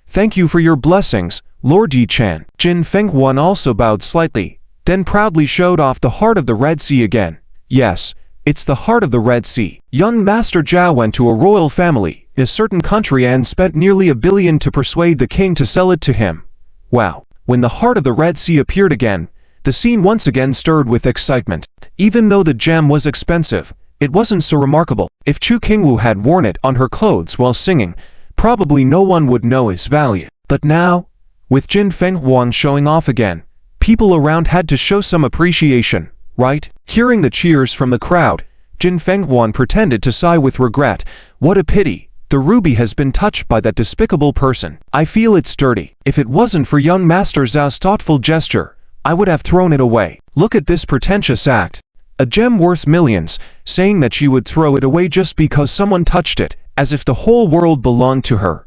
Thank you for your blessings, Lord Yi Chen." Jin Fenghuang also bowed slightly, then proudly showed off the heart of the Red Sea again. "Yes, it's the heart of the Red Sea. Young Master Zhao went to a royal family in a certain country and spent nearly $1 billion to persuade the king to sell it to him." Wow. When the heart of the Red Sea appeared again, the scene once again stirred with excitement. Even though the gem was expensive, it wasn't so remarkable. If Chu Qingwu had worn it on her clothes while singing, probably no one would know its value. But now, with Jin Fenghuang showing off again, people around had to show some appreciation, right? Hearing the cheers from the crowd, Jin Fenghuang pretended to sigh with regret. What a pity. The ruby has been touched by that despicable person. I feel it's dirty. If it wasn't for young Master Zhao's thoughtful gesture, I would have thrown it away. Look at this pretentious act. A gem worth millions, saying that she would throw it away just because someone touched it, as if the whole world belonged to her.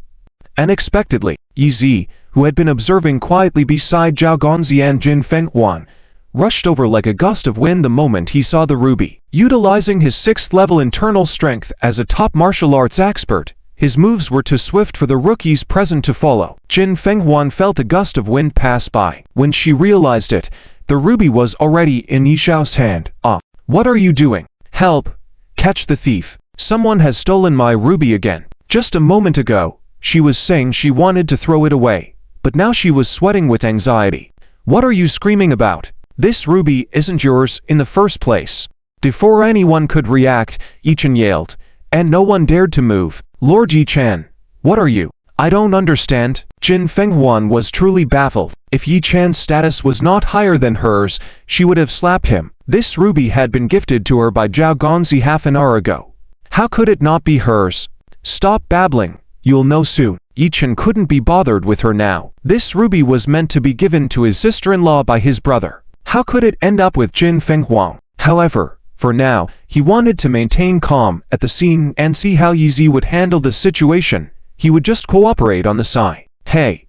Unexpectedly, Yizi, who had been observing quietly beside Zhao Gongzi and Jin Fenghuang, rushed over like a gust of wind the moment he saw the ruby. Utilizing his 6th-level internal strength as a top martial arts expert, his moves were too swift for the rookies present to follow. Jin Fenghuang felt a gust of wind pass by. When she realized it, the ruby was already in Yi Xiao's hand. "Ah, what are you doing? Help! Catch the thief! Someone has stolen my ruby again." Just a moment ago, she was saying she wanted to throw it away, but now she was sweating with anxiety. "What are you screaming about? This ruby isn't yours in the first place." Before anyone could react, Yi Chen yelled, and no one dared to move. "Lord Yi Chen, what are you? I don't understand." Jin Fenghuang was truly baffled. If Yi Chan's status was not higher than hers, she would have slapped him. This ruby had been gifted to her by Zhao Gongzi half an hour ago. How could it not be hers? "Stop babbling, you'll know soon." Yi Chen couldn't be bothered with her now. This ruby was meant to be given to his sister-in-law by his brother. How could it end up with Jin Fenghuang? However, for now, he wanted to maintain calm at the scene and see how Yizi would handle the situation. He would just cooperate on the side. "Hey,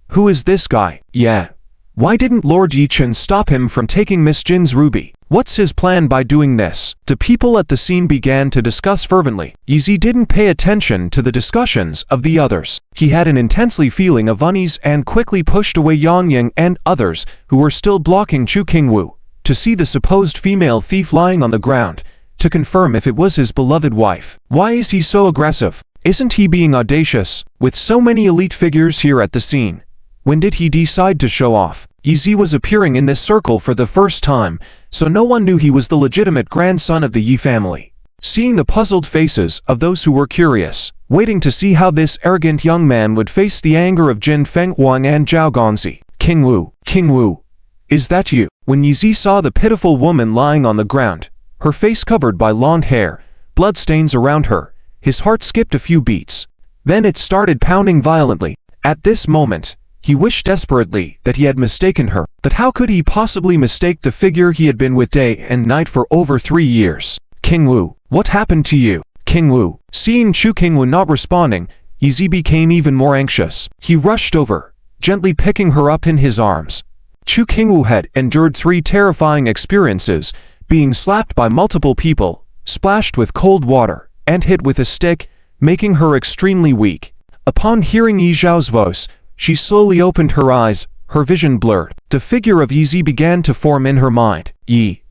who is this guy?" "Yeah, Why didn't Lord Yichen stop him from taking Miss Jin's ruby? What's his plan by doing this? The people at the scene began to discuss fervently. Yi didn't pay attention to the discussions of the others. He had an intensely feeling of unease and quickly pushed away Yang Yang and others who were still blocking Chu Qingwu to see the supposed female thief lying on the ground, to confirm if it was his beloved wife. Why is he so aggressive? Isn't he being audacious? With so many elite figures here at the scene, when did he decide to show off? Yi was appearing in this circle for the first time, so no one knew he was the legitimate grandson of the Yi family. Seeing the puzzled faces of those who were curious, waiting to see how this arrogant young man would face the anger of Jin Fenghuang and Zhao Gongzi. Qingwu, is that you? When Yi saw the pitiful woman lying on the ground, her face covered by long hair, bloodstains around her, his heart skipped a few beats. Then it started pounding violently. At this moment, he wished desperately that he had mistaken her. But how could he possibly mistake the figure he had been with day and night for over 3 years? Qingwu, what happened to you? Qingwu. Seeing Chu Qingwu not responding, Yi became even more anxious. He rushed over, gently picking her up in his arms. Chu Qingwu had endured 3 terrifying experiences, being slapped by multiple people, splashed with cold water, and hit with a stick, making her extremely weak. Upon hearing Yi Zhao's voice, she slowly opened her eyes, her vision blurred. The figure of Yi began to form in her mind. Yi.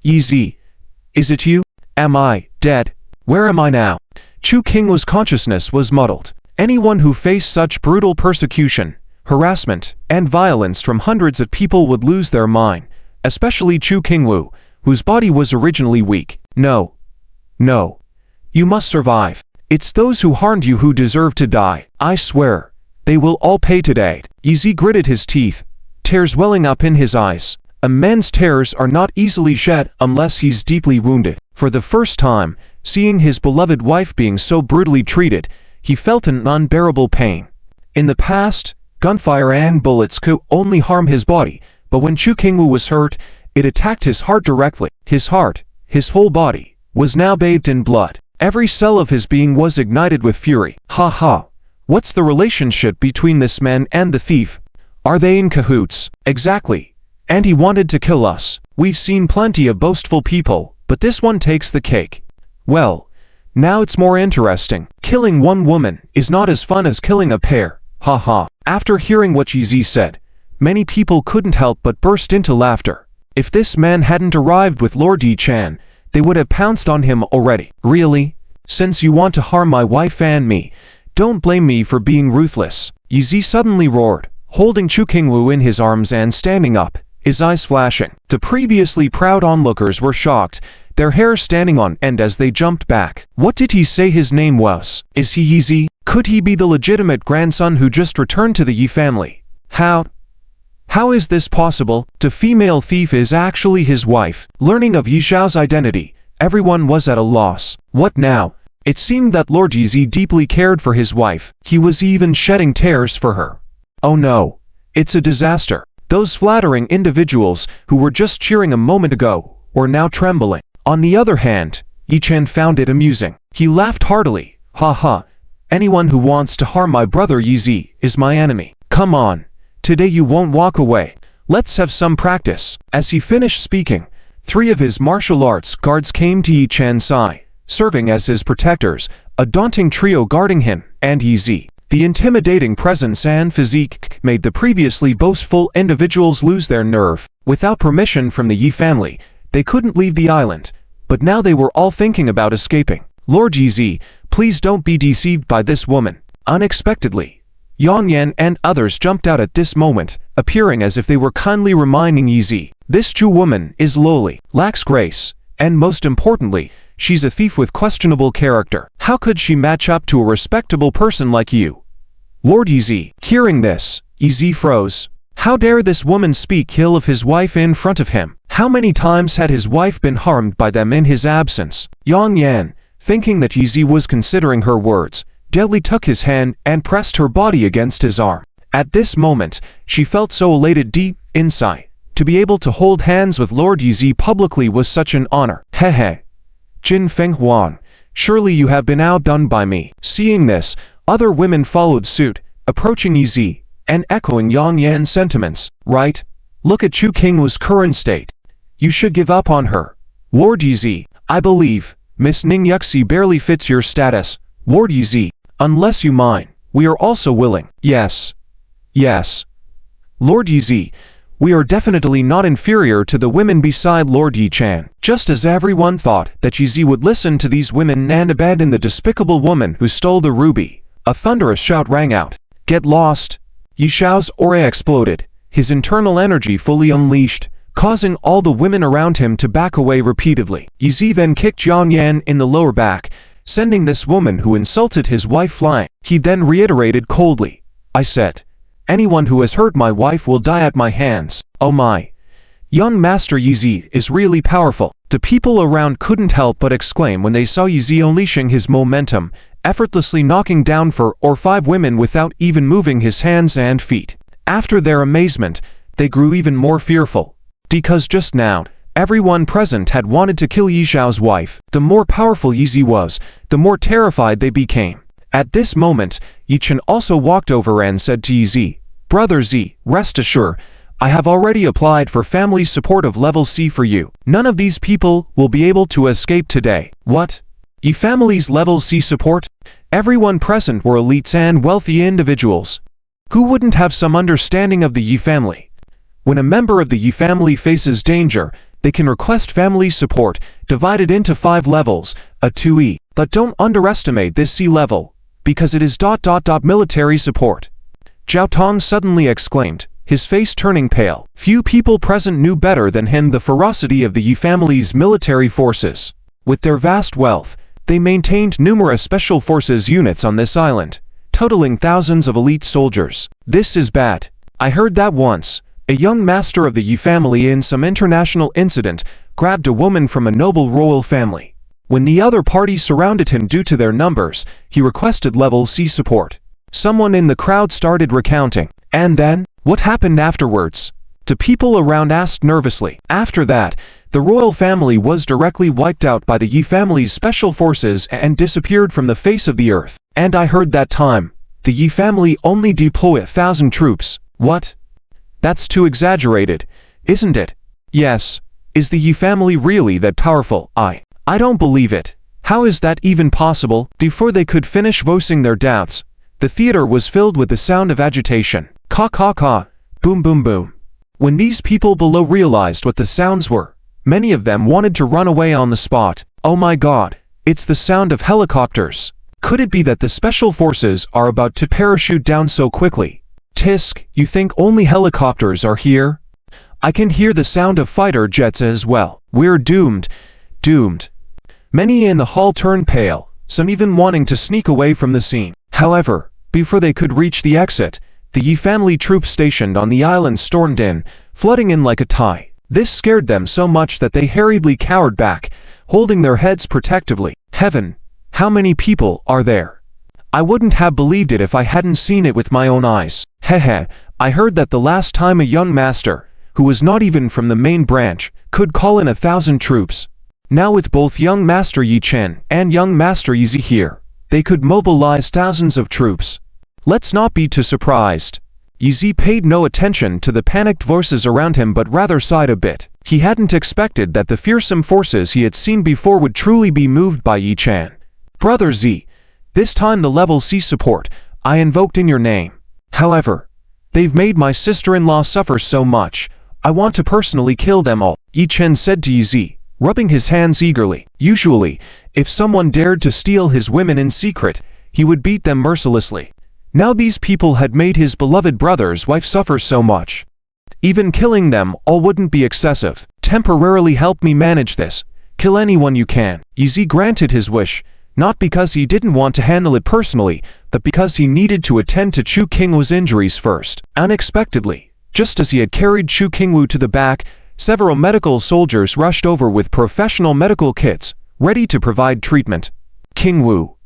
Is it you? Am I dead? Where am I now? Chu Qingwu's consciousness was muddled. Anyone who faced such brutal persecution, harassment, and violence from hundreds of people would lose their mind, especially Chu Qingwu, whose body was originally weak. No. You must survive. It's those who harmed you who deserve to die. I swear. They will all pay today. Yi gritted his teeth, tears welling up in his eyes. A man's tears are not easily shed unless he's deeply wounded. For the first time, seeing his beloved wife being so brutally treated, he felt an unbearable pain. In the past, gunfire and bullets could only harm his body, but when Chu Qingwu was hurt, it attacked his heart directly. His heart, his whole body, was now bathed in blood. Every cell of his being was ignited with fury. Ha! What's the relationship between this man and the thief? Are they in cahoots? Exactly. And he wanted to kill us. We've seen plenty of boastful people, but this one takes the cake. Well, now it's more interesting. Killing one woman is not as fun as killing a pair. Ha! After hearing what Yi said, many people couldn't help but burst into laughter. If this man hadn't arrived with Lord Yichen, they would have pounced on him already. Really? Since you want to harm my wife and me, don't blame me for being ruthless. Yi suddenly roared, holding Chu Qingwu in his arms and standing up, his eyes flashing. The previously proud onlookers were shocked, their hair standing on end as they jumped back. What did he say his name was? Is he Yi? Could he be the legitimate grandson who just returned to the Yi family? How is this possible? The female thief is actually his wife. Learning of Yi Zhao's identity, everyone was at a loss. What now? It seemed that Lord Yi deeply cared for his wife. He was even shedding tears for her. Oh no. It's a disaster. Those flattering individuals who were just cheering a moment ago were now trembling. On the other hand, Yichen found it amusing. He laughed heartily. Ha! Anyone who wants to harm my brother Yi is my enemy. Come on. Today you won't walk away. Let's have some practice. As he finished speaking, 3 of his martial arts guards came to Yichen's side, serving as his protectors, a daunting trio guarding him and Yi. The intimidating presence and physique made the previously boastful individuals lose their nerve. Without permission from the Yi family, they couldn't leave the island, but now they were all thinking about escaping. Lord Yi, please don't be deceived by this woman. Unexpectedly, Yang Yan and others jumped out at this moment, appearing as if they were kindly reminding Yi. This Chu woman is lowly, lacks grace, and most importantly, she's a thief with questionable character. How could she match up to a respectable person like you? Lord Yi. Hearing this, Yi froze. How dare this woman speak ill of his wife in front of him? How many times had his wife been harmed by them in his absence? Yang Yan, thinking that Yi was considering her words, deadly took his hand and pressed her body against his arm. At this moment, she felt so elated deep inside. To be able to hold hands with Lord Yi publicly was such an honor. Hehe. Jin Fenghuang, surely you have been outdone by me. Seeing this, other women followed suit, approaching Yi and echoing Yang Yan's sentiments, right? Look at Chu Qingwu's current state. You should give up on her. Lord Yizi, I believe, Miss Ning Yuxi barely fits your status. Lord Yizi, unless you mind, we are also willing. Yes. Yes. Lord Yizi, we are definitely not inferior to the women beside Lord Yi-chan. Just as everyone thought that Yizi would listen to these women and abandon the despicable woman who stole the ruby, a thunderous shout rang out. Get lost! Yi Xiao's aura exploded, his internal energy fully unleashed, causing all the women around him to back away repeatedly. Yizi then kicked Yang Yan in the lower back, sending this woman who insulted his wife flying. He then reiterated coldly, I said, anyone who has hurt my wife will die at my hands. Oh my! Young Master Yizi is really powerful. The people around couldn't help but exclaim when they saw Yizi unleashing his momentum, effortlessly knocking down 4 or 5 women without even moving his hands and feet. After their amazement, they grew even more fearful. Because just now, everyone present had wanted to kill Yi Xiao's wife. The more powerful Yizi was, the more terrified they became. At this moment, Yi Chen also walked over and said to Yizi, Brother Z, rest assured, I have already applied for family support of level C for you. None of these people will be able to escape today. What? Yi family's level C support? Everyone present were elites and wealthy individuals. Who wouldn't have some understanding of the Yi family? When a member of the Yi family faces danger, they can request family support, divided into 5 levels, a 2E. But don't underestimate this C level, because it is ... military support. Zhao Tong suddenly exclaimed, his face turning pale. Few people present knew better than him the ferocity of the Yi family's military forces. With their vast wealth, they maintained numerous special forces units on this island, totaling thousands of elite soldiers. This is bad. I heard that once, a young master of the Yi family in some international incident grabbed a woman from a noble royal family. When the other party surrounded him due to their numbers, he requested level C support. Someone in the crowd started recounting. And then, what happened afterwards? The people around asked nervously. After that, the royal family was directly wiped out by the Yi family's special forces and disappeared from the face of the earth. And I heard that time, the Yi family only deployed 1,000 troops. What? That's too exaggerated, isn't it? Yes. Is the Yi family really that powerful? I don't believe it. How is that even possible? Before they could finish voicing their doubts, the theater was filled with the sound of agitation. Ka ka ka, boom boom boom. When these people below realized what the sounds were, many of them wanted to run away on the spot. Oh my god, it's the sound of helicopters. Could it be that the special forces are about to parachute down so quickly? Tisk, you think only helicopters are here? I can hear the sound of fighter jets as well. We're doomed. Doomed. Many in the hall turned pale, some even wanting to sneak away from the scene. However, before they could reach the exit, the Yi family troops stationed on the island stormed in, flooding in like a tide. This scared them so much that they hurriedly cowered back, holding their heads protectively. Heaven, how many people are there? I wouldn't have believed it if I hadn't seen it with my own eyes. Hehe, I heard that the last time a young master, who was not even from the main branch, could call in 1,000 troops. Now with both young Master Yi Chen and young Master Yizi here, they could mobilize thousands of troops. Let's not be too surprised. Yizi paid no attention to the panicked voices around him but rather sighed a bit. He hadn't expected that the fearsome forces he had seen before would truly be moved by Yi Chen. Brother Z, this time the level C support, I invoked in your name. However, they've made my sister-in-law suffer so much, I want to personally kill them all, Yi Chen said to Yizi, rubbing his hands eagerly. Usually, if someone dared to steal his women in secret, he would beat them mercilessly. Now these people had made his beloved brother's wife suffer so much. Even killing them all wouldn't be excessive. Temporarily help me manage this. Kill anyone you can. Yizi granted his wish, not because he didn't want to handle it personally, but because he needed to attend to Chu Qingwu's injuries first. Unexpectedly, just as he had carried Chu Qingwu to the back, several medical soldiers rushed over with professional medical kits, ready to provide treatment. Qingwu,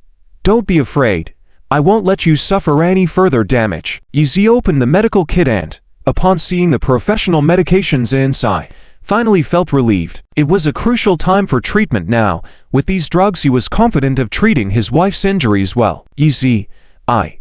don't be afraid. I won't let you suffer any further damage. Yizi opened the medical kit and, upon seeing the professional medications inside, finally felt relieved. It was a crucial time for treatment now. With these drugs he was confident of treating his wife's injuries well. Yizi, I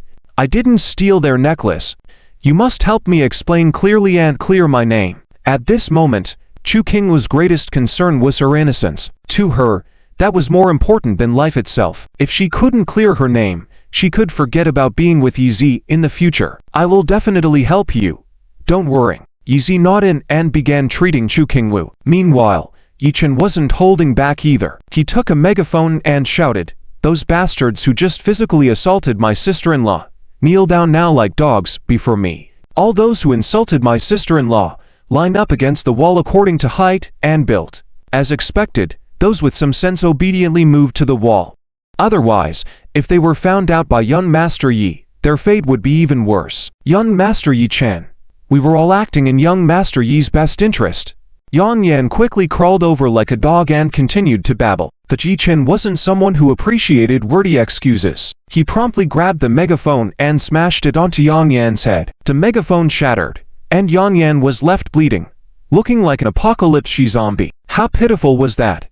didn't steal their necklace. You must help me explain clearly and clear my name." At this moment, Chu Qing's greatest concern was her innocence. To her, that was more important than life itself. If she couldn't clear her name, she could forget about being with Yizi in the future. "I will definitely help you. Don't worry." Yizi nodded and began treating Chu Qingwu. Meanwhile, Yichen wasn't holding back either. He took a megaphone and shouted, "Those bastards who just physically assaulted my sister-in-law, kneel down now like dogs before me. All those who insulted my sister-in-law, line up against the wall according to height and build." As expected, those with some sense obediently moved to the wall. Otherwise, if they were found out by young Master Yi, their fate would be even worse. "Young Master Yi Chen, we were all acting in young Master Yi's best interest." Yang Yan quickly crawled over like a dog and continued to babble. But Yi Chen wasn't someone who appreciated wordy excuses. He promptly grabbed the megaphone and smashed it onto Yang Yan's head. The megaphone shattered, and Yang Yan was left bleeding, looking like an apocalypse zombie. How pitiful was that?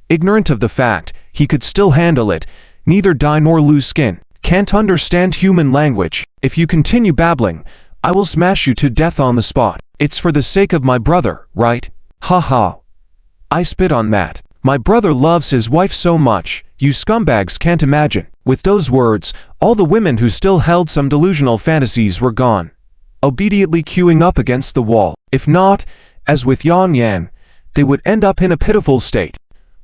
Ignorant of the fact he could still handle it, neither die nor lose skin. "Can't understand human language. If you continue babbling, I will smash you to death on the spot. It's for the sake of my brother, right? Ha ha. I spit on that. My brother loves his wife so much, you scumbags can't imagine." With those words, all the women who still held some delusional fantasies were gone, obediently queuing up against the wall. If not, as with Yang Yan, they would end up in a pitiful state.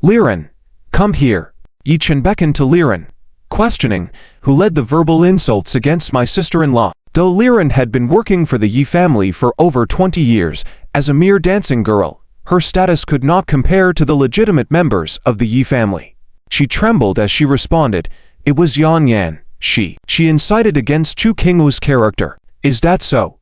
"Liren, come here." Yi Chen beckoned to Liren, questioning, "Who led the verbal insults against my sister-in-law?" Though Liren had been working for the Yi family for over 20 years, as a mere dancing girl, her status could not compare to the legitimate members of the Yi family. She trembled as she responded, "It was Yang Yan. She incited against Chu Qing's character." "Is that so?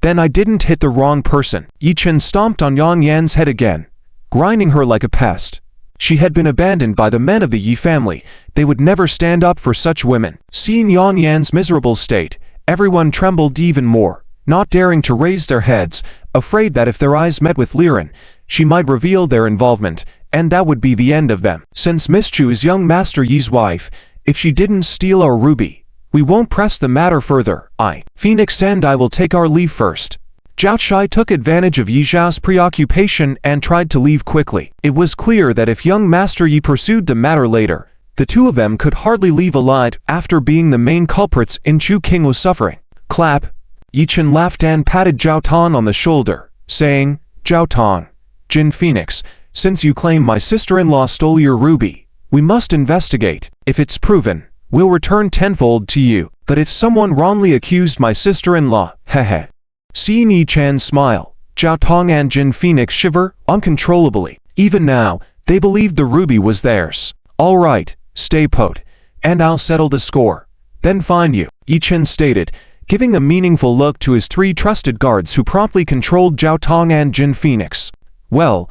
Then I didn't hit the wrong person." Yi Chen stomped on Yang Yan's head again, grinding her like a pest. She had been abandoned by the men of the Yi family. They would never stand up for such women. Seeing Yang Yan's miserable state, everyone trembled even more, not daring to raise their heads, afraid that if their eyes met with Liren, she might reveal their involvement, and that would be the end of them. "Since Miss Chu is young Master Yi's wife, if she didn't steal our ruby, we won't press the matter further. Phoenix and I will take our leave first." Zhao Shai took advantage of Yi Zhao's preoccupation and tried to leave quickly. It was clear that if young Master Yi pursued the matter later, the two of them could hardly leave alive after being the main culprits in Chu Qing's suffering. "Clap." Yi Chen laughed and patted Zhao Tong on the shoulder, saying, "Zhao Tong, Jin Phoenix, since you claim my sister-in-law stole your ruby, we must investigate. If it's proven, we'll return tenfold to you. But if someone wrongly accused my sister-in-law, hehe." Seeing Yi Chen smile, Zhao Tong and Jin Phoenix shiver uncontrollably. Even now, they believed the ruby was theirs. "All right, stay put, and I'll settle the score. Then find you," Yi Chen stated, giving a meaningful look to his three trusted guards who promptly controlled Zhao Tong and Jin Phoenix. "Well,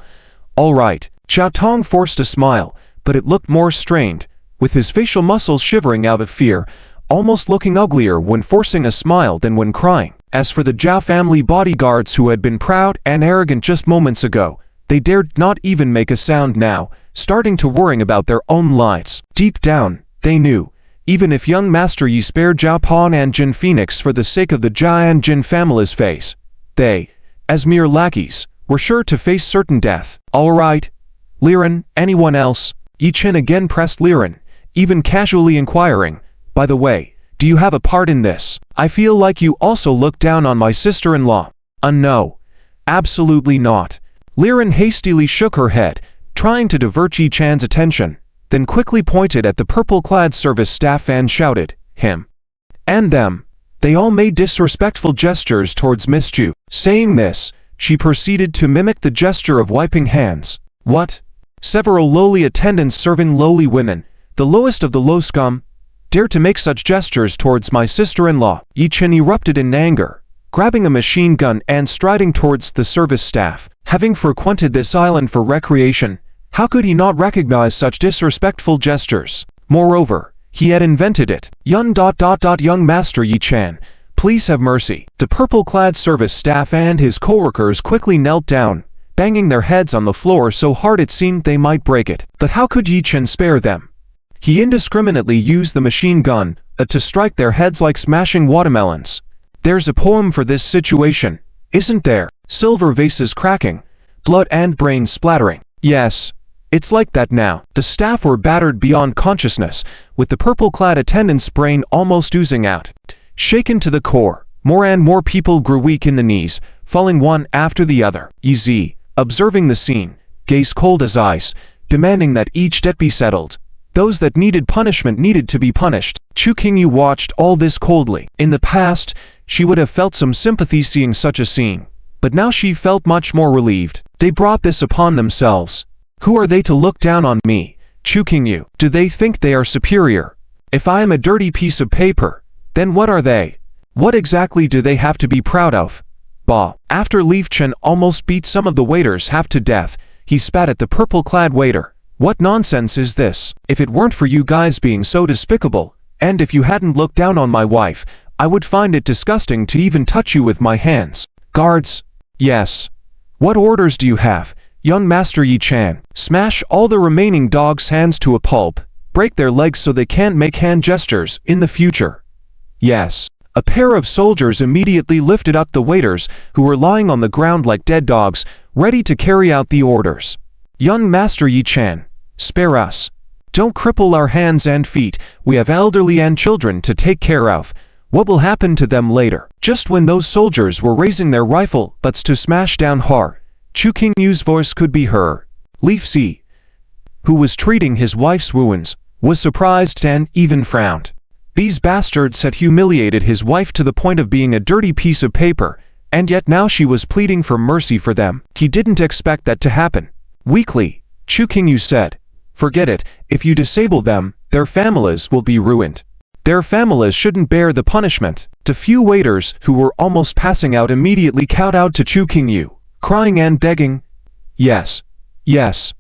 all right." Zhao Tong forced a smile, but it looked more strained, with his facial muscles shivering out of fear, almost looking uglier when forcing a smile than when crying. As for the Zhao family bodyguards who had been proud and arrogant just moments ago, they dared not even make a sound now, starting to worrying about their own lives. Deep down, they knew, even if young Master Yi spared Zhao Pong and Jin Phoenix for the sake of the Zhao and Jin family's face, they, as mere lackeys, were sure to face certain death. "All right, Liren, anyone else?" Yi Chen again pressed Liren, even casually inquiring, "By the way, do you have a part in this? I feel like you also look down on my sister-in-law." No, absolutely not." Liren hastily shook her head, trying to divert Yi Chan's attention, then quickly pointed at the purple-clad service staff and shouted, "Him and them." They all made disrespectful gestures towards Miss Chu. Saying this, she proceeded to mimic the gesture of wiping hands. "What? Several lowly attendants serving lowly women, the lowest of the low scum, dare to make such gestures towards my sister-in-law?" Yi Chen erupted in anger, grabbing a machine gun and striding towards the service staff. Having frequented this island for recreation, how could he not recognize such disrespectful gestures? Moreover, he had invented it. Young Master Yi Chen, please have mercy." The purple-clad service staff and his co-workers quickly knelt down, banging their heads on the floor so hard it seemed they might break it. But how could Yi Chen spare them? He indiscriminately used the machine gun to strike their heads like smashing watermelons. There's a poem for this situation, isn't there? Silver vases cracking, blood and brains splattering. Yes, it's like that now. The staff were battered beyond consciousness, with the purple-clad attendant's brain almost oozing out. Shaken to the core, more and more people grew weak in the knees, falling one after the other. Yi, observing the scene, gaze cold as ice, demanding that each debt be settled. Those that needed punishment needed to be punished. Chu Qingyu watched all this coldly. In the past, she would have felt some sympathy seeing such a scene, but now she felt much more relieved. They brought this upon themselves. Who are they to look down on me, Chu Qingyu? Do they think they are superior? If I am a dirty piece of paper, then what are they? What exactly do they have to be proud of? Bah! After Leaf Chen almost beat some of the waiters half to death, he spat at the purple-clad waiter. What nonsense is this? If it weren't for you guys being so despicable, and if you hadn't looked down on my wife, I would find it disgusting to even touch you with my hands. Guards? Yes. What orders do you have, young Master Yi Chan? Smash all the remaining dogs' hands to a pulp, break their legs so they can't make hand gestures in the future. Yes. A pair of soldiers immediately lifted up the waiters who were lying on the ground like dead dogs, ready to carry out the orders. Young Master Yi Chan, spare us. Don't cripple our hands and feet, we have elderly and children to take care of. What will happen to them later? Just when those soldiers were raising their rifle butts to smash down hard, Chu Qingyu's voice could be heard. Leaf Si, who was treating his wife's wounds, was surprised and even frowned. These bastards had humiliated his wife to the point of being a dirty piece of paper, and yet now she was pleading for mercy for them. He didn't expect that to happen. Weakly, Chu Qingyu said, "Forget it, if you disable them, their families will be ruined. Their families shouldn't bear the punishment." The few waiters who were almost passing out immediately kowtowed to Chu Qingyu, crying and begging, "Yes, yes.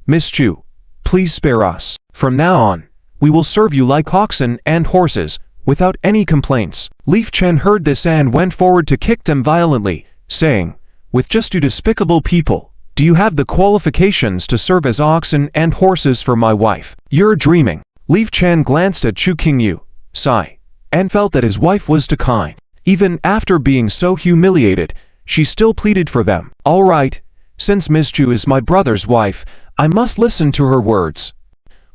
Miss Chu, please spare us. From now on, we will serve you like oxen and horses, without any complaints." Leaf Chen heard this and went forward to kick them violently, saying, "With just you despicable people, do you have the qualifications to serve as oxen and horses for my wife? You're dreaming." Leaf Chen glanced at Chu Qingyu, sighed, and felt that his wife was too kind. Even after being so humiliated, she still pleaded for them. "All right, since Miss Chu is my brother's wife, I must listen to her words.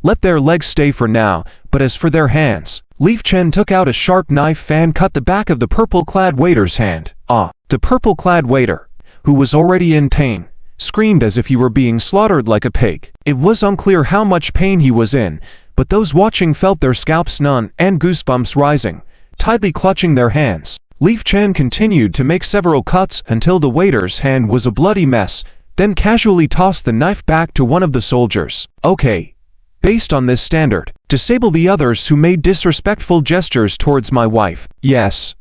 Let their legs stay for now, but as for their hands..." Leaf Chen took out a sharp knife and cut the back of the purple-clad waiter's hand. The purple-clad waiter, who was already in pain, screamed as if he were being slaughtered like a pig. It was unclear how much pain he was in, but those watching felt their scalps numb and goosebumps rising, tightly clutching their hands. Leaf Chen continued to make several cuts until the waiter's hand was a bloody mess, then casually tossed the knife back to one of the soldiers. "Okay. Based on this standard, disable the others who made disrespectful gestures towards my wife." "Yes.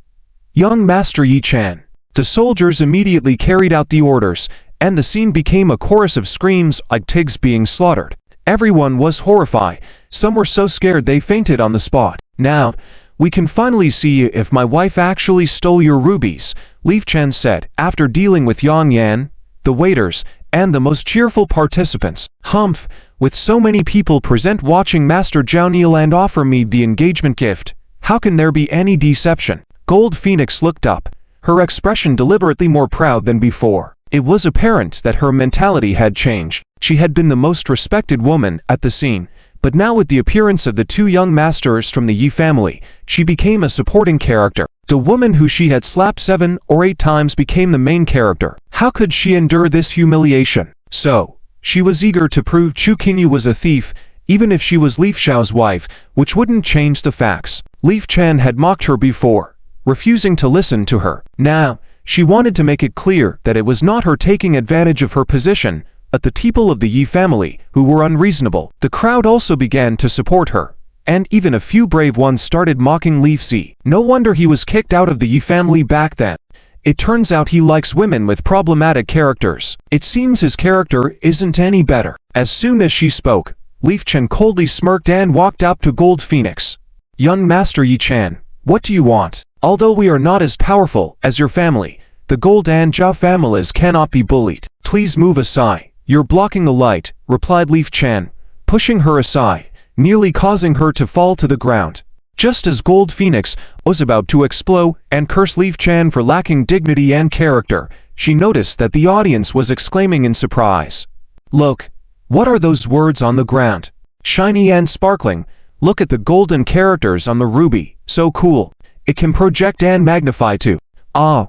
Young Master Yi Chan." The soldiers immediately carried out the orders, and the scene became a chorus of screams like pigs being slaughtered. Everyone was horrified. Some were so scared they fainted on the spot. "Now, we can finally see if my wife actually stole your rubies," Leaf Chen said, after dealing with Yang Yan, the waiters, and the most cheerful participants. "Humph, with so many people present watching Master Zhao kneel and offer me the engagement gift, how can there be any deception?" Gold Phoenix looked up, her expression deliberately more proud than before. It was apparent that her mentality had changed. She had been the most respected woman at the scene, but now with the appearance of the two young masters from the Yi family, she became a supporting character. The woman who she had slapped 7 or 8 times became the main character. How could she endure this humiliation? So, she was eager to prove Chu Qingyu was a thief, even if she was Leaf Xiao's wife, which wouldn't change the facts. Leaf Chen had mocked her before, refusing to listen to her. Now, she wanted to make it clear that it was not her taking advantage of her position, but the people of the Yi family who were unreasonable. The crowd also began to support her, and even a few brave ones started mocking Leaf Si. No wonder he was kicked out of the Yi family back then. It turns out he likes women with problematic characters. It seems his character isn't any better. As soon as she spoke, Leaf Chen coldly smirked and walked up to Gold Phoenix. "Young Master Yi Chan, what do you want? Although we are not as powerful as your family, the Gold and Zhao families cannot be bullied. Please move aside. You're blocking the light," replied Leaf Chen, pushing her aside, nearly causing her to fall to the ground. Just as Gold Phoenix was about to explode and curse Leaf Chan for lacking dignity and character, she noticed that the audience was exclaiming in surprise. Look, what are those words on the ground? Shiny and sparkling. Look at the golden characters on the ruby, so cool. It can project and magnify too. Ah,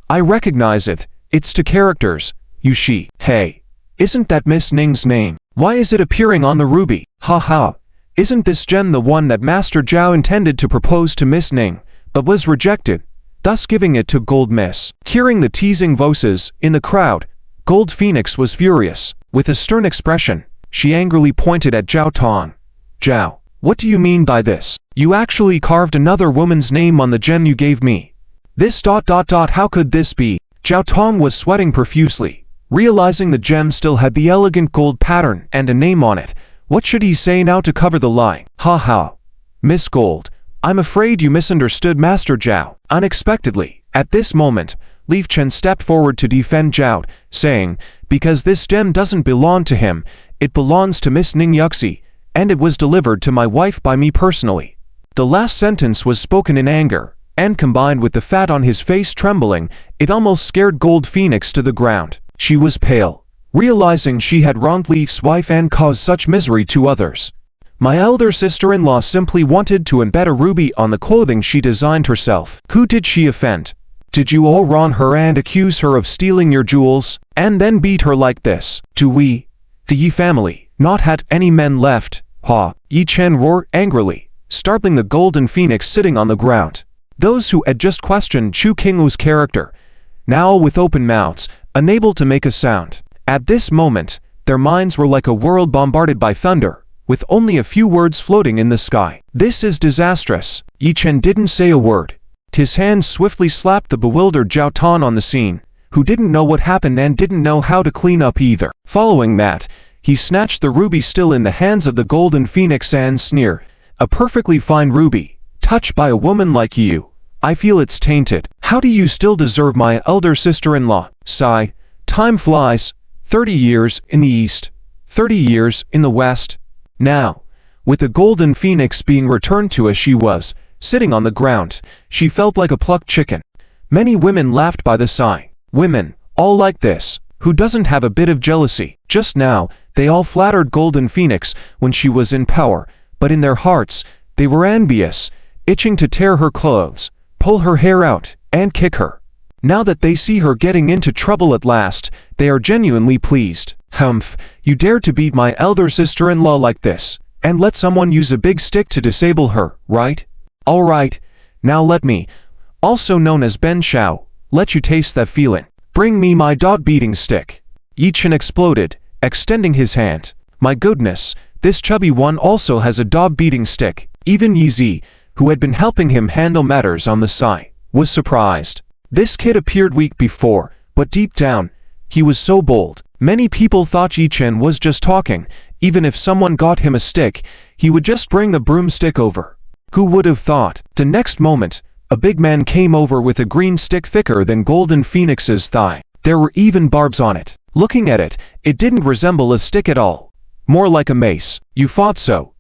I recognize it. It's two characters. Yushi. Hey, isn't that Miss Ning's name? Why is it appearing on the ruby? Ha ha. Isn't this gem the one that Master Zhao intended to propose to Miss Ning, but was rejected, thus giving it to Gold Miss? Hearing the teasing voices in the crowd, Gold Phoenix was furious. With a stern expression, she angrily pointed at Zhao Tong. Zhao, what do you mean by this? You actually carved another woman's name on the gem you gave me. This ... how could this be? Zhao Tong was sweating profusely. Realizing the gem still had the elegant gold pattern and a name on it, what should he say now to cover the lie? Ha ha. Miss Gold, I'm afraid you misunderstood Master Zhao. Unexpectedly, at this moment, Leaf Chen stepped forward to defend Zhao, saying, because this gem doesn't belong to him, it belongs to Miss Ning Yuxi, and it was delivered to my wife by me personally. The last sentence was spoken in anger, and combined with the fat on his face trembling, it almost scared Gold Phoenix to the ground. She was pale, realizing she had wronged Leaf's wife and caused such misery to others. My elder sister-in-law simply wanted to embed a ruby on the clothing she designed herself. Who did she offend? Did you all wrong her and accuse her of stealing your jewels, and then beat her like this? Do we, the Yi family, not had any men left? Ha! Yi Chen roared angrily, startling the Golden Phoenix sitting on the ground. Those who had just questioned Chu Qinglu's character, now with open mouths, unable to make a sound. At this moment, their minds were like a world bombarded by thunder, with only a few words floating in the sky. This is disastrous. Yi Chen didn't say a word. His hands swiftly slapped the bewildered Zhao Tong on the scene, who didn't know what happened and didn't know how to clean up either. Following that, he snatched the ruby still in the hands of the Golden Phoenix and sneered, a perfectly fine ruby, touched by a woman like you. I feel it's tainted. How do you still deserve my elder sister-in-law? Sigh. Time flies. 30 years in the east, 30 years in the west. Now, with the Golden Phoenix being returned to as she was, sitting on the ground, she felt like a plucked chicken. Many women laughed by the sigh. Women, all like this, who doesn't have a bit of jealousy? Just now, they all flattered Golden Phoenix when she was in power, but in their hearts, they were envious, itching to tear her clothes, pull her hair out, and kick her. Now that they see her getting into trouble at last, they are genuinely pleased. Humph, you dare to beat my elder sister-in-law like this, and let someone use a big stick to disable her, right? All right, now let me, also known as Ben Shao, let you taste that feeling. Bring me my dog-beating stick. Yi Chen exploded, extending his hand. My goodness, this chubby one also has a dog-beating stick. Even Yi Zi, who had been helping him handle matters on the side, was surprised. This kid appeared weak before, but deep down, he was so bold. Many people thought Yi Chen was just talking. Even if someone got him a stick, he would just bring the broomstick over. Who would have thought? The next moment, a big man came over with a green stick thicker than Golden Phoenix's thigh. There were even barbs on it. Looking at it, it didn't resemble a stick at all. More like a mace. You thought so.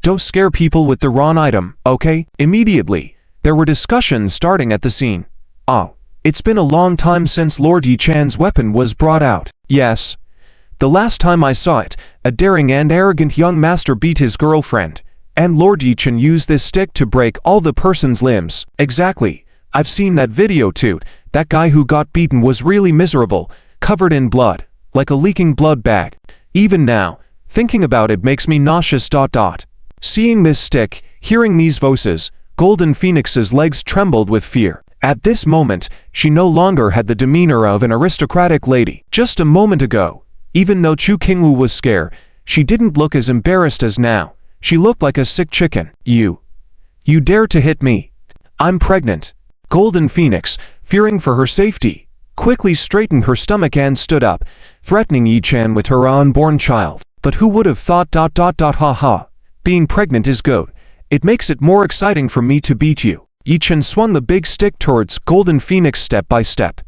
Don't scare people with the wrong item, okay? Immediately, there were discussions starting at the scene. Oh, it's been a long time since Lord Yi Chan's weapon was brought out. Yes. The last time I saw it, a daring and arrogant young master beat his girlfriend, and Lord Yi Chen used this stick to break all the person's limbs. Exactly. I've seen that video too. That guy who got beaten was really miserable, covered in blood, like a leaking blood bag. Even now, thinking about it makes me nauseous. Seeing this stick, hearing these voices, Golden Phoenix's legs trembled with fear. At this moment, she no longer had the demeanor of an aristocratic lady. Just a moment ago, even though Chu Qinglu was scared, she didn't look as embarrassed as now. She looked like a sick chicken. You dare to hit me? I'm pregnant. Golden Phoenix, fearing for her safety, quickly straightened her stomach and stood up, threatening Yi Chen with her unborn child. But who would have thought ... Ha ha. Being pregnant is good. It makes it more exciting for me to beat you. Yi Chen swung the big stick towards Golden Phoenix step by step.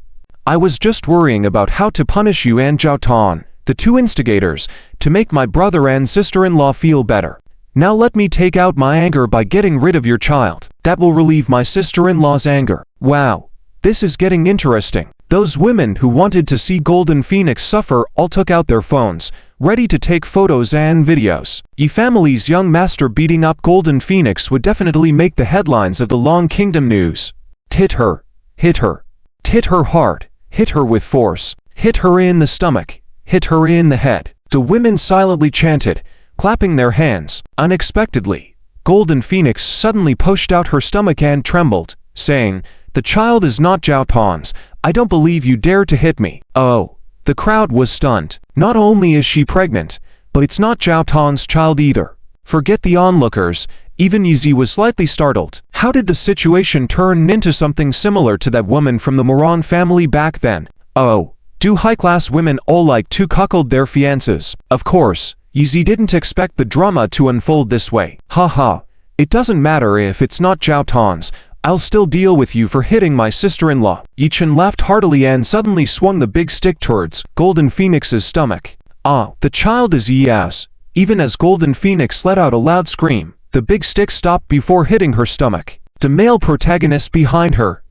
I was just worrying about how to punish you and Zhao Tong, the two instigators, to make my brother and sister-in-law feel better. Now let me take out my anger by getting rid of your child. That will relieve my sister-in-law's anger. Wow, this is getting interesting. Those women who wanted to see Golden Phoenix suffer all took out their phones, ready to take photos and videos. Yi family's young master beating up Golden Phoenix would definitely make the headlines of the Long Kingdom news. Hit her. Hit her. Hit her hard. Hit her with force. Hit her in the stomach. Hit her in the head. The women silently chanted, clapping their hands. Unexpectedly, Golden Phoenix suddenly pushed out her stomach and trembled, saying, "The child is not Zhao Tan's. I don't believe you dare to hit me." Oh, the crowd was stunned. Not only is she pregnant, but it's not Zhao Tan's child either. Forget the onlookers, even Yizi was slightly startled. How did the situation turn into something similar to that woman from the Moran family back then? Oh, do high-class women all like to cuckold their fiancés? Of course, Yizi didn't expect the drama to unfold this way. Haha, it doesn't matter if it's not Zhao Tan's. I'll still deal with you for hitting my sister-in-law. Yi Chen laughed heartily and suddenly swung the big stick towards Golden Phoenix's stomach. Ah, the child is Yiao's. Even as Golden Phoenix let out a loud scream, the big stick stopped before hitting her stomach. The male protagonist behind her.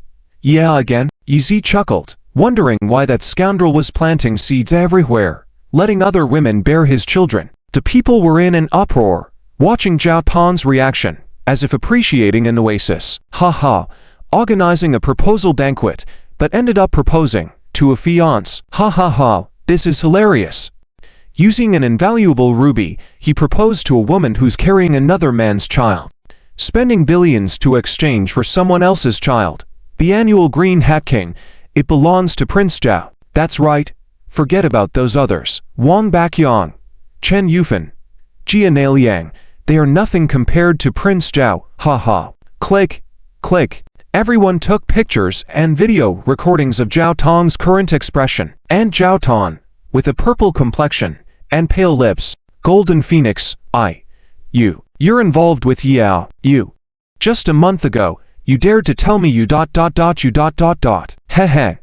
Yeah, again? Yizi chuckled, wondering why that scoundrel was planting seeds everywhere, letting other women bear his children. The people were in an uproar, watching Zhao Tan's reaction, as if appreciating an oasis. Haha, organizing a proposal banquet, but ended up proposing to a fiancé. Ha ha ha, this is hilarious. Using an invaluable ruby, he proposed to a woman who's carrying another man's child. Spending billions to exchange for someone else's child. The annual Green Hat King, it belongs to Prince Zhao. That's right, forget about those others. Wang Baqiang, Chen Yufan, Jia Liang. They are nothing compared to Prince Zhao. Haha. Click, click. Everyone took pictures and video recordings of Zhao Tong's current expression. And Zhao Tong, with a purple complexion and pale lips. Golden Phoenix, you're involved with Yao. You. Just a month ago, you dared to tell me you ... Heh heh.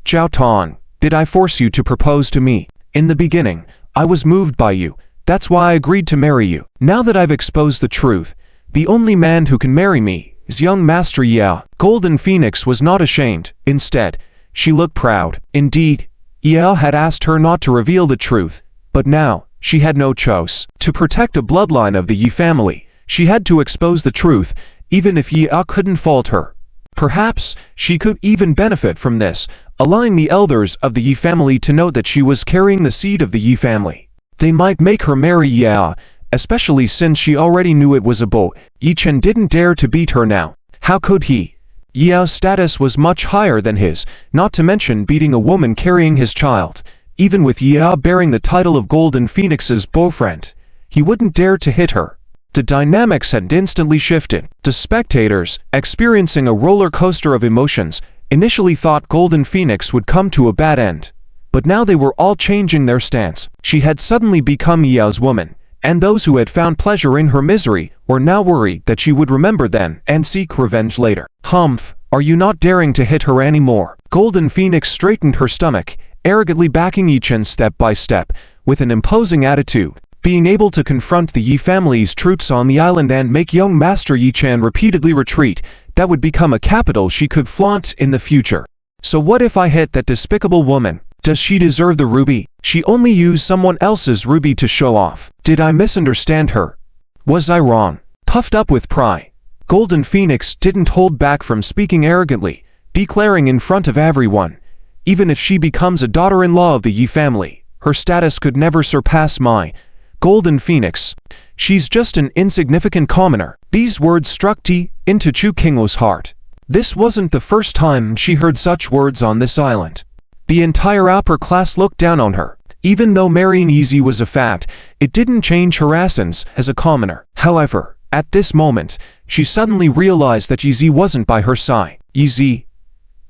Zhao Tong, did I force you to propose to me? In the beginning, I was moved by you. That's why I agreed to marry you. Now that I've exposed the truth, the only man who can marry me is young Master Yao. Golden Phoenix was not ashamed. Instead, she looked proud. Indeed, Yao had asked her not to reveal the truth, but now, she had no choice. To protect a bloodline of the Yi family, she had to expose the truth, even if Yao couldn't fault her. Perhaps, she could even benefit from this, allowing the elders of the Yi family to know that she was carrying the seed of the Yi family. They might make her marry Yao, especially since she already knew it was a boy. Yi Chen didn't dare to beat her now. How could he? Yao's status was much higher than his, not to mention beating a woman carrying his child. Even with Yao bearing the title of Golden Phoenix's boyfriend, he wouldn't dare to hit her. The dynamics had instantly shifted. The spectators, experiencing a roller coaster of emotions, initially thought Golden Phoenix would come to a bad end. But now they were all changing their stance. She had suddenly become Yao's woman, and those who had found pleasure in her misery were now worried that she would remember then and seek revenge later. Humph, are you not daring to hit her anymore? Golden Phoenix straightened her stomach, arrogantly backing Yi Chen step by step, with an imposing attitude. Being able to confront the Yi family's troops on the island and make young Master Yi Chen repeatedly retreat, that would become a capital she could flaunt in the future. So what if I hit that despicable woman? Does she deserve the ruby? She only used someone else's ruby to show off. Did I misunderstand her? Was I wrong? Puffed up with pride, Golden Phoenix didn't hold back from speaking arrogantly, declaring in front of everyone, even if she becomes a daughter-in-law of the Yi family, her status could never surpass mine. Golden Phoenix. She's just an insignificant commoner. These words struck deep into Chu Qinglu's heart. This wasn't the first time she heard such words on this island. The entire upper class looked down on her. Even though marrying Yizi was a fact, it didn't change her essence as a commoner. However, at this moment, she suddenly realized that Yizi wasn't by her side. Yizi,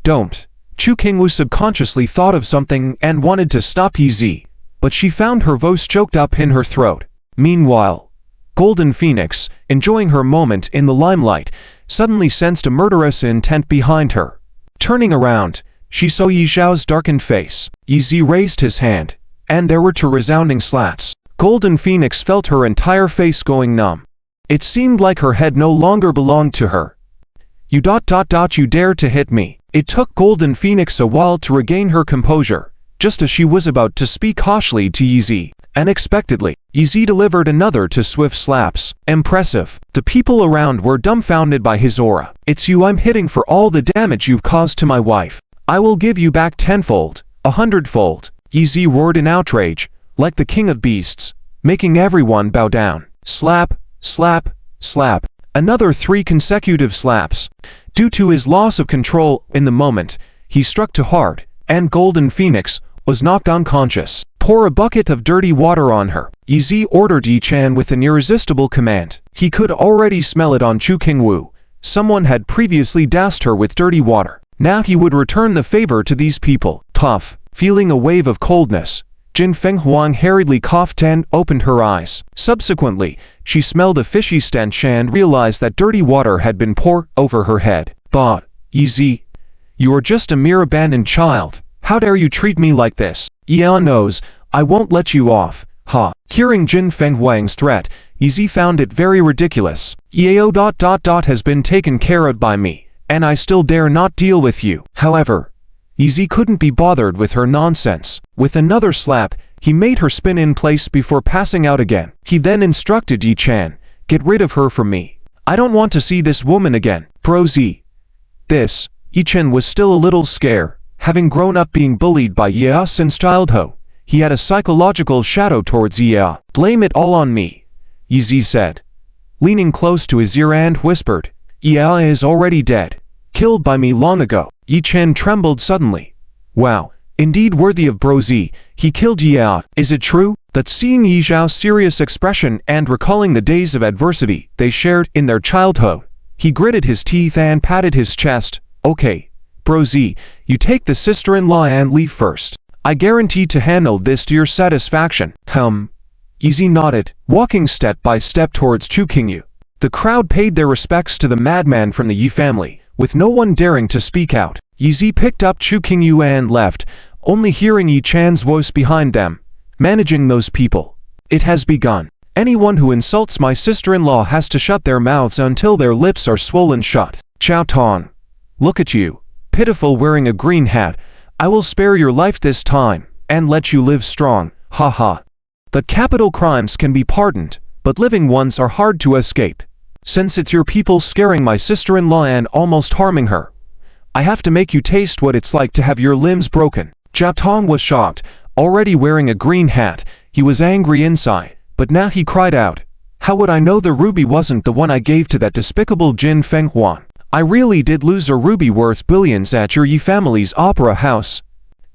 don't. Chu Qinglu subconsciously thought of something and wanted to stop Yizi, but she found her voice choked up in her throat. Meanwhile, Golden Phoenix, enjoying her moment in the limelight, suddenly sensed a murderous intent behind her. Turning around, she saw Yi Zhao's darkened face. Yizi raised his hand, and there were two resounding slaps. Golden Phoenix felt her entire face going numb. It seemed like her head no longer belonged to her. You dare to hit me. It took Golden Phoenix a while to regain her composure. Just as she was about to speak harshly to Yi Zi, unexpectedly, Yi Zi delivered another two swift slaps. Impressive. The people around were dumbfounded by his aura. It's you I'm hitting for all the damage you've caused to my wife. I will give you back tenfold, 100-fold. Yi Zi roared in outrage, like the king of beasts, making everyone bow down. Slap, slap, slap. Another 3 consecutive slaps. Due to his loss of control in the moment, he struck too hard, and Golden Phoenix was knocked unconscious. Pour a bucket of dirty water on her. Yi Zi ordered Yi Chan with an irresistible command. He could already smell it on Chu Qingwu. Someone had previously doused her with dirty water. Now he would return the favor to these people. Tough. Feeling a wave of coldness, Jin Fenghuang hurriedly coughed and opened her eyes. Subsequently, she smelled a fishy stench and realized that dirty water had been poured over her head. Bah, Yi Zi, you are just a mere abandoned child. How dare you treat me like this? Yao knows, I won't let you off. Ha. Hearing Jin Fenghuang's threat, Yi Zi found it very ridiculous. Yao has been taken care of by me, and I still dare not deal with you. However, Yi Zi couldn't be bothered with her nonsense. With another slap, he made her spin in place before passing out again. He then instructed Yi Chan, get rid of her from me. I don't want to see this woman again. Bro Z. This, Yi Chan was still a little scared. Having grown up being bullied by Yao since childhood, he had a psychological shadow towards Yao. Blame it all on me, Yi Zi said, leaning close to his ear and whispered, Yao is already dead, killed by me long ago. Yi Chan trembled suddenly. Wow, indeed worthy of Bro Z, he killed Yao. Is it true? That seeing Yi Zhao's serious expression and recalling the days of adversity they shared in their childhood, he gritted his teeth and patted his chest. Okay, Bro Z, you take the sister-in-law and leave first. I guarantee to handle this to your satisfaction. Yi Zi nodded, walking step by step towards Chu Qingyu. The crowd paid their respects to the madman from the Yi family, with no one daring to speak out. Yi Zi picked up Chu Qingyu and left, only hearing Yi Chan's voice behind them. Managing those people. It has begun. Anyone who insults my sister-in-law has to shut their mouths until their lips are swollen shut. Qiao Tong. Look at you. Pitiful wearing a green hat. I will spare your life this time, and let you live strong. Ha ha. But capital crimes can be pardoned, but living ones are hard to escape. Since it's your people scaring my sister-in-law and almost harming her, I have to make you taste what it's like to have your limbs broken. Qiao Tong was shocked. Already wearing a green hat, he was angry inside, but now he cried out, how would I know the ruby wasn't the one I gave to that despicable Jin Fenghuang? I really did lose a ruby worth billions at your Yi family's opera house.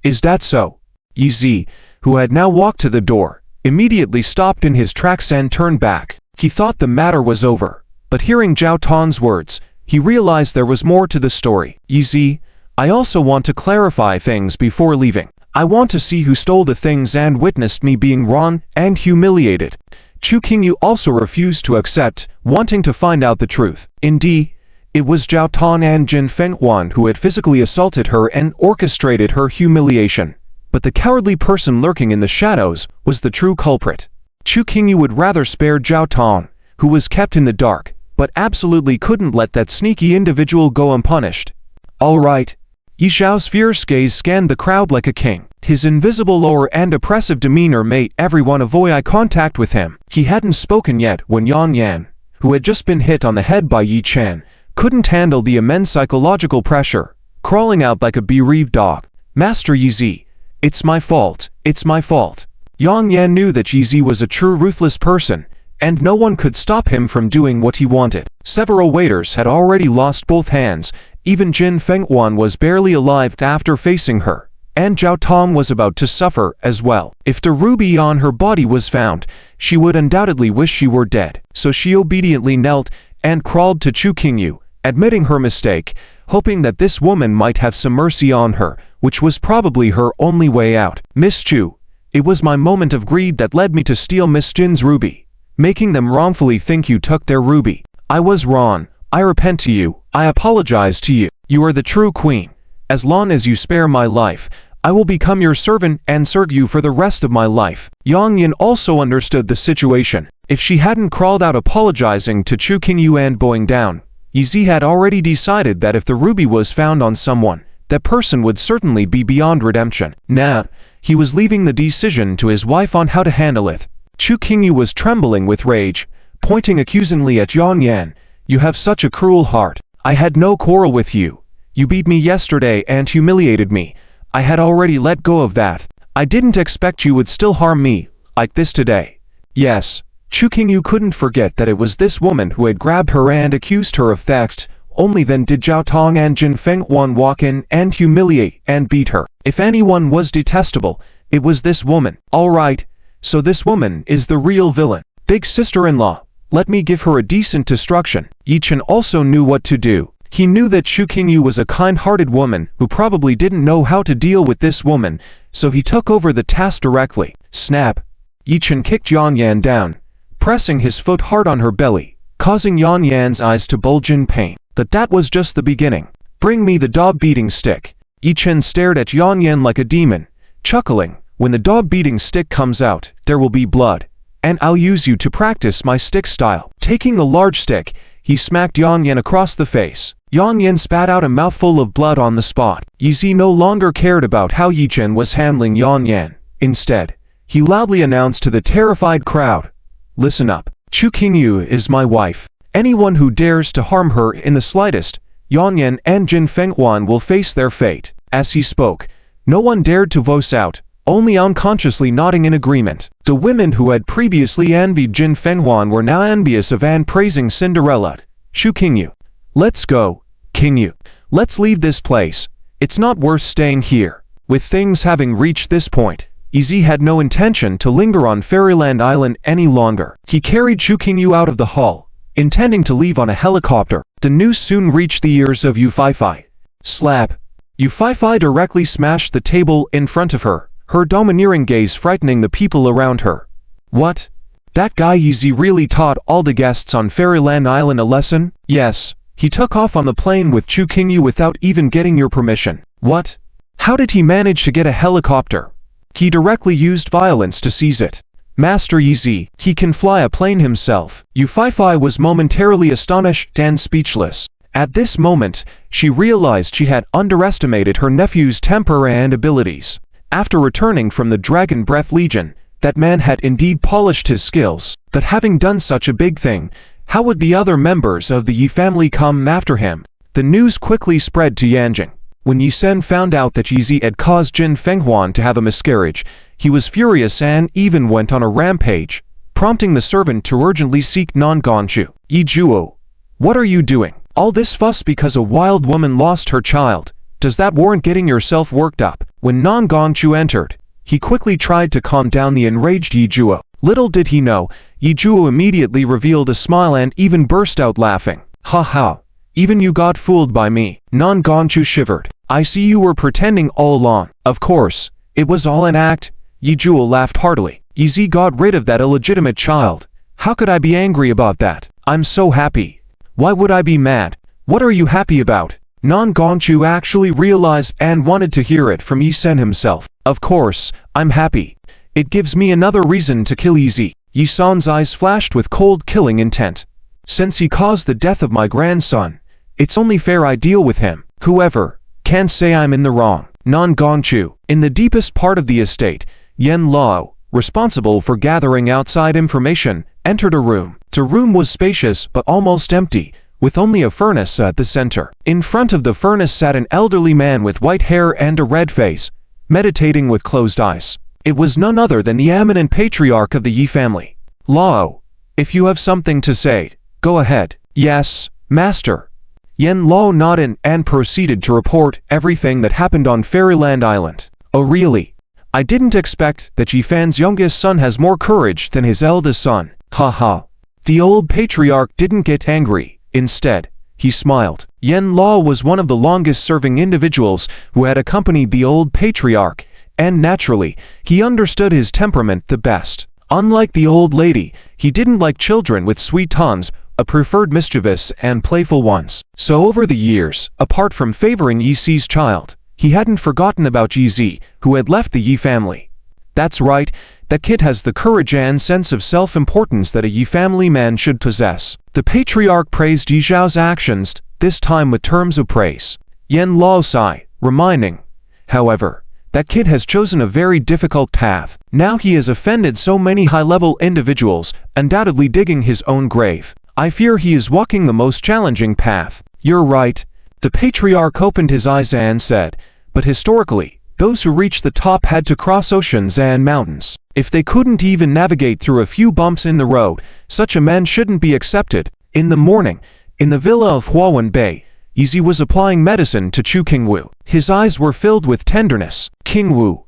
Is that so? Yi Zi, who had now walked to the door, immediately stopped in his tracks and turned back. He thought the matter was over, but hearing Qiao Tong's words, he realized there was more to the story. Yi Zi, I also want to clarify things before leaving. I want to see who stole the things and witnessed me being wronged and humiliated. Chu Qingyu also refused to accept, wanting to find out the truth. Indeed, it was Qiao Tong and Jin Fenghuang who had physically assaulted her and orchestrated her humiliation. But the cowardly person lurking in the shadows was the true culprit. Chu Qingyu would rather spare Qiao Tong, who was kept in the dark, but absolutely couldn't let that sneaky individual go unpunished. All right. Yi Zhao's fierce gaze scanned the crowd like a king. His invisible aura and oppressive demeanor made everyone avoid eye contact with him. He hadn't spoken yet when Yang Yan, who had just been hit on the head by Yi Chan, couldn't handle the immense psychological pressure, crawling out like a bereaved dog. Master Yi Zi, it's my fault, it's my fault. Yang Yan knew that Yi Zi was a true ruthless person, and no one could stop him from doing what he wanted. Several waiters had already lost both hands, even Jin Fenghuang was barely alive after facing her, and Qiao Tong was about to suffer as well. If the ruby on her body was found, she would undoubtedly wish she were dead. So she obediently knelt and crawled to Chu Qingyu, admitting her mistake, hoping that this woman might have some mercy on her, which was probably her only way out. Miss Chu, it was my moment of greed that led me to steal Miss Jin's ruby, making them wrongfully think you took their ruby. I was wrong. I repent to you. I apologize to you. You are the true queen. As long as you spare my life, I will become your servant and serve you for the rest of my life. Yang Yan also understood the situation. If she hadn't crawled out apologizing to Chu Qingyu and bowing down, Yizi had already decided that if the ruby was found on someone, that person would certainly be beyond redemption. Now, he was leaving the decision to his wife on how to handle it. Chu Qingyu was trembling with rage, pointing accusingly at Yang Yan. You have such a cruel heart. I had no quarrel with you. You beat me yesterday and humiliated me. I had already let go of that. I didn't expect you would still harm me like this today. Yes, Chu Qingyu couldn't forget that it was this woman who had grabbed her and accused her of theft. Only then did Zhao Tong and Jin Fenghuan walk in and humiliate and beat her. If anyone was detestable, it was this woman. All right, so this woman is the real villain. Big sister-in-law, let me give her a decent instruction. Yi Chen also knew what to do. He knew that Chu Qingyu was a kind-hearted woman who probably didn't know how to deal with this woman, so he took over the task directly. Snap! Yi Chen kicked Yang Yan down, pressing his foot hard on her belly, causing Yang Yan's eyes to bulge in pain. But that was just the beginning. Bring me the dog beating stick. Yi Chen stared at Yang Yan like a demon, chuckling. When the dog beating stick comes out, there will be blood, and I'll use you to practice my stick style. Taking the large stick, he smacked Yang Yan across the face. Yang Yan spat out a mouthful of blood on the spot. Yizi no longer cared about how Yi Chen was handling Yang Yan. Instead, he loudly announced to the terrified crowd, "Listen up. Chu Qingyu is my wife. Anyone who dares to harm her in the slightest, Yang Yan and Jin Fenghuan will face their fate." As he spoke, no one dared to voice out, only unconsciously nodding in agreement. The women who had previously envied Jin Fenghuan were now envious of and praising Cinderella. Chu Qingyu. Let's go, Qingyu. Let's leave this place. It's not worth staying here. With things having reached this point, Yizi had no intention to linger on Fairyland Island any longer. He carried Chu Qingyu out of the hall, intending to leave on a helicopter. The news soon reached the ears of Yu Feifei. Slap! Yu Feifei directly smashed the table in front of her, her domineering gaze frightening the people around her. What? That guy Yizi really taught all the guests on Fairyland Island a lesson? Yes, he took off on the plane with Chu Qingyu without even getting your permission. What? How did he manage to get a helicopter? He directly used violence to seize it. Master Yizi, he can fly a plane himself. Yu Feifei was momentarily astonished and speechless. At this moment, she realized she had underestimated her nephew's temper and abilities. After returning from the Dragon Breath Legion, that man had indeed polished his skills, but having done such a big thing, how would the other members of the Yi family come after him? The news quickly spread to Yanjing. When Yi Sen found out that Yizi had caused Jin Fenghuan to have a miscarriage, he was furious and even went on a rampage, prompting the servant to urgently seek Nan Gongchu. Yi Zhuo, what are you doing? All this fuss because a wild woman lost her child. Does that warrant getting yourself worked up? When Nan Gongchu entered, he quickly tried to calm down the enraged Yi Zhuo. Little did he know, Yi Zhuo immediately revealed a smile and even burst out laughing. Ha ha, even you got fooled by me. Nan Gongchu shivered. I see you were pretending all along. Of course, it was all an act. Yi Zhuo laughed heartily. Yizi got rid of that illegitimate child. How could I be angry about that? I'm so happy. Why would I be mad? What are you happy about? Nan Gongchu actually realized and wanted to hear it from Yi Sen himself. Of course, I'm happy. It gives me another reason to kill Yizi. Yi San's eyes flashed with cold killing intent. Since he caused the death of my grandson, it's only fair I deal with him. Whoever can say I'm in the wrong. Nan Gongchu. In the deepest part of the estate, Yen Lao, responsible for gathering outside information, entered a room. The room was spacious but almost empty, with only a furnace at the center. In front of the furnace sat an elderly man with white hair and a red face, meditating with closed eyes. It was none other than the eminent patriarch of the Yi family. Lao, if you have something to say, go ahead. Yes, master. Yen Lao nodded and proceeded to report everything that happened on Fairyland Island. Oh really? I didn't expect that Yi Fan's youngest son has more courage than his eldest son. Haha. The old patriarch didn't get angry. Instead, he smiled. Yen Lao was one of the longest-serving individuals who had accompanied the old patriarch, and naturally, he understood his temperament the best. Unlike the old lady, he didn't like children with sweet tongues, preferred mischievous and playful ones. So over the years, apart from favoring Yi Si's child, He hadn't forgotten about Yi Zi, who had left the Yi family. That's right, that kid has the courage and sense of self-importance that a Yi family man should possess. The patriarch praised Yi Zhao's actions, this time with terms of praise. Yan Lao sighed, reminding, however, that kid has chosen a very difficult path. Now he has offended so many high-level individuals, undoubtedly digging his own grave. I fear he is walking the most challenging path. You're right. The patriarch opened his eyes and said, but historically, those who reached the top had to cross oceans and mountains. If they couldn't even navigate through a few bumps in the road, such a man shouldn't be accepted. In the morning, in the villa of Huawen Bei, Yi Zi was applying medicine to Chu Qingwu. His eyes were filled with tenderness. Qingwu,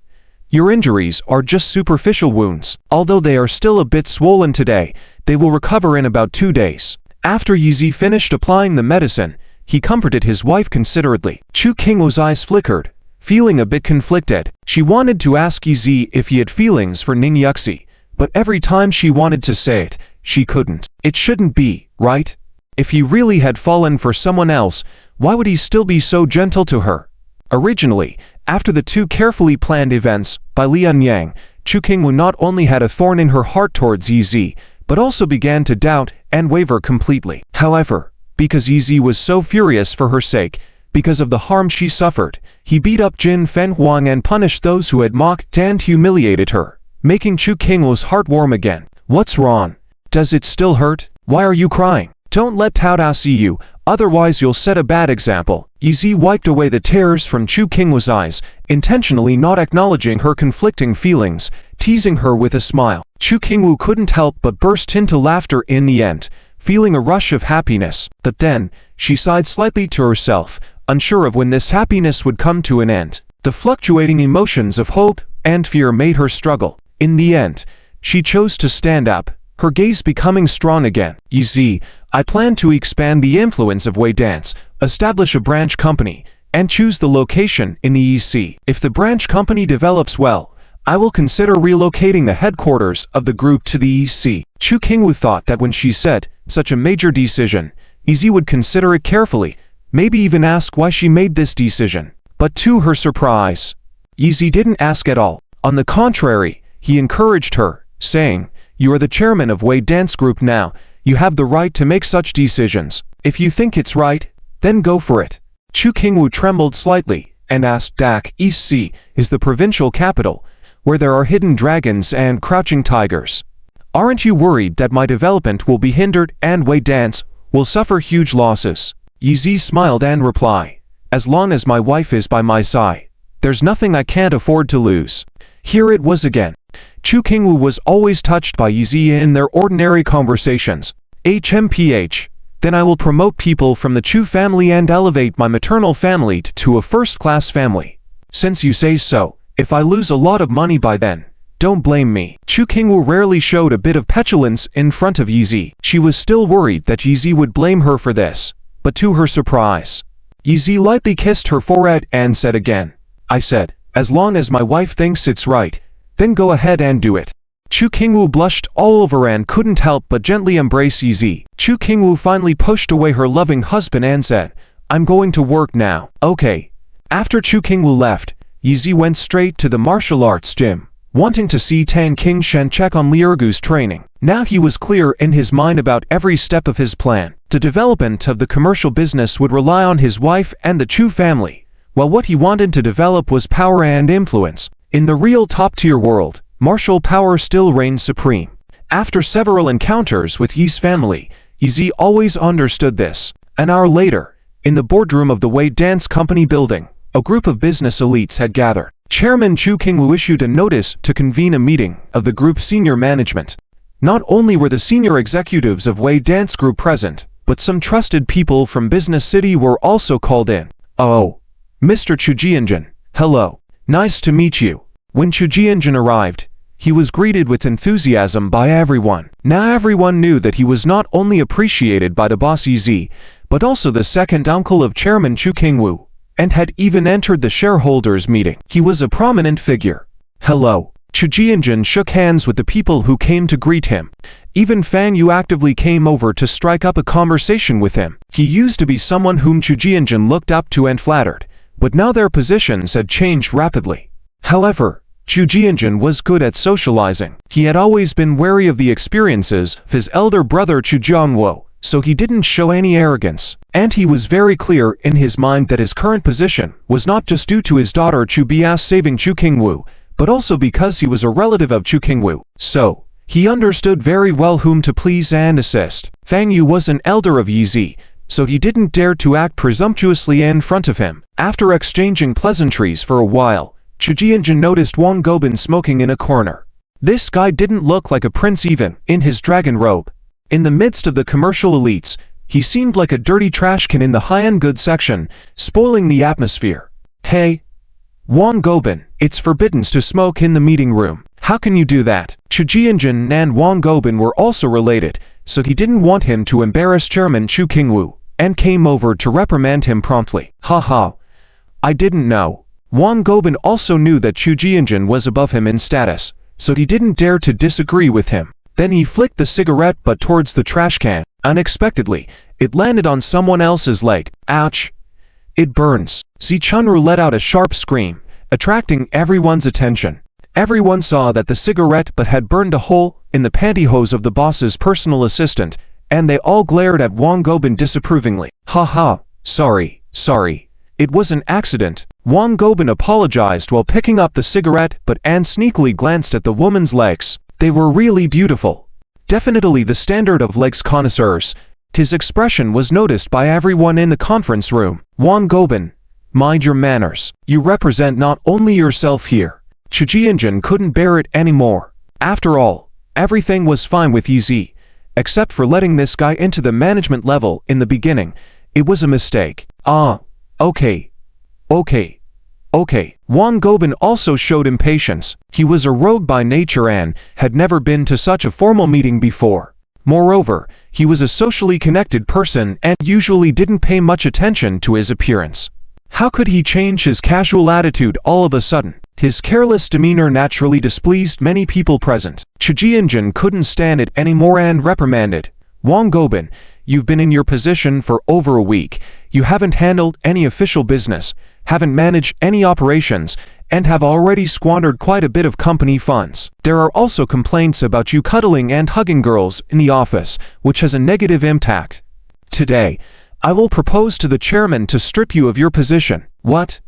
your injuries are just superficial wounds. Although they are still a bit swollen today, they will recover in about 2 days. After Yi Zi finished applying the medicine, he comforted his wife considerately. Chu Qingwu's eyes flickered, feeling a bit conflicted. She wanted to ask Yi Zi if he had feelings for Ning Yuxi, but every time she wanted to say it, she couldn't. It shouldn't be, right? If he really had fallen for someone else, why would he still be so gentle to her? Originally, after the 2 carefully planned events by Lian Yang, Chu Qingwu not only had a thorn in her heart towards Yi Zi, but also began to doubt and waver completely. However, because Yi Zi was so furious for her sake, because of the harm she suffered, he beat up Jin Fenhuang and punished those who had mocked and humiliated her, making Chu Qingwu's heart warm again. What's wrong? Does it still hurt? Why are you crying? Don't let Tao Da see you, otherwise you'll set a bad example. Yi Zi wiped away the tears from Chu Qingwu's eyes, intentionally not acknowledging her conflicting feelings, teasing her with a smile. Chu Qingwu couldn't help but burst into laughter in the end, feeling a rush of happiness. But then, she sighed slightly to herself, unsure of when this happiness would come to an end. The fluctuating emotions of hope and fear made her struggle. In the end, she chose to stand up, her gaze becoming strong again. Yi Zi, I plan to expand the influence of Wei Dance, establish a branch company, and choose the location in the EC. If the branch company develops well, I will consider relocating the headquarters of the group to the EC. Chu Qingwu thought that when she said such a major decision, Yi Zi would consider it carefully, maybe even ask why she made this decision. But to her surprise, Yi Zi didn't ask at all. On the contrary, he encouraged her, saying, you are the chairman of Wei Dance Group now, you have the right to make such decisions. If you think it's right, then go for it. Chu Qingwu trembled slightly, and asked, Dak East Sea is the provincial capital, where there are hidden dragons and crouching tigers. Aren't you worried that my development will be hindered and Wei Dance will suffer huge losses? Yi Zi smiled and replied, as long as my wife is by my side, there's nothing I can't afford to lose. Here it was again. Chu Qingwu was always touched by Yi Zi in their ordinary conversations. HMPH, then I will promote people from the Chu family and elevate my maternal family to a first-class family. Since you say so, if I lose a lot of money by then, don't blame me. Chu Qingwu rarely showed a bit of petulance in front of Yi Zi. She was still worried that Yi Zi would blame her for this, but to her surprise, Yi Zi lightly kissed her forehead and said again, I said, as long as my wife thinks it's right, then go ahead and do it. Chu Qingwu blushed all over and couldn't help but gently embrace Yi Zi. Chu Qingwu finally pushed away her loving husband and said, I'm going to work now. Okay. After Chu Qingwu left, Yi Zi went straight to the martial arts gym, wanting to see Tan Qingshen check on Liergu's training. Now he was clear in his mind about every step of his plan. The development of the commercial business would rely on his wife and the Chu family, while what he wanted to develop was power and influence. In the real top-tier world, martial power still reigned supreme. After several encounters with Yi's family, Yi Zi always understood this. An hour later, in the boardroom of the Wei Dance Company building, a group of business elites had gathered. Chairman Chu Qingwu issued a notice to convene a meeting of the group's senior management. Not only were the senior executives of Wei Dance Group present, but some trusted people from Business City were also called in. Oh, Mr. Chu Jianjun, hello. Nice to meet you. When Chu Jianjun arrived, he was greeted with enthusiasm by everyone. Now everyone knew that he was not only appreciated by the boss Yi Zi, but also the second uncle of Chairman Chu Qingwu, and had even entered the shareholders' meeting. He was a prominent figure. Hello. Chu Jianjun shook hands with the people who came to greet him. Even Fang Yu actively came over to strike up a conversation with him. He used to be someone whom Chu Jianjun looked up to and flattered, but now their positions had changed rapidly. However, Chu Jianjun was good at socializing. He had always been wary of the experiences of his elder brother Chu Jiangwo, so he didn't show any arrogance. And he was very clear in his mind that his current position was not just due to his daughter Chu Bias saving Chu Qingwu, but also because he was a relative of Chu Qingwu. So, he understood very well whom to please and assist. Fang Yu was an elder of Yi Zi, so he didn't dare to act presumptuously in front of him. After exchanging pleasantries for a while, Chu Jianjun noticed Wang Gobin smoking in a corner. This guy didn't look like a prince even in his dragon robe. In the midst of the commercial elites, he seemed like a dirty trash can in the high-end goods section, spoiling the atmosphere. Hey, Wang Gobin, it's forbidden to smoke in the meeting room. How can you do that? Chu Jianjun and Wang Gobin were also related, so he didn't want him to embarrass Chairman Chu Qingwu, and came over to reprimand him promptly. Haha, I didn't know. Wang Gobin also knew that Chu Jianjun was above him in status, so he didn't dare to disagree with him. Then he flicked the cigarette butt towards the trash can. Unexpectedly, it landed on someone else's leg. Ouch! It burns. Zi Chunru let out a sharp scream, attracting everyone's attention. Everyone saw that the cigarette butt had burned a hole in the pantyhose of the boss's personal assistant, and they all glared at Wang Gobin disapprovingly. Haha, sorry. It was an accident. Wang Gobin apologized while picking up the cigarette butt and sneakily glanced at the woman's legs. They were really beautiful. Definitely the standard of legs connoisseurs. His expression was noticed by everyone in the conference room. Wang Gobin, mind your manners. You represent not only yourself here. Chu Jianjun couldn't bear it anymore. After all, everything was fine with Yi Zi, except for letting this guy into the management level in the beginning. It was a mistake. Okay. Wang Gobin also showed impatience. He was a rogue by nature and had never been to such a formal meeting before. Moreover, he was a socially connected person and usually didn't pay much attention to his appearance. How could he change his casual attitude all of a sudden? His careless demeanor naturally displeased many people present. Chu Jianjun couldn't stand it anymore and reprimanded. Wang Gobin, you've been in your position for over a week. You haven't handled any official business, haven't managed any operations, and have already squandered quite a bit of company funds. There are also complaints about you cuddling and hugging girls in the office, which has a negative impact. Today, I will propose to the chairman to strip you of your position. What?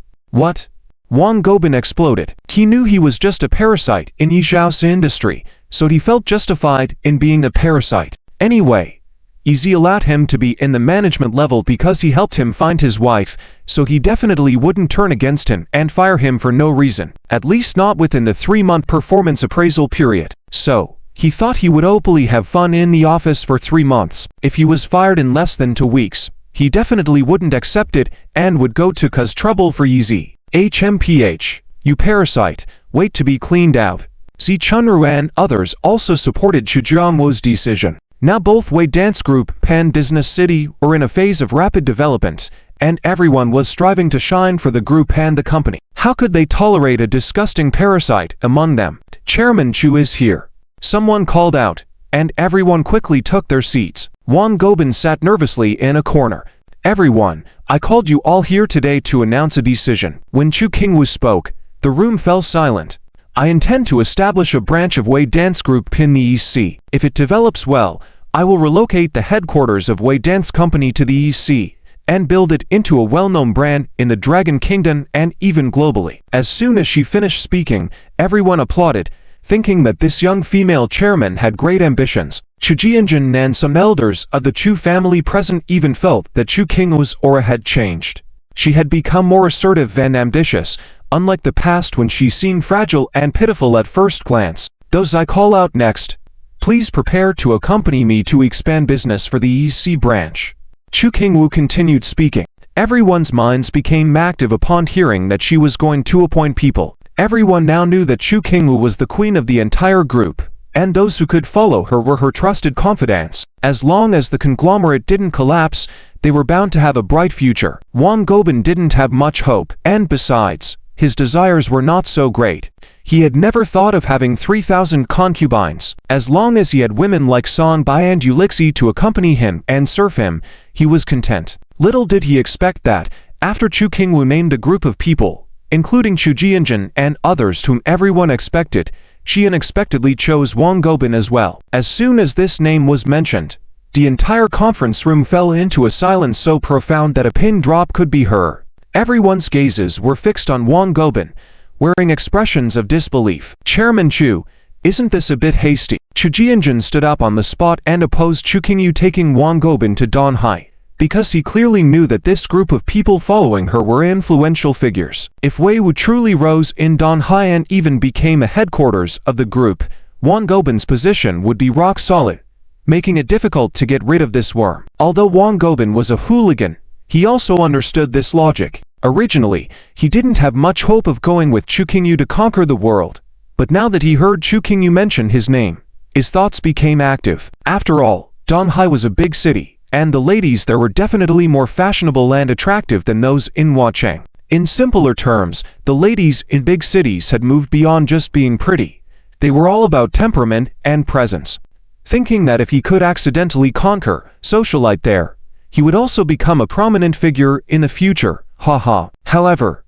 Wang Gobin exploded. He knew he was just a parasite in Yi Zhao's industry, so he felt justified in being a parasite. Anyway, Yi Zi allowed him to be in the management level because he helped him find his wife, so he definitely wouldn't turn against him and fire him for no reason, at least not within the 3-month performance appraisal period. So, he thought he would openly have fun in the office for 3 months. If he was fired in less than 2 weeks, he definitely wouldn't accept it and would go to cause trouble for Yi Zi. HMPH, you parasite, wait to be cleaned out. Zi Chunru and others also supported Chu Jiangwo's decision. Now both Wei Dance Group and Business City were in a phase of rapid development, and everyone was striving to shine for the group and the company. How could they tolerate a disgusting parasite among them? Chairman Chu is here. Someone called out, and everyone quickly took their seats. Wang Gobin sat nervously in a corner. Everyone, I called you all here today to announce a decision. When Chu Qingwu spoke, the room fell silent. I intend to establish a branch of Wei Dance Group in the EC. If it develops well, I will relocate the headquarters of Wei Dance Company to the EC and build it into a well-known brand in the Dragon Kingdom and even globally. As soon as she finished speaking, everyone applauded, thinking that this young female chairman had great ambitions. Chu Jianjun and some elders of the Chu family present even felt that Chu Qingwu's aura had changed. She had become more assertive and ambitious, unlike the past when she seemed fragile and pitiful at first glance. Those I call out next, please prepare to accompany me to expand business for the EC branch. Chu Qingwu continued speaking. Everyone's minds became active upon hearing that she was going to appoint people. Everyone now knew that Chu Qingwu was the queen of the entire group, and those who could follow her were her trusted confidants. As long as the conglomerate didn't collapse, they were bound to have a bright future. Wang Gobin didn't have much hope, and besides, his desires were not so great. He had never thought of having 3,000 concubines. As long as he had women like Song Bai and Ulixi to accompany him and serve him, he was content. Little did he expect that, After Chu Qingwu named a group of people, including Chu Jianjun and others whom everyone expected, she unexpectedly chose Wang Gobin as well. As soon as this name was mentioned, the entire conference room fell into a silence so profound that a pin drop could be heard. Everyone's gazes were fixed on Wang Gobin, wearing expressions of disbelief. Chairman Chu, isn't this a bit hasty? Chu Jianjun stood up on the spot and opposed Chu Qingyu taking Wang Gobin to Dan Hai, because he clearly knew that this group of people following her were influential figures. If Wei Wu truly rose in Dan Hai and even became a headquarters of the group, Wang Gobin's position would be rock solid, making it difficult to get rid of this worm. Although Wang Gobin was a hooligan, he also understood this logic. Originally, he didn't have much hope of going with Chu Qingyu to conquer the world, but now that he heard Chu Qingyu mention his name, his thoughts became active. After all, Dan Hai was a big city, and the ladies there were definitely more fashionable and attractive than those in Huacheng. In simpler terms, the ladies in big cities had moved beyond just being pretty. They were all about temperament and presence. Thinking that if he could accidentally conquer socialite there, he would also become a prominent figure in the future. Haha. However,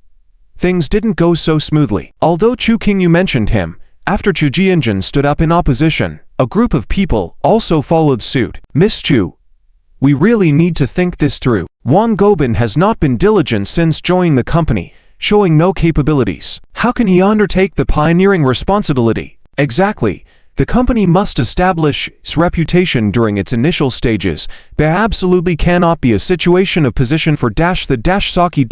things didn't go so smoothly. Although Chu Qingyu mentioned him, after Chu Jianjun stood up in opposition, a group of people also followed suit. Miss Chu, we really need to think this through. Wang Gobin has not been diligent since joining the company, showing no capabilities. How can he undertake the pioneering responsibility? Exactly. The company must establish its reputation during its initial stages. There absolutely cannot be a situation of position for Saki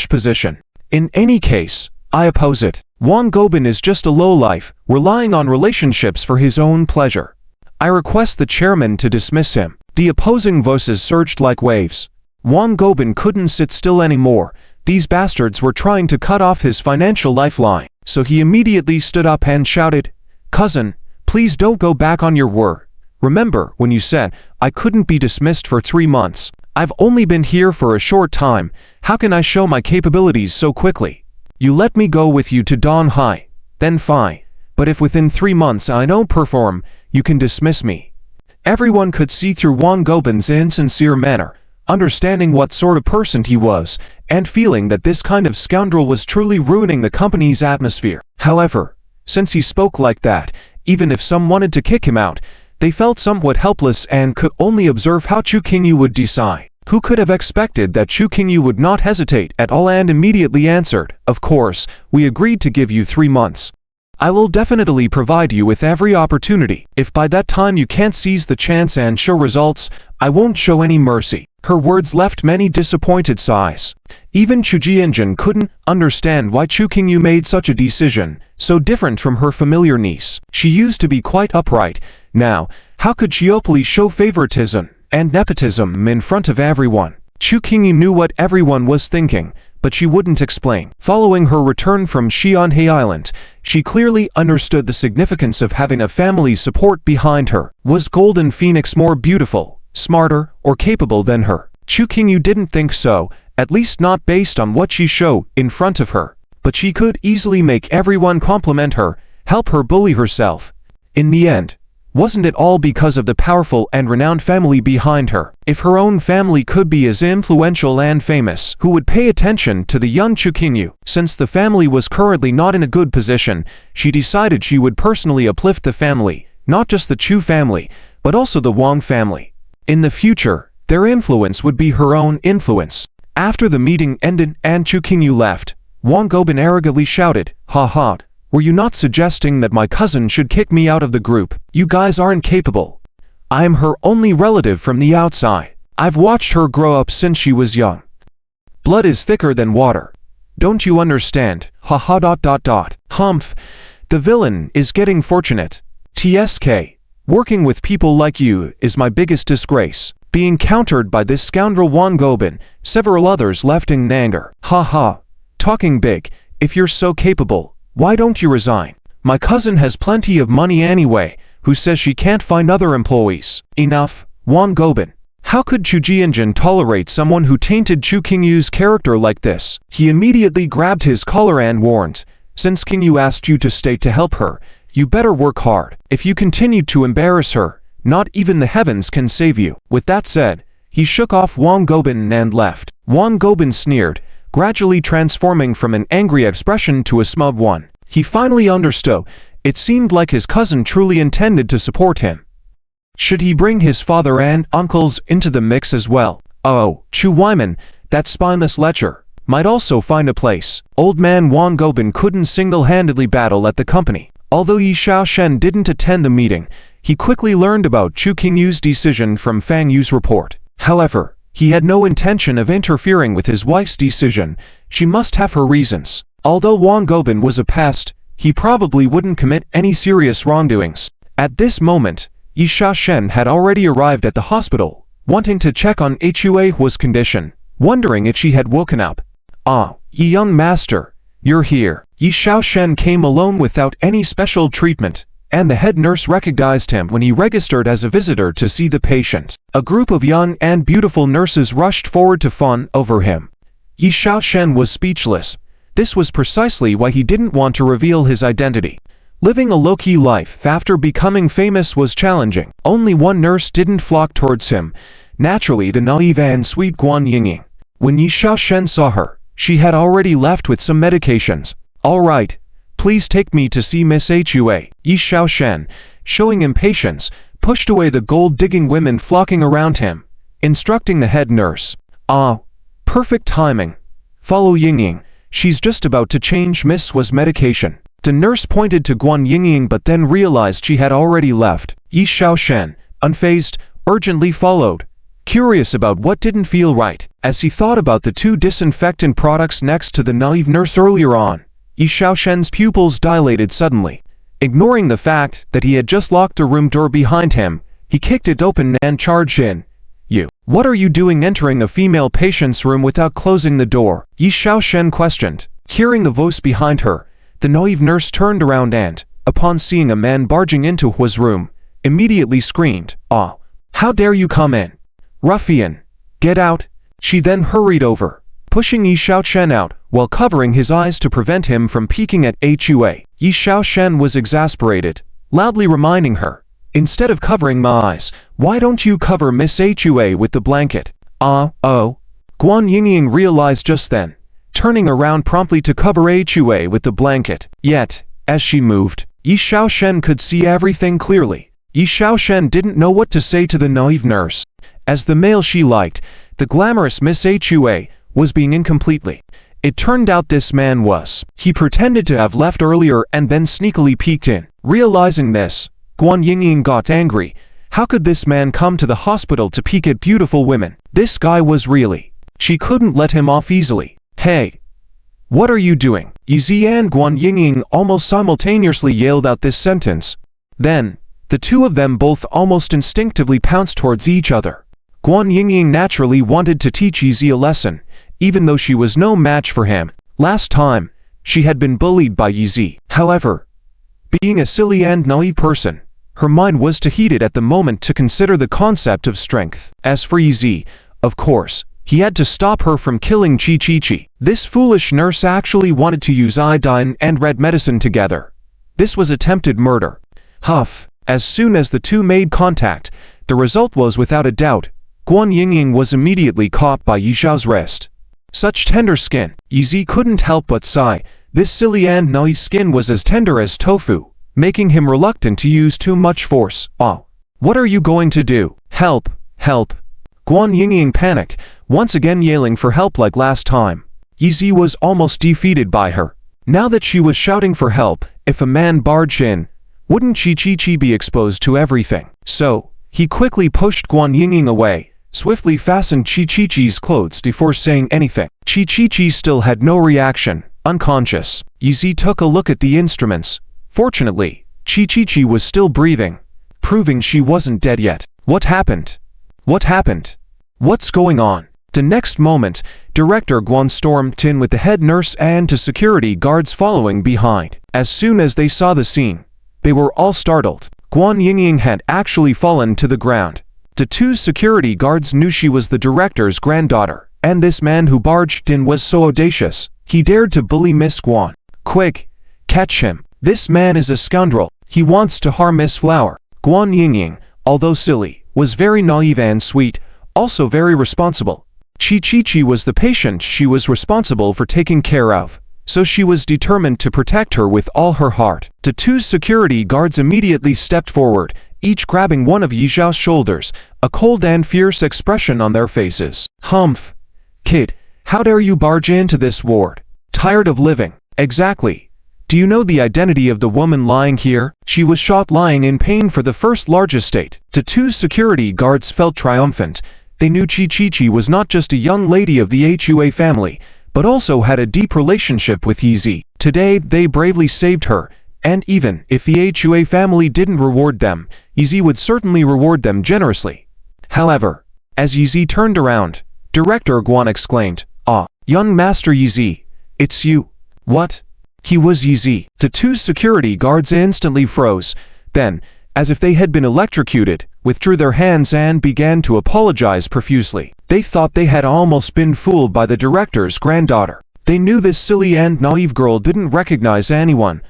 position. In any case, I oppose it. Wang Gobin is just a lowlife, relying on relationships for his own pleasure. I request the chairman to dismiss him. The opposing voices surged like waves. Wang Gobin couldn't sit still anymore. These bastards were trying to cut off his financial lifeline. So he immediately stood up and shouted, "Cousin, please don't go back on your word. Remember when you said I couldn't be dismissed for 3 months? I've only been here for a short time. How can I show my capabilities so quickly? You let me go with you to Dan Hai, then fine. But if within 3 months I don't perform, you can dismiss me." Everyone could see through Wang Gobin's insincere manner, understanding what sort of person he was, and feeling that this kind of scoundrel was truly ruining the company's atmosphere. However, since he spoke like that, even if some wanted to kick him out, they felt somewhat helpless and could only observe how Chu Qingyu would decide. Who could have expected that Chu Qingyu would not hesitate at all and immediately answered, "Of course, we agreed to give you 3 months. I will definitely provide you with every opportunity. If by that time you can't seize the chance and show results, I won't show any mercy." Her words left many disappointed sighs. Even Chu Jianjun couldn't understand why Chu Qingyu made such a decision, so different from her familiar niece. She used to be quite upright. Now, how could she openly show favoritism and nepotism in front of everyone? Chu Qingyu knew what everyone was thinking, but she wouldn't explain. Following her return from Xianhe Island, she clearly understood the significance of having a family's support behind her. Was Golden Phoenix more beautiful, smarter, or capable than her? Chu Qingyu didn't think so, at least not based on what she showed in front of her. But she could easily make everyone compliment her, help her bully herself. In the end, wasn't it all because of the powerful and renowned family behind her? If her own family could be as influential and famous, who would pay attention to the young Chu Qingyu? Since the family was currently not in a good position, she decided she would personally uplift the family, not just the Chu family, but also the Wang family. In the future, their influence would be her own influence. After the meeting ended and Chu Qingyu left, Wang Gobin arrogantly shouted, "Ha ha. Were you not suggesting that my cousin should kick me out of the group? You guys aren't capable. I am her only relative from the outside. I've watched her grow up since she was young. Blood is thicker than water. Don't you understand? Ha ha. Humph. The villain is getting fortunate. TSK. Working with people like you is my biggest disgrace." Being countered by this scoundrel Wang Gobin, several others left in anger. "Ha ha. Talking big. If you're so capable, why don't you resign? My cousin has plenty of money anyway. Who says she can't find other employees?" Enough, Wang Gobin. How could Chu Jianjun tolerate someone who tainted Chu Qingyu's character like this? He immediately grabbed his collar and warned, "Since Qingyu asked you to stay to help her, you better work hard. If you continue to embarrass her, not even the heavens can save you." With that said, He shook off Wang Gobin and left. Wang Gobin sneered, gradually transforming from an angry expression to a smug one. He finally understood. It seemed like his cousin truly intended to support him. Should he bring his father and uncles into the mix as well? Oh, Chu Weiman, that spineless lecher, might also find a place. Old man Wang Gobin couldn't single-handedly battle at the company. Although Yi Xiaoshen didn't attend the meeting, he quickly learned about Chu Qingyu's decision from Fang Yu's report. However, he had no intention of interfering with his wife's decision. She must have her reasons. Although Wang Gobin was a pest, he probably wouldn't commit any serious wrongdoings. At this moment, Yi Xiaoshen had already arrived at the hospital, wanting to check on Hua's condition, wondering if she had woken up. Ah, Yi young master, you're here. Yi Xiaoshen came alone without any special treatment, and the head nurse recognized him when he registered as a visitor to see the patient. A group of young and beautiful nurses rushed forward to fawn over him. Yi Xiaoshen was speechless. This was precisely why he didn't want to reveal his identity. Living a low-key life after becoming famous was challenging. Only one nurse didn't flock towards him, naturally the naive and sweet Guan Yingying. When Yi Xiaoshen saw her, she had already left with some medications. All right, please take me to see Miss Hua. Yi Xiaoshen, showing impatience, pushed away the gold-digging women flocking around him, instructing the head nurse. Ah, perfect timing. Follow Yingying. She's just about to change Miss Hua's medication. The nurse pointed to Guan Yingying but then realized she had already left. Yi Xiaoshen, unfazed, urgently followed, curious about what didn't feel right. As he thought about the two disinfectant products next to the naive nurse earlier on, Yi Xiaoshen's pupils dilated suddenly. Ignoring the fact that he had just locked the room door behind him, he kicked it open and charged in. You, what are you doing entering a female patient's room without closing the door? Yi Xiaoshen questioned. Hearing the voice behind her, the naive nurse turned around and, upon seeing a man barging into Hua's room, immediately screamed, "Ah, how dare you come in? Ruffian, get out!" She then hurried over, pushing Yi Xiaoshen out, while covering his eyes to prevent him from peeking at Hua. Yi Xiaoshen was exasperated, loudly reminding her, "Instead of covering my eyes, why don't you cover Miss Hua with the blanket?" Oh. Guan Yingying realized just then, turning around promptly to cover Hua with the blanket. Yet, as she moved, Yi Xiaoshen could see everything clearly. Yi Xiaoshen didn't know what to say to the naive nurse. As the male she liked, the glamorous Miss Hua, was being incompletely. It turned out this man was. He pretended to have left earlier and then sneakily peeked in. Realizing this, Guan Yingying got angry. How could this man come to the hospital to peek at beautiful women? This guy was really. She couldn't let him off easily. Hey! What are you doing? Yi Zi and Guan Yingying almost simultaneously yelled out this sentence. Then, the two of them both almost instinctively pounced towards each other. Guan Yingying naturally wanted to teach Yi Zi a lesson, even though she was no match for him. Last time, she had been bullied by Yi Zi. However, being a silly and naive person, her mind was too heated at the moment to consider the concept of strength. As for Yi Zi, of course, he had to stop her from killing Chi. This foolish nurse actually wanted to use iodine and red medicine together. This was attempted murder. Huff. As soon as the two made contact, the result was without a doubt. Guan Yingying was immediately caught by Yi Xiao's wrist. Such tender skin. Yi Zi couldn't help but sigh. This silly and naive skin was as tender as tofu, making him reluctant to use too much force. Oh. What are you going to do? Help! Help! Guan Yingying panicked, once again yelling for help like last time. Yi Zi was almost defeated by her. Now that she was shouting for help, if a man barged in, wouldn't Chi be exposed to everything? So, he quickly pushed Guan Yingying away, swiftly fastened Chi-Chi's clothes before saying anything. Chi still had no reaction, unconscious. Yi Zi took a look at the instruments. Fortunately, Chi was still breathing, proving she wasn't dead yet. What happened? What happened? What's going on? The next moment, Director Guan stormed in with the head nurse and two security guards following behind. As soon as they saw the scene, they were all startled. Guan Yingying had actually fallen to the ground. The two security guards knew she was the director's granddaughter, and this man who barged in was so audacious, he dared to bully Miss Guan. Quick! Catch him! This man is a scoundrel. He wants to harm Miss Flower. Guan Yingying, although silly, was very naive and sweet, also very responsible. Chi was the patient she was responsible for taking care of, so she was determined to protect her with all her heart. The two security guards immediately stepped forward, each grabbing one of Yi Zhao's shoulders, a cold and fierce expression on their faces. Humph! Kid, how dare you barge into this ward? Tired of living? Exactly. Do you know the identity of the woman lying here? She was shot lying in pain for the first large estate. The two security guards felt triumphant. They knew Chi was not just a young lady of the Hua family, but also had a deep relationship with Yizi. Today they bravely saved her, and even if the Hua family didn't reward them, Yizi would certainly reward them generously. However, as Yizi turned around, Director Guan exclaimed, "Ah, young Master Yizi, it's you." What? He was Yizi. The two security guards instantly froze, then, as if they had been electrocuted, withdrew their hands and began to apologize profusely. They thought they had almost been fooled by the director's granddaughter. They knew this silly and naive girl didn't recognize anyone,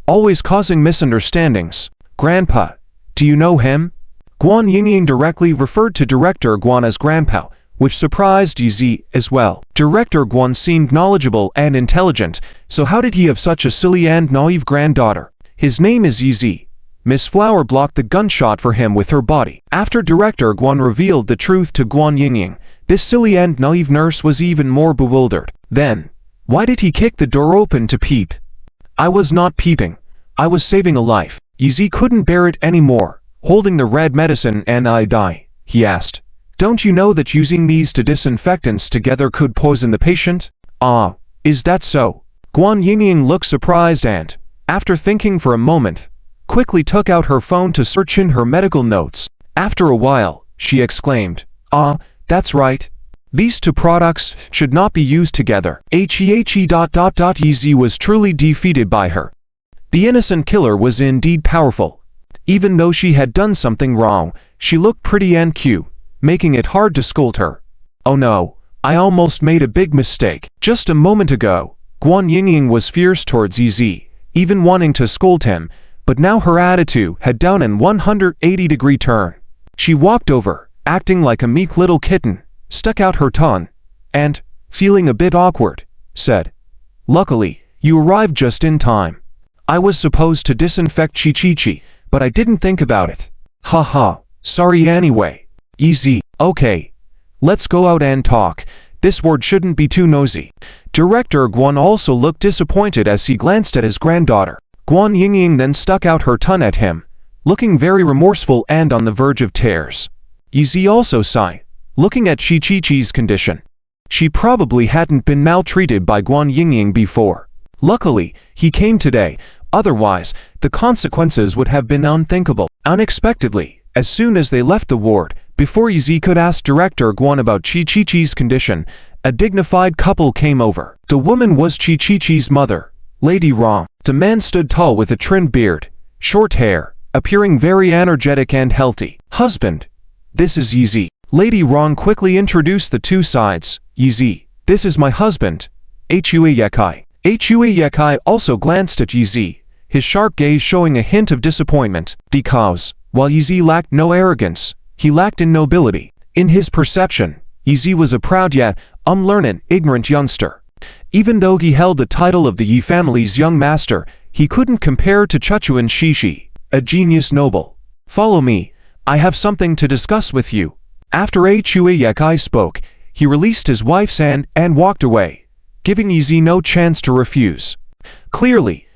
always causing misunderstandings. "Grandpa, do you know him?" Guan Yingying directly referred to Director Guan as Grandpa, which surprised Yizi as well. Director Guan seemed knowledgeable and intelligent, so how did he have such a silly and naive granddaughter? "His name is Yizi." Miss Flower blocked the gunshot for him with her body. After Director Guan revealed the truth to Guan Yingying, this silly and naive nurse was even more bewildered. Then, why did he kick the door open to peep? "I was not peeping. I was saving a life." Yizi couldn't bear it anymore. "Holding the red medicine and I die?" he asked. "Don't you know that using these two disinfectants together could poison the patient?" "Ah, is that so?" Guan Yingying looked surprised and, after thinking for a moment, quickly took out her phone to search in her medical notes. After a while, she exclaimed, "Ah, that's right. These two products should not be used together." Yizi was truly defeated by her. The innocent killer was indeed powerful. Even though she had done something wrong, she looked pretty and cute, making it hard to scold her. "Oh no, I almost made a big mistake." Just a moment ago, Guan Yingying was fierce towards Yizi, even wanting to scold him, but now her attitude had done an 180-degree turn. She walked over, acting like a meek little kitten, stuck out her tongue, and, feeling a bit awkward, said, "Luckily, you arrived just in time. I was supposed to disinfect Chi, but I didn't think about it. Haha, sorry anyway." "Easy, okay. Let's go out and talk. This ward shouldn't be too nosy." Director Guan also looked disappointed as he glanced at his granddaughter. Guan Yingying then stuck out her tongue at him, looking very remorseful and on the verge of tears. Yizi also sighed, looking at Chi-Chi's condition. She probably hadn't been maltreated by Guan Yingying before. Luckily, he came today, otherwise, the consequences would have been unthinkable. Unexpectedly, as soon as they left the ward, before Yizi could ask Director Guan about Chi-Chi's condition, a dignified couple came over. The woman was Chi-Chi's mother, Lady Rong. The man stood tall with a trimmed beard, short hair, appearing very energetic and healthy. "Husband, this is Yizi." Lady Rong quickly introduced the two sides. "Yizi, this is my husband, Hua Yekai." Hua Yekai also glanced at Yizi, his sharp gaze showing a hint of disappointment, because, while Yizi lacked no arrogance, he lacked in nobility. In his perception, Yizi was a proud yet unlearned, ignorant youngster. Even though he held the title of the Yi family's young master, he couldn't compare to Chuchuan Shishi, a genius noble. "Follow me, I have something to discuss with you." After Hua Yekai spoke, he released his wife's hand and walked away, giving Yizi no chance to refuse. Clearly,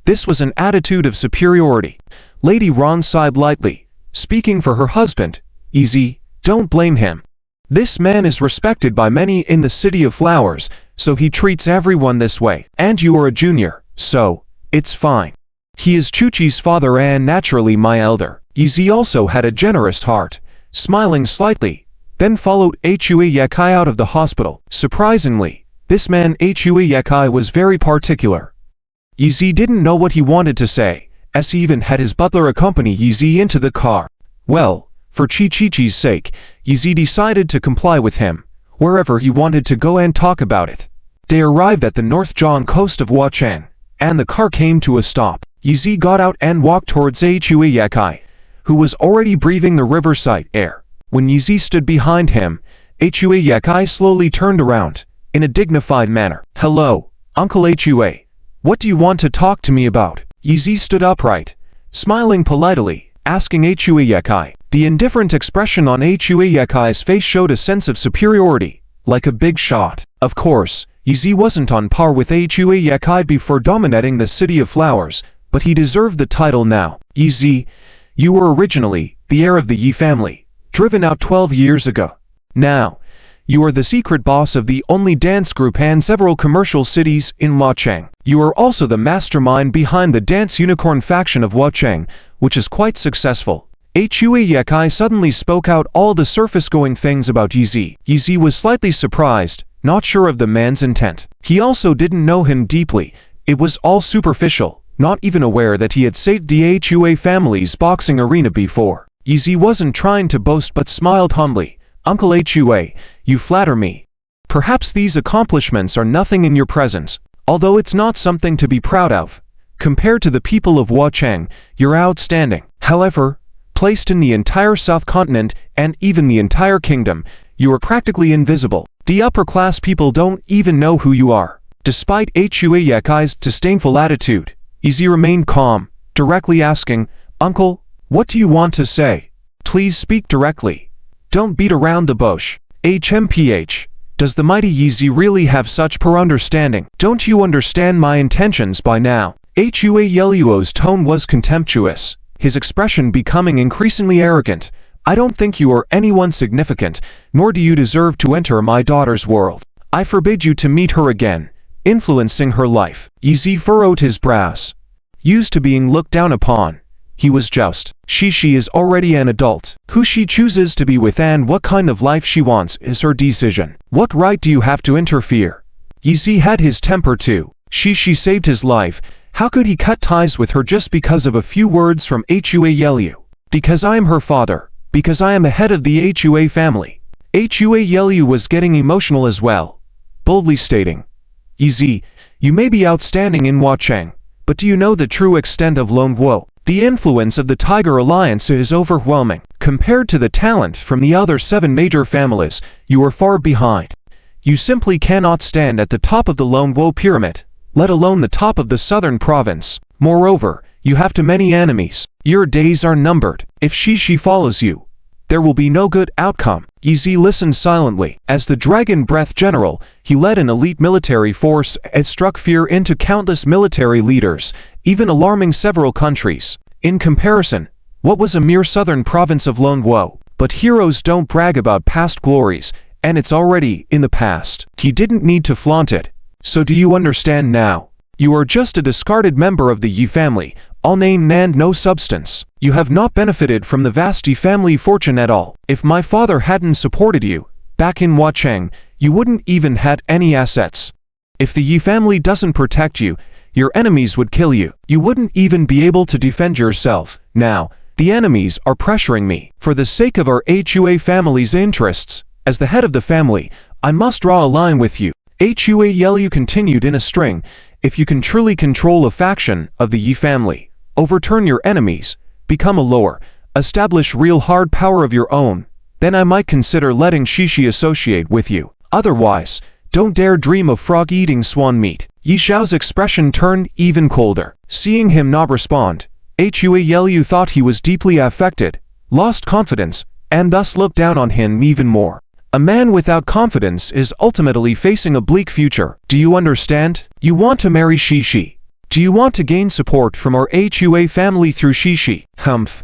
this was an attitude of superiority. Lady Rong sighed lightly, speaking for her husband. "Yizi, don't blame him. This man is respected by many in the City of Flowers, so he treats everyone this way. And you are a junior, so it's fine. He is Chuchi's father and naturally my elder." Yizi also had a generous heart, smiling slightly, then followed Hua Yekai out of the hospital. Surprisingly, this man Hua Yekai was very particular. Yizi didn't know what he wanted to say, as he even had his butler accompany Yizi into the car. Well, for Chi-Chi's sake, Yizi decided to comply with him, wherever he wanted to go and talk about it. They arrived at the North Zhang coast of Huachan, and the car came to a stop. Yizi got out and walked towards Hua Yekai, who was already breathing the riverside air. When Yizi stood behind him, Hua Yekai slowly turned around, in a dignified manner. "Hello, Uncle Hua. What do you want to talk to me about?" Yizi stood upright, smiling politely, asking Hua Yekai. The indifferent expression on Hua Yekai's face showed a sense of superiority, like a big shot. Of course, Yizi wasn't on par with Hua Yekai before dominating the City of Flowers, but he deserved the title now. "Yizi, you were originally the heir of the Yi family, driven out 12 years ago. Now, you are the secret boss of the only dance group and several commercial cities in Huacheng. You are also the mastermind behind the Dance Unicorn faction of Huacheng, which is quite successful." Hua Yekai suddenly spoke out all the surface-going things about Yizi. Yizi was slightly surprised, not sure of the man's intent. He also didn't know him deeply. It was all superficial, not even aware that he had saved the Hua family's boxing arena before. Yizi wasn't trying to boast but smiled humbly. "Uncle Hua, you flatter me. Perhaps these accomplishments are nothing in your presence, although it's not something to be proud of. Compared to the people of Huacheng, you're outstanding. However, placed in the entire South Continent and even the entire kingdom, you are practically invisible. The upper-class people don't even know who you are." Despite Hua Yekai's disdainful attitude, Yizi remained calm, directly asking, "Uncle, what do you want to say? Please speak directly. Don't beat around the bush." "HMPH, does the mighty Yizi really have such poor understanding? Don't you understand my intentions by now?" Hua Yeluo's tone was contemptuous, his expression becoming increasingly arrogant. "I don't think you are anyone significant, nor do you deserve to enter my daughter's world. I forbid you to meet her again, influencing her life." Yizi furrowed his brows. Used to being looked down upon, he was just. Shishi is already an adult. Who she chooses to be with and what kind of life she wants is her decision. What right do you have to interfere? Yizi had his temper too. Shishi saved his life. How could he cut ties with her just because of a few words from Hua Yelu? "Because I am her father. Because I am the head of the Hua family." Hua Yelu was getting emotional as well, boldly stating, "Yizi, you may be outstanding in Huacheng, but do you know the true extent of Lone Guo? The influence of the Tiger Alliance is overwhelming. Compared to the talent from the other 7 major families, you are far behind. You simply cannot stand at the top of the Lone Guo pyramid, let alone the top of the southern province. Moreover, you have too many enemies. Your days are numbered. If Shishi follows you, there will be no good outcome." Yizi listened silently. As the Dragon Breath General, he led an elite military force and struck fear into countless military leaders, even alarming several countries. In comparison, what was a mere southern province of Lone Guo? But heroes don't brag about past glories, and it's already in the past. He didn't need to flaunt it. "So do you understand now? You are just a discarded member of the Yi family, all name and no substance. You have not benefited from the vast Yi family fortune at all. If my father hadn't supported you, back in Huacheng, you wouldn't even had any assets. If the Yi family doesn't protect you, your enemies would kill you. You wouldn't even be able to defend yourself. Now, the enemies are pressuring me. For the sake of our Hua family's interests, as the head of the family, I must draw a line with you." Hua Yelu continued in a string, "If you can truly control a faction of the Yi family, overturn your enemies, become a lord, establish real hard power of your own, then I might consider letting Shishi associate with you. Otherwise, don't dare dream of frog-eating swan meat." Yi Xiao's expression turned even colder. Seeing him not respond, Hua Yelu thought he was deeply affected, lost confidence, and thus looked down on him even more. A man without confidence is ultimately facing a bleak future. "Do you understand? You want to marry Shishi. Do you want to gain support from our Hua family through Shishi? Humph,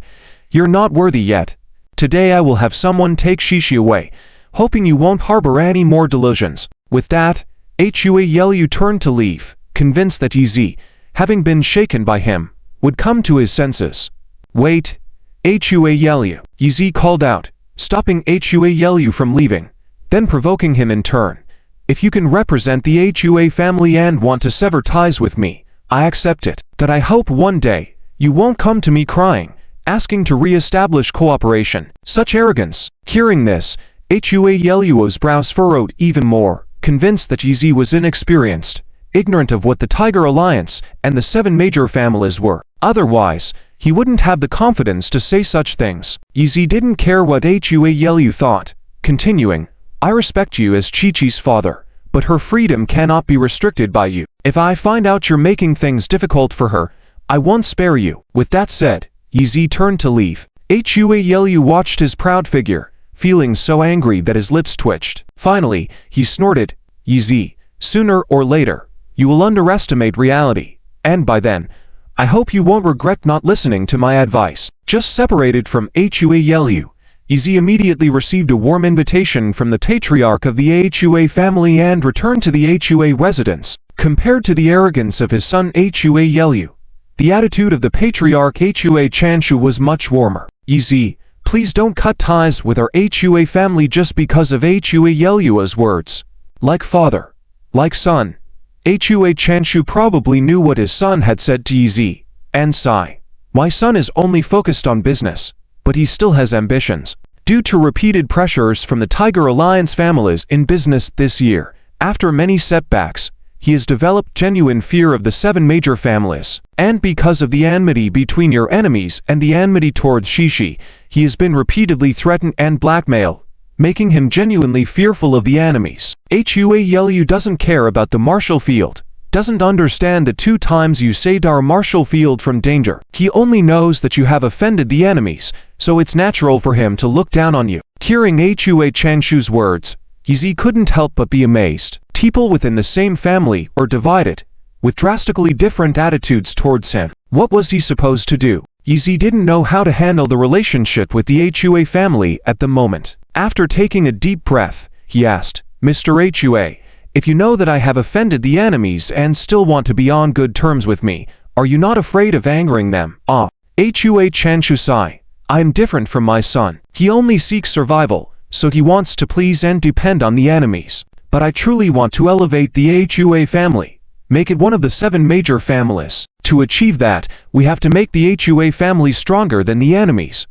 you're not worthy yet. Today I will have someone take Shishi away, hoping you won't harbor any more delusions." With that, Hua Yelu turned to leave, convinced that Yizi, having been shaken by him, would come to his senses. "Wait, Hua Yelu," Yizi called out, stopping Hua Yelu from leaving, then provoking him in turn. "If you can represent the Hua family and want to sever ties with me, I accept it. But I hope one day, you won't come to me crying, asking to re-establish cooperation." Such arrogance. Hearing this, Hua Yeluo's brows furrowed even more. Convinced that Yizi was inexperienced, ignorant of what the Tiger Alliance and the 7 major families were. Otherwise, he wouldn't have the confidence to say such things. Yi didn't care what Hua Yelu thought, continuing, I respect you as Chi-Chi's father, but her freedom cannot be restricted by you. If I find out you're making things difficult for her, I won't spare you. With that said, Yi turned to leave. Hua Yelu watched his proud figure, feeling so angry that his lips twitched. Finally, he snorted, Yi, sooner or later, you will underestimate reality, and by then, I hope you won't regret not listening to my advice. Just separated from Hua Yelu, Yi immediately received a warm invitation from the patriarch of the Hua family and returned to the Hua residence. Compared to the arrogance of his son Hua Yelu, the attitude of the patriarch Hua Chanshu was much warmer. Yi, please don't cut ties with our Hua family just because of Hua Yelu's words. Like father, like son, Hua Chanshu probably knew what his son had said to Yi, and sigh. My son is only focused on business, but he still has ambitions. Due to repeated pressures from the Tiger Alliance families in business this year, after many setbacks, he has developed genuine fear of the 7 major families. And because of the enmity between your enemies and the enmity towards Shishi, he has been repeatedly threatened and blackmailed, making him genuinely fearful of the enemies. Hua Yelu doesn't care about the martial field, doesn't understand the 2 times you saved our martial field from danger. He only knows that you have offended the enemies, so it's natural for him to look down on you. Hearing Hua Chanshu's words, Yi couldn't help but be amazed. People within the same family were divided, with drastically different attitudes towards him. What was he supposed to do? Yi didn't know how to handle the relationship with the Hua family at the moment. After taking a deep breath, he asked, Mr. Hua, if you know that I have offended the enemies and still want to be on good terms with me, are you not afraid of angering them? Hua Chanshu sighed. I am different from my son. He only seeks survival, so he wants to please and depend on the enemies. But I truly want to elevate the Hua family, make it one of the 7 major families. To achieve that, we have to make the Hua family stronger than the enemies.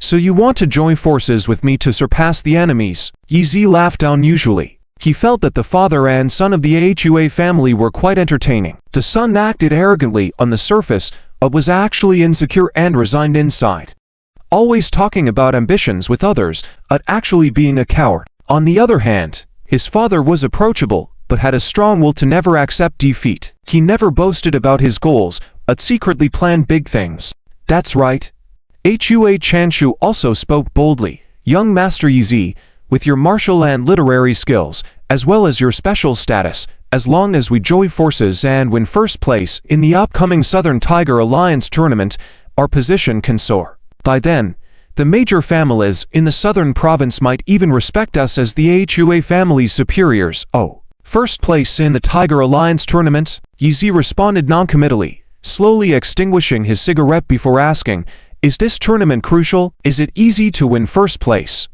So you want to join forces with me to surpass the enemies? Yi laughed unusually. He felt that the father and son of the Hua family were quite entertaining. The son acted arrogantly on the surface, but was actually insecure and resigned inside. Always talking about ambitions with others, but actually being a coward. On the other hand, his father was approachable, but had a strong will to never accept defeat. He never boasted about his goals, but secretly planned big things. That's right. Hua Chanshu also spoke boldly. Young Master Yi, with your martial and literary skills, as well as your special status, as long as we join forces and win first place in the upcoming Southern Tiger Alliance tournament, our position can soar. By then, the major families in the southern province might even respect us as the Hua family's superiors. Oh, first place in the Tiger Alliance tournament? Yi responded noncommittally, slowly extinguishing his cigarette before asking, is this tournament crucial? Is it easy to win first place?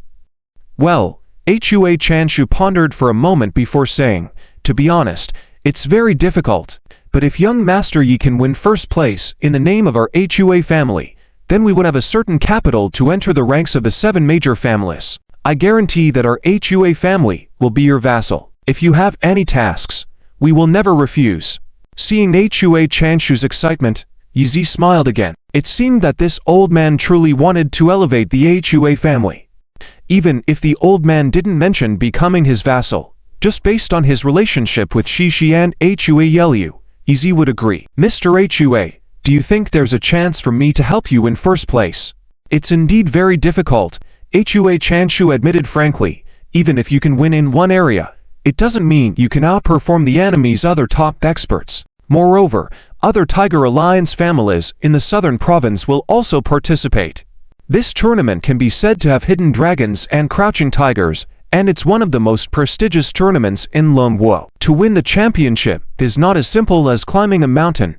Well, Hua Chanshu pondered for a moment before saying, to be honest, it's very difficult, but if young Master Yi can win first place in the name of our Hua family, then we would have a certain capital to enter the ranks of the 7 major families. I guarantee that our Hua family will be your vassal. If you have any tasks, we will never refuse. Seeing Hua Chanshu's excitement, Yi smiled again. It seemed that this old man truly wanted to elevate the Hua family. Even if the old man didn't mention becoming his vassal, just based on his relationship with Shishi and Hua Yelu, Yi would agree. Mr. Hua, do you think there's a chance for me to help you in first place? It's indeed very difficult, Hua Chanshu admitted frankly. Even if you can win in one area, it doesn't mean you can outperform the enemy's other top experts. Moreover, other Tiger Alliance families in the southern province will also participate. This tournament can be said to have hidden dragons and crouching tigers, and it's one of the most prestigious tournaments in Longwo. To win the championship is not as simple as climbing a mountain.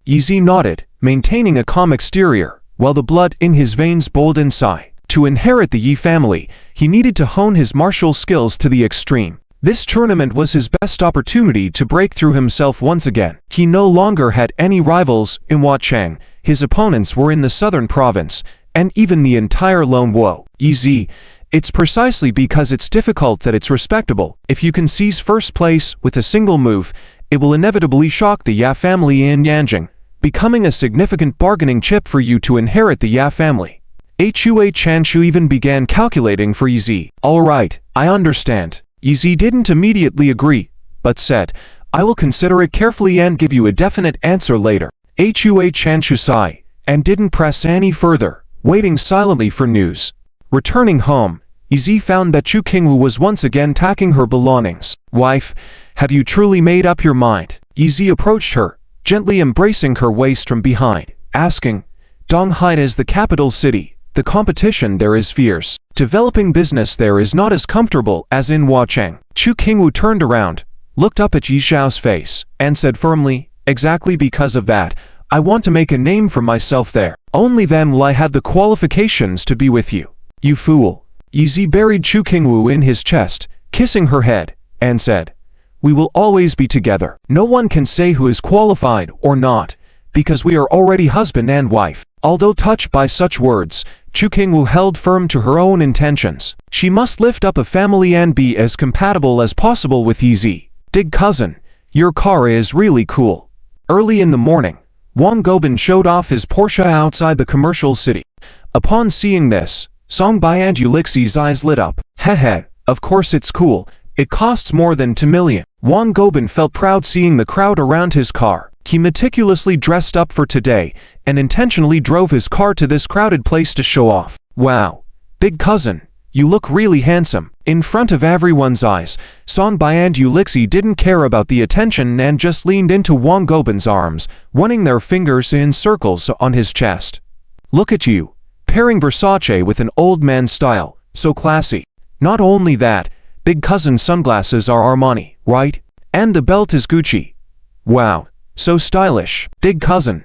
Yi nodded, maintaining a calm exterior, while the blood in his veins boiled inside. To inherit the Yi family, he needed to hone his martial skills to the extreme. This tournament was his best opportunity to break through himself once again. He no longer had any rivals in Huacheng. His opponents were in the southern province, and even the entire Longwo. Yi, it's precisely because it's difficult that it's respectable. If you can seize first place with a single move, it will inevitably shock the Ya family in Yanjing, becoming a significant bargaining chip for you to inherit the Ya family. Hua Chanshu even began calculating for Yizi. Alright, I understand. Yizi didn't immediately agree, but said, I will consider it carefully and give you a definite answer later. Hua Chanshu sighed, and didn't press any further, waiting silently for news. Returning home, Yizi found that Chu Qingwu was once again packing her belongings. Wife, have you truly made up your mind? Yizi approached her, gently embracing her waist from behind, asking, Donghai is the capital city. The competition there is fierce. Developing business there is not as comfortable as in Huacheng. Chu Qingwu turned around, looked up at Yi Xiao's face, and said firmly, exactly because of that, I want to make a name for myself there. Only then will I have the qualifications to be with you. You fool. Yizi buried Chu Qingwu in his chest, kissing her head, and said, we will always be together. No one can say who is qualified or not, because we are already husband and wife. Although touched by such words, Chu Qingwu held firm to her own intentions. She must lift up a family and be as compatible as possible with Yizi. Dig cousin, your car is really cool. Early in the morning, Wang Gobin showed off his Porsche outside the commercial city. Upon seeing this, Song Bai and Ulixi's eyes lit up. Heh, of course it's cool. It costs more than 2 million. Wang Gobin felt proud seeing the crowd around his car. He meticulously dressed up for today and intentionally drove his car to this crowded place to show off. Wow, big cousin, you look really handsome. In front of everyone's eyes, Song Bai and Ulixi didn't care about the attention and just leaned into Wang Gobin's arms, running their fingers in circles on his chest. Look at you, pairing Versace with an old man's style, so classy. Not only that, big cousin's sunglasses are Armani, right? And the belt is Gucci. Wow. So stylish. Big cousin.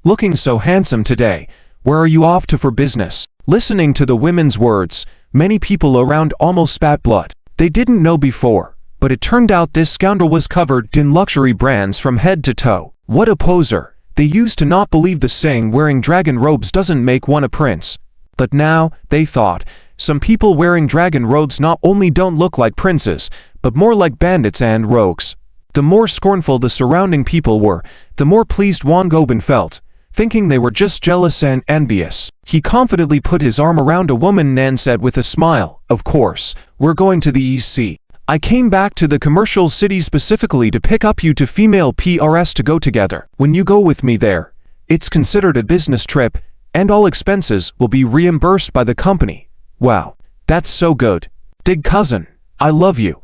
Looking so handsome today. Where are you off to for business? Listening to the women's words, many people around almost spat blood. They didn't know before, but it turned out this scoundrel was covered in luxury brands from head to toe. What a poser. They used to not believe the saying wearing dragon robes doesn't make one a prince. But now, they thought, some people wearing dragon robes not only don't look like princes, but more like bandits and rogues. The more scornful the surrounding people were, the more pleased Wang Gobin felt, thinking they were just jealous and envious. He confidently put his arm around a woman and said with a smile, of course, we're going to the EC. I came back to the commercial city specifically to pick up you to female PRS to go together. When you go with me there, it's considered a business trip, and all expenses will be reimbursed by the company. Wow, that's so good. Dig cousin, I love you.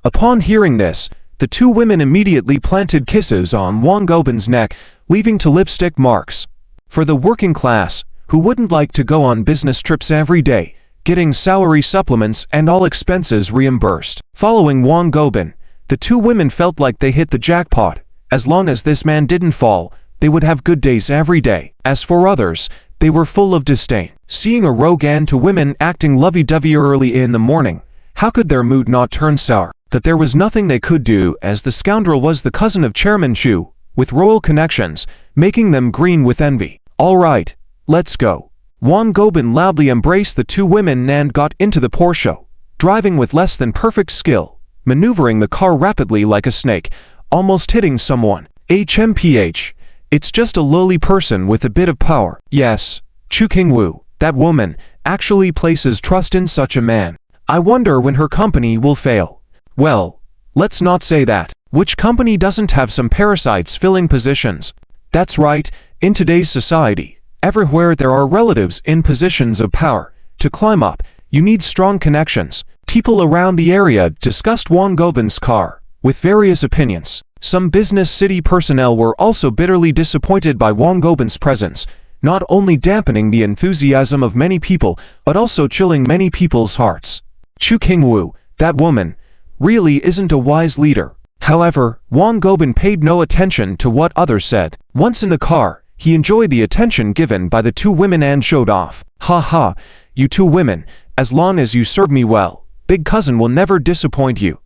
Upon hearing this, the two women immediately planted kisses on Wang Gobin's neck, leaving to lipstick marks. For the working class, who wouldn't like to go on business trips every day, getting salary supplements and all expenses reimbursed? Following Wang Gobin, the two women felt like they hit the jackpot. As long as this man didn't fall, they would have good days every day. As for others, they were full of disdain. Seeing a rogue and two women acting lovey-dovey early in the morning, how could their mood not turn sour? But there was nothing they could do, as the scoundrel was the cousin of Chairman Chu, with royal connections, making them green with envy. All right, let's go. Wang Gobin loudly embraced the two women and got into the Porsche, driving with less than perfect skill, maneuvering the car rapidly like a snake, almost hitting someone. HMPH, it's just a lowly person with a bit of power. Yes, Chu Qingwu, that woman, actually places trust in such a man. I wonder when her company will fail. Well, let's not say that. Which company doesn't have some parasites filling positions? That's right, in today's society, everywhere there are relatives in positions of power. To climb up, you need strong connections. People around the area discussed Wang Gobin's car, with various opinions. Some business city personnel were also bitterly disappointed by Wang Gobin's presence, not only dampening the enthusiasm of many people, but also chilling many people's hearts. Chu Qingwu, that woman, really isn't a wise leader. However, Wang Gobin paid no attention to what others said. Once in the car, he enjoyed the attention given by the two women and showed off. Ha ha, you two women, as long as you serve me well, big cousin will never disappoint you.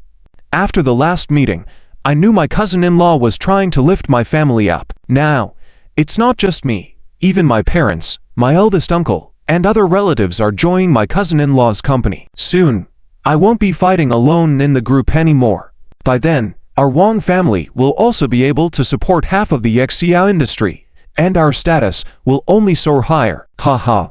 After the last meeting, I knew my cousin-in-law was trying to lift my family up. Now, it's not just me, even my parents, my eldest uncle, and other relatives are joining my cousin-in-law's company. Soon, I won't be fighting alone in the group anymore. By then, Our Wang family will also be able to support half of the Xiao industry, and our status will only soar higher. Haha.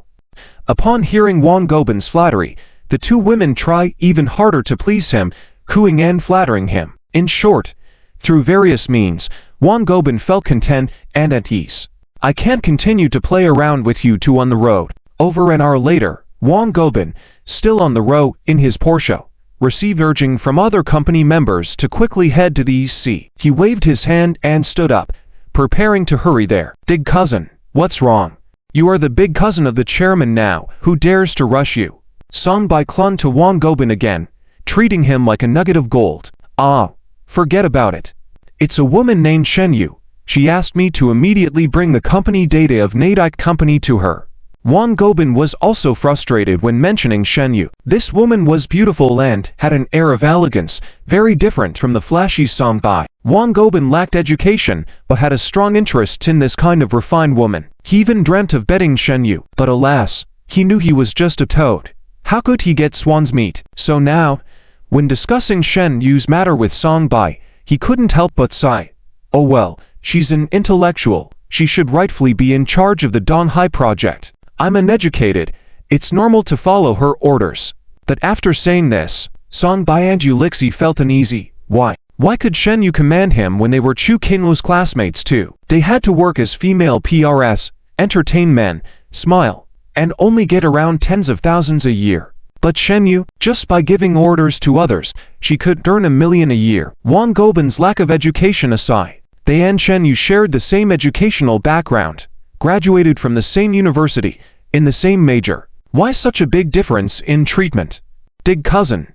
Upon hearing Wang Gobin's flattery, the two women try even harder to please him, cooing and flattering him. In short, through various means, Wang Gobin felt content and at ease. I can't continue to play around with you two on the road. Over an hour later, Wang Gobin, still on the road in his Porsche, received urging from other company members to quickly head to the EC. He waved his hand and stood up, preparing to hurry there. Big cousin, what's wrong? You are the big cousin of the chairman now, who dares to rush you? Song Bai clung to Wang Gobin again, treating him like a nugget of gold. Ah, forget about it. It's a woman named Shen Yu. She asked me to immediately bring the company data of Nadike Company to her. Wang Gobin was also frustrated when mentioning Shen Yu. This woman was beautiful and had an air of elegance, very different from the flashy Song Bai. Wang Gobin lacked education, but had a strong interest in this kind of refined woman. He even dreamt of betting Shen Yu, but alas, he knew he was just a toad. How could he get swan's meat? So now, when discussing Shen Yu's matter with Song Bai, he couldn't help but sigh. Oh well, she's an intellectual. She should rightfully be in charge of the Donghai project. I'm uneducated. It's normal to follow her orders. But after saying this, Song Bai and Ulixi felt uneasy. Why? Why could Shen Yu command him when they were Chu Qinglu's classmates too? They had to work as female PRS, entertain men, smile, and only get around tens of thousands a year. But Shen Yu, just by giving orders to others, she could earn $1 million a year. Wang Gobin's lack of education aside, they and Shen Yu shared the same educational background, graduated from the same university, in the same major. Why such a big difference in treatment? Big cousin,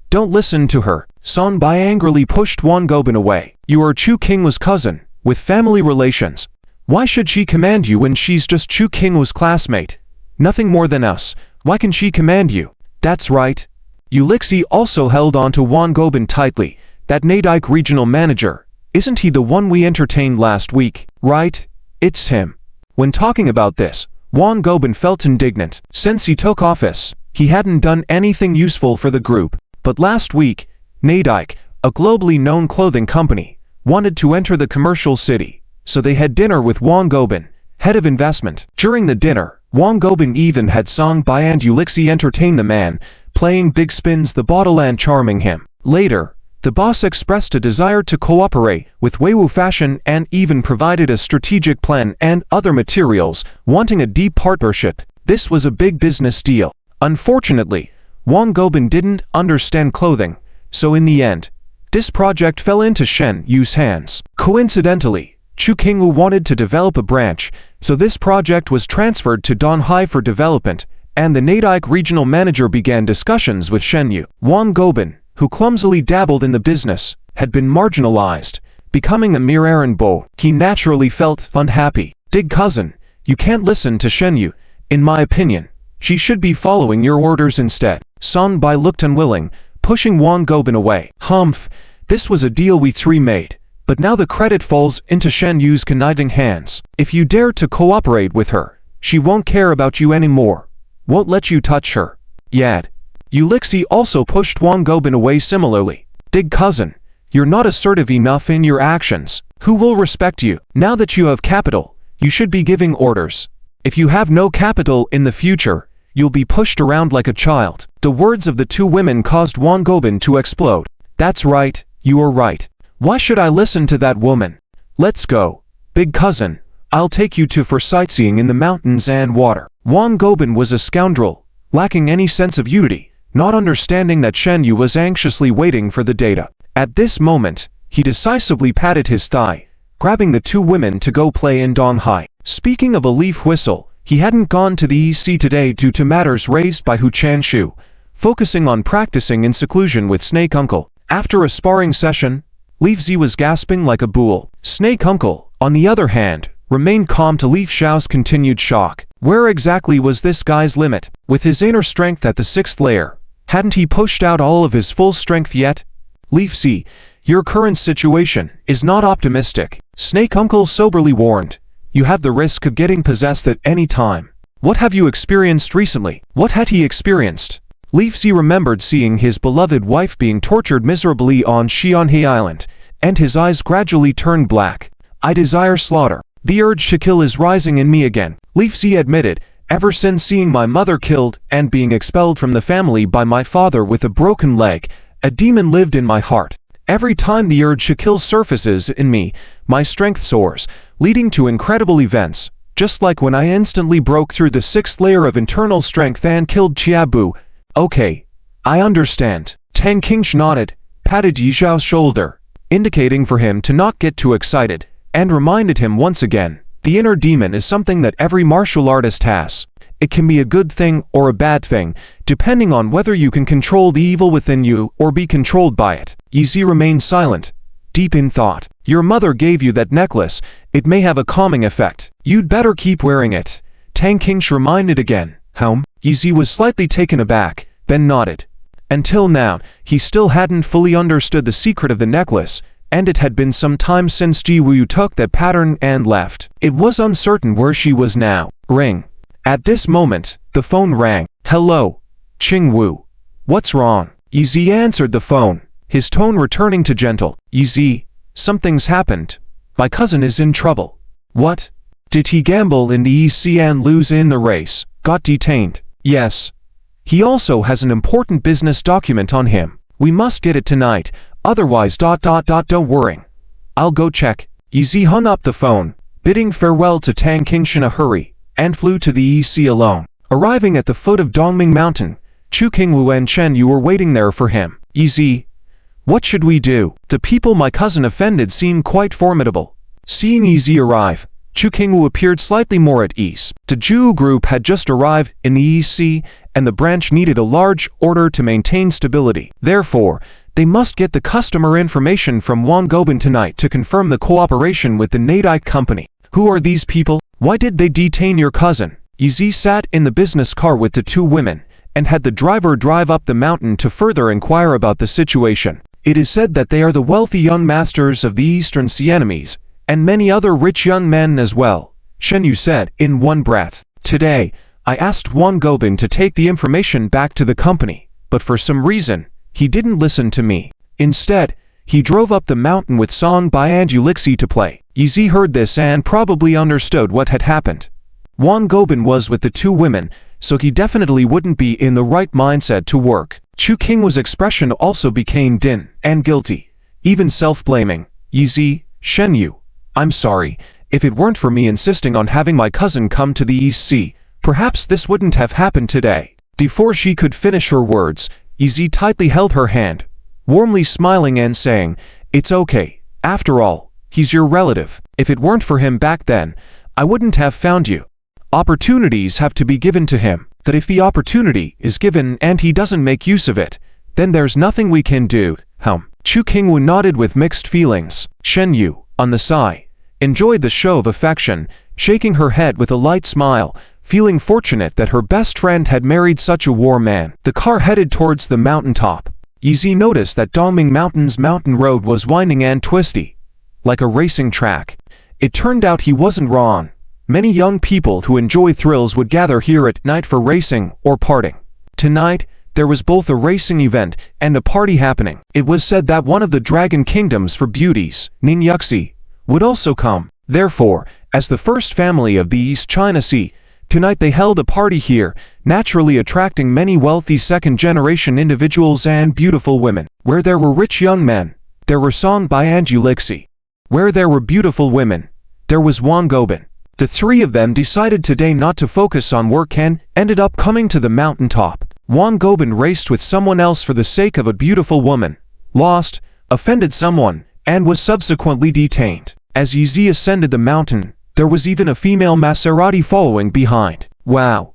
don't listen to her. Song Bai angrily pushed Wang Gobin away. You are Chu Qinglu's cousin, with family relations. Why should she command you when she's just Chu Qinglu's classmate? Nothing more than us. Why can she command you? That's right. Ulixi also held on to Wang Gobin tightly. That Nadike regional manager, isn't he the one we entertained last week? Right? It's him. When talking about this, Wang Gobin felt indignant. Since he took office, he hadn't done anything useful for the group. But last week, Nadike, a globally known clothing company, wanted to enter the commercial city, so they had dinner with Wang Gobin, head of investment. During the dinner, Wang Gobin even had Song Bai and Ulixi entertain the man, playing big spins the bottle and charming him. Later, the boss expressed a desire to cooperate with Weiwu Fashion and even provided a strategic plan and other materials, wanting a deep partnership. This was a big business deal. Unfortunately, Wang Gobin didn't understand clothing, so in the end, this project fell into Shen Yu's hands. Coincidentally, Chu Qinglu wanted to develop a branch, so this project was transferred to Donghai for development, and the Nadike regional manager began discussions with Shen Yu. Wang Gobin, who clumsily dabbled in the business, had been marginalized, becoming a mere errand boy. He naturally felt unhappy. Big cousin, you can't listen to Shen Yu. In my opinion, she should be following your orders instead. Song Bai looked unwilling, pushing Wang Gobin away. Humph, this was a deal we three made, but now the credit falls into Shen Yu's conniving hands. If you dare to cooperate with her, she won't care about you anymore, won't let you touch her. Yad. Ulixi also pushed Wang Gobin away similarly. Big cousin, you're not assertive enough in your actions. Who will respect you? Now that you have capital, you should be giving orders. If you have no capital in the future, you'll be pushed around like a child. The words of the two women caused Wang Gobin to explode. That's right, you are right. Why should I listen to that woman? Let's go. Big cousin, I'll take you for sightseeing in the mountains and water. Wang Gobin was a scoundrel, lacking any sense of unity, not understanding that Shen Yu was anxiously waiting for the data. At this moment, he decisively patted his thigh, grabbing the two women to go play in Donghai. Speaking of a leaf whistle, he hadn't gone to the EC today due to matters raised by Hu Chanshu, focusing on practicing in seclusion with Snake Uncle. After a sparring session, Leaf Z was gasping like a bull. Snake Uncle, on the other hand, remained calm to Leaf Xiao's continued shock. Where exactly was this guy's limit? With his inner strength at the 6th layer, hadn't he pushed out all of his full strength yet? Leaf Z, your current situation is not optimistic. Snake Uncle soberly warned. You have the risk of getting possessed at any time. What have you experienced recently? What had he experienced? Leaf Z remembered seeing his beloved wife being tortured miserably on Xianhe Island, and his eyes gradually turned black. I desire slaughter. The urge to kill is rising in me again, Li Zi admitted. Ever since seeing my mother killed and being expelled from the family by my father with a broken leg, a demon lived in my heart. Every time the urge to kill surfaces in me, my strength soars, leading to incredible events, just like when I instantly broke through the 6th layer of internal strength and killed Qiabu. Okay, I understand. Tang Qingsh nodded, patted Yi Zhao's shoulder, indicating for him to not get too excited, and reminded him once again, the inner demon is something that every martial artist has. It can be a good thing or a bad thing, depending on whether you can control the evil within you or be controlled by it. Yi Zi remained silent, deep in thought. Your mother gave you that necklace. It may have a calming effect. You'd better keep wearing it. Tang Qingsh reminded again. Yi Zi was slightly taken aback, then nodded. Until now, he still hadn't fully understood the secret of the necklace, and it had been some time since Ji Wu took that pattern and left. It was uncertain where she was now. Ring. At this moment, the phone rang. Hello, Qing Wu. What's wrong? Yi Zi answered the phone, his tone returning to gentle. Yi Zi, something's happened. My cousin is in trouble. What? Did he gamble in the East and lose in the race? Got detained? Yes. He also has an important business document on him. We must get it tonight, otherwise ... don't worry. I'll go check. Yi Zi hung up the phone, bidding farewell to Tang Qingsh in a hurry, and flew to the EC alone. Arriving at the foot of Dongming Mountain, Chu Qingwu and Chen Yu were waiting there for him. Yi Zi, what should we do? The people my cousin offended seem quite formidable. Seeing Yi Zi arrive, Chu Qingwu appeared slightly more at ease. The Zhu group had just arrived in the EC, and the branch needed a large order to maintain stability. Therefore, they must get the customer information from Wang Gobin tonight to confirm the cooperation with the Nadite company. Who are these people? Why did they detain your cousin? Yi Zi sat in the business car with the 2 women, and had the driver drive up the mountain to further inquire about the situation. It is said that they are the wealthy young masters of the Eastern Siamese, and many other rich young men as well, Shen Yu said in one breath. Today, I asked Wang Gobin to take the information back to the company, but for some reason, he didn't listen to me. Instead, he drove up the mountain with Song Bai and Ulixi to play. Yi Zi heard this and probably understood what had happened. Wang Gobin was with the 2 women, so he definitely wouldn't be in the right mindset to work. Chu Qingwu's expression also became dim and guilty, even self-blaming. Yi Zi, Shen Yu, I'm sorry. If it weren't for me insisting on having my cousin come to the EC, perhaps this wouldn't have happened today. Before she could finish her words, Yi Zi tightly held her hand, warmly smiling and saying, It's okay. After all, he's your relative. If it weren't for him back then, I wouldn't have found you. Opportunities have to be given to him. But if the opportunity is given and he doesn't make use of it, then there's nothing we can do. Chu Qingwu nodded with mixed feelings. Shen Yu, on the side, enjoyed the show of affection, shaking her head with a light smile, feeling fortunate that her best friend had married such a war man. The car headed towards the mountaintop. Yi Zi noticed that Dongming Mountain's mountain road was winding and twisty, like a racing track. It turned out he wasn't wrong. Many young people who enjoy thrills would gather here at night for racing or partying. Tonight, there was both a racing event and a party happening. It was said that one of the Dragon Kingdoms for beauties, Ning Yuxi, would also come. Therefore, as the first family of the East China Sea, tonight they held a party here, naturally attracting many wealthy second-generation individuals and beautiful women. Where there were rich young men, there were Song Bai and Ulixi. Where there were beautiful women, there was Wang Gobin. The 3 of them decided today not to focus on work and ended up coming to the mountaintop. Wang Gobin raced with someone else for the sake of a beautiful woman, lost, offended someone, and was subsequently detained. As Yi Zi ascended the mountain, there was even a female Maserati following behind. Wow.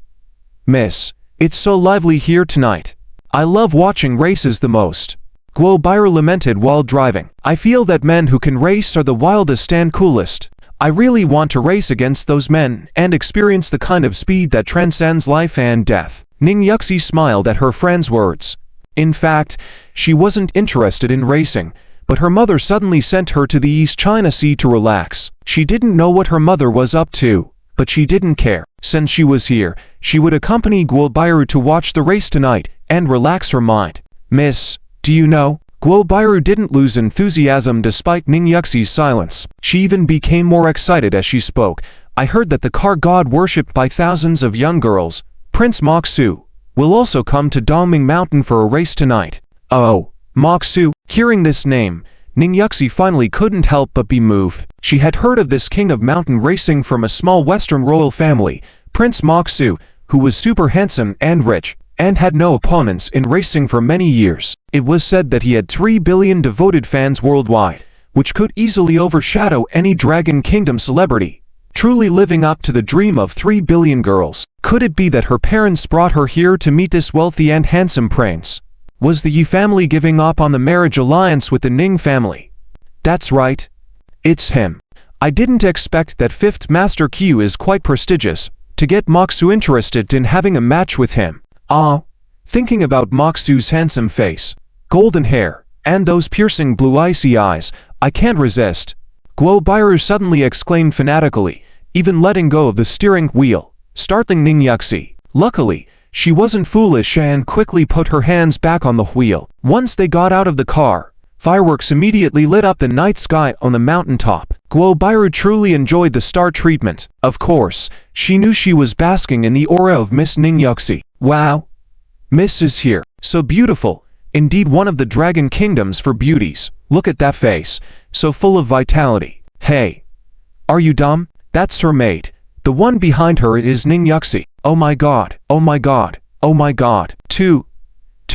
Miss, it's so lively here tonight. I love watching races the most. Guo Baier lamented while driving. I feel that men who can race are the wildest and coolest. I really want to race against those men and experience the kind of speed that transcends life and death. Ning Yuxi smiled at her friend's words. In fact, she wasn't interested in racing, but her mother suddenly sent her to the East China Sea to relax. She didn't know what her mother was up to, but she didn't care. Since she was here, she would accompany Guo Baier to watch the race tonight and relax her mind. Miss, do you know, Guo Bairu didn't lose enthusiasm despite Ning Yuxi's silence. She even became more excited as she spoke. I heard that the car god worshipped by thousands of young girls, Prince Moxu, will also come to Dongming Mountain for a race tonight. Oh, Moxu. Hearing this name, Ning Yuxi finally couldn't help but be moved. She had heard of this king of mountain racing from a small western royal family, Prince Moxu, who was super handsome and rich, and had no opponents in racing for many years. It was said that he had 3 billion devoted fans worldwide, which could easily overshadow any Dragon Kingdom celebrity, truly living up to the dream of 3 billion girls. Could it be that her parents brought her here to meet this wealthy and handsome prince? Was the Yi family giving up on the marriage alliance with the Ning family? That's right. It's him. I didn't expect that 5th Master Q is quite prestigious, to get Moxu interested in having a match with him. Thinking about Moxu's handsome face, golden hair, and those piercing blue icy eyes, I can't resist. Guo Bairu suddenly exclaimed fanatically, even letting go of the steering wheel, startling Ning Yuxi. Luckily, she wasn't foolish and quickly put her hands back on the wheel. Once they got out of the car, fireworks immediately lit up the night sky on the mountaintop. Guo Bairu truly enjoyed the star treatment. Of course, she knew she was basking in the aura of Miss Ning Yuxi. Wow! Miss is here. So beautiful. Indeed one of the Dragon Kingdoms for beauties. Look at that face. So full of vitality. Hey! Are you dumb? That's her mate. The one behind her is Ning Yuxi. Oh my god. Oh my god. Oh my god. Too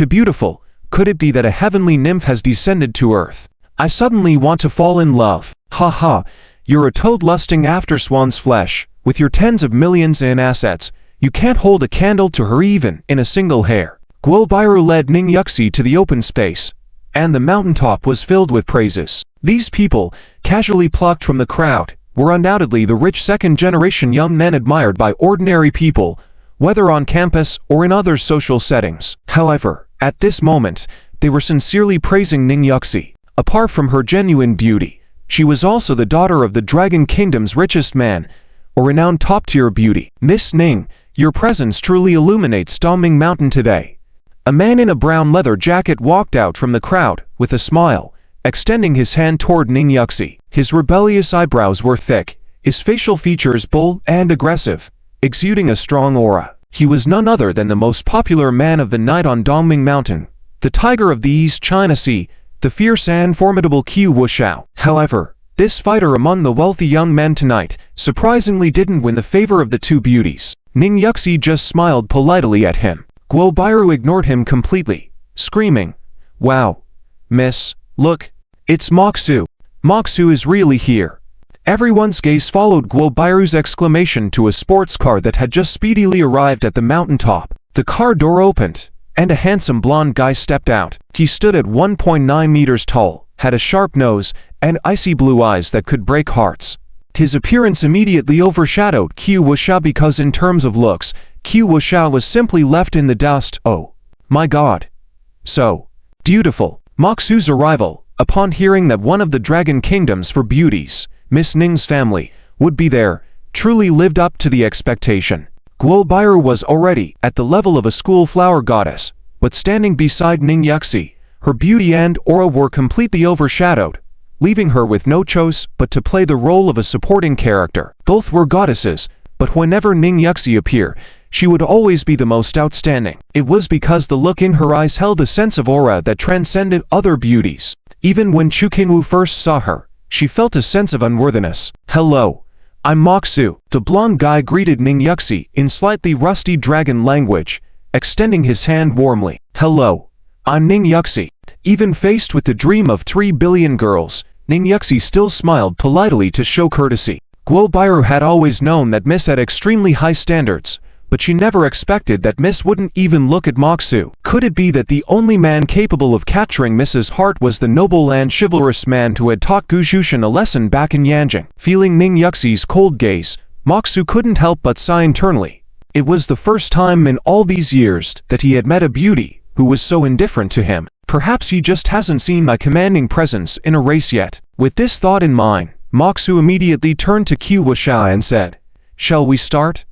beautiful. Could it be that a heavenly nymph has descended to earth? I suddenly want to fall in love. Ha. You're a toad lusting after swan's flesh. With your tens of millions in assets, you can't hold a candle to her even in a single hair. Guo Bairu led Ning Yuxi to the open space, and the mountaintop was filled with praises. These people, casually plucked from the crowd, were undoubtedly the rich second-generation young men admired by ordinary people, whether on campus or in other social settings. However, at this moment, they were sincerely praising Ning Yuxi. Apart from her genuine beauty, she was also the daughter of the Dragon Kingdom's richest man, a renowned top-tier beauty. Miss Ning, your presence truly illuminates Dongming Mountain today. A man in a brown leather jacket walked out from the crowd, with a smile, extending his hand toward Ning Yuxi. His rebellious eyebrows were thick, his facial features bold and aggressive, exuding a strong aura. He was none other than the most popular man of the night on Dongming Mountain, the tiger of the East China Sea, the fierce and formidable Qiu Wuxiao. However, this fighter among the wealthy young men tonight surprisingly didn't win the favor of the two beauties. Ning Yuxi just smiled politely at him. Guo Bairu ignored him completely, screaming, "Wow! Miss, look! It's Moxu! Moxu is really here!" Everyone's gaze followed Guo Bairu's exclamation to a sports car that had just speedily arrived at the mountaintop. The car door opened, and a handsome blonde guy stepped out. He stood at 1.9 meters tall, had a sharp nose, and icy blue eyes that could break hearts. His appearance immediately overshadowed Qiu Wuxiao because in terms of looks, Qiu Wuxiao was simply left in the dust. Oh my god. So beautiful. Moxu's arrival, upon hearing that one of the Dragon Kingdoms for beauties, Miss Ning's family, would be there, truly lived up to the expectation. Guo Bairu was already at the level of a school flower goddess, but standing beside Ning Yuxi, her beauty and aura were completely overshadowed, leaving her with no choice but to play the role of a supporting character. Both were goddesses, but whenever Ning Yuxi appeared, she would always be the most outstanding. It was because the look in her eyes held a sense of aura that transcended other beauties. Even when Chu Qinwu first saw her, she felt a sense of unworthiness. "Hello, I'm Moxu." The blonde guy greeted Ning Yuxi in slightly rusty dragon language, extending his hand warmly. "Hello, I'm Ning Yuxi." Even faced with the dream of 3 billion girls, Ning Yuxi still smiled politely to show courtesy. Guo Bairu had always known that Miss had extremely high standards, but she never expected that Miss wouldn't even look at Moxu. Could it be that the only man capable of capturing Miss's heart was the noble and chivalrous man who had taught Gu Zhushan a lesson back in Yanjing? Feeling Ning Yuxi's cold gaze, Moxu couldn't help but sigh internally. It was the first time in all these years that he had met a beauty who was so indifferent to him. Perhaps he just hasn't seen my commanding presence in a race yet. With this thought in mind, Moxu immediately turned to Qiu Wuxiao and said, "Shall we start?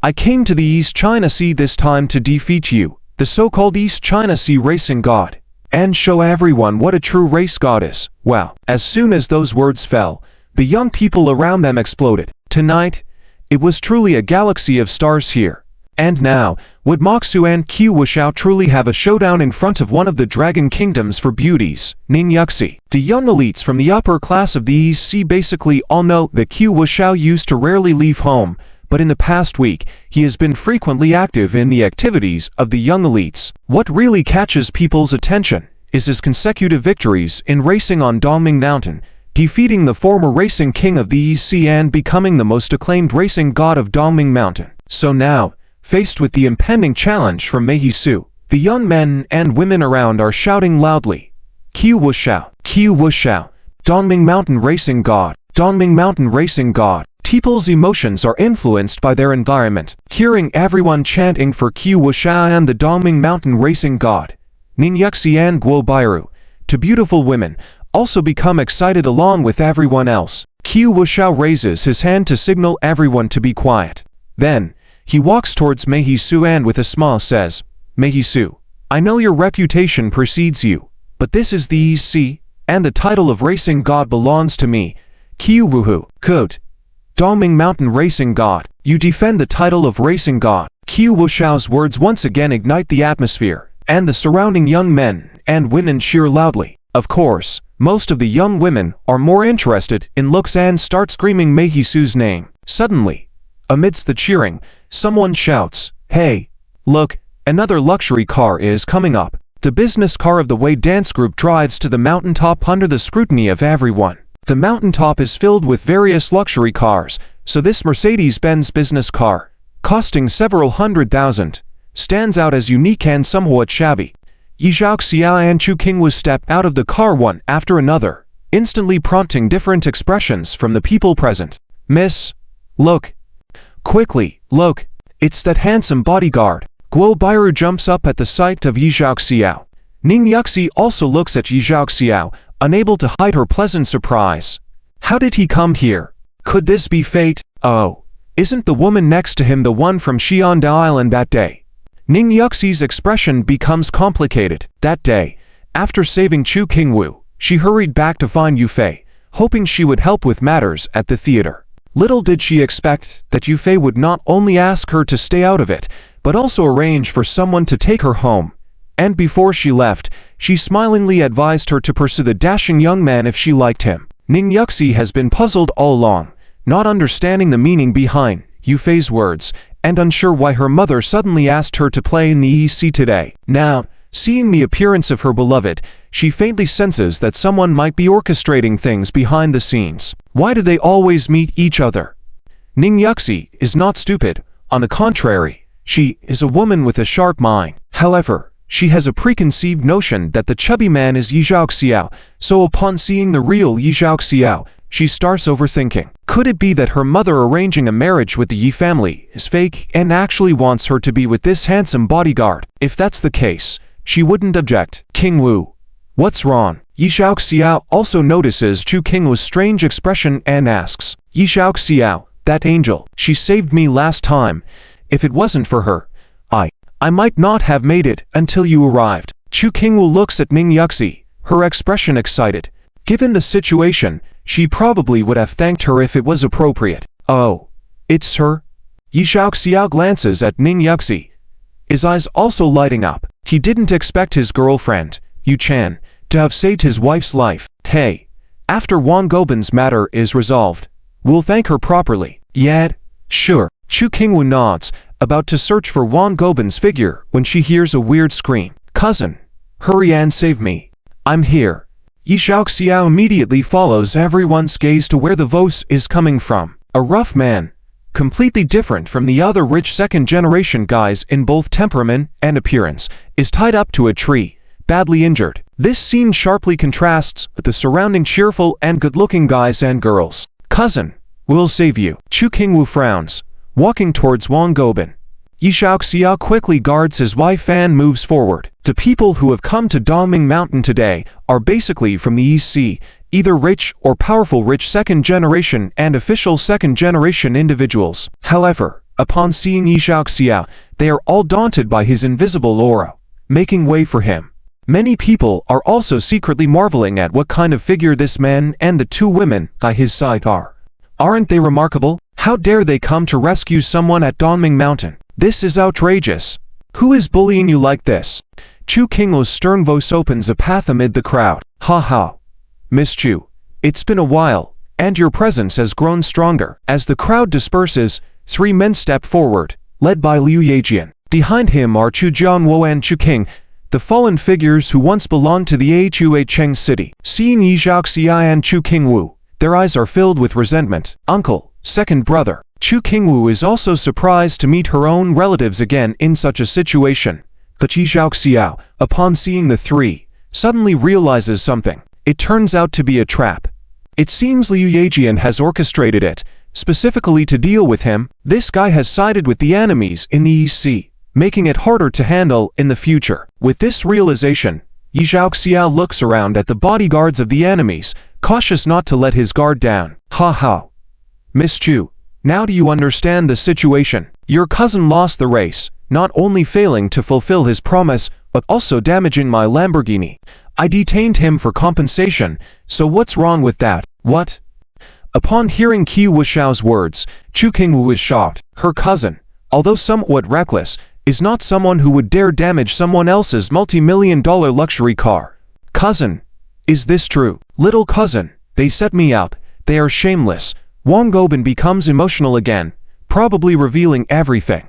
I came to the East China Sea this time to defeat you, the so-called East China Sea racing god, and show everyone what a true race god is. Wow. As soon as those words fell, the young people around them exploded. Tonight, it was truly a galaxy of stars here. And now, would Moxu and Qiu Wuxiao truly have a showdown in front of one of the Dragon Kingdoms for beauties, Ning Yuxi? The young elites from the upper class of the EC basically all know that Qiu Wuxiao used to rarely leave home, but in the past week, he has been frequently active in the activities of the young elites. What really catches people's attention is his consecutive victories in racing on Dongming Mountain, defeating the former racing king of the EC and becoming the most acclaimed racing god of Dongming Mountain. So now, faced with the impending challenge from Mei Su, the young men and women around are shouting loudly, Qiu Wuxiao, Qiu Wuxiao, Dongming Mountain racing god, Dongming Mountain racing god. People's emotions are influenced by their environment. Hearing everyone chanting for Qiu Wuxiao and the Dongming Mountain racing god, Ning Yuxi and Guo Bairu, two beautiful women, also become excited along with everyone else. Qiu Wuxiao raises his hand to signal everyone to be quiet. Then, he walks towards Mei Su and with a smile says, Mei Su, I know your reputation precedes you, but this is the EC, and the title of racing god belongs to me, Qiu Wuhu. Good. Dongming Mountain racing god, you defend the title of racing god. Qiu Wuxiao's words once again ignite the atmosphere, and the surrounding young men and women cheer loudly. Of course, most of the young women are more interested in looks and start screaming Mei Su's name. Suddenly, amidst the cheering, someone shouts, Hey, look, another luxury car is coming up. The business car of the Wei dance group drives to the mountaintop under the scrutiny of everyone. The mountaintop is filled with various luxury cars, so this Mercedes-Benz business car, costing several $100,000, stands out as unique and somewhat shabby. Yi Zhaoxiao and Chu Qingwu step out of the car one after another, instantly prompting different expressions from the people present. Miss, look. Quickly, look, it's that handsome bodyguard. Guo Bairu jumps up at the sight of Yi Zhaoxiao. Ning Yuxi also looks at Yi Zhaoxiao, unable to hide her pleasant surprise. How did he come here? Could this be fate? Oh, isn't the woman next to him the one from Xiandao Island that day? Ning Yuxi's expression becomes complicated. That day, after saving Chu Qingwu, she hurried back to find Yu Fei, hoping she would help with matters at the theater. Little did she expect that Yu Fei would not only ask her to stay out of it, but also arrange for someone to take her home. And before she left, she smilingly advised her to pursue the dashing young man if she liked him. Ning Yuxi has been puzzled all along, not understanding the meaning behind Yu Fei's words, and unsure why her mother suddenly asked her to play in the EC today. Now, seeing the appearance of her beloved, she faintly senses that someone might be orchestrating things behind the scenes. Why do they always meet each other? Ning Yuxi is not stupid. On the contrary, she is a woman with a sharp mind. However, she has a preconceived notion that the chubby man is Yi Zhaoxiao, so upon seeing the real Yi Zhaoxiao, she starts overthinking. Could it be that her mother arranging a marriage with the Yi family is fake and actually wants her to be with this handsome bodyguard? If that's the case, she wouldn't object. Qingwu, what's wrong? Yi Zhaoxiao also notices Chu Qingwu's strange expression and asks, Yi Zhaoxiao, that angel, she saved me last time. If it wasn't for her, I might not have made it until you arrived. Chu Qingwu looks at Ning Yuxi, her expression excited. Given the situation, she probably would have thanked her if it was appropriate. Oh, it's her? Yi Zhaoxiao glances at Ning Yuxi, his eyes also lighting up. He didn't expect his girlfriend, Yu Chan, to have saved his wife's life. Hey, after Wang Gobin's matter is resolved, we'll thank her properly. Yet, sure. Chu Qingwu nods, about to search for Wang Gobin's figure when she hears a weird scream. Cousin, hurry and save me. I'm here. Yi Zhaoxiao immediately follows everyone's gaze to where the voice is coming from. A rough man, completely different from the other rich second-generation guys in both temperament and appearance, is tied up to a tree, badly injured. This scene sharply contrasts with the surrounding cheerful and good-looking guys and girls. Cousin, we'll save you. Chu Qingwu frowns, walking towards Wang Gobin. Yi Zhaoxiao quickly guards his wife and moves forward. The people who have come to Dongming Mountain today are basically from the EC, either rich or powerful rich second-generation and official second-generation individuals. However, upon seeing Yi Zhaoxiao, they are all daunted by his invisible aura, making way for him. Many people are also secretly marveling at what kind of figure this man and the two women by his side are. Aren't they remarkable? How dare they come to rescue someone at Dongming Mountain? This is outrageous. Who is bullying you like this? Chu Qinglu's stern voice opens a path amid the crowd. Ha ha. Miss Chu, it's been a while, and your presence has grown stronger. As the crowd disperses, three men step forward, led by Liu Yejian. Behind him are Chu Jianwo and Chu King, the fallen figures who once belonged to the Hua Cheng city. Seeing Yi Zhaoxia and Chu Qingwu, their eyes are filled with resentment. Uncle, second brother. Chu Qingwu is also surprised to meet her own relatives again in such a situation. But Yi Zhaoxia, upon seeing the three, suddenly realizes something. It turns out to be a trap. It seems Liu Yejian has orchestrated it, specifically to deal with him. This guy has sided with the enemies in the East Sea, making it harder to handle in the future. With this realization, Yi Zhaoxia looks around at the bodyguards of the enemies, cautious not to let his guard down. Ha ha. Miss Chu, now do you understand the situation? Your cousin lost the race, not only failing to fulfill his promise, but also damaging my Lamborghini. I detained him for compensation, so what's wrong with that? What? Upon hearing Qi Wushao's words, Chu Qingwu is shocked. Her cousin, although somewhat reckless, is not someone who would dare damage someone else's multi-million-dollar luxury car. Cousin, is this true? Little cousin, they set me up. They are shameless. Wang Gobin becomes emotional again, probably revealing everything.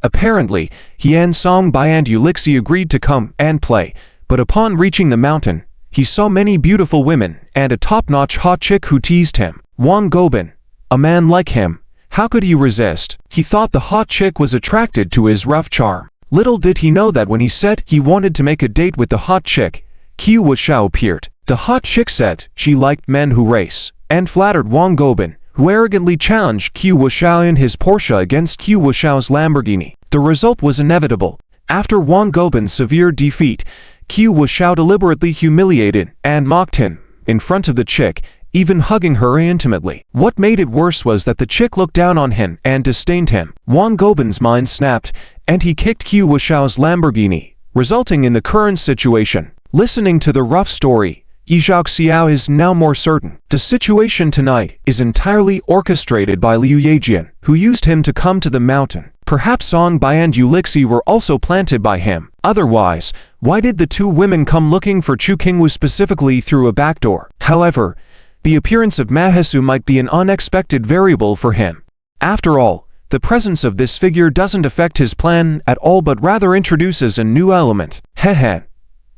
Apparently, Hian Songbai and Ulixi agreed to come and play, but upon reaching the mountain, he saw many beautiful women and a top-notch hot chick who teased him. Wang Gobin, a man like him, how could he resist? He thought the hot chick was attracted to his rough charm. Little did he know that when he said he wanted to make a date with the hot chick, Qi Wushao appeared. The hot chick said she liked men who race, and flattered Wang Gobin, who arrogantly challenged Qi Wushao in his Porsche against Qi Wushao's Lamborghini. The result was inevitable. After Wang Gobin's severe defeat, Qi Wushao deliberately humiliated and mocked him in front of the chick, even hugging her intimately. What made it worse was that the chick looked down on him and disdained him. Wang Gobin's mind snapped, and he kicked Qi Wushao's Lamborghini, resulting in the current situation. Listening to the rough story, Yi Zhaoxiao is now more certain. The situation tonight is entirely orchestrated by Liu Yejian, who used him to come to the mountain. Perhaps Songbai and Ulixi were also planted by him. Otherwise, why did the two women come looking for Chu Qingwu specifically through a back door? However, the appearance of Mahesu might be an unexpected variable for him. After all, the presence of this figure doesn't affect his plan at all but rather introduces a new element. Hehe.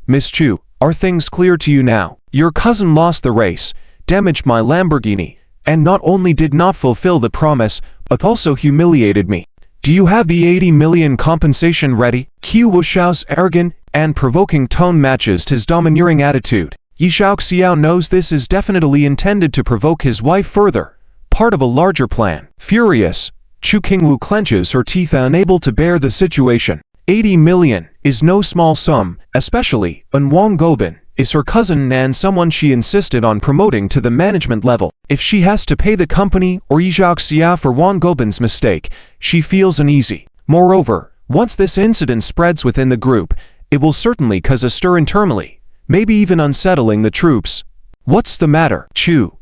Miss Chu, are things clear to you now? Your cousin lost the race, damaged my Lamborghini, and not only did not fulfill the promise, but also humiliated me. Do you have the 80 million compensation ready? Qi Wushao's arrogant and provoking tone matches his domineering attitude. Yi Zhaoxiao knows this is definitely intended to provoke his wife further, part of a larger plan. Furious, Chu Qingwu clenches her teeth, unable to bear the situation. 80 million is no small sum, especially when Wang Gobin is her cousin and someone she insisted on promoting to the management level. If she has to pay the company or Yi Zhaoxia for Wang Gobin's mistake, she feels uneasy. Moreover, once this incident spreads within the group, it will certainly cause a stir internally, maybe even unsettling the troops. What's the matter, Chu?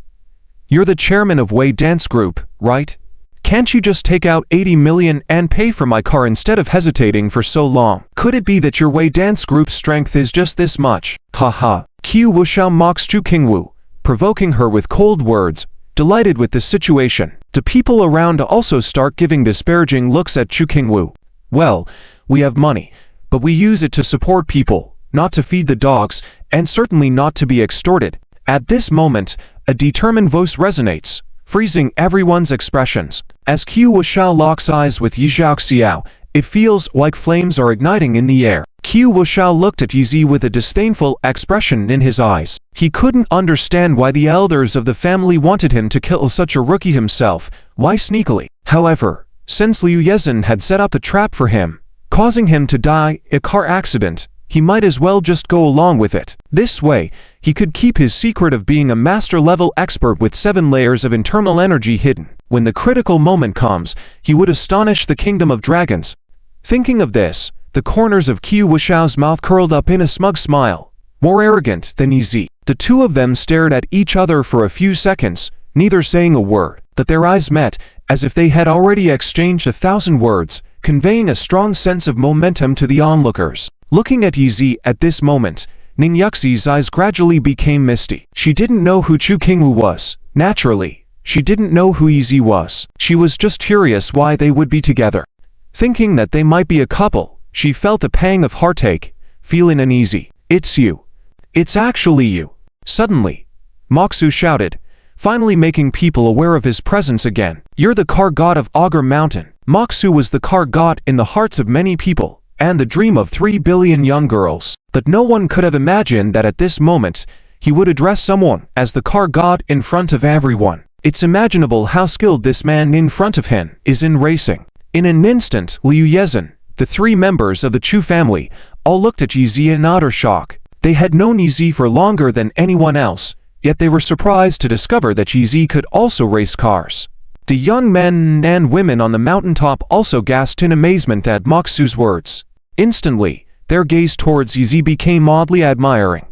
You're the chairman of Wei Dance Group, right? Can't you just take out 80 million and pay for my car instead of hesitating for so long? Could it be that your Wei Dance Group's strength is just this much? Haha. Qi Wushao mocks Chu Qingwu, provoking her with cold words. Delighted with the situation, the people around also start giving disparaging looks at Chu Qingwu. Well, we have money, but we use it to support people, not to feed the dogs, and certainly not to be extorted. At this moment, a determined voice resonates, freezing everyone's expressions. As Qi Wushao locks eyes with Yi Zhaoxiao, it feels like flames are igniting in the air. Qi Wushao looked at Yi Zi with a disdainful expression in his eyes. He couldn't understand why the elders of the family wanted him to kill such a rookie himself, why sneakily. However, since Liu Yezhen had set up a trap for him, causing him to die in a car accident, he might as well just go along with it. This way, he could keep his secret of being a master-level expert with 7 layers of internal energy hidden. When the critical moment comes, he would astonish the Kingdom of Dragons. Thinking of this, The corners of Qiu Wuxiao's mouth curled up in a smug smile. More arrogant than Yi. The two of them stared at each other for a few seconds, neither saying a word, but their eyes met, as if they had already exchanged 1,000 words, conveying a strong sense of momentum to the onlookers. Looking at Yi at this moment, Ning Yuxi's eyes gradually became misty. She didn't know who Chu Qingwu was. Naturally, she didn't know who Yi was. She was just curious why they would be together. Thinking that they might be a couple, she felt a pang of heartache, feeling uneasy. It's you. It's actually you. Suddenly, Moxu shouted, finally making people aware of his presence again. You're the car god of Augur Mountain. Moxu was the car god in the hearts of many people, and the dream of 3 billion young girls. But no one could have imagined that at this moment, he would address someone as the car god in front of everyone. It's imaginable how skilled this man in front of him is in racing. In an instant, Liu Yezhen, the 3 members of the Chu family, all looked at Yi in utter shock. They had known Yi for longer than anyone else, yet they were surprised to discover that Yi could also race cars. The young men and women on the mountaintop also gasped in amazement at Moxu's words. Instantly, their gaze towards Yi became oddly admiring.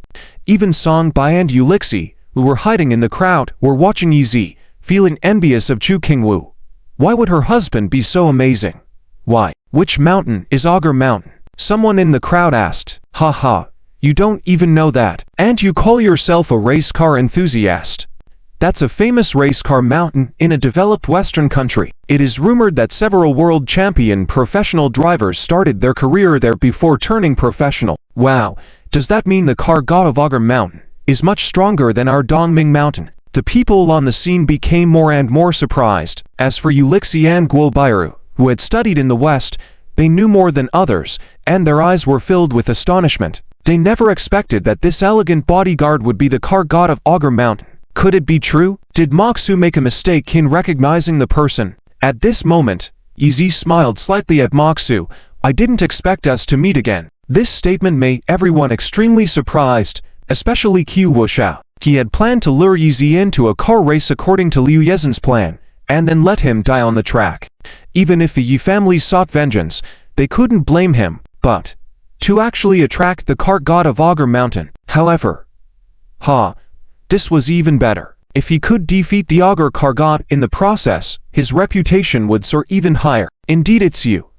Even Song Bai and Ulixi, who were hiding in the crowd, were watching Yi, feeling envious of Chu Qingwu. Why would her husband be so amazing? Why? Which mountain is Augur Mountain? Someone in the crowd asked. Ha ha, you don't even know that. And you call yourself a race car enthusiast? That's a famous race car mountain in a developed Western country. It is rumored that several world champion professional drivers started their career there before turning professional. Wow, does that mean the car god of Augur Mountain is much stronger than our Dongming Mountain? The people on the scene became more and more surprised. As for Ulixi and Guo Bairu, who had studied in the West, they knew more than others, and their eyes were filled with astonishment. They never expected that this elegant bodyguard would be the car god of Augur Mountain. Could it be true? Did Moxu make a mistake in recognizing the person? At this moment, Yi smiled slightly at Moxu. I didn't expect us to meet again. This statement made everyone extremely surprised, especially Qiu Wuxiao. He had planned to lure Yi into a car race according to Liu Yezhen's plan, and then let him die on the track. Even if the Yi family sought vengeance, they couldn't blame him, but to actually attract the car god of Augur Mountain. However, this was even better. If he could defeat the Augur car god in the process, his reputation would soar even higher. Indeed, it's you.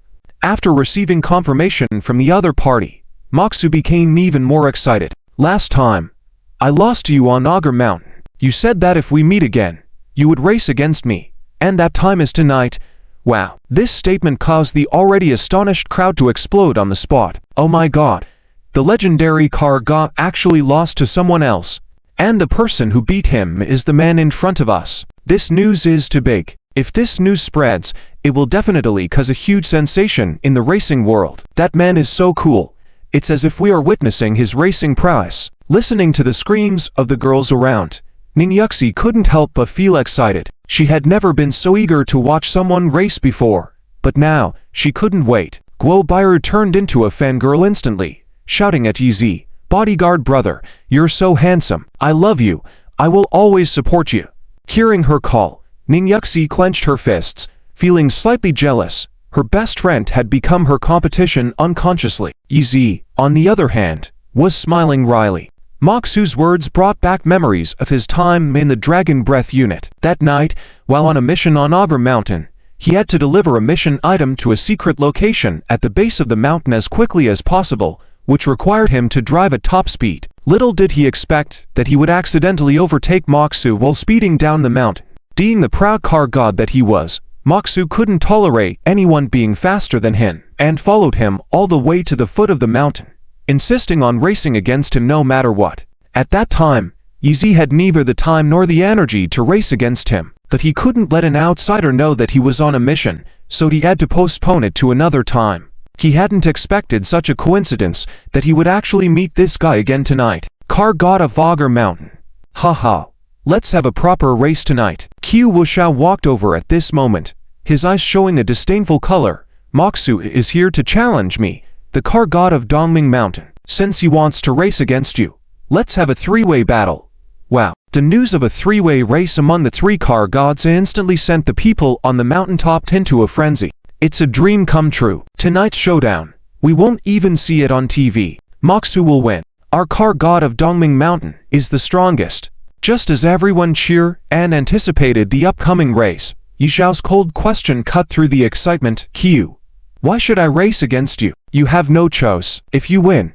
After receiving confirmation from the other party, Moxu became even more excited. Last time, I lost to you on Augur Mountain. You said that if we meet again, you would race against me, and that time is tonight. Wow. This statement caused the already astonished crowd to explode on the spot. Oh my god. The legendary car god actually lost to someone else. And the person who beat him is the man in front of us. This news is too big. If this news spreads, it will definitely cause a huge sensation in the racing world. That man is so cool. It's as if we are witnessing his racing prowess. Listening to the screams of the girls around, Ning Yuxi couldn't help but feel excited. She had never been so eager to watch someone race before, but now, she couldn't wait. Guo Bairu turned into a fangirl instantly, shouting at Yi, bodyguard brother, you're so handsome. I love you. I will always support you. Hearing her call, Ning Yuxi clenched her fists, feeling slightly jealous. Her best friend had become her competition unconsciously. Yi, on the other hand, was smiling wryly. Moxu's words brought back memories of his time in the Dragon Breath unit. That night, while on a mission on Augur Mountain, he had to deliver a mission item to a secret location at the base of the mountain as quickly as possible, which required him to drive at top speed. Little did he expect that he would accidentally overtake Moxu while speeding down the mountain. Being the proud car god that he was, Moxu couldn't tolerate anyone being faster than him, and followed him all the way to the foot of the mountain, insisting on racing against him no matter what. At that time, Yi had neither the time nor the energy to race against him, but he couldn't let an outsider know that he was on a mission, so he had to postpone it to another time. He hadn't expected such a coincidence that he would actually meet this guy again tonight. Car god of Augur Mountain. Haha. Let's have a proper race tonight. Qiu Wuxiao walked over at this moment, his eyes showing a disdainful color. Moxu is here to challenge me, the car god of Dongming Mountain. Since he wants to race against you, let's have a three-way battle. Wow. The news of a three-way race among the 3 car gods instantly sent the people on the mountaintop into a frenzy. It's a dream come true. Tonight's showdown We won't even see it on TV. Maksu will win. Our car god of Dongming Mountain is the strongest. Just as everyone cheered and anticipated the upcoming race, Yi Xiao's cold question cut through the excitement. Q. Why should I race against you? You have no choice. If you win,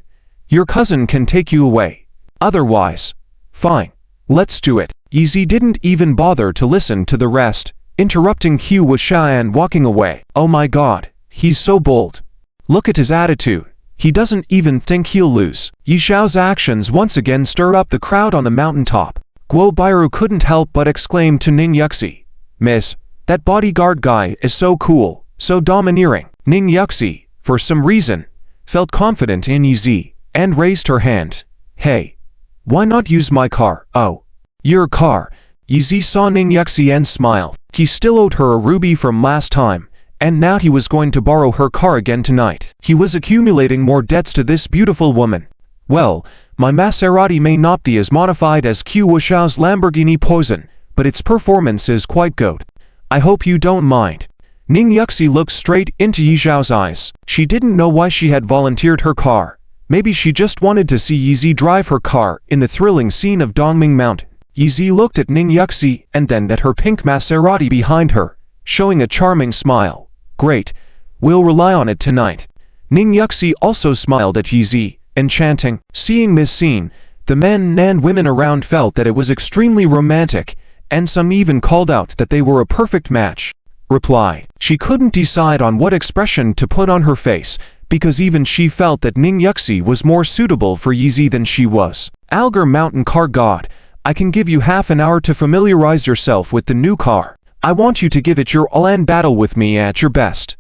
your cousin can take you away. Otherwise, fine. Let's do it. Yi Zi didn't even bother to listen to the rest, interrupting Hu Wushao and walking away. Oh my god, he's so bold. Look at his attitude. He doesn't even think he'll lose. Yi Xiao's actions once again stirred up the crowd on the mountaintop. Guo Bairu couldn't help but exclaim to Ning Yuxi, Miss, that bodyguard guy is so cool, so domineering. Ning Yuxi, for some reason, felt confident in Yi Zi, and raised her hand. Hey, why not use my car? Oh, your car. Yi Zi saw Ning Yuxi and smiled. He still owed her a ruby from last time, and now he was going to borrow her car again tonight. He was accumulating more debts to this beautiful woman. Well, my Maserati may not be as modified as Q Wushao's Lamborghini Poison, but its performance is quite good. I hope you don't mind. Ning Yuxi looked straight into Yi Xiao's eyes. She didn't know why she had volunteered her car. Maybe she just wanted to see Yi Zi drive her car in the thrilling scene of Dongming Mountain. Yi Zi looked at Ning Yuxi and then at her pink Maserati behind her, showing a charming smile. Great, we'll rely on it tonight. Ning Yuxi also smiled at Yi Zi, enchanting. Seeing this scene, the men and women around felt that it was extremely romantic, and some even called out that they were a perfect match. Reply. She couldn't decide on what expression to put on her face, because even she felt that Ning Yuxi was more suitable for Yi Zi than she was. Algar Mountain Car God, I can give you half an hour to familiarize yourself with the new car. I want you to give it your all and battle with me at your best.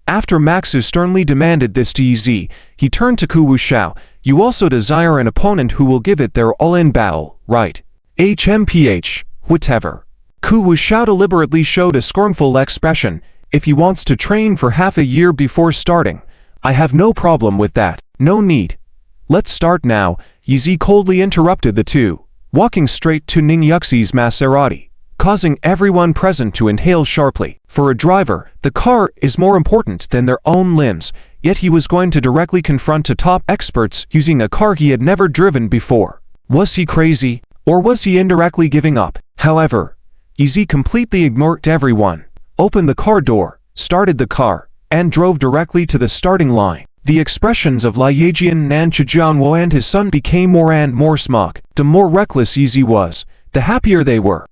After Maksu sternly demanded this to Yi Zi, he turned to Ku Wushao. You also desire an opponent who will give it their all in battle, right? HMPH, whatever. Ku Wushao deliberately showed a scornful expression. If he wants to train for half a year before starting, I have no problem with that. No need. Let's start now. Yi Zi coldly interrupted the two, walking straight to Ning Yuxi's Maserati, causing everyone present to inhale sharply. For a driver, the car is more important than their own limbs, yet he was going to directly confront a top experts using a car he had never driven before. Was he crazy, or was he indirectly giving up? However, Yi Zi completely ignored everyone, opened the car door, started the car, and drove directly to the starting line. The expressions of Lai Yejian and Zhijianwo and his son became more and more smug. The more reckless Yi Zi was, the happier they were.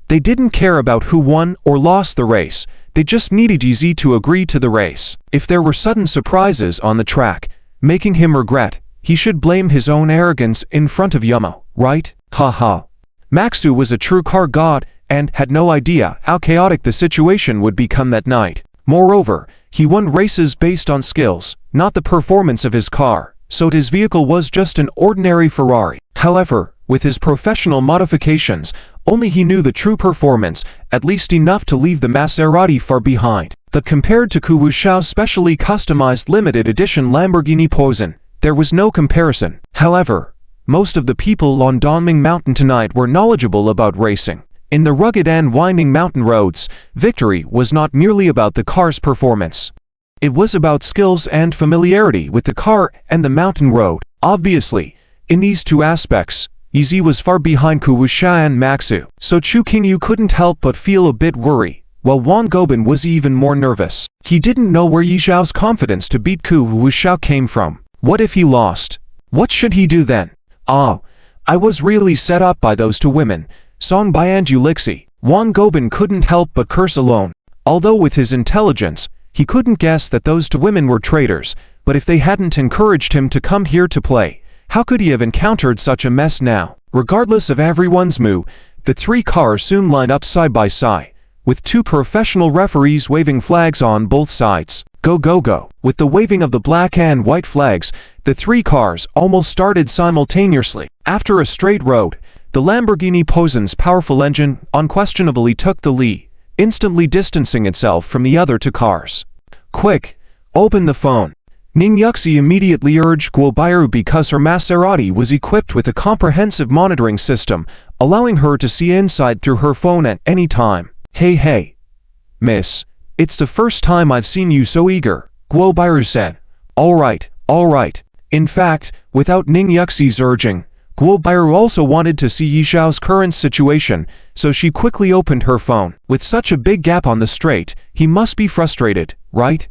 They didn't care about who won or lost the race, they just needed Yi Zi to agree to the race. If there were sudden surprises on the track, making him regret, he should blame his own arrogance in front of Yumo, right? Haha. Maksu was a true car god, and had no idea how chaotic the situation would become that night. Moreover, he won races based on skills, not the performance of his car, so his vehicle was just an ordinary Ferrari. However, with his professional modifications, only he knew the true performance, at least enough to leave the Maserati far behind. But compared to Ku Wushao's specially customized limited edition Lamborghini Poison, there was no comparison. However, most of the people on Dongming Mountain tonight were knowledgeable about racing. In the rugged and winding mountain roads, victory was not merely about the car's performance. It was about skills and familiarity with the car and the mountain road. Obviously, in these two aspects, Yi Zi was far behind Ku Wushao and Maksu, so Chu Qingyu couldn't help but feel a bit worried, while Wang Gobin was even more nervous. He didn't know where Yi Xiao's confidence to beat Ku Wushao came from. What if he lost? What should he do then? I was really set up by those two women, Song Bai and Ulixi. Wang Gobin couldn't help but curse alone. Although with his intelligence, he couldn't guess that those two women were traitors, but if they hadn't encouraged him to come here to play, how could he have encountered such a mess now? Regardless of everyone's mood, the three cars soon lined up side by side, with two professional referees waving flags on both sides. Go go go. With the waving of the black and white flags, the three cars almost started simultaneously. After a straight road, the Lamborghini Poison's powerful engine unquestionably took the lead, instantly distancing itself from the other two cars. Quick, open the phone. Ning Yuxi immediately urged Guo Bairu because her Maserati was equipped with a comprehensive monitoring system, allowing her to see inside through her phone at any time. Hey, miss, it's the first time I've seen you so eager, Guo Bairu said, Alright, alright. In fact, without Ning Yuxi's urging, Guo Bairu also wanted to see Yi Xiao's current situation, so she quickly opened her phone. With such a big gap on the straight, he must be frustrated, right?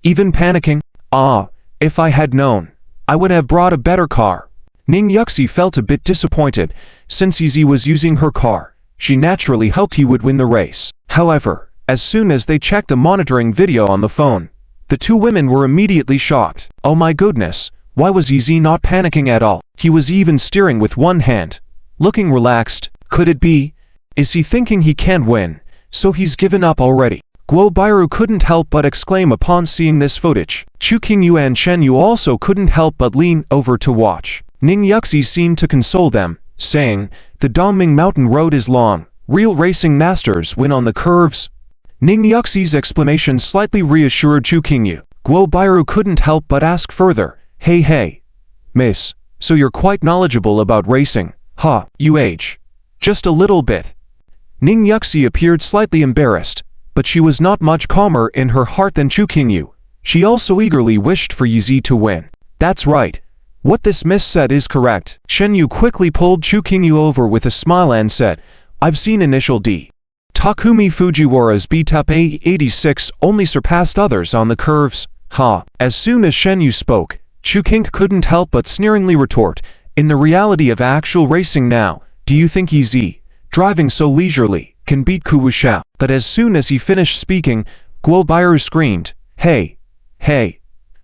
Even panicking? Ah, if I had known, I would have brought a better car. Ning Yuxi felt a bit disappointed. Since Yi Zi was using her car, she naturally hoped he would win the race. However, as soon as they checked the monitoring video on the phone, the two women were immediately shocked. Oh my goodness, why was Yi Zi not panicking at all? He was even steering with one hand, looking relaxed. Could it be? Is he thinking he can't win, so he's given up already? Guo Bairu couldn't help but exclaim upon seeing this footage. Chu Qingyu and Shen Yu also couldn't help but lean over to watch. Ning Yuxi seemed to console them, saying, "The Dongming Mountain Road is long. Real racing masters win on the curves." Ning Yuxi's explanation slightly reassured Chu Qingyu. Guo Bairu couldn't help but ask further, Hey, miss, so you're quite knowledgeable about racing, huh? You age. Just a little bit." Ning Yuxi appeared slightly embarrassed, but she was not much calmer in her heart than Chu Qingyu. She also eagerly wished for Yi Zi to win. That's right. What this miss said is correct. Shen Yu quickly pulled Chu Qingyu over with a smile and said, "I've seen initial D. Takumi Fujiwara's B-Type A86 only surpassed others on the curves, huh?" As soon as Shen Yu spoke, Chu Qingyu couldn't help but sneeringly retort, "In the reality of actual racing now, do you think Yi Zi, driving so leisurely, can beat Ku Wuxiao?" But as soon as he finished speaking, Guo Bairu screamed, Hey,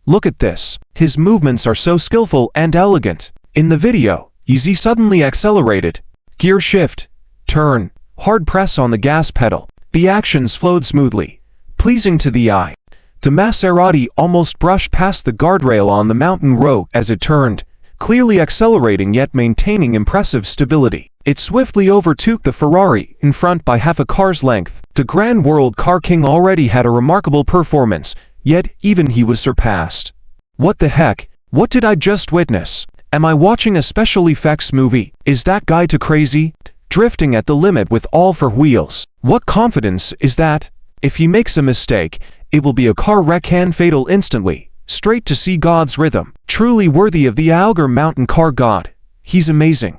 look at this. His movements are so skillful and elegant." In the video, Yi Zi suddenly accelerated. Gear shift, turn, hard press on the gas pedal. The actions flowed smoothly, pleasing to the eye. The Maserati almost brushed past the guardrail on the mountain road as it turned, clearly accelerating yet maintaining impressive stability. It swiftly overtook the Ferrari in front by half a car's length. The Grand World Car King already had a remarkable performance, yet even he was surpassed. What the heck? What did I just witness? Am I watching a special effects movie? Is that guy too crazy? Drifting at the limit with all four wheels. What confidence is that? If he makes a mistake, it will be a car wreck and fatal instantly. Straight to see God's rhythm. Truly worthy of the Algar Mountain Car God. He's amazing.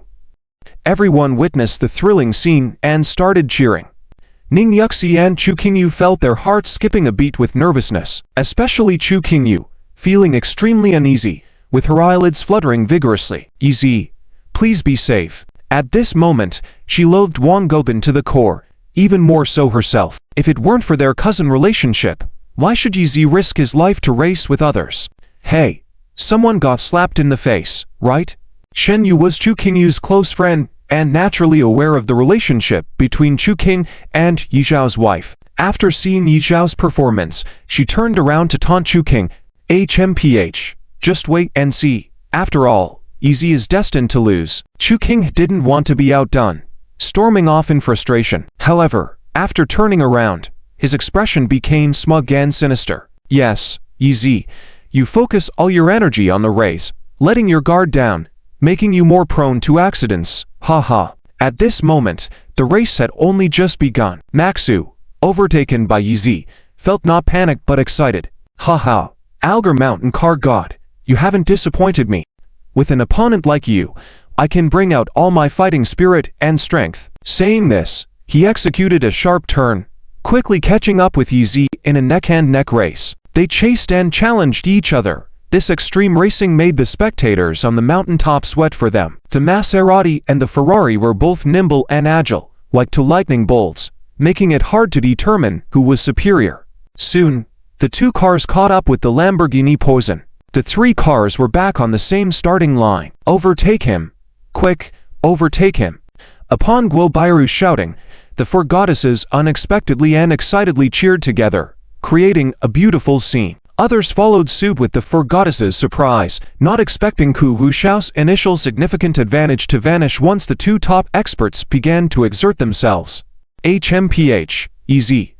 Everyone witnessed the thrilling scene and started cheering. Ning Yuxi and Chu Qingyu felt their hearts skipping a beat with nervousness, especially Chu Qingyu, feeling extremely uneasy, with her eyelids fluttering vigorously. Yi Zi, please be safe. At this moment, she loathed Wang Gobin to the core, even more so herself. If it weren't for their cousin relationship, why should Yi Zi risk his life to race with others? Hey, someone got slapped in the face, right? Shen Yu was Chu Qingyu's close friend, and naturally aware of the relationship between Chu Qing and Yi Xiao's wife. After seeing Yi Xiao's performance, she turned around to taunt Chu Qing. HMPH, just wait and see. After all, Yi Zi is destined to lose. Chu Qing didn't want to be outdone, storming off in frustration. However, after turning around, his expression became smug and sinister. Yes, Yi Zi, you focus all your energy on the race, letting your guard down, making you more prone to accidents. Haha. At this moment, the race had only just begun. Maxu, overtaken by Yi Zi, felt not panicked but excited. Haha. Algar Mountain Car God, you haven't disappointed me. With an opponent like you, I can bring out all my fighting spirit and strength. Saying this, he executed a sharp turn, quickly catching up with Yi Zi in a neck-and-neck race. They chased and challenged each other. This extreme racing made the spectators on the mountaintop sweat for them. The Maserati and the Ferrari were both nimble and agile, like two lightning bolts, making it hard to determine who was superior. Soon, the two cars caught up with the Lamborghini Poison. The three cars were back on the same starting line. Overtake him. Quick, overtake him. Upon Guo Bairu shouting, the four goddesses unexpectedly and excitedly cheered together, creating a beautiful scene. Others followed suit with the four goddesses' surprise, not expecting Ku Wuxiao's initial significant advantage to vanish once the two top experts began to exert themselves. HMPH, Yi Zi.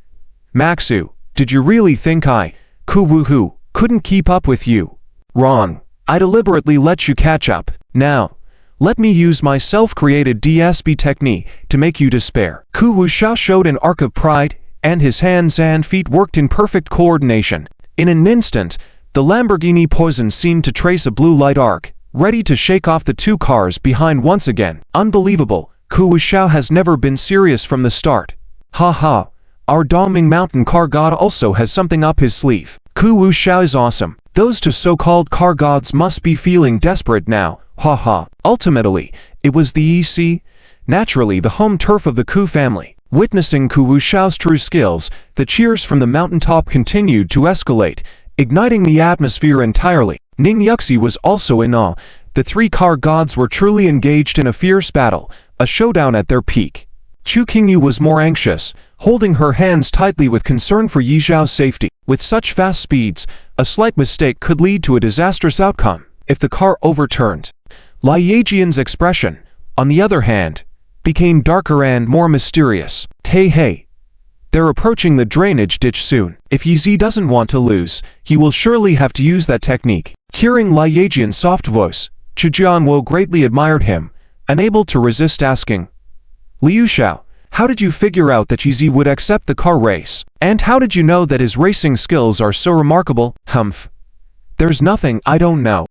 Maxu, did you really think Ku Wuhu, couldn't keep up with you? Wrong. I deliberately let you catch up. Now, let me use my self-created DSB technique to make you despair. Ku Wuxiao showed an arc of pride, and his hands and feet worked in perfect coordination. In an instant, The Lamborghini Poison seemed to trace a blue light arc, ready to shake off the two cars behind once again. Unbelievable, Ku Wuxiao has never been serious from the start. Ha ha, our Dongming mountain car god also has something up his sleeve. Ku Wuxiao is awesome. Those two so-called car gods must be feeling desperate now, ha ha. Ultimately, it was the EC, naturally the home turf of the Ku family. Witnessing Ku Wuxiao's true skills, the cheers from the mountaintop continued to escalate, igniting the atmosphere entirely. Ning Yuxi was also in awe. The three car gods were truly engaged in a fierce battle, a showdown at their peak. Chu Qingyu was more anxious, holding her hands tightly with concern for Yi Zhao's safety. With such fast speeds, a slight mistake could lead to a disastrous outcome if the car overturned. Lai Yijian's expression, on the other hand, became darker and more mysterious. Hey, they're approaching the drainage ditch soon. If Yi Zi doesn't want to lose, he will surely have to use that technique. Hearing Lai Yijian's soft voice, Chu Jianwo greatly admired him, unable to resist asking, Liu Xiao, how did you figure out that Yi Zi would accept the car race? And how did you know that his racing skills are so remarkable? Humph. There's nothing I don't know.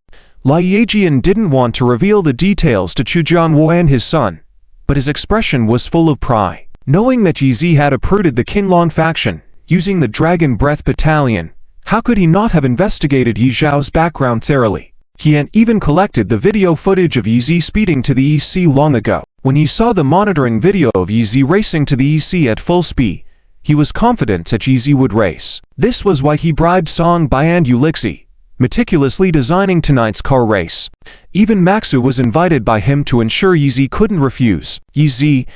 Lai Yijian didn't want to reveal the details to Chu Jianwo and his son, but his expression was full of pride. Knowing that Yi Zi had uprooted the Qinlong faction, using the Dragon Breath Battalion, how could he not have investigated Yi Zhao's background thoroughly? He had even collected the video footage of Yi Zi speeding to the EC long ago. When he saw the monitoring video of Yi Zi racing to the EC at full speed, he was confident that Yi Zi would race. This was why he bribed Song Bai and Ulixi, meticulously designing tonight's car race. Even Maxu was invited by him to ensure Yi Zi couldn't refuse. Yi Zi,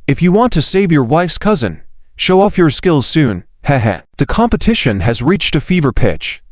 if you want to save your wife's cousin, show off your skills soon, heh. The competition has reached a fever pitch.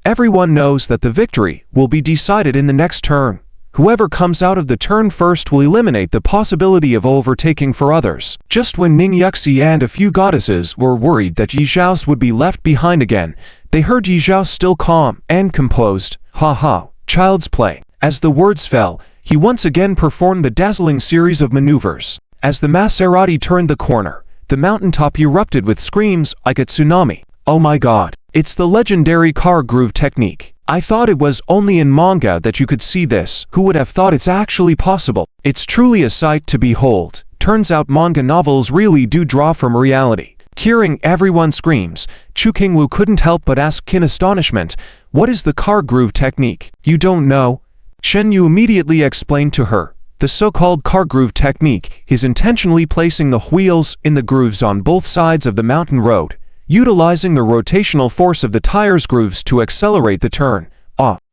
Everyone knows that the victory will be decided in the next turn. Whoever comes out of the turn first will eliminate the possibility of overtaking for others. Just when Ning Yuxi and a few goddesses were worried that Yi Zhao would be left behind again, they heard Yi Zhao still calm and composed. Ha ha, child's play. As the words fell, he once again performed the dazzling series of maneuvers. As the Maserati turned the corner, the mountaintop erupted with screams like a tsunami. Oh my god, it's the legendary car groove technique. I thought it was only in manga that you could see this. Who would have thought it's actually possible? It's truly a sight to behold. Turns out manga novels really do draw from reality. Hearing everyone's screams, Chu Qingwu couldn't help but ask in astonishment, what is the car groove technique? You don't know? Shen Yu immediately explained to her. The so-called car groove technique is intentionally placing the wheels in the grooves on both sides of the mountain road, utilizing the rotational force of the tires' grooves to accelerate the turn.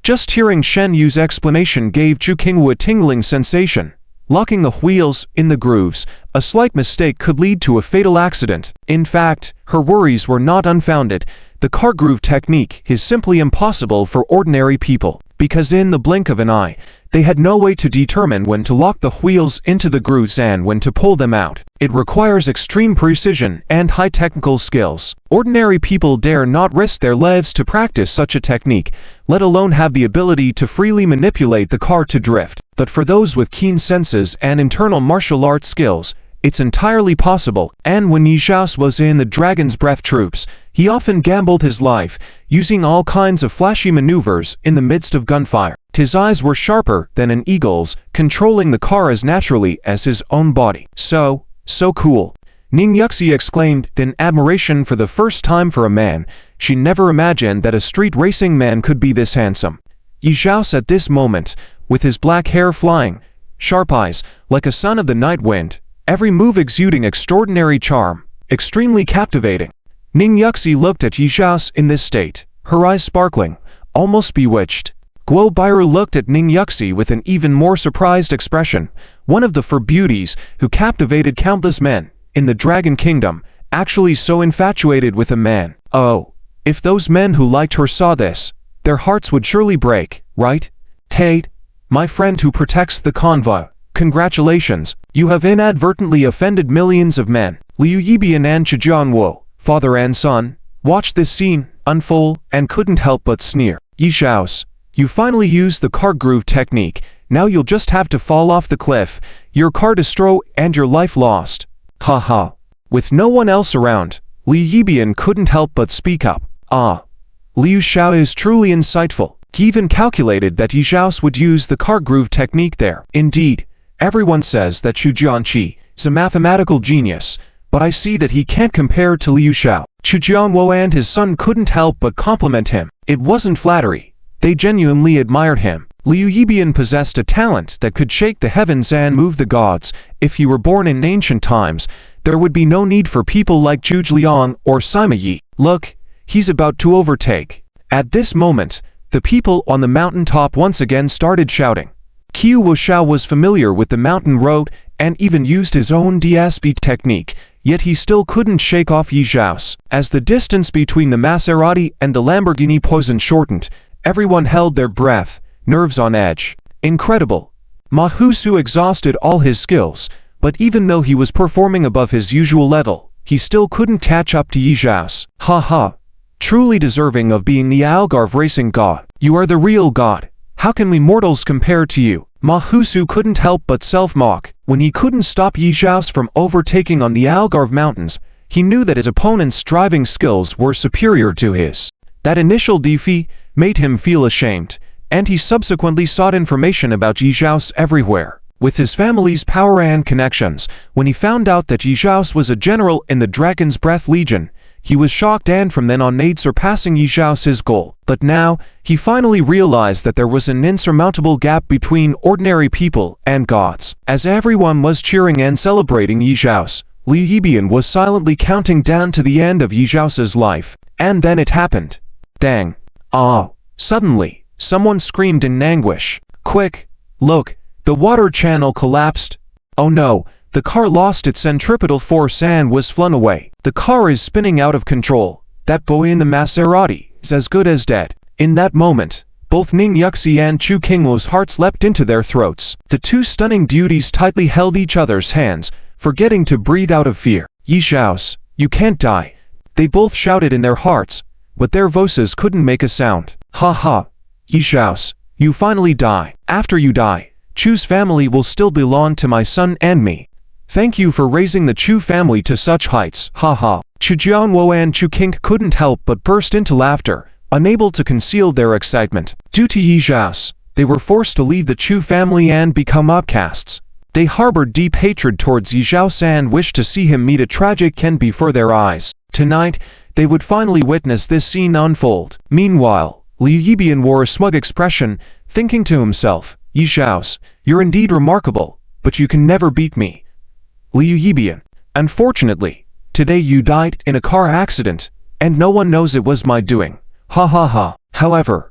Just hearing Shen Yu's explanation gave Chu Qingwu a tingling sensation. Locking the wheels in the grooves, a slight mistake could lead to a fatal accident. In fact, her worries were not unfounded. The car groove technique is simply impossible for ordinary people, because in the blink of an eye, they had no way to determine when to lock the wheels into the grooves and when to pull them out. It requires extreme precision and high technical skills. Ordinary people dare not risk their lives to practice such a technique, let alone have the ability to freely manipulate the car to drift. But for those with keen senses and internal martial arts skills, it's entirely possible. And when Yi Zhao was in the Dragon's Breath troops, he often gambled his life, using all kinds of flashy maneuvers in the midst of gunfire. His eyes were sharper than an eagle's, controlling the car as naturally as his own body. So cool. Ning Yuxi exclaimed in admiration. For the first time for a man, she never imagined that a street racing man could be this handsome. Yi Zhao at this moment, with his black hair flying, sharp eyes, like a son of the night wind, every move exuding extraordinary charm, extremely captivating. Ning Yuxi looked at Yi Zhao in this state, her eyes sparkling, almost bewitched. Guo Bairu looked at Ning Yuxi with an even more surprised expression. One of the four beauties who captivated countless men in the Dragon Kingdom, actually so infatuated with a man. Oh, if those men who liked her saw this, their hearts would surely break, right? Hey, my friend who protects the convoy, congratulations, you have inadvertently offended millions of men. Liu Yibian and Chu Jianwo, father and son, watched this scene unfold and couldn't help but sneer. Yi Zhao, you finally used the car groove technique. Now you'll just have to fall off the cliff, your car destroyed and your life lost. Ha ha. With no one else around, Li Yibian couldn't help but speak up. Liu Xiao is truly insightful. He even calculated that Yi Zhao's would use the car groove technique there. Indeed, everyone says that Chu Jianqi is a mathematical genius, but I see that he can't compare to Liu Xiao. Chu Jianwo and his son couldn't help but compliment him. It wasn't flattery. They genuinely admired him. Liu Yibian possessed a talent that could shake the heavens and move the gods. If he were born in ancient times, there would be no need for people like Zhuge Liang or Sima Yi. Look, he's about to overtake. At this moment, the people on the mountaintop once again started shouting. Qiu Wuxiao was familiar with the mountain road and even used his own DSB technique, yet he still couldn't shake off Yi Zhao's. As the distance between the Maserati and the Lamborghini Poison shortened, everyone held their breath, nerves on edge. Incredible. Ma Husu exhausted all his skills, but even though he was performing above his usual level, he still couldn't catch up to Yi Zhao's. Ha ha. Truly deserving of being the Algarve racing god. You are the real god. How can we mortals compare to you? Ma Husu couldn't help but self-mock. When he couldn't stop Yi Zhao's from overtaking on the Algarve mountains, he knew that his opponent's driving skills were superior to his. That initial defeat made him feel ashamed, and he subsequently sought information about Yi Zhao's everywhere. With his family's power and connections, when he found out that Yi Zhao's was a general in the Dragon's Breath Legion, he was shocked and from then on made surpassing Yi Zhao's his goal. But now, he finally realized that there was an insurmountable gap between ordinary people and gods. As everyone was cheering and celebrating Yi Zhao's, Liu Yibian was silently counting down to the end of Yi Zhao's life. And then it happened. Dang. Ah. Suddenly, someone screamed in anguish. Quick, look, the water channel collapsed. Oh no. The car lost its centripetal force and was flung away. The car is spinning out of control. That boy in the Maserati is as good as dead. In that moment, both Ning Yuxi and Chu Qinglu's hearts leapt into their throats. The two stunning beauties tightly held each other's hands, forgetting to breathe out of fear. Yi Zhao's, you can't die. They both shouted in their hearts, but their voices couldn't make a sound. Ha ha. Yi Zhao's, you finally die. After you die, Chu's family will still belong to my son and me. Thank you for raising the Chu family to such heights. Ha ha. Chu Jianwo and Chu Qing couldn't help but burst into laughter, unable to conceal their excitement. Due to Yi Zhao's, they were forced to leave the Chu family and become outcasts. They harbored deep hatred towards Yi Zhao's and wished to see him meet a tragic end before their eyes. Tonight, they would finally witness this scene unfold. Meanwhile, Liu Yibian wore a smug expression, thinking to himself, Yi Zhao's, you're indeed remarkable, but you can never beat me. Liu Yibian, unfortunately, today you died in a car accident, and no one knows it was my doing. Ha ha ha. However,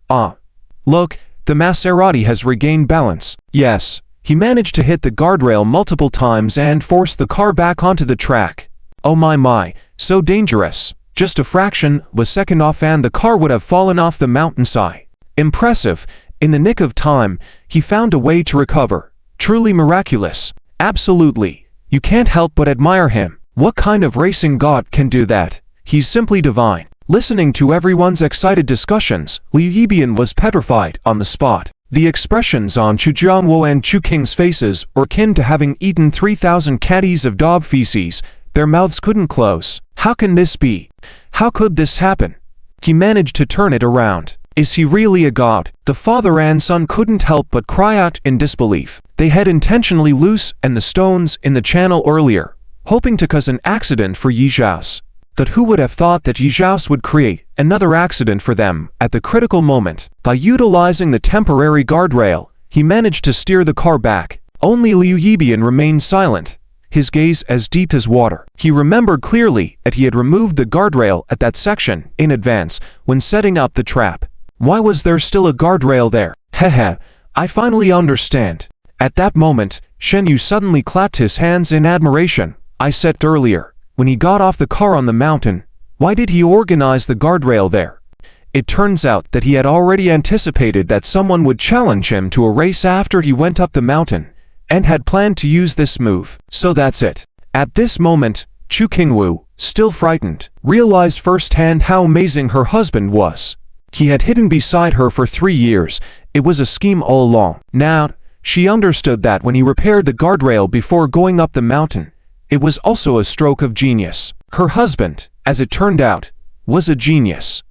look, the Maserati has regained balance. Yes, he managed to hit the guardrail multiple times and force the car back onto the track. Oh my, so dangerous. Just a fraction of a second off and the car would have fallen off the mountainside. Impressive. In the nick of time, he found a way to recover. Truly miraculous. Absolutely. You can't help but admire him. What kind of racing god can do that? He's simply divine. Listening to everyone's excited discussions, Liu Yibian was petrified on the spot. The expressions on Chu Jianwo and Chu Qing's faces were akin to having eaten 3,000 caddies of dog feces. Their mouths couldn't close. How can this be? How could this happen? He managed to turn it around. Is he really a god? The father and son couldn't help but cry out in disbelief. They had intentionally loosened the stones in the channel earlier, hoping to cause an accident for Yi Zhao's. But who would have thought that Yi Zhao's would create another accident for them at the critical moment? By utilizing the temporary guardrail, he managed to steer the car back. Only Liu Yibian remained silent, his gaze as deep as water. He remembered clearly that he had removed the guardrail at that section in advance when setting up the trap. Why was there still a guardrail there? Hehe, I finally understand. At that moment, Shen Yu suddenly clapped his hands in admiration. I said earlier, when he got off the car on the mountain, why did he organize the guardrail there? It turns out that he had already anticipated that someone would challenge him to a race after he went up the mountain, and had planned to use this move. So that's it. At this moment, Chu Qinglu, still frightened, realized firsthand how amazing her husband was. He had hidden beside her for 3 years. It was a scheme all along. Now, she understood that when he repaired the guardrail before going up the mountain, it was also a stroke of genius. Her husband, as it turned out, was a genius.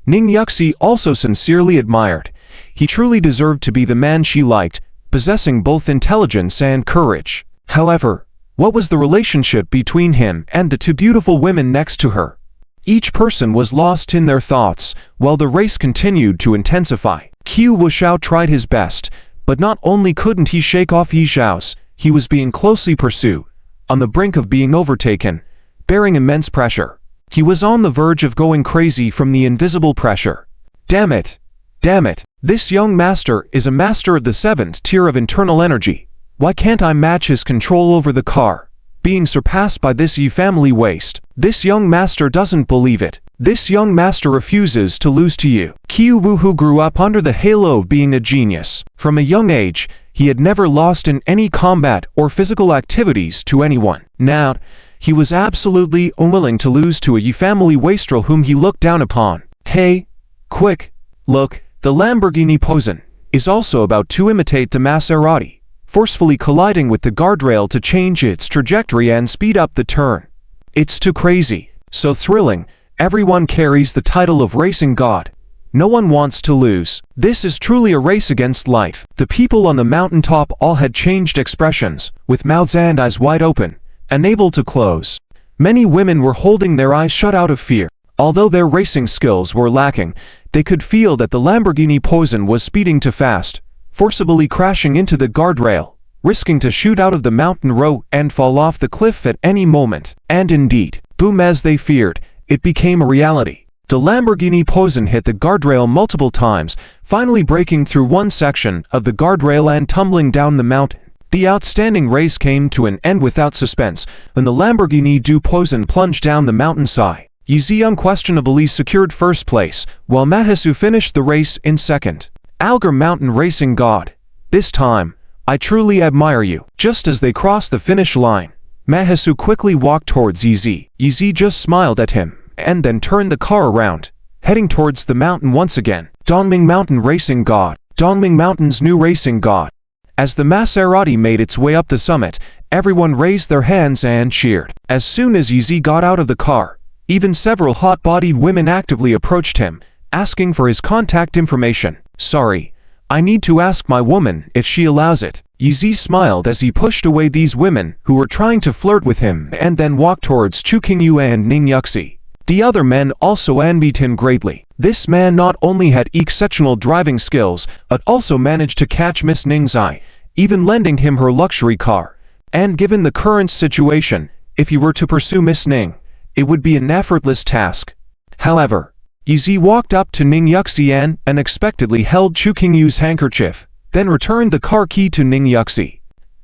Ning Yuxi also sincerely admired. He truly deserved to be the man she liked, possessing both intelligence and courage. However, what was the relationship between him and the two beautiful women next to her? Each person was lost in their thoughts, while the race continued to intensify. Qiu Wuxiao tried his best, but not only couldn't he shake off Yi Zhao's, he was being closely pursued, on the brink of being overtaken, bearing immense pressure. He was on the verge of going crazy from the invisible pressure. Damn it! Damn it! This young master is a master of the 7th tier of internal energy. Why can't I match his control over the car? Being surpassed by this Yi family waste. This young master doesn't believe it. This young master refuses to lose to you. Qiu Wuhu grew up under the halo of being a genius. From a young age, he had never lost in any combat or physical activities to anyone. Now, he was absolutely unwilling to lose to a Yi family wastrel whom he looked down upon. Hey, quick, look, the Lamborghini Posen is also about to imitate the Maserati, forcefully colliding with the guardrail to change its trajectory and speed up the turn. It's too crazy, so thrilling. Everyone carries the title of racing god. No one wants to lose. This is truly a race against life. The people on the mountaintop all had changed expressions, with mouths and eyes wide open, unable to close. Many women were holding their eyes shut out of fear. Although their racing skills were lacking, they could feel that the Lamborghini Posen was speeding too fast, forcibly crashing into the guardrail, risking to shoot out of the mountain road and fall off the cliff at any moment. And indeed, boom, as they feared, it became a reality. The Lamborghini Posen hit the guardrail multiple times, finally breaking through one section of the guardrail and tumbling down the mountain. The outstanding race came to an end without suspense when the Lamborghini du Posen plunged down the mountainside. Yi Zi unquestionably secured first place, while Ma Hsu finished the race in second. Algar Mountain Racing God, this time, I truly admire you. Just as they crossed the finish line, Ma Hsu quickly walked towards Yi Zi. Yi Zi just smiled at him, and then turned the car around, heading towards the mountain once again. Dongming Mountain Racing God, Dongming Mountain's new racing god. As the Maserati made its way up the summit, everyone raised their hands and cheered. As soon as Yi Zi got out of the car, even several hot-bodied women actively approached him, asking for his contact information. Sorry, I need to ask my woman if she allows it. Yi Zi smiled as he pushed away these women who were trying to flirt with him and then walked towards Chu Qingyu and Ning Yuxi. The other men also envied him greatly. This man not only had exceptional driving skills, but also managed to catch Miss Ning's eye, even lending him her luxury car. And given the current situation, if he were to pursue Miss Ning, it would be an effortless task. However, Yi Zi walked up to Ning Yuxi and unexpectedly held Chu Qingyu's handkerchief, then returned the car key to Ning Yuxi.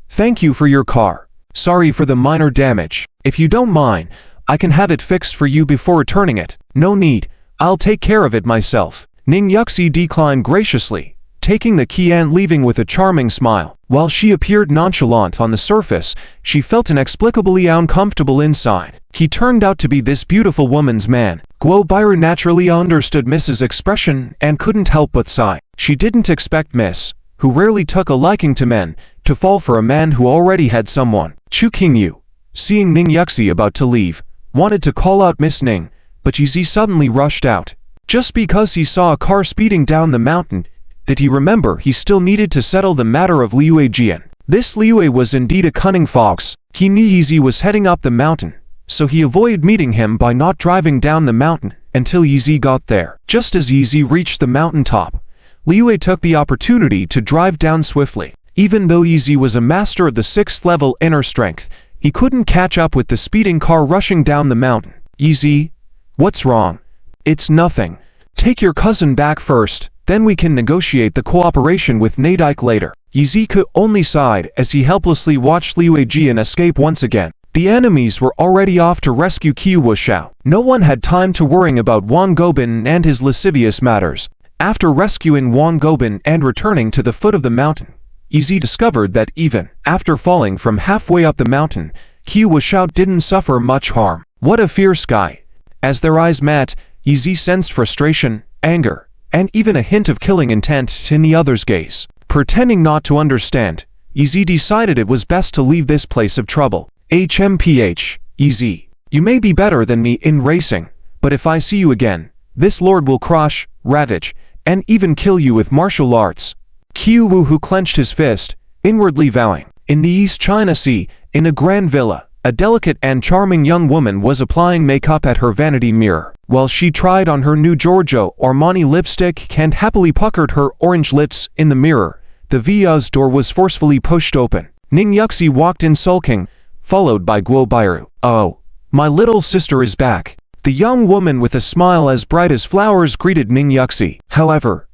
Thank you for your car. Sorry for the minor damage. If you don't mind, I can have it fixed for you before returning it. No need, I'll take care of it myself. Ning Yuxi declined graciously, taking the key and leaving with a charming smile. While she appeared nonchalant on the surface, she felt inexplicably uncomfortable inside. He turned out to be this beautiful woman's man. Guo Bairu naturally understood Miss's expression and couldn't help but sigh. She didn't expect Miss, who rarely took a liking to men, to fall for a man who already had someone. Chu Qingyu, seeing Ning Yuxi about to leave, wanted to call out Miss Ning, but Yi Zi suddenly rushed out. Just because he saw a car speeding down the mountain, did he remember he still needed to settle the matter of Liu Jian. This Liu was indeed a cunning fox. He knew Yi Zi was heading up the mountain, so he avoided meeting him by not driving down the mountain until Yi Zi got there. Just as Yi Zi reached the mountaintop, Liu took the opportunity to drive down swiftly. Even though Yi Zi was a master of the 6th level inner strength, he couldn't catch up with the speeding car rushing down the mountain. Yi Zi, what's wrong? It's nothing. Take your cousin back first, then we can negotiate the cooperation with Nadike later. Yi Zi could only sighed as he helplessly watched Liu Jian escape once again. The enemies were already off to rescue Qiu Wuxiao. No one had time to worry about Wang Gobin and his lascivious matters. After rescuing Wang Gobin and returning to the foot of the mountain, Yi Zi discovered that even after falling from halfway up the mountain, Qiu Wuxiao didn't suffer much harm. What a fierce guy! As their eyes met, Yi Zi sensed frustration, anger, and even a hint of killing intent in the other's gaze. Pretending not to understand, Yi Zi decided it was best to leave this place of trouble. HMPH, Yi Zi, you may be better than me in racing, but if I see you again, This lord will crush, ravage, and even kill you with martial arts. Qiu Wu, who clenched his fist, inwardly vowing. In the East China Sea, in a grand villa, a delicate and charming young woman was applying makeup at her vanity mirror. While she tried on her new Giorgio Armani lipstick and happily puckered her orange lips in the mirror, the villa's door was forcefully pushed open. Ning Yuxi walked in sulking, followed by Guo Bairu. "Oh, my little sister is back." The young woman with a smile as bright as flowers greeted Ning Yuxi. However,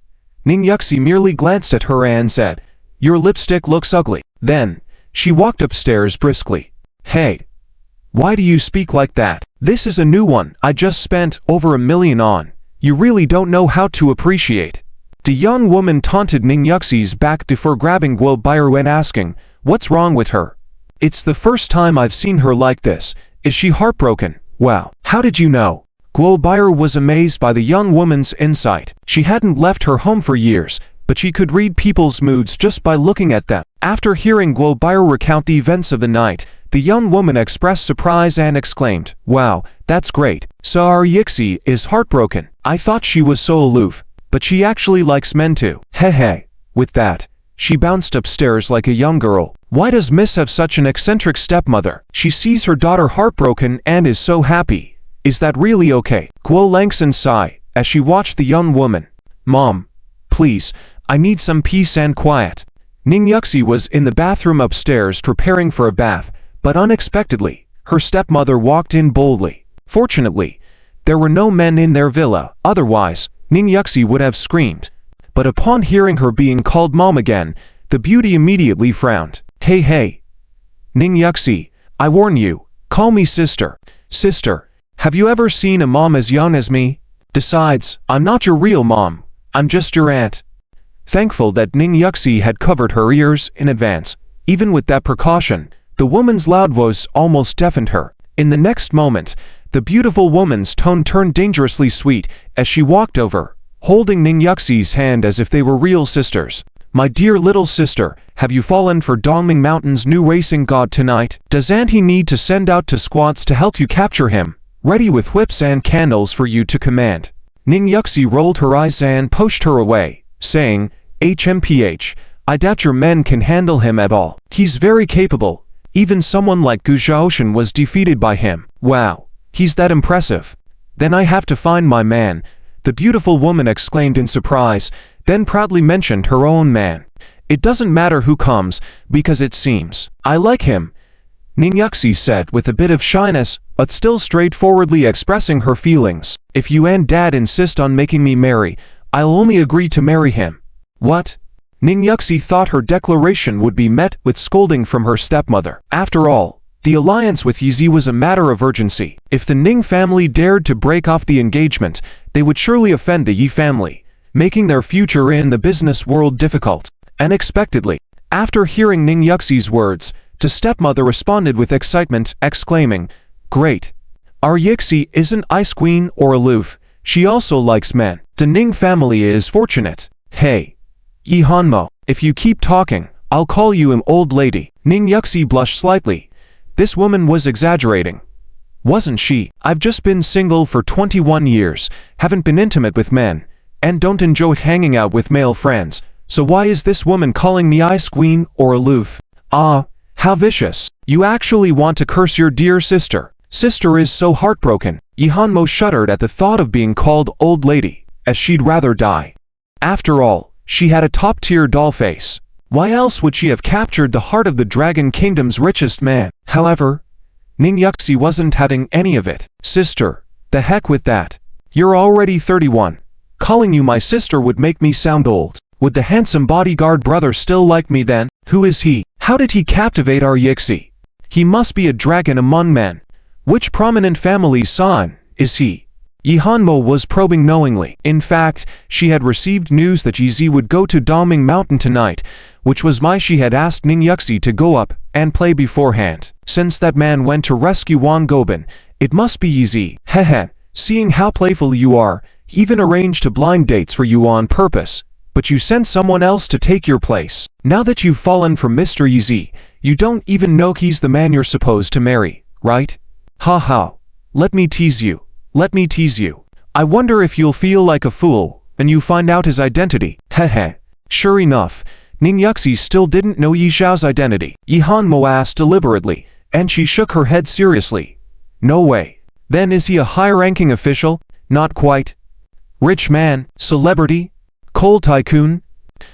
Ning Yuxi merely glanced at her and said, "Your lipstick looks ugly." Then, she walked upstairs briskly. "Hey, why do you speak like that? This is a new one I just spent over $1 million on. You really don't know how to appreciate." The young woman taunted Ning Yuxi's back before grabbing Guo Bairu and asking, "What's wrong with her? It's the first time I've seen her like this. Is she heartbroken?" "Wow, how did you know?" Guo Bairu was amazed by the young woman's insight. She hadn't left her home for years, but she could read people's moods just by looking at them. After hearing Guo Bairu recount the events of the night, the young woman expressed surprise and exclaimed, "Wow, that's great. So our Yuxi is heartbroken. I thought she was so aloof, but she actually likes men too. Hehe." With that, she bounced upstairs like a young girl. Why does Miss have such an eccentric stepmother? She sees her daughter heartbroken and is so happy. Is that really okay? Guo Langxin sighed as she watched the young woman. "Mom, please, I need some peace and quiet." Ning Yuxi was in the bathroom upstairs preparing for a bath, but unexpectedly, her stepmother walked in boldly. Fortunately, there were no men in their villa, otherwise, Ning Yuxi would have screamed. But upon hearing her being called mom again, the beauty immediately frowned. Hey, Ning Yuxi, I warn you, call me sister." "Sister, have you ever seen a mom as young as me? Besides, I'm not your real mom, I'm just your aunt." Thankful that Ning Yuxi had covered her ears in advance, even with that precaution, the woman's loud voice almost deafened her. In the next moment, the beautiful woman's tone turned dangerously sweet as she walked over, holding Ning Yuxi's hand as if they were real sisters. "My dear little sister, have you fallen for Dongming Mountain's new racing god tonight? Does Auntie need to send out to squads to help you capture him? Ready with whips and candles for you to command." Ning Yuxi rolled her eyes and pushed her away, saying, "HMPH, I doubt your men can handle him at all. He's very capable. Even someone like Gu Zhaoshan was defeated by him. Wow, he's that impressive. Then I have to find my man," the beautiful woman exclaimed in surprise, then proudly mentioned her own man. "It doesn't matter who comes, because it seems I like him," Ning Yuxi said with a bit of shyness, but still straightforwardly expressing her feelings. "If you and Dad insist on making me marry, I'll only agree to marry him." "What?" Ning Yuxi thought her declaration would be met with scolding from her stepmother. After all, the alliance with Yizi was a matter of urgency. If the Ning family dared to break off the engagement, they would surely offend the Yi family, making their future in the business world difficult. Unexpectedly, after hearing Ning Yuxi's words, the stepmother responded with excitement, exclaiming, "Great! Our Yuxi isn't ice queen or aloof, she also likes men. The Ning family is fortunate. Hey, Yi Hanmo, if you keep talking, I'll call you an old lady." Ning Yuxi blushed slightly. This woman was exaggerating, wasn't she? "I've just been single for 21 years, haven't been intimate with men, and don't enjoy hanging out with male friends, so why is this woman calling me ice queen or aloof? Ah, how vicious. You actually want to curse your dear sister. Sister is so heartbroken." Yi Hanmo shuddered at the thought of being called old lady, as she'd rather die. After all, she had a top-tier doll face. Why else would she have captured the heart of the Dragon Kingdom's richest man? However, Ning Yuxi wasn't having any of it. "Sister, the heck with that. You're already 31. Calling you my sister would make me sound old. Would the handsome bodyguard brother still like me then? Who is he? How did he captivate our Yuxi? He must be a dragon among men. Which prominent family's son is he?" Yi Hanmo was probing knowingly. In fact, she had received news that Yizi would go to Dongming Mountain tonight, which was why she had asked Ning Yuxi to go up and play beforehand. Since that man went to rescue Wang Gobin, it must be Yizi. Hehe, seeing how playful you are, he even arranged to blind dates for you on purpose, but you sent someone else to take your place. Now that you've fallen for Mr. Yizi, you don't even know he's the man you're supposed to marry, right? Ha ha. Let me tease you. Let me tease you. I wonder if you'll feel like a fool when you find out his identity. Heh. Sure enough, Ning Yuxi still didn't know Yi Xiao's identity. Yi Hanmo asked deliberately, and she shook her head seriously. No way. Then is he a high-ranking official? Not quite. Rich man, celebrity, coal tycoon,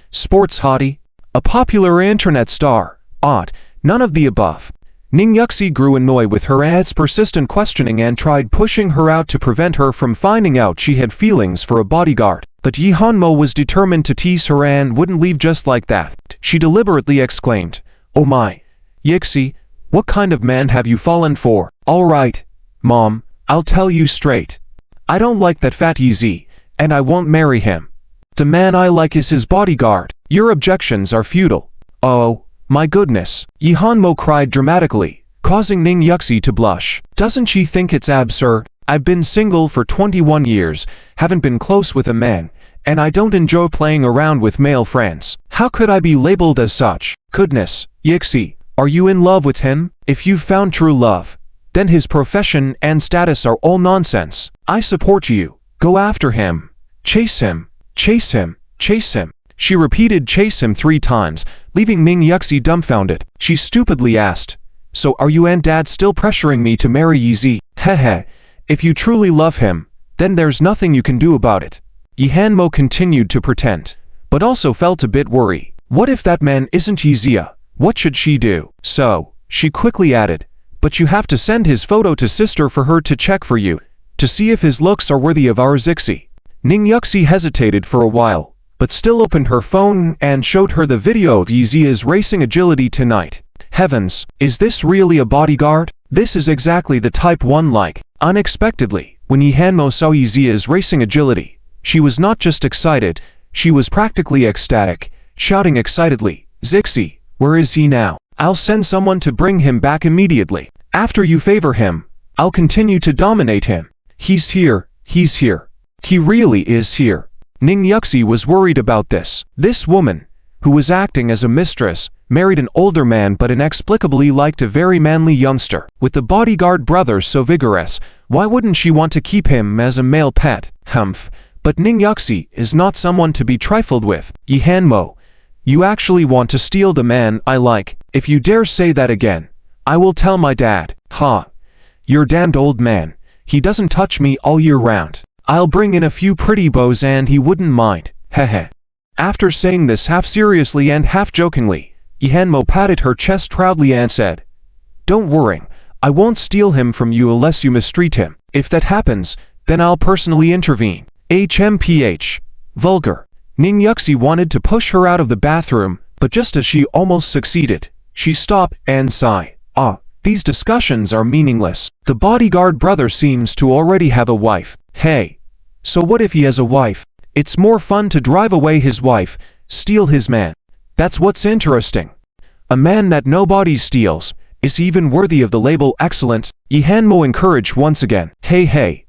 sports hottie, a popular internet star? Odd, none of the above. Ning Yuxi grew annoyed with her aunt's persistent questioning and tried pushing her out to prevent her from finding out she had feelings for a bodyguard. But Yi Hanmo was determined to tease her and wouldn't leave just like that. She deliberately exclaimed, "Oh my, Yuxi, what kind of man have you fallen for?" "All right, Mom, I'll tell you straight. I don't like that fat Yi, and I won't marry him. The man I like is his bodyguard. Your objections are futile." "Oh, my goodness," Yi Hanmo cried dramatically, causing Ning Yuxi to blush. "Doesn't she think it's absurd? I've been single for 21 years, haven't been close with a man, and I don't enjoy playing around with male friends. How could I be labeled as such?" "Goodness, Yuxi, are you in love with him? If you've found true love, then his profession and status are all nonsense. I support you. Go after him. Chase him. Chase him. Chase him." She repeated "chase him" 3 times, leaving Ning Yuxi dumbfounded. She stupidly asked, "So are you and Dad still pressuring me to marry Yi? Heh. If you truly love him, then there's nothing you can do about it." Yi Hanmo continued to pretend, but also felt a bit worried. What if that man isn't Yi? What should she do? So, she quickly added, "But you have to send his photo to sister for her to check for you, to see if his looks are worthy of our Zixi." Ning Yuxi hesitated for a while, but still opened her phone and showed her the video of Yi's racing agility tonight. Heavens, is this really a bodyguard? This is exactly the type one like. Unexpectedly, when Yi Hanmo saw Yi's racing agility, she was not just excited, she was practically ecstatic, shouting excitedly, "Zixi, where is he now? I'll send someone to bring him back immediately. After you favor him, I'll continue to dominate him. He's here, he's here. He really is here." Ning Yuxi was worried about this. This woman, who was acting as a mistress, married an older man but inexplicably liked a very manly youngster. With the bodyguard brother so vigorous, why wouldn't she want to keep him as a male pet? Humph. But Ning Yuxi is not someone to be trifled with. Yi Hanmo, you actually want to steal the man I like. If you dare say that again, I will tell my dad. Ha. You're damned old man. He doesn't touch me all year round. I'll bring in a few pretty beaus and he wouldn't mind. Heh. After saying this half seriously and half jokingly, Yi Hanmo patted her chest proudly and said, "Don't worry, I won't steal him from you unless you mistreat him. If that happens, then I'll personally intervene." HMPH. Vulgar. Ning Yuxi wanted to push her out of the bathroom, but just as she almost succeeded, she stopped and sighed. These discussions are meaningless. The bodyguard brother seems to already have a wife. Hey. So what if he has a wife? It's more fun to drive away his wife, steal his man. That's what's interesting. A man that nobody steals is even worthy of the label excellent. Yi Hanmo encouraged once again. Hey,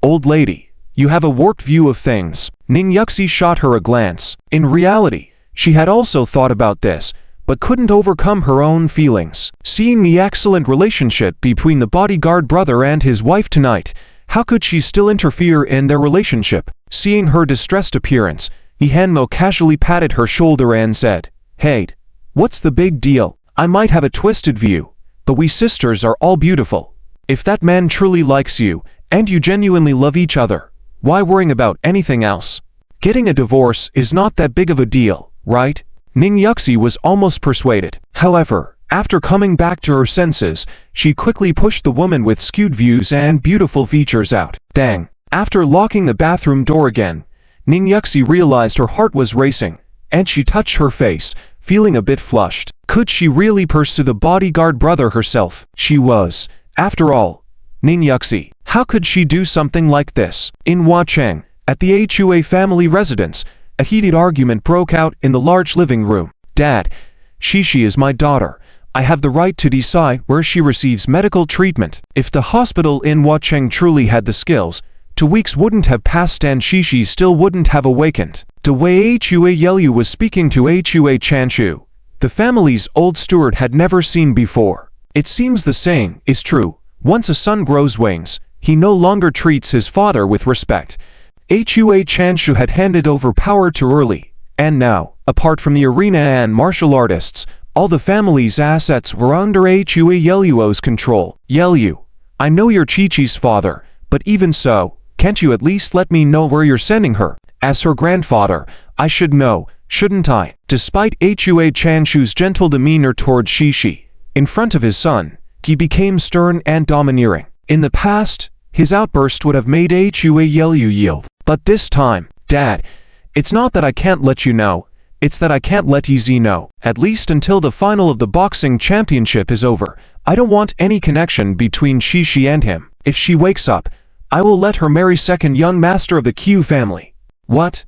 old lady, you have a warped view of things. Ning Yuxi shot her a glance. In reality, she had also thought about this, but couldn't overcome her own feelings. Seeing the excellent relationship between the bodyguard brother and his wife tonight, how could she still interfere in their relationship? Seeing her distressed appearance, Yi Hanmo casually patted her shoulder and said, "Hey, what's the big deal? I might have a twisted view, but we sisters are all beautiful. If that man truly likes you, and you genuinely love each other, why worrying about anything else? Getting a divorce is not that big of a deal, right?" Ning Yuxi was almost persuaded. However, after coming back to her senses, she quickly pushed the woman with skewed views and beautiful features out. Dang. After locking the bathroom door again, Ning Yuxi realized her heart was racing, and she touched her face, feeling a bit flushed. Could she really pursue the bodyguard brother herself? She was. After all, Ning Yuxi. How could she do something like this? In Huacheng, at the Hua family residence, a heated argument broke out in the large living room. "Dad, Shishi is my daughter. I have the right to decide where she receives medical treatment." If the hospital in Huacheng truly had the skills, 2 weeks wouldn't have passed and Shishi still wouldn't have awakened. The way Hua Yelu was speaking to Hua Chanshu, the family's old steward had never seen before. It seems the saying is true. Once a son grows wings, He no longer treats his father with respect. Hua Chanshu had handed over power too early, and now, apart from the arena and martial artists, all the family's assets were under Hua Yeluo's control. Yelu, I know you're Chi-Chi's father, but even so, can't you at least let me know where you're sending her? As her grandfather, I should know, shouldn't I? Despite Hua Chanshu's gentle demeanor toward Shishi, in front of his son, he became stern and domineering. In the past, his outburst would have made Hua Yelu yield. But this time, Dad, it's not that I can't let you know, it's that I can't let Yizi know. At least until the final of the boxing championship is over, I don't want any connection between Shishi and him. If she wakes up, I will let her marry second young master of the Q family. What?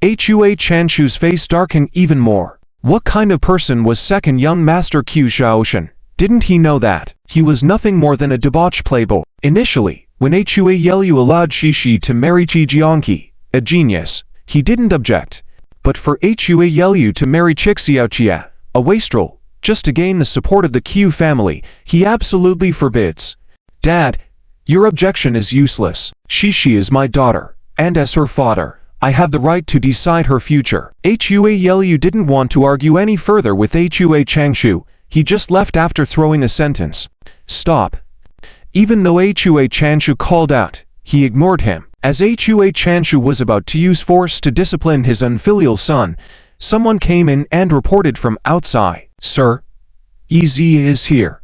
Hua Chanshu's face darkened even more. What kind of person was second young master Q Xiaoshan? Didn't he know that? He was nothing more than a debauched playboy. Initially, when Hua Yelu allowed Shishi to marry Qi Jiangqi, a genius, he didn't object. But for Hua Yelu to marry Xiaoqia, a wastrel, just to gain the support of the Q family, he absolutely forbids. Dad, your objection is useless. Shishi is my daughter, and as her father, I have the right to decide her future. Hua Yelu didn't want to argue any further with Hua Chanshu. He just left after throwing a sentence. Stop. Even though Hua Chanshu called out, he ignored him. As Hua Chanshu was about to use force to discipline his unfilial son, someone came in and reported from outside. Sir, Yizi is here.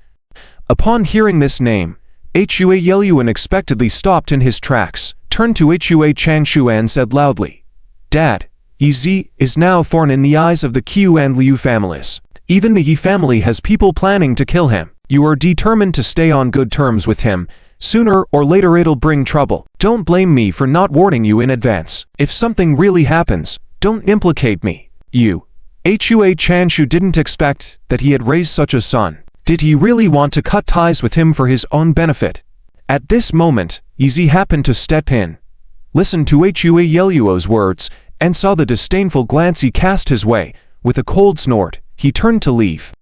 Upon hearing this name, Hua Yelu unexpectedly stopped in his tracks, turned to Hua Chanshu and said loudly, Dad, Yizi is now a thorn in the eyes of the Q and Liu families. Even the Yi family has people planning to kill him. You are determined to stay on good terms with him. Sooner or later it'll bring trouble. Don't blame me for not warning you in advance. If something really happens, don't implicate me. You. Hua Chanshu didn't expect that he had raised such a son. Did he really want to cut ties with him for his own benefit? At this moment, Yizi happened to step in, listened to Hua Yeluo's words, and saw the disdainful glance he cast his way. With a cold snort, he turned to leave.